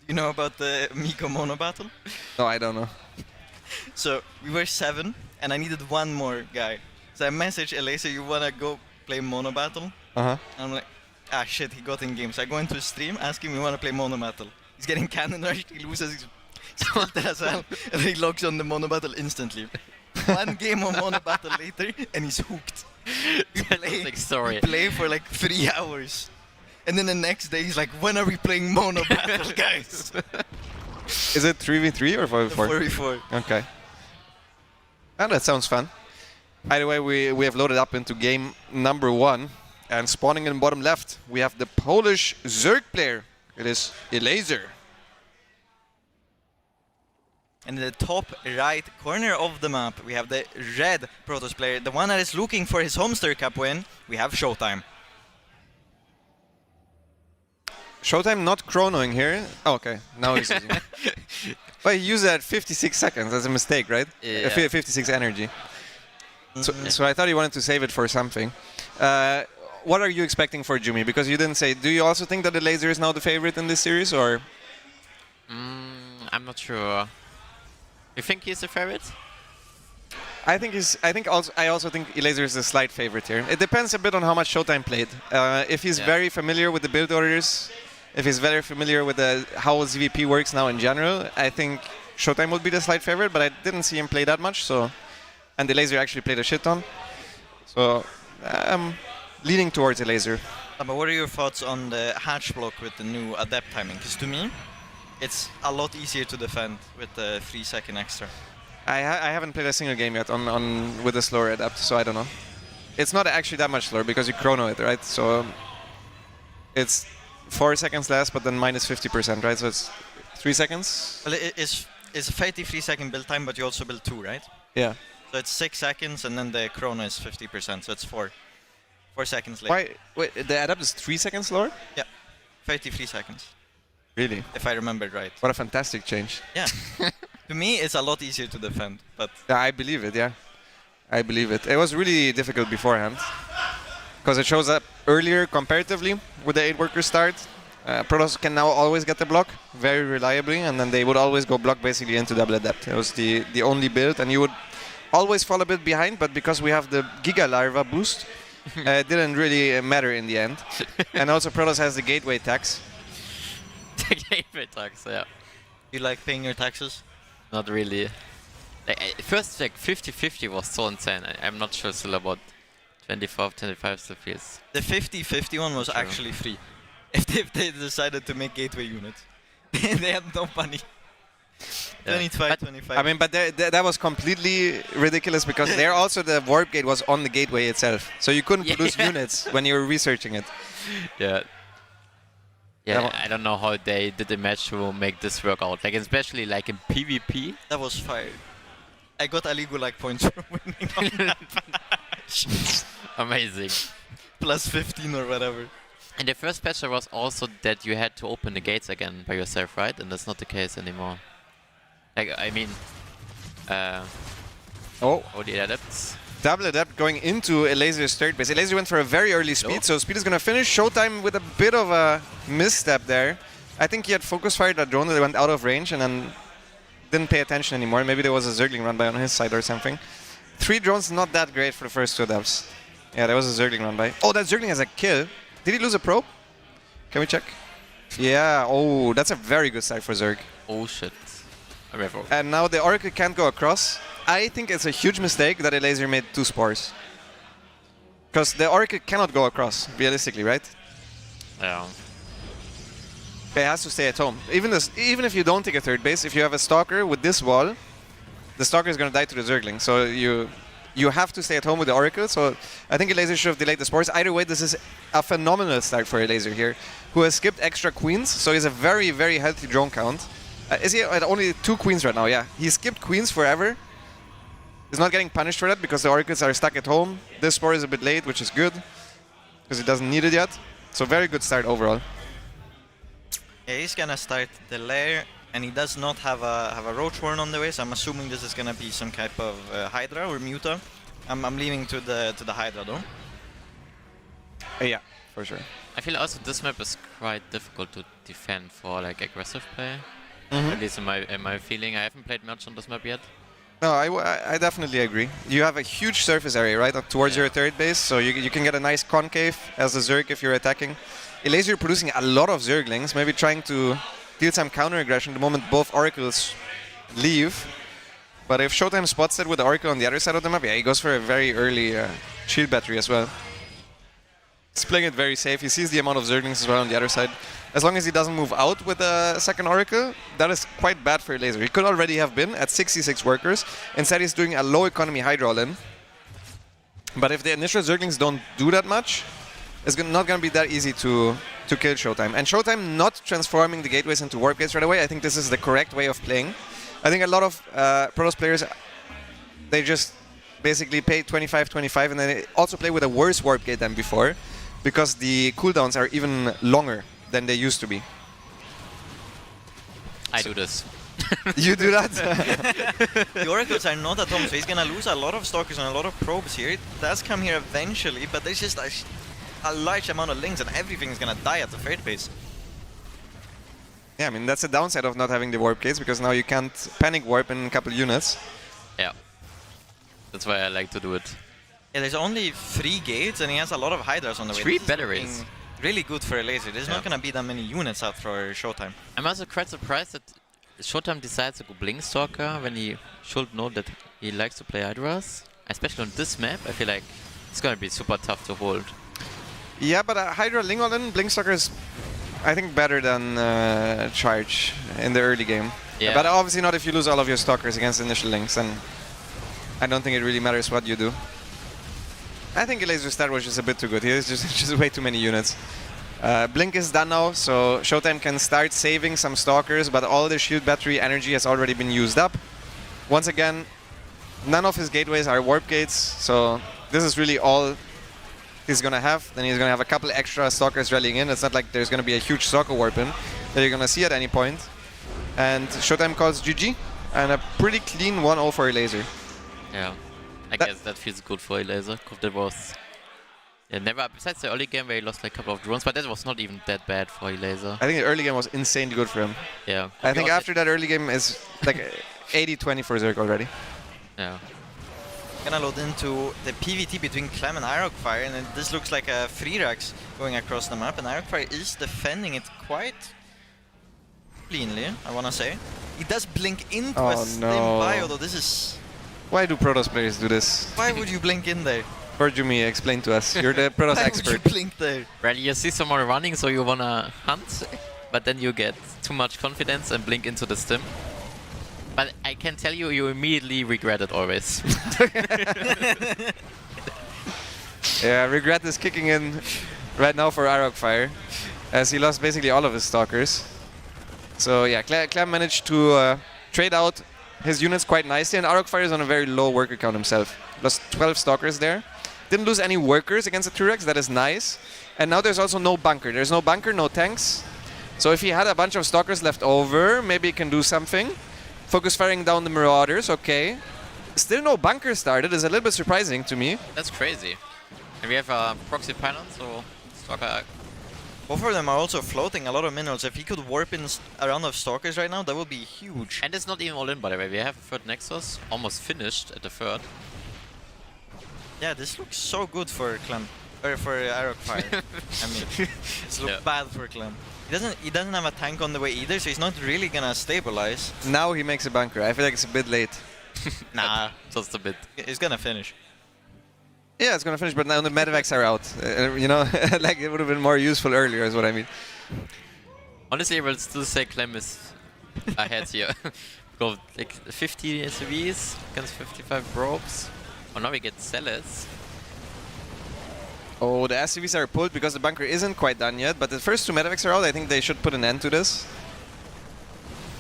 You know about the Miko mono battle? No, I don't know. So we were 7, and I needed one more guy. So I messaged Elisa, you wanna go play mono battle? Uh-huh. I'm like, ah shit, he got in game. So I go into his stream, ask him, you wanna play mono battle? He's getting cannon rushed, he loses his tilted as well, and he logs on the mono battle instantly. One game of mono battle later, and he's hooked. We play for like 3 hours. And then the next day he's like, when are we playing mono battle, guys? Is it 3v3 or 4v4? 4v4. Okay. Oh, that sounds fun. Either way, we have loaded up into game number 1. And spawning in bottom left, we have the Polish Zerg player. It is Elaser. And in the top right corner of the map, we have the red Protoss player, the one that is looking for his Homestory Cup win. We have Showtime. Showtime not chronoing here. Oh, okay, now he's using it. But he used it at 56 seconds. That's a mistake, right? Yeah. 56 energy. So I thought he wanted to save it for something. What are you expecting for Jumi? Because you didn't say. Do you also think that the laser is now the favorite in this series, or? I'm not sure. You think he's the favorite? I also think Elaser is a slight favorite here. It depends a bit on how much Showtime played. If he's very familiar with the build orders, if he's very familiar with how ZVP works now in general, I think Showtime would be the slight favorite, but I didn't see him play that much, so... And Elaser actually played a shit ton. So, I'm leaning towards Elaser. But what are your thoughts on the hatch block with the new adept timing? Because to me, it's a lot easier to defend with the 3-second extra. I haven't played a single game yet on with a slower adapt, so I don't know. It's not actually that much slower because you chrono it, right? So it's 4 seconds less, but then minus 50%, right? So it's 3 seconds. Well, it's a 33-second build time, but you also build 2, right? Yeah. So it's 6 seconds, and then the chrono is 50%, so it's 4 seconds later. Wait, the adapt is 3 seconds slower? Yeah, 33 seconds. Really? If I remembered right. What a fantastic change. Yeah. To me, it's a lot easier to defend, but... Yeah, I believe it, yeah. I believe it. It was really difficult beforehand. Because it shows up earlier comparatively with the 8-worker start. Protoss can now always get the block very reliably, and then they would always go block basically into double adept. It was the only build, and you would always fall a bit behind, but because we have the Giga Larva boost, it didn't really matter in the end. And also Protoss has the gateway tax. The gateway tax, yeah. You like paying your taxes? Not really. First, 50-50 was so insane. I'm not sure still about 25 still feels. The 50-50 one was actually free. If they decided to make gateway units. They had no money. 25. I mean, but that was completely ridiculous because there also the warp gate was on the gateway itself. So you couldn't produce units when you were researching it. Yeah. Yeah, I don't know how they did the match to make this work out. Like, especially like in PvP. That was fire. I got illegal like points for winning on that match. Amazing. Plus 15 or whatever. And the first patch there was also that you had to open the gates again by yourself, right? And that's not the case anymore. Like, I mean... oh, the adepts. Double adept going into Elazir's third base. Elazir went for a very early speed, so speed is going to finish. Showtime with a bit of a misstep there. I think he had focus fired that drone that went out of range and then didn't pay attention anymore. Maybe there was a Zergling run by on his side or something. 3 drones, not that great for the first 2 adepts. Yeah, there was a Zergling run by. Oh, that Zergling has a kill. Did he lose a probe? Can we check? Yeah, oh, that's a very good start for Zerg. Oh shit. And now the Oracle can't go across. I think it's a huge mistake that Elazir made 2 spores. Because the Oracle cannot go across, realistically, right? Yeah. It has to stay at home. Even if you don't take a third base, if you have a Stalker with this wall, the Stalker is going to die to the Zergling. So you have to stay at home with the Oracle. So I think Elazir should have delayed the spores. Either way, this is a phenomenal start for Elazir here, who has skipped extra queens. So he's a very, very healthy drone count. Is he at only 2 queens right now? Yeah. He skipped queens forever. He's not getting punished for that because the Oracles are stuck at home. This spore is a bit late, which is good, because he doesn't need it yet. So very good start overall. Yeah, he's gonna start the lair, and he does not have a roach warren on the way, so I'm assuming this is gonna be some type of Hydra or Muta. I'm leaning to the Hydra though. Yeah, for sure. I feel also this map is quite difficult to defend for like aggressive play. At least in my feeling. I haven't played much on this map yet. No, I definitely agree. You have a huge surface area, right, up towards your third base, so you can get a nice concave as a Zerg if you're attacking. Elazir producing a lot of Zerglings, maybe trying to deal some counter-aggression the moment both Oracles leave. But if Showtime spots it with the Oracle on the other side of the map, yeah, he goes for a very early shield battery as well. He's playing it very safe. He sees the amount of Zerglings as well on the other side. As long as he doesn't move out with a second Oracle, that is quite bad for Elazir. He could already have been at 66 workers. Instead, he's doing a low economy Hydra all-in. But if the initial Zerglings don't do that much, it's not going to be that easy to kill Showtime. And Showtime not transforming the gateways into warp gates right away, I think this is the correct way of playing. I think a lot of Protoss players, they just basically pay 25-25 and then they also play with a worse warp gate than before, because the cooldowns are even longer than they used to be. I do this. You do that? The Oracles are not at home, so he's gonna lose a lot of Stalkers and a lot of probes here. It does come here eventually, but there's just a large amount of links and everything is gonna die at the third base. Yeah, I mean, that's the downside of not having the warp gates, because now you can't panic warp in a couple units. Yeah. That's why I like to do it. Yeah, there's only 3 gates and he has a lot of Hydras on the way. 3 batteries. Really good for a laser. There's not gonna be that many units out for Showtime. I'm also quite surprised that Showtime decides to go Blink Stalker when he should know that he likes to play Hydras. Especially on this map, I feel like it's gonna be super tough to hold. Yeah, but Hydra Lingolin, Blinkstalker is, I think, better than Charge in the early game. Yeah. But obviously not if you lose all of your Stalkers against initial links, and I don't think it really matters what you do. I think Elazir's start was just a bit too good. He has just way too many units. Blink is done now, so Showtime can start saving some Stalkers, but all the shield battery energy has already been used up. Once again, none of his gateways are warp gates, so this is really all he's gonna have. Then he's gonna have a couple extra Stalkers rallying in. It's not like there's gonna be a huge Stalker warp in that you're gonna see at any point. And Showtime calls GG, and a pretty clean 1-0 for Elazir. Yeah. I guess that feels good for Elazir, because that was never, besides the early game where he lost like a couple of drones, but that was not even that bad for Elazir. I think the early game was insanely good for him. Yeah. I think after that early game is like 80-20 for Zerg already. Yeah. Gonna load into the PvT between Clem and Irokfire, and this looks like a 3 racks going across the map, and Irokfire is defending it quite cleanly, I wanna say. He does blink into Oh, a slim no. bio, though. This is... Why do Protoss players do this? Why would you blink in there? Jumi, explain to us. You're the Protoss Why expert. would you blink there? Well, you see someone running, so you wanna hunt, but then you get too much confidence and blink into the stim. But I can tell you, you immediately regret it always. Yeah, regret is kicking in right now for Arokfire, as he lost basically all of his stalkers. So yeah, Clem managed to trade out his units quite nicely, and Arokfire is on a very low worker count himself. Lost 12 stalkers there. Didn't lose any workers against the T-Rex, that is nice. And now there's also no bunker. There's no bunker, no tanks. So if he had a bunch of stalkers left over, maybe he can do something. Focus firing down the Marauders, okay. Still no bunker started, is a little bit surprising to me. That's crazy. And we have a proxy pylon, so Stalker. Both of them are also floating a lot of minerals. If he could warp in a round of Stalkers right now, that would be huge. And it's not even all in, by the way. We have a third Nexus, almost finished at the third. Yeah, this looks so good for Clem. Or for Arokfire. I mean, it looks bad for Clem. He doesn't have a tank on the way either, so he's not really gonna stabilize. Now he makes a bunker. I feel like it's a bit late. Nah, just a bit. He's gonna finish. Yeah, it's gonna finish, but now the medevacs are out. You know, like it would have been more useful earlier, is what I mean. Honestly, I will still say Clem is ahead here. Go like 50 SUVs against 55 probes. Oh, now we get Zealots. Oh, the SCVs are pulled because the bunker isn't quite done yet, but the first two medevacs are out. I think they should put an end to this.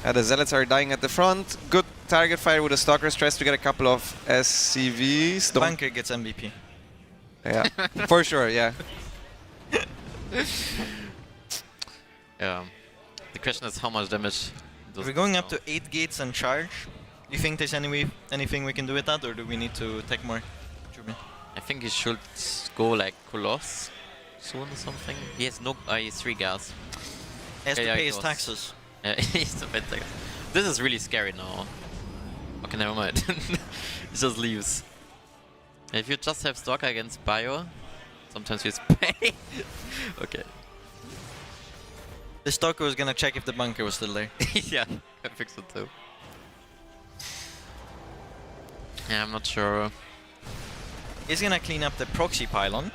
The Zealots are dying at the front. Good target fire with the Stalkers. Tries to get a couple of SCVs. The bunker gets MVP. Yeah, for sure, yeah. Yeah. The question is how much damage. We're going up to 8 gates and charge. Do you think there's anything we can do with that, or do we need to take more? I think he should go like Coloss soon or something. He has no. He has 3 gas. He has to pay his taxes. Yeah, he has to pay taxes. This is really scary now. Okay, never mind. He just leaves. If you just have Stalker against Bio, sometimes you just pay. Okay. The Stalker was gonna check if the bunker was still there. Yeah, I think so too. Yeah, I'm not sure. He's gonna clean up the proxy pylon.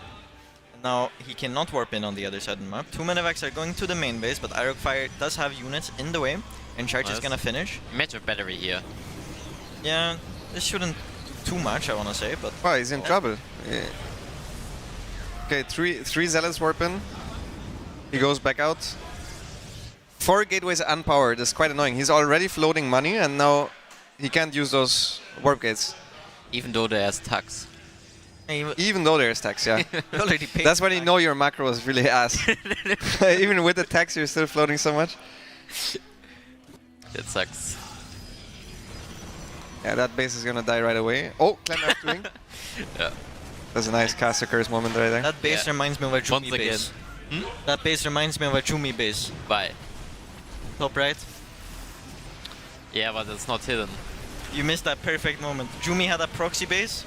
Now he cannot warp in on the other side of the map. 2 medevacs are going to the main base, but Arokfire does have units in the way, and Charge is gonna finish. Major battery here. Yeah, this shouldn't do too much, I wanna say, but... Oh, he's in trouble. Yeah. Okay, three Zealots warp in. He goes back out. 4 gateways unpowered. That's quite annoying. He's already floating money, and now he can't use those warp gates. Even though there's tax. Even though there's tax, yeah. Already paid. That's when you know your macro is really ass. Even with the tax, you're still floating so much. It sucks. Yeah, that base is gonna die right away. Oh, Clem left wing. Yeah. That's a nice caster curse moment right there. That base reminds me of a Jumi base. That base reminds me of a Jumi base. Why? Top right. Yeah, but it's not hidden. You missed that perfect moment. Jumi had a proxy base,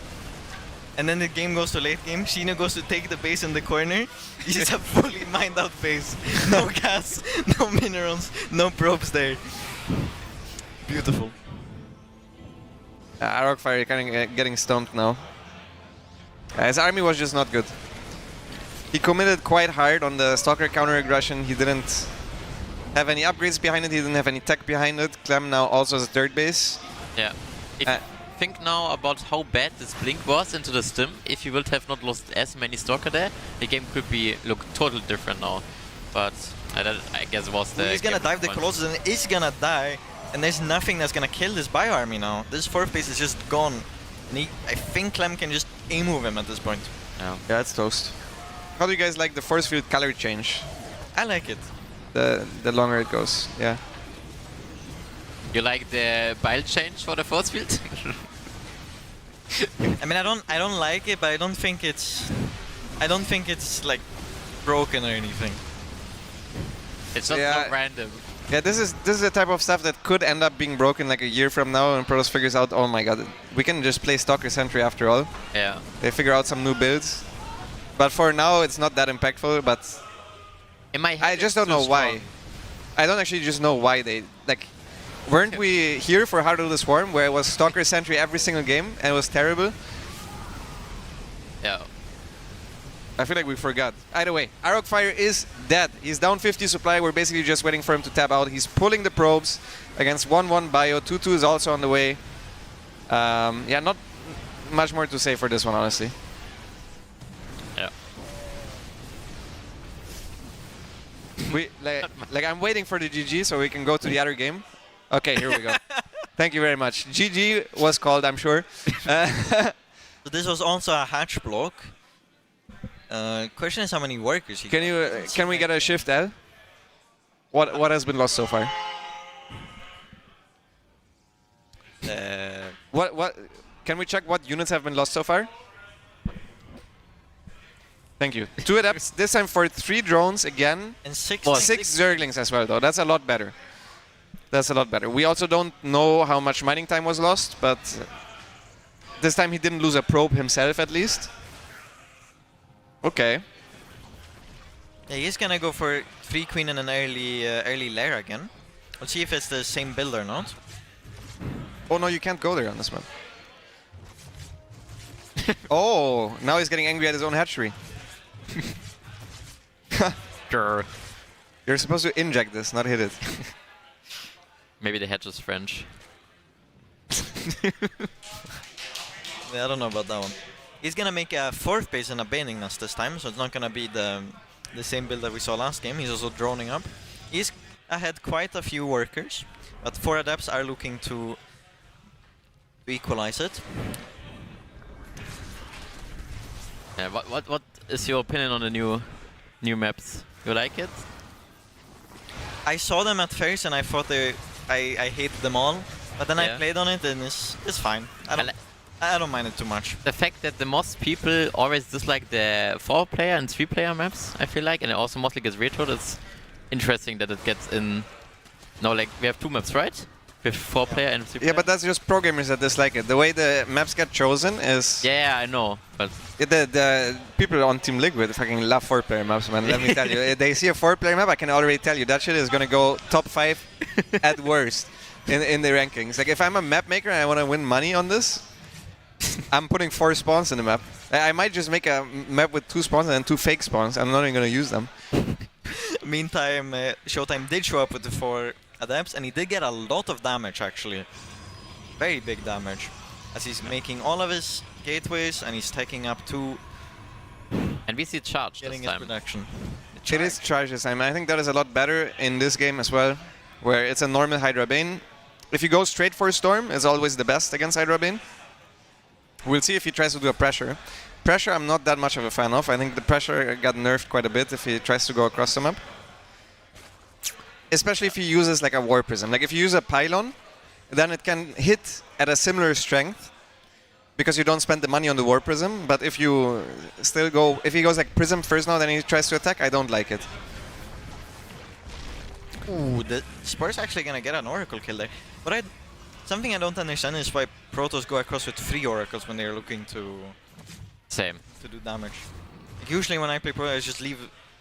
and then the game goes to late game. Shino goes to take the base in the corner. You just have fully mined out base. No gas, no minerals, no probes there. Beautiful. Arokfire kind of getting stumped now. His army was just not good. He committed quite hard on the Stalker counter aggression. He didn't have any upgrades behind it. He didn't have any tech behind it. Clem now also has a third base. Yeah. If you think now about how bad this blink was into the stim, if you would have not lost as many Stalker there, the game could be look totally different now. But I guess it was the. He's gonna dive the Colossus and is gonna die, and there's nothing that's gonna kill this bio army now. This 4th base is just gone. And I think Clem can just A-move him at this point. Yeah, it's toast. How do you guys like the force field color change? I like it. The longer it goes, yeah. You like the bile change for the force field? I mean, I don't like it, but I don't think it's like broken or anything. It's just so random. Yeah, this is the type of stuff that could end up being broken like a year from now, and Protoss figures out, oh my god, we can just play Stalker Sentry after all. Yeah. They figure out some new builds. But for now, it's not that impactful, but in my head, I just don't know why. I don't actually just know why they like. Weren't we here for Heart of the Swarm, where it was Stalker Sentry every single game and it was terrible? Yeah. I feel like we forgot. Either way, Arok Fire is dead. He's down 50 supply. We're basically just waiting for him to tap out. He's pulling the probes against 1-1 Bio. 2-2 is also on the way. Yeah, not much more to say for this one, honestly. Yeah. We like I'm waiting for the GG so we can go to the other game. Okay, here we go. Thank you very much. GG was called, I'm sure. So this was also a hatch block. Question is how many workers he Can we get a shift L? What has been lost so far? What can we check what units have been lost so far? Thank you. 2 adepts, this time for 3 drones again. And 6 Zerglings as well though. That's a lot better. That's a lot better. We also don't know how much mining time was lost, but this time he didn't lose a probe himself at least. Okay. Yeah, he's gonna go for 3 queen and an early lair again. Let's see if it's the same build or not. Oh no, you can't go there on this one. Oh, now he's getting angry at his own hatchery. Sure. You're supposed to inject this, not hit it. Maybe the hatch is French. Yeah, I don't know about that one. He's gonna make a 4th base and a baning nest this time, so it's not gonna be the same build that we saw last game. He's also droning up. He's ahead quite a few workers, but 4 adepts are looking to equalize it. Yeah, what is your opinion on the new maps? You like it? I saw them at first and I thought I hated them all, but then I played on it and it's fine. I don't mind it too much. The fact that the most people always dislike the 4-player and 3-player maps, I feel like, and it also mostly gets retroed. It's interesting that it gets in. No, like we have 2 maps, right? With 4-player and 3-player. Yeah, but that's just programmers that dislike it. The way the maps get chosen is. Yeah, I know, but the people on Team Liquid fucking love 4-player maps, man. Let me tell you, if they see a 4-player map, I can already tell you that shit is gonna go top 5 at worst in the rankings. Like if I'm a map maker and I want to win money on this, I'm putting 4 spawns in the map. I might just make a map with 2 spawns and then 2 fake spawns. I'm not even gonna use them. Meantime, Showtime did show up with the 4 adepts, and he did get a lot of damage actually. Very big damage. As he's making all of his gateways and he's taking up 2. And we see charge getting this time. his production. It is charge this time. I think that is a lot better in this game as well, where it's a normal Hydra Bane. If you go straight for Storm, it's always the best against Hydra Bane. We'll see if he tries to do a pressure. Pressure I'm not that much of a fan of. I think the pressure got nerfed quite a bit if he tries to go across the map. Especially if he uses like a War Prism. Like if you use a Pylon, then it can hit at a similar strength because you don't spend the money on the War Prism. But if you still go, if he goes like Prism first now, then he tries to attack, I don't like it. Ooh, the Spurs actually gonna get an Oracle kill there. But something I don't understand is why Protoss go across with 3 Oracles when they're looking to do damage. Like usually when I play Protoss, I just leave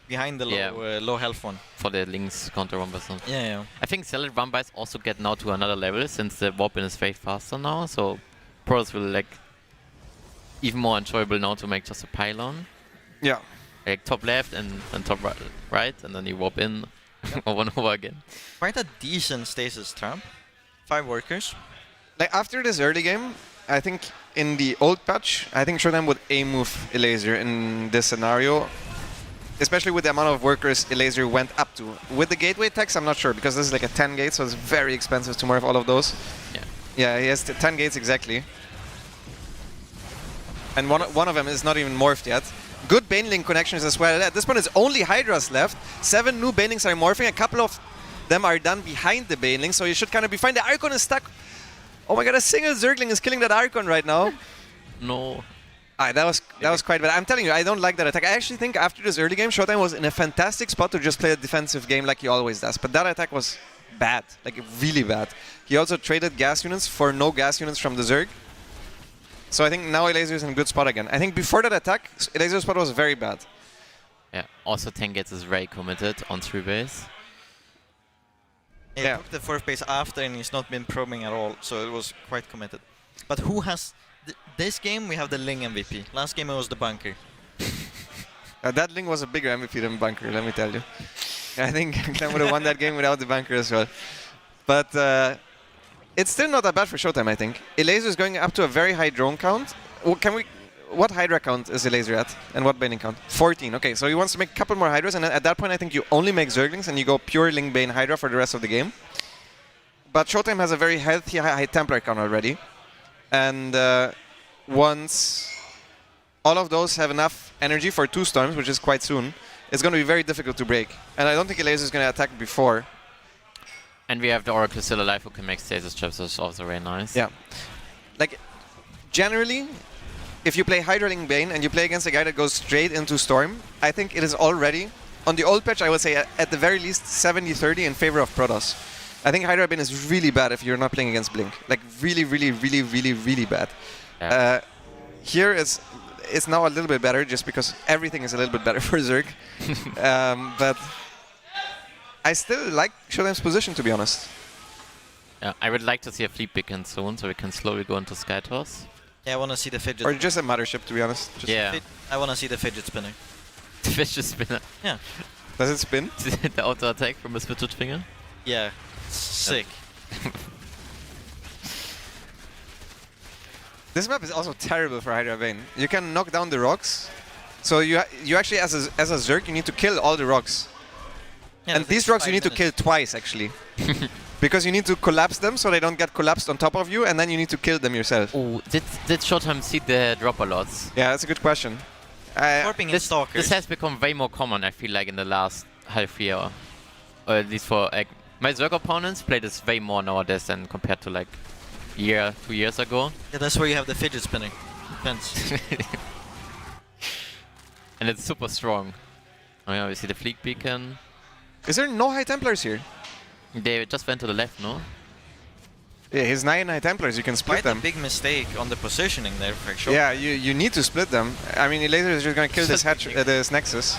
behind the low health one. For the links counter 1%. Yeah. I think Salad Vampires also get now to another level since the warp in is way faster now, so Protoss will like even more enjoyable now to make just a pylon. Yeah. Like top left and top right, and then you warp in over and over again. Quite a decent stasis trap. 5 workers. Like after this early game, I think in the old patch, I think Showtime would A-move Elaser in this scenario. Especially with the amount of workers Elaser went up to. With the gateway tax, I'm not sure, because this is like a 10 gate, so it's very expensive to morph all of those. Yeah, he has 10 gates exactly. And one of them is not even morphed yet. Good Baneling connections as well. At this point, it's only Hydras left. 7 new Banelings are morphing. A couple of them are done behind the Baneling, so you should kind of be fine. The Archon is stuck. Oh my god, a single Zergling is killing that Archon right now. No. That was quite bad. I'm telling you, I don't like that attack. I actually think after this early game, Showtime was in a fantastic spot to just play a defensive game like he always does. But that attack was bad, like really bad. He also traded gas units for no gas units from the Zerg. So I think now Elaser is in a good spot again. I think before that attack, Elaser's spot was very bad. Yeah, also 10 gates is very committed on 3 base. He took the first base after, and he's not been probing at all, so it was quite committed. But who has... this game, we have the Ling MVP. Last game, it was the Bunker. That Ling was a bigger MVP than Bunker, let me tell you. I think Clem would have won that game without the Bunker as well. But it's still not that bad for Showtime, I think. Elaser is going up to a very high drone count. Well, what Hydra count is Elaser at? And what Baning count? 14. Okay, so he wants to make a couple more Hydras, and at that point I think you only make Zerglings and you go pure Ling Bane Hydra for the rest of the game. But Showtime has a very healthy high Templar count already. And once all of those have enough energy for 2 storms, which is quite soon, it's going to be very difficult to break. And I don't think Elaser is going to attack before. And we have the Oracle still alive who can make stasis traps, which is also very nice. Yeah. Like, generally, if you play Hydra Ling Bane and you play against a guy that goes straight into Storm, I think it is already, on the old patch, I would say at the very least 70-30 in favor of Protoss. I think Hydra Bane is really bad if you're not playing against Blink. Like, really, really, really, really, really bad. Yeah. Here it's now a little bit better just because everything is a little bit better for Zerg. But I still like Showtime's position, to be honest. Yeah, I would like to see a fleet beacon soon, so we can slowly go into Sky Toss. Yeah, I want to see the fidget. Or just a mothership, to be honest. Just yeah. I want to see the fidget spinner. The fidget spinner? Yeah. Does it spin? The auto attack from a fidget finger? Yeah. Sick. This map is also terrible for Hydra Bane. You can knock down the rocks, so you actually, as a Zerg, you need to kill all the rocks. Yeah, and these rocks you need to kill twice, actually. Because you need to collapse them so they don't get collapsed on top of you, and then you need to kill them yourself. Oh, did Showtime see the dropper lots? Yeah, that's a good question. This has become way more common, I feel like, in the last half year. Or at least for my Zerg opponents play this way more nowadays than compared to like year, 2 years ago. Yeah, that's where you have the fidget spinning. Depends. And it's super strong. Oh yeah, we see the fleet beacon. Is there no High Templars here? They just went to the left, no? Yeah, his 9 High Templars, you can split them. Quite a big mistake on the positioning there, for sure. Yeah, you need to split them. I mean, Elaser is just going to kill this Nexus.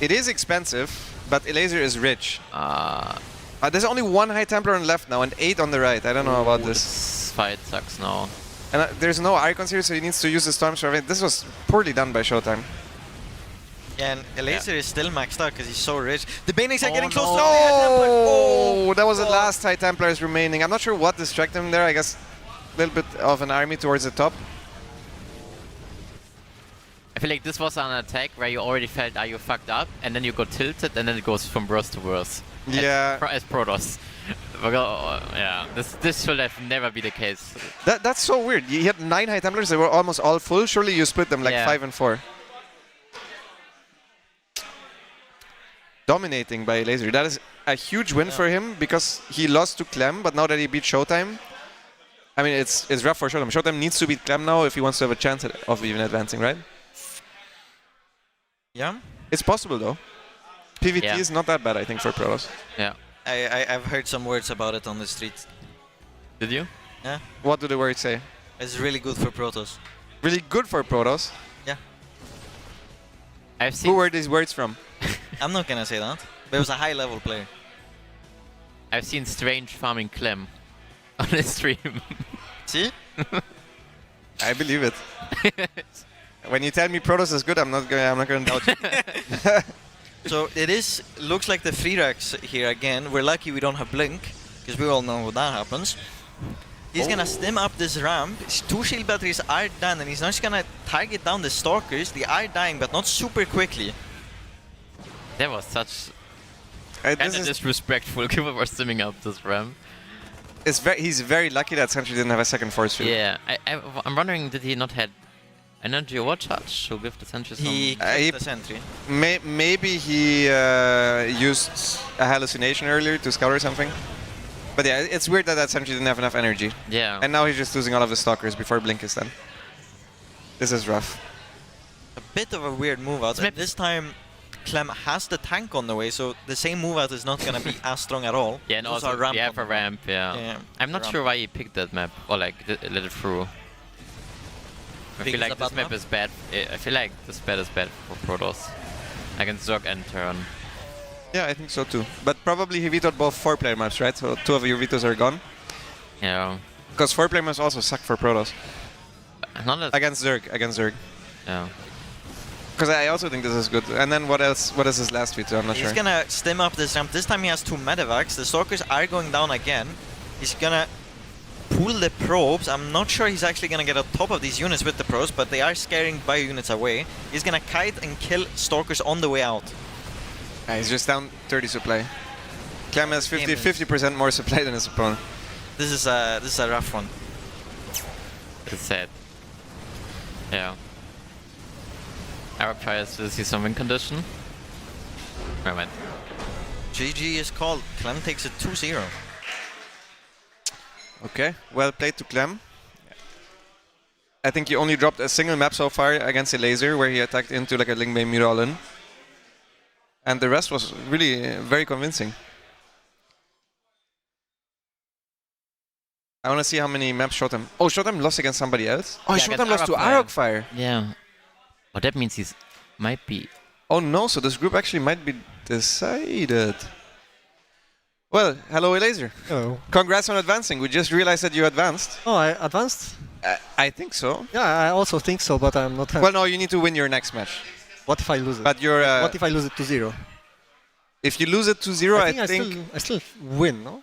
It is expensive, but Elaser is rich. There's only 1 High Templar on the left now and 8 on the right. I don't know about this. This fight sucks now. And there's no Icons here, so he needs to use the Storm Survey. This was poorly done by Showtime. Yeah, and Elaser is still maxed out because he's so rich. The Banings are getting close to the High Templar. Oh, that was the last High Templars remaining. I'm not sure what distracted him there. I guess a little bit of an army towards the top. I feel like this was an attack where you already felt, you fucked up, and then you got tilted, and then it goes from worse to worse. Yeah. As Protoss. Yeah, this should have never be the case. That's so weird. You had 9 High Templars, they were almost all full. Surely you split them like 5 and 4. Dominating by Elaser. That is a huge win for him because he lost to Clem, but now that he beat Showtime, I mean, it's rough for Showtime. Showtime needs to beat Clem now if he wants to have a chance of even advancing, right? Yeah. It's possible though. PvT is not that bad, I think, for Protoss. Yeah. I've heard some words about it on the streets. Did you? Yeah. What do the words say? It's really good for Protoss. Really good for Protoss? Yeah. I've seen. Who were these words from? I'm not gonna say that. But it was a high-level player. I've seen strange farming Clem on the stream. See? I believe it. When you tell me Protoss is good, I'm not gonna doubt you. So it looks like the free racks here again. We're lucky we don't have Blink, because we all know what that happens. He's gonna stem up this ramp. 2 shield batteries are done, and he's not just gonna target down the stalkers. They are dying, but not super quickly. That was such kind of disrespectful given we're stimming up this ramp. He's very lucky that Sentry didn't have a second force field. Yeah, I'm wondering, did he not have energy overcharge to give the Sentry some... He killed the Sentry. Maybe he used a hallucination earlier to scout or something. But yeah, it's weird that Sentry didn't have enough energy. Yeah. And now he's just losing all of the stalkers before Blink is done. This is rough. A bit of a weird move out. And this time, Clem has the tank on the way, so the same move out is not going to be as strong at all. Yeah, and also ramp yeah, for ramp, yeah. I'm not sure why he picked that map, or like let it through. I feel like this map is bad. I feel like this bad is bad for Protoss. Against Zerg and Terran. Yeah, I think so too. But probably he vetoed both 4-player maps, right? So 2 of your vetoes are gone. Yeah. Because 4-player maps also suck for Protoss. Not against Zerg. Yeah. Because I also think this is good. And then what else? What is his last veto? I'm not He's sure. gonna stem up this ramp. This time he has 2 medevacs. The Stalkers are going down again. He's gonna pull the probes. I'm not sure he's actually gonna get on top of these units with the probes, but they are scaring bio units away. He's gonna kite and kill Stalkers on the way out. Yeah, he's just down 30 supply. Clem has 50% more supply than his opponent. This is a rough one. It's sad. Yeah. Arab tries to see some win condition. Never mind. GG is called. Clem takes it 2-0. Okay, well played to Clem. I think he only dropped a single map so far against a laser where he attacked into like a Lingbei Miralin. And the rest was really very convincing. I want to see how many maps Shotem. Oh, Shotem lost against somebody else? Oh, Yeah, Shotem against lost to Arab Aragfire. Yeah. Oh, that means he's might be. Oh no, so this group actually might be decided. Well, hello Elaser. Hello. Congrats on advancing. We just realized that you advanced. Oh, I advanced? I think so. Yeah, I also think so, but I'm not happy. Well, no, you need to win your next match. What if I lose it? But you're. What if I lose it to 0? If you lose it to 0, I think I still win, no?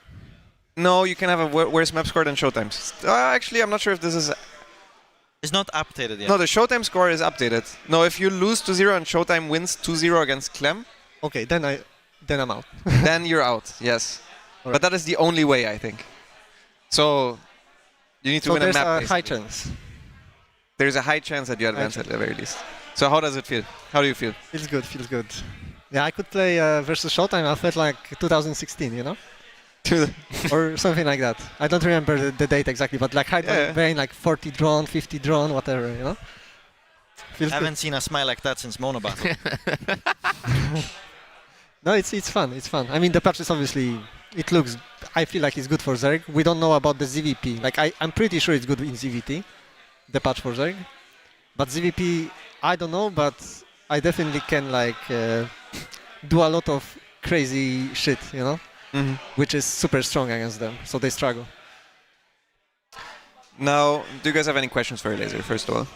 No, you can have a worse map score than Showtime's. Actually, I'm not sure if this is. It's not updated yet. No, the Showtime score is updated. No, if you lose to 0 and Showtime wins 2-0 against Clem. Okay, then I'm out. Then you're out. Yes, but that is the only way, I think. So you need to win a map. There's a high chance. There's a high chance that you advance at the very least. So how does it feel? How do you feel? Feels good. Yeah, I could play versus Showtime. I felt like 2016, you know? Or something like that. I don't remember the date exactly, but like playing like 40 drone, 50 drone, whatever, you know? I haven't seen a smile like that since Mono Battle. No, it's fun. It's fun. I mean, the patch is obviously. I feel like it's good for Zerg. We don't know about the ZVP. Like I'm pretty sure it's good in ZVT, the patch for Zerg. But ZVP, I don't know. But I definitely can like do a lot of crazy shit, you know, which is super strong against them. So they struggle. Now, do you guys have any questions for Laser? First of all.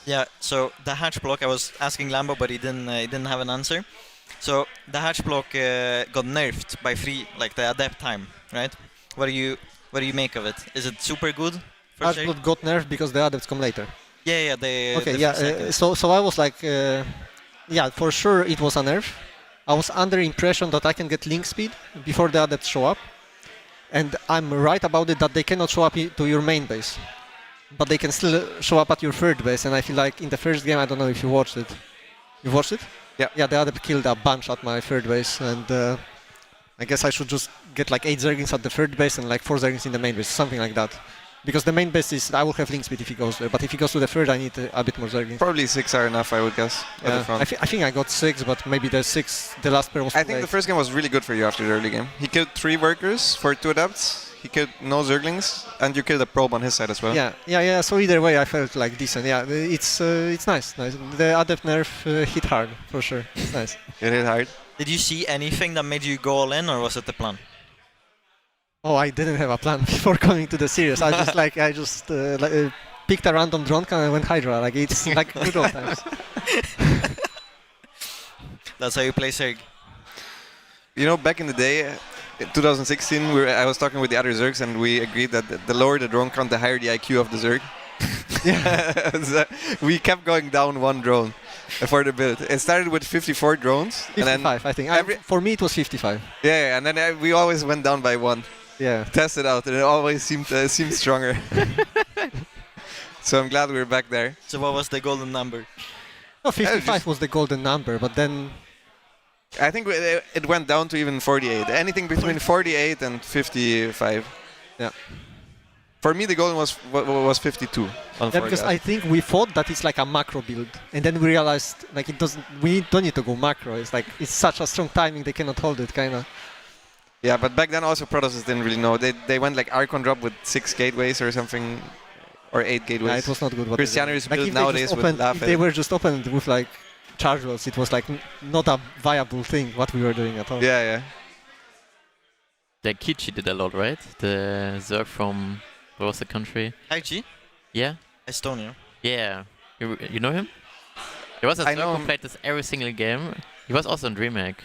Yeah. So the hatch block, I was asking Lambo, but he didn't have an answer. So the hatch block got nerfed by 3, like the adept time, right? What do you make of it? Is it super good? Hatch block got nerfed because the adepts come later. Yeah. So I was like, yeah, for sure it was a nerf. I was under impression that I can get link speed before the adepts show up, and I'm right about it that they cannot show up to your main base, but they can still show up at your third base. And I feel like in the first game, I don't know if you watched it. You watched it? Yeah. Yeah, the adept killed a bunch at my third base, and I guess I should just get like 8 Zerglings at the third base and like 4 Zerglings in the main base, something like that. Because the main base is, I will have link speed if he goes there, but if he goes to the third, I need a bit more Zerglings. Probably 6 are enough, I would guess. Yeah. I think I got 6, but maybe the last pair was I think the first game was really good for you after the early game. He killed 3 workers for 2 adepts. He killed no Zerglings, and you killed a probe on his side as well. Yeah. So either way, I felt like decent. Yeah, it's nice. The adept nerf hit hard for sure. It's nice. It hit hard. Did you see anything that made you go all in, or was it the plan? Oh, I didn't have a plan before coming to the series. I just picked a random drone and I went Hydra. Like it's like good old times. That's how you play Zerg. You know, back in the day, in 2016, I was talking with the other Zergs, and we agreed that the lower the drone count, the higher the IQ of the Zerg. We kept going down 1 drone for the build. It started with 54 drones. 55, and then I think. For me, it was 55. Yeah, and then we always went down by 1. Yeah. Test it out, and it always seemed stronger. So I'm glad we're back there. So what was the golden number? No, 55 was the golden number, but then I think it went down to even 48. Anything between 48 and 55. Yeah. For me, the golden was 52. Yeah, because I think we thought that it's like a macro build, and then we realized like it doesn't. We don't need to go macro. It's like it's such a strong timing they cannot hold it, kind of. Yeah, but back then also Protoss didn't really know. They went like Archon drop with 6 gateways or something, or 8 gateways. Yeah, it was not good. Christianity is like built nowadays with if they were just opened with like charge was, it was like not a viable thing what we were doing at all. Yeah. The Kichi did a lot, right? The Zerg from, what was the country? Haiji? Yeah? Estonia. Yeah. You know him? There was a I know Zerg who him. played this every single game. He was also in DreamHack.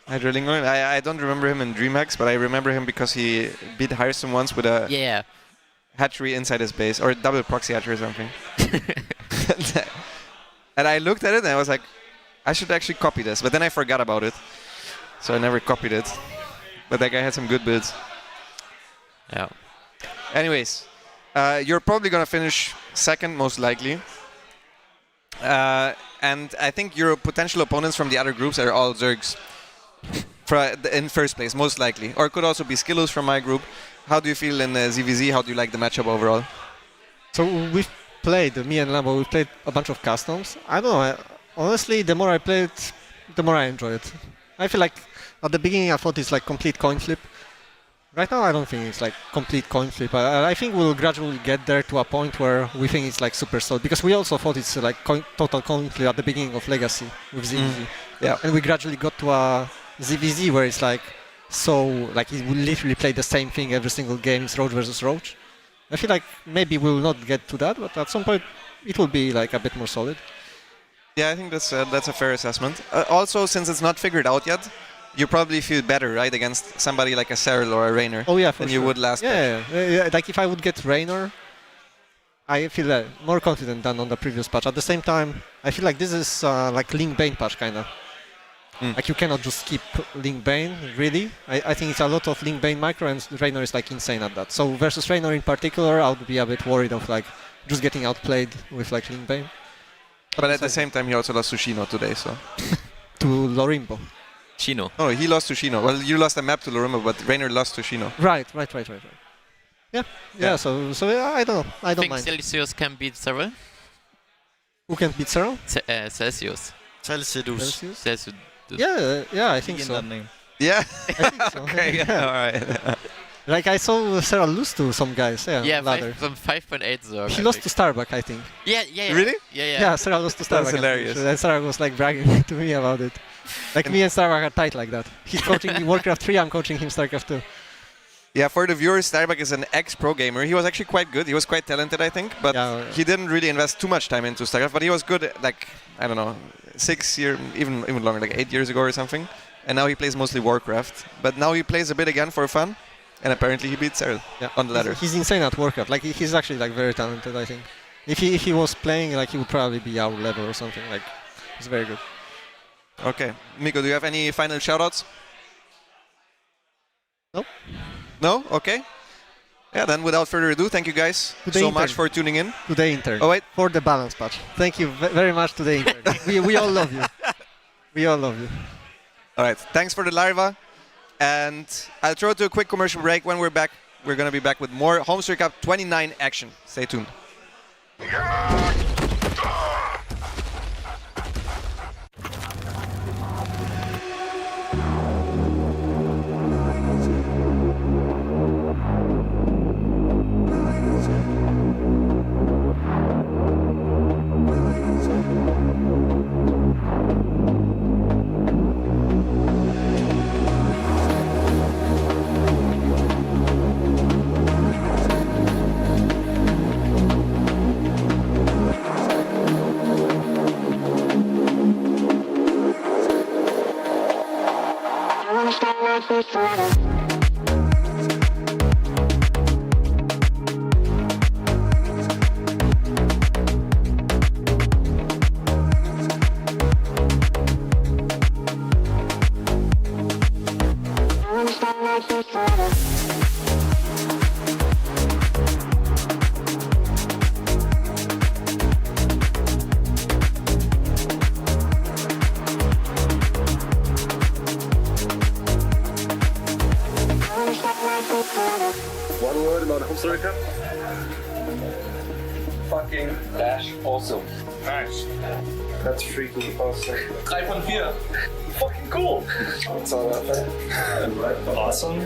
I don't remember him in DreamHacks, but I remember him because he beat Hearthstone once with a Yeah. hatchery inside his base, or double proxy hatchery or something. And I looked at it and I was like, I should actually copy this, but then I forgot about it. So I never copied it. But that guy had some good builds. Yeah. Anyways, you're probably going to finish second, most likely. And I think your potential opponents from the other groups are all Zergs in first place, most likely. Or it could also be Skillus from my group. How do you feel in ZVZ? How do you like the matchup overall? So we've played, me and Lambo, we've played a bunch of customs. I don't know, honestly, the more I play it, the more I enjoy it. I feel like at the beginning I thought it's like complete coin flip. Right now I don't think it's like complete coin flip. I think we'll gradually get there to a point where we think it's like super solid. Because we also thought it's like total coin flip at the beginning of Legacy with ZVZ. Yeah. And we gradually got to a ZVZ where it's like so, like it will literally play the same thing every single game, it's Roach versus Roach. I feel like maybe we will not get to that, but at some point it will be like a bit more solid. Yeah, I think that's a fair assessment. Also, since it's not figured out yet, you probably feel better, right, against somebody like a Cyril or a Raynor than you would last patch. Yeah, like if I would get Raynor, I feel more confident than on the previous patch. At the same time, I feel like this is like Link Bane patch, kind of. Like you cannot just skip Link Bane, really. I think it's a lot of Link Bane micro, and Raynor is like insane at that. So versus Raynor in particular, I would be a bit worried of like just getting outplayed with like Link Bane. But at the same time, he also lost to Shino today, so. To Lorimbo. Shino. Oh, he lost to Shino. Well, you lost a map to Lorimbo, but Raynor lost to Shino. Right. Yeah. So I don't know. I don't think mind. Celsius can beat Cyril? Who can beat Cyril? Celsius. Celsius. Yeah, I think Begin so. that name. Yeah. I think so. Okay, all right. Like I saw Cyril lose to some guys. Yeah, ladder. from 5.8 Zerg. He lost to Starbuck, I think. Yeah. Really? Yeah. Yeah, Cyril lost to Starbuck. That's hilarious. And Cyril was like bragging to me about it. Like me and Starbuck are tight like that. He's coaching me Warcraft 3, I'm coaching him StarCraft 2. Yeah, for the viewers, Starbuck is an ex-pro gamer. He was actually quite good. He was quite talented, I think, but he didn't really invest too much time into StarCraft. But he was good, like, I don't know, 6 years, even longer, like 8 years ago or something. And now he plays mostly Warcraft. But now he plays a bit again for fun. And apparently he beat Cyril on the ladder. He's insane at Warcraft. Like he's actually like very talented, I think. If he was playing, like he would probably be our level or something. Like he's very good. Okay, Miko, do you have any final shoutouts? No. No? Okay. Yeah, then without further ado, thank you guys so much for tuning in. To the intern. Oh wait. For the balance patch. Thank you very much to the intern. we all love you. We all love you. All right. Thanks for the larva. And I'll throw it to a quick commercial break. When we're back, we're going to be back with more Homestory Cup 29 action. Stay tuned. One word about Homestory Cup? Fucking dash awesome. Nice. That's freaking awesome. 3 von 4. Fucking cool. That's all that. Awesome.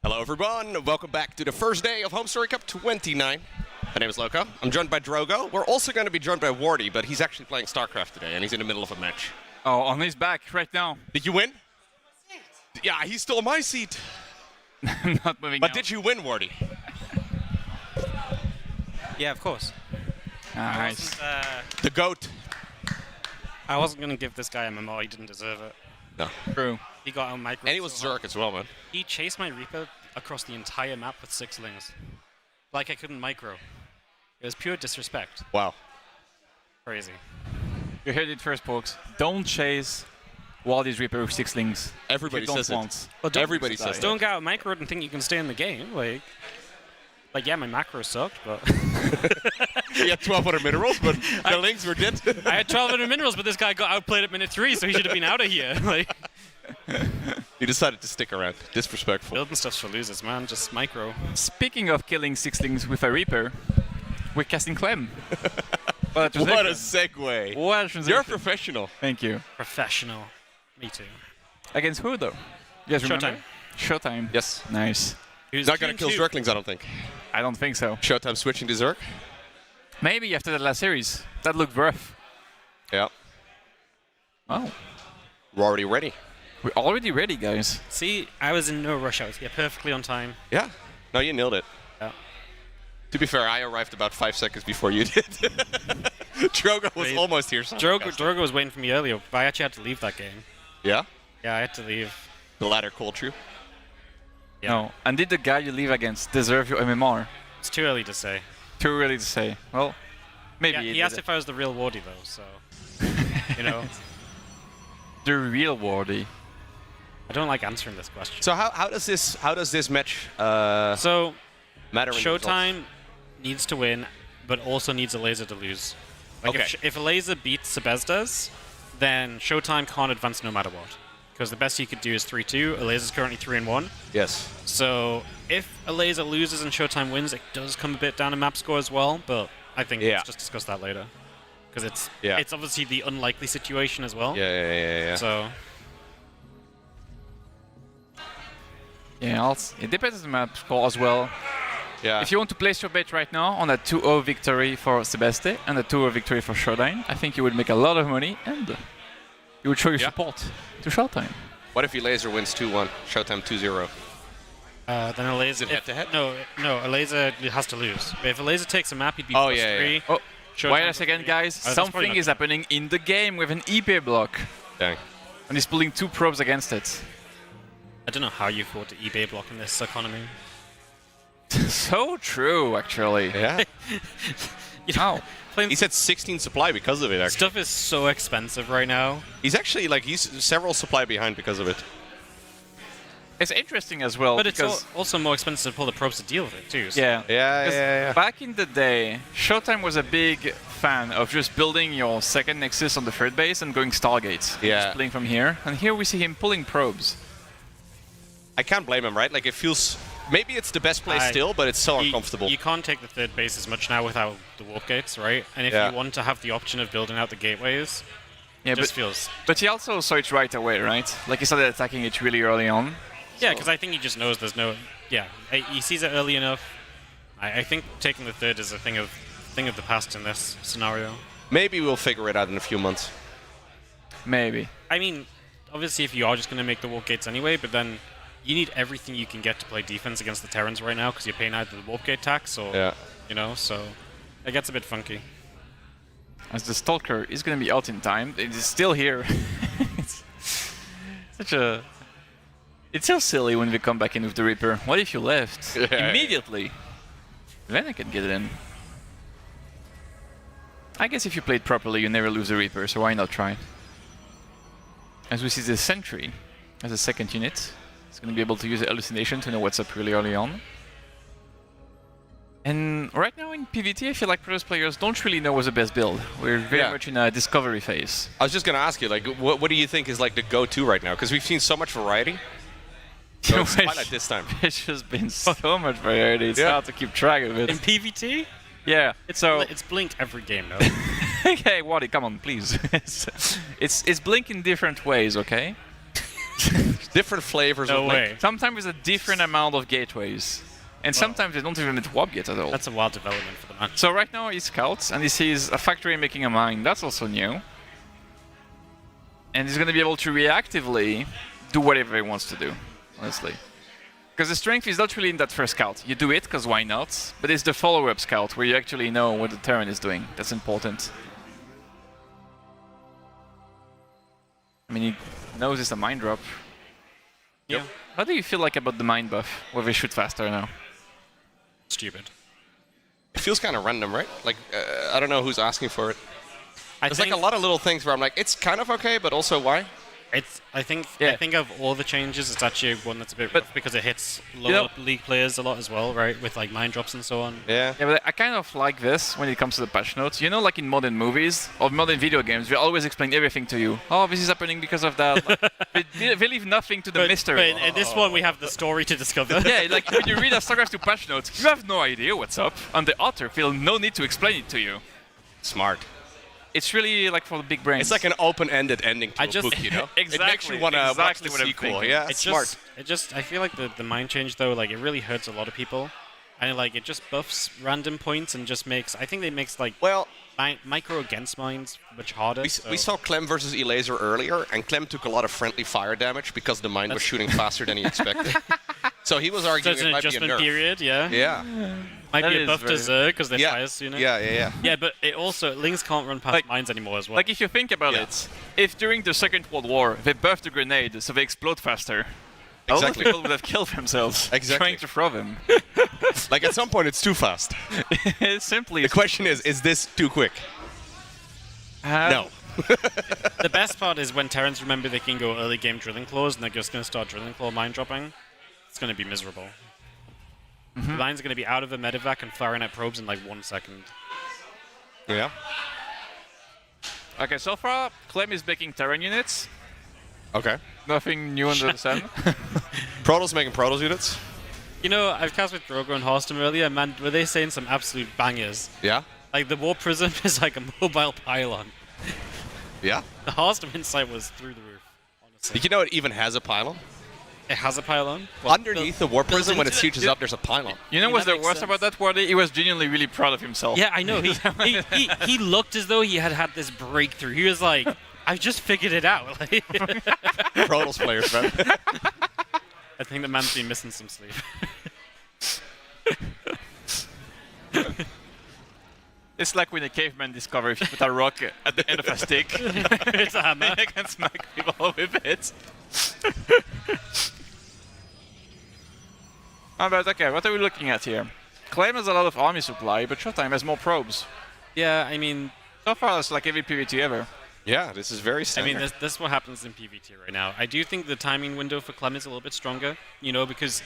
Hello, everyone. Welcome back to the first day of Homestory Cup 29. My name is Loco. I'm joined by Drogo. We're also going to be joined by Wardy, but he's actually playing StarCraft today, and he's in the middle of a match. Oh, on his back right now. Did you win? Yeah, he stole my seat. Not moving But out. did you win, Wardy? Yeah, of course. Nice. The GOAT. I wasn't going to give this guy a MMR. He didn't deserve it. No. True. He got on micro. And he was Zerk as well, man. He chased my Reaper across the entire map with 6 lings. Like I couldn't micro. It was pure disrespect. Wow. Crazy. You heard it first, folks. Don't chase Waldy's Reaper with 6 lings. Everybody You don't says it. want. Well, don't, Everybody says Don't go out micro and think you can stay in the game. Like, Like, yeah, my macros sucked, but... You had 1,200 minerals, but the links were dead. I had 1,200 minerals, but this guy got outplayed at minute 3, so he should have been out of here. Like, You decided to stick around. Disrespectful. building stuff's for losers, man. Just micro. Speaking of killing sixlings with a Reaper, we're casting Clem. What a segue. What a transition. You're a professional. Thank you. Professional. Me too. Against who, though? You guys remember? Showtime. Showtime. Yes. Nice. He's not going to kill Zerglings, I don't think. I don't think so. Showtime switching to Zerg? Maybe after the last series. That looked rough. Yeah. Oh. We're already ready. We're already ready, guys. See, I was in no rush. I was here perfectly on time. Yeah. No, you nailed it. Yeah. To be fair, I arrived about 5 seconds before you did. Drogo was almost here. Drogo was waiting for me earlier, but I actually had to leave that game. Yeah? Yeah, I had to leave. The latter called true. Yeah. No. And did the guy you leave against deserve your MMR? It's too early to say. Too early to say. Well, maybe Yeah, he asked if I was the real Wardy, though, so... you know. The real Wardy. I don't like answering this question. So how does this match so matter in the Showtime needs to win, but also needs a laser to lose. Like Okay. if a laser beats Sebesda's, then Showtime can't advance no matter what. Because the best he could do is 3-2. A laser's currently 3-1. Yes. So if a laser loses and Showtime wins, it does come a bit down in map score as well. But I think let's just discuss that later. Because it's obviously the unlikely situation as well. Yeah. So Yeah, it depends on the map score as well. Yeah. If you want to place your bet right now on a 2-0 victory for Sebeste and a 2-0 victory for Showtime, I think you would make a lot of money and you would show your support to Showtime. What if your laser wins 2-1, Showtime 2-0? then a laser... Is it head-to-head? No, a laser has to lose. But if a laser takes a map, he'd be Oh, plus yeah, 3. yeah. Oh, Showtime wait a plus second, 3. guys. That's probably Something not is happening in the game with an EP block. Dang. And he's pulling 2 probes against it. I don't know how you afford to eBay block in this economy. So true, actually. Yeah. How? He's at 16 supply because of it, actually. Stuff is so expensive right now. He's actually, he's several supply behind because of it. It's interesting as well. But it's because also more expensive to pull the probes to deal with it, too. So. Yeah. Back in the day, Showtime was a big fan of just building your second Nexus on the third base and going Stargates. Yeah. Just playing from here. And here we see him pulling probes. I can't blame him, right? Like, it feels... Maybe it's the best play still, but it's so uncomfortable. You can't take the third base as much now without the warp gates, right? And if you want to have the option of building out the gateways, it just feels... But he also saw it right away, right? Like, he started attacking it really early on. Yeah, because I think he just knows there's no... Yeah, he sees it early enough. I think taking the third is a thing of the past in this scenario. Maybe we'll figure it out in a few months. Maybe. I mean, obviously if you are just going to make the warp gates anyway, but then you need everything you can get to play defense against the Terrans right now because you're paying either the warp gate tax or... You know, so it gets a bit funky. As the Stalker is going to be out in time, it is still here. It's such a... It's so silly when we come back in with the Reaper. What if you left immediately? Then I can get it in. I guess if you play it properly, you never lose the Reaper, so why not try? As we see the Sentry as a second unit, it's going to be able to use the hallucination to know what's up really early on. And right now in PvT, I feel like Protoss players don't really know what's the best build. We're very much in a discovery phase. I was just going to ask you, like, what do you think is like the go-to right now? Because we've seen so much variety. So it's Twilight this time. There's just been so much variety. It's hard to keep track of it. In PvT? Yeah. It's Blink every game, no? Okay, Waddy, come on, please. it's Blink in different ways, okay? Different flavors No of way. Blink. Sometimes it's a different amount of gateways. And sometimes they don't even need warp gates at all. That's a wild development for the match. So right now he scouts and he sees a factory making a mine. That's also new. And he's going to be able to reactively do whatever he wants to do, honestly. Because the strength is not really in that first scout. You do it because why not? But it's the follow-up scout where you actually know what the Terran is doing. That's important. I mean, he knows it's a mine drop. Yeah. How do you feel like about the mine buff, where we shoot faster now? Stupid. It feels kind of random, right? Like, I don't know who's asking for it. I There's like a lot of little things where I'm like, it's kind of okay, but also why? I think of all the changes, it's actually one that's a bit rough because it hits lower league players a lot as well, right? With like mind drops and so on. Yeah, but I kind of like this when it comes to the patch notes. You know, like in modern movies or modern video games, we always explain everything to you. Oh, this is happening because of that. Like, they leave nothing to the mystery. But in this one, we have the story to discover. Yeah, like when you read a StarCraft 2 patch notes, you have no idea what's up, and the author feels no need to explain it to you. Smart. It's really like for the big brains. It's like an open-ended ending to a book, you know? Exactly. It makes you want to watch the what I'm sequel. thinking. Yeah, It's smart. I feel like the mind change though, like it really hurts a lot of people, and like it just buffs random points and just makes. I think it makes like micro against minds much harder. We saw Clem versus Elaser earlier, and Clem took a lot of friendly fire damage because the mind was shooting faster than he expected. So he was arguing so it's an it might be a adjustment nerf. period, yeah. Yeah. Might That be a is buff to very- Zerg because they fire sooner. Yeah. Yeah, but it also Lings can't run past mines anymore as well. Like if you think about it, if during the Second World War they buffed the grenade so they explode faster, a lot of Exactly. people would have killed themselves trying to throw them. Like at some point it's too fast. Simply. The question is this too quick? No. The best part is when Terrans remember they can go early game drilling claws and they're just going to start drilling claw mine dropping. It's going to be miserable. The mine's going to be out of the medevac and firing at probes in like 1 second. Yeah. Okay, so far Clem is making Terran units. Okay. Nothing new under the sun. Protoss making Protoss units. You know, I've cast with Drogo and Horston earlier, man, were they saying some absolute bangers? Yeah. Like the War Prism is like a mobile pylon. Yeah. The Horston insight was through the roof, honestly. You know it even has a pylon? It has a pylon? Underneath the War Prism, when it sieges up, there's a pylon. You know what's the worst about that, Wardy? He was genuinely really proud of himself. Yeah, I know. He looked as though he had had this breakthrough. He was like, I've just figured it out. Protoss players, man. I think the man's been missing some sleep. It's like when a caveman discovers if you put a rock at the end of a stick. It's a hammer. You can smack people with it. But okay, what are we looking at here? Clem has a lot of army supply, but Showtime has more probes. Yeah, I mean... So far, it's like every PvT ever. Yeah, this is very standard. I mean, this is what happens in PvT right now. I do think the timing window for Clem is a little bit stronger, you know, because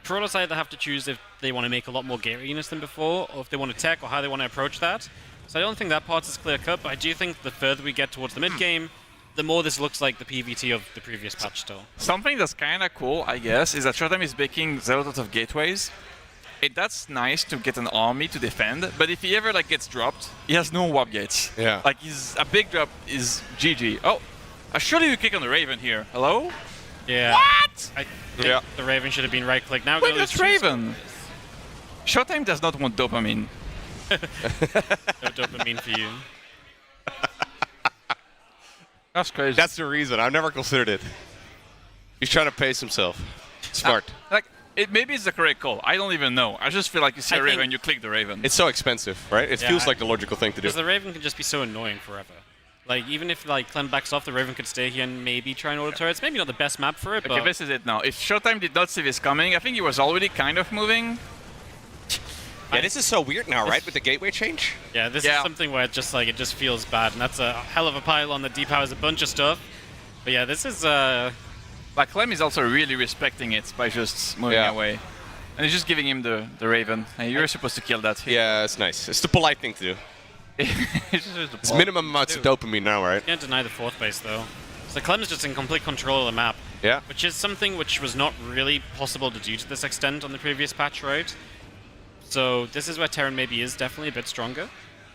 Protoss either have to choose if they want to make a lot more gateway units than before, or if they want to tech, or how they want to approach that. So I don't think that part is clear-cut, but I do think the further we get towards the mid-game, the more this looks like the PvT of the previous patch still. Something that's kind of cool, I guess, is that Showtime is making zealots of gateways. That's nice to get an army to defend, but if he ever like gets dropped, he has no warp gates. Yeah. Like a big drop is GG. Oh, surely you click on the Raven here. Hello? Yeah. What? I think the Raven should have been right-click. Now Wait, that's Raven. Showtime does not want dopamine. No dopamine for you. That's crazy. That's the reason. I've never considered it. He's trying to pace himself. Smart. Maybe it's the correct call. I don't even know. I just feel like you see a Raven, you click the Raven. It's so expensive, right? It feels like the logical thing to do. Because the Raven can just be so annoying forever. Like, even if like Clem backs off, the Raven could stay here and maybe try and auto turrets. Maybe not the best map for it, Okay, but... this is it now. If Showtime did not see this coming, I think he was already kind of moving. Yeah, this is so weird now, right? With the gateway change? Yeah, this is something where it just feels bad, and that's a hell of a pylon that depowers a bunch of stuff. But yeah, this is But Clem is also really respecting it by just moving away. And he's just giving him the Raven. And you're supposed to kill that. Yeah, it's nice. It's the polite thing to do. It's minimum amounts of dopamine now, right? Can't deny the fourth base though. So Clem's just in complete control of the map. Yeah. Which is something which was not really possible to do to this extent on the previous patch, right? So this is where Terran maybe is definitely a bit stronger.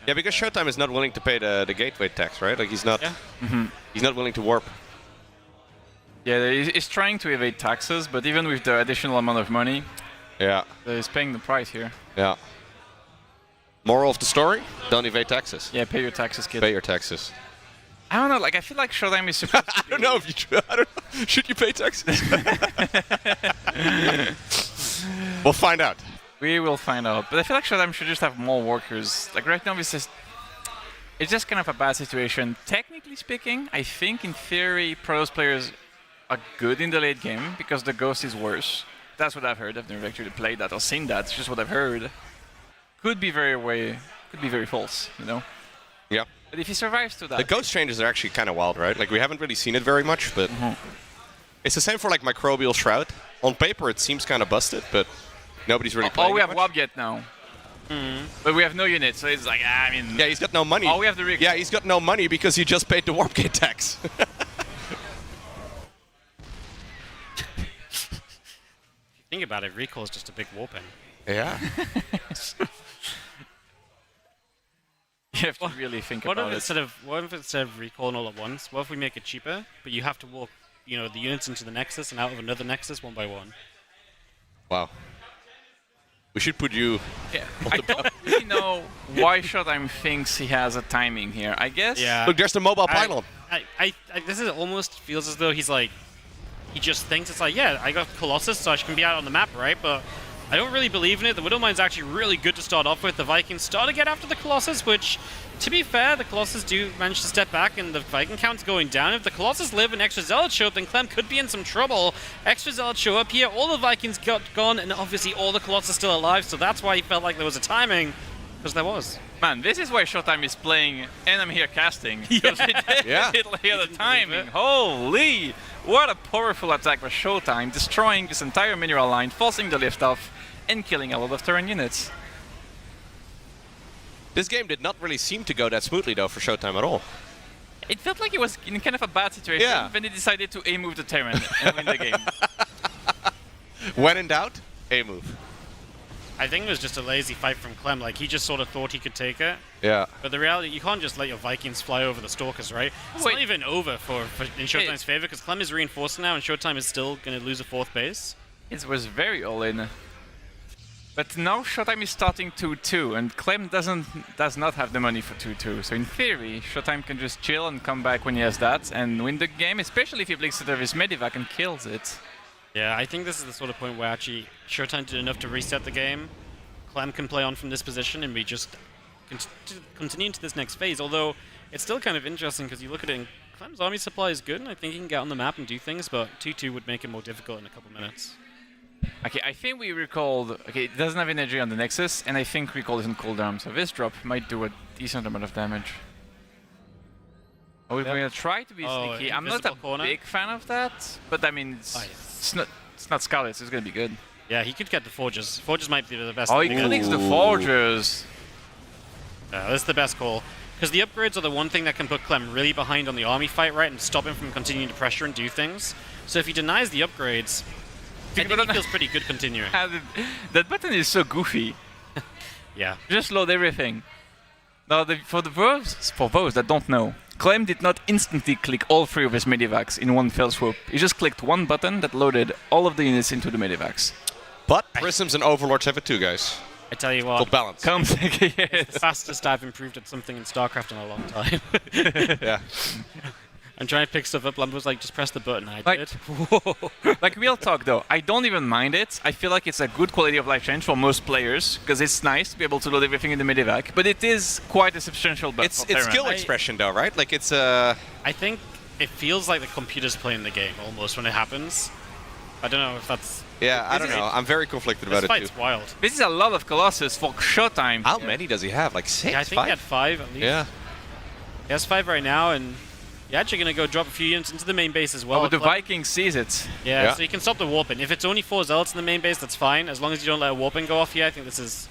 Yeah, because Showtime is not willing to pay the gateway tax, right? Like he's not he's not willing to warp. Yeah, he's trying to evade taxes, but even with the additional amount of money, he's paying the price here. Yeah. Moral of the story: don't evade taxes. Yeah, pay your taxes, kid. Pay your taxes. I don't know, like I feel like Showtime is supposed to I don't know if you should. I don't know. Should you pay taxes? We'll find out. We will find out. But I feel like Showtime should just have more workers. Like right now it's just kind of a bad situation. Technically speaking, I think in theory Protoss players are good in the late game because the Ghost is worse. That's what I've heard. I've never actually played that or seen that. It's just what I've heard. Could be very false, you know? Yeah. But if he survives to that... The ghost changes are actually kind of wild, right? Like, we haven't really seen it very much, but... It's the same for, like, Microbial Shroud. On paper, it seems kind of busted, but nobody's really playing we have much. Wob yet now. But we have no unit, so it's like, I mean... Yeah, he's got no money. We have the recall. Yeah, he's got no money because he just paid the Warp Gate tax. Think about it, recall is just a big warping. Yeah. You have to really think about it. What if instead of recalling all at once, what if we make it cheaper, but you have to walk, the units into the Nexus and out of another Nexus one by one? Wow. We should put you... Yeah, I don't really know why Showtime thinks he has a timing here. I guess... Yeah. Look, there's the mobile pylon. This is almost feels as though he's like... He just thinks it's like, yeah, I got Colossus, so I can be out on the map, right? But I don't really believe in it. The Widowmine's actually really good to start off with. The Vikings start to get after the Colossus, which, to be fair, the Colossus do manage to step back and the Viking count's going down. If the Colossus live and extra Zealots show up, then Clem could be in some trouble. Extra Zealots show up here, all the Vikings got gone, and obviously all the Colossus still alive, so that's why he felt like there was a timing, because there was. Man, this is why Showtime is playing and I'm here casting. Because he didn't hear the timing. Holy! What a powerful attack by Showtime, destroying this entire mineral line, forcing the lift off, and killing a lot of Terran units. This game did not really seem to go that smoothly, though, for Showtime at all. It felt like it was in kind of a bad situation when they decided to A-move the Terran and win the game. When in doubt, A-move. I think it was just a lazy fight from Clem. Like, he just sort of thought he could take it. Yeah. But the reality, you can't just let your Vikings fly over the Stalkers, right? It's not even over in Showtime's favor, because Clem is reinforcing now, and Showtime is still going to lose a 4th base. It was very all-in. But now Showtime is starting 2-2, and Clem does not have the money for 2-2. So in theory, Showtime can just chill and come back when he has that, and win the game, especially if he blinks out of his Medivac and kills it. Yeah, I think this is the sort of point where actually Showtime did enough to reset the game. Clem can play on from this position, and we just continue into this next phase. Although it's still kind of interesting because you look at it, and Clem's army supply is good, and I think he can get on the map and do things, but 2-2 would make it more difficult in a couple minutes. Okay, I think we recalled... Okay, it doesn't have energy on the Nexus, and I think recall isn't cooldown, so this drop might do a decent amount of damage. We're going to try to be sneaky. I'm not a big fan of that, but I mean, it's not Scarlet, so it's going to be good. Yeah, he could get the Forges. Forges might be the best. Oh, he clicks the Forges. Yeah, that's the best call. Because the upgrades are the one thing that can put Clem really behind on the army fight, right, and stop him from continuing to pressure and do things. So if he denies the upgrades, I think he feels pretty good continuing. That button is so goofy. Yeah. Just load everything. Now, for those that don't know, Clem did not instantly click all 3 of his Medivacs in one fell swoop. He just clicked one button that loaded all of the units into the Medivacs. But Prisms and Overlords have it too, guys. I tell you what. Full balance. It's the fastest I've improved at something in StarCraft in a long time. Yeah. I'm trying to pick stuff up. Lumber's like, just press the button. I did. Like, real talk though, I don't even mind it. I feel like it's a good quality of life change for most players, because it's nice to be able to load everything in the Medivac, but it is quite a substantial buff. It's skill expression though, right? Like, it's I think it feels like the computer's playing the game almost when it happens. I don't know if that's... Yeah, I don't know. I'm very conflicted about it too. This fight's wild. This is a lot of Colossus for Showtime. How many does he have? Like 6? Yeah, I think he had 5 at least. Yeah. He has 5 right now, and you're actually going to go drop a few units into the main base as well. Oh, but the Viking sees it. Yeah, so you can stop the warping. If it's only 4 Zealots in the main base, that's fine. As long as you don't let a warping go off here, I think this is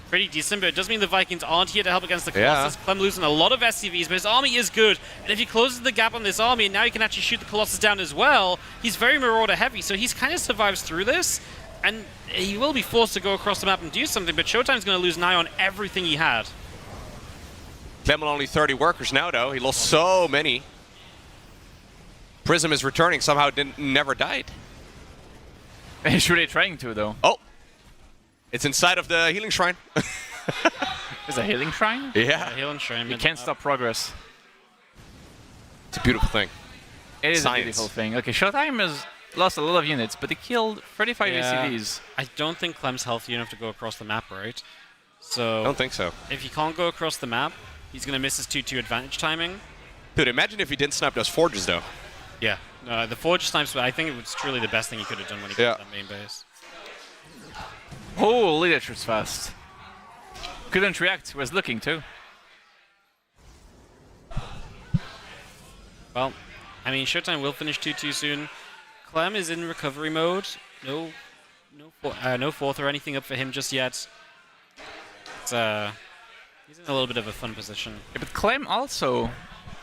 pretty decent. But it does mean the Vikings aren't here to help against the Colossus. Clem losing a lot of SCVs, but his army is good. And if he closes the gap on this army, and now he can actually shoot the Colossus down as well, he's very Marauder heavy, so he's kind of survives through this. And he will be forced to go across the map and do something, but Showtime's going to lose an eye on everything he had. Clem with only 30 workers now, though. He lost so many. Prism is returning. Somehow never died. He's really trying to, though. Oh. It's inside of the healing shrine. Is a healing shrine? Yeah. Healing shrine. You can't stop progress. It's a beautiful thing. It is a beautiful thing. Okay, Showtime has lost a lot of units, but he killed 35 ACVs. I don't think Clem's healthy enough to go across the map, right? So I don't think so. If he can't go across the map, he's going to miss his 2-2 advantage timing. Dude, imagine if he didn't snipe those forges, though. Yeah. The forge snipes, I think it was truly the best thing he could have done when he got to that main base. Holy, that shoots fast. Couldn't react, was looking too. Well, I mean, Showtime will finish 2-2 soon. Clem is in recovery mode. No fourth or anything up for him just yet. It's, he's in a little bit of a fun position. Yeah, but Clem also,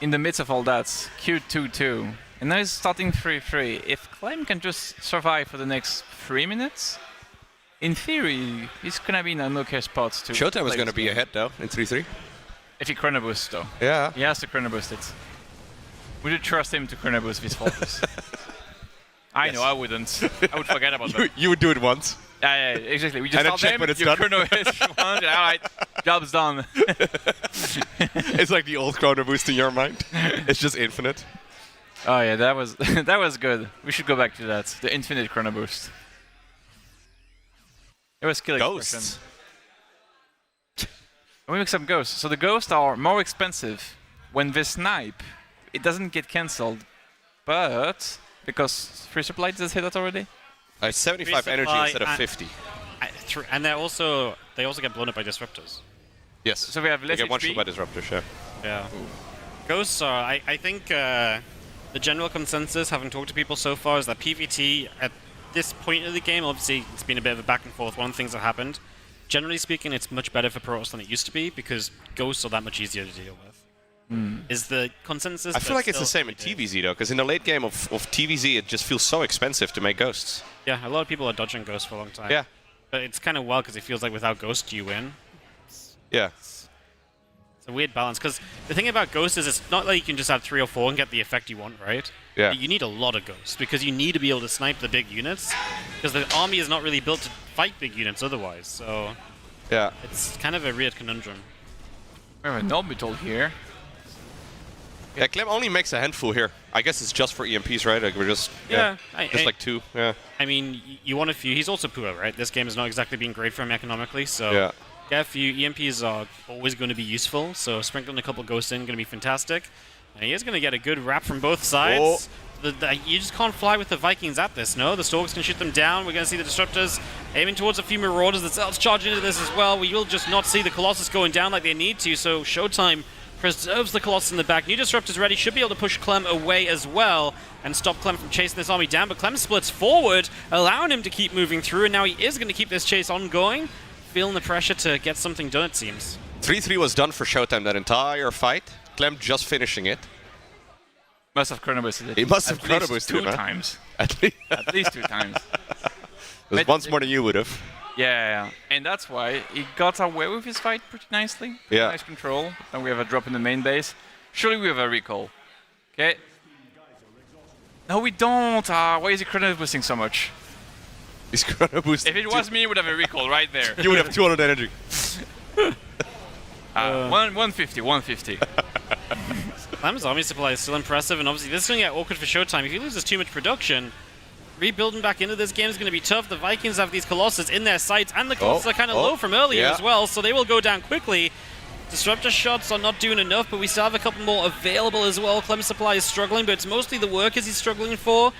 in the midst of all that, queued 2-2. And now he's starting 3-3. If Clem can just survive for the next 3 minutes, in theory, he's going to be in an okay spot to Showtime is play going to this be game. ahead, though, in 3-3. If he chrono boosts, though. Yeah. He has to chrono boost it. Would you trust him to chrono boost his focus? I know, I wouldn't. I would forget about that. You would do it once. Yeah, exactly. We just and then tell check them, when it's you done. chrono it, alright, job's done. It's like the old chrono boost in your mind. It's just infinite. Oh yeah, that was that was good. We should go back to that. The infinite chrono boost. It was skill Ghosts. We make some ghosts. So the ghosts are more expensive. When they snipe, it doesn't get cancelled, but because free supply does hit that already. 75 energy instead of 50. And they also get blown up by disruptors. Yes. So we have less You get one HP. shot by disruptors, yeah. Yeah. Ghosts are, I think, the general consensus, having talked to people so far, is that PvT at this point of the game, obviously it's been a bit of a back and forth. One of the things that happened, generally speaking, it's much better for Protoss than it used to be because ghosts are that much easier to deal with. Is the consensus? I feel like it's the same in TVZ, though, because in the late game of TVZ, it just feels so expensive to make ghosts. Yeah, a lot of people are dodging ghosts for a long time. Yeah. But it's kind of wild because it feels like without ghost you win. Yeah. It's a weird balance because the thing about ghosts is it's not like you can just add 3 or 4 and get the effect you want, right? Yeah. You need a lot of ghosts because you need to be able to snipe the big units because the army is not really built to fight big units otherwise. So yeah, it's kind of a weird conundrum. We have an orbital here. Yeah, Clem only makes a handful here. I guess it's just for EMPs, right? Like we're just just like 2. Yeah. I mean, you want a few. He's also poor, right? This game has not exactly been great for him economically, so Yeah. get a few. EMPs are always going to be useful, so sprinkling a couple ghosts in going to be fantastic. And he is going to get a good wrap from both sides. You just can't fly with the Vikings at this, no? The Storks can shoot them down. We're going to see the Disruptors aiming towards a few Marauders. The Celts charging into this as well. We will just not see the Colossus going down like they need to, so Showtime preserves the Colossus in the back. New Disruptors ready. Should be able to push Clem away as well and stop Clem from chasing this army down. But Clem splits forward, allowing him to keep moving through. And now he is going to keep this chase ongoing. Feeling the pressure to get something done, it seems. 3-3 was done for Showtime that entire fight. Clem just finishing it. Must have chrono boosted it. He must have At chrono least boosted 2 it, man. times. At least. At least 2 times. There's once more than you would have. Yeah, and that's why he got away with his fight pretty nicely. Yeah. Nice control. Then we have a drop in the main base. Surely we have a recall. Okay. No, we don't. Why is he chrono boosting so much? He's chrono boosting. If it was me, he would have a recall right there. You would have 200 energy. 150, 150. Clem's army supply is still impressive, and obviously this is going to get awkward for Showtime. If he loses too much production, rebuilding back into this game is going to be tough. The Vikings have these Colossus in their sights, and the Colossus are kind of low from earlier as well, so they will go down quickly. Disruptor shots are not doing enough, but we still have a couple more available as well. Clem's supply is struggling, but it's mostly the workers he's struggling for.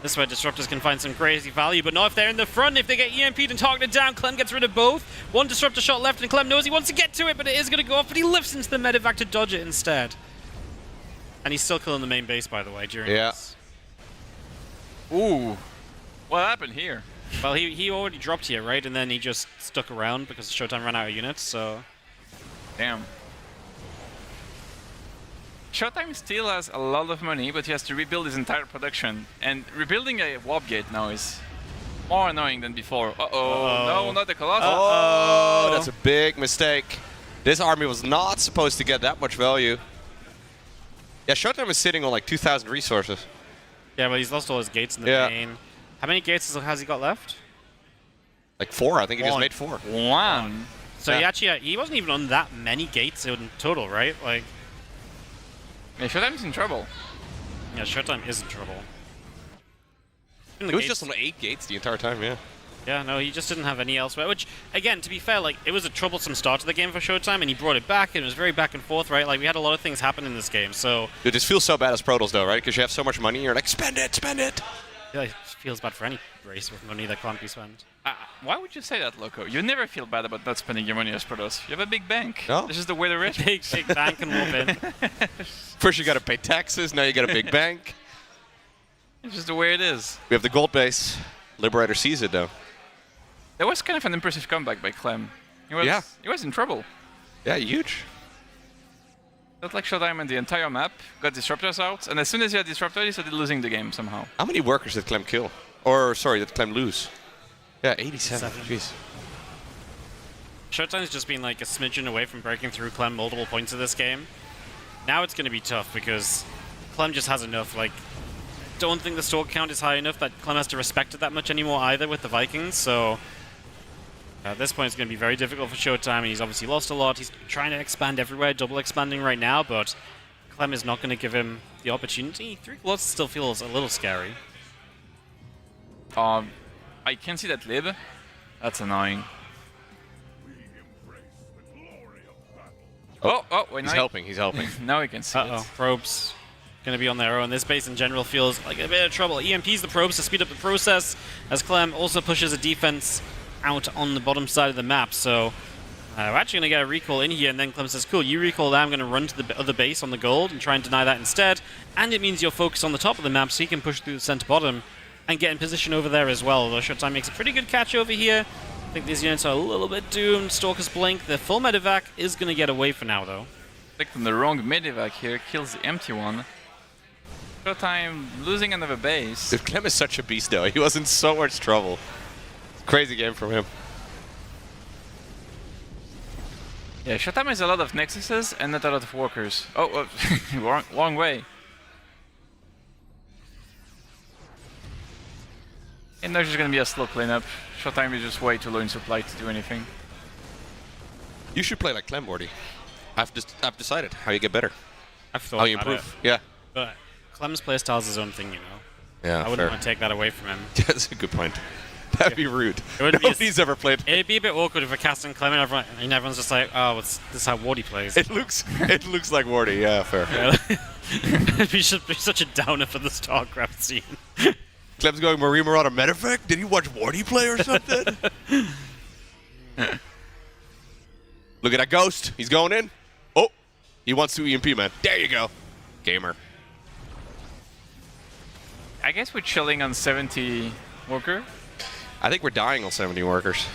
This is where Disruptors can find some crazy value, but not if they're in the front. If they get EMP'd and targeted down, Clem gets rid of both. One Disruptor shot left, and Clem knows he wants to get to it, but it is going to go off, but he lifts into the medevac to dodge it instead. And he's still killing the main base, by the way, during this. Ooh. What happened here? Well, he already dropped here, right? And then he just stuck around because Showtime ran out of units, so... Damn. Showtime still has a lot of money, but he has to rebuild his entire production. And rebuilding a warp gate now is more annoying than before. Uh-oh. No, not the Colossus. Oh, that's a big mistake. This army was not supposed to get that much value. Yeah, Showtime is sitting on like 2,000 resources. Yeah, but he's lost all his gates in the main. How many gates has he got left? Like 4, I think he just made 4. 1. So he wasn't even on that many gates in total, right? Like, yeah, Showtime's in trouble. Yeah, Showtime is in trouble. He was just on 8 gates the entire time, yeah. Yeah, no, he just didn't have any elsewhere, which, again, to be fair, like, it was a troublesome start to the game for Showtime, and he brought it back, and it was very back and forth, right? Like, we had a lot of things happen in this game, so... Dude, this feels so bad as Protoss, though, right? Because you have so much money, you're like, spend it, spend it! feel like it feels bad for any race with money that can't be spent. Why would you say that, Loco? You never feel bad about not spending your money as Protoss. You have a big bank. No. This is the way the risk. Big bank and warp in. First you got to pay taxes, now you got a big bank. It's just the way it is. We have the gold base. Liberator sees it though. That was kind of an impressive comeback by Clem. He was in trouble. Yeah, huge. Felt like Showtime and the entire map, got disruptors out, and as soon as he had disruptors, he started losing the game somehow. How many workers did Clem kill? Or, sorry, did Clem lose? Yeah, 87. Jeez. Showtime's just been like a smidgen away from breaking through Clem multiple points of this game. Now it's going to be tough because Clem just has enough. Like, don't think the store count is high enough that Clem has to respect it that much anymore either with the Vikings, so at this point it's going to be very difficult for Showtime, and he's obviously lost a lot. He's trying to expand everywhere, double expanding right now, but Clem is not going to give him the opportunity. 3 clots still feels a little scary. I can see that lib. That's annoying. He's helping, he's helping. Now we can see it. Probes going to be on their own. This base in general feels like a bit of trouble. EMPs the probes to speed up the process, as Clem also pushes a defense out on the bottom side of the map. So we're actually going to get a recall in here, and then Clem says, cool, you recall that, I'm going to run to the other base on the gold and try and deny that instead. And it means you're focused on the top of the map, so he can push through the center bottom and get in position over there as well. Although Showtime makes a pretty good catch over here. I think these units are a little bit doomed. Stalker's Blink, the full medevac is going to get away for now, though. Clicked on the wrong medevac here, kills the empty one. Showtime losing another base. Dude, Clem is such a beast, though. He was in so much trouble. Crazy game from him. Yeah, Showtime has a lot of nexuses and not a lot of walkers. Oh, wrong way. And there's just gonna be a slow cleanup. Showtime is just way too low in supply to do anything. You should play like Clem, Morty. I've decided how you get better. I've thought how you about improve. it. Yeah. But Clem's playstyle is his own thing, you know. Yeah, I wouldn't want to take that away from him. Yeah, that's a good point. That'd be rude. It would Nobody's ever played. It'd be a bit awkward if we're casting Clem and everyone's just like, oh, this is how Wardy plays. It looks like Wardy, yeah, fair. It'd be such a downer for the StarCraft scene. Clem's going Marine Marauder Medevac? Did you watch Wardy play or something? Look at that ghost. He's going in. Oh, he wants to EMP, man. There you go. Gamer. I guess we're chilling on 70 worker. I think we're dying on 70 workers.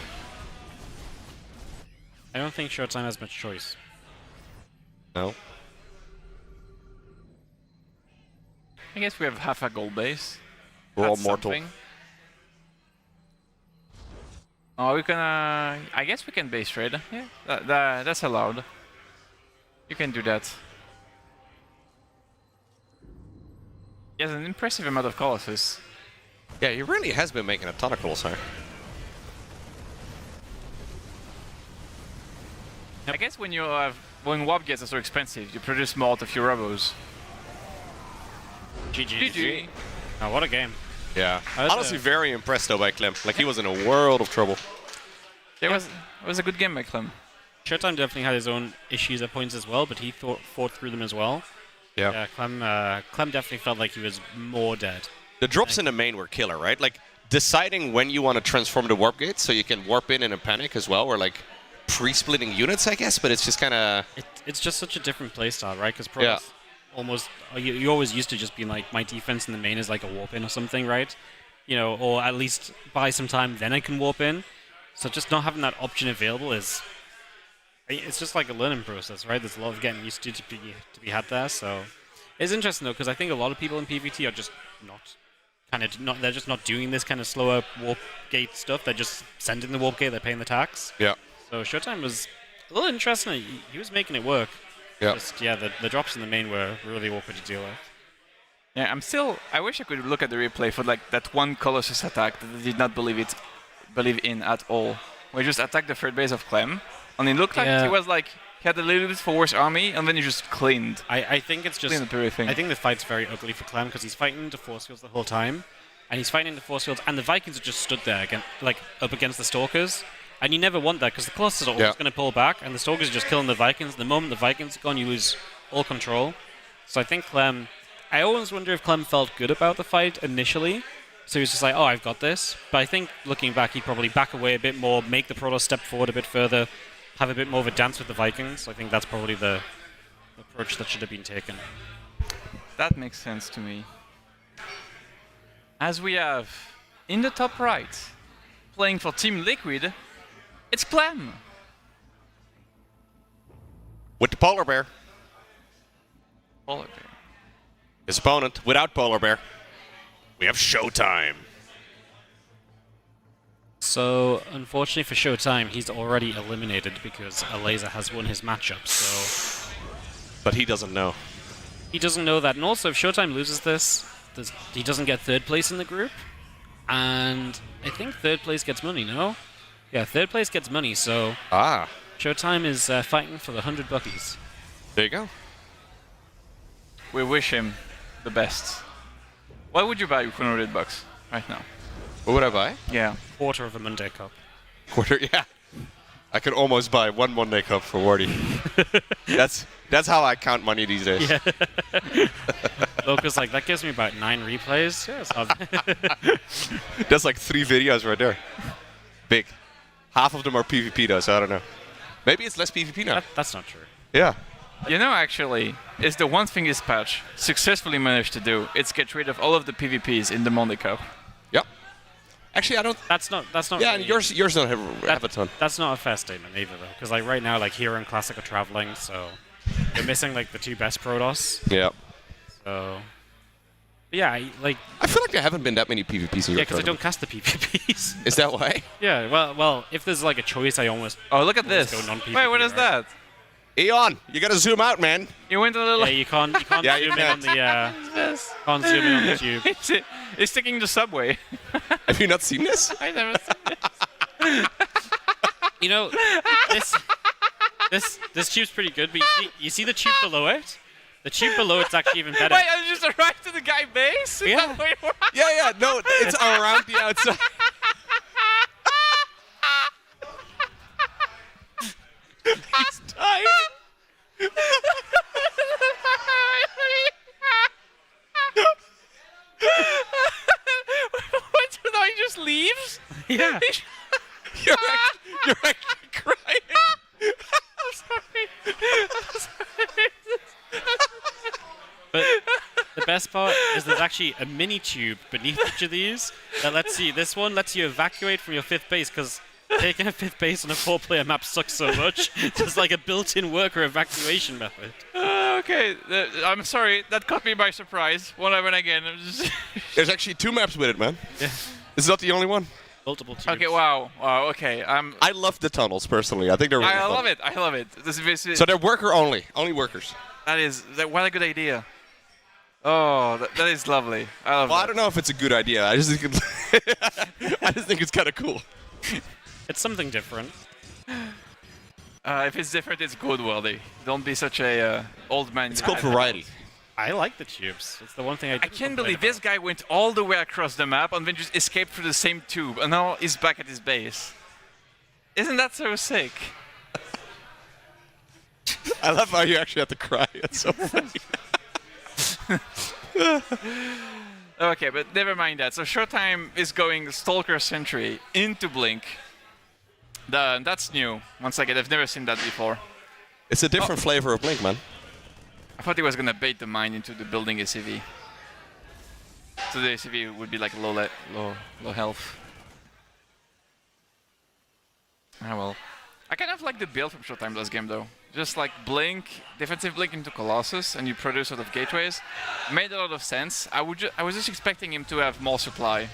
I don't think Showtime has much choice. No. I guess we have half a gold base. We're all That's mortal. something. Oh, we can. I guess we can base trade. Yeah, that's allowed. You can do that. He has an impressive amount of Colossus. Yeah, he really has been making a ton of calls here. I guess when warp gates are so expensive, you produce more out of your robos. GG. Oh, what a game. Yeah. Honestly, very impressed though by Clem. Like he was in a world of trouble. It was a good game by Clem. Showtime definitely had his own issues at points as well, but he fought through them as well. Yeah. Clem definitely felt like he was more dead. The drops in the main were killer, right? Like deciding when you want to transform the warp gate so you can warp in a panic as well, or like pre-splitting units, I guess. But it's just kind of it's just such a different playstyle, right? Because almost you always used to just be like, my defense in the main is like a warp in or something, right? You know, or at least buy some time, then I can warp in. So just not having that option available it's just like a learning process, right? There's a lot of getting used to be had there. So it's interesting though, because I think a lot of people in PvT are just they're just not doing this kind of slower warp gate stuff. They're just sending the warp gate, they're paying the tax. Yeah. So Showtime was a little interesting. He was making it work. Yeah. Just, the drops in the main were really awkward to deal with. Yeah, I wish I could look at the replay for like that one Colossus attack that I did not believe in at all. We just attacked the third base of Clem, and it looked like he had a little bit for worse army, and then he just cleaned. I think it's just. Everything. I think the fight's very ugly for Clem because he's fighting into force fields the whole time, and he's fighting into force fields, and the Vikings are just stood there again, like up against the Stalkers, and you never want that because the Colossus are always going to pull back, and the Stalkers are just killing the Vikings. The moment the Vikings are gone, you lose all control. So I think Clem. I always wonder if Clem felt good about the fight initially, So he was just like, oh, I've got this. But I think looking back, he'd probably back away a bit more, make the Protoss step forward a bit further, have a bit more of a dance with the Vikings. I think that's probably the approach that should have been taken. That makes sense to me. As we have in the top right, playing for Team Liquid, it's Clem. With the Polar Bear. Polar Bear. His opponent, without Polar Bear. We have Showtime. So, unfortunately for Showtime, he's already eliminated because Alaza has won his matchup, so... But he doesn't know. He doesn't know that, and also if Showtime loses this, he doesn't get third place in the group. And I think third place gets money, no? Yeah, third place gets money, so... Showtime is fighting for the 100 buckies. There you go. We wish him the best. What would you buy with 100 bucks right now? What would I buy? Yeah. Quarter of a Monday Cup. Quarter, yeah. I could almost buy one Monday Cup for Wardy. That's how I count money these days. Yeah. Loca's like, that gives me about 9 replays. Yeah, That's like 3 videos right there. Big. Half of them are PvP though, so I don't know. Maybe it's less PvP now. That's not true. Yeah. You know, actually, it's the one thing this patch successfully managed to do. It's get rid of all of the PvPs in the Monday Cup. Yep. Actually, I don't. That's not. Yeah, really, and yours don't have a ton. That's not a fair statement either, though, because like right now, like Hero and Classic are traveling, so they're missing like the 2 best Protoss. Yeah. So. Yeah, like. I feel like there haven't been that many PvPs in your Yeah, because I don't cast the PvPs. Is that why? Yeah. Well, if there's like a choice, I almost. Oh, look at this. Go non-PvP, Wait, what is that? Eon, you gotta zoom out, man. You went a little. Yeah, you can't Yeah, zoom you in on the. Can't zoom in on the tube. It's sticking the subway. Have you not seen this? I never seen this. You know, this tube's pretty good, but you see the tube below it? The tube below it's actually even better. Wait, I just arrived to the guy base? Yeah. Yeah, no, it's around the outside. He's dying. What? No, he just leaves? Yeah. You're actually crying. I'm sorry. I'm sorry. But the best part is there's actually a mini tube beneath each of these that lets you. This one lets you evacuate from your 5th base because taking a 5th base on a 4-player map sucks so much. There's like a built-in worker evacuation method. Okay, I'm sorry. That caught me by surprise. One again. There's actually 2 maps with it, man. Yeah. It's not the only one. Multiple tubes. Okay, wow. Okay, I love the tunnels personally. I think they're really fun. I love it. So they're worker only workers. What a good idea. Oh, that is lovely. I love Well, that. I don't know if it's a good idea. I just think it's kind of cool. It's something different. If it's different, it's good, Worldy. Don't be such a old man. It's called variety. I like the tubes. It's the one thing I can't believe this guy went all the way across the map and then just escaped through the same tube, and now he's back at his base. Isn't that so sick? I love how you actually have to cry. It's so funny. Okay, but never mind that. So Showtime is going Stalker Sentry into Blink. That's new. Once again, I've never seen that before. It's a different flavor of Blink, man. I thought he was gonna bait the mine into the building ACV. So the ACV would be like low health. Ah well. I kind of like the build from Showtime last game though. Just like Blink, defensive Blink into Colossus, and you produce out of gateways. Made a lot of sense. I was just expecting him to have more supply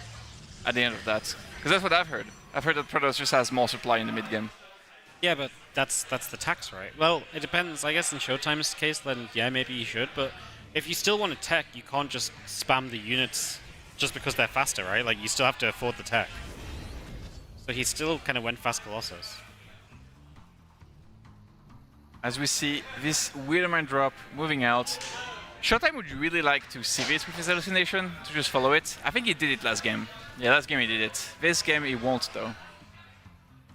at the end of that. Because that's what I've heard. I've heard that Protoss just has more supply in the mid game. Yeah, but that's the tax, right? Well, it depends. I guess in Showtime's case, then yeah, maybe you should. But if you still want to tech, you can't just spam the units just because they're faster, right? Like you still have to afford the tech. So he still kind of went fast Colossus. As we see this Weirderman drop moving out, Showtime would really like to see this with his hallucination, to just follow it. I think he did it last game. Yeah, last game he did it. This game he won't though.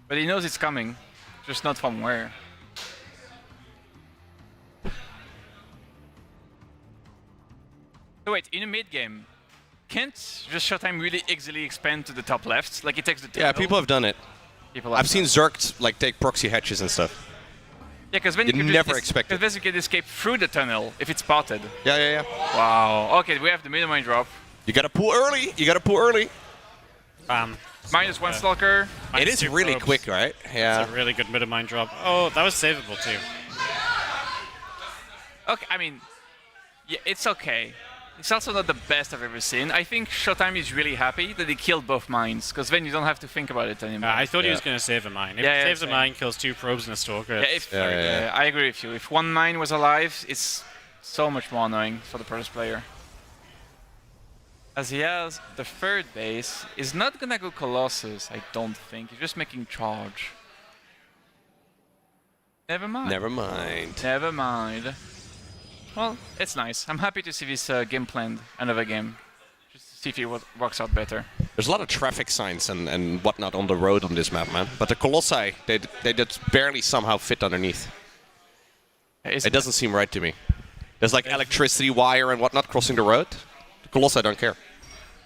But he knows it's coming, just not from where. So wait, in a mid game, can't just Showtime really easily expand to the top left? Like it takes the Yeah, people have done it. People I've seen Zerk like take proxy hatches and stuff. Yeah, because then you can never expect it. Because you can escape through the tunnel if it's spotted. Yeah. Wow. Okay, we have the mid-range drop. You gotta pull early. Bam. -1 Stalker. It is really quick, right? Yeah. It's a really good mid-mine drop. Oh, that was savable too. Okay, I mean, yeah, it's okay. It's also not the best I've ever seen. I think Showtime is really happy that he killed both mines, because then you don't have to think about it anymore. I thought he was going to save a mine. If he saves a mine, kills 2 probes and a stalker. I agree with you. If one mine was alive, it's so much more annoying for the first player. As he has the third base, is not gonna go Colossus, I don't think. He's just making charge. Never mind. Never mind. Well, it's nice. I'm happy to see this game planned, another game. Just to see if it works out better. There's a lot of traffic signs and whatnot on the road on this map, man. But the Colossi, they just barely somehow fit underneath. It doesn't seem right to me. There's like electricity wire and whatnot crossing the road. The Colossi don't care.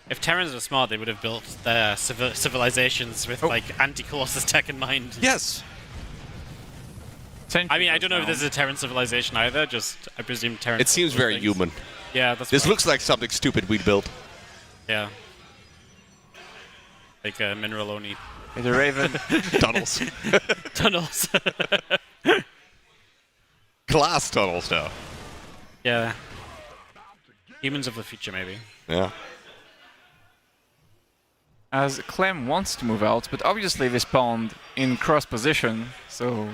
If Terrans were smart, they would have built their civilizations with like anti-Colossus tech in mind. Yes. I mean, I don't know if this is a Terran civilization either. Just I presume Terran. It seems very human. Yeah, that's. This looks like something stupid we'd built. Yeah. Like a mineral only. The Raven. Tunnels. Tunnels. Glass tunnels, though. Yeah. Humans of the future, maybe. Yeah. As Clem wants to move out, but obviously they spawned in cross position, so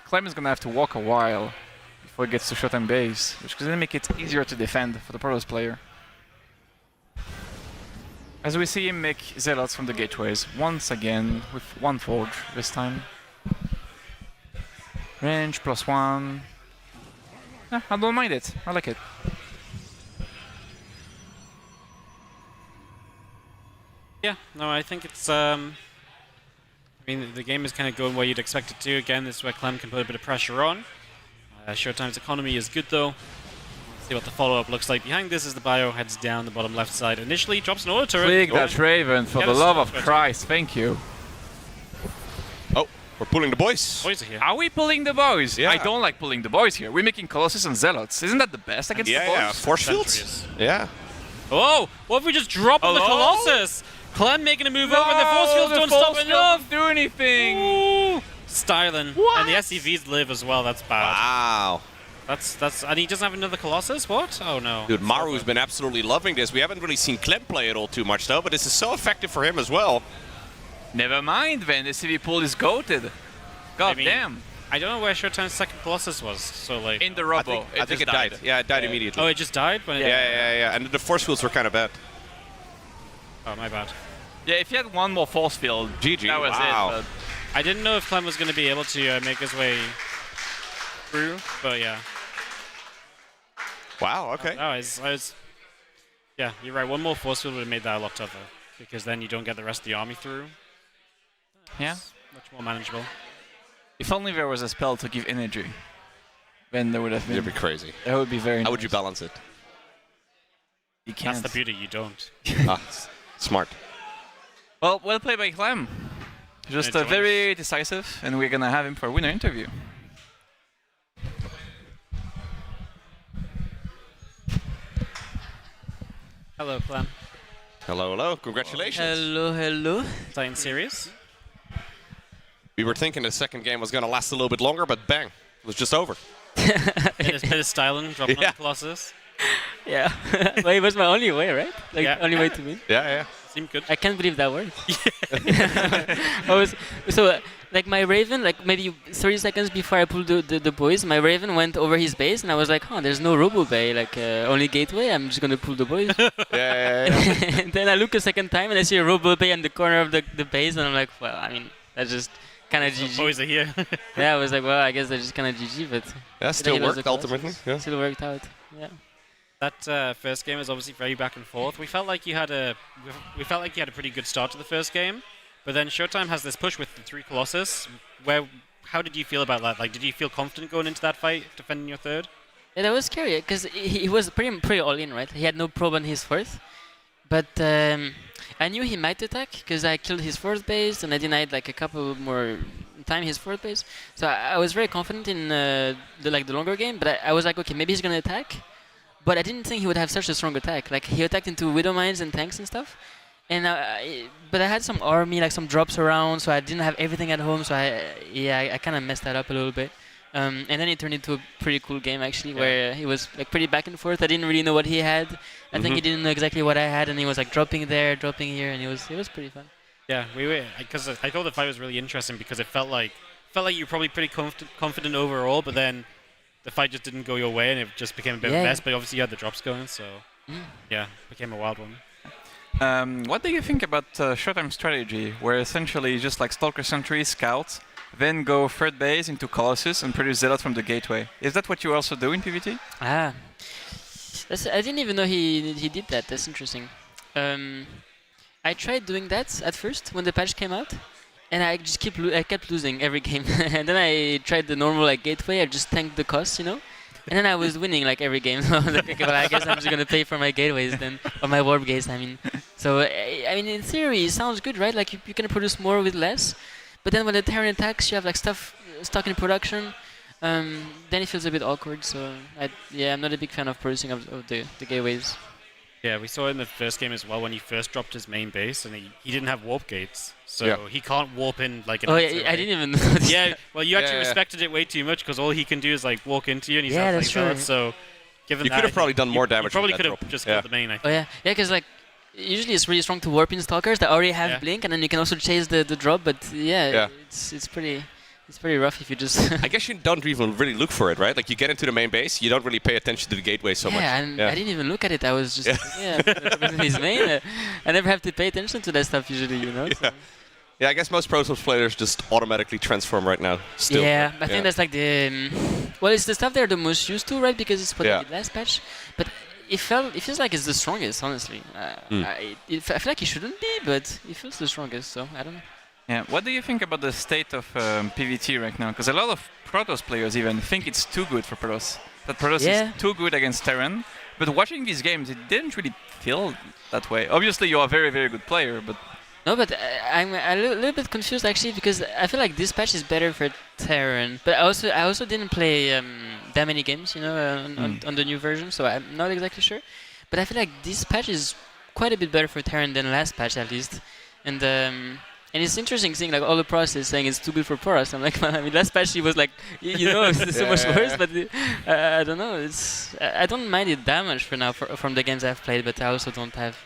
Clem is gonna have to walk a while before he gets to Showtime base, which is gonna make it easier to defend for the Protoss player. As we see him make Zealots from the gateways, once again, with 1 Forge this time. Range +1. Yeah, I don't mind it, I like it. Yeah, no, I think it's, I mean, the game is kind of going where you'd expect it to. Again, this is where Clem can put a bit of pressure on. Showtime's economy is good, though. Let's see what the follow-up looks like. Behind this is the bio, heads down the bottom left side. Initially, drops an auto turret. Click that Raven, for the love of Christ, thank you. Oh, we're pulling the boys. Boys are here. Are we pulling the boys? Yeah. I don't like pulling the boys here. We're making Colossus and Zealots. Isn't that the best against the boys? Yeah, force fields. Yeah. Oh, what if we just drop on the Colossus? Clem making a move over, and the force fields don't stop enough. Do anything. Ooh. Styling. And the SCVs live as well, that's bad. Wow. That's and he doesn't have another Colossus? What? Oh no. Dude, Maru's been absolutely loving this. We haven't really seen Clem play it all too much though, but this is so effective for him as well. Never mind then, the CV pool is goated. God damn. I don't know where Showtime's second Colossus was, so like... In the Robo. I think it died. Yeah, it died immediately. Oh, it just died? When Yeah. And the force fields were kind of bad. Oh, my bad. Yeah, if he had one more force field, GG. that was Wow. it. But I didn't know if Clem was going to be able to make his way through, but yeah. Wow, okay. Yeah, you're right. One more force field would have made that a lot tougher, because then you don't get the rest of the army through. Yeah. It's much more manageable. if only there was a spell to give energy, then there would have been... It'd be crazy. That would be very nice. How would you balance it? You can't. That's the beauty, you don't. Smart. Well played by Clem. Just very decisive, and we're gonna have him for a winner interview. Hello, Clem. Hello. Congratulations. Hello. Playing serious? We were thinking the second game was gonna last a little bit longer, but bang, it was just over. Bit of styling, dropping on the Colossus. Yeah. Well, it was my only way, right? Like, only way to win. Yeah. Seemed good. I can't believe that worked. Like my Raven, like maybe 30 seconds before I pulled the boys, my Raven went over his base, and I was like, oh, there's no Robo Bay, like only Gateway, I'm just gonna pull the boys. Yeah. And then I look a second time, and I see a Robo Bay in the corner of the base, and I'm like, well, I mean, that's just kind of GG. Boys are here. Yeah, I was like, well, I guess they're just kind of GG, but... Yeah, still worked ultimately. Yeah. Still worked out, yeah. That first game is obviously very back and forth. We felt like you had a pretty good start to the first game, but then Showtime has this push with the 3 Colossus. How did you feel about that? Like, did you feel confident going into that fight, defending your third? Yeah, that was scary because he was pretty all in, right? He had no probe on his fourth, but I knew he might attack because I killed his fourth base and I denied like a couple more time his fourth base. So I was very confident in the longer game, but I was like, okay, maybe he's gonna attack. But I didn't think he would have such a strong attack. Like he attacked into Widow Mines and tanks and stuff. And but I had some army, like some drops around, so I didn't have everything at home. So I kind of messed that up a little bit. And then it turned into a pretty cool game actually, where he was like pretty back and forth. I didn't really know what he had. I think he didn't know exactly what I had, and he was like dropping there, dropping here, and it was pretty fun. Yeah, because I thought the fight was really interesting because it felt like you were probably pretty confident overall, but then the fight just didn't go your way, and it just became a bit of a mess. But obviously you had the drops going, so yeah, it became a wild one. What do you think about Showtime strategy, where essentially just like Stalker Sentry, Scout, then go third base into Colossus and produce Zealot from the gateway? Is that what you also do in PvT? I didn't even know he did that. That's interesting. I tried doing that at first when the patch came out, and I just kept losing every game. And then I tried the normal like gateway. I just tanked the cost, and then I was winning like every game. So I was like, okay, well, I guess I'm just gonna pay for my gateways then, or my warp gates. I mean, so I mean, in theory, it sounds good, right? Like you can produce more with less. But then when the Terran attacks, you have like stuff stuck in production. Then it feels a bit awkward. So I'm not a big fan of producing of the gateways. Yeah, we saw it in the first game as well when he first dropped his main base, and he didn't have warp gates, so he can't warp in like an. Oh yeah, I didn't even notice. Yeah, well, you actually respected it way too much because all he can do is like walk into you, and he's that's true. So, given you that, could have probably done more damage. You probably with could that have just killed the main. I think. Oh yeah, because like usually it's really strong to warp in stalkers that already have blink, and then you can also chase the drop. But it's pretty rough if you just. I guess you don't even really look for it, right? Like you get into the main base, you don't really pay attention to the gateway so much. And I didn't even look at it. I was just his main. I never have to pay attention to that stuff usually, So. Yeah, I guess most Pro Tools players just automatically transform right now. Still. Yeah, I think that's like the. Well, it's the stuff they're the most used to, right? Because it's what they did last patch. But it feels like it's the strongest, honestly. I feel like it shouldn't be, but it feels the strongest. So I don't know. Yeah. What do you think about the state of PvT right now? Because a lot of Protoss players even think it's too good for Protoss. That Protoss is too good against Terran. But watching these games, it didn't really feel that way. Obviously, you're a very, very good player, but... No, but I'm a little bit confused actually, because I feel like this patch is better for Terran. But I also didn't play that many games, on the new version, so I'm not exactly sure. But I feel like this patch is quite a bit better for Terran than last patch at least. And it's interesting seeing like all the pros is saying it's too good for Poros. I'm like, I mean, last patch it was like, it's so much worse. But I don't know. I don't mind it that much for now from the games I've played, but I also don't have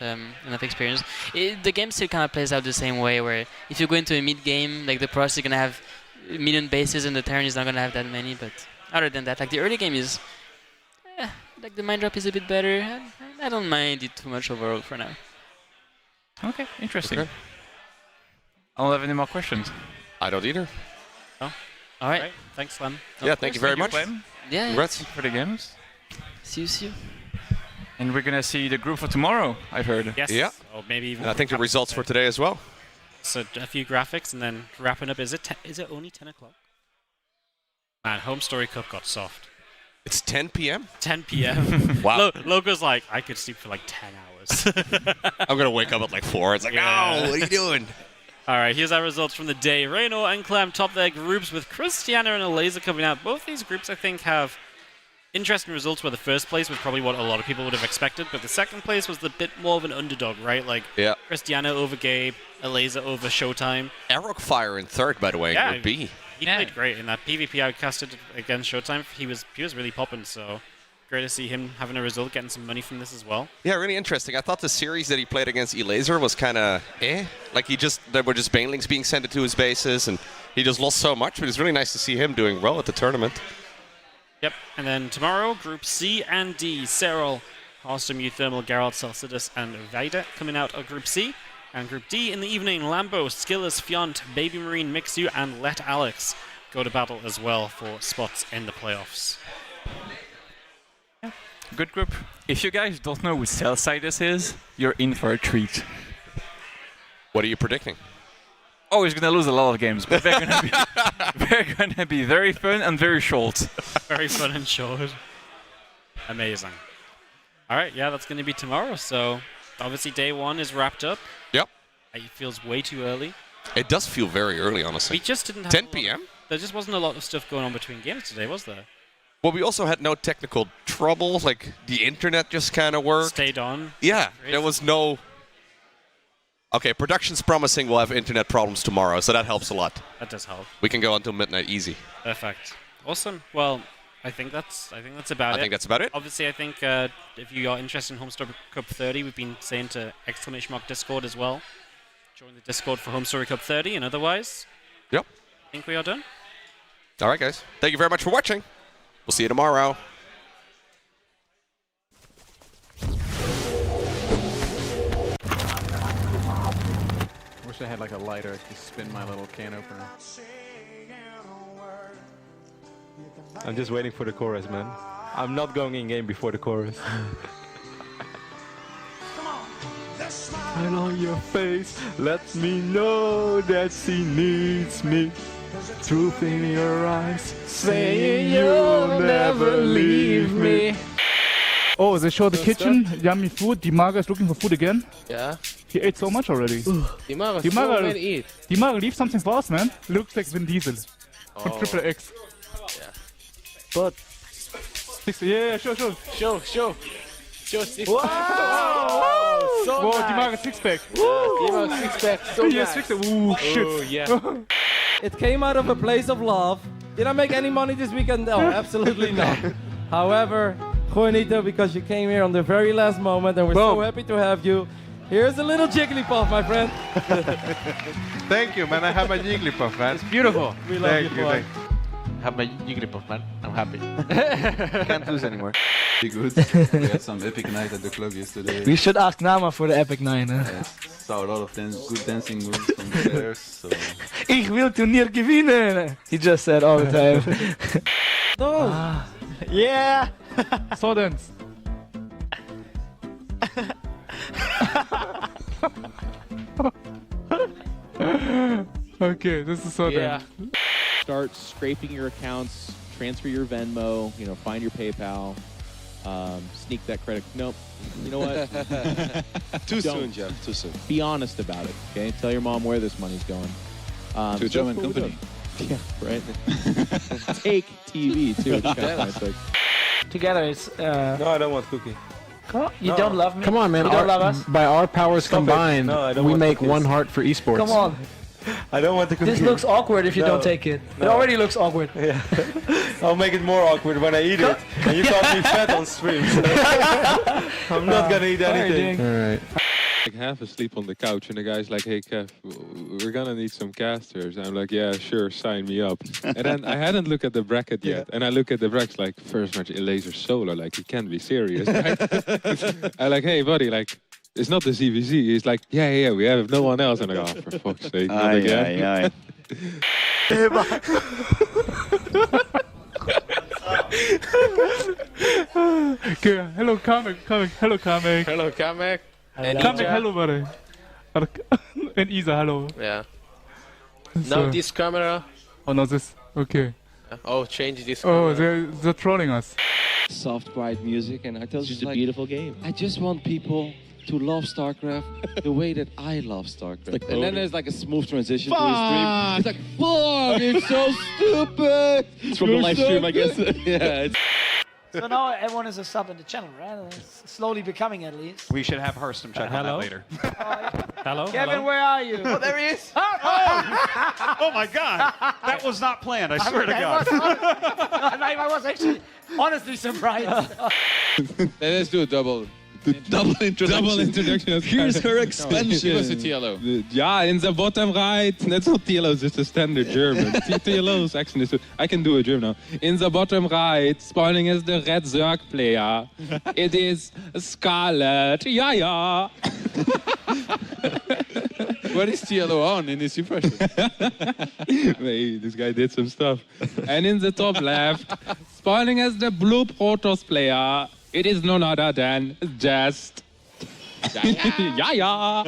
enough experience. The game still kind of plays out the same way, where if you go into a mid game, like the Poros is gonna have a million bases and the Terran is not gonna have that many. But other than that, like the early game is, like the mind drop is a bit better. I don't mind it too much overall for now. Okay, interesting. Okay. I don't have any more questions. I don't either. Oh. All right. Thanks, Slam. Yeah, thank you very much. Yeah. Congrats for the games. See you. And we're gonna see the group for tomorrow, I've heard. Yes. Yeah. Or maybe even. And I think the results for today as well. So a few graphics and then wrapping up. Is it only 10 o'clock? Man, Homestory Cup got soft. It's 10 p.m.? 10 p.m. Wow. Logo's like, I could sleep for like 10 hours. I'm going to wake up at like 4. It's like, no, what are you doing? All right, here's our results from the day. Reno and Clem top their groups with Christiana and Alaza coming out. Both these groups, I think, have interesting results where the first place was probably what a lot of people would have expected, but the second place was a bit more of an underdog, right? Like Christiana over Gabe, Alaza over Showtime. Arrow Fire in third, by the way, in Group B. He played great in that PvP outcasted against Showtime. He was really popping, so great to see him having a result, getting some money from this as well. Yeah, really interesting. I thought the series that he played against Elaser was kind of like there were just banelings being sent to his bases, and he just lost so much, but it's really nice to see him doing well at the tournament. Yep, and then tomorrow, Group C and D, Cyril, Hearthstone, Euthermal, Geralt, Celcidus, and Vader coming out of Group C. And Group D in the evening, Lambo, Skillers, Fiont, Baby Marine, Mixu, and Let Alex go to battle as well for spots in the playoffs. Good group. If you guys don't know who Celcidus is, you're in for a treat. What are you predicting? Oh, he's gonna lose a lot of games, but they're gonna be very fun and very short. Very fun and short. Amazing. All right, yeah, that's gonna be tomorrow. So Obviously, day one is wrapped up. Yep. It feels way too early. It does feel very early, honestly. We just didn't have 10 p.m.? There just wasn't a lot of stuff going on between games today, was there? Well, we also had no technical trouble. Like, the internet just kind of worked. Stayed on. Yeah, there was no... Okay, production's promising we'll have internet problems tomorrow, so that helps a lot. That does help. We can go until midnight easy. Perfect. Awesome. Well, I think that's about it. I think that's about it. Obviously, I think if you are interested in Homestory Cup 30, we've been saying to ! Discord as well. Join the Discord for Homestory Cup 30, and otherwise... Yep. I think we are done. All right, guys. Thank you very much for watching. We'll see you tomorrow. Wish I had like a lighter to spin my little can opener. I'm just waiting for the chorus, man. I'm not going in game before the chorus. Smile on your face, let me know that she needs me. Truth in your eyes, saying you'll never leave me. Oh, they show the kitchen, yummy food. Dimaga is looking for food again. Yeah. He ate so much already. Dimaga so many eat. Dimaga, leave something for us, man. Looks like Vin Diesel. From Triple X. Yeah. But. Yeah, show. Show six Wow! Wow! So Whoa, nice. Dimaga six-pack. Dimaga six-pack, so Yeah, nice. six-pack. Ooh, shit. Oh, yeah. It came out of a place of love. Did I make any money this weekend? No, absolutely not. However, Juanito, because you came here on the very last moment and we're so happy to have you. Here's a little Jigglypuff, my friend. Thank you, man. I have my Jigglypuff, man. It's beautiful. We love Thank you, you. boy. Thank you. I have my Jigglypuff, man. I'm happy. Can't lose anymore. Good. We had some epic night at the club yesterday. We should ask Nama for the epic night, huh? Yes. Saw a lot of good dancing moves from the players. So. Ich will Turnier gewinnen. He just said all the time. Yeah. So dance. Okay, this is so dance. Start scraping your accounts, transfer your Venmo, find your PayPal, sneak that credit. Nope. You know what? Too soon, Jeff. Too soon. Be honest about it, okay? Tell your mom where this money's going. To a German company. Yeah, right. TaKeTv too. Together it's. No, I don't want cookie. You don't love me? Come on, man. You don't love us? By our powers Stop it. combined, No, I don't we want make cookies. one heart for esports. Come on. I don't want the cookie. This looks awkward if you No. don't take it. It No. already looks awkward. Yeah. I'll make it more awkward when I eat it. And you call me fat on stream. So I'm not gonna eat anything. All right. Like half asleep on the couch, and the guy's like, "Hey Kev, we're gonna need some casters." I'm like, "Yeah, sure, sign me up." And then I hadn't looked at the bracket yet, and I look at the bracket like first match laser solo, like he can't be serious. Right? I'm like, "Hey buddy, like it's not the CVC." He's like, "Yeah, we have no one else." And I go, "Oh, for fuck's sake, not again." Okay, hello, Kamek. Hello, Kamek. Hello, Kamek. And Kamek, Ija. hello, buddy. And Isa, hello. Yeah. So- Now this camera. Oh, no, this. Okay. Oh, change this Oh, camera. they're trolling us. Soft, quiet music, and I tell It's you, just a beautiful game. I just want people to love StarCraft the way that I love StarCraft. Like and then voting. there's like a smooth transition to the stream. It's like, fuck, it's so stupid. It's from the live stream, I guess. Yeah. So now everyone is a sub in the channel, right? It's slowly becoming at least. We should have Hurstum check on that later. Hello? Kevin, where are you? Oh, there he is. Oh my god! That was not planned, I swear to God. I was actually honestly surprised. Let's do a double. Double introduction. Here's her expansion. Give us a TLO. Yeah, in the bottom right. That's not TLO, it's just a standard German. TLO's actually, I can do a German now. In the bottom right, spawning is the red Zerg player. It is Scarlet. Yeah. What is TLO on in this impression? Hey, this guy did some stuff. And in the top left, spawning as the blue Protoss player. It is none other than just... Yeah.